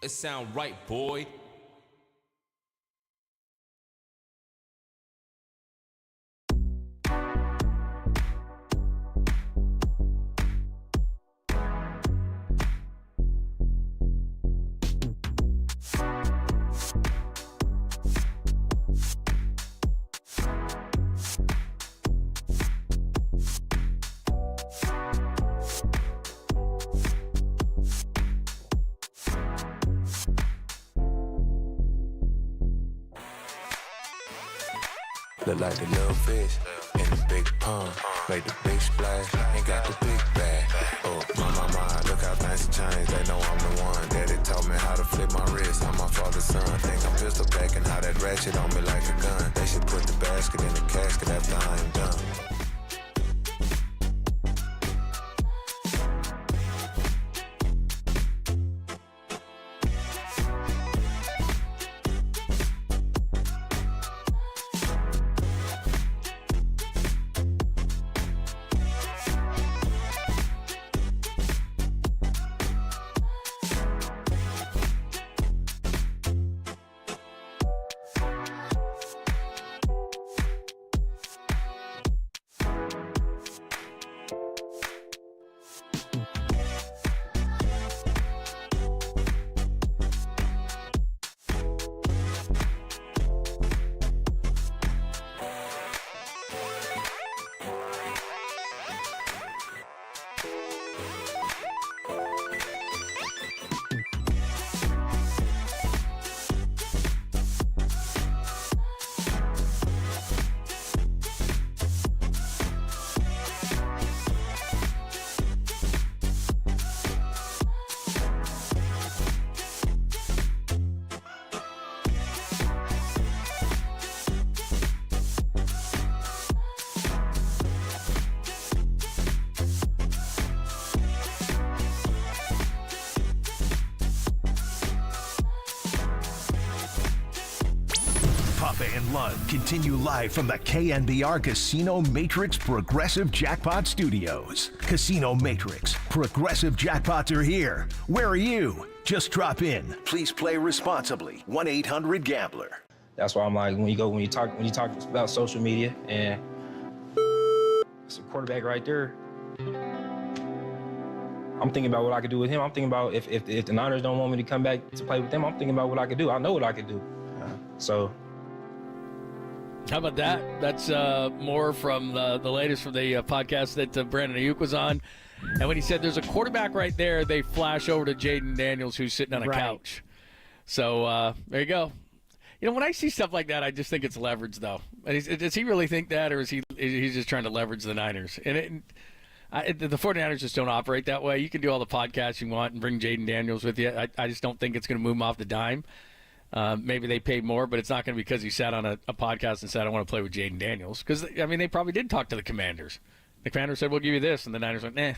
It sound right, boy. Look like the little fish in the big pond. Make the big splash, ain't got the big bag. Oh, my, look how things change. They know I'm the one. Daddy taught me how to flip my wrist. I'm my father's son. Think I'm pistol packing, how that ratchet on me like a gun. They should put the basket in the casket after I am done. and Lund continue live from the KNBR Casino Matrix Progressive Jackpot Studios. Casino Matrix, Progressive Jackpots are here. Where are you? Just drop in. Please play responsibly. 1-800-GAMBLER. That's why I'm like, when you talk about social media and it's a quarterback right there, I'm thinking about what I could do with him. I'm thinking about if the Niners don't want me to come back to play with them, I'm thinking about what I could do. I know what I could do. So. How about that? That's more from the latest from the podcast that Brandon Ayuk was on. And when he said there's a quarterback right there, they flash over to Jaden Daniels, who's sitting on a couch. So there you go. You know, when I see stuff like that, I just think it's leverage, though. Does he really think that, or is he's just trying to leverage the Niners? And The 49ers just don't operate that way. You can do all the podcasts you want and bring Jaden Daniels with you. I just don't think it's going to move him off the dime. Maybe they paid more, but it's not going to be because he sat on a podcast and said, I want to play with Jaden Daniels. Because, they probably did talk to the Commanders. The Commanders said, we'll give you this. And the Niners went, nah.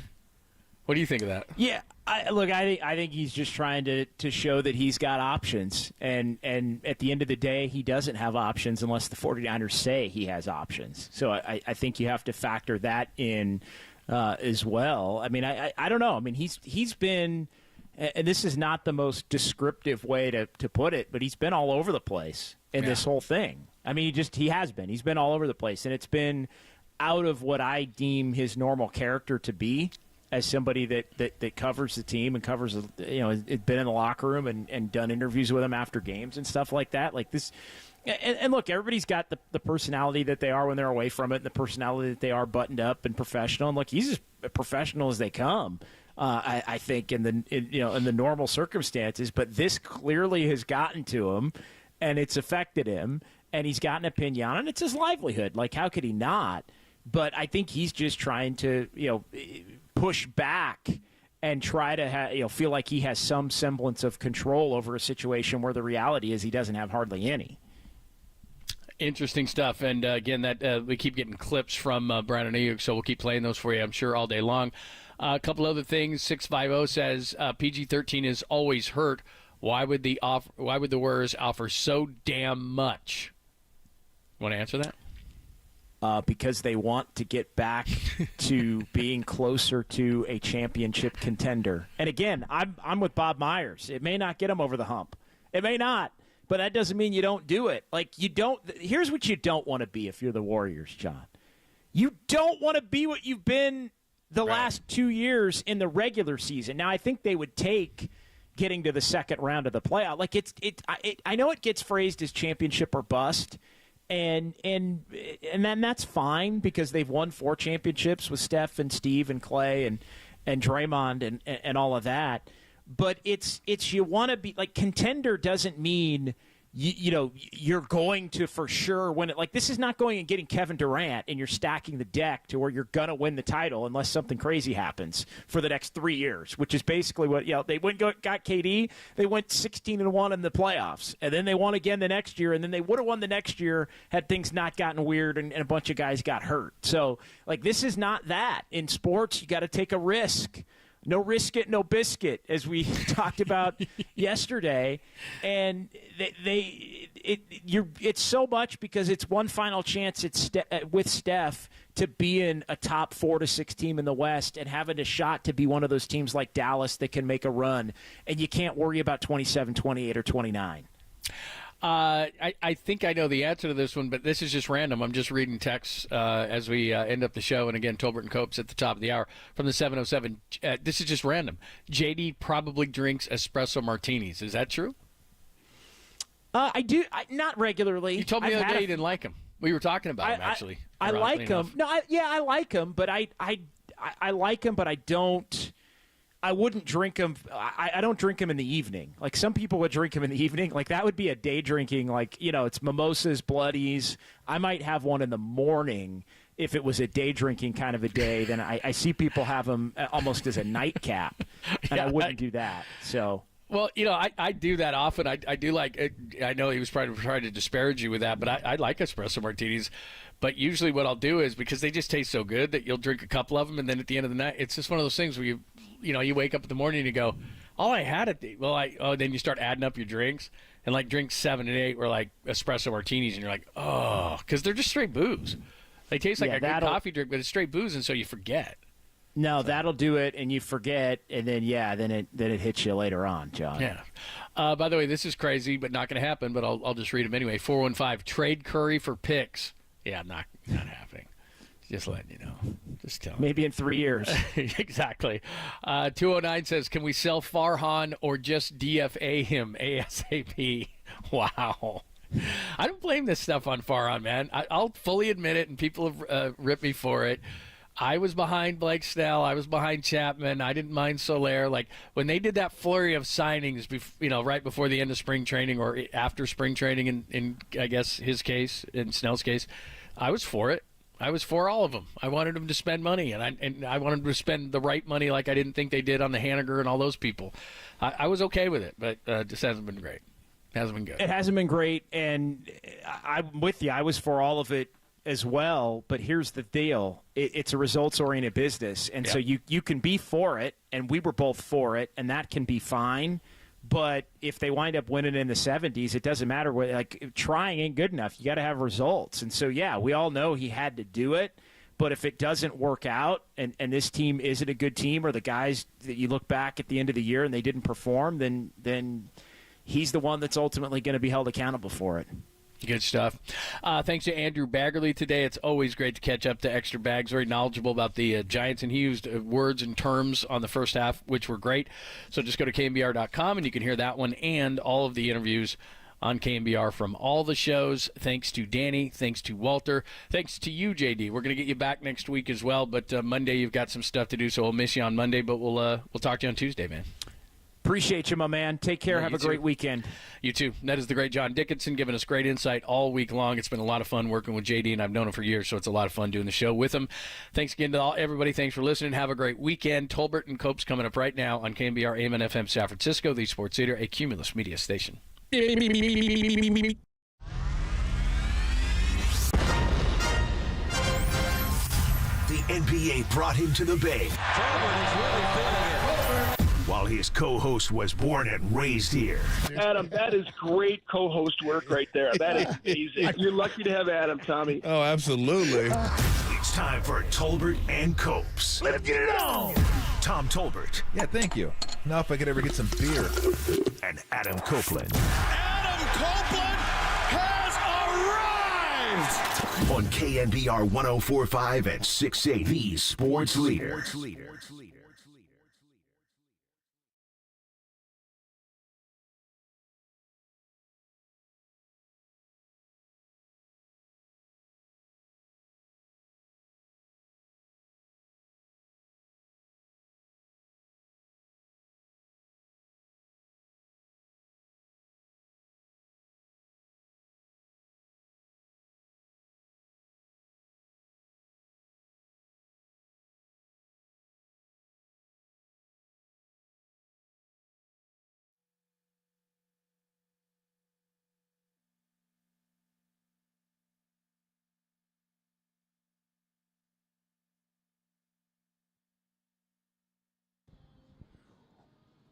What do you think of that? Yeah, I think he's just trying to show that he's got options. And at the end of the day, he doesn't have options unless the 49ers say he has options. So I think you have to factor that in as well. I don't know. He's been – and this is not the most descriptive way to put it, but he's been all over the place in this whole thing. He has been. He's been all over the place, and it's been out of what I deem his normal character to be as somebody that covers the team and covers, has been in the locker room and done interviews with him after games and stuff like that. Like this. And look, everybody's got the personality that they are when they're away from it and the personality that they are buttoned up and professional. And look, he's as professional as they come. I think in the normal circumstances, but this clearly has gotten to him, and it's affected him, and he's got an opinion, and it's his livelihood. Like, how could he not? But I think he's just trying to push back and try to feel like he has some semblance of control over a situation where the reality is he doesn't have hardly any. Interesting stuff. And, again, that we keep getting clips from Brandon Ayuk, so we'll keep playing those for you, I'm sure, all day long. A couple other things. 650 says PG-13 is always hurt. Why would the Warriors offer so damn much? Want to answer that? Because they want to get back to being closer to a championship contender. And again, I'm with Bob Myers. It may not get them over the hump. It may not. But that doesn't mean you don't do it. Here's what you don't want to be if you're the Warriors, John. You don't want to be what you've been the last 2 years in the regular season. Now, I think they would take getting to the second round of the playoff. I know it gets phrased as championship or bust, and then that's fine because they've won 4 championships with Steph and Steve and Clay and Draymond and all of that. But it's you want to be like contender doesn't mean you're going to for sure win it. Like this is not going and getting Kevin Durant and you're stacking the deck to where you're gonna win the title unless something crazy happens for the next 3 years, which is basically what they went got KD. They went 16-1 in the playoffs, and then they won again the next year, and then they would have won the next year had things not gotten weird and a bunch of guys got hurt. So like this is not that. In sports, you got to take a risk. No risk it, no biscuit, as we talked about yesterday. And it's so much because it's one final chance with Steph to be in a top 4 to 6 team in the West and having a shot to be one of those teams like Dallas that can make a run. And you can't worry about 27, 28, or 29. I think I know the answer to this one, but this is just random. I'm just reading texts as we end up the show. And again, Tolbert and Copes at the top of the hour from the 707. This is just random. JD probably drinks espresso martinis. Is that true? I do. Not regularly. You told me the other day you didn't like them. We were talking about them, actually. I like them. No, I like them, but I like them, but I don't. I wouldn't drink them. I don't drink them in the evening. Like some people would drink them in the evening. Like that would be a day drinking. Like it's mimosas, bloodies. I might have one in the morning if it was a day drinking kind of a day. Then I see people have them almost as a nightcap, and I wouldn't do that. So. Well, I do that often. I do like. I know he was trying to disparage you with that, but I like espresso martinis. But usually, what I'll do is because they just taste so good that you'll drink a couple of them, and then at the end of the night, it's just one of those things where you wake up in the morning and you go, all I had then you start adding up your drinks, and like drinks 7 and 8 were like espresso martinis, and you're like, oh, because they're just straight booze. They taste like a good coffee drink, but it's straight booze, and so you forget. No, that'll do it, and you forget, and then it hits you later on, John. Yeah. By the way, this is crazy, but not going to happen. But I'll just read them anyway. 415 trade Curry for picks. Yeah, not happening. Just letting you know. Just telling. Maybe in 3 years. Exactly. 209 says, can we sell Farhan or just DFA him ASAP? Wow. I don't blame this stuff on Farhan, man. I'll fully admit it, and people have ripped me for it. I was behind Blake Snell. I was behind Chapman. I didn't mind Soler. Like when they did that flurry of signings, right before the end of spring training or after spring training, in I guess his case, in Snell's case, I was for it. I was for all of them. I wanted them to spend money, and I wanted them to spend the right money like I didn't think they did on the Haniger and all those people. I was okay with it, but it just hasn't been great. It hasn't been good. It hasn't been great, and I'm with you. I was for all of it as well, but here's the deal. It's a results-oriented business, and so you can be for it, and we were both for it, and that can be fine. But if they wind up winning in the 70s, it doesn't matter. Like, trying ain't good enough. You got to have results. And so, yeah, we all know he had to do it. But if it doesn't work out and this team isn't a good team, or the guys that you look back at the end of the year and they didn't perform, then he's the one that's ultimately going to be held accountable for it. Good stuff. Thanks to Andrew Baggerly today. It's always great to catch up to Extra Bags. Very knowledgeable about the Giants, and he used words and terms on the first half, which were great. So just go to KNBR.com, and you can hear that one and all of the interviews on KNBR from all the shows. Thanks to Danny. Thanks to Walter. Thanks to you, JD. We're going to get you back next week as well, but Monday you've got some stuff to do, so we'll miss you on Monday, but we'll talk to you on Tuesday, man. Appreciate you, my man. Take care. Have a great weekend. You too. That is the great John Dickinson giving us great insight all week long. It's been a lot of fun working with JD, and I've known him for years, so it's a lot of fun doing the show with him. Thanks again to everybody. Thanks for listening. Have a great weekend. Tolbert and Copes coming up right now on KNBR AM and FM San Francisco, the Sports Leader, a Cumulus Media station. The NBA brought him to the Bay, while his co-host was born and raised here. Adam, that is great co-host work right there. That is amazing. You're lucky to have Adam, Tommy. Oh, absolutely. It's time for Tolbert and Copes. Let's get it on. Tom Tolbert. Yeah, thank you. Now if I could ever get some beer. And Adam Copeland. Adam Copeland has arrived! On KNBR 104.5 and 680, the Sports Leader.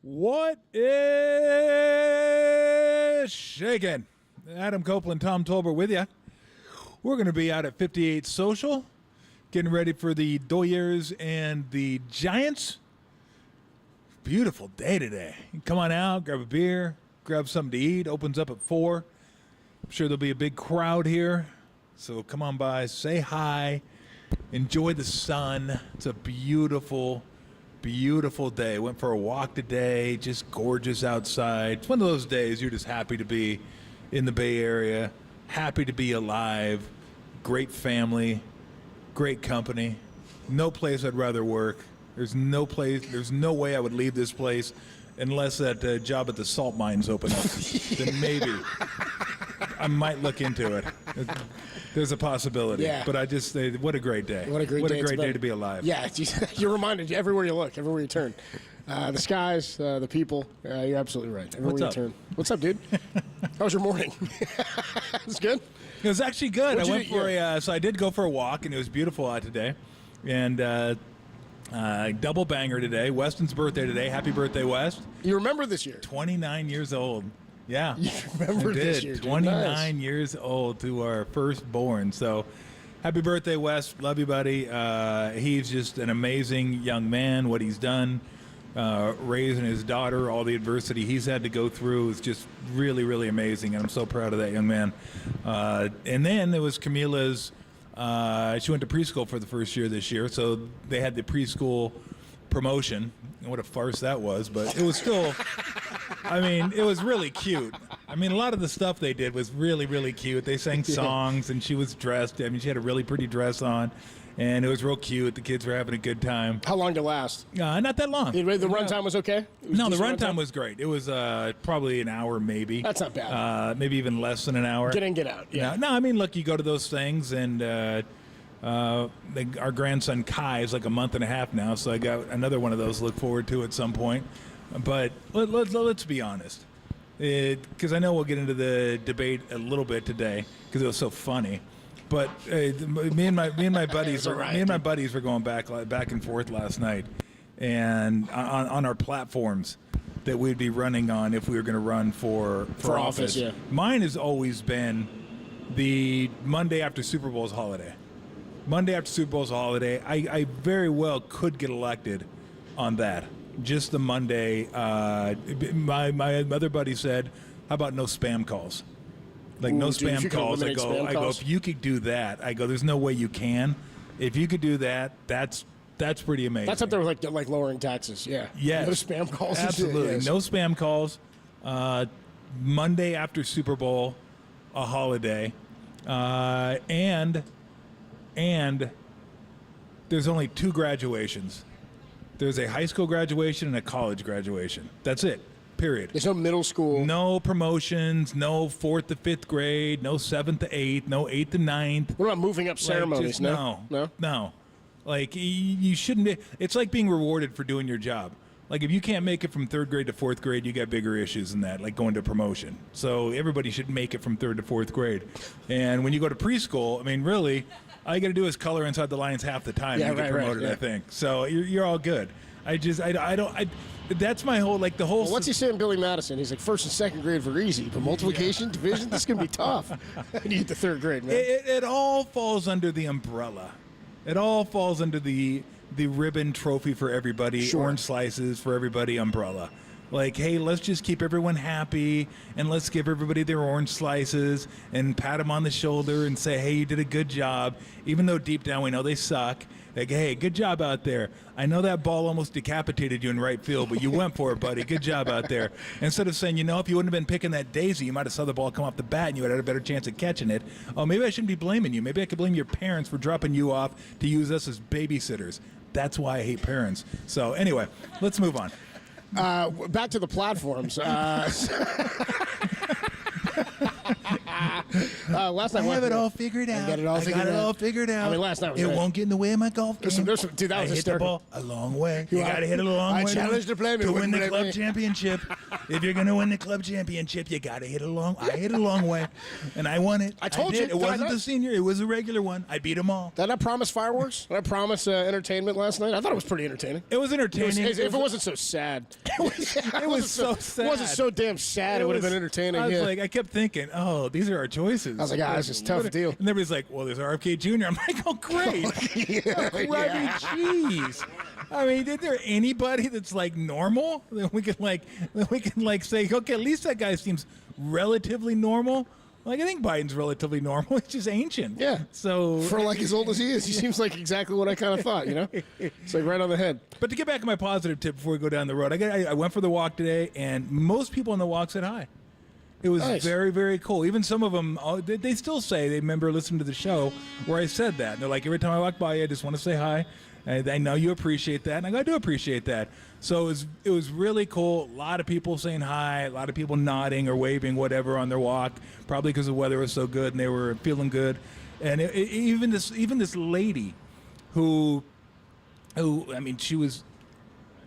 What is shaking? Adam Copeland, Tom Tolbert with you. We're going to be out at 58 Social, getting ready for the Doyers and the Giants. Beautiful day today. Come on out, grab a beer, grab something to eat. Opens up at 4. I'm sure there'll be a big crowd here. So come on by, say hi, enjoy the sun. It's a beautiful day. Went for a walk today, just gorgeous outside. It's one of those days you're just happy to be in the Bay Area, happy to be alive, great family, great company. No place I'd rather work. There's no way I would leave this place unless that job at the salt mines open up. Then maybe I might look into it. There's a possibility. Yeah. But I just say, what a great day. What a great day to be alive. Yeah, you're reminded everywhere you look, everywhere you turn. The skies, the people. You're absolutely right. Everywhere you turn. What's up, dude? How was your morning? It's good? It was actually good. So I did go for a walk, and it was beautiful out today. And double banger today. Weston's birthday today. Happy birthday, West. You remember this year? 29 years old. Yeah. You remember this year, dude. 29 Nice. years old to our firstborn. So happy birthday, Wes. Love you, buddy. He's just an amazing young man. What he's done, raising his daughter, all the adversity he's had to go through is just really, really amazing. And I'm so proud of that young man. And then there was Camila's. She went to preschool for the first year this year. So they had the preschool promotion. What a farce that was. But it was still... it was really cute. A lot of the stuff they did was really, really cute. They sang songs, and she was dressed. She had a really pretty dress on, and it was real cute. The kids were having a good time. How long did it last? Not that long. The runtime was okay? No, the runtime was great. It was probably an hour, maybe. That's not bad. Maybe even less than an hour. Get in, get out. Yeah. No, look, you go to those things, and Our grandson Kai is like a month and a half now, so I got another one of those to look forward to at some point. But let's be honest, because I know we'll get into the debate a little bit today because it was so funny. But me and my buddies were going back and forth last night, and on our platforms that we'd be running on if we were going to run for office. Yeah. Mine has always been the Monday after Super Bowl's holiday. Monday after Super Bowl's holiday, I very well could get elected on that. Just the Monday. My other buddy said, "How about no spam calls? Like no spam calls." I go, if you could do that, I go, there's no way you can. If you could do that, that's pretty amazing. That's up there with like lowering taxes. Yeah. Yes. No spam calls. Absolutely. Yes. No spam calls. Monday after Super Bowl, a holiday, and there's only 2 graduations. There's a high school graduation and a college graduation. That's it. Period. There's no middle school. No promotions. No 4th to 5th grade. No 7th to 8th. No 8th to 9th. What about moving up ceremonies? No. Like you shouldn't be. It's like being rewarded for doing your job. Like if you can't make it from 3rd grade to 4th grade, you got bigger issues than that, like going to promotion. So everybody should make it from 3rd to 4th grade. And when you go to preschool, I mean, really, all you got to do is color inside the lines half the time and you get promoted. I think so. You're all good. I don't. That's my whole the whole. Well, what's he saying, Billy Madison? He's like 1st and 2nd grade were easy, but multiplication, division, this is gonna be tough. And you get to 3rd grade, man. It all falls under the umbrella. It all falls under the ribbon trophy for everybody, orange slices for everybody umbrella. Like, hey, let's just keep everyone happy and let's give everybody their orange slices and pat them on the shoulder and say, hey, you did a good job, even though deep down we know they suck. Like, hey, good job out there. I know that ball almost decapitated you in right field, but you went for it, buddy. Good job out there. Instead of saying, if you wouldn't have been picking that daisy, you might have saw the ball come off the bat and you would have had a better chance of catching it. Oh, maybe I shouldn't be blaming you. Maybe I could blame your parents for dropping you off to use us as babysitters. That's why I hate parents. So anyway, let's move on. Back to the platforms. Last night I have it all figured out. I got it all figured out. I mean, last night was it won't get in the way of my golf game. Dude, that was I hit the ball a long way. You got to hit it a long way. I challenged to play me to win the club championship. If you're going to win the club championship, you got to hit it long. I hit it a long way, and I won it. I told you. It wasn't the senior. It was a regular one. I beat them all. Did I promise fireworks? Did I promise entertainment last night? I thought it was pretty entertaining. It was entertaining. If it wasn't so sad. It was so sad. It wasn't so damn sad. It would have been entertaining. I was like, I kept thinking, oh, these are our choices. I was like, this is a tough deal. And everybody's like, well, there's RFK Jr. I'm like, oh, great. Jeez. I mean, is there anybody that's like normal that we can say, okay, at least that guy seems relatively normal? Like, I think Biden's relatively normal. He's just ancient. Yeah. So for like as old as he is, he seems like exactly what I kind of thought. It's like right on the head. But to get back to my positive tip before we go down the road, I went for the walk today, and most people on the walk said hi. It was very, very cool. Even some of them, they still say they remember listening to the show where I said that. And they're like, every time I walk by you, I just want to say hi. I know you appreciate that, and I do appreciate that. So it was really cool. A lot of people saying hi, a lot of people nodding or waving, whatever, on their walk, probably because the weather was so good and they were feeling good. And even this lady who, I mean, she was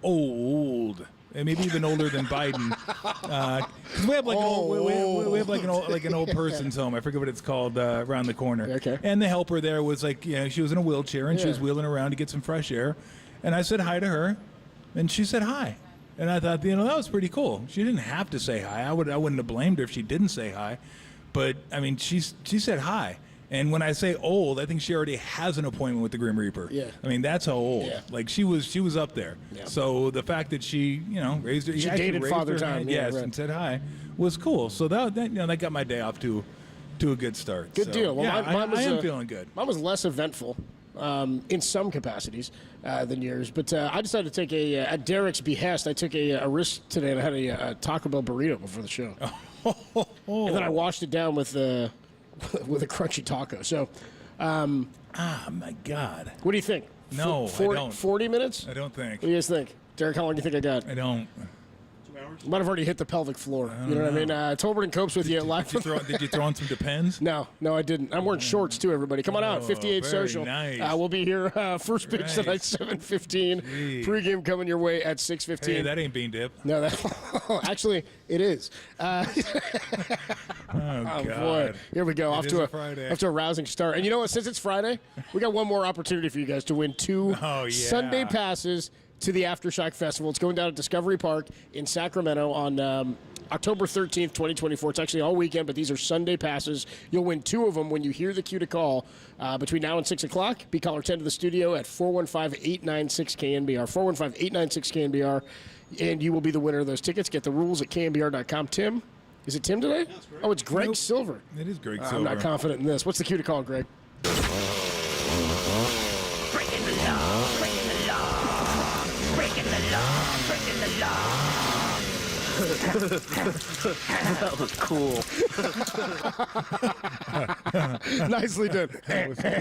old. And maybe even older than Biden, because we have like an old person's home. I forget what it's called around the corner. Okay. And the helper there was like, she was in a wheelchair and she was wheeling around to get some fresh air, and I said hi to her, and she said hi, and I thought that was pretty cool. She didn't have to say hi. I wouldn't have blamed her if she didn't say hi, but I mean she said hi. And when I say old, I think she already has an appointment with the Grim Reaper. Yeah. I mean, that's how old. Yeah. Like, she was up there. Yeah. So the fact that she, raised her... She dated Father Time. Yes, and said hi was cool. So that got my day off to a good start. Good deal. Well, mine was, I am feeling good. Mine was less eventful in some capacities than yours. But I decided to take at Derek's behest, I took a risk today, and I had a Taco Bell burrito before the show. And then I washed it down with a crunchy taco. So, my God. What do you think? No, 40, I don't. 40 minutes? I don't think. What do you guys think? Derek, how long do you think I got? I don't. Might have already hit the pelvic floor. You know what I mean? Tolbert and Copes with you live. Did you throw on some Depends? No, I didn't. I'm wearing shorts too. Everybody, come on out. 58 very Social. nice. We'll be here first pitch tonight, 7:15. Pregame coming your way at 6:15. Hey, that ain't bean dip. No, actually it is. Oh boy, God. here we go. It Off is to a Friday. off to a rousing start. And you know what? Since it's Friday, we got one more opportunity for you guys to win 2 Sunday passes to the Aftershock Festival. It's going down at Discovery Park in Sacramento on October 13th, 2024. It's actually all weekend, but these are Sunday passes. You'll win 2 of them when you hear the cue to call between now and 6 o'clock. Be caller 10 to the studio at 415-896-KNBR, 415-896-KNBR, and you will be the winner of those tickets. Get the rules at knbr.com. Tim? Is it Tim today? Oh, it's Greg Silver. It is Greg Silver. I'm not confident in this. What's the cue to call, Greg? Breaking the law, breaking the law, breaking the law, breaking the law. That was cool. Nicely done. That was cool.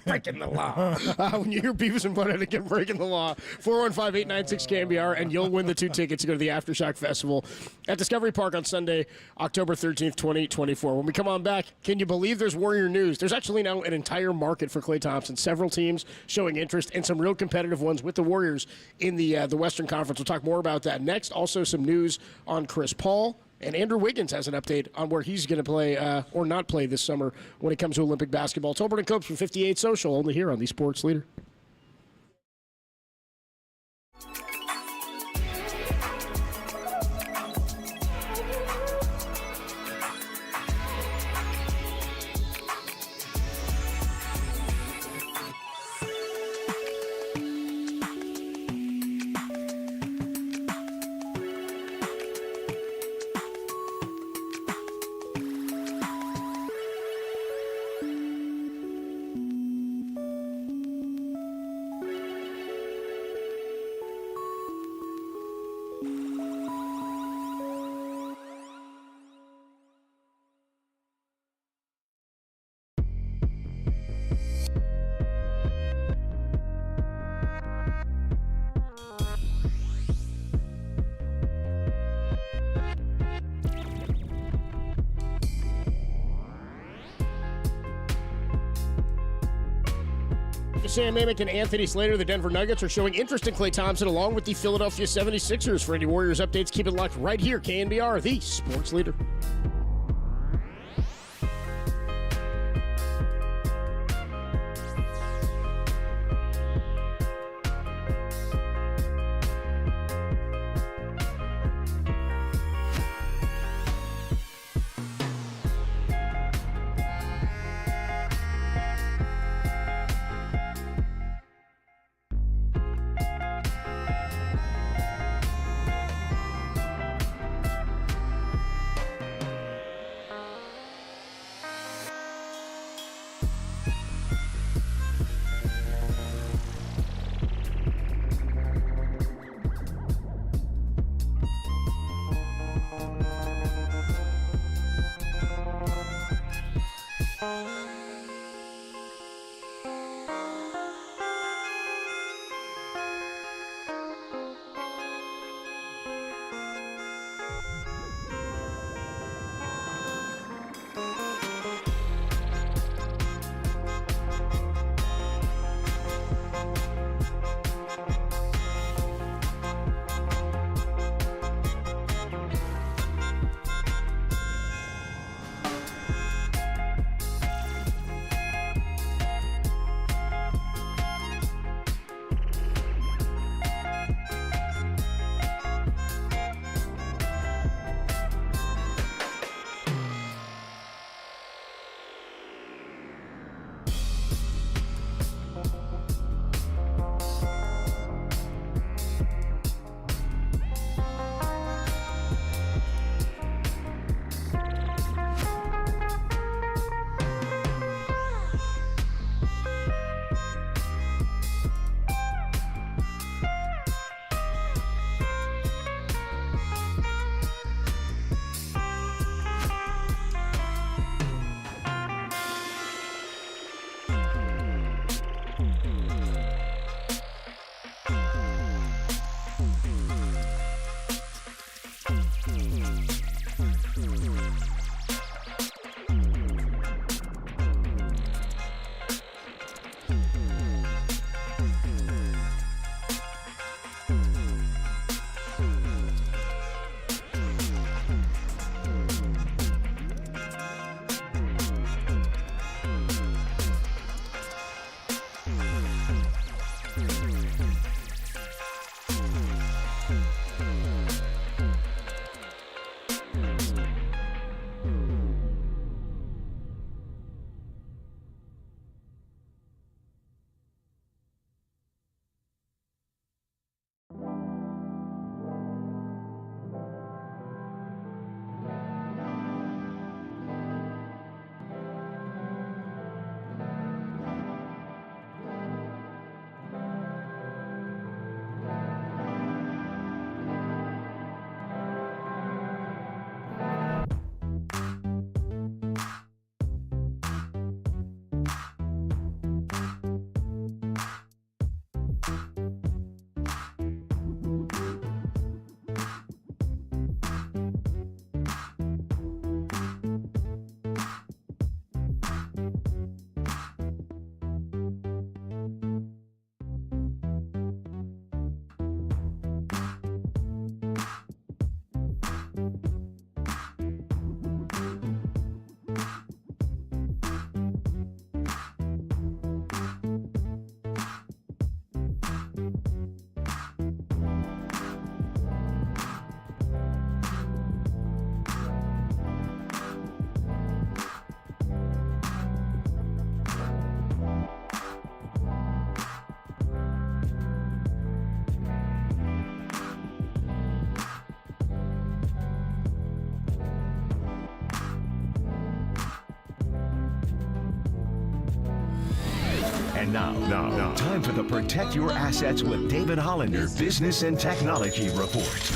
Breaking the law. When you hear Beavis and Butthead again breaking the law, 415-896-KNBR, and you'll win the 2 tickets to go to the Aftershock Festival at Discovery Park on Sunday, October 13th, 2024. When we come on back, can you believe there's Warrior news? There's actually now an entire market for Klay Thompson. Several teams showing interest, and some real competitive ones with the Warriors in the Western Conference. We'll talk more about that next. Also, some news on Chris Paul. And Andrew Wiggins has an update on where he's going to play or not play this summer when it comes to Olympic basketball. Tolbert and Copes from 58 Social, only here on the Sports Leader. Sam Amick and Anthony Slater, the Denver Nuggets, are showing interest in Klay Thompson along with the Philadelphia 76ers. For any Warriors updates, keep it locked right here. KNBR, the Sports Leader. Now, time for the Protect Your Assets with David Hollander Business and Technology Report.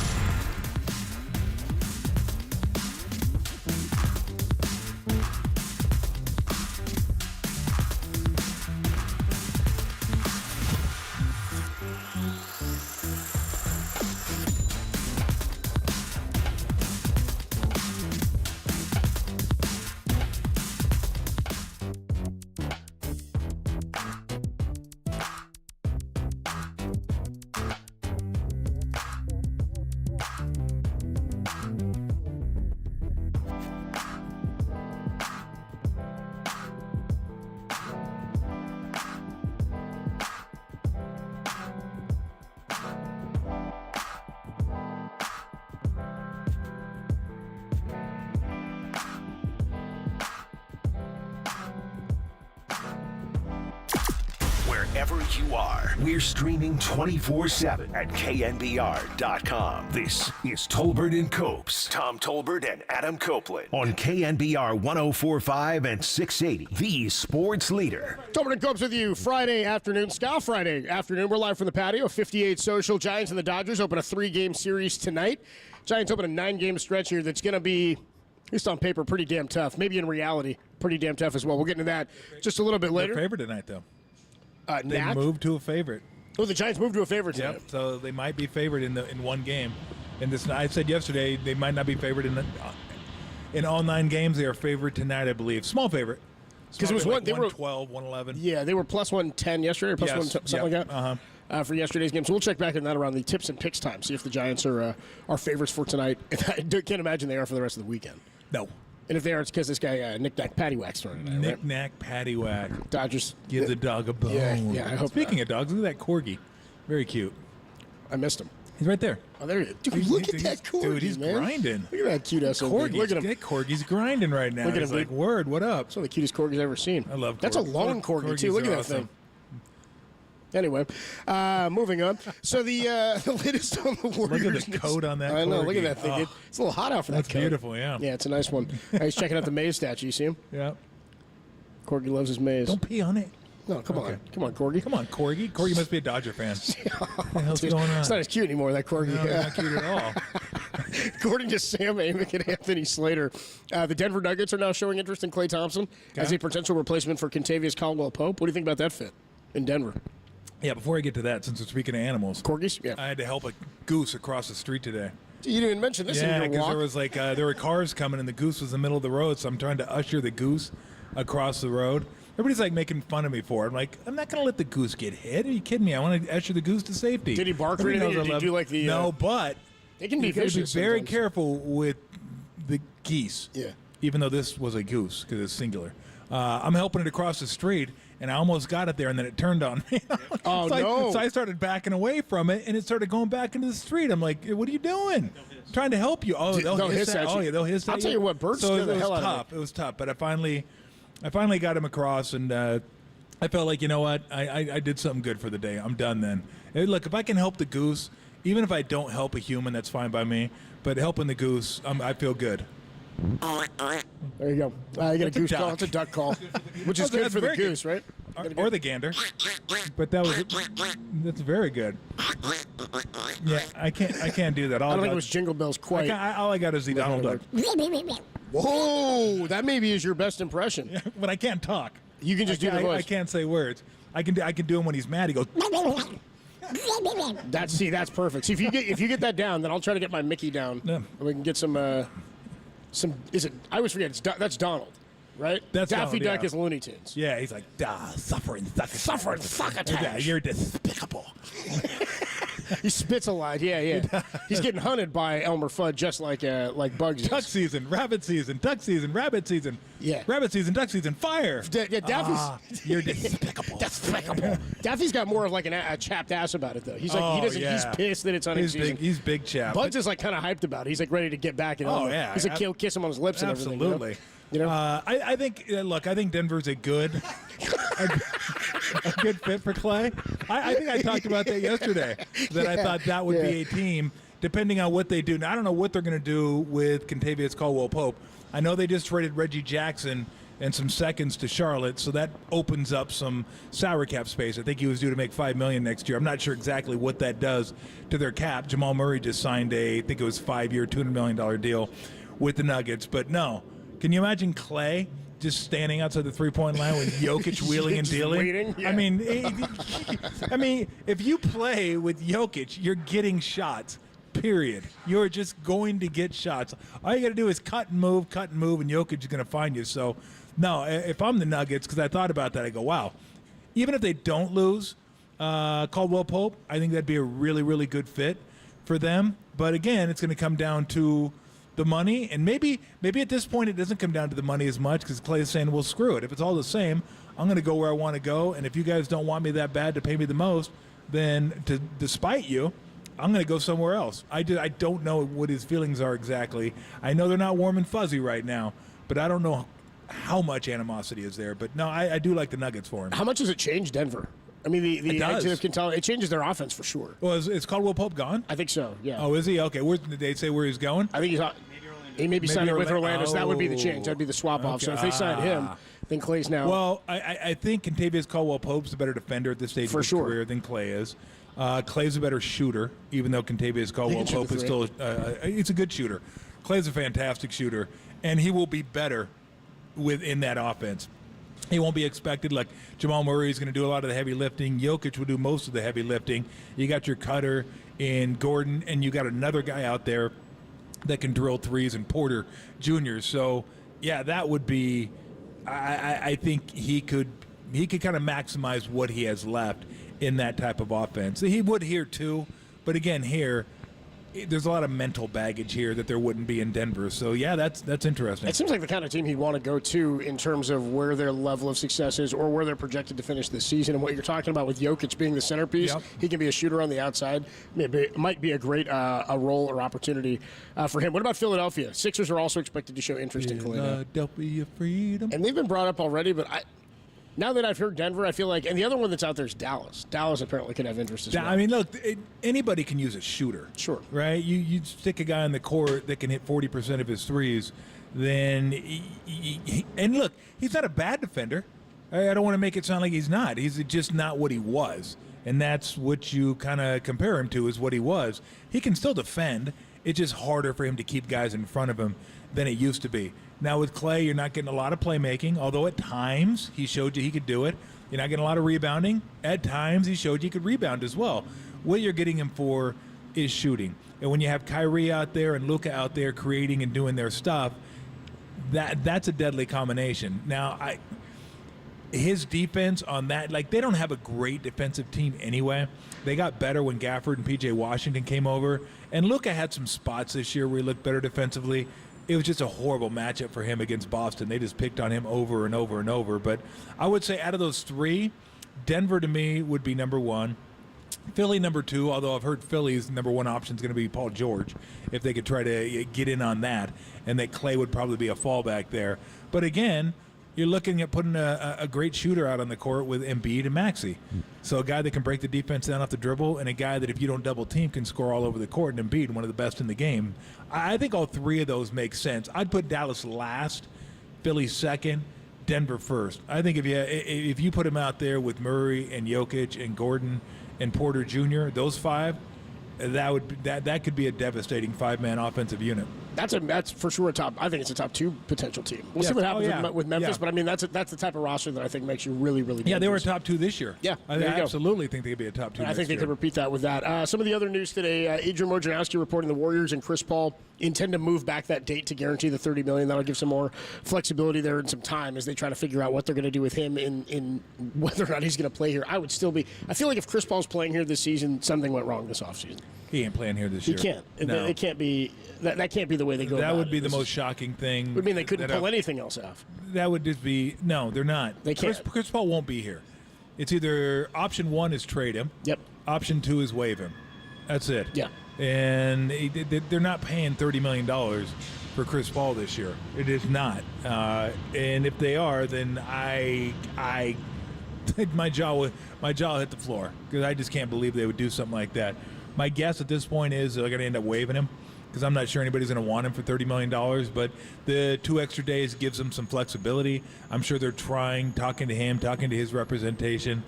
Wherever you are, we're streaming 24/7 at KNBR.com. This is Tolbert and Copes. Tom Tolbert and Adam Copeland on KNBR 104.5 and 680, the sports leader. Tolbert and Copes with you Friday afternoon, Friday afternoon. We're live from the patio. 58 Social. Giants and the Dodgers open a 3-game series tonight. Giants open a 9-game stretch here that's going to be, at least on paper, pretty damn tough. Maybe in reality, pretty damn tough as well. We'll get into that just a little bit later. Their favorite tonight, though. They Knack? moved to a favorite. Oh, the Giants moved to a favorite tonight. Yep. So they might be favored in one game. And this, I said yesterday, they might not be favored in all 9 games. They are favored tonight, I believe. Small favorite. Because it was like they 112, 111. Yeah, they were plus 110 yesterday, or plus something like that. For yesterday's game. So we'll check back on that around the tips and picks time. See if the Giants are favorites for tonight. I can't imagine they are for the rest of the weekend. No. And if they are, it's because this guy Knick-Knack Paddywhack's throwing tonight, right? Knick-Knack Paddywhack. Dodgers. Give the dog a bone. Yeah, I hope. Speaking of dogs, look at that corgi. Very cute. I missed him. He's right there. Oh, there he is. Dude, look at that corgi, dude, he's man. grinding. Look at that cute SOB. Look at him. That corgi's grinding right now. Look at he's him, like, dude. word, what up? It's one of the cutest corgis I've ever seen. I love corgis. That's a long corgi, too. Look at that thing. Anyway, moving on. So the latest on the Warriors. Look at the coat on that. I know. corgi. Look at that thing. Dude. It's a little hot out for that That's coat. beautiful. Yeah. Yeah, it's a nice one. He's checking out the Maze statue. You see him? Yeah. Corgi loves his maze. Don't pee on it. No, come on, Corgi. Come on, Corgi. Corgi must be a Dodger fan. What the hell's Dude, going on? It's not as cute anymore. That Corgi. No, not cute at all. According to Sam Amick and Anthony Slater, the Denver Nuggets are now showing interest in Klay Thompson as a potential replacement for Kentavious Caldwell-Pope. What do you think about that fit in Denver? Yeah, before I get to that, since we're speaking of animals, corgis. Yeah, I had to help a goose across the street today. You didn't even mention this in your walk. because there was there were cars coming, and the goose was in the middle of the road. So I'm trying to usher the goose across the road. Everybody's like making fun of me for it. I'm like, I'm not going to let the goose get hit. Are you kidding me? I want to usher the goose to safety. Did he bark or anything? Or did you do like the? No, but they can be Be vicious. very sometimes. careful with the geese. Yeah. Even though this was a goose because it's singular, I'm helping it across the street, and I almost got it there, and then it turned on me. Oh, no! So I started backing away from it, and it started going back into the street. I'm like, "What are you doing?" Trying to help you. Oh, they'll hiss that. Oh, yeah, they'll hiss that. I'll tell you what, birds so scare the hell out of me. It was tough, but I finally got him across, and I felt like, you know what, I did something good for the day. I'm done then. Hey, look, if I can help the goose, even if I don't help a human, that's fine by me. But helping the goose, I feel good. There you go. You got a goose call. It's a duck call, which is good for the goose, right? Or the gander. But that's very good. Yeah, I can't do that. I don't think it was Jingle Bells quite. All I got is the Donald Duck. Whoa, that maybe is your best impression. Yeah, but I can't talk. You can just do the voice. I can't say words. I can do him when he's mad. He goes. That's perfect. See, if you get that down, then I'll try to get my Mickey down. Yeah. And we can get some. Is it? I always forget. That's Donald, right? That's Daffy Donald, Duck yeah. is Looney Tunes. Yeah, he's like, suffering succotash. Yeah, you're despicable. He spits a lot. Yeah. He's getting hunted by Elmer Fudd just like Bugs. Duck season, rabbit season, duck season, rabbit season. Yeah. Rabbit season, duck season, fire. Daffy's. You're despicable. Despicable. Daffy's got more of like a chapped ass about it though. He's like he's pissed that it's hunting season. He's big chap. Bugs is like kind of hyped about it. He's like ready to get back at Elmer. Oh yeah. He's like he'll kiss him on his lips and everything. Absolutely. You know? I think. Look, I think Denver's a good fit for Clay. I think I talked about that yesterday. That I thought that would be a team, depending on what they do. Now I don't know what they're going to do with Kentavious Caldwell-Pope. I know they just traded Reggie Jackson and some seconds to Charlotte, so that opens up some salary cap space. I think he was due to make $5 million next year. I'm not sure exactly what that does to their cap. Jamal Murray just signed I think it was 5-year, $200 million deal with the Nuggets. But no, can you imagine Clay just standing outside the three-point line with Jokic wheeling and dealing? Waiting, yeah. I mean, if you play with Jokic, you're getting shots. Period. You're just going to get shots. All you got to do is cut and move, and Jokic is going to find you. So, no, if I'm the Nuggets, because I thought about that, I go, wow. Even if they don't lose Caldwell Pope, I think that'd be a really, really good fit for them. But again, it's going to come down to the money, and maybe at this point it doesn't come down to the money as much because Clay is saying, well, screw it. If it's all the same, I'm going to go where I want to go, and if you guys don't want me that bad to pay me the most, then despite you, I'm going to go somewhere else. I don't know what his feelings are exactly. I know they're not warm and fuzzy right now, but I don't know how much animosity is there. But no, I do like the Nuggets for him. How much does it change Denver? I mean, the exit of Quintana, it changes their offense for sure. Well, is Caldwell Pope gone? I think so, yeah. Oh, is he? Okay. Did they say where he's going? I think he may be signing with Orlando, so that would be the change. That would be the swap-off. So if they sign him, then Clay's now. Well, I think Kentavious Caldwell-Pope's a better defender at this stage of his career than Clay is. Clay's a better shooter, even though Kentavious Caldwell-Pope is still he's a good shooter. Clay's a fantastic shooter, and he will be better within that offense. He won't be expected like Jamal Murray is going to do a lot of the heavy lifting. Jokic will do most of the heavy lifting. You got your cutter in Gordon, and you got another guy out there that can drill threes, and Porter Jr. So, yeah, that would be I think he could kind of maximize what he has left in that type of offense. He would here too, but again, here there's a lot of mental baggage here that there wouldn't be in Denver. So yeah, that's interesting. It seems like the kind of team he'd want to go to in terms of where their level of success is or where they're projected to finish this season. And what you're talking about with Jokic being the centerpiece, he can be a shooter on the outside. It might be a great a role or opportunity for him. What about Philadelphia? Sixers are also expected to show interest in Kalina. Philadelphia freedom. And they've been brought up already, but now that I've heard Denver, I feel like, and the other one that's out there is Dallas. Dallas apparently could have interest as well. I mean, look, anybody can use a shooter. Sure. Right? You stick a guy on the court that can hit 40% of his threes, then, and look, he's not a bad defender. I don't want to make it sound like he's not. He's just not what he was. And that's what you kind of compare him to is what he was. He can still defend. It's just harder for him to keep guys in front of him than it used to be. Now with Clay, you're not getting a lot of playmaking, although at times he showed you he could do it. You're not getting a lot of rebounding. At times he showed you he could rebound as well. What you're getting him for is shooting. And when you have Kyrie out there and Luka out there creating and doing their stuff, that's a deadly combination. Now, his defense on that, like they don't have a great defensive team anyway. They got better when Gafford and P.J. Washington came over. And Luka had some spots this year where he looked better defensively. It was just a horrible matchup for him against Boston. They just picked on him over and over and over. But I would say out of those three, Denver to me would be number one. Philly number two, although I've heard Philly's number one option is going to be Paul George if they could try to get in on that, and that Clay would probably be a fallback there. But again, you're looking at putting a great shooter out on the court with Embiid and Maxey. So a guy that can break the defense down off the dribble and a guy that if you don't double team can score all over the court, and Embiid, one of the best in the game. I think all three of those make sense. I'd put Dallas last, Philly second, Denver first. I think if you put him out there with Murray and Jokic and Gordon and Porter Jr., those five, that could be a devastating five-man offensive unit. That's for sure a top. I think it's a top two potential team. We'll see what happens with Memphis, but I mean that's the type of roster that I think makes you really, really dangerous. Yeah, they were a top two this year. Yeah, I absolutely think they could be a top two. I think they could repeat that with that. Some of the other news today: Adrian Wojnarowski reporting the Warriors and Chris Paul intend to move back that date to guarantee the $30 million. That'll give some more flexibility there and some time as they try to figure out what they're going to do with him in whether or not he's going to play here. I feel like if Chris Paul's playing here this season, something went wrong this offseason. He ain't playing here this year. He can't. No. It can't be. That can't be the way they go. That would be the most shocking thing. Would mean they couldn't pull anything else off. That would just be no. They're not. They can't. Chris Paul won't be here. It's either option one is trade him. Yep. Option two is waive him. That's it. Yeah. And they're not paying $30 million for Chris Paul this year. It is not. And if they are, then my jaw hit the floor because I just can't believe they would do something like that. My guess at this point is they're going to end up waiving him because I'm not sure anybody's going to want him for $30 million, but the 2 extra days gives them some flexibility. I'm sure they're talking to him, talking to his representation.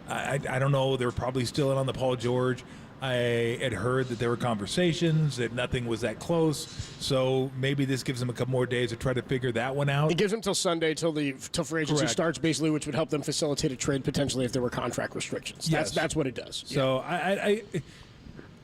I don't know. They're probably still in on the Paul George. I had heard that there were conversations, that nothing was that close. So maybe this gives them a couple more days to try to figure that one out. It gives them till Sunday, till free agency Correct. starts, basically, which would help them facilitate a trade potentially if there were contract restrictions. Yes. That's what it does. So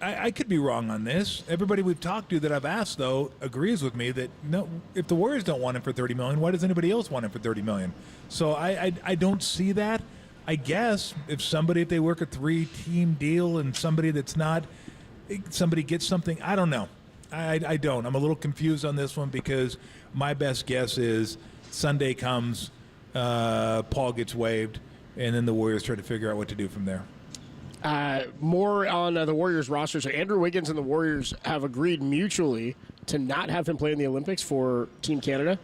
I could be wrong on this. Everybody we've talked to that I've asked, though, agrees with me that no, if the Warriors don't want him for $30 million, why does anybody else want him for $30 million? So I don't see that. I guess if they work a 3-team deal and somebody gets something, I don't know. I don't. I'm a little confused on this one because my best guess is Sunday comes, Paul gets waived, and then the Warriors try to figure out what to do from there. More on the Warriors roster. So Andrew Wiggins and the Warriors have agreed mutually to not have him play in the Olympics for Team Canada.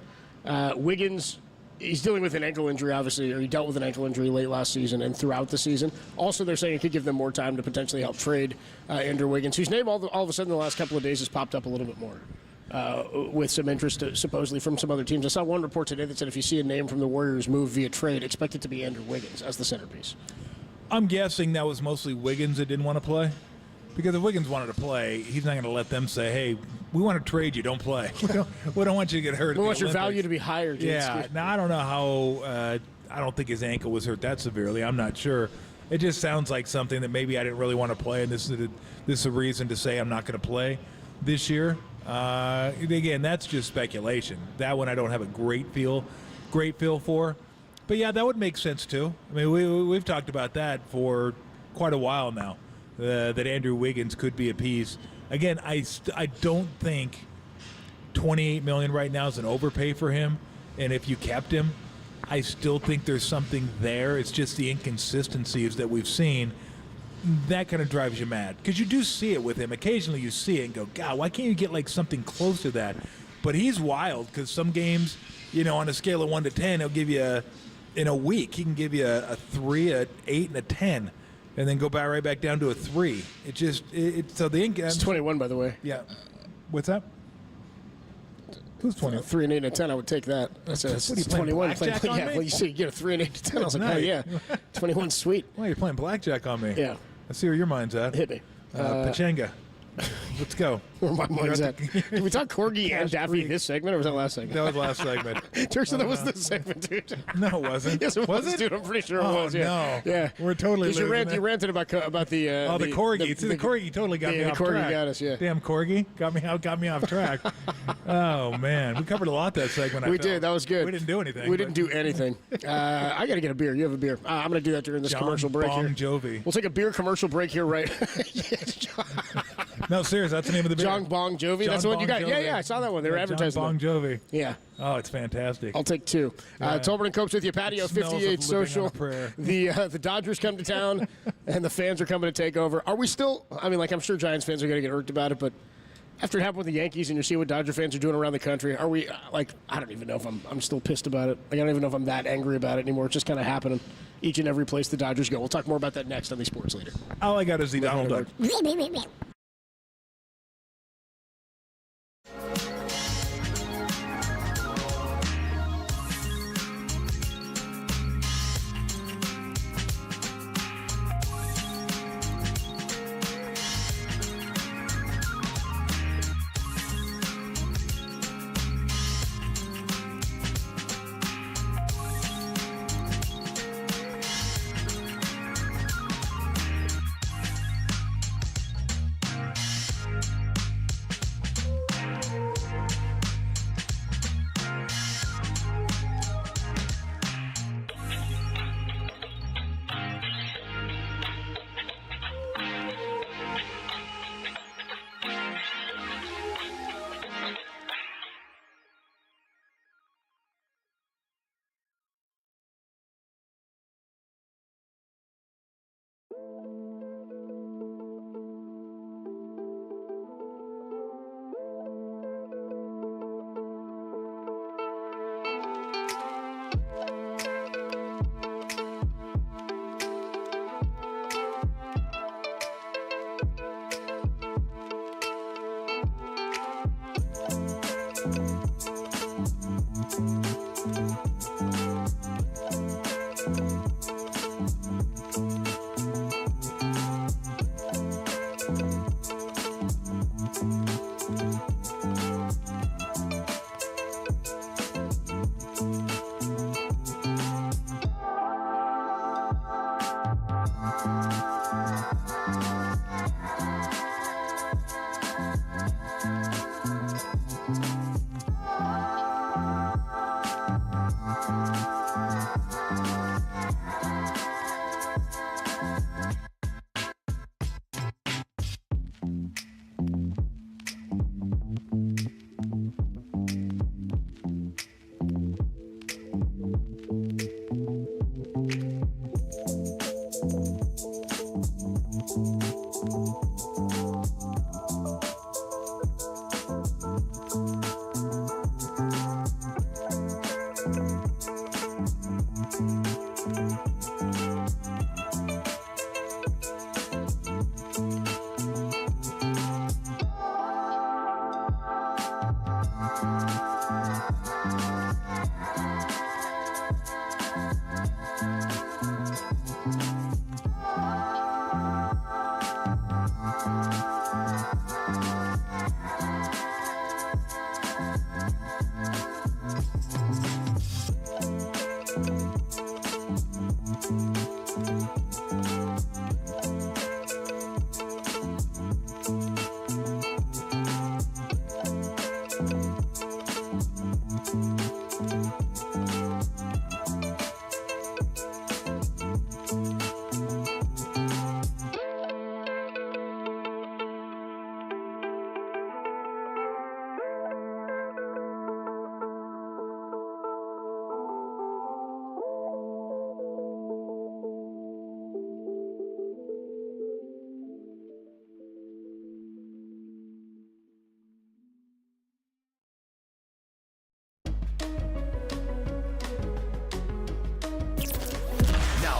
Wiggins, he's dealing with an ankle injury, obviously, or he dealt with an ankle injury late last season and throughout the season. Also, they're saying it could give them more time to potentially help trade Andrew Wiggins, whose name all of a sudden in the last couple of days has popped up a little bit more. With some interest supposedly from some other teams. I saw one report today that said if you see a name from the Warriors move via trade, expect it to be Andrew Wiggins as the centerpiece. I'm guessing that was mostly Wiggins that didn't want to play. Because if Wiggins wanted to play, he's not going to let them say, hey, we want to trade you, don't play. We don't want you to get hurt. We want your value to be higher. Dude. Yeah. Now, I don't know how I don't think his ankle was hurt that severely. I'm not sure. It just sounds like something that maybe I didn't really want to play, and this is a reason to say I'm not going to play this year. Again, that's just speculation. That one I don't have a great feel for. But, yeah, that would make sense, too. I mean, we've talked about that for quite a while now. That Andrew Wiggins could be a piece. Again, I don't think $28 million right now is an overpay for him. And if you kept him, I still think there's something there. It's just the inconsistencies that we've seen. That kind of drives you mad. Because you do see it with him. Occasionally you see it and go, God, why can't you get like something close to that? But he's wild because some games, on a scale of 1 to 10, he'll give you, in a week, he can give you a 3, a 8, and a 10. And then go right back down to a 3. So the ink. It's 21, by the way. Yeah. What's that? Who's 20? 3 and 8 and 10. I would take that. That's what are you playing, 21. blackjack on me? Well, you say you get a 3 and 8 and 10. I was like, oh yeah, 21's sweet. Well, you're playing blackjack on me. Yeah. I see where your mind's at. Hit me. Pachanga. Let's go. Where my mind's at. Did we talk Corgi and Daffy this segment, or was that last segment? That was last segment. Turks, that was this segment, dude. No, it wasn't. Yes, it was, dude. I'm pretty sure it was. Yeah. No. Yeah. We're totally losing you ranted about the the corgi. See, the corgi totally got me off track. The corgi got us, yeah. Damn corgi got me off track. Oh man, we covered a lot that segment. We did. That was good. We didn't do anything. We didn't do anything. I got to get a beer. You have a beer. I'm going to do that during this commercial break here. John Jovi. We'll take a beer commercial break here, right? No, seriously, that's the name of the beer. John Bong Jovi. That's the one you got. Jovi. Yeah, I saw that one. They were advertising. John Bong Jovi. Yeah. Oh, it's fantastic. I'll take 2. Tolbert and Copes with you. Patio 58 Social. The Dodgers come to town, and the fans are coming to take over. Are we still? I mean, I'm sure Giants fans are going to get irked about it, but after it happened with the Yankees, and you see what Dodger fans are doing around the country, are we I don't even know if I'm still pissed about it. I don't even know if I'm that angry about it anymore. It's just kind of happening each and every place the Dodgers go. We'll talk more about that next on the Sports Leader. All I got is the Donald Duck.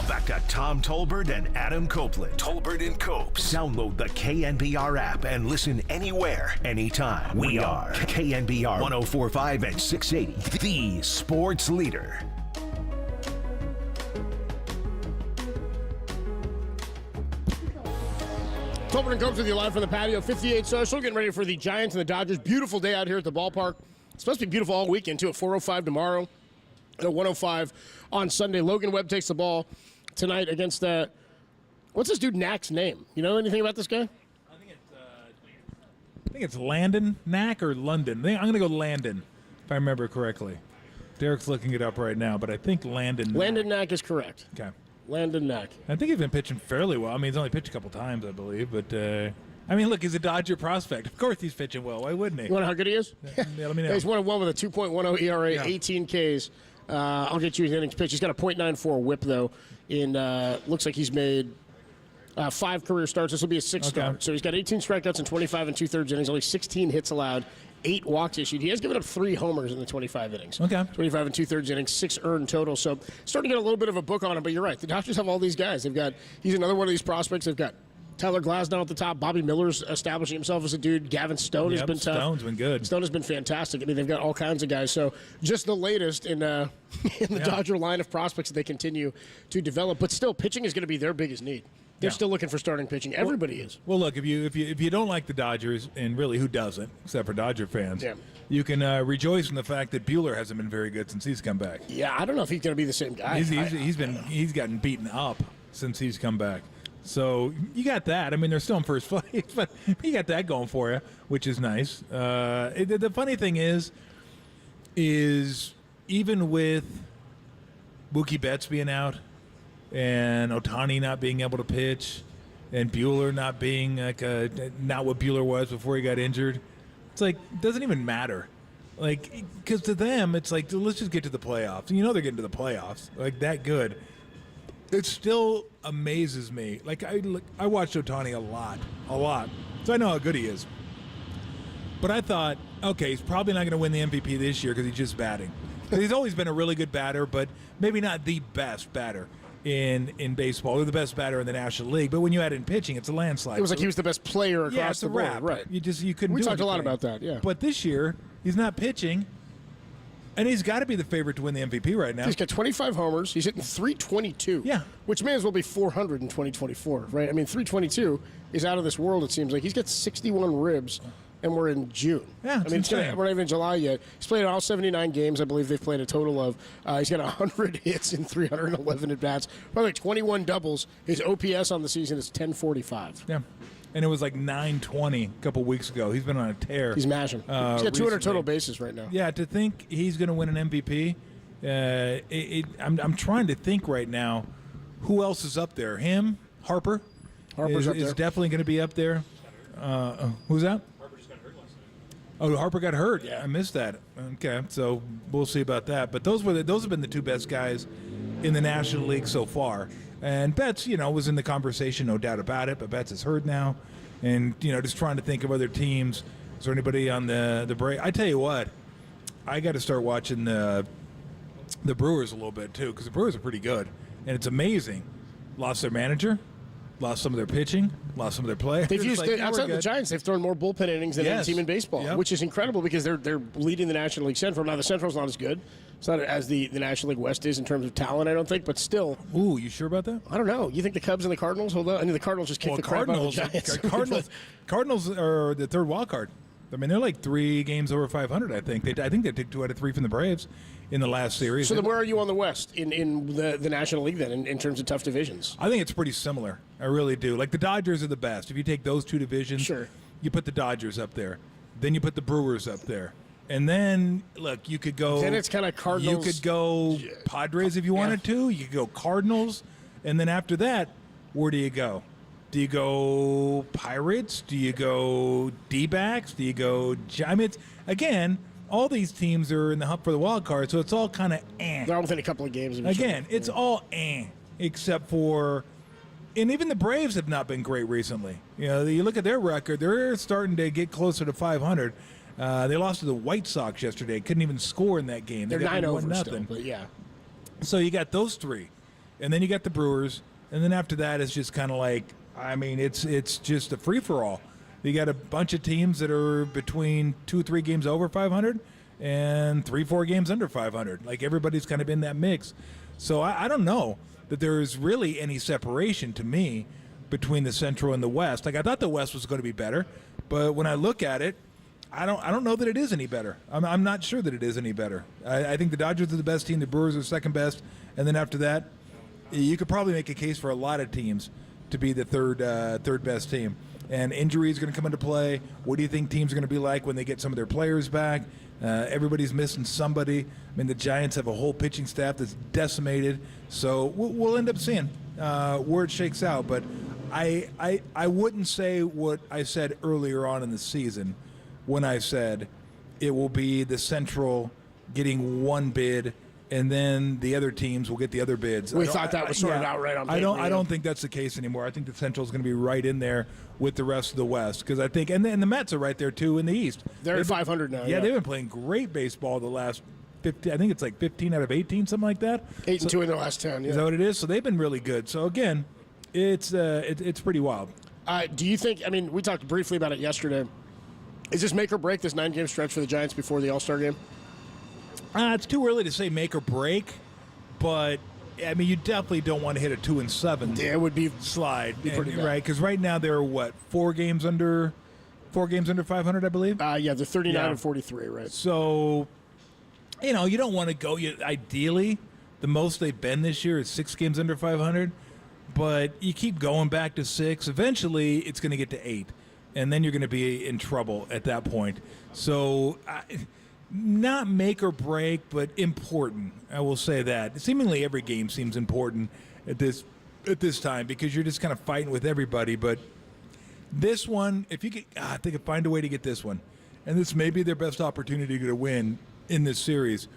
Back to Tom Tolbert and Adam Copeland. Tolbert and Copes. Download the KNBR app and listen anywhere, anytime. We are KNBR 104.5 and 680, the sports leader. Tolbert and Copes with you live from the patio. 58 Social, getting ready for the Giants and the Dodgers. Beautiful day out here at the ballpark. It's supposed to be beautiful all weekend, too, at 4:05 tomorrow and at 1:05 on Sunday. Logan Webb takes the ball tonight against what's this dude Knack's name? You know anything about this guy? I think it's Landon Knack or London. I'm going to go Landon, if I remember correctly. Derek's looking it up right now, but I think Landon Knack is correct. Okay. Landon Knack. I think he's been pitching fairly well. I mean, he's only pitched a couple times, I believe. But, I mean, look, he's a Dodger prospect. Of course he's pitching well. Why wouldn't he? You want to know how good he is? Yeah, let me know. He's 1-1 with a 2.10 ERA, Yeah. 18 Ks. I'll get you his innings pitch. He's got a .94 whip, though. Looks like he's made 5 career starts. This will be a 6th start. So he's got 18 strikeouts in 25 and 2/3 innings, only 16 hits allowed, 8 walks issued. He has given up 3 homers in the 25 innings. Okay. 25 and 2/3 innings, 6 earned total. So starting to get a little bit of a book on him, but you're right. The Dodgers have all these guys. He's another one of these prospects. They've got Tyler Glasnow at the top. Bobby Miller's establishing himself as a dude. Gavin Stone has been tough. Stone's been good. Stone has been fantastic. I mean, they've got all kinds of guys. So just the latest in the Dodger line of prospects that they continue to develop. But still, pitching is going to be their biggest need. They're still looking for starting pitching. Everybody is. Well, look, if you don't like the Dodgers, and really who doesn't, except for Dodger fans, you can rejoice in the fact that Buehler hasn't been very good since he's come back. Yeah, I don't know if he's going to be the same guy. He's gotten beaten up since he's come back. So you got that. I mean, they're still in first place, but you got that going for you, which is nice. The funny thing is even with Mookie Betts being out and Ohtani not being able to pitch and Buehler not being not what Buehler was before he got injured, it's like it doesn't even matter. Like, because to them, it's like, let's just get to the playoffs. You know they're getting to the playoffs. Like, that good. It still amazes me. Like, I watched Ohtani a lot. So I know how good he is. But I thought, okay, he's probably not going to win the MVP this year because he's just batting. He's always been a really good batter, but maybe not the best batter in baseball or the best batter in the National League. But when you add in pitching, it's a landslide. It was like he was the best player across the board. Wrap. Right. You couldn't. We do talked a lot anything. about that. Yeah. But this year, he's not pitching. And he's got to be the favorite to win the MVP right now. He's got 25 homers. He's hitting .322. Yeah. Which may as well be 400 in 2024, right? I mean, .322 is out of this world, it seems like. He's got 61 ribs and we're in June. Yeah, I mean, we're not even in July yet. He's played all 79 games. I believe they've played a total of. He's got 100 hits and 311 at bats. Probably 21 doubles. His OPS on the season is 1045. Yeah. And it was like 920 a couple weeks ago. He's been on a tear. He's mashing. He's got 200 recently. total bases right now. Yeah, to think he's going to win an MVP, I'm trying to think right now who else is up there. Him, Harper. Harper's up there. Is definitely going to be up there. Who's that? Oh, Harper got hurt. Yeah, I missed that. Okay, so we'll see about that. But those have been the two best guys in the National League so far. And Betts, was in the conversation, no doubt about it. But Betts is hurt now, and just trying to think of other teams. Is there anybody on the break? I tell you what, I got to start watching the Brewers a little bit too, because the Brewers are pretty good, and it's amazing. Lost their manager, lost some of their pitching, lost some of their players. They've used outside the Giants. They've thrown more bullpen innings than any team in baseball, which is incredible because they're leading the National League Central. Now the Central's not as good. It's not as the National League West is in terms of talent, I don't think, but still. Ooh, you sure about that? I don't know. You think the Cubs and the Cardinals hold on? I mean, the Cardinals just kicked the crap out of the Giants. Cardinals are the third wild card. I mean, they're like 3 games over 500. I think they took 2 out of 3 from the Braves in the last series. So then where are you on the West in the National League then in terms of tough divisions? I think it's pretty similar. I really do. Like the Dodgers are the best. If you take those 2 divisions, sure, you put the Dodgers up there. Then you put the Brewers up there. And then, look, you could go. Then it's kind of Cardinals. You could go Padres if you wanted to. You could go Cardinals. And then after that, where do you go? Do you go Pirates? Do you go D-backs? Do you go? I mean, again, all these teams are in the hunt for the wild card, so it's all kind of eh. They're all within a couple of games. Again, it's all eh, except for, and even the Braves have not been great recently. You look at their record; they're starting to get closer to 500. They lost to the White Sox yesterday. Couldn't even score in that game. They're 9-0 still, but yeah. So you got those 3, and then you got the Brewers, and then after that it's just kind of like, I mean, it's just a free for all. You got a bunch of teams that are between 2 or 3 games over 500 and 3-4 games under 500. Like everybody's kind of in that mix. So I don't know that there is really any separation to me between the Central and the West. Like I thought the West was going to be better, but when I look at it, I don't know that it is any better. I'm not sure that it is any better. I think the Dodgers are the best team, the Brewers are second best, and then after that, you could probably make a case for a lot of teams to be the third best team. And injury is going to come into play. What do you think teams are going to be like when they get some of their players back? Everybody's missing somebody. I mean, the Giants have a whole pitching staff that's decimated. So we'll end up seeing where it shakes out. But I wouldn't say what I said earlier on in the season when I said it will be the Central getting 1 bid and then the other teams will get the other bids. We thought that was sorted out right on paper. I don't think that's the case anymore. I think the Central is going to be right in there with the rest of the West because I think, and the Mets are right there too in the East. They're at 500 now. Yeah, they've been playing great baseball the last 15. I think it's like 15 out of 18, something like that. 8-2 in the last 10. Yeah. Is that what it is? So they've been really good. So again, it's pretty wild. Do you think? I mean, we talked briefly about it yesterday. Is this make or break, this 9-game stretch for the Giants before the All-Star game? It's too early to say make or break, but I mean, you definitely don't want to hit a 2-7. Yeah, it would be slide, pretty bad. right? Because right now they're what 4 games under 500, I believe. Yeah, they're 39 and 43, right? So, you don't want to go. Ideally, the most they've been this year is 6 games under 500, but you keep going back to 6. Eventually, it's going to get to 8. And then you're going to be in trouble at that point. So, not make or break, but important. I will say that. Seemingly every game seems important at this time because you're just kind of fighting with everybody. But this one, if you could, if they could find a way to get this one, and this may be their best opportunity to win in this series.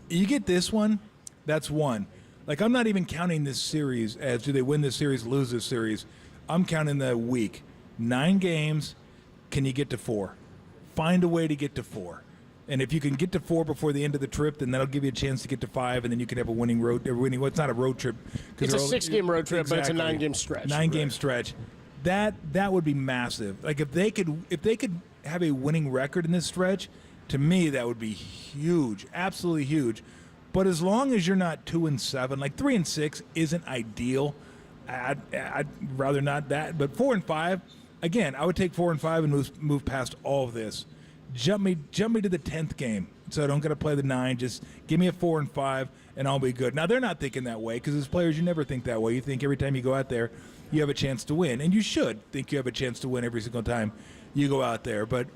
You get this one, that's one. Like I'm not even counting this series as do they win this series, lose this series. I'm counting the week. 9 games, can you get to 4? Find a way to get to 4. And if you can get to 4 before the end of the trip, then that'll give you a chance to get to 5, and then you can have a winning road. Well, it's not a road trip. It's a 6-game road trip, exactly. But it's a 9-game stretch. 9-game stretch. That would be massive. Like if they could have a winning record in this stretch, to me that would be huge, absolutely huge. But as long as you're not 2-7, like 3-6 isn't ideal. I'd rather not that. But 4-5. again, I would take 4 and 5 and move past all of this. Jump me to the 10th game, so I don't got to play the 9. Just give me a 4 and 5, and I'll be good. Now they're not thinking that way because as players, you never think that way. You think every time you go out there, you have a chance to win, and you should think you have a chance to win every single time you go out there. But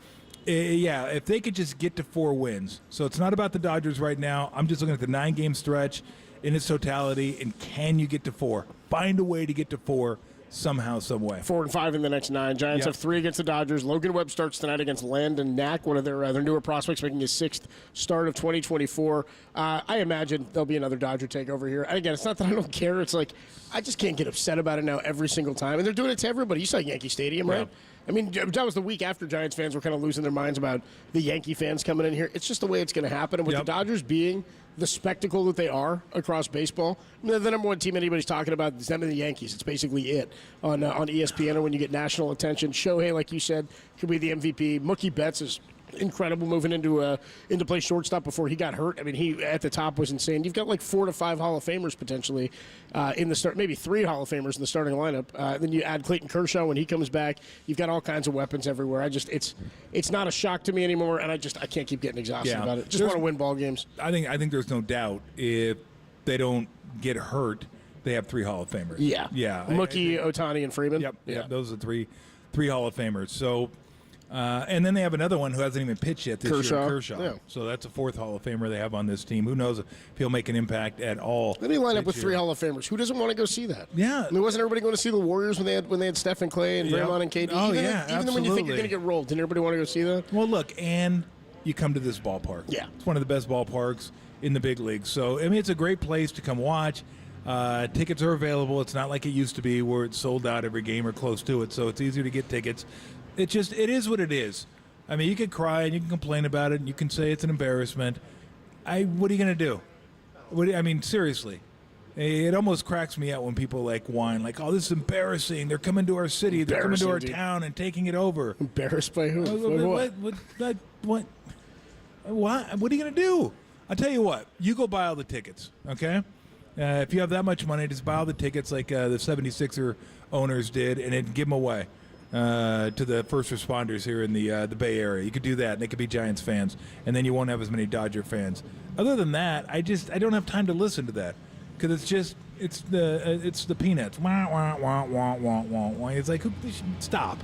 yeah, if they could just get to 4 wins, so it's not about the Dodgers right now. I'm just looking at the 9-game stretch in its totality, and can you get to 4? Find a way to get to 4. Somehow, some way. 4 and 5 in the next 9. Giants have 3 against the Dodgers. Logan Webb starts tonight against Landon Knack, one of their newer prospects, making his 6th start of 2024. I imagine there'll be another Dodger takeover here. And again, it's not that I don't care. It's like I just can't get upset about it now every single time. And they're doing it to everybody. You saw Yankee Stadium, right? I mean, that was the week after Giants fans were kind of losing their minds about the Yankee fans coming in here. It's just the way it's going to happen. And with the Dodgers being the spectacle that they are across baseball, the number one team anybody's talking about is them and the Yankees. It's basically it on ESPN. And when you get national attention, Shohei, like you said, could be the MVP. Mookie Betts is incredible moving into play shortstop before he got hurt. I mean, he at the top was insane. You've got like 4 to 5 Hall of Famers potentially in the start, maybe 3 Hall of Famers in the starting lineup. Then you add Clayton Kershaw when he comes back. You've got all kinds of weapons everywhere. It's not a shock to me anymore, and I can't keep getting exhausted about it. Just want to win ball games. I think there's no doubt if they don't get hurt, they have 3 Hall of Famers. Yeah. Mookie, Ohtani, and Freeman. Yep. Those are three Hall of Famers. So. And then they have another one who hasn't even pitched yet this year, Kershaw. Yeah. So that's a 4th Hall of Famer they have on this team. Who knows if he'll make an impact at all? Let me line up with 3 Hall of Famers. Who doesn't want to go see that? Yeah. I mean, wasn't everybody going to see the Warriors when they had Steph and Clay and Draymond and KD? Oh, Even when you think you're going to get rolled, didn't everybody want to go see that? Well, look, and you come to this ballpark. Yeah. It's one of the best ballparks in the big leagues. So, I mean, it's a great place to come watch. Tickets are available. It's not like it used to be where it's sold out every game or close to it. So it's easier to get tickets. It is what it is. I mean, you can cry and you can complain about it and you can say it's an embarrassment. What are you going to do? I mean, seriously. It almost cracks me out when people whine, oh, this is embarrassing. They're coming to our city. They're coming to our town and taking it over. Embarrassed by who? What are you going to do? I'll tell you what. You go buy all the tickets, okay? If you have that much money, just buy all the tickets like the 76er owners did and then give them away. To the first responders here in the Bay Area. You could do that, and they could be Giants fans, and then you won't have as many Dodger fans. Other than that, I don't have time to listen to that because it's the peanuts. Wah, wah, wah, wah, wah, wah, wah. It's like, stop.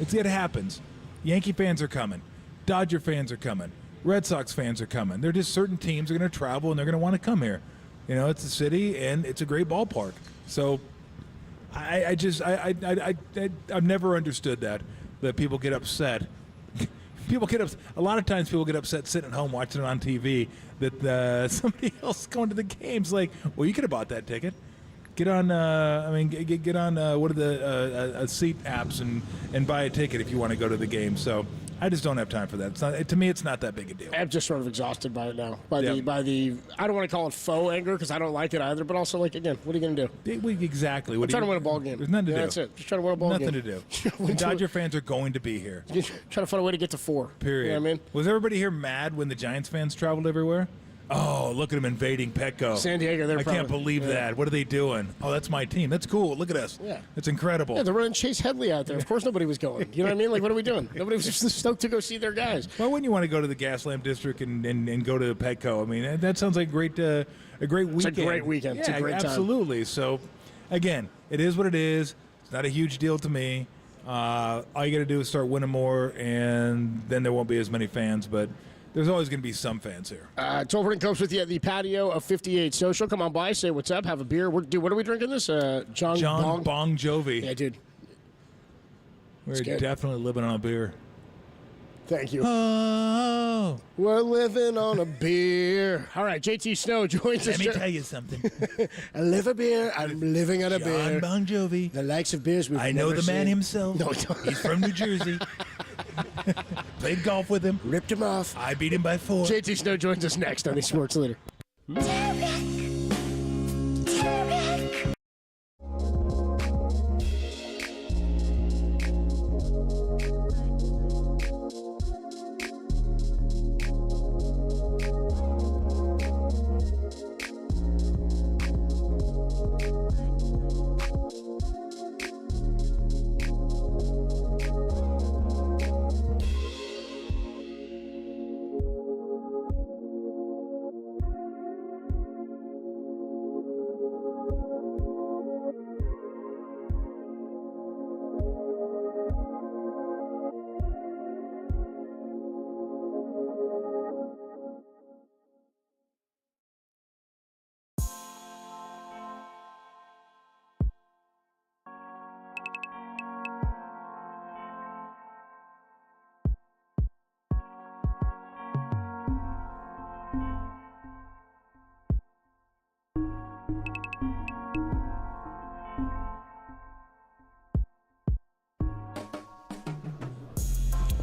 It happens. Yankee fans are coming. Dodger fans are coming. Red Sox fans are coming. They're just certain teams are going to travel, and they're going to want to come here. You know, it's a city, and it's a great ballpark. So I've never understood that people get upset. A lot of times people get upset sitting at home watching it on TV that somebody else going to the games. Like, well, you could have bought that ticket. Get on, get on one of the seat apps and buy a ticket if you want to go to the game. So I just don't have time for that. To me, it's not that big a deal. I'm just sort of exhausted by it now. By the I don't want to call it faux anger because I don't like it either. But also, again, what are you going to do? Exactly. I'm trying to win a ball game. There's nothing to do. That's it. Just trying to win a ball game. Nothing to do. The Dodger fans are going to be here. Trying to find a way to get to 4. Period. You know what I mean? Was everybody here mad when the Giants fans traveled everywhere? Oh, look at them invading Petco. San Diego, I can't believe that. What are they doing? Oh, that's my team. That's cool. Look at us. Yeah. It's incredible. Yeah, they're running Chase Headley out there. Of course nobody was going. You know what I mean? Like, what are we doing? Nobody was just stoked to go see their guys. Why wouldn't you want to go to the Gaslamp District and go to Petco? I mean, that sounds like a great weekend. It's a great weekend. Yeah, it's a great time. Absolutely. So, again, it is what it is. It's not a huge deal to me. All you got to do is start winning more, and then there won't be as many fans, but there's always going to be some fans here. Tolbert and Copes with you at the patio of 58 Social. Come on by, say what's up, have a beer. What are we drinking this? John Bong Jovi. Yeah, dude. We're definitely living on a beer. Thank you. Oh. We're living on a beer. All right, JT Snow joins us. Let me tell you something. I live a beer. I'm living on a beer. John Bon Jovi. The likes of beers we've I know the man himself. No, he's from New Jersey. Played golf with him. Ripped him off. I beat him by 4. JT Snow joins us next on the Sports Leader.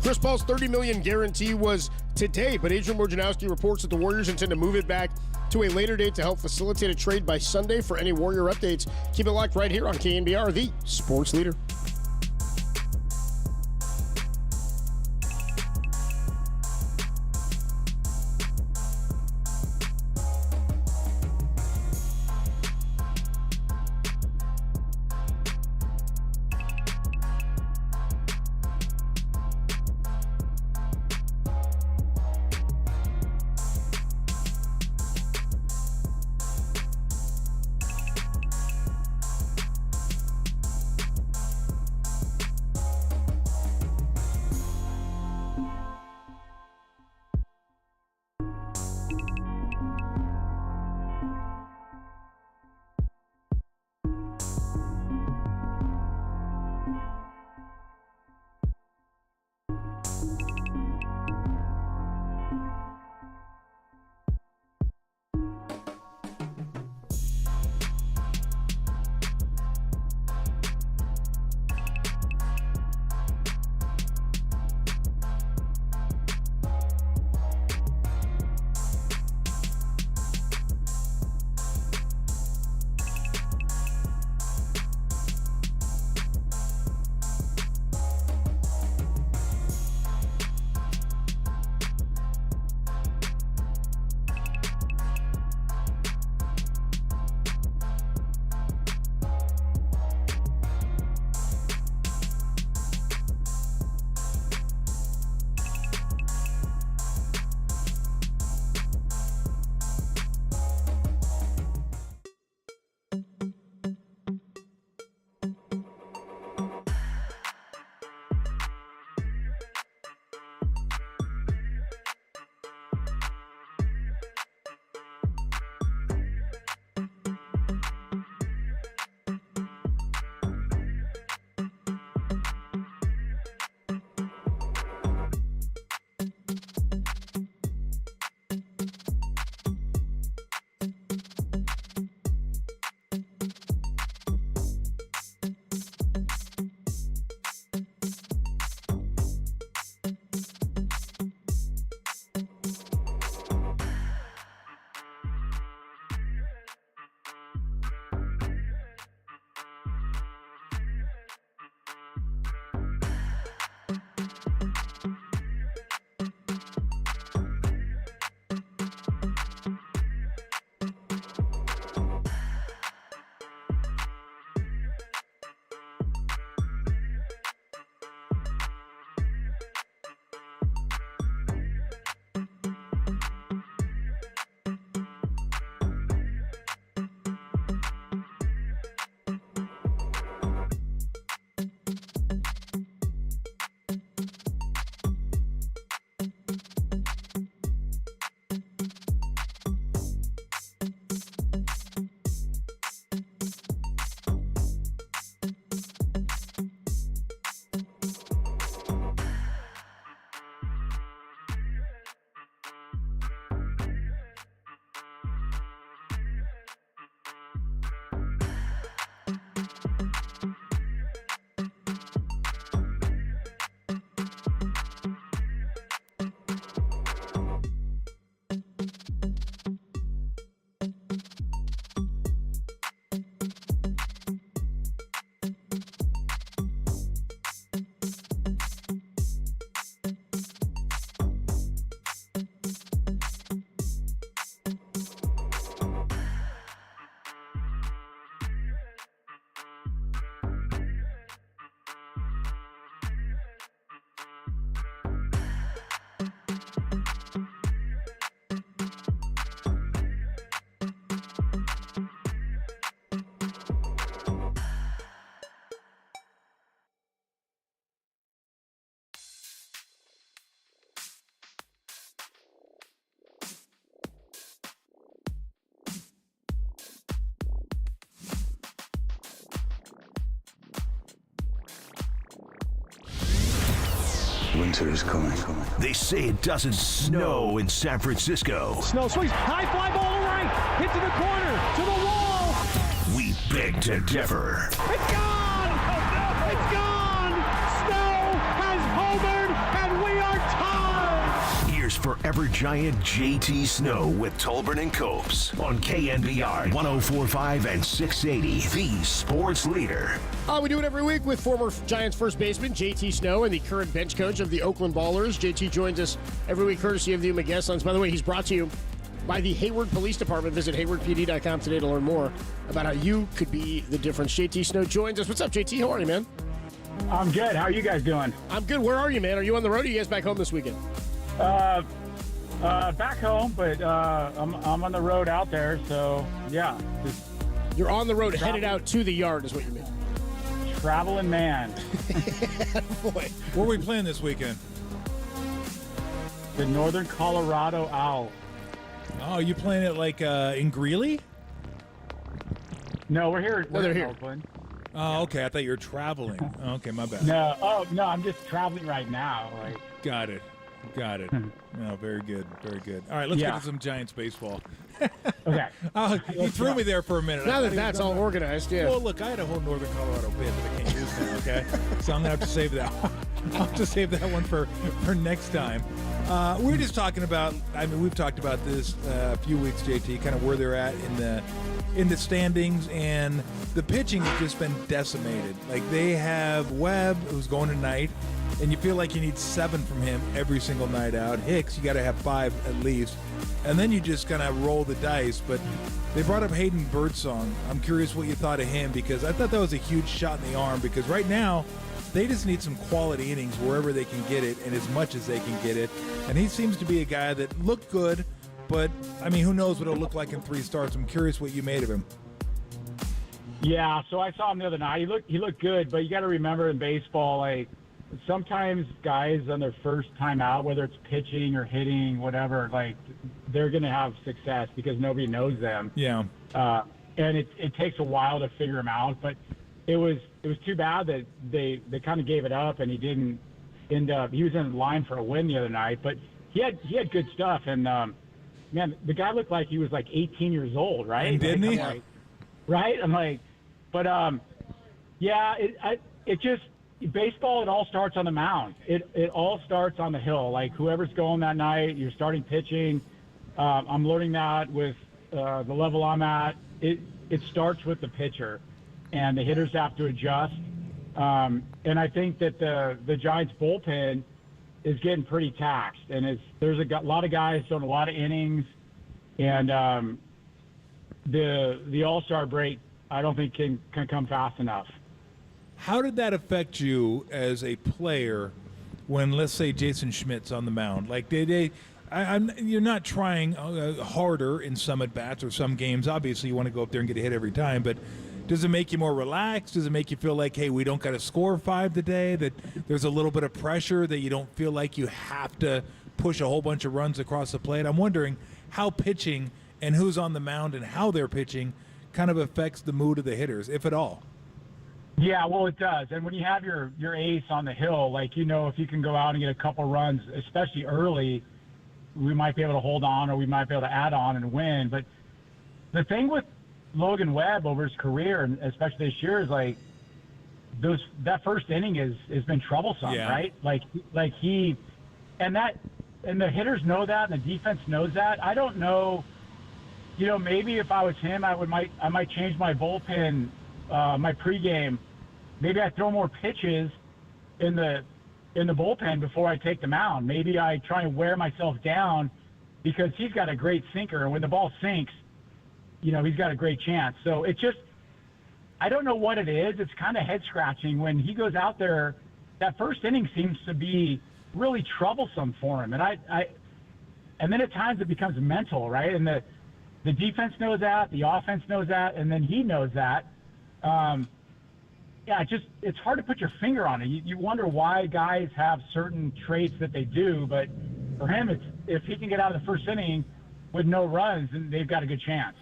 Chris Paul's $30 million guarantee was today, but Adrian Wojnarowski reports that the Warriors intend to move it back to a later date to help facilitate a trade by Sunday. For any Warrior updates, keep it locked right here on KNBR, the sports leader. Winter is coming. They say it doesn't snow in San Francisco. Snow swings, high fly ball to right, hit to the corner, to the wall. We beg to differ. It's gone! Oh, no. It's gone! Snow has homered and forever Giant JT Snow with Tolbert and Copes on KNBR 104.5 and 680, the sports leader. We do it every week with former Giants first baseman JT Snow and the current bench coach of the Oakland Ballers. JT joins us every week courtesy of the Uma Guest. By the way, he's brought to you by the Hayward Police Department. Visit haywardpd.com today to learn more about how you could be the difference. JT Snow joins us. What's up, JT? How are you, man? I'm good. How are you guys doing? I'm good. Where are you, man? Are you on the road or are you guys back home this weekend? Back home, but I'm on the road out there, so yeah. You're on the road, headed out to the yard is what you mean. Traveling man. Boy. Where are we playing this weekend? The Northern Colorado Owls. Oh, you playing it like in Greeley? No, we're here. They're here. Oakland. Oh, okay. I thought you were traveling. Oh, okay, my bad. No, I'm just traveling right now. Got it. No, very good. All right, let's get to some Giants baseball. Okay. You threw me there for a minute. Now that that's all organized, yeah. Well, look, I had a whole Northern Colorado bit that I can't use now, okay? So I'm going to have to save that one. I'll have to save that one for next time. We're just talking about, we've talked about this a few weeks, JT, kind of where they're at in the standings, and the pitching has just been decimated. Like, they have Webb, who's going tonight, and you feel like you need 7 from him every single night out. Hicks, you got to have 5 at least. And then you just kind of roll the dice. But they brought up Hayden Birdsong. I'm curious what you thought of him, because I thought that was a huge shot in the arm, because right now they just need some quality innings wherever they can get it and as much as they can get it. And he seems to be a guy that looked good, but, who knows what it'll look like in 3 starts. I'm curious what you made of him. Yeah, so I saw him the other night. He looked good, but you got to remember in baseball, sometimes guys on their first time out, whether it's pitching or hitting, whatever, they're going to have success because nobody knows them. Yeah. And it takes a while to figure them out, but it was too bad that they kind of gave it up and he didn't end up. He was in line for a win the other night, but he had good stuff. And man, the guy looked like he was 18 years old, right? And didn't he? Right? I'm like, but yeah, it just. Baseball, it all starts on the mound. It all starts on the hill. Whoever's going that night, you're starting pitching. I'm learning that with the level I'm at. It starts with the pitcher, and the hitters have to adjust. And I think that the Giants bullpen is getting pretty taxed, and there's a lot of guys doing a lot of innings, and the All-Star break I don't think can come fast enough. How did that affect you as a player when, let's say, Jason Schmidt's on the mound? You're not trying harder in some at-bats or some games. Obviously, you want to go up there and get a hit every time, but does it make you more relaxed? Does it make you feel like, hey, we don't got to score 5 today, that there's a little bit of pressure, that you don't feel like you have to push a whole bunch of runs across the plate? I'm wondering how pitching and who's on the mound and how they're pitching kind of affects the mood of the hitters, if at all. Yeah, well, it does. And when you have your ace on the hill, if you can go out and get a couple runs, especially early, we might be able to hold on or we might be able to add on and win. But the thing with Logan Webb over his career, and especially this year, is that first inning has been troublesome, yeah. Right? And the hitters know that, and the defense knows that. I don't know. Maybe if I was him, I might change my bullpen, my pregame. Maybe I throw more pitches in the bullpen before I take the mound. Maybe I try and wear myself down because he's got a great sinker, and when the ball sinks, he's got a great chance. So it's just, I don't know what it is. It's kind of head scratching when he goes out there. That first inning seems to be really troublesome for him, and and then at times it becomes mental, right? And the defense knows that, the offense knows that, and then he knows that. It's hard to put your finger on it. You wonder why guys have certain traits that they do, but for him, if he can get out of the first inning with no runs, then they've got a good chance.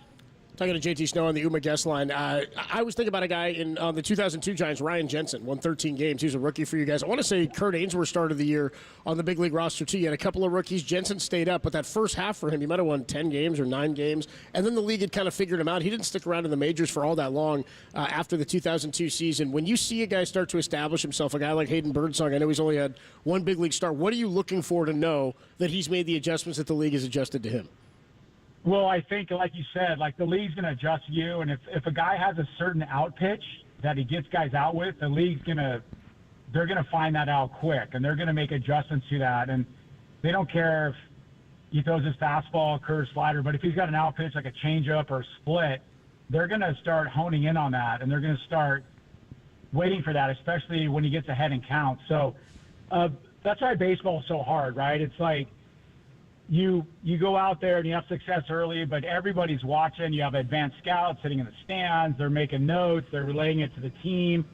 talking to JT Snow on the UMA guest line. I was thinking about a guy on the 2002 Giants, Ryan Jensen, won 13 games. He was a rookie for you guys. I want to say Kurt Ainsworth started the year on the big league roster, too. You had a couple of rookies. Jensen stayed up, but that first half for him, he might have won 10 games or 9 games. And then the league had kind of figured him out. He didn't stick around in the majors for all that long after the 2002 season. When you see a guy start to establish himself, a guy like Hayden Birdsong, I know he's only had one big league start. What are you looking for to know that he's made the adjustments that the league has adjusted to him? Well, I think, like you said, like the league's going to adjust you, and if a guy has a certain out pitch that he gets guys out with, the league's they're going to find that out quick, and they're going to make adjustments to that. And they don't care if he throws his fastball, curve, slider, but if he's got an out pitch like a changeup or a split, they're going to start honing in on that, and they're going to start waiting for that, especially when he gets ahead and counts. So that's why baseball is so hard, right? It's like, you go out there and you have success early, but everybody's watching. You have advanced scouts sitting in the stands. They're making notes. They're relaying it to the team.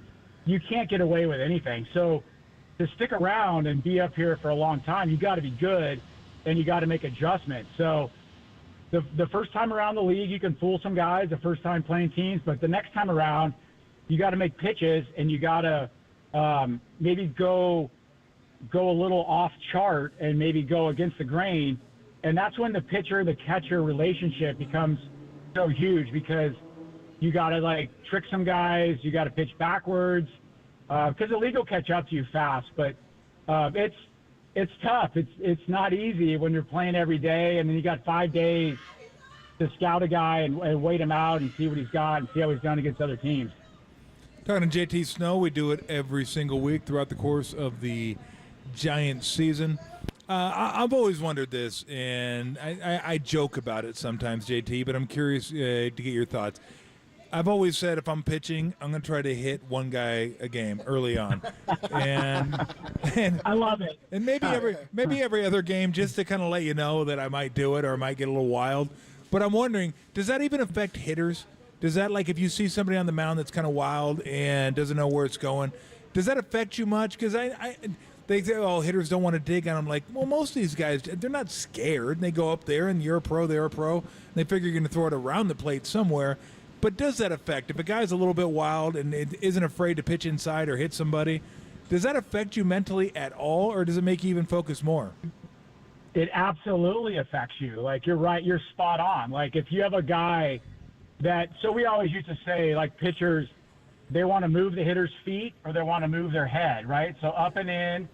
You can't get away with anything. So to stick around and be up here for a long time, you got to be good, and you got to make adjustments. So the first time around the league, you can fool some guys the first time playing teams, but the next time around, you got to make pitches, and you got to maybe go a little off chart and maybe go against the grain. And that's when the pitcher the catcher relationship becomes so huge, because you got to like trick some guys. You got to pitch backwards because the league will catch up to you fast. But it's tough. It's not easy when you're playing every day, and then you got 5 days to scout a guy and wait him out and see what he's got and see how he's done against other teams. Talking to JT Snow, we do it every single week throughout the course of the Giants season. I've always wondered this, and I joke about it sometimes, JT, but I'm curious to get your thoughts. I've always said if I'm pitching, I'm going to try to hit one guy a game early on, and I love it. And maybe every other game, just to kind of let you know that I might do it or I might get a little wild. But I'm wondering, does that even affect hitters? Does that, like, if you see somebody on the mound that's kind of wild and doesn't know where it's going, does that affect you much? Because they say, oh, hitters don't want to dig on them. Like, well, most of these guys, they're not scared. They go up there, and you're a pro, they're a pro. And they figure you're going to throw it around the plate somewhere. But does that affect? If a guy's a little bit wild and isn't afraid to pitch inside or hit somebody, does that affect you mentally at all, or does it make you even focus more? It absolutely affects you. Like, you're right. You're spot on. Like, if you have a guy that – so we always used to say, like, pitchers – they want to move the hitter's feet or they want to move their head, right? So up and in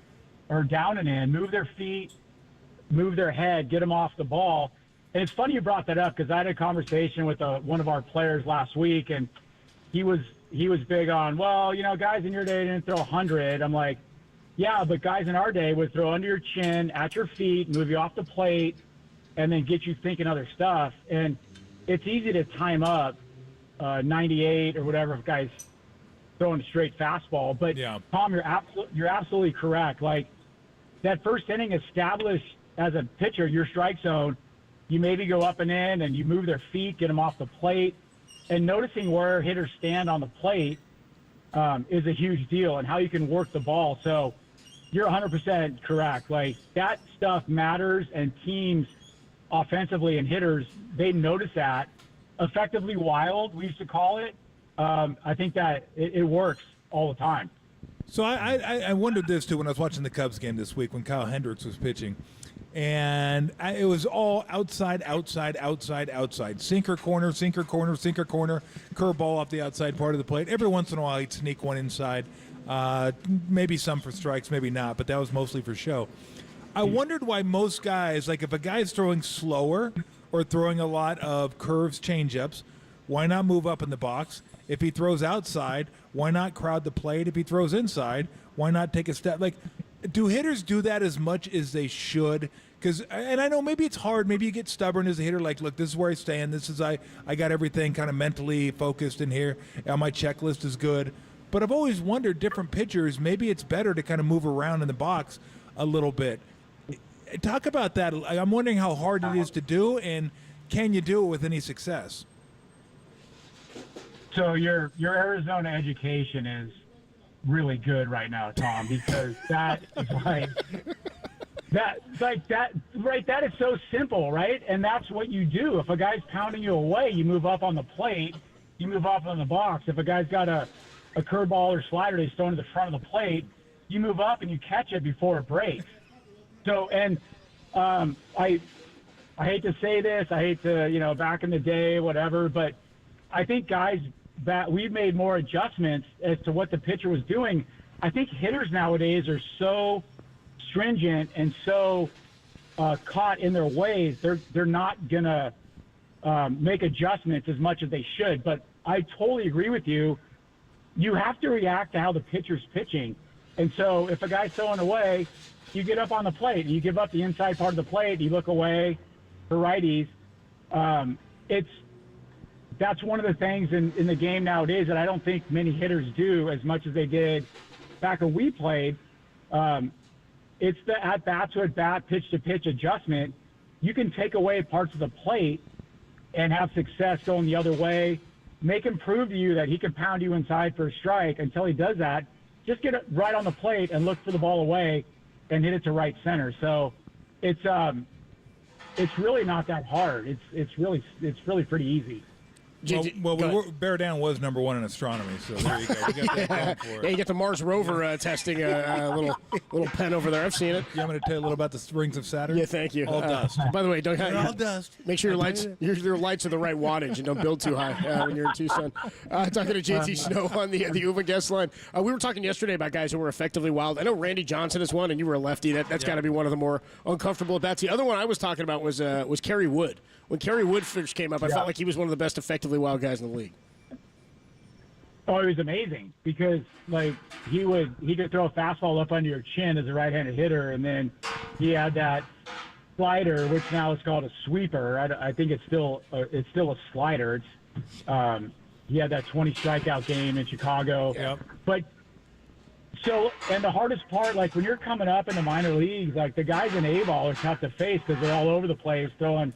or down and in, move their feet, move their head, get them off the ball. And it's funny you brought that up, because I had a conversation with one of our players last week, and he was big on, well, you know, guys in your day didn't throw 100. I'm like, yeah, but guys in our day would throw under your chin, at your feet, move you off the plate, and then get you thinking other stuff. And it's easy to time up 98 or whatever if guys – throwing a straight fastball. But yeah. Tom, you're absolutely correct. Like, that first inning established as a pitcher your strike zone, you maybe go up and in and you move their feet, get them off the plate, and noticing where hitters stand on the plate is a huge deal, and how you can work the ball. So you're 100% correct. Like, that stuff matters, and teams offensively and hitters, they notice that. Effectively wild, we used to call it. I think that it works all the time. So I wondered this, too, when I was watching the Cubs game this week when Kyle Hendricks was pitching. And it was all outside. Sinker, corner, curveball off the outside part of the plate. Every once in a while, he'd sneak one inside. Maybe some for strikes, maybe not, but that was mostly for show. I wondered why most guys, like if a guy's throwing slower or throwing a lot of curves, changeups, why not move up in the box? If he throws outside, why not crowd the plate? If he throws inside, why not take a step? Like, do hitters do that as much as they should? And I know maybe it's hard. Maybe you get stubborn as a hitter. Like, look, this is where I stand. This is I got everything kind of mentally focused in here. My checklist is good. But I've always wondered, different pitchers, maybe it's better to kind of move around in the box a little bit. Talk about that. I'm wondering how hard it is to do, and can you do it with any success? So your Arizona education is really good right now, Tom, because that is like That is so simple, right? And that's what you do. If a guy's pounding you away, you move up on the plate, you move up on the box. If a guy's got a curveball or slider he's throwing to the front of the plate, you move up and you catch it before it breaks. So, and I hate to say this, I hate to, back in the day, whatever, but I think guys that we've made more adjustments as to what the pitcher was doing. I think hitters nowadays are so stringent and so caught in their ways. They're not gonna make adjustments as much as they should. But I totally agree with you. You have to react to how the pitcher's pitching. And so if a guy's throwing away, you get up on the plate. You give up the inside part of the plate. You look away for righties. That's one of the things in the game nowadays that I don't think many hitters do as much as they did back when we played. It's the at-bat to at-bat, pitch-to-pitch adjustment. You can take away parts of the plate and have success going the other way. Make him prove to you that he can pound you inside for a strike. Until he does that, just get it right on the plate and look for the ball away and hit it to right center. So it's really not that hard. It's really pretty easy. Bear Down was number 1 in astronomy, so there you go. We got that going for it. Yeah, you got the Mars rover testing a little pen over there. I've seen it. You want me to tell you a little about the rings of Saturn? Yeah, thank you. All dust. By the way, don't all dust. Make sure your lights are the right wattage and don't build too high when you're in Tucson. Talking to JT Snow on the Uva guest line. We were talking yesterday about guys who were effectively wild. I know Randy Johnson is one, and you were a lefty. That's got to be one of the more uncomfortable at bats. The other one I was talking about was Kerry Wood. When Kerry Wood first came up, I felt like he was one of the best effectively wild guys in the league. Oh, he was amazing because he could throw a fastball up under your chin as a right-handed hitter, and then he had that slider, which now is called a sweeper. I think it's still a slider. He had that 20 strikeout game in Chicago. Yep. But and the hardest part, when you're coming up in the minor leagues, the guys in A-ball are tough to face because they're all over the place throwing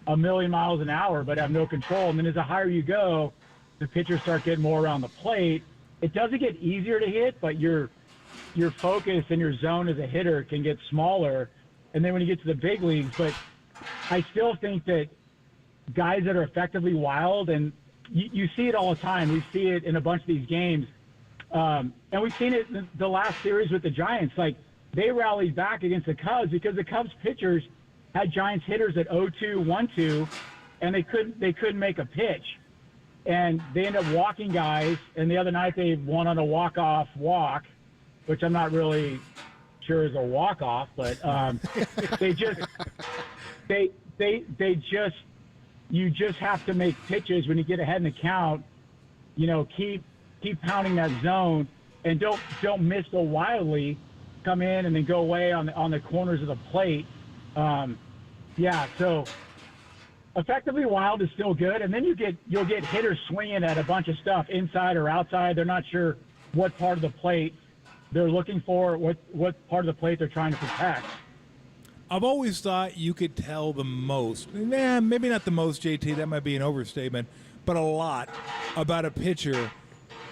a million miles an hour, but have no control. And then as the higher you go, the pitchers start getting more around the plate. It doesn't get easier to hit, but your focus and your zone as a hitter can get smaller. And then when you get to the big leagues, but I still think that guys that are effectively wild, and you see it all the time. We see it in a bunch of these games. And we've seen it in the last series with the Giants. They rallied back against the Cubs because the Cubs pitchers had Giants hitters at 0-2, 1-2, and they couldn't make a pitch. And they ended up walking guys, and the other night they won on a walk-off walk, which I'm not really sure is a walk-off, but you just have to make pitches when you get ahead in the count. Keep pounding that zone, and don't miss so wildly. Come in and then go away on the corners of the plate. So effectively wild is still good, and then you'll get hitters swinging at a bunch of stuff inside or outside. They're not sure what part of the plate they're looking for, what part of the plate they're trying to protect. I've always thought you could tell the most, maybe not the most, JT, that might be an overstatement, but a lot about a pitcher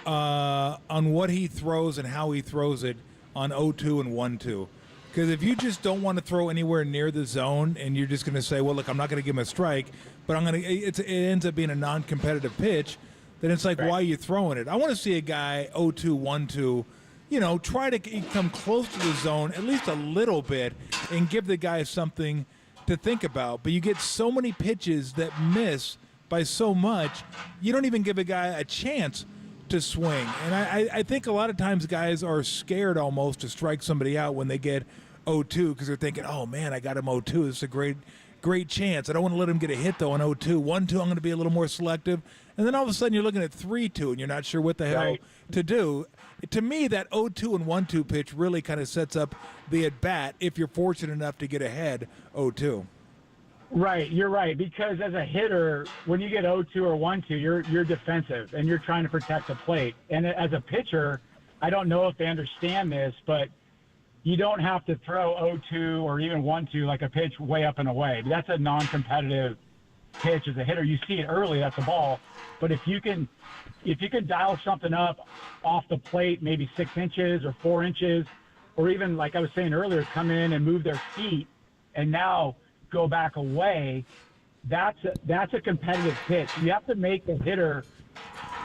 on what he throws and how he throws it on 0-2 and 1-2. Because if you just don't want to throw anywhere near the zone and you're just going to say, well, look, I'm not going to give him a strike, but it ends up being a non-competitive pitch, then it's like, why are you throwing it? I want to see a guy 0-2, 1-2, try to come close to the zone at least a little bit and give the guy something to think about. But you get so many pitches that miss by so much, you don't even give a guy a chance to swing. And I think a lot of times guys are scared almost to strike somebody out when they get 0-2 because they're thinking, oh, man, I got him 0-2. This is a great chance. I don't want to let him get a hit, though, on 0-2. 1-2, I'm going to be a little more selective. And then all of a sudden you're looking at 3-2 and you're not sure what the hell to do. To me, that 0-2 and 1-2 pitch really kind of sets up the at-bat if you're fortunate enough to get ahead 0-2. Right, you're right, because as a hitter, when you get 0-2 or 1-2, you're defensive and you're trying to protect the plate. And as a pitcher, I don't know if they understand this, but you don't have to throw 0-2 or even 1-2 like a pitch way up and away. That's a non-competitive pitch as a hitter. You see it early, that's a ball. But if you can dial something up off the plate, maybe 6 inches or 4 inches, or even like I was saying earlier, come in and move their feet and now go back away, that's a competitive pitch. You have to make the hitter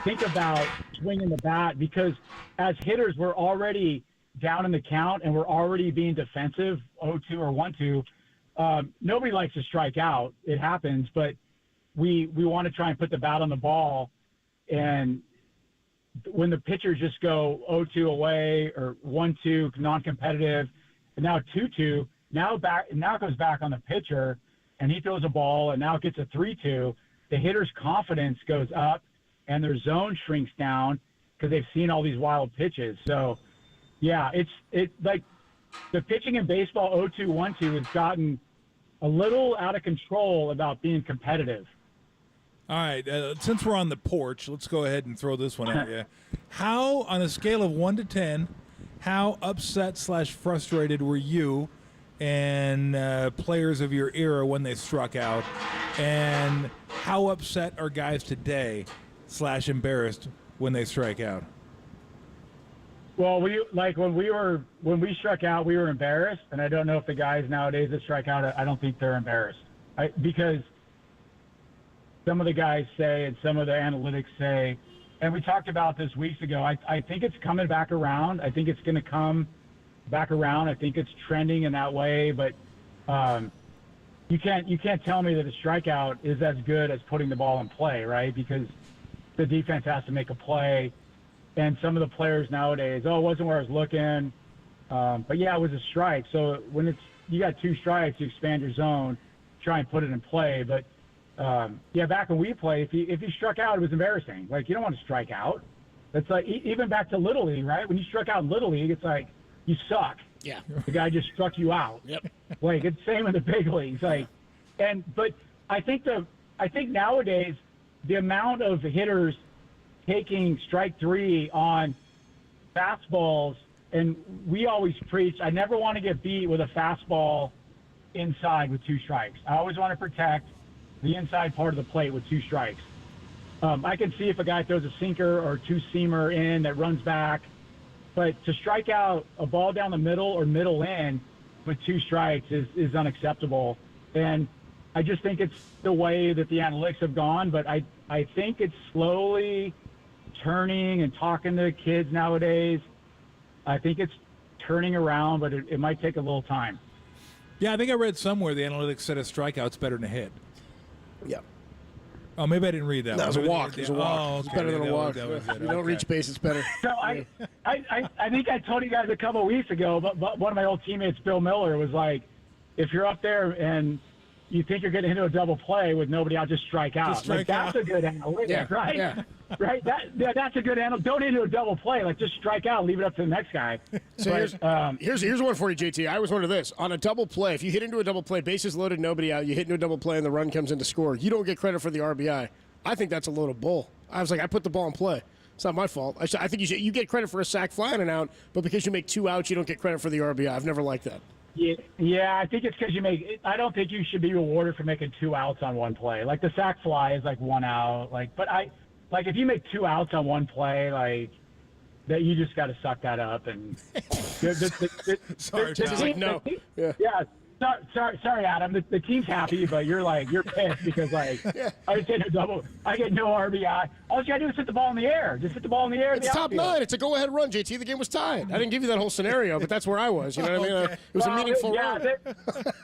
think about swinging the bat, because as hitters, we're already down in the count and we're already being defensive, 0-2 or 1-2. Nobody likes to strike out. It happens, but we want to try and put the bat on the ball. And when the pitchers just go 0-2 away or 1-2 non-competitive, and now 2-2, now it goes back on the pitcher, and he throws a ball, and now it gets a 3-2. The hitter's confidence goes up, and their zone shrinks down because they've seen all these wild pitches. So, yeah, it's like the pitching in baseball 0-2, 1-2 has gotten a little out of control about being competitive. All right, since we're on the porch, let's go ahead and throw this one at you. How, on a scale of 1 to 10, how upset/frustrated were you and players of your era when they struck out? And how upset are guys today /embarrassed when they strike out? Well, when we struck out, we were embarrassed, and I don't know if the guys nowadays that strike out, I don't think they're embarrassed, because some of the guys say, and some of the analytics say, and we talked about this weeks ago, I think it's coming back around. I think it's going to come back around. I think it's trending in that way, but you can't tell me that a strikeout is as good as putting the ball in play, right? Because the defense has to make a play, and some of the players nowadays, it wasn't where I was looking, but yeah, it was a strike. So when you got 2 strikes, you expand your zone, try and put it in play, but back when we played, if you struck out, it was embarrassing. Like, you don't want to strike out. It's like, even back to Little League, right? When you struck out in Little League, it's like, you suck. Yeah. The guy just struck you out. Yep. Like, it's the same in the big leagues. Like, but I think nowadays, the amount of hitters taking strike 3 on fastballs, and we always preach, I never want to get beat with a fastball inside with 2 strikes. I always want to protect the inside part of the plate with 2 strikes. I can see if a guy throws a sinker or 2-seamer in that runs back, but to strike out a ball down the middle or middle in with 2 strikes is unacceptable. And I just think it's the way that the analytics have gone, but I think it's slowly turning, and talking to kids nowadays, I think it's turning around, but it might take a little time. Yeah, I think I read somewhere the analytics said a strikeout's better than a hit. Yeah. Oh, maybe I didn't read that. No, it was a walk. It was a walk. Oh, okay. It's better than a walk. That was it. You don't reach base, it's better. So I think I told you guys a couple of weeks ago, but one of my old teammates, Bill Miller, was like, if you're up there and you think you're getting into a double play with nobody out, just strike out. Just strike that's out. a good analytic, Yeah, right? yeah. Right? That's a good analytic. Don't into a double play. Like, just strike out, leave it up to the next guy. So here's one for you, JT. I always wonder this. On a double play, if you hit into a double play, bases loaded, nobody out, you hit into a double play and the run comes in to score, you don't get credit for the RBI. I think that's a load of bull. I was like, I put the ball in play. It's not my fault. I think you get credit for a sac fly and an out, but because you make 2 outs, you don't get credit for the RBI. I've never liked that. Yeah, I think it's because I don't think you should be rewarded for making 2 outs on one play. Like, the sac fly is like 1 out. Like, if you make 2 outs on one play, like, that, you just got to suck that up. And Sorry, no. Yeah. Sorry, Adam. The team's happy, but you're pissed because I get no RBI. All you gotta do is hit the ball in the air. Just hit the ball in the air. It's top 9. It's a go-ahead run, JT. The game was tied. I didn't give you that whole scenario, but that's where I was. You know what I mean? It was a meaningful run.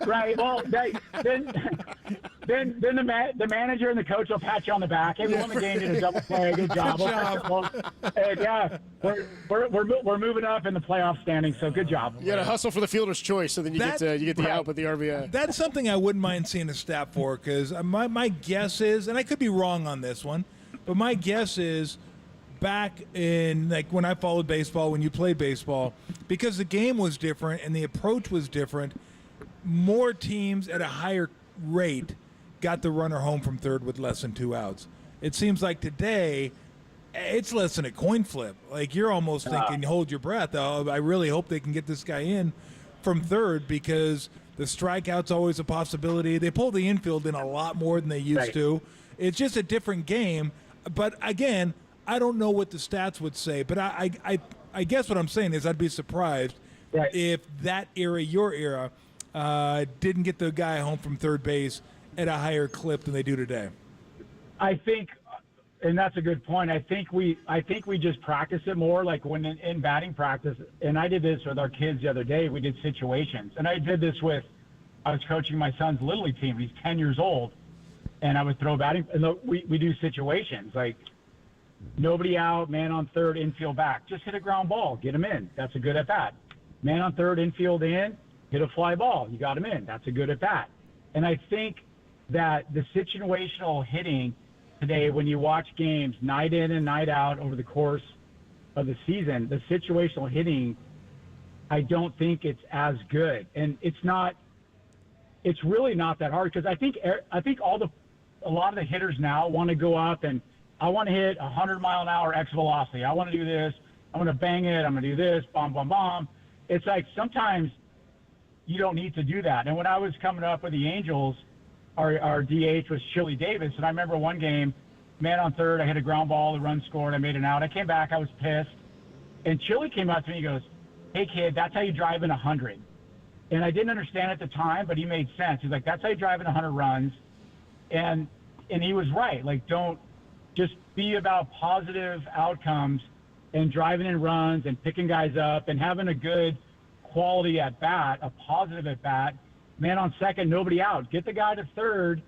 Right. Well, then the manager and the coach will pat you on the back. Hey, we won the game, did a double play. Good job. And yeah, we're moving up in the playoff standings. So good job. You got to hustle for the fielder's choice, so then you get the out with the RBI. That's something I wouldn't mind seeing a stat for, because my guess is, and I could be wrong on this one, but my guess is back in, like, when I followed baseball, when you played baseball, because the game was different and the approach was different, more teams at a higher rate got the runner home from third with less than 2 outs. It seems like today it's less than a coin flip. Like, you're almost thinking, hold your breath. Oh, I really hope they can get this guy in from third, because the strikeout's always a possibility. They pull the infield in a lot more than they used to. It's just a different game. But again, I don't know what the stats would say. But I guess what I'm saying is I'd be surprised if that era, your era, didn't get the guy home from third base at a higher clip than they do today? I think, and that's a good point. I think we just practice it more. Like when in batting practice, and I did this with our kids the other day. We did situations, and I did this with. I was coaching my son's Little League team. He's 10 years old, and I would throw batting. And we do situations like nobody out, man on third, infield back. Just hit a ground ball, get him in. That's a good at bat. Man on third, infield in, hit a fly ball. You got him in. That's a good at bat. And I think that the situational hitting today, when you watch games night in and night out over the course of the season, the situational hitting, I don't think it's as good. And it's really not that hard, because I think a lot of the hitters now want to go up and I want to hit 100-mile-an-hour X velocity. I want to do this. I'm going to bang it. I'm going to do this. Bomb, bomb, bomb. It's like sometimes you don't need to do that. And when I was coming up with the Angels, our DH was Chili Davis, and I remember one game, man on third, I hit a ground ball, the run scored, I made an out. I came back, I was pissed, and Chili came up to me, he goes, "Hey kid, that's how you drive in 100." And I didn't understand at the time, but he made sense. He's like, "That's how you drive in 100 runs," and he was right. Like, don't just be about positive outcomes and driving in runs and picking guys up and having a good quality at bat, a positive at bat. Man on second, nobody out. Get the guy to third,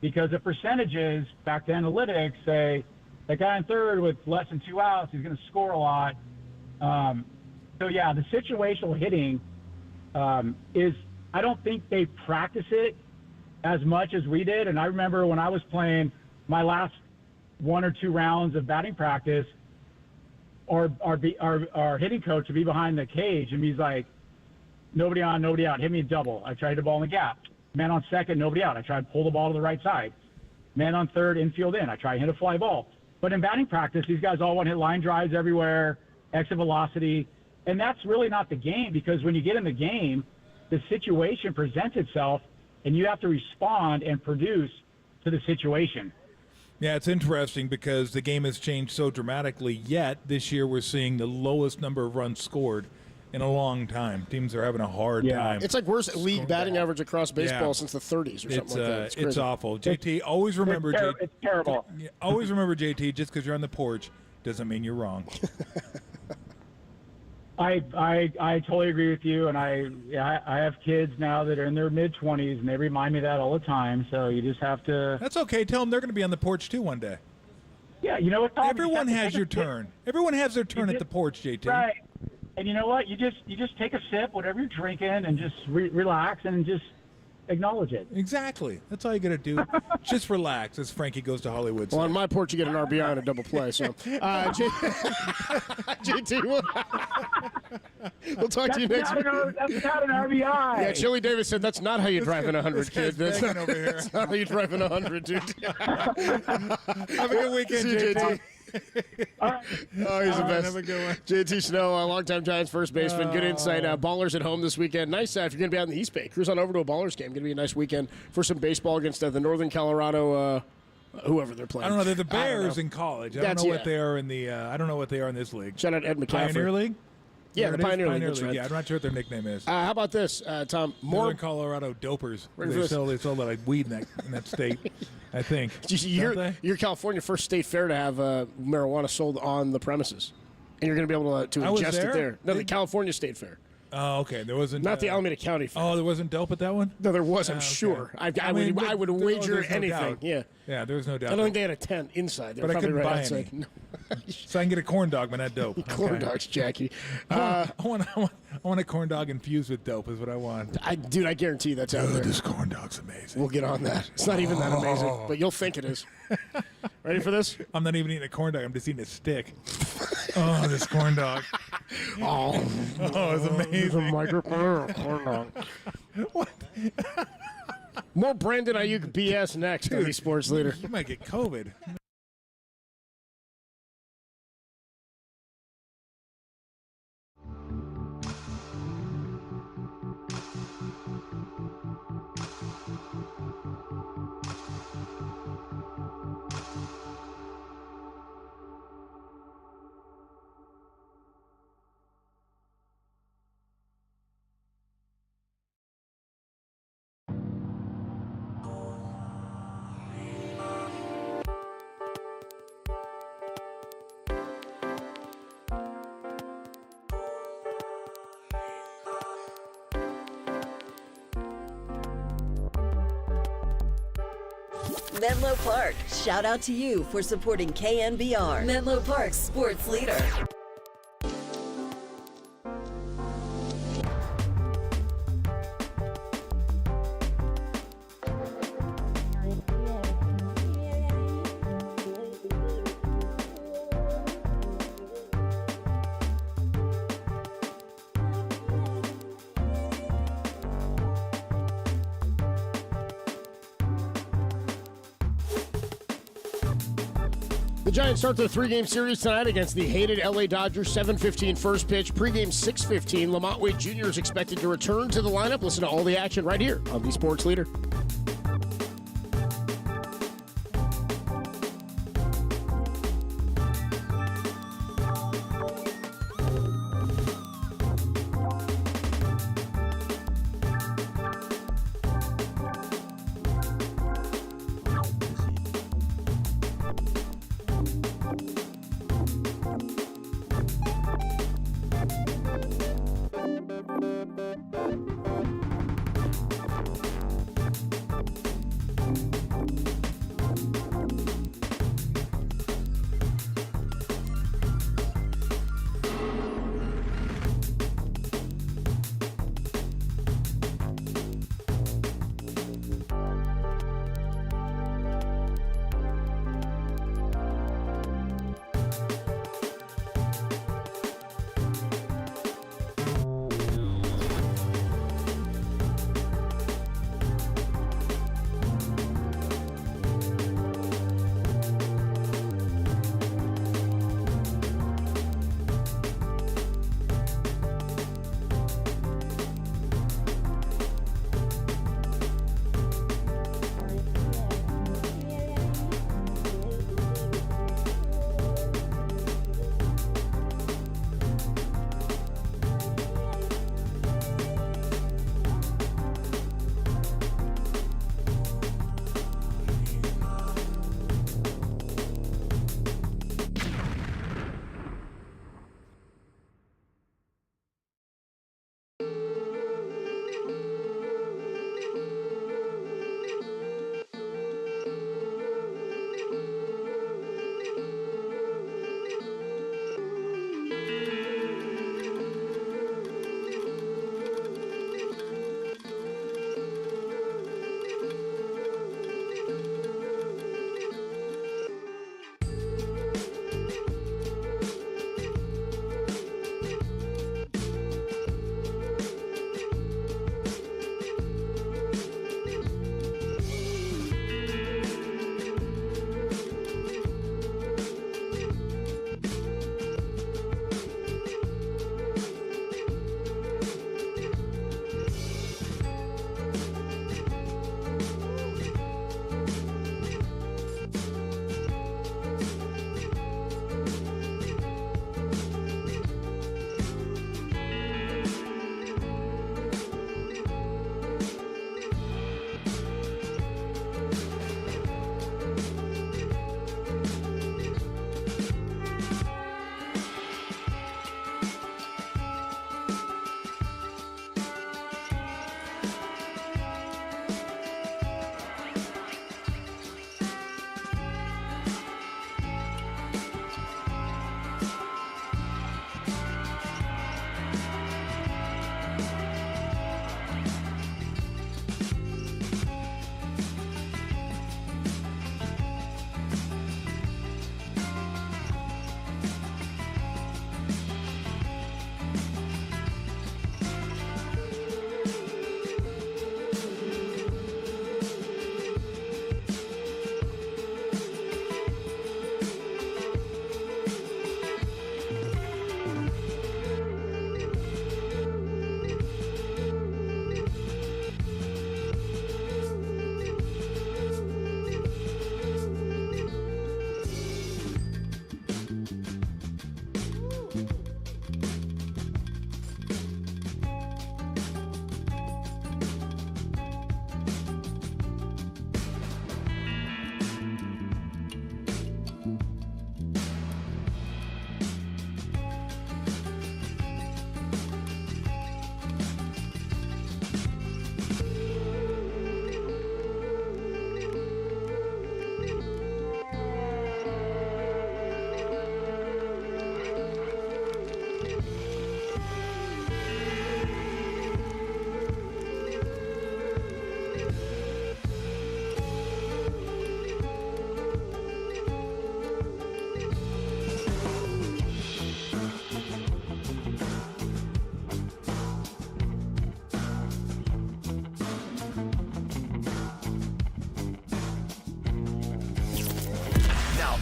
because the percentages, back to analytics, say that guy in third with less than 2 outs, he's going to score a lot. So, yeah, the situational hitting is – I don't think they practice it as much as we did. And I remember when I was playing my last 1 or 2 rounds of batting practice, our hitting coach would be behind the cage, and he's like, "Nobody on, nobody out. Hit me a double." I tried to ball in the gap. Man on second, nobody out. I tried to pull the ball to the right side. Man on third, infield in. I tried to hit a fly ball. But in batting practice, these guys all want to hit line drives everywhere, exit velocity. And that's really not the game, because when you get in the game, the situation presents itself, and you have to respond and produce to the situation. Yeah, it's interesting because the game has changed so dramatically, yet this year we're seeing the lowest number of runs scored in a long time. Teams are having a hard time. It's like worst league batting average across baseball since the 30s or something like that. It's awful. JT, always remember, it's terrible. Always remember, JT, just because you're on the porch doesn't mean you're wrong. I totally agree with you, and I have kids now that are in their mid-20s, and they remind me of that all the time. So you just have to. That's okay. Tell them they're going to be on the porch too one day. Yeah, you know what, Tom? Everyone has your turn. Everyone has their turn at the porch, JT. Right. And you know what? You just take a sip, whatever you're drinking, and just relax and just acknowledge it. Exactly. That's all you got to do. Just relax, as Frankie Goes to Hollywood says. Well, on my porch, you get an RBI and a double play. So, JT, we'll talk to you next week. That's not an RBI. Yeah, Chili Davis said that's not how you drive in 100, kid. That's not, over here. That's not how you drive in 100, dude. Have a good weekend, JT. Oh, he's the best. Have a good one. JT Snow, a longtime Giants first baseman. Good insight. Ballers at home this weekend. Nice if you're going to be out in the East Bay. Cruise on over to a Ballers game. Going to be a nice weekend for some baseball against the Northern Colorado, whoever they're playing. I don't know. They're the Bears in college. I don't know what they are in the. I don't know what they are in this league. Shout out Ed McCaffrey. Pioneer League. Yeah, the Pioneer League. That's right. Yeah, I'm not sure what their nickname is. How about this, Tom? Northern Colorado dopers. They sell like weed in that state, I think. You're California first state fair to have marijuana sold on the premises, and you're going to be able to ingest it there. No, the California State Fair. Oh, okay. There wasn't not the Alameda County Fair. Oh, there wasn't dope at that one. No, there was. I'm sure. I would wager anything. Yeah. Yeah, there's no doubt. I don't think they had a tent inside. But I couldn't buy any. No. So I can get a corn dog, but not dope. Corn dogs, Jackie. I want a corn dog infused with dope. Is what I want. I guarantee you that's out there. This corn dog's amazing. We'll get on that. It's not even that amazing, but you'll think it is. Ready for this? I'm not even eating a corn dog. I'm just eating a stick. Oh, this corn dog. It's amazing. Corn dog. What? More Brandon Ayuk BS next on the Sports Leader. You might get COVID. Menlo Park, shout out to you for supporting KNBR, Menlo Park's sports leader. The Giants start their three-game series tonight against the hated LA Dodgers. 7:15 first pitch. Pregame 6:15. Lamont Wade Jr. is expected to return to the lineup. Listen to all the action right here on the Sports Leader.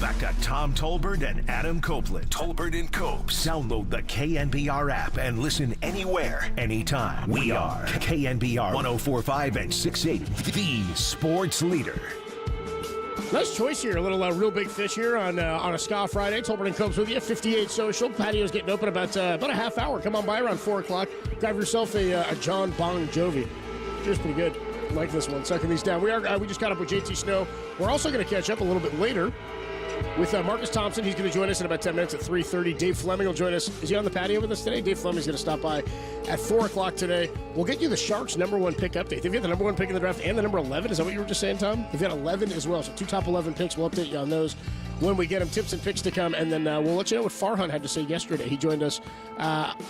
back to Tom Tolbert and Adam Copeland. Tolbert and Copes. Download the KNBR app and listen anywhere, anytime. We are KNBR 104.5 and 680, the sports leader. Nice choice here. A little Real Big Fish here on a Ska Friday. Tolbert and Copes with you. 58 Social. Patio's getting open about a half hour. Come on by around 4 o'clock. Grab yourself a John Bon Jovi. Feels pretty good. I like this one. Sucking these down. We just caught up with JT Snow. We're also going to catch up a little bit later with Marcus Thompson. He's going to join us in about 10 minutes at 3:30. Dave Fleming will join us. Is he on the patio with us today? Dave Fleming's going to stop by at 4 o'clock today. We'll get you the Sharks' number 1 pick update. They've got the number 1 pick in the draft and the number 11. Is that what you were just saying, Tom? They've got 11 as well. So 2 top 11 picks. We'll update you on those when we get them. Tips and picks to come. And then we'll let you know what Farhan had to say yesterday. He joined us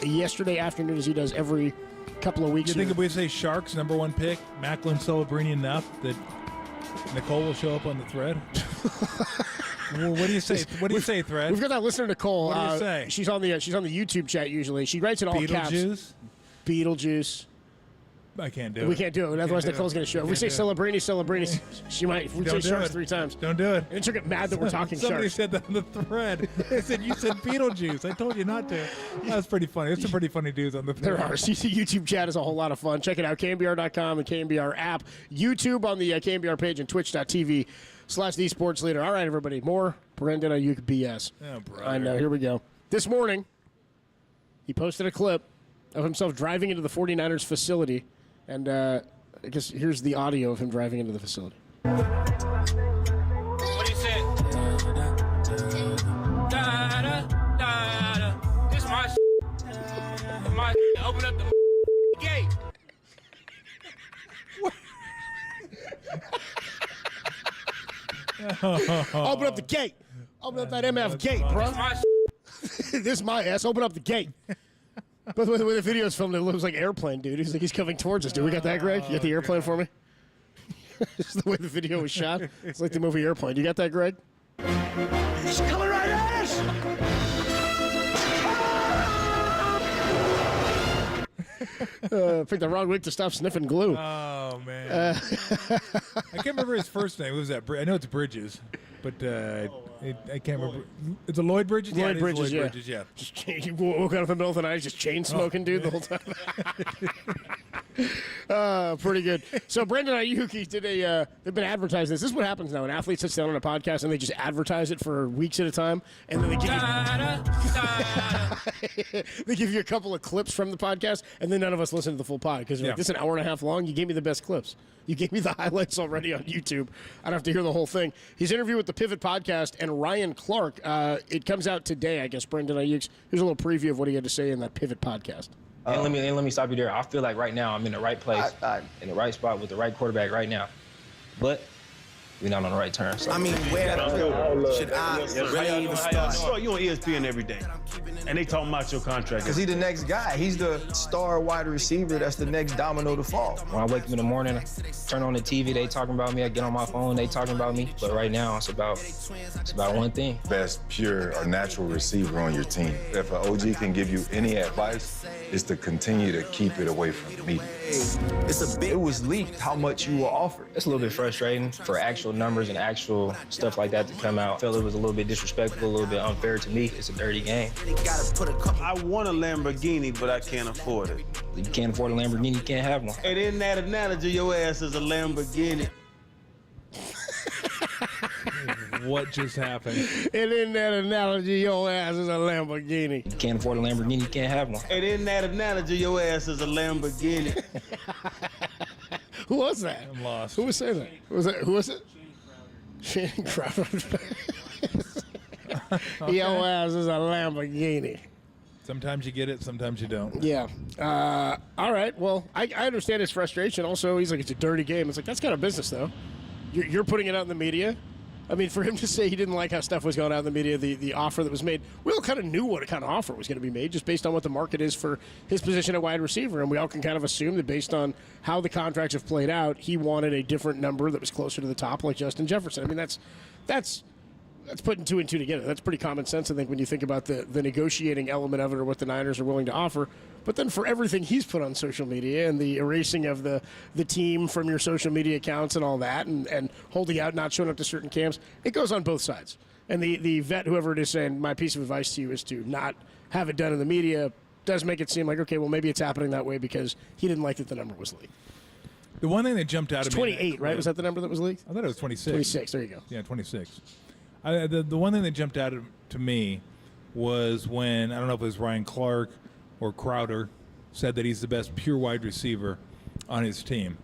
yesterday afternoon, as he does every couple of weeks. You think if we say Sharks number 1 pick, Macklin Celebrini enough that Nicole will show up on the thread? Well, what do you say? What do you say, Thread? We've got that listener Nicole. What do you say? She's on the YouTube chat usually. She writes it all caps. Beetlejuice. I can't do it. We can't do it. Otherwise, Nicole's going to show up. If we say Celebrini, she might. If we say Sharks 3 times. Don't do it. And she'll get mad that we're talking Somebody Sharks. said that on the thread. They said, you said Beetlejuice. I told you not to. That's pretty funny. There's some pretty funny dudes on the thread. There are. YouTube chat is a whole lot of fun. Check it out. KNBR.com and KNBR app. YouTube on the KNBR page and twitch.tv/thesportsleader. All right, everybody. More Brendan Ayuk BS. Oh, brother. I know. Here we go. This morning, he posted a clip of himself driving into the 49ers facility. And I guess here's the audio of him driving into the facility. What do you say? This my my open up the gate. Open up the gate. Open up that MF gate, bro. This is my ass. Open up the gate. But the way the video is filmed, it looks like airplane, dude. He's like, he's coming towards us, dude. We got that, Greg? You got the airplane for me? It's the way the video was shot. It's like the movie Airplane. You got that, Greg? He's coming right at us. Picked the wrong week to stop sniffing glue. Oh, man. I can't remember his first name. What was that? I know it's Bridges, but I can't remember. It's a Lloyd Bridges? Lloyd Bridges, Lloyd yeah. Bridges, yeah. Just you woke up in the middle of the night, just chain smoking, dude, the whole time. Pretty good. So Brandon Ayuk did they've been advertising this. This is what happens now. An athlete sits down on a podcast and they just advertise it for weeks at a time, and then they give you a couple of clips from the podcast, and then none of us listen to the full pod because like, this is an hour and a half long. You gave me the best clips. You gave me the highlights already on YouTube. I don't have to hear the whole thing. His interview with the Pivot Podcast and Ryan Clark, it comes out today, I guess, Brendan Ayuk. Here's a little preview of what he had to say in that Pivot Podcast. And let me stop you there. I feel like right now I'm in the right place, in the right spot with the right quarterback right now. But we're not on the right terms. So. I mean, where should I even start? You on ESPN every day, and they talking about your contract. Because he's the next guy. He's the star wide receiver that's the next domino to fall. When I wake up in the morning, I turn on the TV, they talking about me. I get on my phone, they talking about me. But right now, it's about one thing. Best pure or natural receiver on your team. If an OG can give you any advice, it's to continue to keep it away from the media. It was leaked how much you were offered. It's a little bit frustrating for actual numbers and actual stuff like that to come out. I felt it was a little bit disrespectful, a little bit unfair to me. It's a dirty game. I want a Lamborghini, but I can't afford it. You can't afford a Lamborghini, you can't have one. And in that analogy, your ass is a Lamborghini. What just happened? And in that analogy, your ass is a Lamborghini. You can't afford a Lamborghini, you can't have one. And in that analogy, your ass is a Lamborghini. Who was that? I'm lost. Who was saying that? Who was it? Shannon Crowder. Your ass is a Lamborghini. Sometimes you get it, sometimes you don't. Yeah. All right. Well, I understand his frustration. Also, he's like, it's a dirty game. It's like, that's kind of business, though. You're putting it out in the media. I mean, for him to say he didn't like how stuff was going out in the media, the offer that was made, we all kind of knew what kind of offer was going to be made just based on what the market is for his position at wide receiver. And we all can kind of assume that based on how the contracts have played out, he wanted a different number that was closer to the top, like Justin Jefferson. I mean, that's putting 2 and 2 together. That's pretty common sense, I think, when you think about the negotiating element of it or what the Niners are willing to offer. But then for everything he's put on social media and the erasing of the team from your social media accounts and all that and holding out, not showing up to certain camps, it goes on both sides. And the vet, whoever it is, saying my piece of advice to you is to not have it done in the media does make it seem like, okay, well, maybe it's happening that way because he didn't like that the number was leaked. The one thing that jumped out It's at me... 28, right? Was that the number that was leaked? I thought it was 26. 26, there you go. Yeah, 26. The one thing that jumped out to me was when, I don't know if it was Ryan Clark or Crowder, said that he's the best pure wide receiver on his team.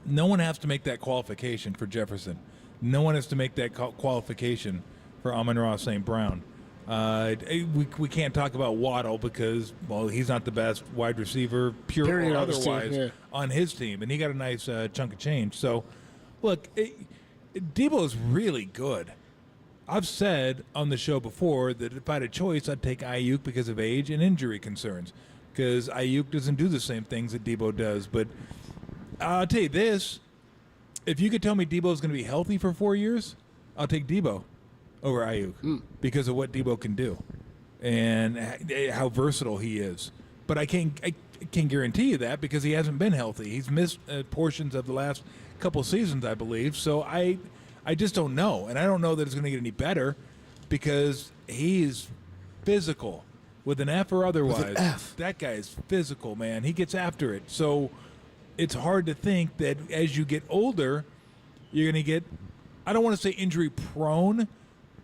No one has to make that qualification for Jefferson. No one has to make that qualification for Amon-Ra St. Brown. We can't talk about Waddle because, well, he's not the best wide receiver, pure Period or on his team, otherwise, yeah. on his team. And he got a nice chunk of change. So, look, Debo's really good. I've said on the show before that if I had a choice, I'd take Ayuk because of age and injury concerns, because Ayuk doesn't do the same things that Debo does. But I'll tell you this, if you could tell me Debo's going to be healthy for 4 years, I'll take Debo over Ayuk because of what Debo can do and how versatile he is. But I can't guarantee you that because he hasn't been healthy. He's missed portions of the last couple seasons, I believe. So I just don't know. And I don't know that it's going to get any better because he's physical with an F or otherwise. With an F. That guy is physical, man. He gets after it. So it's hard to think that as you get older, you're going to get, I don't want to say injury prone,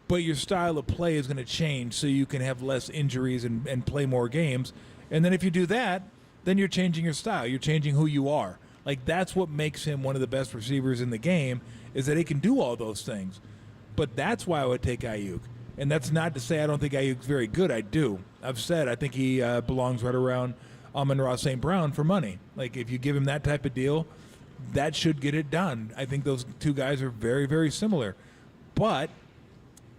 but your style of play is going to change so you can have less injuries and play more games. And then if you do that, then you're changing your style. You're changing who you are. Like, that's what makes him one of the best receivers in the game, is that he can do all those things. But that's why I would take Ayuk. And that's not to say I don't think Ayuk's very good. I do. I've said I think he belongs right around Amon-Ra St. Brown for money. Like, if you give him that type of deal, that should get it done. I think those two guys are very, very similar. But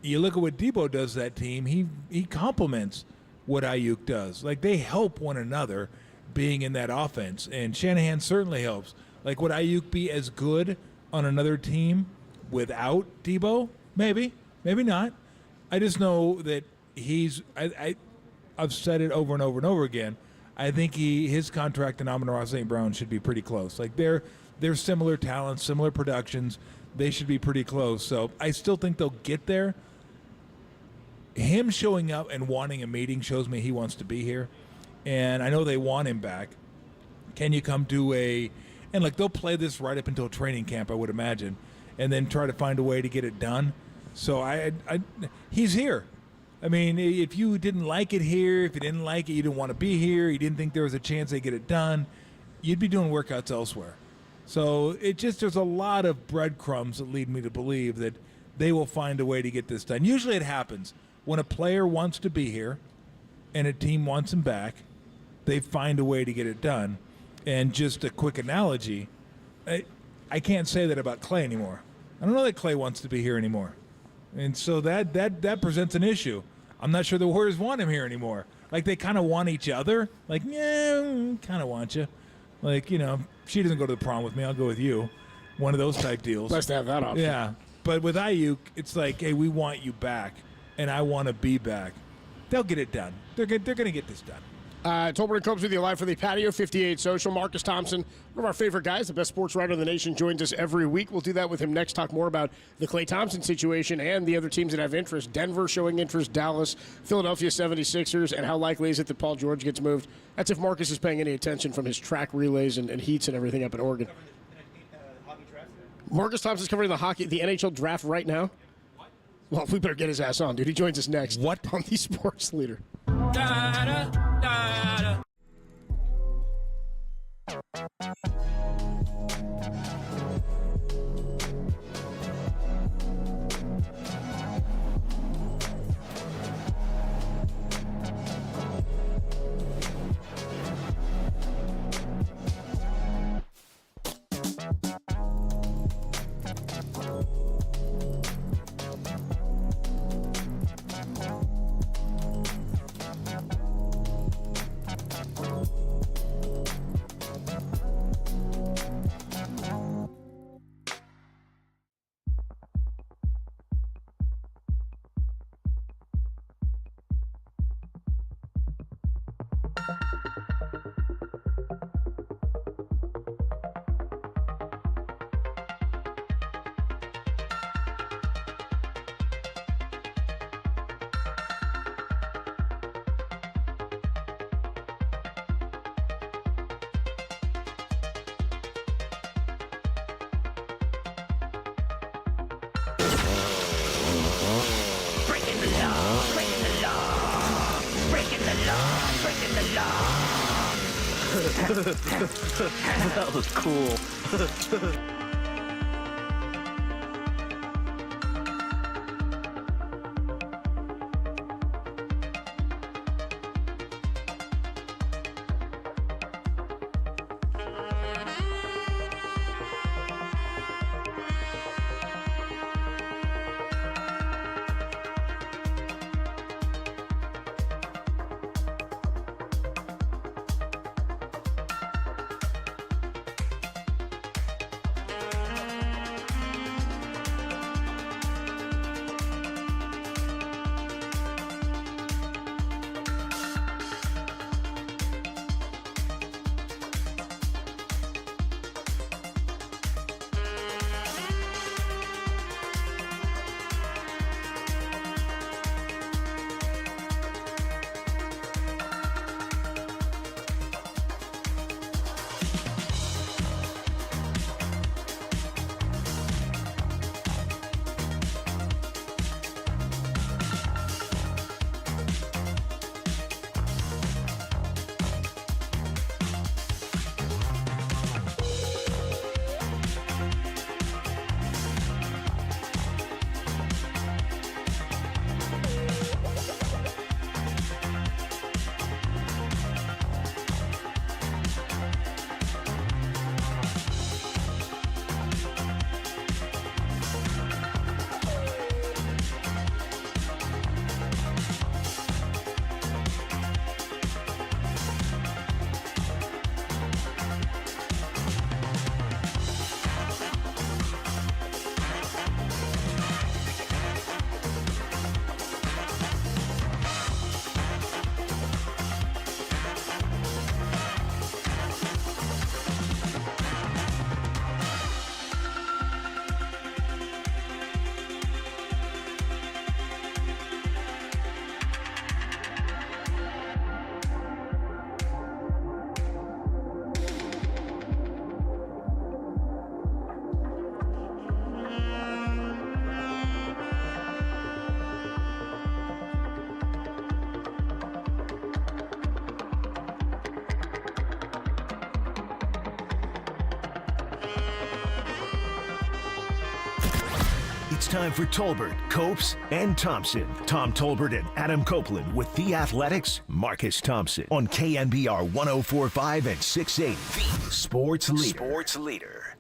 you look at what Debo does to that team, he complements what Ayuk does. Like, they help one another being in that offense. And Shanahan certainly helps. Like, would Ayuk be as good on another team without Debo? Maybe. Maybe not. I just know that I've said it over and over and over again. I think his contract and Amon-Ra St. Brown should be pretty close. Like, they're similar talents, similar productions. They should be pretty close. So I still think they'll get there. Him showing up and wanting a meeting shows me he wants to be here. And I know they want him back. Can you come to and like, they'll play this right up until training camp, I would imagine, and then try to find a way to get it done. So he's here. I mean, if you didn't like it here, if you didn't like it, you didn't want to be here, you didn't think there was a chance they get it done, you'd be doing workouts elsewhere. So there's a lot of breadcrumbs that lead me to believe that they will find a way to get this done. Usually it happens when a player wants to be here and a team wants him back, they find a way to get it done. And just a quick analogy, I can't say that about Clay anymore. I don't know that Clay wants to be here anymore. And so that presents an issue. I'm not sure the Warriors want him here anymore. Like, they kind of want each other. Like, yeah, kind of want you. Like, she doesn't go to the prom with me, I'll go with you. One of those type deals. Nice to have that option. Yeah. But with Ayuk, it's like, hey, we want you back, and I want to be back. They'll get it done. They're going to get this done. Tolbert and Copes with you live for the Patio 58 Social. Marcus Thompson, one of our favorite guys, the best sports writer in the nation, joins us every week. We'll do that with him next. Talk more about the Klay Thompson situation and the other teams that have interest. Denver showing interest, Dallas, Philadelphia 76ers, and how likely is it that Paul George gets moved? That's if Marcus is paying any attention from his track relays and heats and everything up in Oregon. Marcus Thompson's covering the NHL draft right now? Well, we better get his ass on, dude. He joins us next. What? On the Sports Leader. That was cool. It's time for Tolbert, Copes, and Thompson. Tom Tolbert and Adam Copeland with The Athletics, Marcus Thompson on KNBR 104.5 and 680. The Sports Leader. Sports Leader.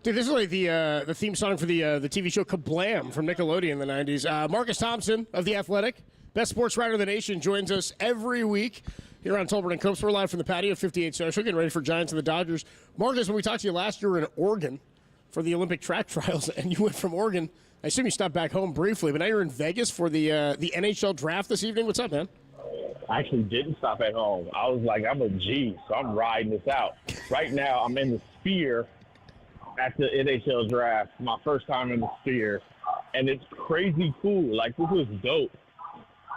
Dude, this is like the theme song for the TV show Kablam from Nickelodeon in the 90s. Marcus Thompson of The Athletic, best sports writer in the nation, joins us every week here on Tolbert and Copes. We're live from the patio of 58 Social, getting ready for Giants and the Dodgers. Marcus, when we talked to you last year, you were in Oregon for the Olympic track trials, and you went from Oregon. I assume you stopped back home briefly, but now you're in Vegas for the NHL draft this evening. What's up, man? I actually didn't stop at home. I was like, I'm a G, so I'm riding this out. Right now, I'm in the Sphere at the NHL draft, my first time in the Sphere, and it's crazy cool. Like, this is dope.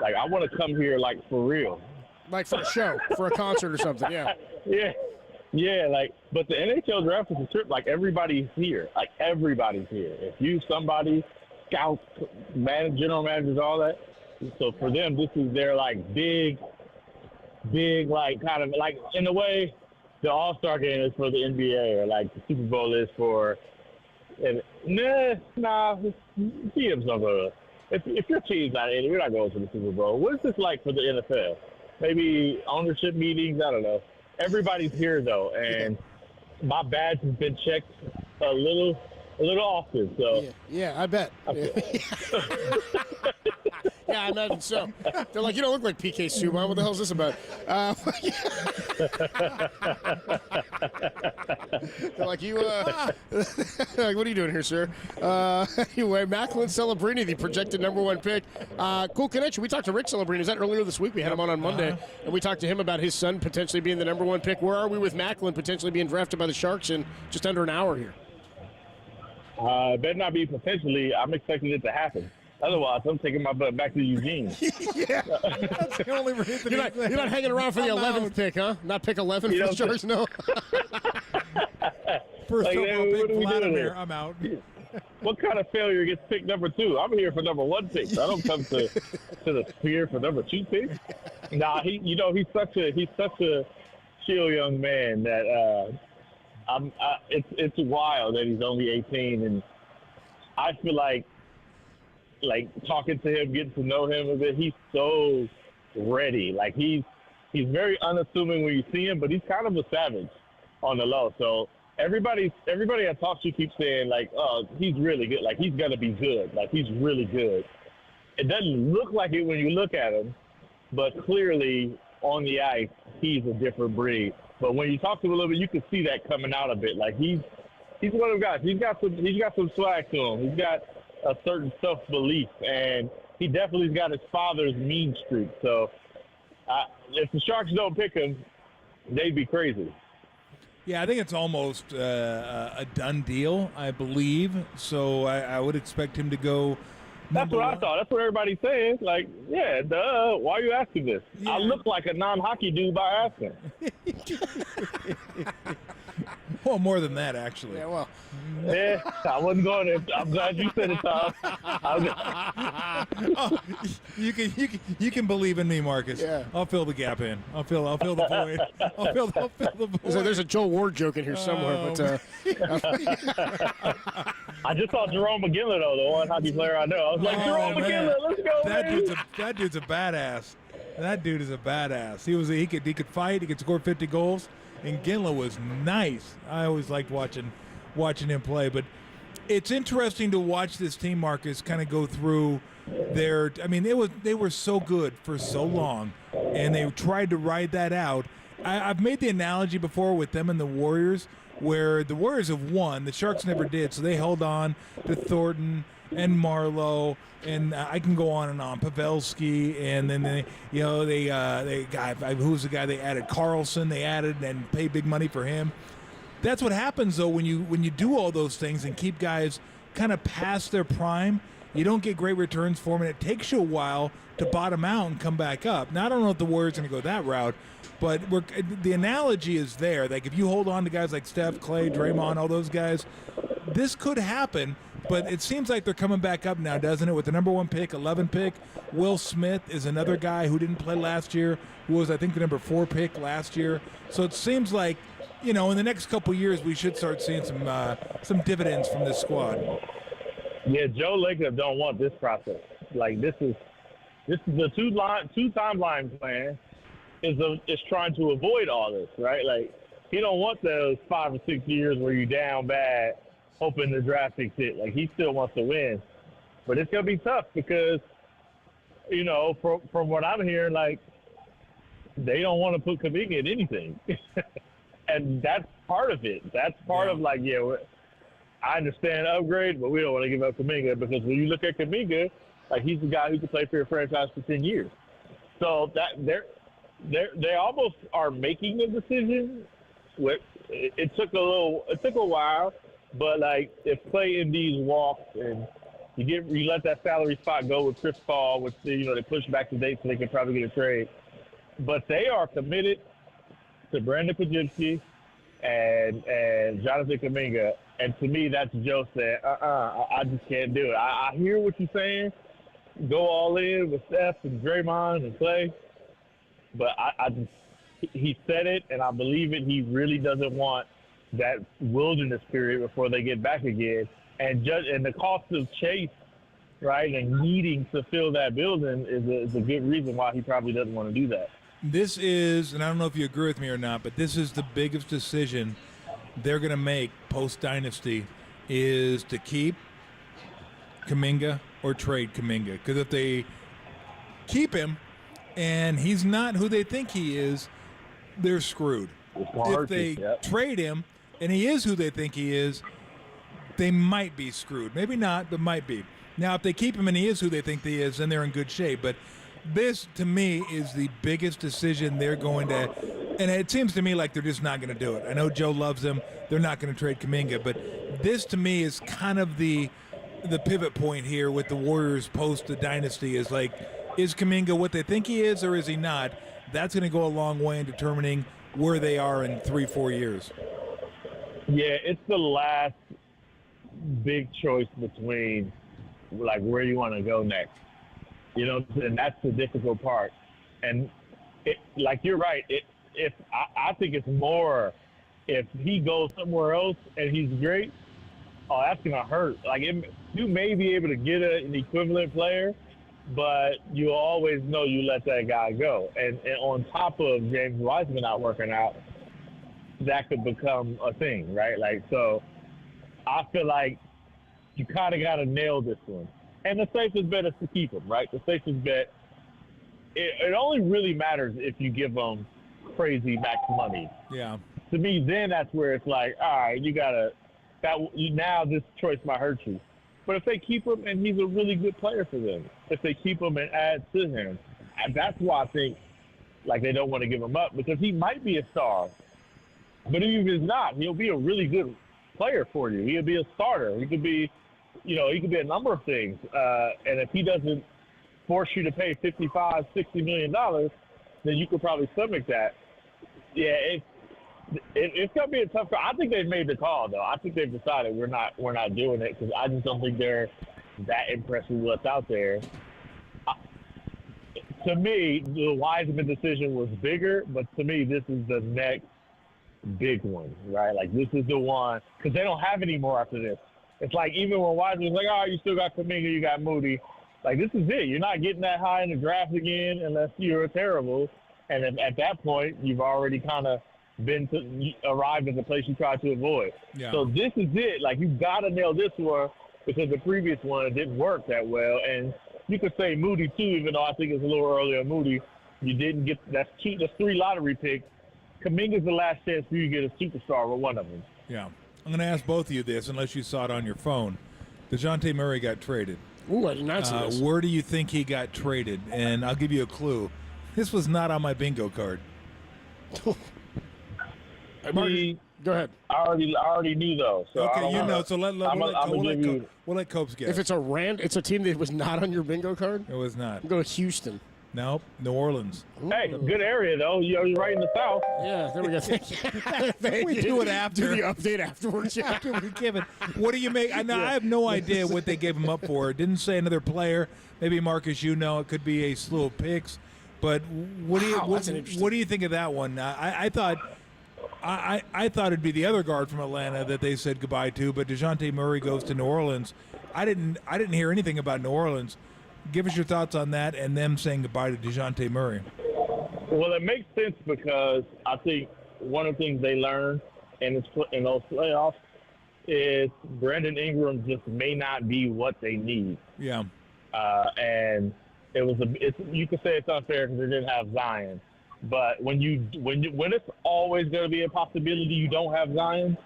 Like, I want to come here, like, for real. Like for a show, for a concert or something, yeah. Yeah, like, but the NHL draft is a trip. Like, everybody's here. Like, everybody's here. If you, somebody, scouts, general managers, all that. So for them, this is their, like, big, like, kind of, like, in a way, the All-Star game is for the NBA, or, like, the Super Bowl is for, and, teams don't go. If your team's not in, you're not going to the Super Bowl. What is this like for the NFL? Maybe ownership meetings, I don't know. Everybody's here, though, and my badge has been checked a little often. So yeah, I bet. Yeah, I imagine so. They're like, you don't look like PK Subban. What the hell is this about? They're like, you, like, what are you doing here, sir? Anyway, Macklin Celebrini, the projected #1 pick. Cool connection. We talked to Rick Celebrini. Was that earlier this week? We had him on Monday, and we talked to him about his son potentially being the #1 pick. Where are we with Macklin potentially being drafted by the Sharks in just under an hour here? Better not be potentially. I'm expecting it to happen. Otherwise, I'm taking my butt back to Eugene. Yeah. That's the only reason. You're not hanging around for the 11th pick, huh? Not pick 11 for the Sharks, no. First like, overall what pick, are we Vladimir, doing? I'm out. What kind of failure gets pick #2? I'm here for #1 pick. I don't come to the Sphere for #2 pick. Nah, he's such a chill young man that it's wild that he's only 18, and I feel like talking to him, getting to know him a bit, he's so ready. Like he's very unassuming when you see him, but he's kind of a savage on the low. So everybody I talk to keeps saying like, oh, he's really good. Like he's gonna be good. Like he's really good. It doesn't look like it when you look at him, but clearly on the ice he's a different breed. But when you talk to him a little bit, you can see that coming out a bit. Like he's one of the guys. He's got some swag to him. He's got a certain self-belief, and he definitely's got his father's mean streak. So if the Sharks don't pick him, they'd be crazy. Yeah, I think it's almost a done deal, I believe. So I would expect him to go. That's what I thought. That's what everybody's saying. Like, yeah, duh. Why are you asking this? Yeah. I look like a non-hockey dude by asking. Well, more than that, actually. Yeah, well. Yeah, I wasn't going there. I'm glad you said it, Tom. Oh, you can believe in me, Marcus. Yeah. I'll fill the gap in. I'll fill the void. I'll fill the void. So there's a Joel Ward joke in here somewhere, but I just saw Jerome McGinley, though, the one hockey player I know. I was like, Jerome McGinley, let's go, that dude's a badass. That dude is a badass. He could fight. He could score 50 goals. And Ginla was nice. I always liked watching him play. But it's interesting to watch this team, Marcus, kind of go through their. I mean, they were so good for so long, and they tried to ride that out. I've made the analogy before with them and the Warriors, where the Warriors have won, the Sharks never did. So they held on to Thornton and Marlowe, and I can go on and on. Pavelski, and then they got who's the guy they added? Carlson. They added and paid big money for him. That's what happens though when you do all those things and keep guys kind of past their prime. You don't get great returns for them, and it takes you a while to bottom out and come back up. Now I don't know if the Warriors are going to go that route, but the analogy is there. Like if you hold on to guys like Steph, Clay, Draymond, all those guys, this could happen. But it seems like they're coming back up now, doesn't it? With the number 1 pick, 11 pick, Will Smith is another guy who didn't play last year, who was, I think, the number 4 pick last year. So it seems like, in the next couple years, we should start seeing some dividends from this squad. Yeah, Joe Lacob don't want this process. Like this is the two timeline plan is trying to avoid all this, right? Like he don't want those 5 or 6 years where you're down bad, hoping the draft picks it. Like he still wants to win, but it's gonna be tough because, from what I'm hearing, like they don't want to put Kuminga in anything, and that's part of it. That's part of like, I understand upgrade, but we don't want to give up Kuminga because when you look at Kuminga, like he's the guy who can play for your franchise for 10 years. So that they almost are making the decision. It took a while. But like if Clay Indees walks and you let that salary spot go with Chris Paul, which they push back the date so they can probably get a trade. But they are committed to Brandon Podziemski and Jonathan Kuminga. And to me, that's Joe said, I just can't do it. I hear what you're saying. Go all in with Steph and Draymond and Clay. But he said it, and I believe it. He really doesn't want that wilderness period before they get back again, and the cost of chase, right, and needing to fill that building is a good reason why he probably doesn't want to do that. This is, and I don't know if you agree with me or not, but this is the biggest decision they're going to make post-dynasty is to keep Kuminga or trade Kuminga. Because if they keep him and he's not who they think he is, they're screwed. If they trade him and he is who they think he is, they might be screwed. Maybe not, but might be. Now, if they keep him and he is who they think he is, then they're in good shape. But this, to me, is the biggest decision they're going to – and it seems to me like they're just not going to do it. I know Joe loves them. They're not going to trade Kuminga. But this, to me, is kind of the pivot point here with the Warriors post the dynasty is like, is Kuminga what they think he is or is he not? That's going to go a long way in determining where they are in 3-4 years. Yeah, it's the last big choice between, like, where you want to go next. And that's the difficult part. And, like, you're right. I think it's more if he goes somewhere else and he's great, oh, that's going to hurt. Like, you may be able to get an equivalent player, but you always know you let that guy go. And on top of James Wiseman not working out, that could become a thing, right? Like, so I feel like you kind of got to nail this one. And the safest bet is to keep him, right? The safest bet, it only really matters if you give them crazy max money. Yeah. To me, then that's where it's like, all right, now this choice might hurt you. But if they keep him and he's a really good player for them, if they keep him and add to him, and that's why I think like they don't want to give him up, because he might be a star. But even if he's not, he'll be a really good player for you. He'll be a starter. He could be, he could be a number of things. And if he doesn't force you to pay $55, $60 million, then you could probably stomach that. Yeah, it's gonna be a tough call. I think they've made the call, though. I think they've decided we're not doing it, because I just don't think they're that impressed with what's out there. To me, the Wiseman decision was bigger, but to me, this is the next big one, right? Like, this is the one, because they don't have any more after this. It's like, even when Wiseman's like, oh, you still got Kuminga, you got Moody. Like, this is it. You're not getting that high in the draft again unless you're terrible. And at that point, you've already kind of arrived at the place you tried to avoid. Yeah. So this is it. Like, you've got to nail this one, because the previous one didn't work that well. And you could say Moody, too, even though I think it's a little early on Moody. You didn't get – that's 3 lottery picks. Kuminga's the last chance for you to get a superstar with one of them. Yeah. I'm going to ask both of you this, unless you saw it on your phone. DeJounte Murray got traded. Ooh, I did not see this. Where do you think he got traded? And I'll give you a clue. This was not on my bingo card. Go ahead. I already knew, though. So okay, so we'll let Copes get If it. it's a team that was not on your bingo card? It was not. Go to Houston. Nope, New Orleans. Hey, good area, though. You're right in the South. Yeah, there we go. Thank We you. do it after. Do the update afterwards. Yeah. What do you make? I have no idea what they gave him up for. It didn't say another player. Maybe Marcus, it could be a slew of picks. But what do you think of that one? I thought it'd be the other guard from Atlanta that they said goodbye to, but DeJounte Murray goes to New Orleans. I didn't hear anything about New Orleans. Give us your thoughts on that and them saying goodbye to DeJounte Murray. Well, it makes sense, because I think one of the things they learned in those playoffs is Brandon Ingram just may not be what they need. Yeah. And you could say it's unfair because they didn't have Zion. But when it's always going to be a possibility you don't have Zion,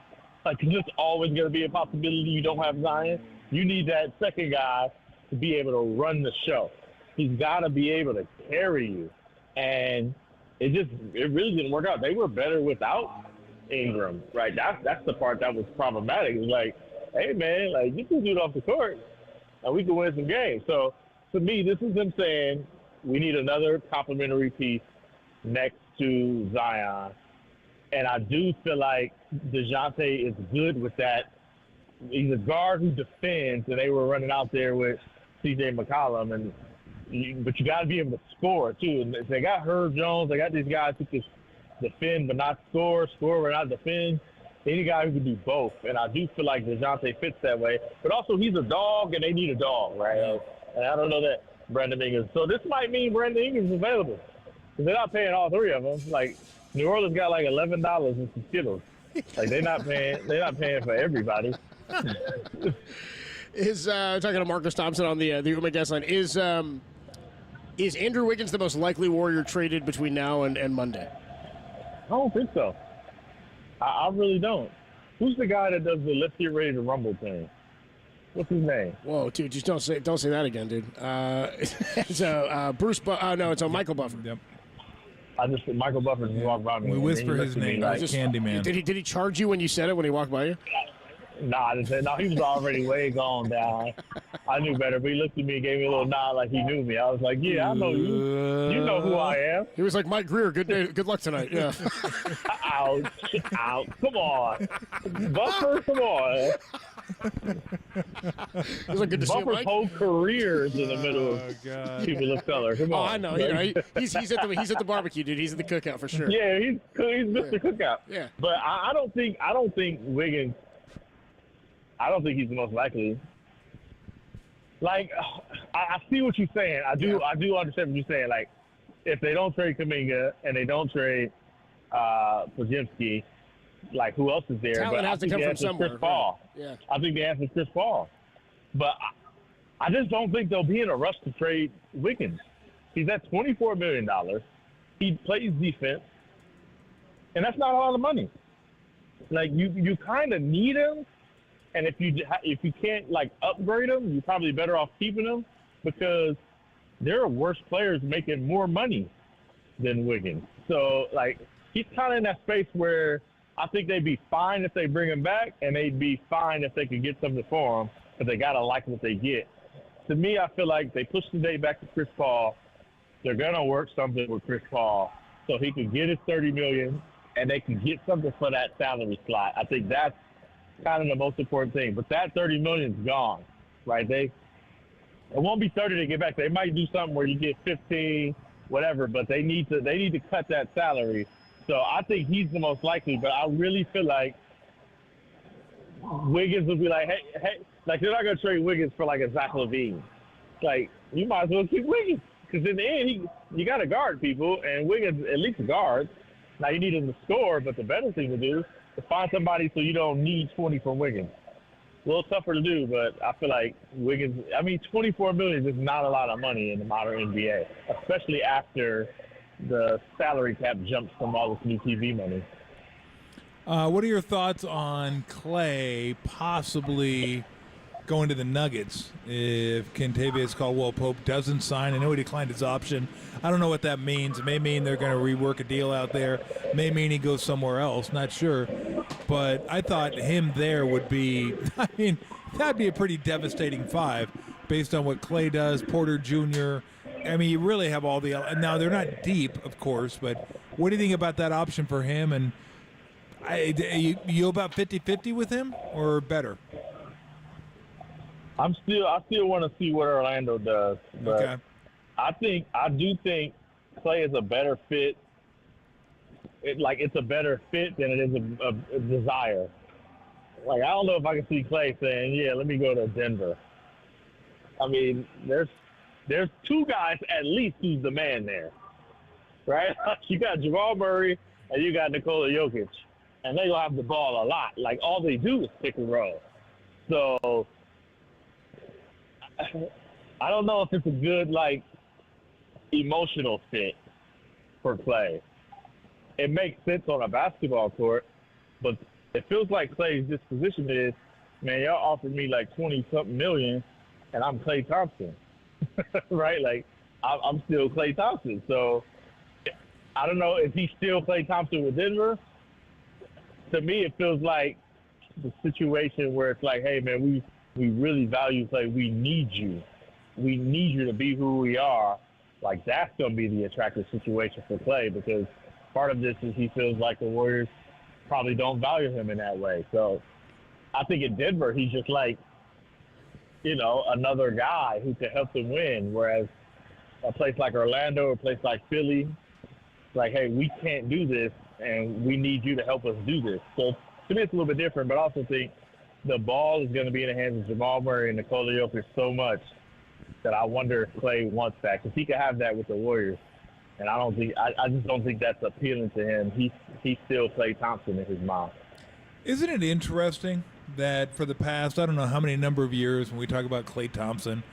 like it's just always going to be a possibility you don't have Zion, you need that second guy to be able to run the show. He's got to be able to carry you. And it really didn't work out. They were better without Ingram, right? That's the part that was problematic. It was like, hey, man, like, get this dude off the court and we can win some games. So, to me, this is them saying we need another complimentary piece next to Zion. And I do feel like DeJounte is good with that. He's a guard who defends, and they were running out there with C.J. McCollum. But you got to be able to score, too. And they got Herb Jones. They got these guys who can defend but not score but not defend. Any guy who can do both. And I do feel like DeJounte fits that way. But also, he's a dog, and they need a dog, right? And I don't know that Brandon Ingram. So this might mean Brandon Ingram's available. Because they're not paying all three of them. Like, New Orleans got like $11 in some Skittles. Like, they're not paying for everybody. Talking to Marcus Thompson on the Uma guest line, is Andrew Wiggins the most likely Warrior traded between now and Monday? I don't think so. I really don't. Who's the guy that does the Let's Get Ready to Rumble thing? What's his name? Whoa, dude! Just don't say that again, dude. It's Bruce. No, it's Michael Buffer. Yep. Michael Buffer just walked by me. We whisper his name, like Candyman. Did he charge you when you said it when he walked by you? Nah, I didn't say. No, he was already way gone down. I knew better, but he looked at me and gave me a little nod like he knew me. I was like, yeah, I know you. You know who I am. He was like, Mike Greer, good luck tonight. Yeah. Ouch. Come on. Buffer, come on. It was good to see him, Bumper's Mike. whole career is in the middle of people of color. Come on. I know. He's at the barbecue, dude. He's at the cookout for sure. Yeah, he's Mr. Cookout. Yeah. But I don't think Wiggins. I don't think he's the most likely. Like, I see what you're saying. I do understand what you're saying. Like, if they don't trade Kuminga and they don't trade Podziemski, like, who else is there? Talent but has I to think come the from answer is somewhere. Chris Paul. Yeah. I think the answer is Chris Paul. But I just don't think they'll be in a rush to trade Wiggins. He's at $24 million. He plays defense, and that's not a lot of money. Like, you kind of need him, and if you can't, like, upgrade him, you're probably better off keeping him because there are worse players making more money than Wiggins. So, like, he's kind of in that space where I think they'd be fine if they bring him back, and they'd be fine if they could get something for him, but they got to like what they get. To me, I feel like they push the day back to Chris Paul. They're going to work something with Chris Paul so he can get his $30 million, and they can get something for that salary slot. I think that's kind of the most important thing. But that $30 million is gone, right? It won't be 30 to get back. They might do something where you get 15, whatever, but they need to cut that salary. So I think he's the most likely, but I really feel like Wiggins will be like, hey, like they're not going to trade Wiggins for like a Zach LaVine. Like, you might as well keep Wiggins because in the end, you got to guard people, and Wiggins at least guards. Now you need him to score, but the better thing to do is find somebody so you don't need 20 from Wiggins. A little tougher to do, but I feel like Wiggins, I mean, $24 million is not a lot of money in the modern NBA, especially after the salary cap jumps from all this new TV money. What are your thoughts on Clay possibly going to the Nuggets if Kentavious Caldwell-Pope doesn't sign? I know he declined his option. I don't know what that means. It may mean they're going to rework a deal out there. It may mean he goes somewhere else. Not sure. But I thought him there would be, I mean, that'd be a pretty devastating five based on what Clay does, Porter Jr. I mean, you really have all the – now, they're not deep, of course, but what do you think about that option for him? And you about 50-50 with him or better? I still want to see what Orlando does. But okay. I do think Clay is a better fit. It's a better fit than it is a desire. Like, I don't know if I can see Clay saying, yeah, let me go to Denver. I mean, there's two guys at least who's the man there, right? You got Jamal Murray and you got Nikola Jokic, and they gonna have the ball a lot. Like, all they do is pick and roll. So I don't know if it's a good, like, emotional fit for Clay. It makes sense on a basketball court, but it feels like Clay's disposition is, man, y'all offered me like 20-something million, and I'm Klay Thompson, right? Like, I'm still Klay Thompson. So I don't know if he's still Klay Thompson with Denver. To me, it feels like the situation where it's like, hey, man, we really value Klay. We need you. We need you to be who we are. Like, that's going to be the attractive situation for Klay because part of this is he feels like the Warriors probably don't value him in that way. So I think in Denver, he's just like, you know, another guy who can help them win. Whereas a place like Orlando, a place like Philly, like, hey, we can't do this, and we need you to help us do this. So to me, it's a little bit different, but I also think the ball is going to be in the hands of Jamal Murray and Nikola Jokic so much that I wonder if Klay wants that because he could have that with the Warriors. And I just don't think that's appealing to him. He's still Klay Thompson in his mind. Isn't it interesting that for the past, I don't know how many number of years, when we talk about Klay Thompson,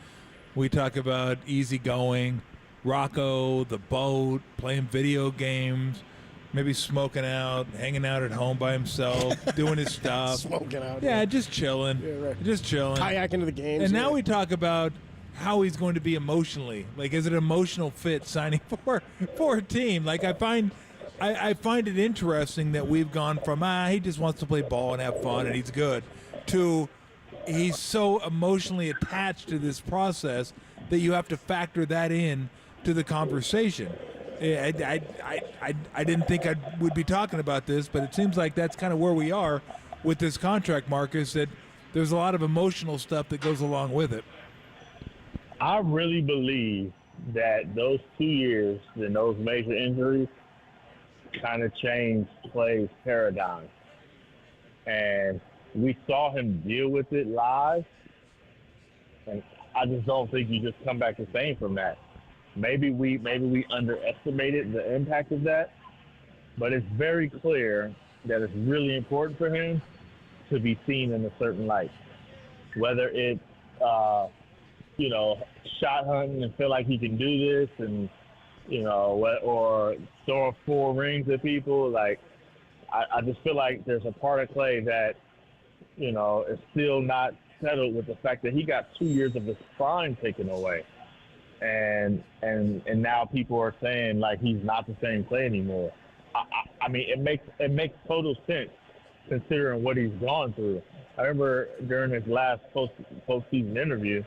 we talk about easygoing, Rocco, the boat, playing video games, maybe smoking out, hanging out at home by himself, doing his stuff. Smoking out. Yeah, just chilling. Yeah, right. Just chilling. Kayaking to the games. And now we talk about how he's going to be emotionally. Like, is it an emotional fit signing for a team? Like, I find it interesting that we've gone from, he just wants to play ball and have fun and he's good, to he's so emotionally attached to this process that you have to factor that in to the conversation. I didn't think I would be talking about this, but it seems like that's kind of where we are with this contract, Marcus, that there's a lot of emotional stuff that goes along with it. I really believe that those 2 years and those major injuries kind of changed Clay's paradigm. And we saw him deal with it live. And I just don't think you just come back the same from that. Maybe we underestimated the impact of that, but it's very clear that it's really important for him to be seen in a certain light. Whether it's, shot hunting and feel like he can do this and, or throwing 4 rings at people. Like, I just feel like there's a part of Clay that, is still not settled with the fact that he got 2 years of his prime taken away. And now people are saying, like, he's not the same Clay anymore. I mean, it makes total sense considering what he's gone through. I remember during his last postseason interview,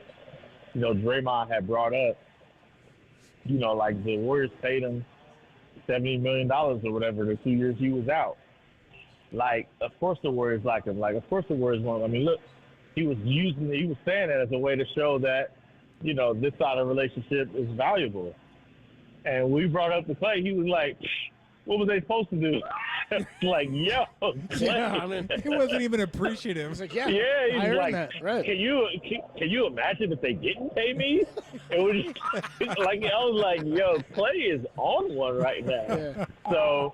Draymond had brought up, like the Warriors paid him $70 million or whatever the 2 years he was out. Like, of course the Warriors like him. Like, of course the Warriors want him. I mean, look, he was saying that as a way to show that, this side of the relationship is valuable. And we brought up the Clay. He was like, what was they supposed to do? Like, yo, Clay. Yeah, I mean, he wasn't even appreciative. He's like, he's I heard like, that. Right. Can you imagine if they didn't pay me? It was like, I was like, yo, Clay is on one right now. Yeah. So,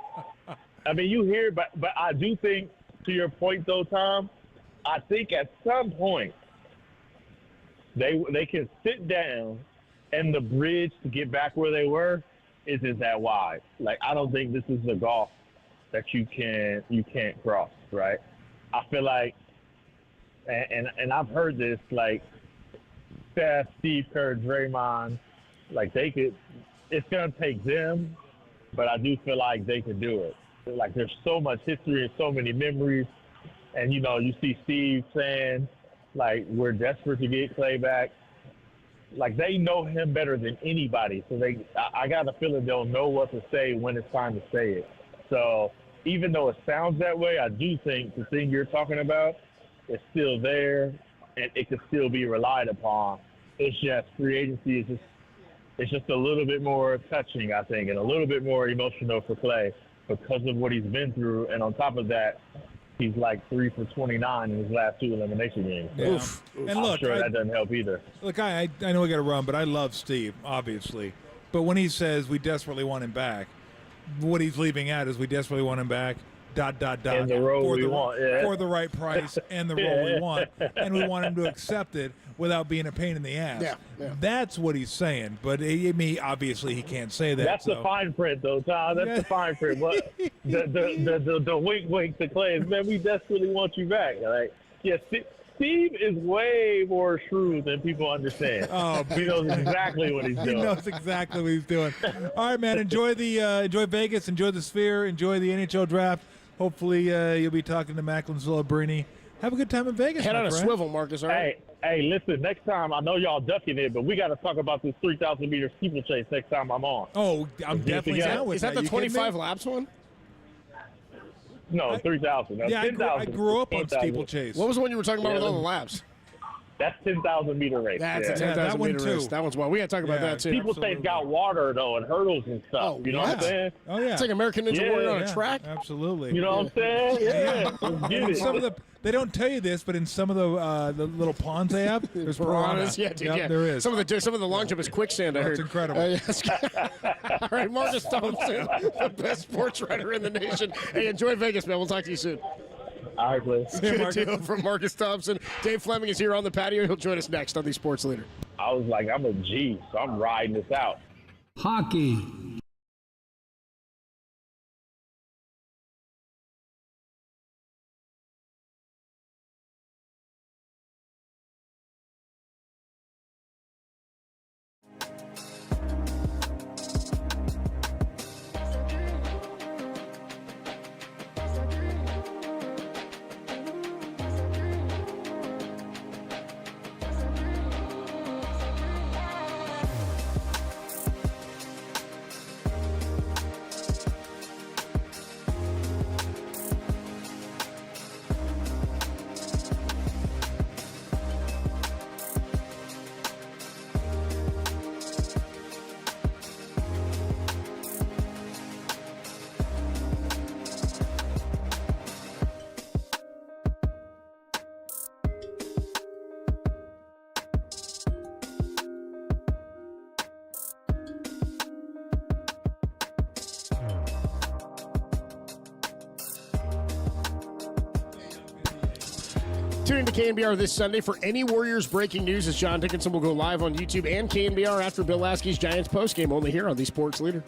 I mean, you hear, but I do think, to your point though, Tom, I think at some point they can sit down, and the bridge to get back where they were isn't that wide. Like, I don't think this is a gulf that you can't cross, right? I feel like, and I've heard this, like, Steph, Steve Kerr, Draymond, like, it's going to take them, but I do feel like they could do it. Like, there's so much history and so many memories. And, you see Steve saying, like, we're desperate to get Clay back. Like, they know him better than anybody. So I got a feeling they'll know what to say when it's time to say it. So even though it sounds that way, I do think the thing you're talking about is still there, and it can still be relied upon. It's just free agency it's just a little bit more touching, I think, and a little bit more emotional for Clay because of what he's been through. And on top of that, he's like 3 for 29 in his last 2 elimination games. So Yeah. And I'm look, sure that doesn't help either. Look, I know we got to run, but I love Steve, obviously. But when he says we desperately want him back, what he's leaving out is we desperately want him back, ... And the role we want, yeah. for the right price and the role we want. And we want him to accept it without being a pain in the ass. Yeah. That's what he's saying. But obviously he can't say that. That's the fine print, though, Tom. That's the fine print. What the wink to Clay is, man, we desperately want you back. Like, yeah, Steve is way more shrewd than people understand. Oh, he knows exactly what he's doing. He knows exactly what he's doing. All right, man. Enjoy Vegas. Enjoy the Sphere. Enjoy the NHL draft. Hopefully, you'll be talking to Macklin Celebrini. Have a good time in Vegas. Head on a friend. swivel, Marcus. All right. Hey, listen. Next time, I know y'all ducking it, but we got to talk about this 3,000-meter steeplechase next time I'm on. Oh, I'm definitely down with that. Is that the 25 laps one? No, 3,000. No, yeah, 10,000. I grew up on steeplechase. What was the one you were talking about with all the laps? That's 10,000-meter race. That's a 10,000-meter race. That one's wild. We got to talk about that, too. People say it's got water, though, and hurdles and stuff. You know what I'm saying? Oh, yeah. It's like American Ninja Warrior on a track. Absolutely. You know what I'm saying? Yeah. They don't tell you this, but in some of the little ponds they have, there's piranhas. Yeah, dude, yeah. There is. Some of the long jump is quicksand, I heard. That's incredible. All right, Marcus Thompson, the best sports writer in the nation. Hey, enjoy Vegas, man. We'll talk to you soon. All right, please. Good deal from Marcus Thompson. Dave Fleming is here on the patio. He'll join us next on the Sports Leader. I was like, I'm a G, so I'm riding this out. Hockey. Tune into KNBR this Sunday for any Warriors breaking news as John Dickinson will go live on YouTube and KNBR after Bill Lasky's Giants postgame, only here on the Sports Leader.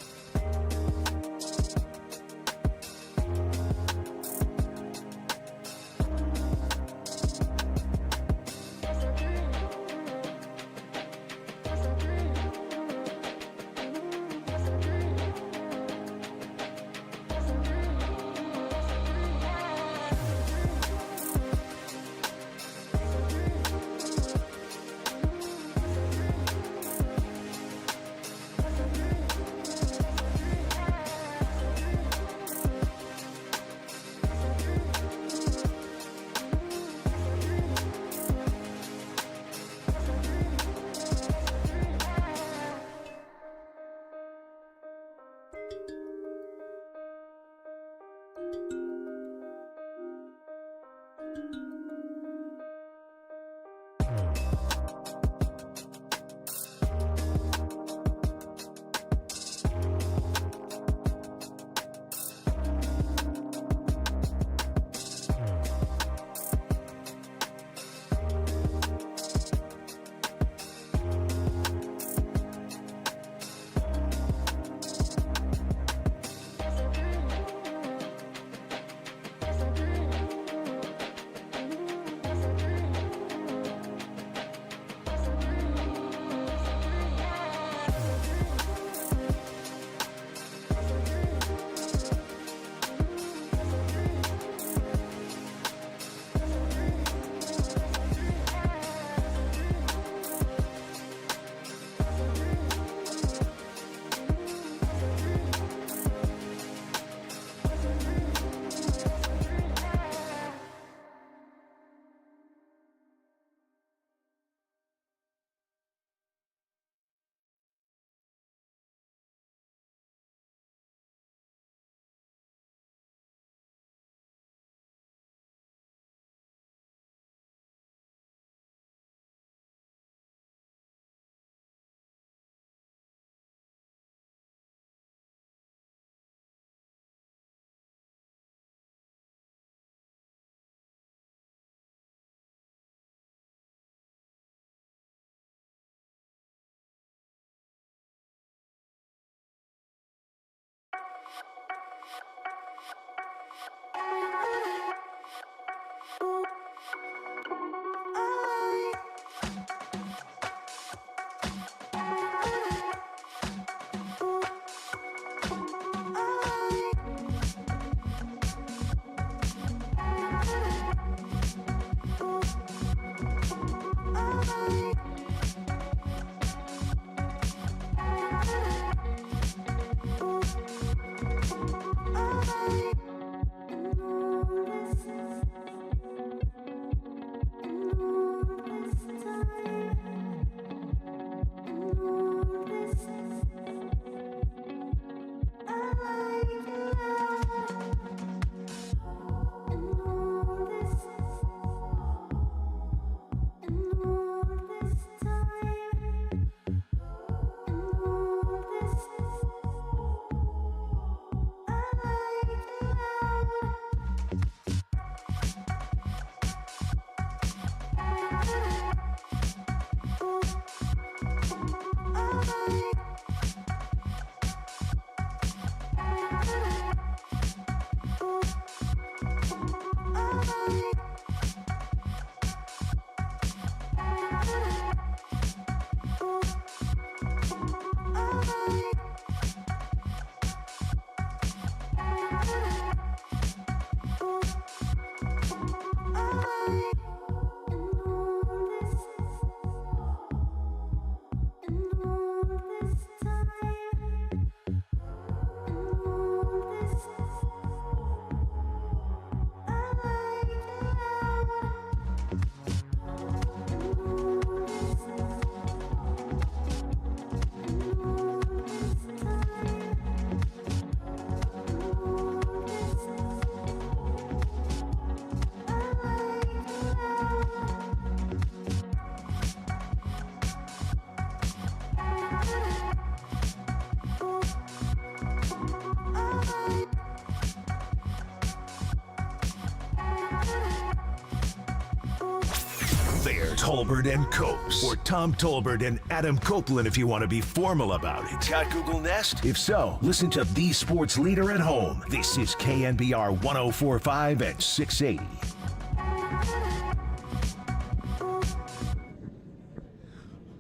They're Tolbert and Copes, or Tom Tolbert and Adam Copeland if you want to be formal about it. Got Google Nest? If so, listen to the sports leader at home. This is KNBR 104.5 at 680.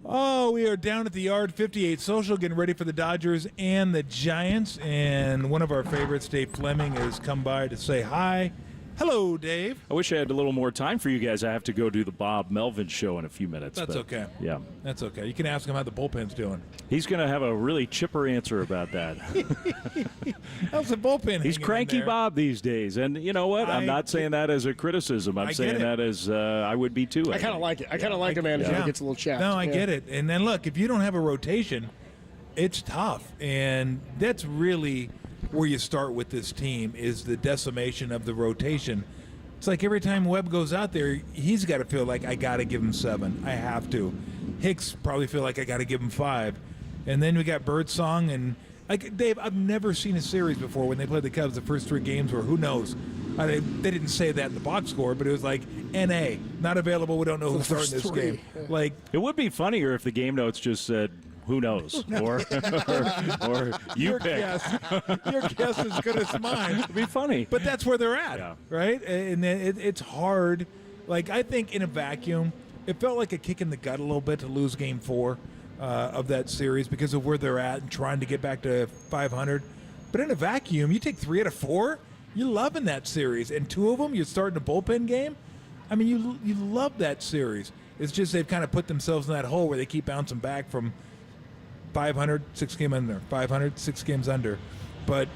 Oh, we are down at the yard, 58 Social, getting ready for the Dodgers and the Giants. And one of our favorites, Dave Fleming, has come by to say hi. Hello, Dave. I wish I had a little more time for you guys. I have to go do the Bob Melvin show in a few minutes. That's okay. Yeah. That's okay. You can ask him how the bullpen's doing. He's going to have a really chipper answer about that. How's the bullpen? He's cranky Bob these days. And you know what? I'm not saying that as a criticism. I'm saying that as I would be too. I kind of like it. I kind of like a manager that gets a little chapped. No, I get it. And then, look, if you don't have a rotation, it's tough. And that's really where you start with this team is the decimation of the rotation. It's like every time Webb goes out there, he's got to feel like I got to give him 7. I have to. Hicks probably feel like I got to give him 5. And then we got Birdsong and like Dave. I've never seen a series before when they played the Cubs the first 3 games where who knows. They didn't say that in the box score, but it was like NA not available. We don't know who's starting this game. Like it would be funnier if the game notes just said, who knows? Or you pick. Your guess is as good as mine. It'd be funny. But that's where they're at, right? And it's hard. Like, I think in a vacuum, it felt like a kick in the gut a little bit to lose Game 4 of that series because of where they're at and trying to get back to 500. But in a vacuum, you take 3 out of 4, you're loving that series. And 2 of them, you're starting a bullpen game. I mean, you love that series. It's just they've kind of put themselves in that hole where they keep bouncing back from 500, 6 games under, 500, 6 games under. But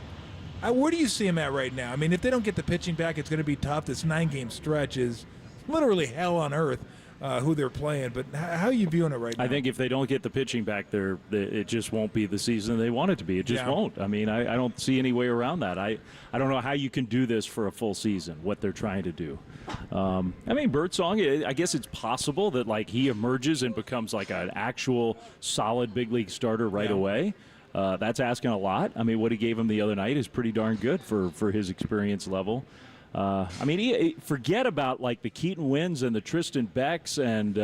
where do you see them at right now? I mean, if they don't get the pitching back, it's going to be tough. This 9-game stretch is literally hell on earth who they're playing. But how are you viewing it right now? I think if they don't get the pitching back, it just won't be the season they want it to be. It just won't. I mean, I don't see any way around that. I don't know how you can do this for a full season, what they're trying to do. I mean, Birdsong, I guess it's possible that like he emerges and becomes like an actual solid big league starter right away. That's asking a lot. I mean, what he gave him the other night is pretty darn good for his experience level. I mean, forget about like the Keaton Wynns and the Tristan Becks and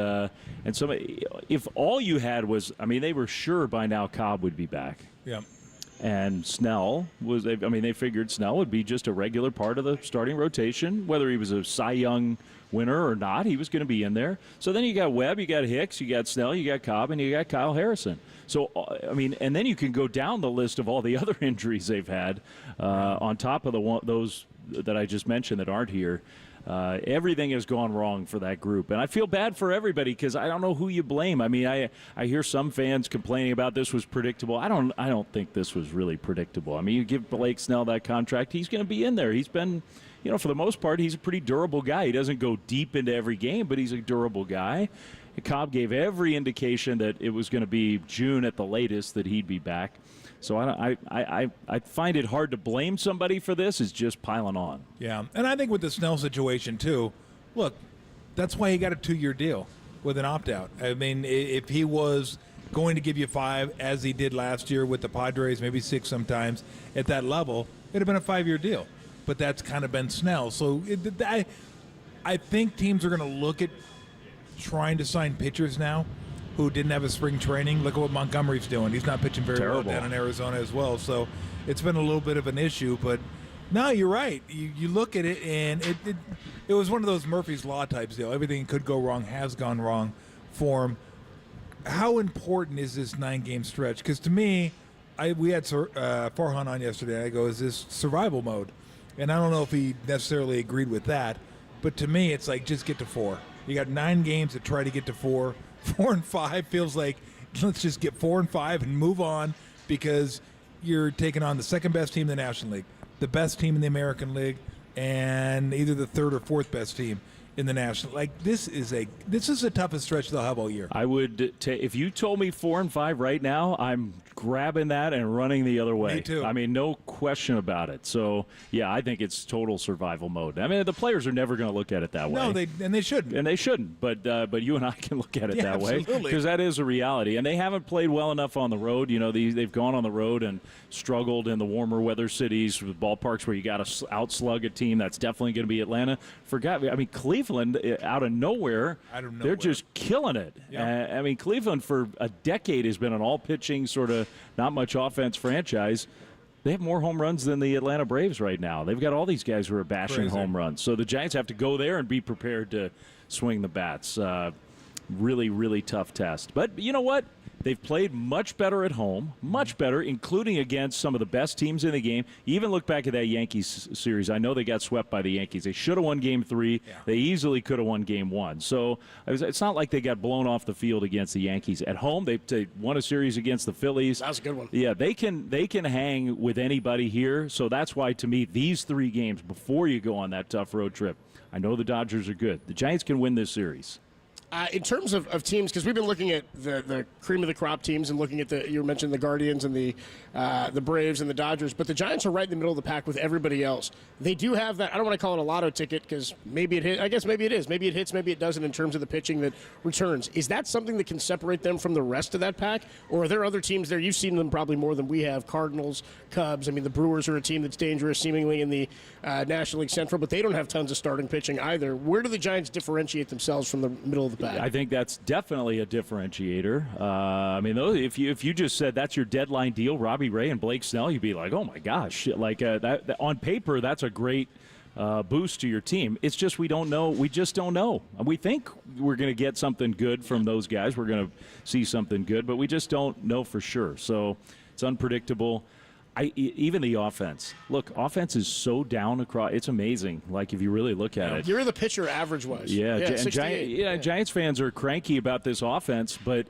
some. If all you had was, I mean, they were sure by now Cobb would be back. Yeah. And Snell was, I mean, they figured Snell would be just a regular part of the starting rotation, whether he was a Cy Young winner or not, he was going to be in there. So then you got Webb, you got Hicks, you got Snell, you got Cobb, and you got Kyle Harrison. So, I mean, and then you can go down the list of all the other injuries they've had on top of those that I just mentioned that aren't here. Everything has gone wrong for that group, and I feel bad for everybody because I don't know who you blame. I mean, I hear some fans complaining about this was predictable. I don't think this was really predictable. I mean, you give Blake Snell that contract, he's going to be in there. He's been, you know, for the most part, he's a pretty durable guy. He doesn't go deep into every game, but he's a durable guy. Cobb gave every indication that it was going to be June at the latest that he'd be back. So I find it hard to blame somebody for this. It's just piling on. Yeah, and I think with the Snell situation too, look, that's why he got a 2-year deal with an opt-out. I mean, if he was going to give you 5, as he did last year with the Padres, maybe 6 sometimes, at that level, it'd have been a 5-year deal. But that's kind of been Snell. So I think teams are going to look at trying to sign pitchers now who didn't have a spring training. Look at what Montgomery's doing. He's not pitching very well down in Arizona as well. So it's been a little bit of an issue. But no, you're right. You look at it, and it was one of those Murphy's Law types deal. Everything could go wrong, has gone wrong for him. How important is this 9-game stretch? Because to me, we had Farhan on yesterday. I go, is this survival mode? And I don't know if he necessarily agreed with that. But to me, it's like just get to 4. You got 9 games to try to get to 4. 4 and 5 feels like let's just get 4 and 5 and move on because you're taking on the second best team in the National League, the best team in the American League, and either the third or fourth best team in the National. Like this is the toughest stretch they'll have all year. I would if you told me 4 and 5 right now, I'm grabbing that and running the other way. Me too. I mean, no question about it. So yeah, I think it's total survival mode. I mean, the players are never going to look at it that way. No, they shouldn't. And they shouldn't. But you and I can look at it that way because that is a reality. And they haven't played well enough on the road. You know, they've gone on the road and struggled in the warmer weather cities with ballparks where you got to outslug a team. That's definitely going to be Atlanta. I mean, Cleveland Cleveland, out of nowhere, they're just killing it. Yeah. I mean, Cleveland for a decade has been an all-pitching sort of not much offense franchise. They have more home runs than the Atlanta Braves right now. They've got all these guys who are bashing home runs. So the Giants have to go there and be prepared to swing the bats. Really, really tough test. But you know what? They've played much better at home, much better, including against some of the best teams in the game. You even look back at that Yankees series. I know they got swept by the Yankees. They should have won Game 3. Yeah. They easily could have won Game 1. So it's not like they got blown off the field against the Yankees. At home, they won a series against the Phillies. That was a good one. Yeah, they can hang with anybody here. So that's why, to me, these 3 games before you go on that tough road trip, I know the Dodgers are good. The Giants can win this series. In terms of teams, because we've been looking at the cream of the crop teams and looking at you mentioned the Guardians and the Braves and the Dodgers, but the Giants are right in the middle of the pack with everybody else. They do have that. I don't want to call it a lotto ticket because maybe it hit. I guess maybe it is. Maybe it hits. Maybe it doesn't in terms of the pitching that returns. Is that something that can separate them from the rest of that pack, or are there other teams there? You've seen them probably more than we have. Cardinals, Cubs. I mean, the Brewers are a team that's dangerous, seemingly in the National League Central, but they don't have tons of starting pitching either. Where do the Giants differentiate themselves from the middle of the pack? I think that's definitely a differentiator. I mean, if you just said that's your deadline deal, Robbie Ray and Blake Snell, you'd be like, oh my gosh, like that on paper, that's a great boost to your team. It's just we don't know. We just don't know. We think we're going to get something good from those guys. We're going to see something good, but we just don't know for sure. So it's unpredictable. Even the offense. Look, offense is so down across. It's amazing. Like if you really look at it. You're the pitcher average-wise. Yeah, Giants fans are cranky about this offense, but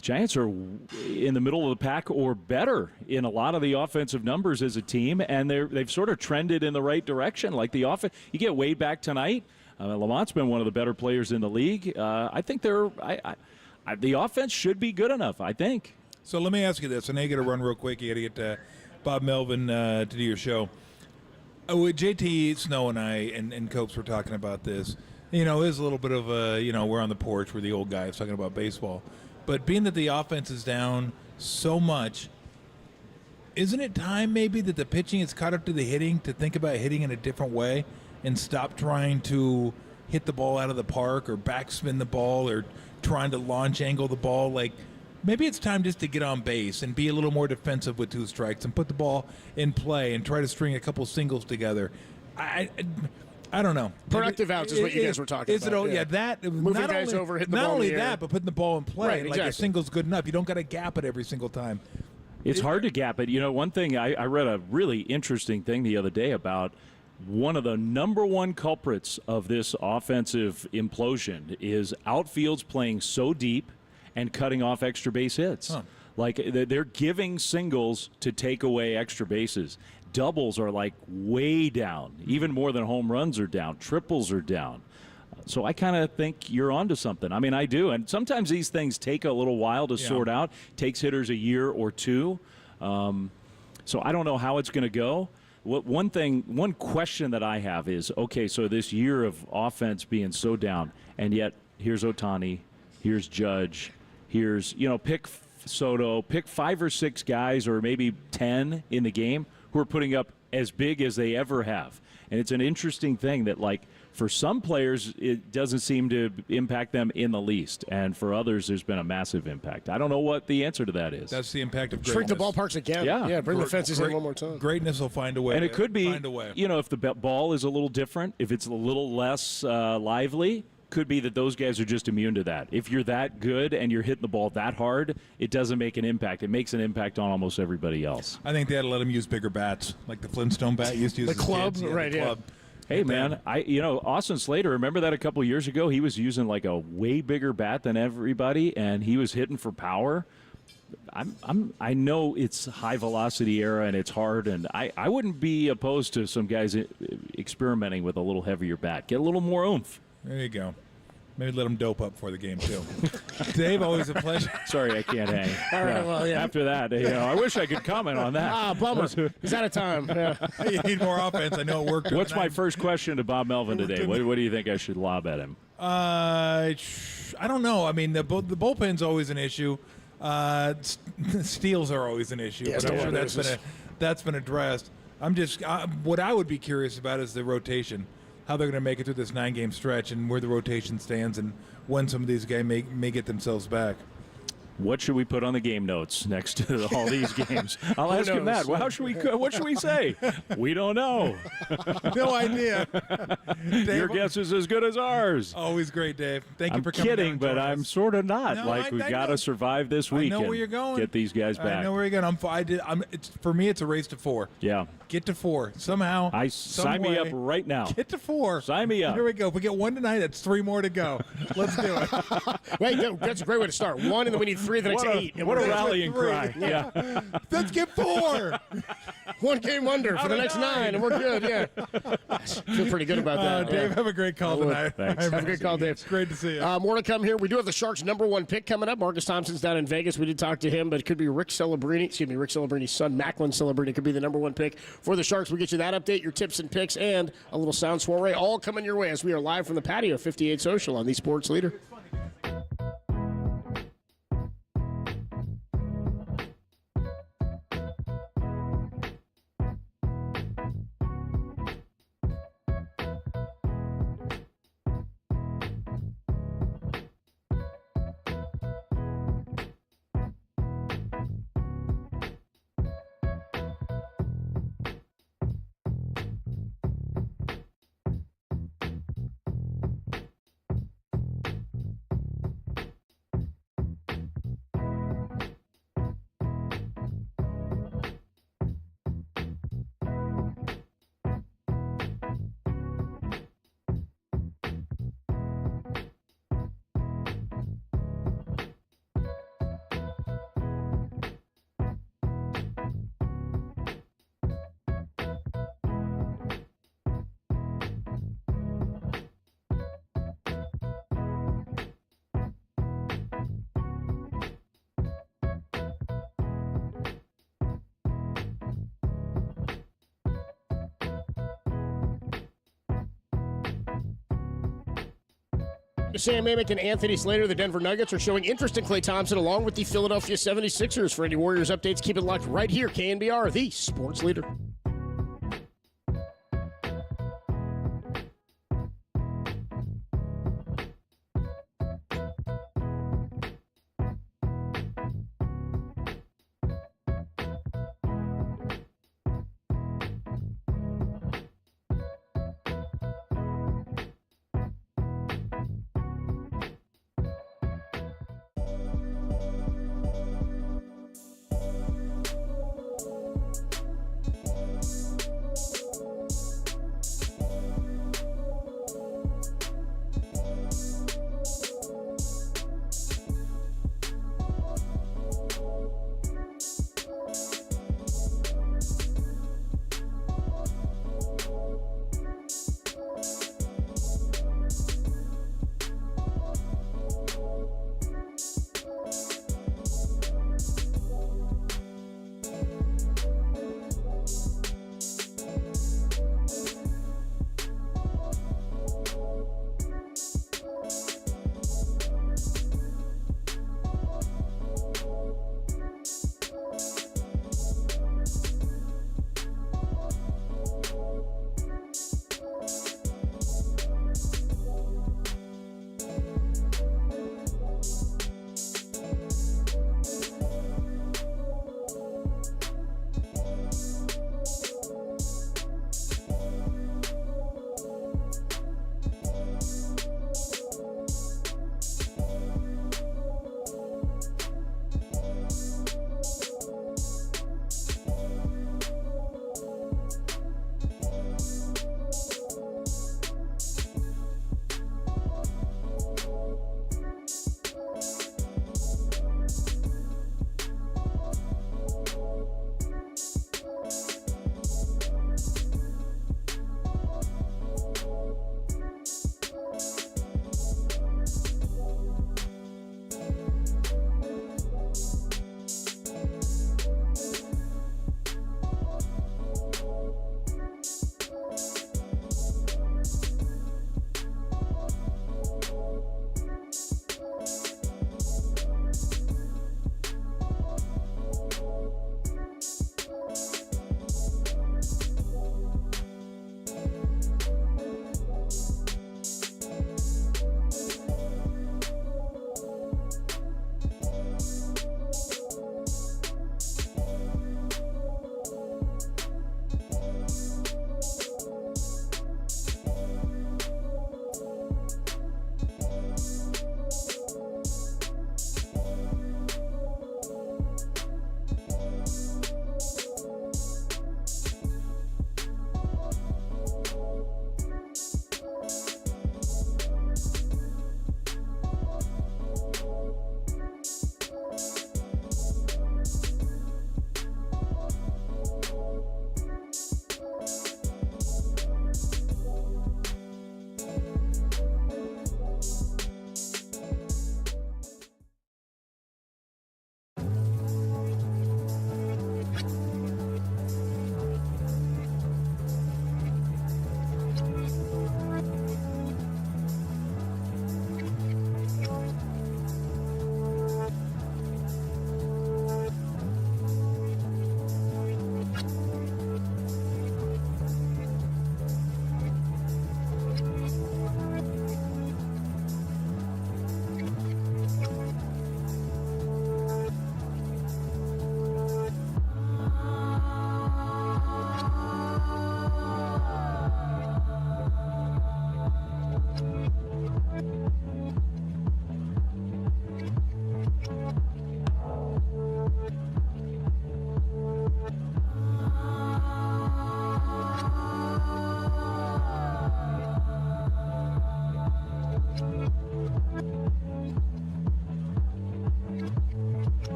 Giants are in the middle of the pack or better in a lot of the offensive numbers as a team, and they've sort of trended in the right direction. Like the offense, you get Wade back tonight. Lamont's been one of the better players in the league. I think the offense should be good enough. I think. So let me ask you this. I know you got to run real quick. You got to get Bob Melvin to do your show. JT Snow and I and Copes were talking about this. You know, it was a little bit of a, we're on the porch where the old guy is talking about baseball. But being that the offense is down so much, isn't it time maybe that the pitching is caught up to the hitting to think about hitting in a different way and stop trying to hit the ball out of the park or backspin the ball or trying to launch angle the ball? Like, maybe it's time just to get on base and be a little more defensive with 2 strikes and put the ball in play and try to string a couple singles together. I don't know. Productive outs is what you guys were talking about. That moving guys over, hitting the ball. Not only in the air. that, but putting the ball in play. Right, like exactly. a single's good enough. You don't got to gap it every single time. It's hard to gap it. One thing I read a really interesting thing the other day about one of the number one culprits of this offensive implosion is outfields playing so deep and cutting off extra base hits. Huh. Like they're giving singles to take away extra bases. Doubles are like way down, even more than home runs are down. Triples are down. So I kind of think you're onto something. I mean, I do. And sometimes these things take a little while to sort out. Takes hitters a year or 2. So I don't know how it's going to go. One question that I have is, okay, so this year of offense being so down, and yet here's Ohtani, here's Judge, here's, pick Soto, pick 5 or 6 guys or maybe 10 in the game who are putting up as big as they ever have. And it's an interesting thing that, like, for some players, it doesn't seem to impact them in the least. And for others, there's been a massive impact. I don't know what the answer to that is. That's the impact of greatness. Shrink the ballparks again. Yeah. Bring the fences in one more time. Greatness will find a way. And it could be, find a way. If the ball is a little different, if it's a little less lively, could be that those guys are just immune to that. If you're that good and you're hitting the ball that hard, it doesn't make an impact. It makes an impact on almost everybody else. I think they had to let them use bigger bats, like the Flintstone bat used to use. The club, kids. right? The club. Hey man, Austin Slater, remember that a couple years ago? He was using like a way bigger bat than everybody, and he was hitting for power. I know it's high velocity era and it's hard, and I wouldn't be opposed to some guys experimenting with a little heavier bat. Get a little more oomph. There you go. Maybe let them dope up for the game, too. Dave, always a pleasure. Sorry, I can't hang. All right, well, yeah. After that, I wish I could comment on that. Bummer. He's out of time. Yeah. You need more offense. I know it worked. What's my first question to Bob Melvin today? What do you think I should lob at him? I don't know. I mean, the bullpen's always an issue. Steals are always an issue. Yes, but I'm sure that's been addressed. What I would be curious about is the rotation. how they're going to make it through this 9-game stretch and where the rotation stands and when some of these guys may get themselves back. What should we put on the game notes next to all these games? I'll ask him that. Well, what should we say? We don't know. No idea. Dave, your guess is as good as ours. Always great, Dave. Thank you for coming. I'm kidding, but I'm sort of not. No, we got to survive this week. I know where you're going. Get these guys back. I know where you're going. For me, it's a race to 4. Yeah. Get to 4 somehow. Sign me up right now. Get to 4. Sign me up. Here we go. If we get 1 tonight, that's 3 more to go. Let's do it. Wait, no, that's a great way to start. 1, and then we need 3 the next 8. What a rallying cry. Yeah. Let's get 4. 1 game wonder for the next 9, and we're good. Yeah. Feel pretty good about that. Dave, have a great call tonight. Thanks. Have a great call, Dave. It's great to see you. More to come here. We do have the Sharks' #1 pick coming up. Marcus Thompson's down in Vegas. We did talk to him, but it could be Rick Celebrini's son, Macklin Celebrini, could be the #1 pick for the Sharks. We'll get you that update, your tips and picks, and a little sound soiree all coming your way as we are live from the patio of 58 Social on the Sports Leader. Sam Amick and Anthony Slater, the Denver Nuggets, are showing interest in Klay Thompson along with the Philadelphia 76ers. For any Warriors updates, keep it locked right here. KNBR, the Sports Leader.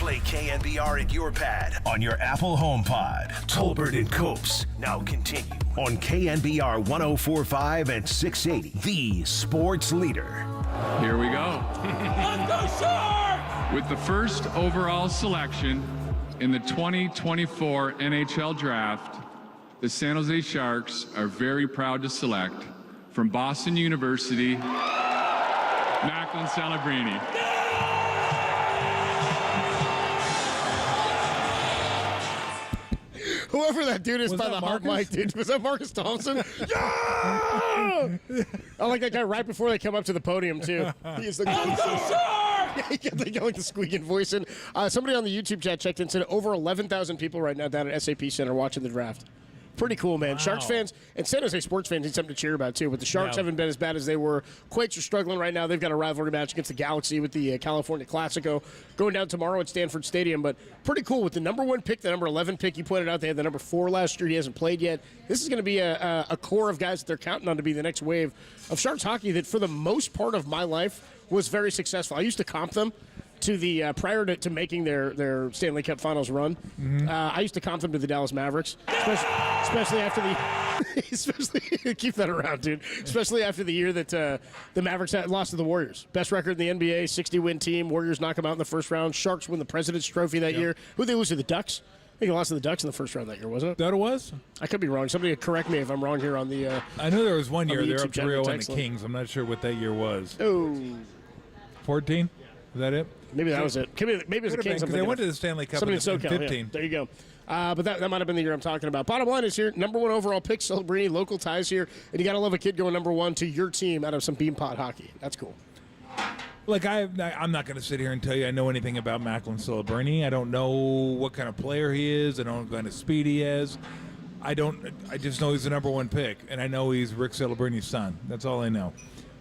Play KNBR at your pad on your Apple HomePod. Tolbert and Copes now continue on KNBR 104.5 and 680, the sports leader. Here we go. Let's go Sharks! With the first overall selection in the 2024 NHL Draft, the San Jose Sharks are very proud to select from Boston University, Macklin Celebrini. Whoever that dude is by the hot mic, dude. Was that Marcus Thompson? Yeah! I like that guy right before they come up to the podium, too. He is the They got like the squeaking voice in. Somebody on the YouTube chat checked in and said over 11,000 people right now down at SAP Center watching the draft. Pretty cool, man. Wow. Sharks fans and San Jose sports fans need something to cheer about, too. But the Sharks haven't been as bad as they were. Quakes are struggling right now. They've got a rivalry match against the Galaxy with the California Classico going down tomorrow at Stanford Stadium. But pretty cool with the number 1 pick, the number 11 pick. You pointed out they had the number 4 last year. He hasn't played yet. This is going to be a core of guys that they're counting on to be the next wave of Sharks hockey that, for the most part of my life, was very successful. I used to comp them to the prior to making their Stanley Cup Finals run. Mm-hmm. I used to comp them to the Dallas Mavericks, especially after the keep that around, dude. Especially after the year that the Mavericks lost to the Warriors. Best record in the NBA, 60-win team. Warriors knock them out in the first round. Sharks win the President's Trophy that year. Who they lose to? The Ducks. I think they lost to the Ducks in the first round that year, wasn't it? That it was? I could be wrong. Somebody correct me if I'm wrong here on the. I know there was one year they're up 3-0 on the line. Kings. I'm not sure what that year was. Oh. 14? Is that it? Maybe that was it. Maybe it was the Kings. Because they went to the Stanley Cup in 15. Yeah. There you go. But that might have been the year I'm talking about. Bottom line is here, number 1 overall pick, Celebrini, local ties here. And you got to love a kid going number 1 to your team out of some beanpot hockey. That's cool. Like, I'm not going to sit here and tell you I know anything about Macklin Celebrini. I don't know what kind of player he is. I don't know what kind of speed he has. I just know he's the number 1 pick. And I know he's Rick Celebrini's son. That's all I know.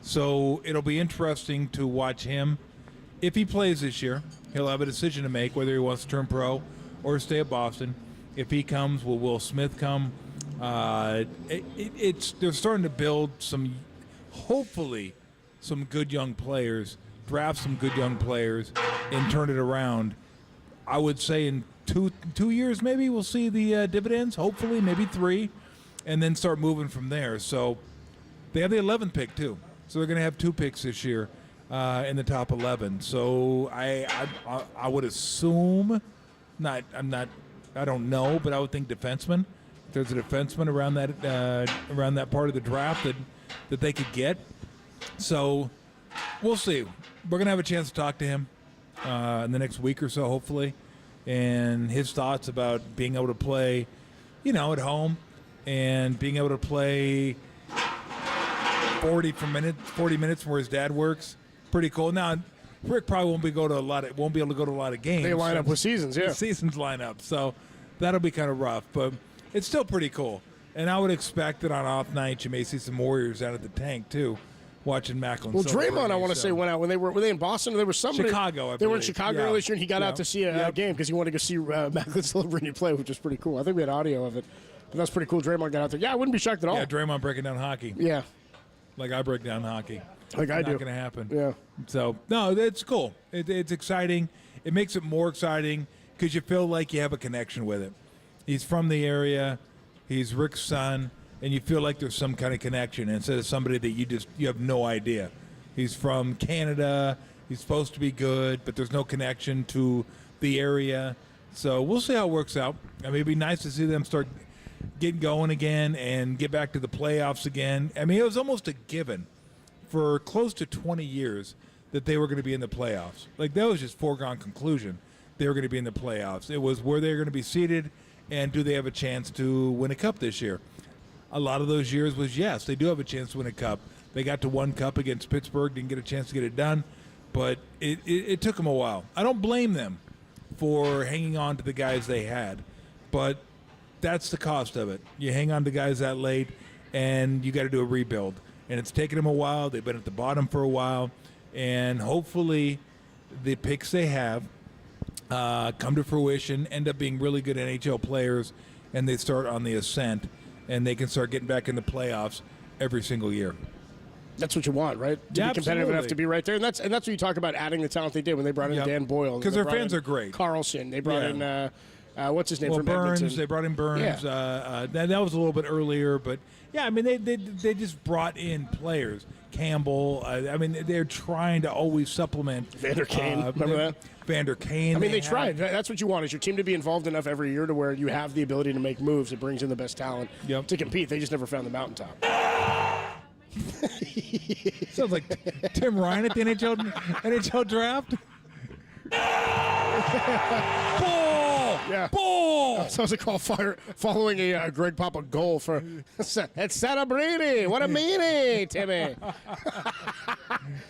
So it'll be interesting to watch him. If he plays this year, he'll have a decision to make whether he wants to turn pro or stay at Boston. If he comes, will Will Smith come? They're starting to build hopefully some good young players, draft some good young players, and turn it around. I would say in two years maybe we'll see the dividends, hopefully, maybe 3, and then start moving from there. So they have the 11th pick too. So they're going to have 2 picks this year. In the top 11, so I would assume, I don't know, but I would think defenseman. If there's a defenseman around that part of the draft that they could get, so we'll see. We're gonna have a chance to talk to him in the next week or so, hopefully, and his thoughts about being able to play, at home, and being able to play 40 minutes from where his dad works. Pretty cool. Now, Rick probably won't be able to go to a lot of games. They line up with seasons, yeah. Seasons line up, so that'll be kind of rough, but it's still pretty cool. And I would expect that on off nights you may see some Warriors out at the tank too, watching Macklin. Well, Draymond, I want to say, went out were they in Boston? There was somebody. Chicago. They were in Chicago earlier this year, and he got out to see a game because he wanted to go see Macklin Celebrini play, which was pretty cool. I think we had audio of it, but that's pretty cool. Draymond got out there. Yeah, I wouldn't be shocked at all. Yeah, Draymond breaking down hockey. Yeah, like I break down hockey. Like I do. Not going to happen. Yeah. So, no, it's cool. It's exciting. It makes it more exciting because you feel like you have a connection with it. He's from the area. He's Rick's son. And you feel like there's some kind of connection instead of somebody that you have no idea. He's from Canada. He's supposed to be good, but there's no connection to the area. So we'll see how it works out. I mean, it'd be nice to see them start getting going again and get back to the playoffs again. I mean, it was almost a given for close to 20 years that they were going to be in the playoffs. Like, that was just foregone conclusion. They were going to be in the playoffs. It was where they were going to be seated and do they have a chance to win a cup this year. A lot of those years was, yes, they do have a chance to win a cup. They got to 1 cup against Pittsburgh, didn't get a chance to get it done, but it took them a while. I don't blame them for hanging on to the guys they had, but that's the cost of it. You hang on to guys that late, and you got to do a rebuild. And it's taken them a while. They've been at the bottom for a while. And hopefully the picks they have come to fruition, end up being really good NHL players, and they start on the ascent, and they can start getting back in the playoffs every single year. That's what you want, right? To be competitive enough to be right there, and that's what you talk about adding the talent they did when they brought in Dan Boyle. Because their fans are great. Carlson, they brought in what's his name from Burns. Edmonton. They brought in Burns. Yeah. That was a little bit earlier, but yeah, I mean they just brought in players. Campbell. I mean they're trying to always supplement. Vander Kane, remember that? Vander Kane. I mean, they tried. That's what you want, is your team to be involved enough every year to where you have the ability to make moves. It brings in the best talent to compete. They just never found the mountaintop. Sounds like Tim Ryan at the NHL draft. Ball! Yeah. Ball! Sounds like following a Greg Papa goal for it's Celebrini. What a meanie, Timmy.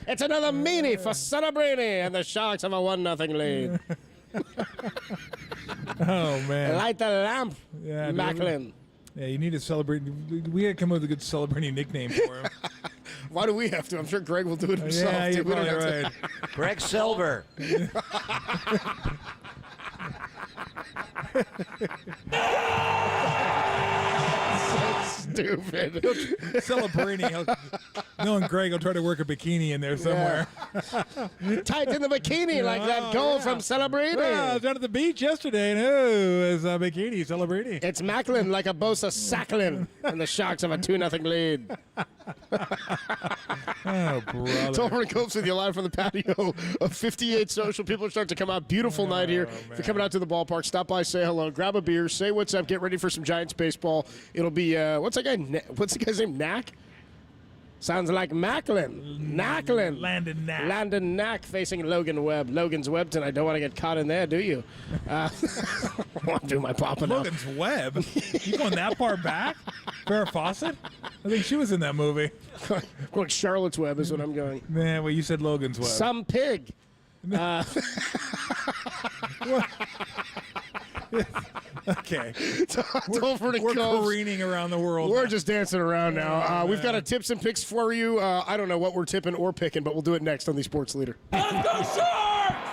It's another meanie for Celebrini, and the Sharks have a 1-0 lead. Oh man! Light the lamp, yeah, Macklin. Yeah, you need to celebrate. We had to come up with a good celebrating nickname for him. Why do we have to? I'm sure Greg will do it himself. Yeah, you're probably right. Greg Silver. Stupid. Celebrini. Knowing Greg will try to work a bikini in there somewhere. Tight in the bikini like that goal from Celebrini. I was down at the beach yesterday, and it was a bikini Celebrini. It's Macklin like a Bosa Sacklin, and the Sharks have a 2-0 lead. Oh, brother. Tolbert and Copes with you live from the patio of 58 Social. People are starting to come out. Beautiful night here. If you're coming out to the ballpark, stop by, say hello, grab a beer, say what's up, get ready for some Giants baseball. It'll be, what's the guy's name? Knack? Sounds like Macklin. Knacklin. Landon Knack. Landon Knack facing Logan Webb. Logan's Webb tonight. Don't want to get caught in there, do you? I want to do my popping Logan's Webb? You going that far back? Farrah Fawcett? I think she was in that movie. Going Charlotte's Web is what I'm going. Man, well, you said Logan's Webb. Some pig. Okay. We're careening around the world. We're just dancing around now. We've got a tips and picks for you. I don't know what we're tipping or picking, but we'll do it next on the Sports Leader. Let's go Sharks!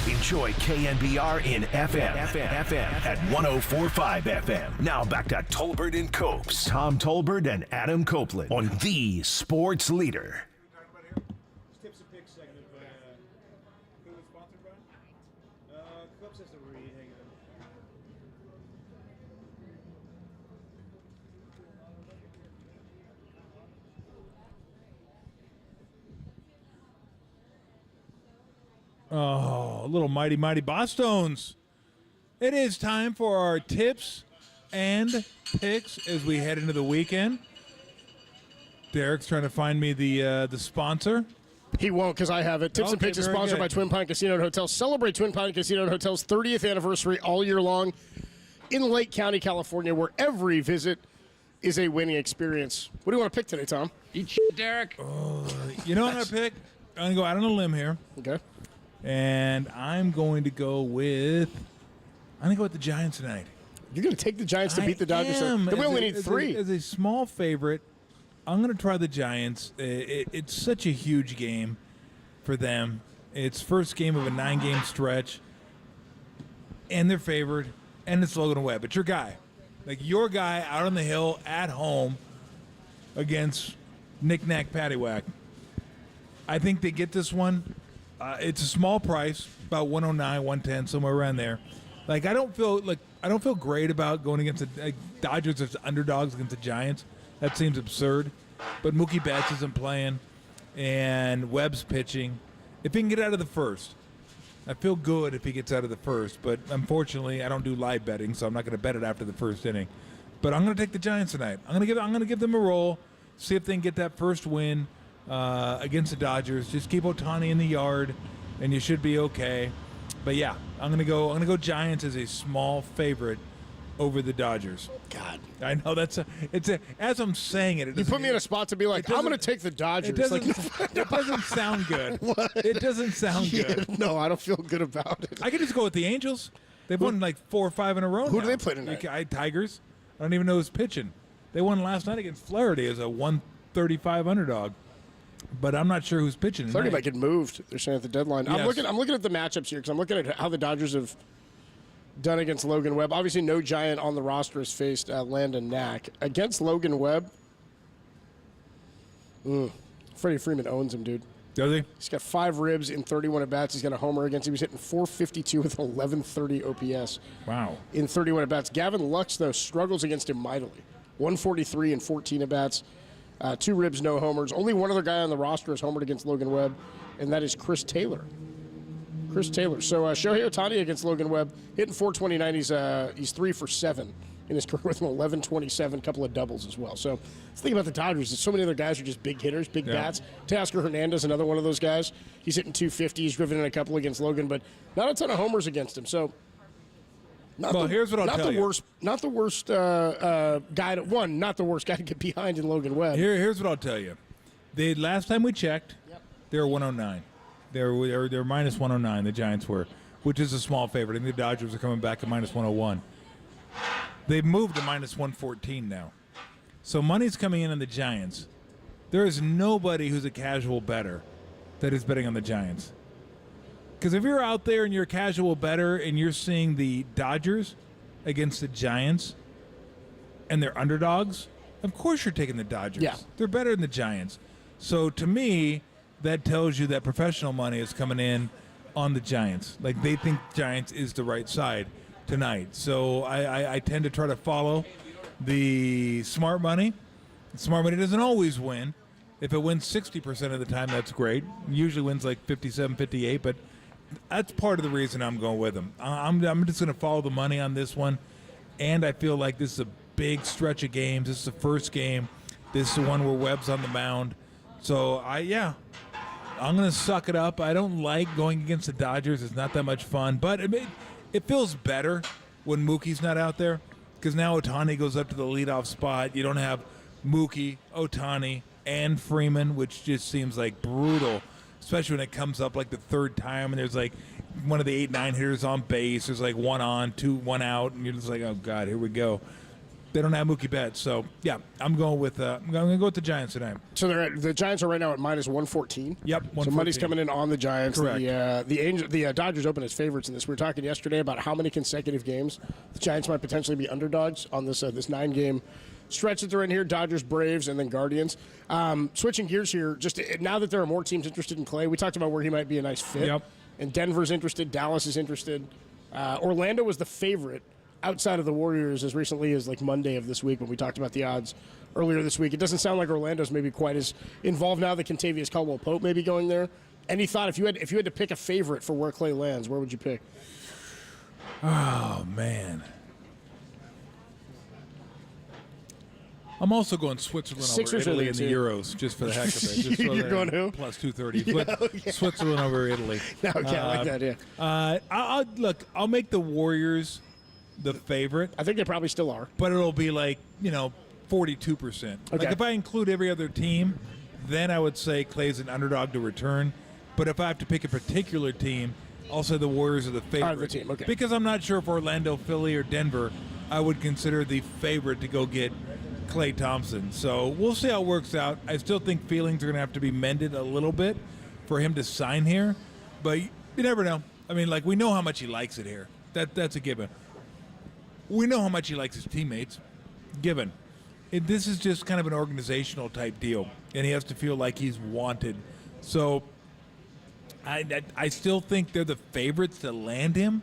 Enjoy KNBR in FM at 104.5 FM. Now back to Tolbert and Copes. Tom Tolbert and Adam Copeland on the Sports Leader. Tips and picks segment. Who was sponsored by? Copes has to read. Hang on. Oh, little mighty Bosstones. It is time for our tips and picks as we head into the weekend. Derek's trying to find me the sponsor. He won't because I have it. Tips and Picks is sponsored by Twin Pine Casino and Hotel. Celebrate Twin Pine Casino and Hotel's 30th anniversary all year long in Lake County, California, where every visit is a winning experience. What do you want to pick today, Tom? Eat shit, Derek. You know what I'm going to pick? I'm going to go out on a limb here. Okay. And I'm going to go with the Giants tonight. You're going to take the Giants to beat the Dodgers? Then we only need 3. As a small favorite, I'm going to try the Giants. It's such a huge game for them. It's first game of a 9-game stretch, and they're favored, and it's Logan Webb. It's your guy. Like your guy out on the hill at home against Knick-Knack Paddywhack. I think they get this one. It's a small price, about 109, 110, somewhere around there. Like I don't feel great about going against the Dodgers as underdogs against the Giants. That seems absurd. But Mookie Betts isn't playing, and Webb's pitching. If he can get out of the first, I feel good if he gets out of the first. But unfortunately, I don't do live betting, so I'm not going to bet it after the first inning. But I'm going to take the Giants tonight. I'm going to give them a roll. See if they can get that first win against the Dodgers. Just keep Ohtani in the yard, and you should be okay. But yeah, I'm going to go Giants as a small favorite over the Dodgers. God, I know as I'm saying it. You put me in a spot to be like, I'm going to take the Dodgers. It doesn't sound good. What? It doesn't sound good. No, I don't feel good about it. I could just go with the Angels. They've won like 4 or 5 in a row. Who now. do they play tonight? Tigers. I don't even know who's pitching. They won last night against Flaherty as a 135 underdog. But I'm not sure who's pitching. Flaherty might get moved. They're saying at the deadline. Yes. I'm looking at the matchups here because I'm looking at how the Dodgers have done against Logan Webb. Obviously, no Giant on the roster has faced Landon Knack. Against Logan Webb, Freddie Freeman owns him, dude. Does he? He's got 5 ribs in 31 at-bats. He's got a homer against him. He's hitting .452 with 1130 OPS. Wow. In 31 at-bats. Gavin Lux, though, struggles against him mightily. 143 in 14 at-bats. 2 ribs, no homers. Only one other guy on the roster has homered against Logan Webb, and that is Chris Taylor. So Shohei Ohtani against Logan Webb, hitting .429. He's 3 for 7 in his career with an 11.27, couple of doubles as well. So let's think about the Dodgers. There's so many other guys who are just big hitters, big bats. Teoscar Hernandez, another one of those guys. He's hitting .250. He's driven in a couple against Logan, but not a ton of homers against him. So here's what I'll tell you. Not the worst guy to get behind in Logan Webb. Here's what I'll tell you. Last time we checked, they were 109. They're minus 109. The Giants were, which is a small favorite. I think the Dodgers are coming back at minus 101. They've moved to minus 114 now. So money's coming in on the Giants. There is nobody who's a casual bettor that is betting on the Giants. Because if you're out there and you're a casual bettor and you're seeing the Dodgers against the Giants and they're underdogs, of course you're taking the Dodgers. Yeah. They're better than the Giants. So to me, that tells you that professional money is coming in on the Giants. Like they think Giants is the right side tonight. So I tend to try to follow the smart money. Smart money doesn't always win. If it wins 60% of the time, that's great. It usually wins like 57, 58, but that's part of the reason I'm going with them. I'm just going to follow the money on this one, and I feel like this is a big stretch of games. This is the first game. This is the one where Webb's on the mound. So, I'm going to suck it up. I don't like going against the Dodgers. It's not that much fun. But it feels better when Mookie's not out there because now Ohtani goes up to the leadoff spot. You don't have Mookie, Ohtani, and Freeman, which just seems like brutal, especially when it comes up like the third time and there's like one of the 8-9 hitters on base. There's like 1 on, 2, 1 out, and you're just like, oh, God, here we go. They don't have Mookie Betts, so I'm going with the Giants tonight. So the Giants are right now at -114. Yep, 114. So money's coming in on the Giants. Correct. The Dodgers open as favorites in this. We were talking yesterday about how many consecutive games the Giants might potentially be underdogs on this 9-game stretch that they're in here. Dodgers, Braves, and then Guardians. Switching gears here, just now that there are more teams interested in Clay, we talked about where he might be a nice fit. Yep. And Denver's interested. Dallas is interested. Orlando was the favorite outside of the Warriors as recently as like Monday of this week when we talked about the odds earlier this week. It doesn't sound like Orlando's maybe quite as involved now that Kentavious Caldwell-Pope may be going there. Any thought if you had to pick a favorite for where Clay lands, where would you pick? Oh, man. I'm also going Switzerland Sixers over Italy are in the Euros, just for the heck of it. Just You're going who? Plus 230. Switzerland over Italy. No, can't like that, yeah. I'll make the Warriors the favorite. I think they probably still are. But it'll be like, 42%. Okay. Like if I include every other team, then I would say Clay's an underdog to return. But if I have to pick a particular team, I'll say the Warriors are the favorite. The team, okay. Because I'm not sure if Orlando, Philly, or Denver, I would consider the favorite to go get Klay Thompson. So we'll see how it works out. I still think feelings are going to have to be mended a little bit for him to sign here. But you never know. I mean, like, we know how much he likes it here. That's a given. We know how much he likes his teammates. Given. This is just kind of an organizational type deal, and he has to feel like he's wanted. So I still think they're the favorites to land him,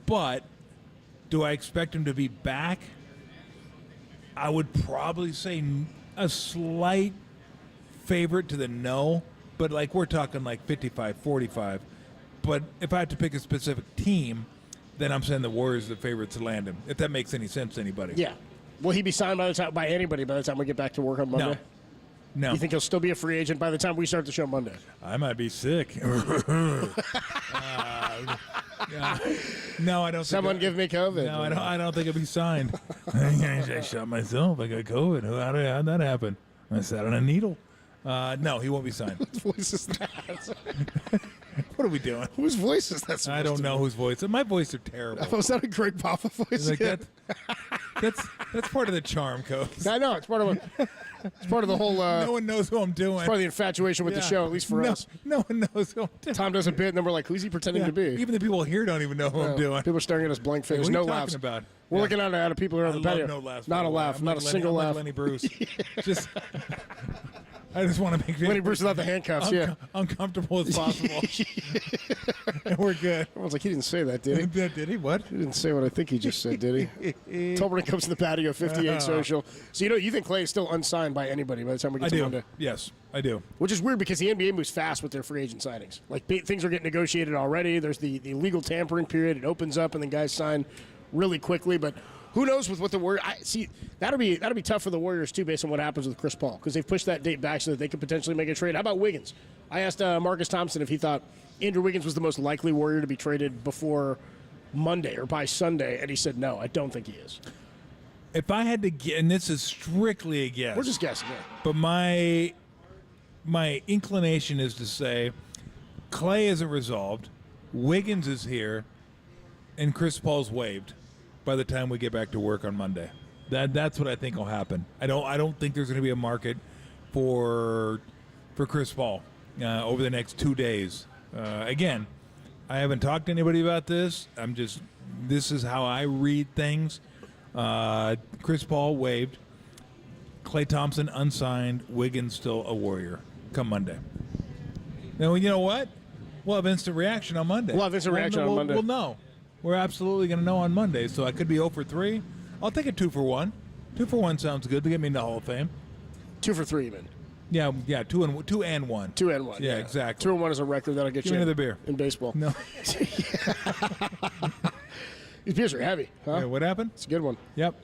but do I expect him to be back? I would probably say a slight favorite to the no, but like we're talking like 55-45. But if I had to pick a specific team, then I'm saying the Warriors are the favorites to land him, if that makes any sense to anybody. Yeah. Will he be signed by anybody by the time we get back to work on Monday? No. You think he'll still be a free agent by the time we start the show Monday? I might be sick. No, I don't. Someone give me COVID. No, I don't think it'll be signed. I shot myself. I got COVID. How'd that happen? I sat on a needle. No, he won't be signed. Whose voice is that? What are we doing? Whose voice is that? I don't know whose voice. My voice are terrible. Was that a Greg Papa voice? Like that's part of the charm, Coach. I know it's part of the whole. No one knows who I'm doing. It's part of the infatuation with the show, at least for us. No one knows who I'm doing. Tom does a bit, and then we're like, "Who's he pretending to be?" Even the people here don't even know who I'm doing. People are staring at us blank faced. What are no you laughs. talking about? We're looking at people around the patio. No laughs. Not a laugh. Not a single laugh. Lenny Bruce. I just want to make Lenny Bruce without the handcuffs. Uncomfortable as possible. And we're good. Everyone's like, he didn't say that, did he? Did he? What? He didn't say what I think he just said, did he? Tolbert comes to the patio, 58 social. So you think Clay is still unsigned by anybody by the time we get to Monday? Yes, I do. Which is weird because the NBA moves fast with their free agent signings. Like things are getting negotiated already. There's the legal tampering period. It opens up and then guys sign really quickly. But who knows with what the Warriors? That'll be tough for the Warriors too, based on what happens with Chris Paul, because they've pushed that date back so that they could potentially make a trade. How about Wiggins? I asked Marcus Thompson if he thought Andrew Wiggins was the most likely Warrior to be traded before Monday or by Sunday, and he said no. I don't think he is. If I had to guess, and this is strictly a guess, We're just guessing. Yeah. but my inclination is to say Clay isn't resolved, Wiggins is here, and Chris Paul's waived by the time we get back to work on Monday. That's what I think will happen. I don't think there's going to be a market for Chris Paul over the next 2 days. Again, I haven't talked to anybody about this. This is how I read things. Chris Paul waived, Klay Thompson unsigned, Wiggins still a Warrior come Monday. Now, you know what? We'll have instant reaction on Monday. We'll Monday. We'll know. We're absolutely going to know on Monday. So I could be 0 for 3. I'll take a 2 for 1. 2 for 1 sounds good to get me in the Hall of Fame. 2 for 3, even. Yeah, 2 and 1. 2 and 1. Yeah, exactly. 2 and 1 is a record that'll get Give you me another beer in baseball. No. These beers are heavy, huh? Yeah, what happened? It's a good one. Yep.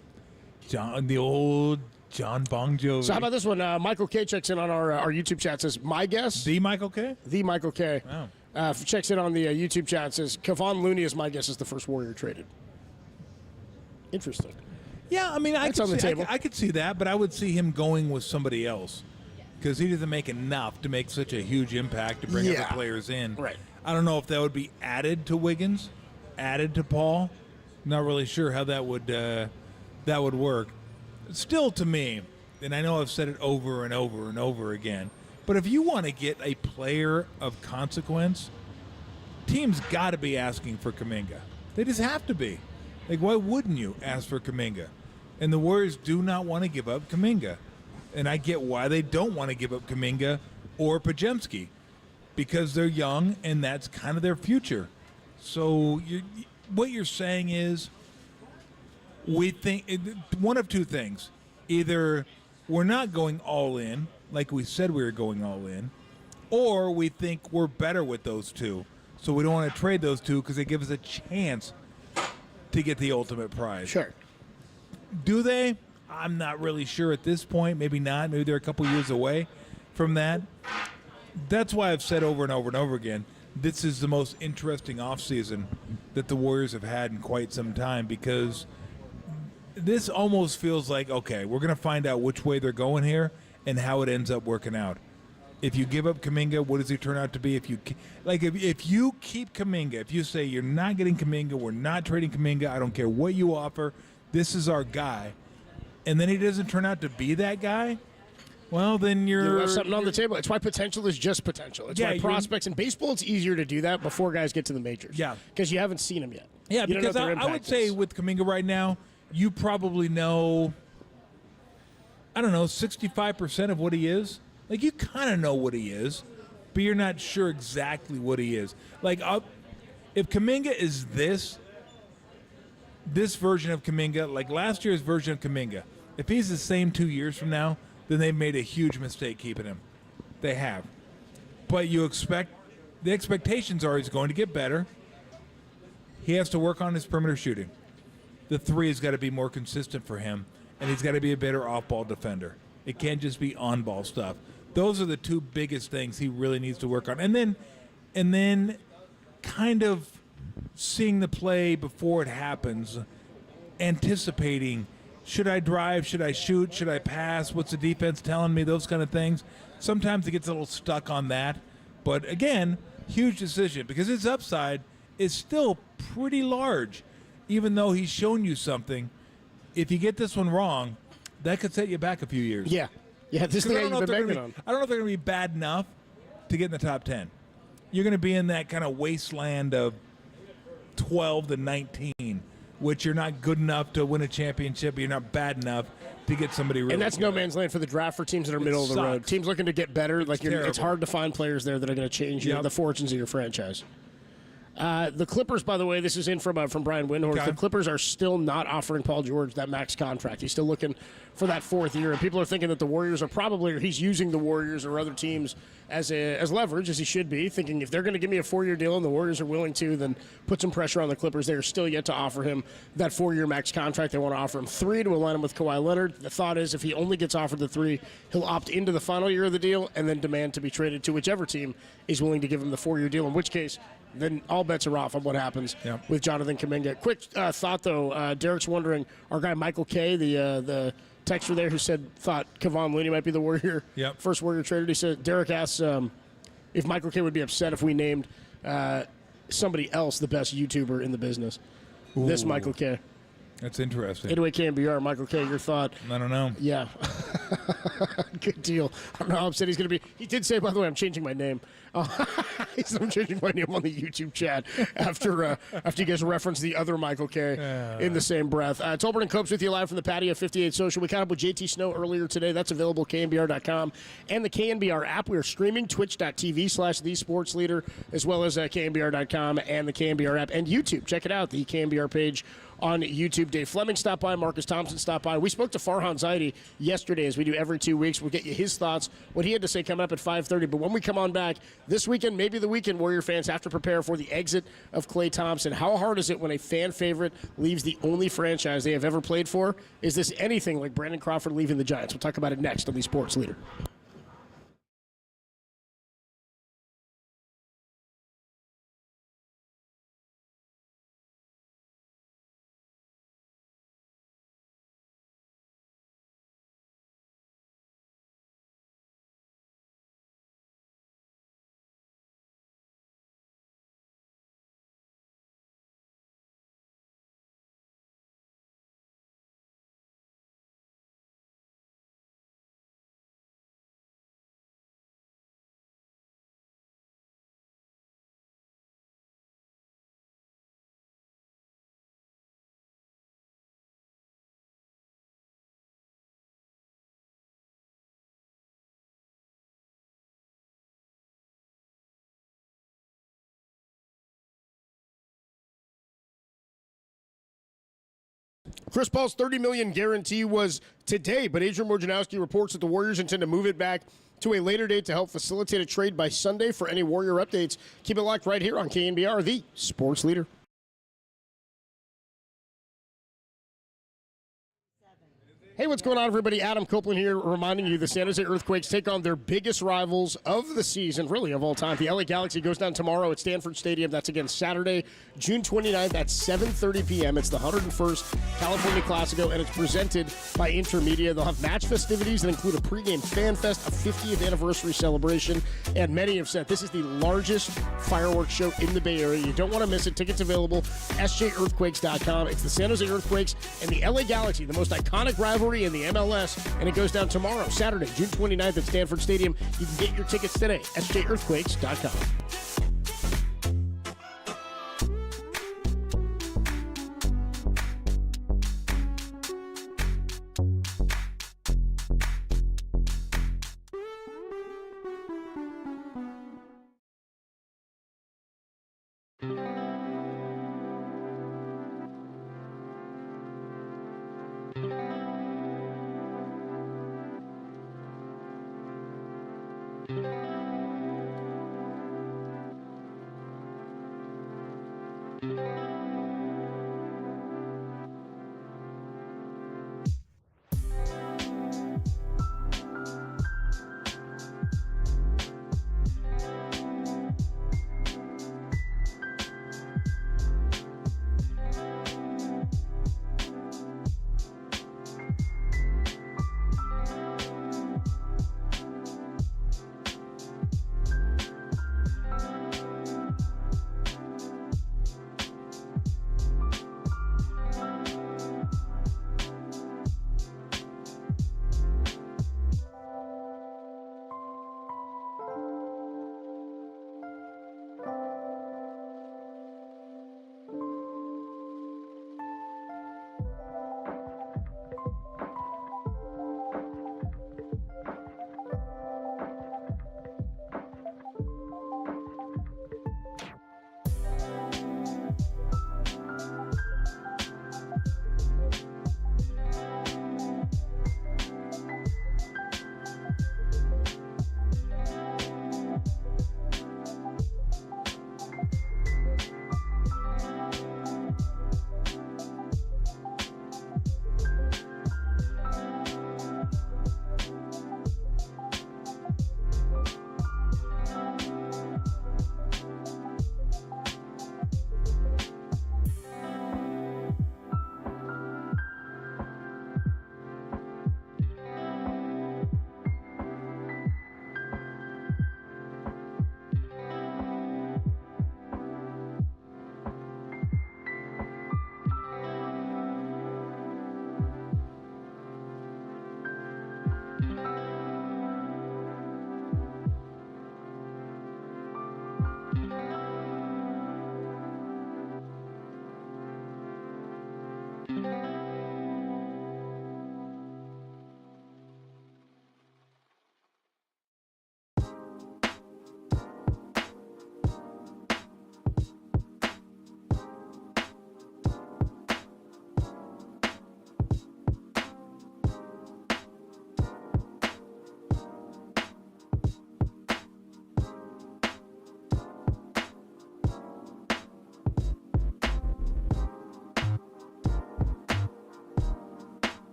The old John Bon Jovi. So how about this one? Michael K checks in on our YouTube chat. Says, my guess. The Michael K? The Michael K. Wow. Checks in on the YouTube chat. Says, Kevon Looney is my guess is the first Warrior traded. Interesting. Yeah, I mean, That's on the table. I could see that, but I would see him going with somebody else because he doesn't make enough to make such a huge impact to bring other players in. Right. I don't know if that would be added to Wiggins, added to Paul. Not really sure how that would work. Still, to me, and I know I've said it over and over and over again, but if you want to get a player of consequence, teams got to be asking for Kuminga. They just have to be. Like, why wouldn't you ask for Kuminga? And the Warriors do not want to give up Kuminga. And I get why they don't want to give up Kuminga or Podziemski, because they're young and that's kind of their future. So what you're saying is we think one of two things. Either we're not going all in, like we said we were going all in, or we think we're better with those two. So we don't want to trade those two because they give us a chance to get the ultimate prize. Sure. Do they? I'm not really sure at this point. Maybe not. Maybe they're a couple years away from that. That's why I've said over and over and over again, this is the most interesting offseason that the Warriors have had in quite some time, because this almost feels like, okay, we're going to find out which way they're going here and how it ends up working out. If you give up Kuminga, what does he turn out to be? If you keep Kuminga, if you say you're not getting Kuminga, we're not trading Kuminga, I don't care what you offer, this is our guy, and then he doesn't turn out to be that guy, well, then you have something on the table. It's why potential is just potential. It's why prospects in baseball, it's easier to do that before guys get to the majors. Yeah. Because you haven't seen them yet. Yeah, You don't know because what their I would impact say is. with Kuminga right now, you probably know, 65% of what he is. Like, you kind of know what he is, but you're not sure exactly what he is. Like, if Kuminga is this version of Kuminga, like last year's version of Kuminga, if he's the same 2 years from now, then they've made a huge mistake keeping him. They have. But the expectations are he's going to get better. He has to work on his perimeter shooting. The three has got to be more consistent for him, and he's got to be a better off-ball defender. It can't just be on-ball stuff. Those are the two biggest things he really needs to work on. And then kind of seeing the play before it happens, anticipating, should I drive, should I shoot, should I pass, what's the defense telling me, those kind of things. Sometimes he gets a little stuck on that. But again, huge decision, because his upside is still pretty large, even though he's shown you something. If you get this one wrong, that could set you back a few years. Yeah. Yeah, this thing you've been banking on. I don't know if they're going to be bad enough to get in the top 10. You're going to be in that kind of wasteland of 12 to 19, which you're not good enough to win a championship, but you're not bad enough to get somebody really And that's good. no man's land for the draft for teams that are middle of the road. sucks. Teams looking to get better. Like it's terrible. hard to find players there that are going to change the fortunes of your franchise. The Clippers, by the way, this is in from Brian Windhorst. Okay. The Clippers are still not offering Paul George that max contract. He's still looking for that fourth year, and people are thinking that the Warriors are probably, or he's using the Warriors or other teams as leverage, as he should be, thinking if they're going to give me a 4-year deal and the Warriors are willing to, then put some pressure on the Clippers. They are still yet to offer him that 4-year max contract. They want to offer him 3 to align him with Kawhi Leonard. The thought is if he only gets offered the 3, he'll opt into the final year of the deal and then demand to be traded to whichever team is willing to give him the 4-year deal, in which case then all bets are off on what happens with Jonathan Kuminga. Quick thought, though. Derek's wondering, our guy Michael K., the texter there who thought Kevon Looney might be the first Warrior traded. He said, Derek asks if Michael K. would be upset if we named somebody else the best YouTuber in the business. Ooh. This Michael K. That's interesting. 808 KNBR, Michael K., your thought? I don't know. Yeah. Good deal. I don't know how upset he's going to be. He did say, by the way, I'm changing my name. He said I'm changing my name on the YouTube chat after you guys referenced the other Michael K. in the same breath. Tolbert and Copes with you live from the patio 58 Social. We caught up with JT Snow earlier today. That's available at KNBR.com and the KNBR app. We are streaming twitch.tv/thesportsleader, as well as KNBR.com and the KNBR app and YouTube. Check it out, the KNBR page on YouTube. Dave Fleming stopped by. Marcus Thompson stopped by. We spoke to Farhan Zaidi yesterday, as we do every 2 weeks. We'll get you his thoughts, what he had to say coming up at 5:30. But when we come on back this weekend, maybe the weekend, Warrior fans have to prepare for the exit of Klay Thompson. How hard is it when a fan favorite leaves the only franchise they have ever played for? Is this anything like Brandon Crawford leaving the Giants? We'll talk about it next on the Sports Leader. Chris Paul's $30 million guarantee was today, but Adrian Wojnarowski reports that the Warriors intend to move it back to a later date to help facilitate a trade by Sunday. For any Warrior updates, keep it locked right here on KNBR, the Sports Leader. Hey, what's going on, everybody? Adam Copeland here, reminding you the San Jose Earthquakes take on their biggest rivals of the season, really of all time. The LA Galaxy goes down tomorrow at Stanford Stadium. That's again Saturday, June 29th at 7:30 p.m. It's the 101st California Classico, and it's presented by Intermedia. They'll have match festivities that include a pregame fan fest, a 50th anniversary celebration, and many have said this is the largest fireworks show in the Bay Area. You don't want to miss it. Tickets available, SJEarthquakes.com. It's the San Jose Earthquakes and the LA Galaxy, the most iconic rivalry in the MLS, and it goes down tomorrow, Saturday, June 29th at Stanford Stadium. You can get your tickets today, SJEarthquakes.com.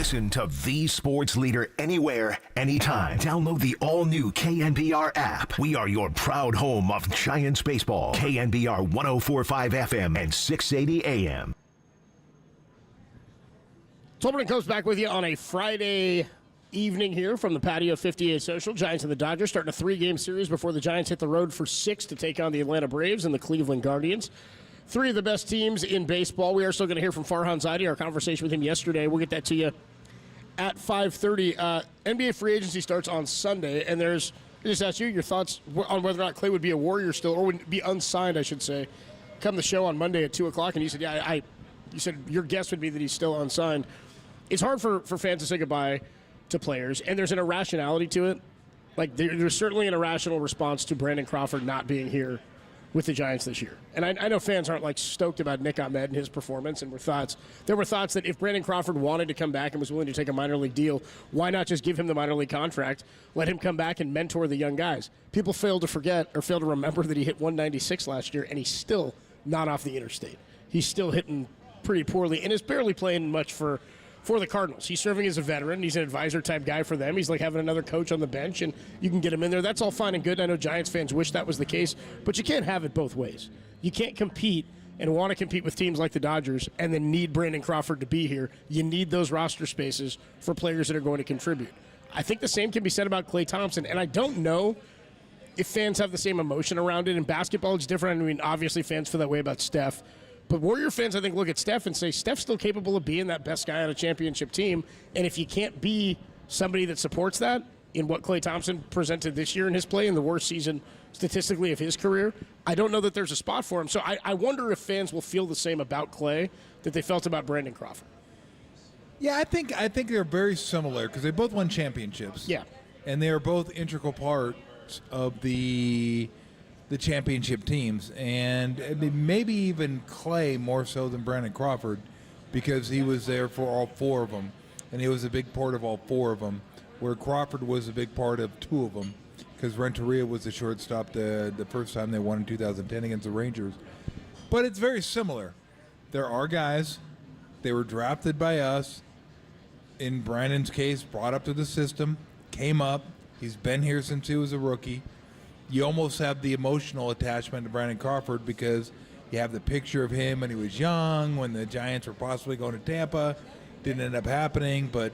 Listen to the sports leader anywhere, anytime. Download the all-new KNBR app. We are your proud home of Giants baseball. KNBR 104.5 FM and 680 AM. Tolbert comes back with you on a Friday evening here from the patio 58 Social. Giants and the Dodgers starting a 3-game series before the Giants hit the road for 6 to take on the Atlanta Braves and the Cleveland Guardians. 3 of the best teams in baseball. We are still going to hear from Farhan Zaidi, our conversation with him yesterday. We'll get that to you at 5:30. NBA free agency starts on Sunday, and I just asked you your thoughts on whether or not Clay would be a Warrior still, or would be unsigned, I should say, come the show on Monday at 2 o'clock, and you said, you said your guess would be that he's still unsigned. It's hard for fans to say goodbye to players, and there's an irrationality to it. Like, there's certainly an irrational response to Brandon Crawford not being here with the Giants this year. And I know fans aren't, like, stoked about Nick Ahmed and his performance, and there were thoughts that if Brandon Crawford wanted to come back and was willing to take a minor league deal, why not just give him the minor league contract, let him come back and mentor the young guys? People fail to remember that he hit 196 last year, and he's still not off the interstate. He's still hitting pretty poorly and is barely playing much for the Cardinals. He's serving as a veteran. He's an advisor-type guy for them. He's like having another coach on the bench, and you can get him in there. That's all fine and good. I know Giants fans wish that was the case, but you can't have it both ways. You can't compete and want to compete with teams like the Dodgers and then need Brandon Crawford to be here. You need those roster spaces for players that are going to contribute. I think the same can be said about Klay Thompson, and I don't know if fans have the same emotion around it. In basketball, it's different. I mean, obviously fans feel that way about Steph. But Warrior fans, I think, look at Steph and say, Steph's still capable of being that best guy on a championship team. And if you can't be somebody that supports that in what Klay Thompson presented this year in his play in the worst season statistically of his career, I don't know that there's a spot for him. So I wonder if fans will feel the same about Klay that they felt about Brandon Crawford. Yeah, I think they're very similar because they both won championships. Yeah. And they are both integral parts of the championship teams, and maybe even Clay more so than Brandon Crawford because he was there for all 4 of them, and he was a big part of all 4 of them, where Crawford was a big part of 2 of them because Renteria was the shortstop the first time they won in 2010 against the Rangers. But it's very similar. There are guys, they were drafted by us, in Brandon's case, brought up to the system, came up, he's been here since he was a rookie. You almost have the emotional attachment to Brandon Crawford because you have the picture of him when he was young, when the Giants were possibly going to Tampa. Didn't end up happening, but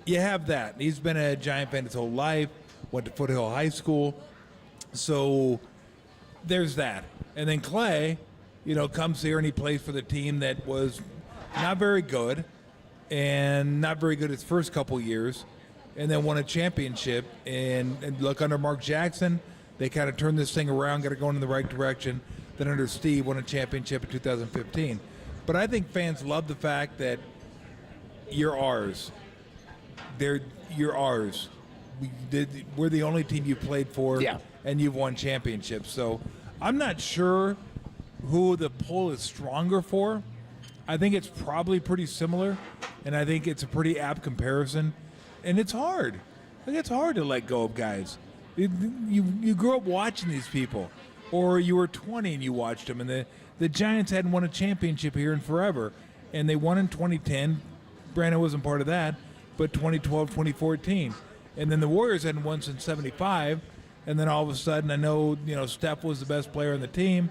you have that. He's been a Giant fan his whole life, went to Foothill High School. So there's that. And then Clay, comes here and he plays for the team that was not very good and not very good his first couple years, and then won a championship. And look, under Mark Jackson, they kind of turned this thing around, got it going in the right direction. Then under Steve, won a championship in 2015. But I think fans love the fact that you're ours. You're ours. We're the only team you played for, and you've won championships. So I'm not sure who the pull is stronger for. I think it's probably pretty similar, and I think it's a pretty apt comparison. And it's hard. It's hard to let go of guys. You grew up watching these people, or you were 20 and you watched them, and the Giants hadn't won a championship here in forever, and they won in 2010. Brandon wasn't part of that, but 2012, 2014. And then the Warriors hadn't won since 75, and then all of a sudden, I know, Steph was the best player on the team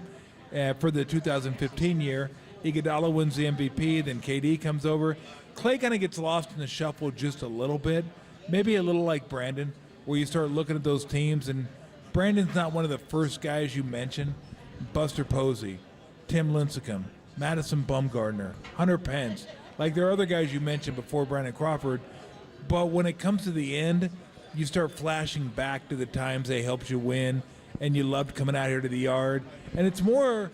for the 2015 year. Iguodala wins the MVP, then KD comes over. Clay kind of gets lost in the shuffle just a little bit, maybe a little like Brandon, where you start looking at those teams, and Brandon's not one of the first guys you mention. Buster Posey, Tim Lincecum, Madison Bumgarner, Hunter Pence. Like, there are other guys you mentioned before Brandon Crawford, but when it comes to the end, you start flashing back to the times they helped you win, and you loved coming out here to the yard. And it's more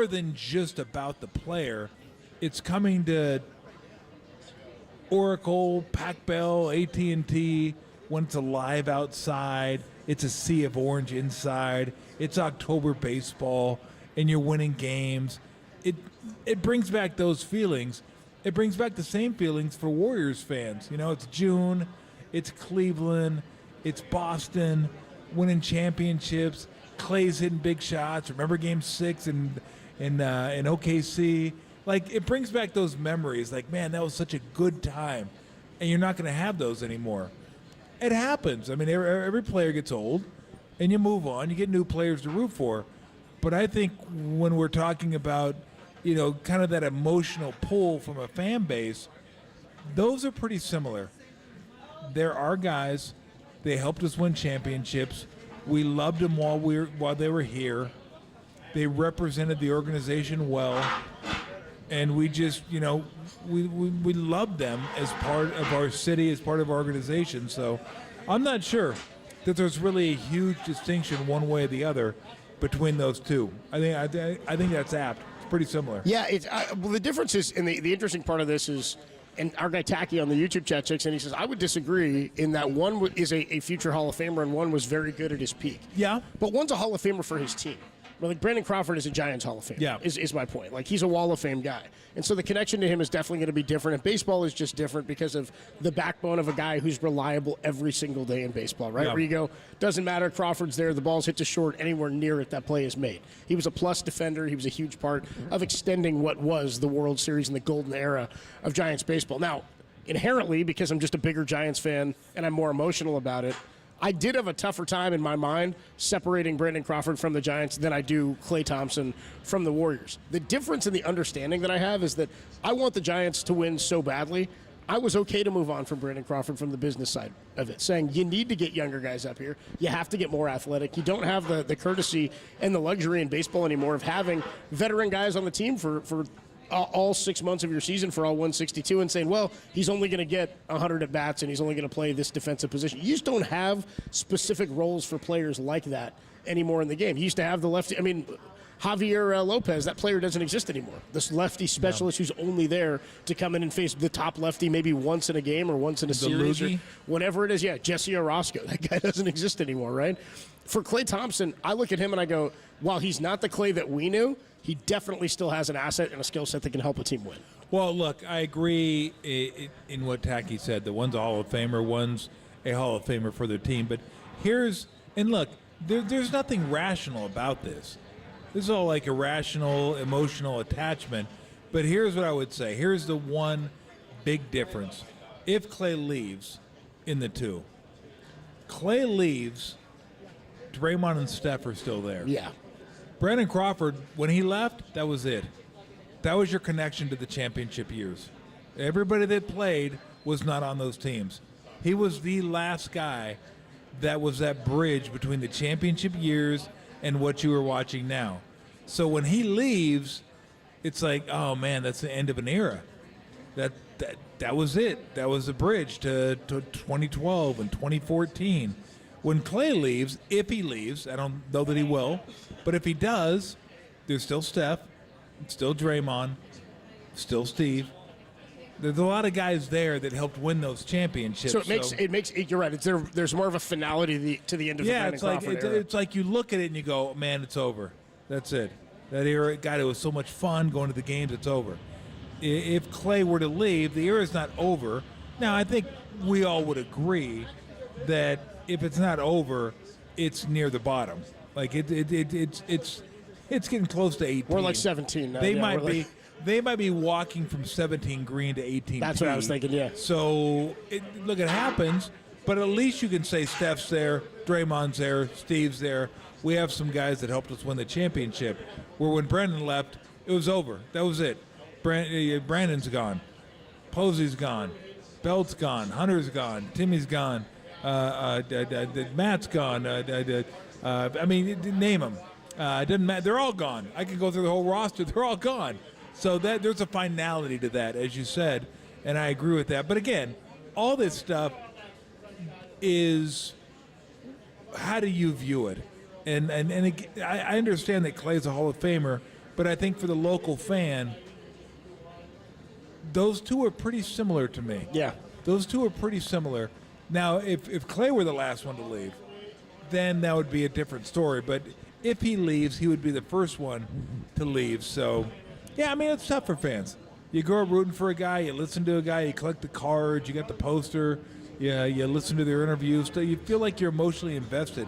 than just about the player. It's coming to Oracle, Pac Bell, AT&T, when it's alive outside. It's a sea of orange inside. It's October baseball, and you're winning games. It brings back those feelings. It brings back the same feelings for Warriors fans. It's June, it's Cleveland, it's Boston, winning championships. Clay's hitting big shots. Remember Game 6 in OKC? Like, it brings back those memories. Like, man, that was such a good time. And you're not going to have those anymore. It happens. I mean, every player gets old, and you move on. You get new players to root for. But I think when we're talking about, kind of that emotional pull from a fan base, those are pretty similar. There are guys, they helped us win championships. We loved them while they were here. They represented the organization well. And we just, we loved them as part of our city, as part of our organization. So I'm not sure that there's really a huge distinction one way or the other between those two. I think that's apt. It's pretty similar. Yeah, well, the difference is, and the interesting part of this is, and our guy Tacky on the YouTube chat checks in, he says, I would disagree in that one is a future Hall of Famer and one was very good at his peak. Yeah. But one's a Hall of Famer for his team. Well, like Brandon Crawford is a Giants Hall of Famer, yeah. is my point. Like, he's a Wall of Fame guy. And so the connection to him is definitely going to be different. And baseball is just different because of the backbone of a guy who's reliable every single day in baseball, right? Yeah. Where you go, doesn't matter, Crawford's there, the ball's hit to short, anywhere near it, that play is made. He was a plus defender. He was a huge part of extending what was the World Series and the golden era of Giants baseball. Now, inherently, because I'm just a bigger Giants fan and I'm more emotional about it, I did have a tougher time in my mind separating Brandon Crawford from the Giants than I do Klay Thompson from the Warriors. The difference in the understanding that I have is that I want the Giants to win so badly, I was okay to move on from Brandon Crawford from the business side of it, saying you need to get younger guys up here. You have to get more athletic. You don't have the courtesy and the luxury in baseball anymore of having veteran guys on the team for all 6 months of your season for all 162 and saying, well, he's only going to get 100 at bats and he's only going to play this defensive position. You just don't have specific roles for players like that anymore in the game. You used to have the lefty. I mean, Javier Lopez, that player doesn't exist anymore. This lefty specialist who's only there to come in and face the top lefty maybe once in a game or once in a series or whatever it is. Yeah, Jesse Orozco. That guy doesn't exist anymore, right? For Klay Thompson, I look at him and I go, while he's not the Klay that we knew, he definitely still has an asset and a skill set that can help a team win. Well, look, I agree in what Tacky said. The one's a Hall of Famer, one's a Hall of Famer for their team. But there's nothing rational about this. This is all like irrational, emotional attachment. But here's what I would say. Here's the one big difference. If Klay leaves in the two, Klay leaves, Draymond and Steph are still there. Yeah. Brandon Crawford, when he left, that was it. That was your connection to the championship years. Everybody that played was not on those teams. He was the last guy that was that bridge between the championship years and what you were watching now. So when he leaves, it's like, oh man, that's the end of an era. That was it. That was the bridge to 2012 and 2014. When Klay leaves, if he leaves, I don't know that he will, but if he does, there's still Steph, still Draymond, still Steve. There's a lot of guys there that helped win those championships. So it makes you're right. There's more of a finality to the end of the Brandon Crawford era. It's like you look at it and you go, man, it's over. That's it. That era, God, it was so much fun going to the games. It's over. If Klay were to leave, the era is not over. Now, I think we all would agree that if it's not over, it's near the bottom. Like it's getting close to 18. We're like 17 now. They might be walking from 17 green to 18. That's what I was thinking. Yeah. So look, it happens, but at least you can say Steph's there, Draymond's there, Steve's there. We have some guys that helped us win the championship. Where when Brandon left, it was over. That was it. Brandon's gone, Posey's gone, Belt's gone, Hunter's gone, Timmy's gone. Matt's gone. I mean, name them. It doesn't matter. They're all gone. I can go through the whole roster. They're all gone. So there's a finality to that, as you said, and I agree with that. But again, all this stuff is how do you view it? And I understand that Klay's a Hall of Famer, but I think for the local fan, those two are pretty similar to me. Yeah. Those two are pretty similar. Now, if Klay were the last one to leave, then that would be a different story. But if he leaves, he would be the first one to leave. So, yeah, I mean, it's tough for fans. You grow up rooting for a guy, you listen to a guy, you collect the cards, you got the poster, you listen to their interviews. So you feel like you're emotionally invested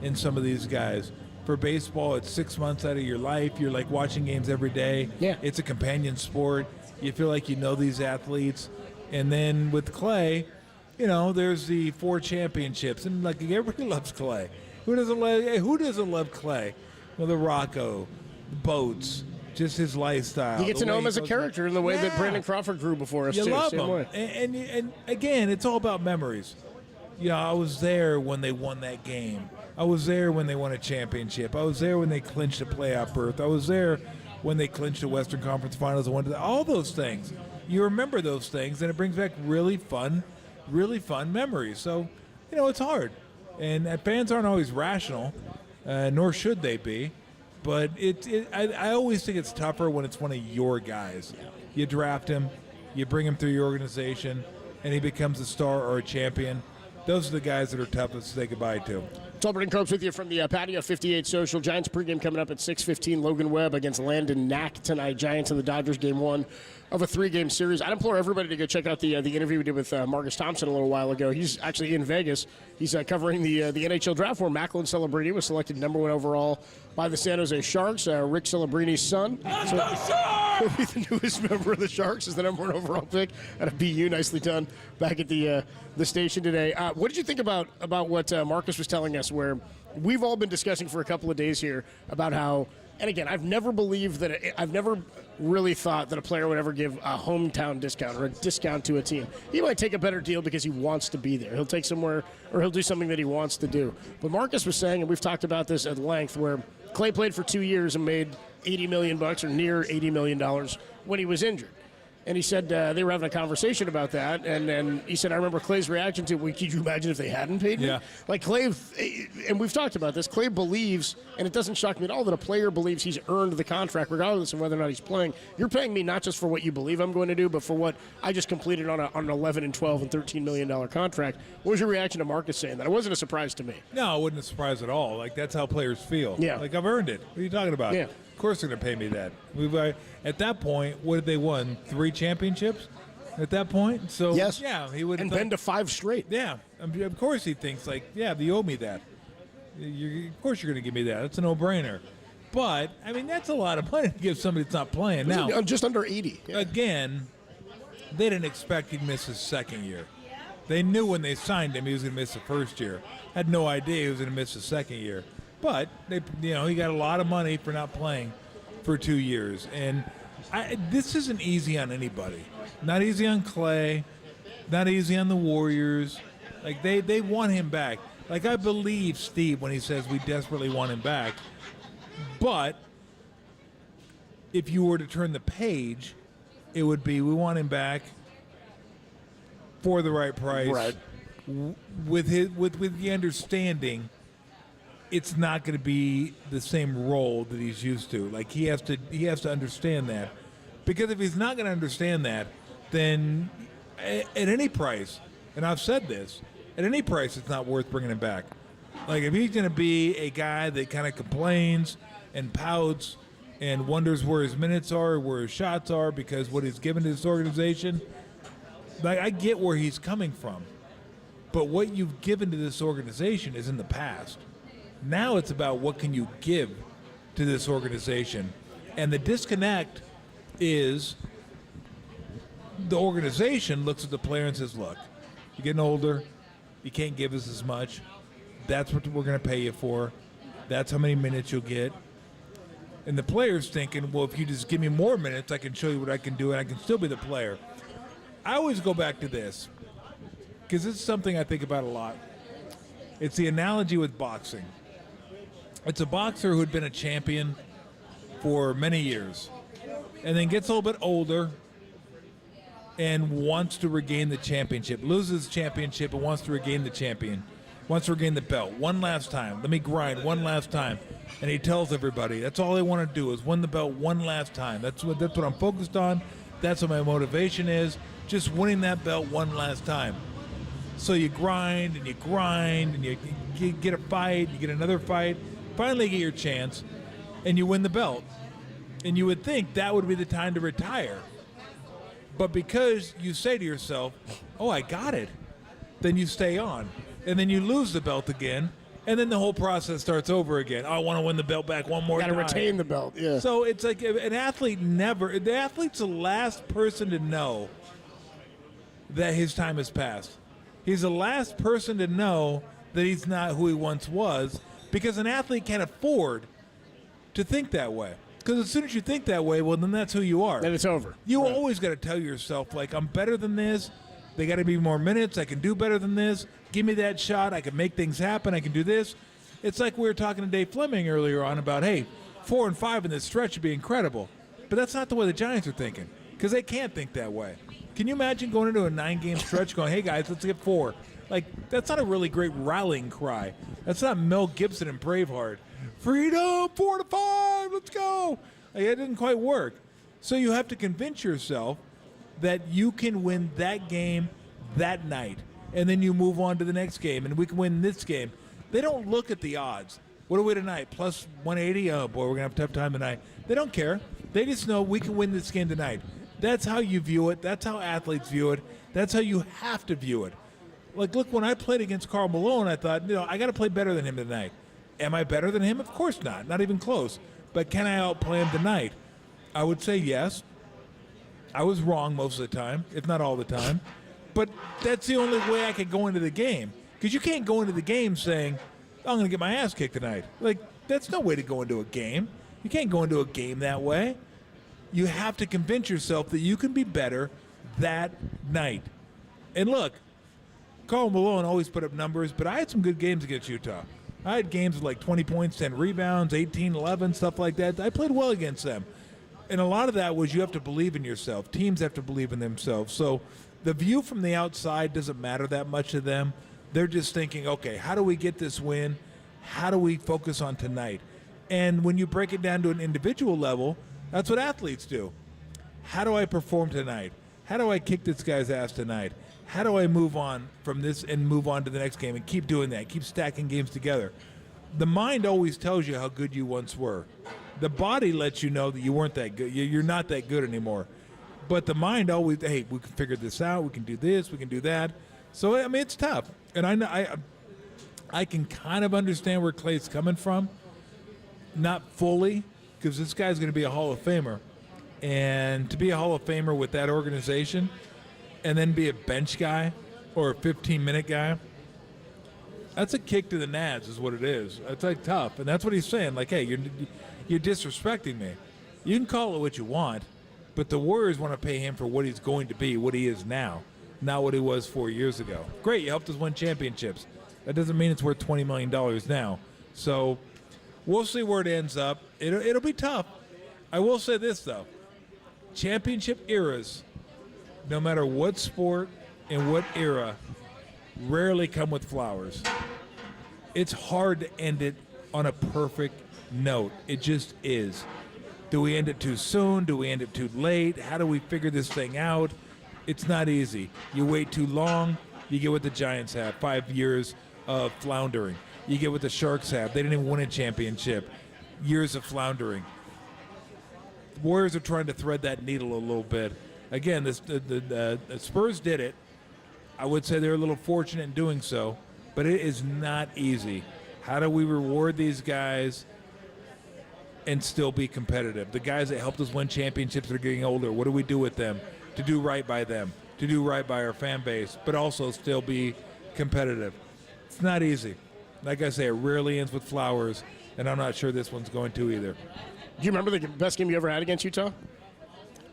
in some of these guys. for baseball, it's 6 months out of your life. You're like watching games every day. Yeah. It's a companion sport. You feel like you know these athletes. And then with Clay, there's the 4 championships. And like everybody loves Clay. Who doesn't love Clay? Well, the Rocco, the boats, just his lifestyle. You get to know him as a character in the way that Brandon Crawford grew before us, you too. love Same him. way. And again, it's all about memories. I was there when they won that game. I was there when they won a championship. I was there when they clinched a playoff berth. I was there when they clinched the Western Conference Finals and won all those things. You remember those things, and it brings back really fun memories. So, it's hard. And fans aren't always rational, nor should they be. But I always think it's tougher when it's one of your guys. Yeah. You draft him, you bring him through your organization, and he becomes a star or a champion. Those are the guys that are toughest to say goodbye to. Tolbert and Copes with you from the Patio 58 Social. Giants pregame coming up at 6:15. Logan Webb against Landon Knack tonight. Giants and the Dodgers, game 1 of a 3-game series. I'd implore everybody to go check out the interview we did with Marcus Thompson a little while ago. He's actually in Vegas. He's covering the NHL draft where Macklin Celebrini was selected number 1 overall by the San Jose Sharks. Rick Celebrini's son. He'll be the newest member of the Sharks as the number 1 overall pick out of BU. Nicely done back at the station today. What did you think about what Marcus was telling us, where we've all been discussing for a couple of days here about how, and again, I've never really thought that a player would ever give a hometown discount or a discount to a team. He might take a better deal because he wants to be there. He'll take somewhere, or he'll do something that he wants to do. But Marcus was saying, and we've talked about this at length, where Clay played for 2 years and made $80 million or near $80 million when he was injured. And he said they were having a conversation about that, and he said, I remember Clay's reaction to, well, could you imagine if they hadn't paid me? Yeah. Like Clay, and we've talked about this, Clay believes, and it doesn't shock me at all, that a player believes he's earned the contract regardless of whether or not he's playing. You're paying me not just for what you believe I'm going to do, but for what I just completed on an 11 and 12 and $13 million contract. What was your reaction to Marcus saying that? It wasn't a surprise to me. No, it wasn't a surprise at all. Like, that's how players feel. Yeah. Like, I've earned it. What are you talking about? Yeah. Of course they're going to pay me that. At that point, what did they won? 3 championships? At that point? So, yes. Yeah, he would. And been to 5 straight. Yeah. Of course he thinks, like, yeah, you owe me that. Of course you're going to give me that. It's a no-brainer. But, I mean, that's a lot of money to give somebody that's not playing. Now, just under 80. Yeah. Again, they didn't expect he'd miss his second year. They knew when they signed him he was going to miss the first year. Had no idea he was going to miss the second year. But, he got a lot of money for not playing for 2 years. And this isn't easy on anybody. Not easy on Clay. Not easy on the Warriors. Like, they want him back. Like, I believe Steve when he says we desperately want him back. But if you were to turn the page, it would be we want him back for the right price. Right. With the understanding it's not going to be the same role that he's used to. Like, he has to understand that. Because if he's not going to understand that, then at any price, and I've said this, at any price it's not worth bringing him back. Like, if he's going to be a guy that kind of complains and pouts and wonders where his minutes are, where his shots are, because what he's given to this organization, like, I get where he's coming from. But what you've given to this organization is in the past. Now it's about what can you give to this organization. And the disconnect is the organization looks at the player and says, look, you're getting older. You can't give us as much. That's what we're going to pay you for. That's how many minutes you'll get. And the player's thinking, well, if you just give me more minutes, I can show you what I can do, and I can still be the player. I always go back to this, because this is something I think about a lot. It's the analogy with boxing. It's a boxer who had been a champion for many years, and then gets a little bit older and wants to regain the championship, loses the championship and wants to regain the belt one last time. Let me grind one last time. And he tells everybody that's all they want to do is win the belt one last time. That's what I'm focused on. That's what my motivation is, just winning that belt one last time. So you grind and you get a fight, you get another fight, finally get your chance, and you win the belt. And you would think that would be the time to retire. But because you say to yourself, oh, I got it, then you stay on. And then you lose the belt again, And then the whole process starts over again. Oh, I want to win the belt back one more time. Got to retain the belt, yeah. So it's like an athlete the athlete's the last person to know that his time has passed. He's the last person to know that he's not who he once was, because an athlete can't afford to think that way. Because as soon as you think that way, well, then that's who you are. Then it's over. You always got to tell yourself, like, I'm better than this. They got to be more minutes. I can do better than this. Give me that shot. I can make things happen. I can do this. It's like we were talking to Dave Fleming earlier on about, hey, 4 and 5 in this stretch would be incredible. But that's not the way the Giants are thinking, because they can't think that way. Can you imagine going into a 9-game stretch going, hey, guys, let's get 4? Like, that's not a really great rallying cry. That's not Mel Gibson and Braveheart. Freedom, 4 to 5, let's go. Like, it didn't quite work. So you have to convince yourself that you can win that game that night, and then you move on to the next game, and we can win this game. They don't look at the odds. What are we tonight? Plus 180? Oh, boy, we're going to have a tough time tonight. They don't care. They just know we can win this game tonight. That's how you view it. That's how athletes view it. That's how you have to view it. Like, look, when I played against Karl Malone, I thought, I got to play better than him tonight. Am I better than him? Of course not. Not even close. But can I outplay him tonight? I would say yes. I was wrong most of the time, if not all the time. But that's the only way I can go into the game. Because you can't go into the game saying, I'm going to get my ass kicked tonight. Like, that's no way to go into a game. You can't go into a game that way. You have to convince yourself that you can be better that night. And look, Karl Malone always put up numbers, but I had some good games against Utah. I had games with like 20 points, 10 rebounds, 18, 11, stuff like that. I played well against them. And a lot of that was you have to believe in yourself. Teams have to believe in themselves. So the view from the outside doesn't matter that much to them. They're just thinking, okay, how do we get this win? How do we focus on tonight? And when you break it down to an individual level, that's what athletes do. How do I perform tonight? How do I kick this guy's ass tonight? How do I move on from this and move on to the next game and keep doing that, keep stacking games together? The mind always tells you how good you once were. The body lets you know that you weren't that good. You're not that good anymore. But the mind always, hey, we can figure this out. We can do this. We can do that. So, I mean, it's tough. And I can kind of understand where Clay's coming from. Not fully, because this guy's going to be a Hall of Famer. And to be a Hall of Famer with that organization and then be a bench guy or a 15-minute guy, that's a kick to the nads is what it is. It's like tough. And that's what he's saying. Like, hey, you're disrespecting me. You can call it what you want, but the Warriors want to pay him for what he's going to be, what he is now, not what he was 4 years ago. Great, you helped us win championships. That doesn't mean it's worth $20 million now. So we'll see where it ends up. It'll be tough. I will say this, though. Championship eras, no matter what sport and what era, rarely come with flowers. It's hard to end it on a perfect note. It just is. Do we end it too soon? Do we end it too late? How do we figure this thing out? It's not easy. You wait too long, you get what the Giants have, 5 years of floundering. You get what the Sharks have. They didn't even win a championship. Years of floundering. The Warriors are trying to thread that needle a little bit. Again, the Spurs did it. I would say they're a little fortunate in doing so, but it is not easy. How do we reward these guys and still be competitive? The guys that helped us win championships that are getting older, what do we do with them to do right by them, to do right by our fan base, but also still be competitive? It's not easy. Like I say, it rarely ends with flowers, and I'm not sure this one's going to either. Do you remember the best game you ever had against Utah?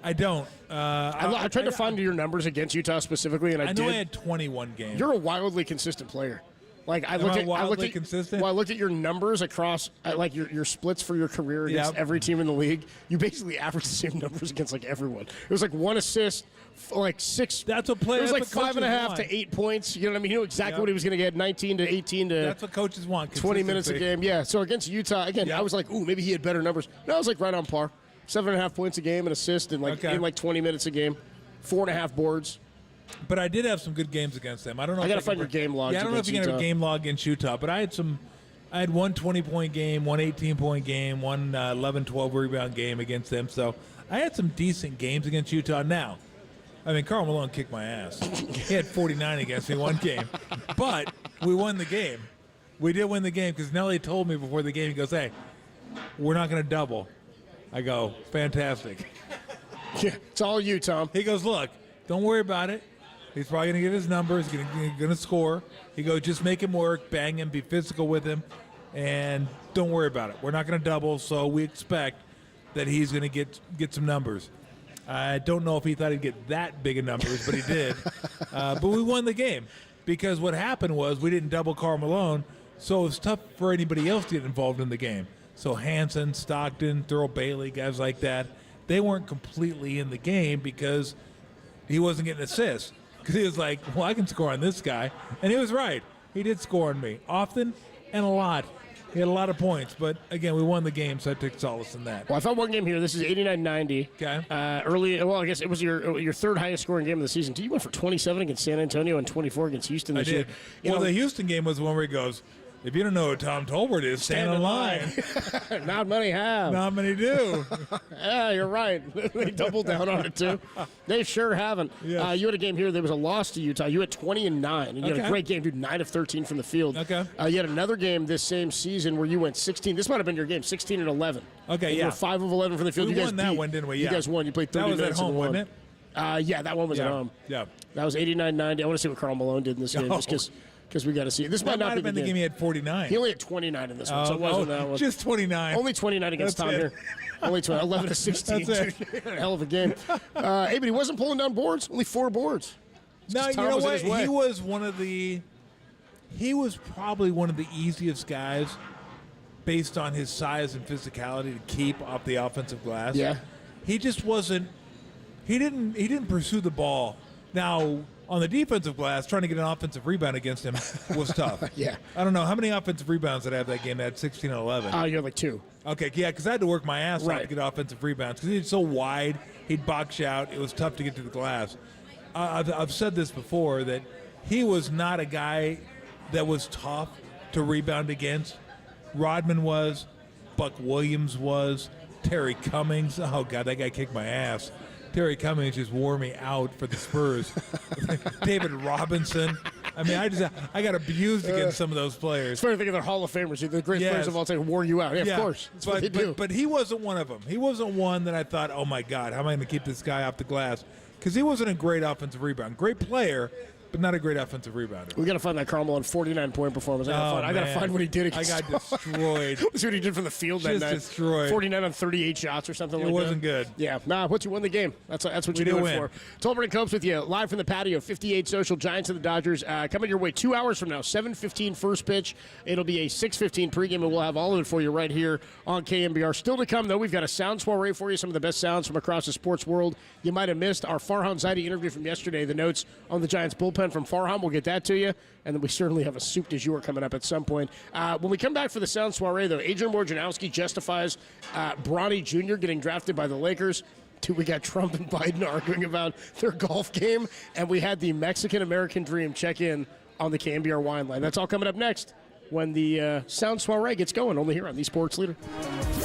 I don't. I tried to find your numbers against Utah specifically, and I know I had 21 games. You're a wildly consistent player. Like I looked at consistent? Well, I looked at your numbers across, like your splits for your career against every team in the league. You basically averaged the same numbers against like everyone. It was like 1 assist, like 6. That's what players. It was like 5.5 to 8 points. You know what I mean? He knew exactly what he was going to get. 19 to 18 to. That's what coaches want. 20 minutes a game. Yeah. So against Utah, again, I was like, ooh, maybe he had better numbers. No, I was like right on par. 7.5 points a game, an assist, and in like 20 minutes a game, 4.5 boards. But I did have some good games against them. I don't know. I got to find your game log. Yeah, I don't know if you can have a game log against Utah, but I had one 20-point game, one 18-point game, one 11, 12 rebound game against them. So I had some decent games against Utah. Now, I mean, Karl Malone kicked my ass. He had 49 against me one game, but we won the game. We did win the game because Nelly told me before the game, he goes, hey, we're not going to double. I go, fantastic. Yeah, it's all you, Tom. He goes, look, don't worry about it. He's probably going to get his numbers. He's going to score. He goes, just make him work, bang him, be physical with him, and don't worry about it. We're not going to double, so we expect that he's going to get some numbers. I don't know if he thought he'd get that big of numbers, but he did. But we won the game because what happened was we didn't double Karl Malone, so it was tough for anybody else to get involved in the game. So Hansen, Stockton, Thurl Bailey, guys like that, they weren't completely in the game because he wasn't getting assists. Because he was like, well, I can score on this guy. And he was right. He did score on me often and a lot. He had a lot of points. But, again, we won the game, so I took solace in that. Well, I found one game here. This is 89-90. Okay. I guess it was your third highest scoring game of the season. You went for 27 against San Antonio and 24 against Houston this year. Well, the Houston game was the one where he goes, if you don't know who Tom Tolbert is, stand in line. Not many have. Not many do. Yeah, you're right. They doubled down on it, too. They sure haven't. Yes. You had a game here. There was a loss to Utah. You had 20-9. And you had a great game, dude, 9 of 13 from the field. Okay. You had another game this same season where you went 16. This might have been your game, 16-11. Okay, and you were 5 of 11 from the field. We you guys won that one, didn't we? Yeah. You guys won. You played 30 minutes. That was at home, and won. wasn't it? Yeah, that one was at home. Yeah. That was 89-90. I want to see what Karl Malone did in this game just because we got to see it. This might not have been the game. He had 49. He only had 29 in this one, so it wasn't that one. Just 29. Only 29 against Tom here. Only 11 to 16. That's it. Hell of a game. Hey, but he wasn't pulling down boards. Only 4 boards. No, you know what? He was probably one of the easiest guys based on his size and physicality to keep off the offensive glass. Yeah. He just wasn't. He didn't pursue the ball. Now, on the defensive glass, trying to get an offensive rebound against him was tough. Yeah. I don't know. How many offensive rebounds did I have that game? I had 16 and 11. You had like 2. Okay, yeah, because I had to work my ass off to get offensive rebounds because he's so wide. He'd box you out. It was tough to get to the glass. I've said this before that he was not a guy that was tough to rebound against. Rodman was. Buck Williams was. Terry Cummings. Oh, God, that guy kicked my ass. Terry Cummings just wore me out for the Spurs. David Robinson. I mean, I got abused against some of those players. It's funny to think of their Hall of Famers. The great players of all time wore you out. Yeah, of course. That's what they do. But he wasn't one of them. He wasn't one that I thought, oh, my God, how am I going to keep this guy off the glass? Because he wasn't a great offensive rebound. Great player, but not a great offensive rebounder. We got to find that Karl Malone 49-point performance. I got to find what he did against. I got destroyed. See what he did from the field that night. Destroyed. 49 on 38 shots or something like that. It wasn't good. Yeah. Once you won the game, that's what you do it for. Tolbert and Copes with you live from the patio. 58 Social, Giants and the Dodgers coming your way 2 hours from now. 7:15 first pitch. It'll be a 6:15 pregame, and we'll have all of it for you right here on KNBR. Still to come, though, we've got a sound soiree for you. Some of the best sounds from across the sports world. You might have missed our Farhan Zaidi interview from yesterday. The notes on the Giants bullpen from Farhan. We'll get that to you. And then we certainly have a soup du jour coming up at some point. When we come back for the sound soiree, though, Adrian Wojnarowski justifies Bronny Jr. getting drafted by the Lakers. We got Trump and Biden arguing about their golf game. And we had the Mexican-American Dream check in on the KNBR wine line. That's all coming up next when the sound soiree gets going, only here on the Sports Leader.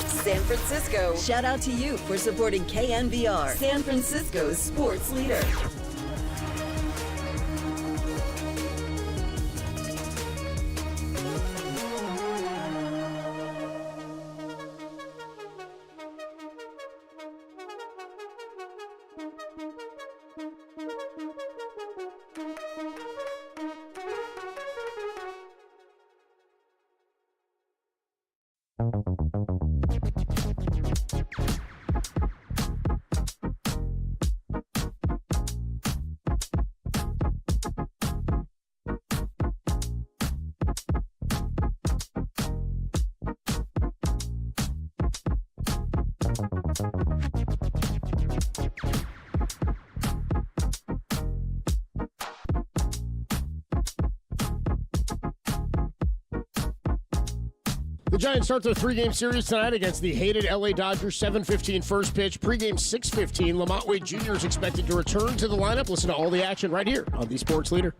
San Francisco, shout out to you for supporting KNBR, San Francisco's sports leader. The Giants start their 3-game series tonight against the hated LA Dodgers. 7:15 first pitch. Pregame 6:15. Lamont Wade Jr. is expected to return to the lineup. Listen to all the action right here on the Sports Leader.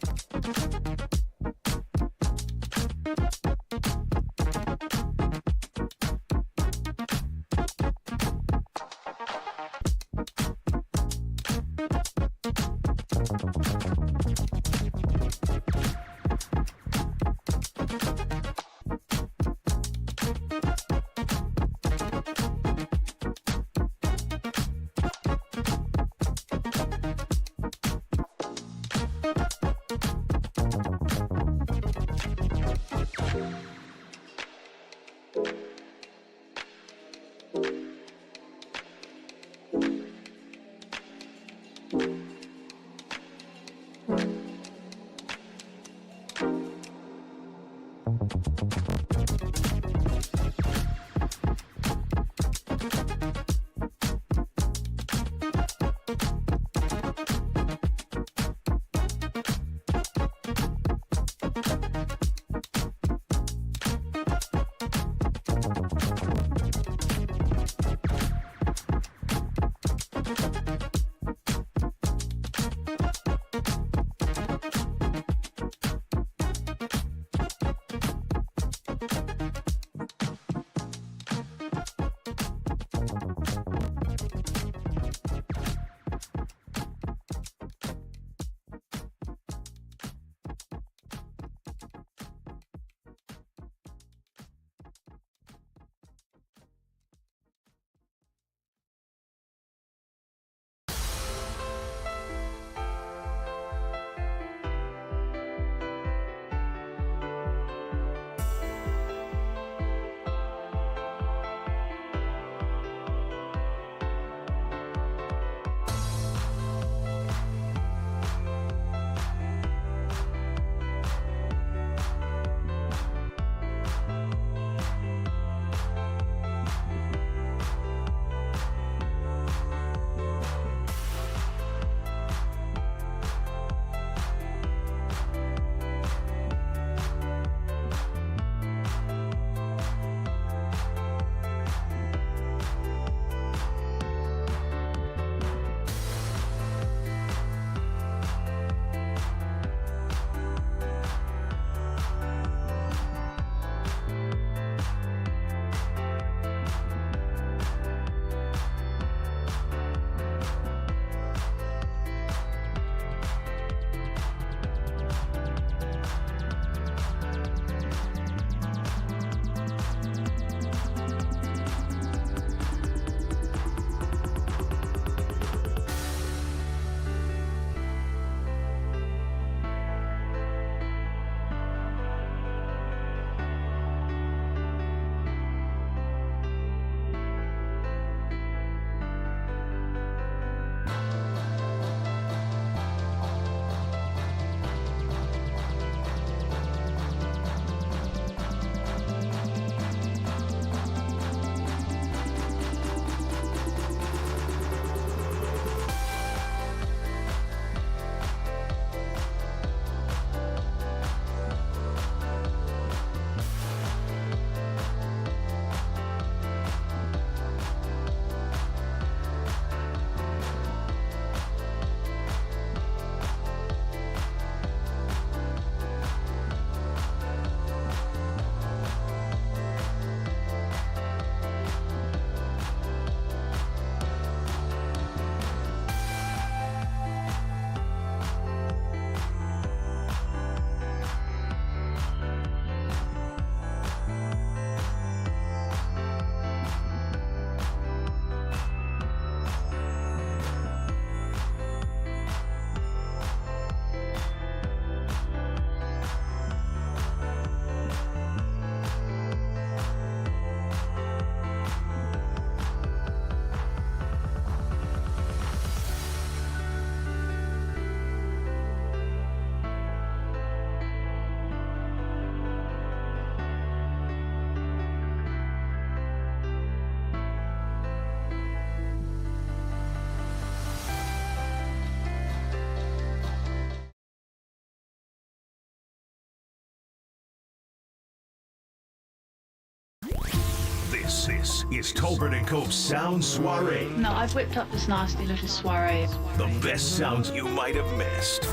This is Tolbert & Cope's Sound Soiree. No, I've whipped up this nasty little soiree. The best sounds you might have missed.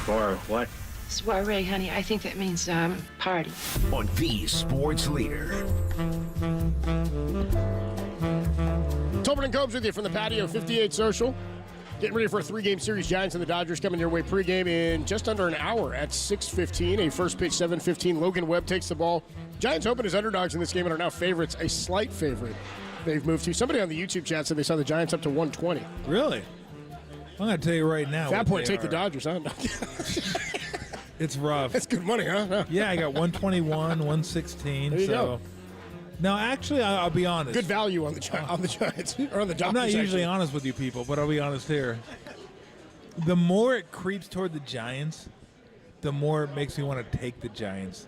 Soiree, what? Soiree, honey. I think that means party. On the sports leader. Tolbert and Cobes with you from the patio, 58 Social. Getting ready for a 3-game series. Giants and the Dodgers coming your way pregame in just under an hour at 6:15. A first pitch 7:15. Logan Webb takes the ball. Giants open as underdogs in this game and are now favorites, a slight favorite. They've moved to. Somebody on the YouTube chat said they saw the Giants up to 120. Really? I'm going to tell you right now. At that point, take the Dodgers, huh? It's rough. That's good money, huh? No. Yeah, I got 121, 116. There you go. No, actually, I'll be honest. Good value on the Giants or on the Dodgers. I'm not usually actually. honest with you people, but I'll be honest here. The more it creeps toward the Giants, the more it makes me want to take the Giants.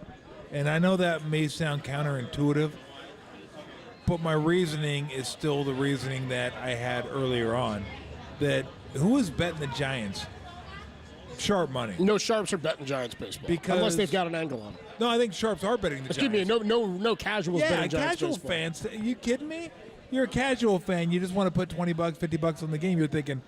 And I know that may sound counterintuitive, but my reasoning is still the reasoning that I had earlier on. That who is betting the Giants? Sharp money. No sharps are betting Giants baseball. Unless they've got an angle on them. No, I think sharps are betting the Excuse Giants. me, no casuals betting Giants casual baseball. fans. Are you kidding me? You're a casual fan. You just want to put $20, $50 on the game. You're thinking,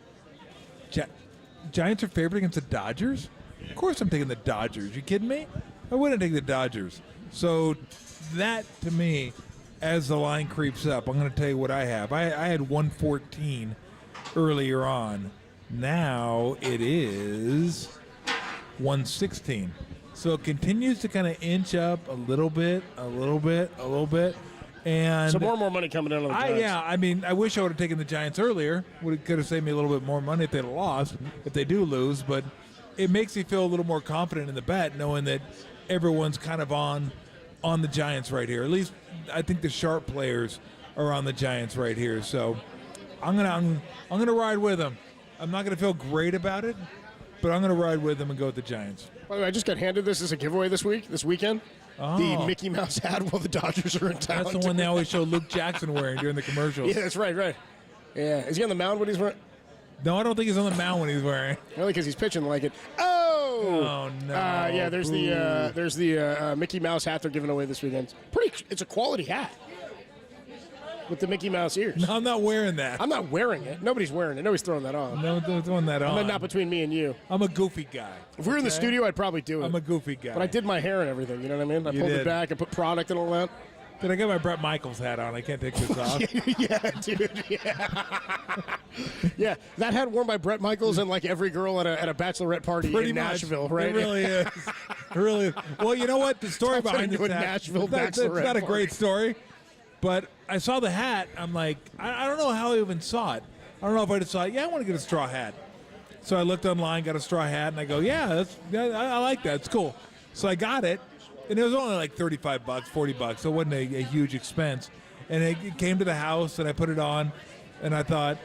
Giants are favored against the Dodgers? Of course I'm taking the Dodgers. You kidding me? I wouldn't take the Dodgers. So that, to me, as the line creeps up, I'm going to tell you what I have. I had 114 earlier on. Now it is 116. So it continues to kind of inch up a little bit. And So more money coming in on the Giants. I mean, I wish I would have taken the Giants earlier. Could have saved me a little bit more money if they'd have lost, if they do lose. But it makes me feel a little more confident in the bet, knowing that everyone's kind of on the Giants right here. At least I think the sharp players are on the Giants right here. So I'm gonna ride with them. I'm not gonna feel great about it, but I'm gonna ride with them and go with the Giants. By the way, I just got handed this as a giveaway this weekend. Oh. The Mickey Mouse hat while the Dodgers are in town. That's the one they always show Luke Jackson wearing during the commercials. Yeah, that's right. Yeah, is he on the mound when he's wearing? No, I don't think he's on the mound when he's wearing. Only because he's pitching like it. Oh no! Yeah, there's the Mickey Mouse hat they're giving away this weekend. It's a quality hat with the Mickey Mouse ears. No, I'm not wearing that. I'm not wearing it. Nobody's wearing it. Nobody's throwing that on. No one's throwing that on. I mean, not between me and you. I'm a goofy guy. If we were in the studio, I'd probably do it. I'm a goofy guy. But I did my hair and everything. You know what I mean? I You pulled did. it back. I put product and all that. Did I get my Brett Michaels hat on? I can't take this off. Yeah, dude. Yeah, that hat worn by Brett Michaels and like every girl at a bachelorette party Pretty in much. Nashville, right? It really is. It really is. Well, you know what? The story Sounds like behind you this a hat. Nashville it's bachelorette not a party. great story, but I saw the hat. I'm like, I don't know how I even saw it. I don't know if I just saw it. Yeah, I want to get a straw hat. So I looked online, got a straw hat, and I go, I like that. It's cool. So I got it, and it was only like $35, $40, so it wasn't a huge expense. And it came to the house, and I put it on, and I thought,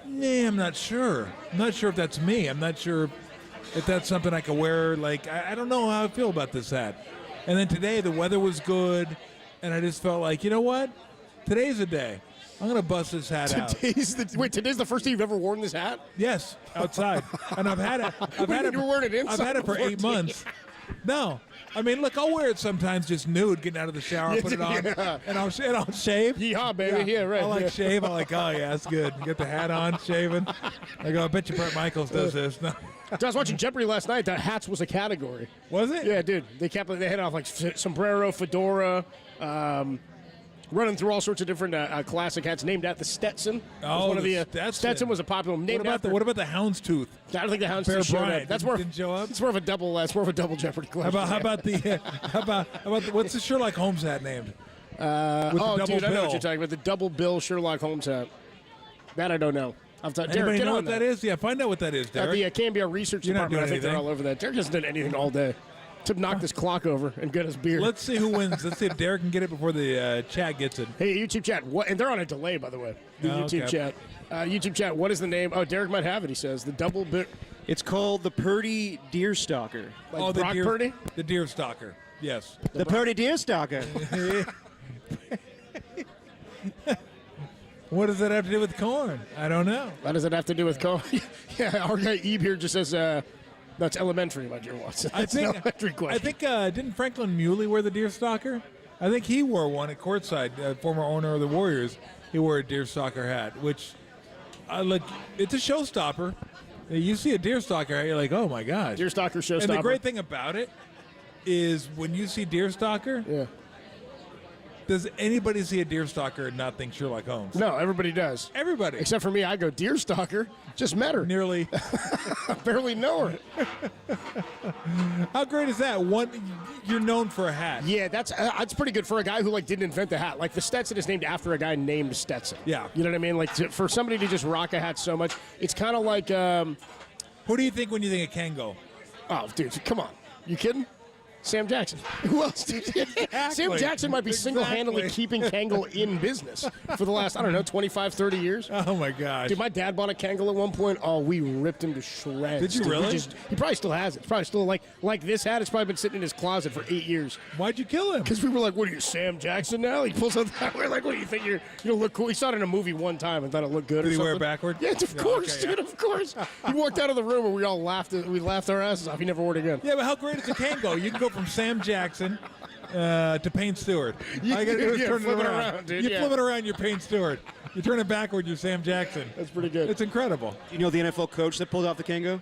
I'm not sure. I'm not sure if that's me. I'm not sure if that's something I could wear. Like, I don't know how I feel about this hat. And then today, the weather was good, and I just felt like, you know what? Today's the day. I'm going to bust this hat out. Today's the first day you've ever worn this hat? Yes, outside. And I've had it. You were wearing it inside. I've had it for 8 before, months. No, I mean, look, I'll wear it sometimes just nude, getting out of the shower, put it on, and I'll shave. Yeehaw, baby. Yeah, right. I like yeah. shave. I'm like, oh yeah, that's good. Get the hat on, shaving. I go, I bet you Brett Michaels does this. No. I was watching Jeopardy last night. That hats was a category. Was it? Yeah, dude. They had off like sombrero, fedora, running through all sorts of different classic hats named after the Stetson. Oh, one of the Stetson. Stetson was a popular name. What about the houndstooth? I don't think the houndstooth Bear showed Bryant up. That's more. didn't show up. It's more of a double. It's more of a double Jeopardy question. How about what's the Sherlock Holmes hat named? With the double dude, I know bill. what you're talking about. The double bill Sherlock Holmes hat. That I don't know. Anybody Derek, get know on what that is? Yeah, find out what that is, Derek. At the KNBR research You're not department, I doing think they're anything. all over that. Derek hasn't done anything all day to knock this clock over and get us beer. Let's see who wins. Let's see if Derek can get it before the chat gets it. Hey, YouTube chat. What? And they're on a delay, by the way. The YouTube okay. chat. YouTube chat. What is the name? Oh, Derek might have it. He says the double bit. It's called the Purdy Deerstalker. Like Brock Purdy? The deer stalker. Yes. The Purdy Deerstalker. What does that have to do with corn? I don't know. What does it have to do with corn? Yeah, our guy Ebe here just says that's elementary, my dear Watson. I That's an think elementary question. didn't Franklin Muley wear the deer stalker? I think he wore one at courtside. Former owner of the Warriors, he wore a deerstalker hat, which, look, it's a showstopper. You see a deerstalker hat, you're like, oh my gosh. Deerstalker showstopper. And the great thing about it is when you see deerstalker, does anybody see a deerstalker and not think Sherlock Holmes? No, everybody does. Everybody. Except for me, I go deerstalker. Just met her. Nearly. Barely know her. How great is that? You're known for a hat. Yeah, that's pretty good for a guy who like didn't invent the hat. Like the Stetson is named after a guy named Stetson. Yeah. You know what I mean? Like for somebody to just rock a hat so much, it's kind of like. Who do you think when you think of Kango? Oh, dude, come on. You kidding? Sam Jackson. Who else? Sam Jackson might be single-handedly keeping Kangol in business for the last, 25, 30 years. Oh, my gosh. Dude, my dad bought a Kangol at one point. Oh, we ripped him to shreds. Did you dude. really? He probably still has it. It's probably still like this hat. It's probably been sitting in his closet for 8 years. Why'd you kill him? Because we were like, what are you, Sam Jackson now? He pulls out that. We're like, what do you think? You're going to look cool. He saw it in a movie one time and thought it looked good. Did he something. wear it backward? Yeah, of course, dude, of course. He walked out of the room and we all laughed. We laughed our asses off. He never wore it again. Yeah, but how great is a Kango? You can go from Sam Jackson to Payne Stewart. All you got to do is turn it around. Dude, you flip it around, you're Payne Stewart. You turn it backward, you're Sam Jackson. That's pretty good. It's incredible. Do you know the NFL coach that pulled off the Kango?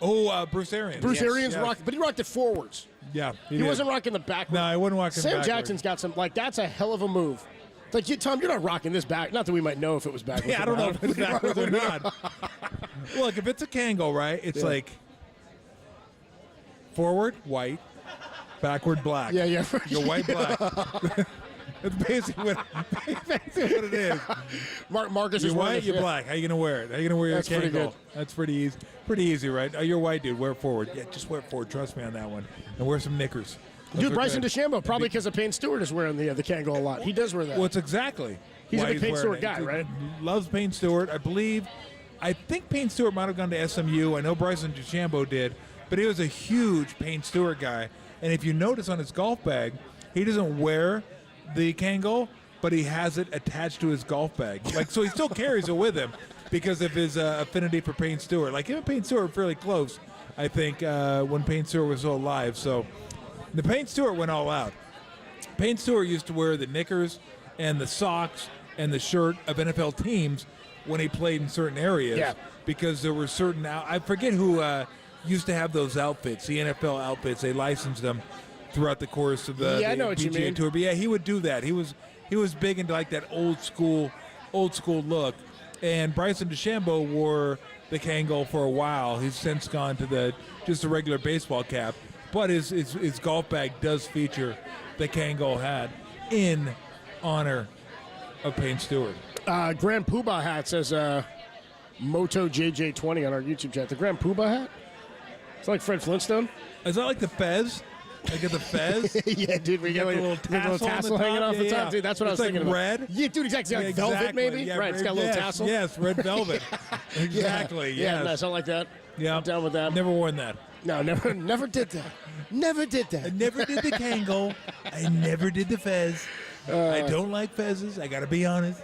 Oh, Bruce Arians. Bruce Arians rocked, but he rocked it forwards. Yeah, he wasn't rocking the backwards. No, he wasn't rocking Sam backwards. Jackson's got some, that's a hell of a move. Like, Tom, you're not rocking this back. Not that we might know if it was backwards. Yeah, I don't know if it's backwards or not. Look, if it's a Kango, right, it's like forward, white, backward, black. Yeah. You're white, black. That's basically what it is. Marcus you're is white, you're black. How you gonna wear it? How you gonna wear your That's pretty Kango? good. That's pretty easy. Pretty easy, right? You're white, dude. Wear it forward. Yeah, just wear it forward. Trust me on that one. And wear some knickers. Dude, Bryson DeChambeau, probably because of Payne Stewart is wearing the Kango a lot. He does wear that. Well, it's exactly. He's a why big Payne wearing Stewart it. guy, right? Loves Payne Stewart. I think Payne Stewart might have gone to SMU. I know Bryson DeChambeau did, but he was a huge Payne Stewart guy. And if you notice on his golf bag, he doesn't wear the Kango, but he has it attached to his golf bag. So he still carries it with him because of his affinity for Payne Stewart. Him and Payne Stewart were fairly close, I think, when Payne Stewart was still alive. So the Payne Stewart went all out. Payne Stewart used to wear the knickers and the socks and the shirt of NFL teams when he played in certain areas because there were certain I forget who used to have those outfits, the NFL outfits. They licensed them throughout the course of the I know what you PGA mean. Tour. But yeah, he would do that. He was big into like that old school look. And Bryson DeChambeau wore the Kango for a while. He's since gone to just a regular baseball cap. But his golf bag does feature the Kango hat in honor of Payne Stewart. Grand Poobah hat says Moto JJ20 on our YouTube chat. The Grand Poobah hat? It's like Fred Flintstone. Is that like the Fez? Like the Fez? Yeah, dude. We got the little tassel hanging off the top. Dude, that's what I was thinking about. Red? Yeah, dude, exactly. Like velvet, maybe? Yeah, right, it's got a little tassel. Yes, red velvet. Exactly, Yeah, nice. I like that. Yeah. I'm down with that. Never worn that. No, never did that. Never did that. I never did the Kango. I never did the Fez. I don't like Fezes. I got to be honest.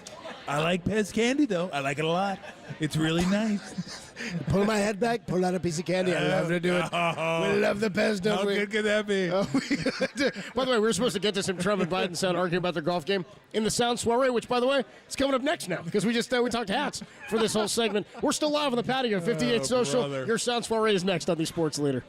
I like Pez candy, though. I like it a lot. It's really nice. Pull my head back, pull out a piece of candy. I love to do it. We love the Pez, don't we? How good could that be? By the way, we were supposed to get to some Trump and Biden sound arguing about their golf game in the Sound Soiree, which, by the way, is coming up next now because we talked hats for this whole segment. We're still live on the patio, 58 Social. Brother. Your Sound Soiree is next on the Sports Leader.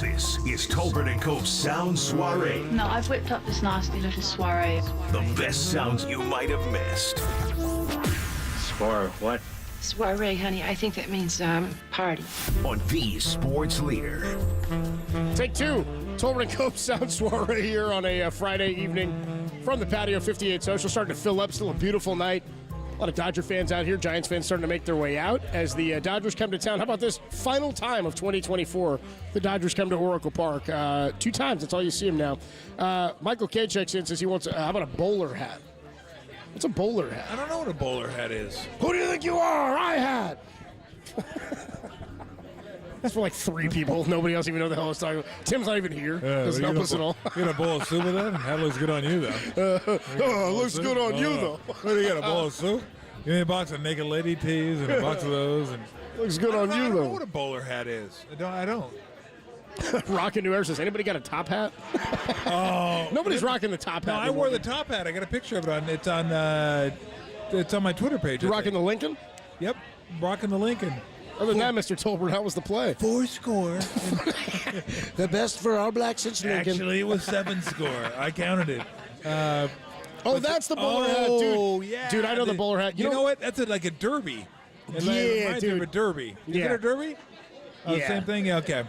This is Tolbert & Co.'s Sound Soiree. No, I've whipped up this nasty little soiree. The best sounds you might have missed. Soiree, what? Soiree, honey. I think that means, party. On the sports leader. Take two. Tolbert & Co. Sound Soiree here on a Friday evening from the patio 58 Social. Starting to fill up. Still a beautiful night. A lot of Dodger fans out here. Giants fans starting to make their way out as the Dodgers come to town. How about this final time of 2024? The Dodgers come to Oracle Park 2 times. That's all you see them now. Michael K checks in, says he wants, how about a bowler hat? What's a bowler hat? I don't know what a bowler hat is. Who do you think you are? I hat. That's for like 3 people. Nobody else even know the hell I was talking about. Tim's not even here. Doesn't help us at all. You got a bowl of soup with that? That looks good on you, though. Looks good on you, though. What do you got, a bowl of soup? You need a box of Naked Lady tees and a box of those. And looks good on you, I don't though. know what a bowler hat is. I don't. Rockin' New Era says, anybody got a top hat? Oh, nobody's rocking the top hat. No, I wore the top hat. I got a picture of it on. It's on my Twitter page. You rocking the Lincoln? Yep, rocking the Lincoln. Other than that, Mr. Tolbert, how was the play? 4 score. The best for All Blacks since Lincoln. Actually, it was 7 score. I counted it. That's the bowler hat, dude. Oh, yeah. Dude, I know the bowler hat. You know what? That's like a derby. It reminds me of a derby. Is it a derby? Oh, Yeah. Same thing? Yeah, okay.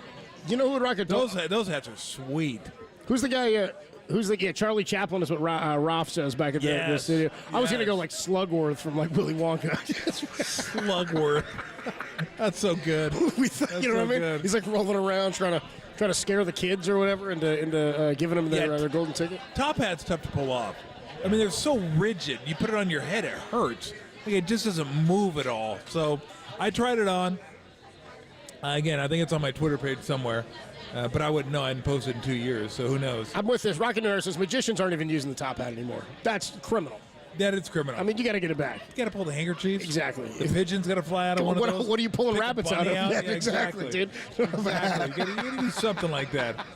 You know who would rock a those hats are sweet. Who's the guy? Charlie Chaplin is what Roth says back at the studio. I was gonna go like Slugworth from like Willy Wonka. Slugworth. That's so good. You know what I mean? Good. He's like rolling around trying to scare the kids or whatever into giving them their golden ticket. Top hat's tough to pull off. I mean, they're so rigid. You put it on your head, it hurts. Like, it just doesn't move at all. So I tried it on. Again, I think it's on my Twitter page somewhere. But I wouldn't know. I hadn't posted in 2 years, so who knows? I'm with this. Rockin' New Era says magicians aren't even using the top hat anymore. That's criminal. That is criminal. I mean, you got to get it back. You got to pull the handkerchief. Exactly. The pigeon's got to fly out of one of those. What are you pulling rabbits out of? Yeah, exactly, dude. Exactly. You got to do something like that.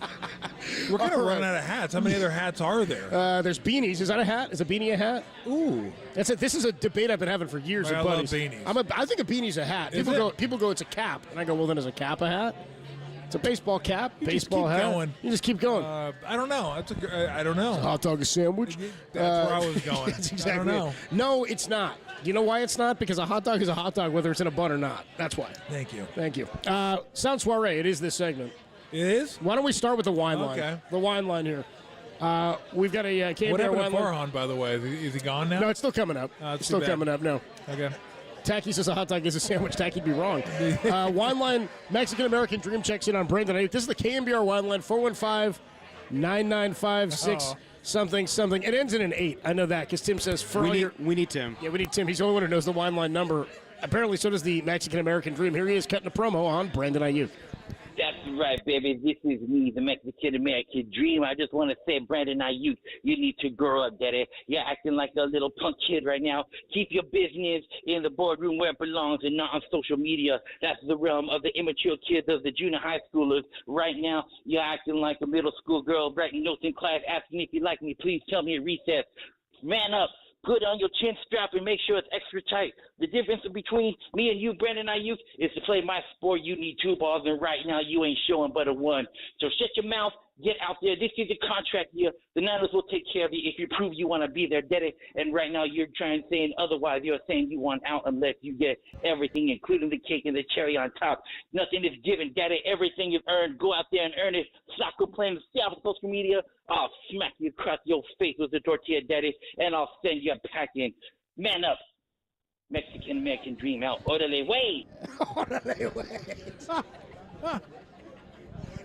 We're going to run out of hats. How many other hats are there? There's beanies. Is that a hat? Is a beanie a hat? Ooh. That's it. This is a debate I've been having for years with buddies. I love beanies. I think a beanie's a hat. People go, it's a cap. And I go, well, then is a cap a hat? It's a baseball cap, baseball hat. Going. You just keep going. I don't know. I don't know. It's a hot dog a sandwich. That's where I was going. That's exactly I don't know. it. No, it's not. You know why it's not? Because a hot dog is a hot dog, whether it's in a bun or not. That's why. Thank you. Thank you. Sound Soiree. It is this segment. It is? Why don't we start with the wine line? Okay. The wine line here. We've got a KNBR What happened wine to line. Farhan, by the way? Is he gone now? No, it's still coming up. It's still coming up. No. Okay. Tacky says a hot dog is a sandwich. Tacky'd be wrong. Wine line, Mexican American Dream checks in on Brandon Ayuk. This is the KNBR wine line, 415-995-6 something. It ends in an 8. I know that because Tim says we need Tim. Yeah, we need Tim. He's the only one who knows the wine line number. Apparently, so does the Mexican American Dream. Here he is cutting a promo on Brandon Ayuk. That's right, baby. This is me, the Mexican American Dream. I just want to say, Brandon Ayuk, you need to grow up, daddy. You're acting like a little punk kid right now. Keep your business in the boardroom where it belongs and not on social media. That's the realm of the immature kids of the junior high schoolers. Right now, you're acting like a middle school girl, writing notes in class, asking if you like me. Please tell me at recess. Man up. Put on your chin strap and make sure it's extra tight. The difference between me and you, Brandon Ayuk, is to play my sport, you need 2 balls, and right now you ain't showing but a 1. So shut your mouth, get out there. This is a contract year. The Niners will take care of you if you prove you want to be there, daddy. And right now you're trying to say otherwise. You're saying you want out unless you get everything, including the cake and the cherry on top. Nothing is given, daddy. Everything you've earned, go out there and earn it. Soccer playing, stay off social media. I'll smack you across your face with the tortilla, daddy, and I'll send you packing. Man up. Mexican American Dream out. Orderly way. Orderly way.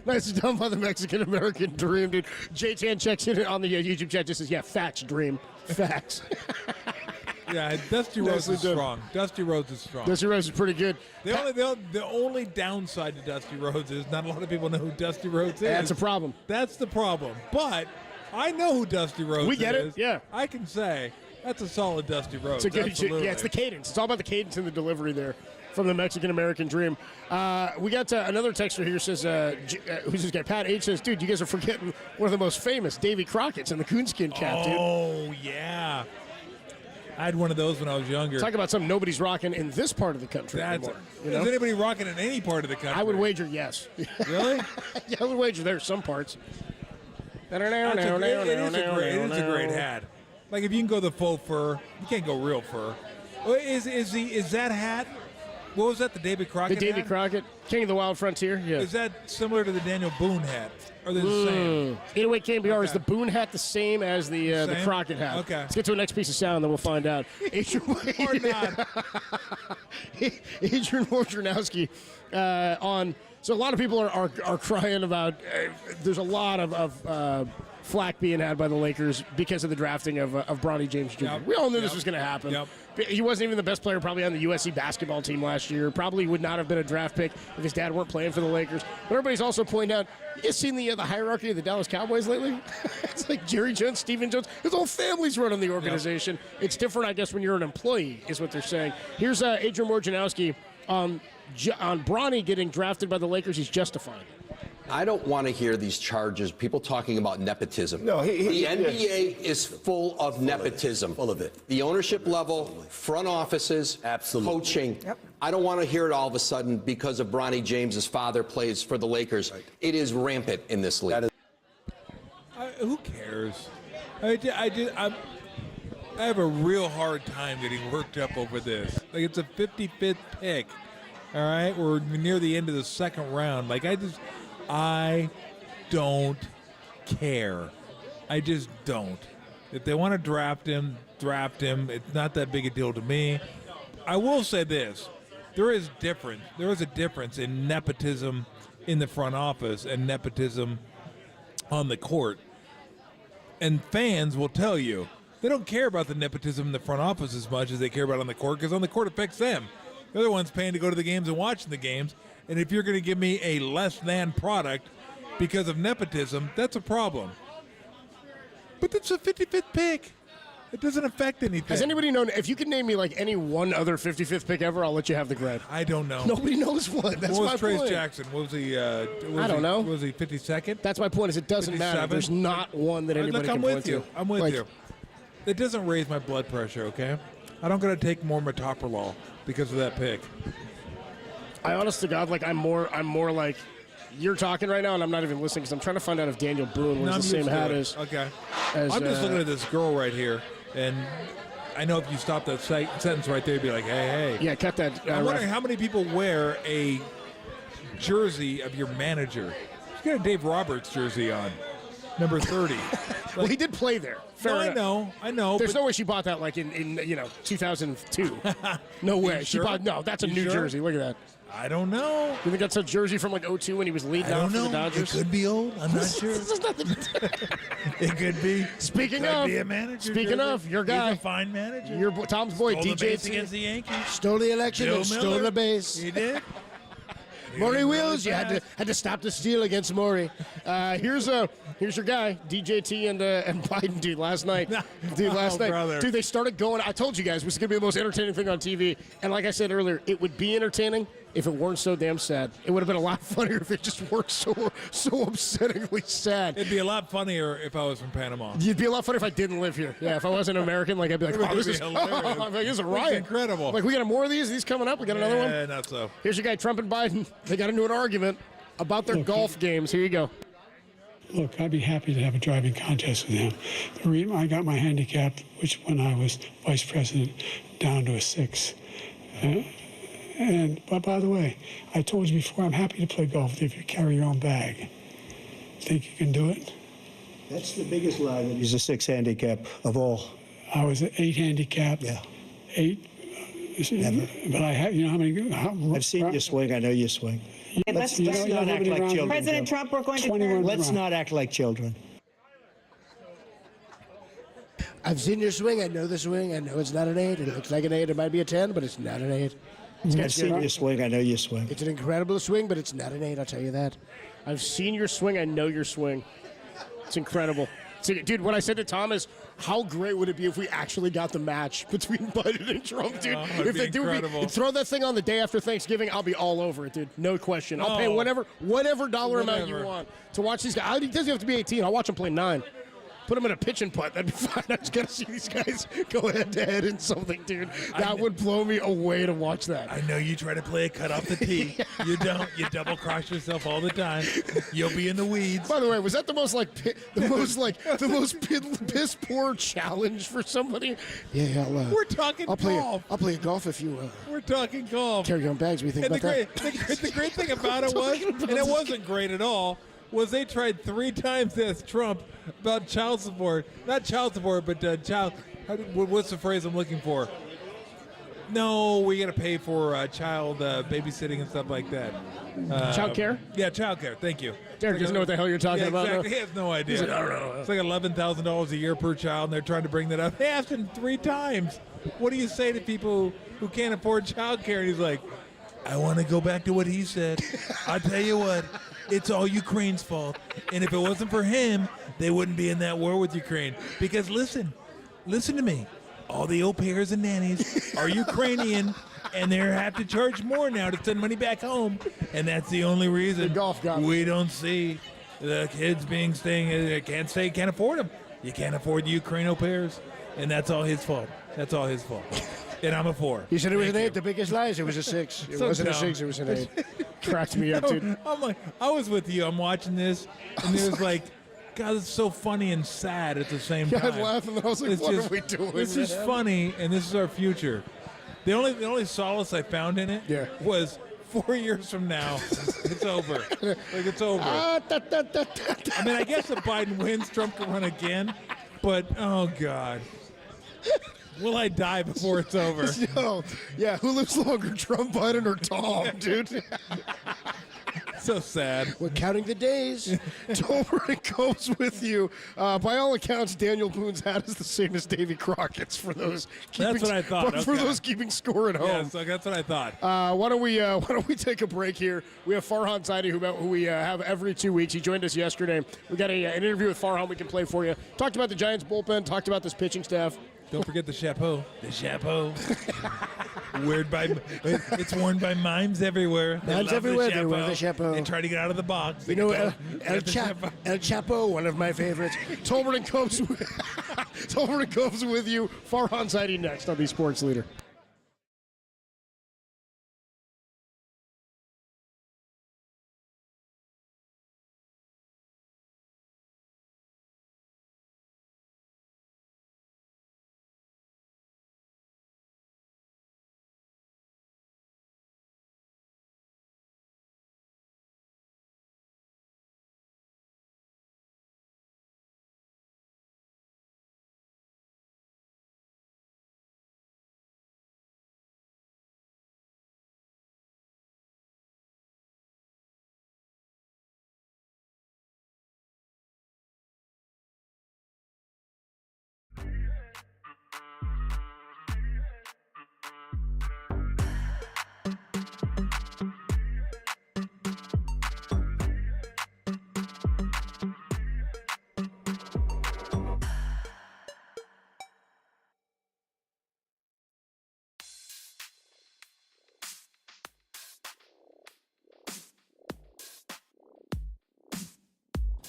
Nice done by the Mexican American Dream, dude. J-Tan checks in on the YouTube chat. Just says, yeah, facts, Dream. Facts. Yeah, Dusty Rhodes is strong. Dusty Rhodes is strong. Dusty Rhodes is pretty good. The only downside to Dusty Rhodes is not a lot of people know who Dusty Rhodes is. That's a problem. That's the problem. But I know who Dusty Rhodes is. We get it, yeah. I can say that's a solid Dusty Rhodes. It's a good, absolutely. yeah, it's the cadence. It's all about the cadence and the delivery there from the Mexican American Dream. We got another texter here says, who's this guy? Pat H says, dude, you guys are forgetting one of the most famous, Davy Crockett's in the coonskin cap, dude. Oh, yeah. I had one of those when I was younger. Talk about something nobody's rocking in this part of the country anymore. You know? Is anybody rocking in any part of the country? I would wager yes. Really? Yeah, I would wager there's some parts. It is a great hat. Like if you can go the faux fur, you can't go real fur. Is that hat? What was that? The David Crockett? The Davy hat? Crockett, King of the Wild Frontier. Yeah. Is that similar to the Daniel Boone hat? Or they're the same? 808 KNBR is the Boone hat the same as the Crockett hat? Okay. Let's get to the next piece of sound, then we'll find out. Adrian Wojnarowski on. So a lot of people are crying about. There's a lot of flack being had by the Lakers because of the drafting of Bronny James Jr. Yep. We all knew this was going to happen. Yep. He wasn't even the best player probably on the USC basketball team last year. Probably would not have been a draft pick if his dad weren't playing for the Lakers. But everybody's also pointing out, you guys seen the hierarchy of the Dallas Cowboys lately? It's like Jerry Jones, Stephen Jones. His whole family's running the organization. Yep. It's different, I guess, when you're an employee is what they're saying. Here's Adrian Wojnarowski on Bronny getting drafted by the Lakers. He's justifying it. I don't want to hear these charges, people talking about nepotism. No, the NBA is full of nepotism. Full of it. The ownership level, front offices, coaching. Yep. I don't want to hear it all of a sudden because of Bronny James's father plays for the Lakers. Right. It is rampant in this league. Who cares? I have a real hard time getting worked up over this. Like, it's a 55th pick. All right? We're near the end of the second round. Like, I don't care. I just don't. If they want to draft him, draft him. It's not that big a deal to me. I will say this. There is a difference in nepotism in the front office and nepotism on the court. And fans will tell you they don't care about the nepotism in the front office as much as they care about on the court, because on the court it affects them. They're the ones paying to go to the games and watching the games. And if you're going to give me a less than product because of nepotism, that's a problem. But it's a 55th pick. It doesn't affect anything. Has anybody known, if you could name me like any one other 55th pick ever, I'll let you have the cred. I don't know. Nobody knows one. That's what my was Trace point. Jackson? What was he? I don't know. Was he 52nd? That's my point. Is it doesn't 57? matter. There's not one that anybody Look, can point to. I'm with you. It doesn't raise my blood pressure. Okay, I don't got to take more metoprolol because of that pick. I honest to God, like I'm more like you're talking right now, and I'm not even listening because I'm trying to find out if Daniel Boone wears the same hat as. Okay. I'm just looking at this girl right here, and I know if you stop that sentence right there, you'd be like, hey. Yeah, cut that. I'm wondering how many people wear a jersey of your manager. You got a Dave Roberts jersey on, number 30. Well, he did play there. Fair enough. I know. There's no way she bought that like in 2002. No way. She bought that's a new jersey. Look at that. I don't know. You think that's a jersey from like 2002 when he was leading off for the Dodgers? It could be old. I'm not sure. It could be. Speaking could of, be a manager. Speaking of, your guy, he's a fine manager. Your Tom's boy, Stole DJ the base against the Yankees. Stole the election Joe and stole Miller. the base. He did. Maury Wills, you had to stop the steal against Maury. Here's your guy, DJT and Biden, dude. Last night, brother. Dude, they started going. I told you guys, it was going to be the most entertaining thing on TV. And like I said earlier, it would be entertaining if it weren't so damn sad. It would have been a lot funnier if it just weren't so upsettingly sad. It'd be a lot funnier if I was from Panama. It'd be a lot funnier if I didn't live here. Yeah, if I wasn't American, like I'd be like, oh, this is a riot. Incredible. Like, we got more of these. These coming up. We got another one. Yeah, not so. Here's your guy, Trump and Biden. They got into an argument about their golf games. Here you go. Look, I'd be happy to have a driving contest with him. The reason I got my handicap, which when I was vice president, down to a 6. But by the way, I told you before, I'm happy to play golf with you if you carry your own bag. Think you can do it? That's the biggest lie that he's a 6 handicap of all. I was an 8 handicap. Yeah. 8. Never. But I have, you know how many? I've seen you swing. I know you swing. Let's not act like children. President Trump, we're going to. Let's not act like children. I've seen your swing. I know the swing. I know it's not an 8. It looks like an 8. It might be a 10, but it's not an 8. I've seen you swing. I know you swing. It's an incredible swing, but it's not an 8. I'll tell you that. I've seen your swing. I know your swing. It's incredible. Dude, what I said to Tom is, how great would it be if we actually got the match between Biden and Trump, dude? If they do, throw that thing on the day after Thanksgiving, I'll be all over it, dude. No question. I'll pay whatever dollar amount you want to watch these guys. It doesn't have to be 18. I'll watch them play 9. put them in a pitch and putt. That'd be fine. I just got to see these guys go head-to-head in something, dude. That would blow me away to watch that. I know you try to play a cut off the tee. You don't. You double cross yourself all the time. You'll be in the weeds. By the way, was that the most piss poor challenge for somebody? Yeah, we're talking golf. I'll play golf if you. We're talking golf. Carry your own bags. We think about that. The great thing about it was, and it wasn't great at all, was they tried 3 times to ask Trump about child support. Not child support, but what's the phrase I'm looking for? No, we got to pay for child babysitting and stuff like that. Child care? Yeah, child care. Thank you. Derek doesn't know what the hell you're talking about. Exactly. He has no idea. I don't know. It's like $11,000 a year per child, and they're trying to bring that up. They asked him 3 times. What do you say to people who can't afford child care? And he's like, I want to go back to what he said. I'll tell you what, it's all Ukraine's fault. And if it wasn't for him, they wouldn't be in that war with Ukraine. Because listen to me. All the au pairs and nannies are Ukrainian, and they have to charge more now to send money back home. And that's the only reason we don't see the kids can't afford them. You can't afford the Ukraine au pairs, and that's all his fault. That's all his fault. And I'm a 4. You said it was an 8. The biggest lies. It was a 6. It wasn't a 6. It was an 8. Cracked me up, dude. I'm like, I was with you. I'm watching this, and it was like, God, it's so funny and sad at the same time. I was laughing, and I was like, what are we doing? This is funny, and this is our future. The only solace I found in it was 4 years from now, it's over. Like, it's over. I mean, I guess if Biden wins, Trump can run again, but, oh, God. Will I die before it's over? Yo, yeah, who lives longer, Trump, Biden, or Tom, dude? So sad. We're counting the days. Tolbert comes with you. By all accounts, Daniel Boone's hat is the same as Davy Crockett's for those keeping, that's what I thought. For those keeping score at home. Yeah, so that's what I thought. Why don't we take a break here? We have Farhan Zaidi, who we have every 2 weeks. He joined us yesterday. We got an interview with Farhan we can play for you. Talked about the Giants bullpen. Talked about this pitching staff. Don't forget the chapeau. The chapeau. It's worn by mimes everywhere. Mimes everywhere. They wear the chapeau. They try to get out of the box. You know, El Chapo, one of my favorites. Tolbert comes with you. Farhan Zaidi next on the Sports Leader.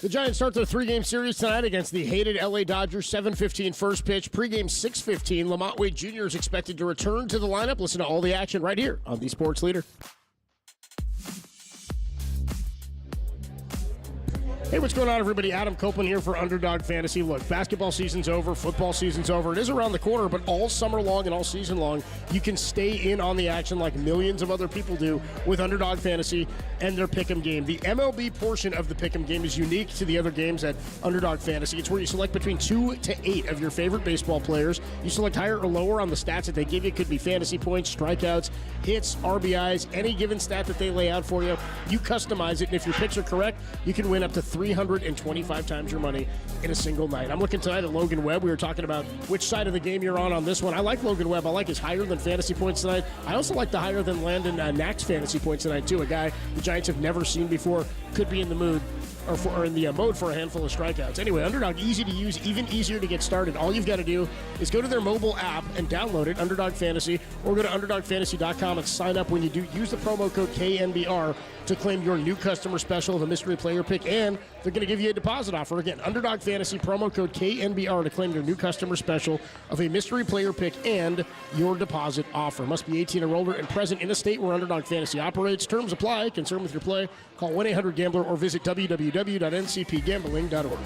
The Giants start their 3-game series tonight against the hated LA Dodgers. 7:15 first pitch. Pregame 6:15. Lamont Wade Jr. is expected to return to the lineup. Listen to all the action right here on the Sports Leader. Hey, what's going on, everybody? Adam Copeland here for Underdog Fantasy. Look, basketball season's over, football season's over. It is around the corner, but all summer long and all season long, you can stay in on the action like millions of other people do with Underdog Fantasy and their Pick'em game. The MLB portion of the Pick'em game is unique to the other games at Underdog Fantasy. It's where you select between 2 to 8 of your favorite baseball players. You select higher or lower on the stats that they give you. It could be fantasy points, strikeouts, hits, RBIs, any given stat that they lay out for you. You customize it, and if your picks are correct, you can win up to 325 times your money in a single night. I'm looking tonight at Logan Webb. We were talking about which side of the game you're on this one. I like Logan Webb. I like his higher than fantasy points tonight. I also like the higher than Landon Knack's fantasy points tonight, too. A guy the Giants have never seen before. Could be in the mood or in the mode for a handful of strikeouts. Anyway, Underdog, easy to use, even easier to get started. All you've got to do is go to their mobile app and download it, Underdog Fantasy, or go to UnderdogFantasy.com and sign up. When you do, use the promo code KNBR to claim your new customer special of a mystery player pick, and they're going to give you a deposit offer. Again, Underdog Fantasy, promo code KNBR to claim your new customer special of a mystery player pick and your deposit offer. Must be 18 or older and present in a state where Underdog Fantasy operates. Terms apply. Concerned with your play? Call 1-800-GAMBLER or visit www.ncpgambling.org.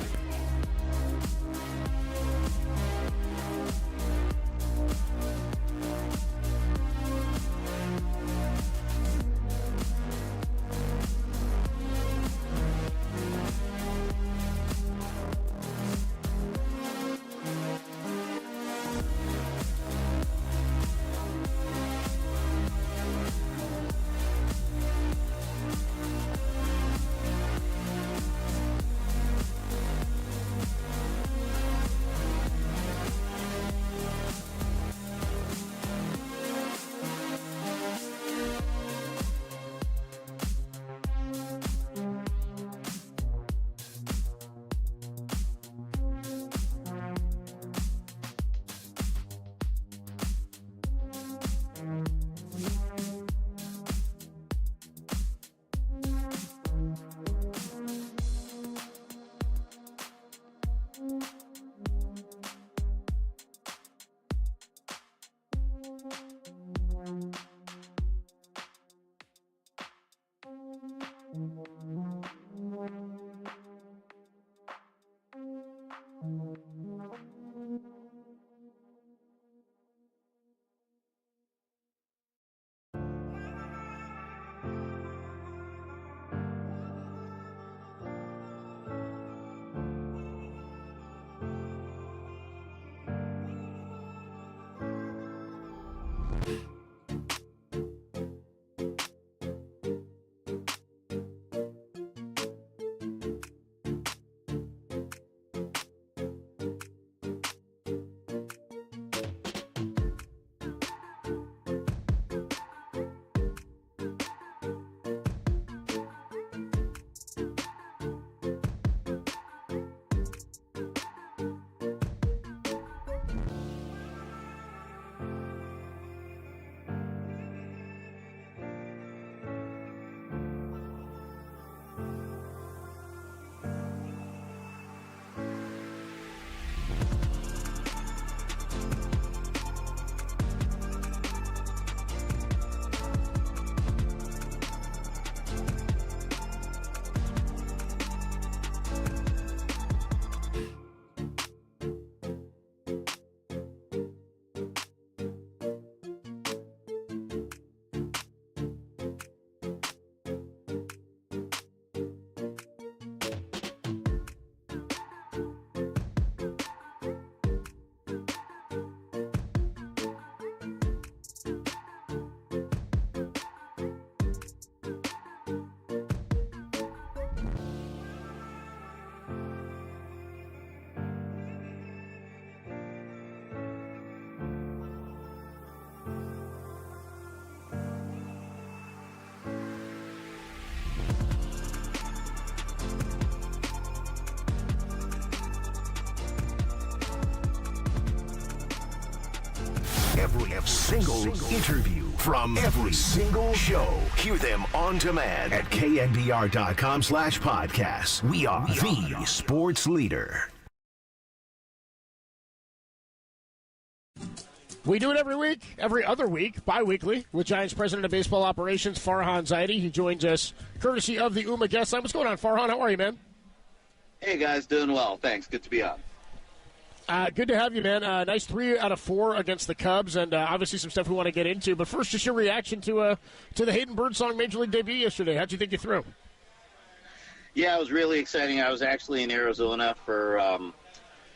Every single interview from every single show. Hear them on demand at knbr.com/podcasts. We are the sports leader. We do it every week, every other week, bi-weekly, with Giants President of Baseball Operations, Farhan Zaidi. He joins us courtesy of the UMA guest line. What's going on, Farhan? How are you, man? Hey, guys. Doing well. Thanks. Good to be on. Good to have you, man. Nice 3 out of 4 against the Cubs, and obviously some stuff we want to get into. But first, just your reaction to the Hayden Birdsong Major League debut yesterday. How'd you think you threw? Yeah, it was really exciting. I was actually in Arizona for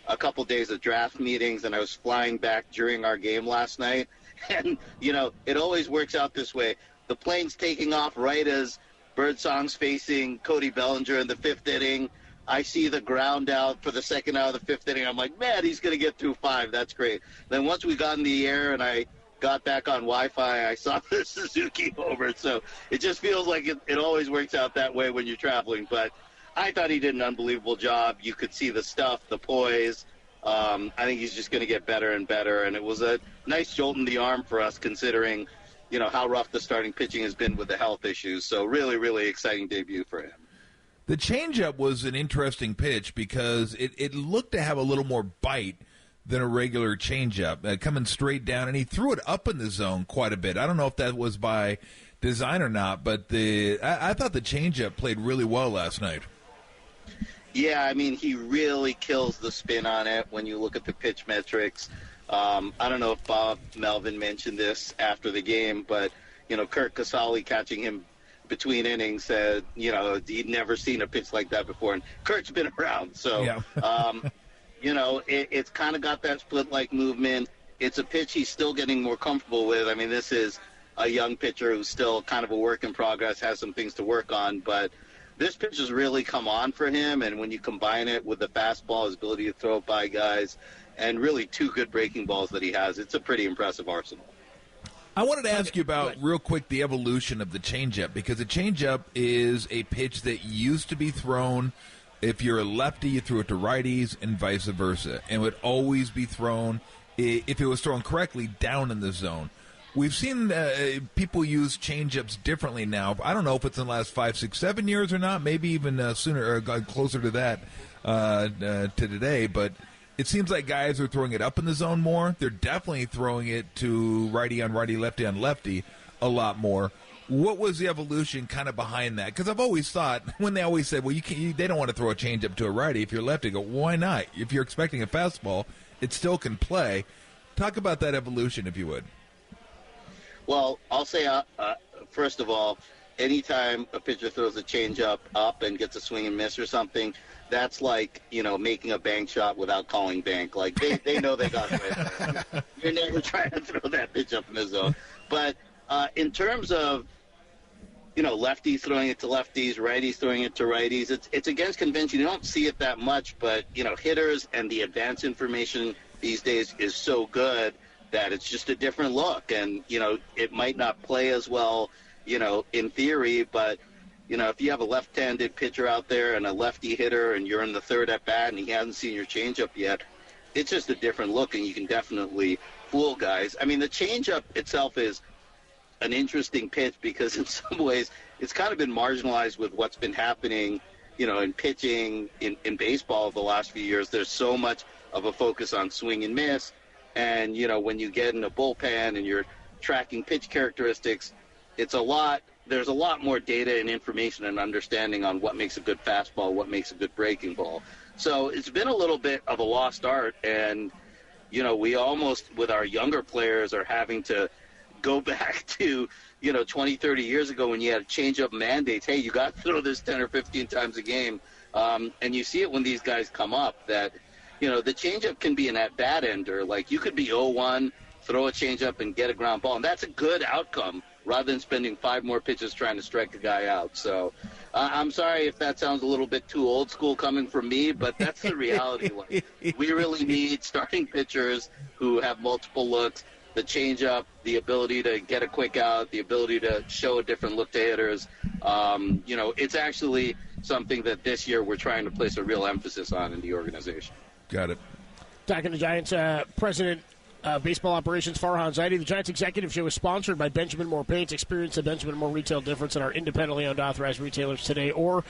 a couple days of draft meetings, and I was flying back during our game last night. And, you know, it always works out this way. The plane's taking off right as Birdsong's facing Cody Bellinger in the 5th inning. I see the ground out for the second out of the 5th inning. I'm like, man, he's going to get through 5. That's great. Then once we got in the air and I got back on Wi-Fi, I saw the Suzuki homer. So it just feels like it always works out that way when you're traveling. But I thought he did an unbelievable job. You could see the stuff, the poise. I think he's just going to get better and better, and it was a nice jolt in the arm for us considering, how rough the starting pitching has been with the health issues. So really, really exciting debut for him. The changeup was an interesting pitch because it looked to have a little more bite than a regular changeup, coming straight down, and he threw it up in the zone quite a bit. I don't know if that was by design or not, but I thought the changeup played really well last night. Yeah, I mean, he really kills the spin on it when you look at the pitch metrics. I don't know if Bob Melvin mentioned this after the game, but, Kurt Casale catching him between innings said, he'd never seen a pitch like that before. And Kurt's been around, so, yeah. It's kind of got that split-like movement. It's a pitch he's still getting more comfortable with. I mean, this is a young pitcher who's still kind of a work in progress, has some things to work on, but this pitch has really come on for him, and when you combine it with the fastball, his ability to throw it by guys, and really two good breaking balls that he has, it's a pretty impressive arsenal. I wanted to ask you about, real quick, the evolution of the changeup, because the changeup is a pitch that used to be thrown. If you're a lefty, you threw it to righties and vice versa, and would always be thrown, if it was thrown correctly, down in the zone. We've seen people use changeups differently now. I don't know if it's in the last 5, 6, 7 years or not, maybe even sooner or closer to that to today, but it seems like guys are throwing it up in the zone more. They're definitely throwing it to righty on righty, lefty on lefty a lot more. What was the evolution kind of behind that? Because I've always thought, when they always said, well, they don't want to throw a changeup to a righty if you're lefty, go, why not? If you're expecting a fastball, it still can play. Talk about that evolution, if you would. Well, I'll say, first of all, anytime a pitcher throws a changeup up and gets a swing and miss or something, that's like, making a bank shot without calling bank. Like, they know they got it. You're never trying to throw that pitch up in the zone. But in terms of, lefties throwing it to lefties, righties throwing it to righties, it's against convention. You don't see it that much, but, hitters and the advanced information these days is so good that it's just a different look. And, it might not play as well, in theory, but, if you have a left-handed pitcher out there and a lefty hitter and you're in the third at-bat and he hasn't seen your changeup yet, it's just a different look, and you can definitely fool guys. I mean, the changeup itself is an interesting pitch because in some ways it's kind of been marginalized with what's been happening, in pitching in baseball the last few years. There's so much of a focus on swing and miss. And, when you get in a bullpen and you're tracking pitch characteristics, there's a lot more data and information and understanding on what makes a good fastball, what makes a good breaking ball. So it's been a little bit of a lost art, and, we almost, with our younger players, are having to go back to, 20, 30 years ago when you had change-up mandates. Hey, you got to throw this 10 or 15 times a game. And you see it when these guys come up that, the changeup can be an at-bat ender. Like, you could be 0-1, throw a changeup and get a ground ball, and that's a good outcome rather than spending 5 more pitches trying to strike a guy out. So I'm sorry if that sounds a little bit too old school coming from me, but that's the reality. Like, we really need starting pitchers who have multiple looks, the changeup, the ability to get a quick out, the ability to show a different look to hitters. It's actually something that this year we're trying to place a real emphasis on in the organization. Got it. Talking to Giants president baseball operations Farhan Zaidi. The Giants Executive Show is sponsored by Benjamin Moore Paints. Experience the Benjamin Moore retail difference at our independently owned authorized retailers today or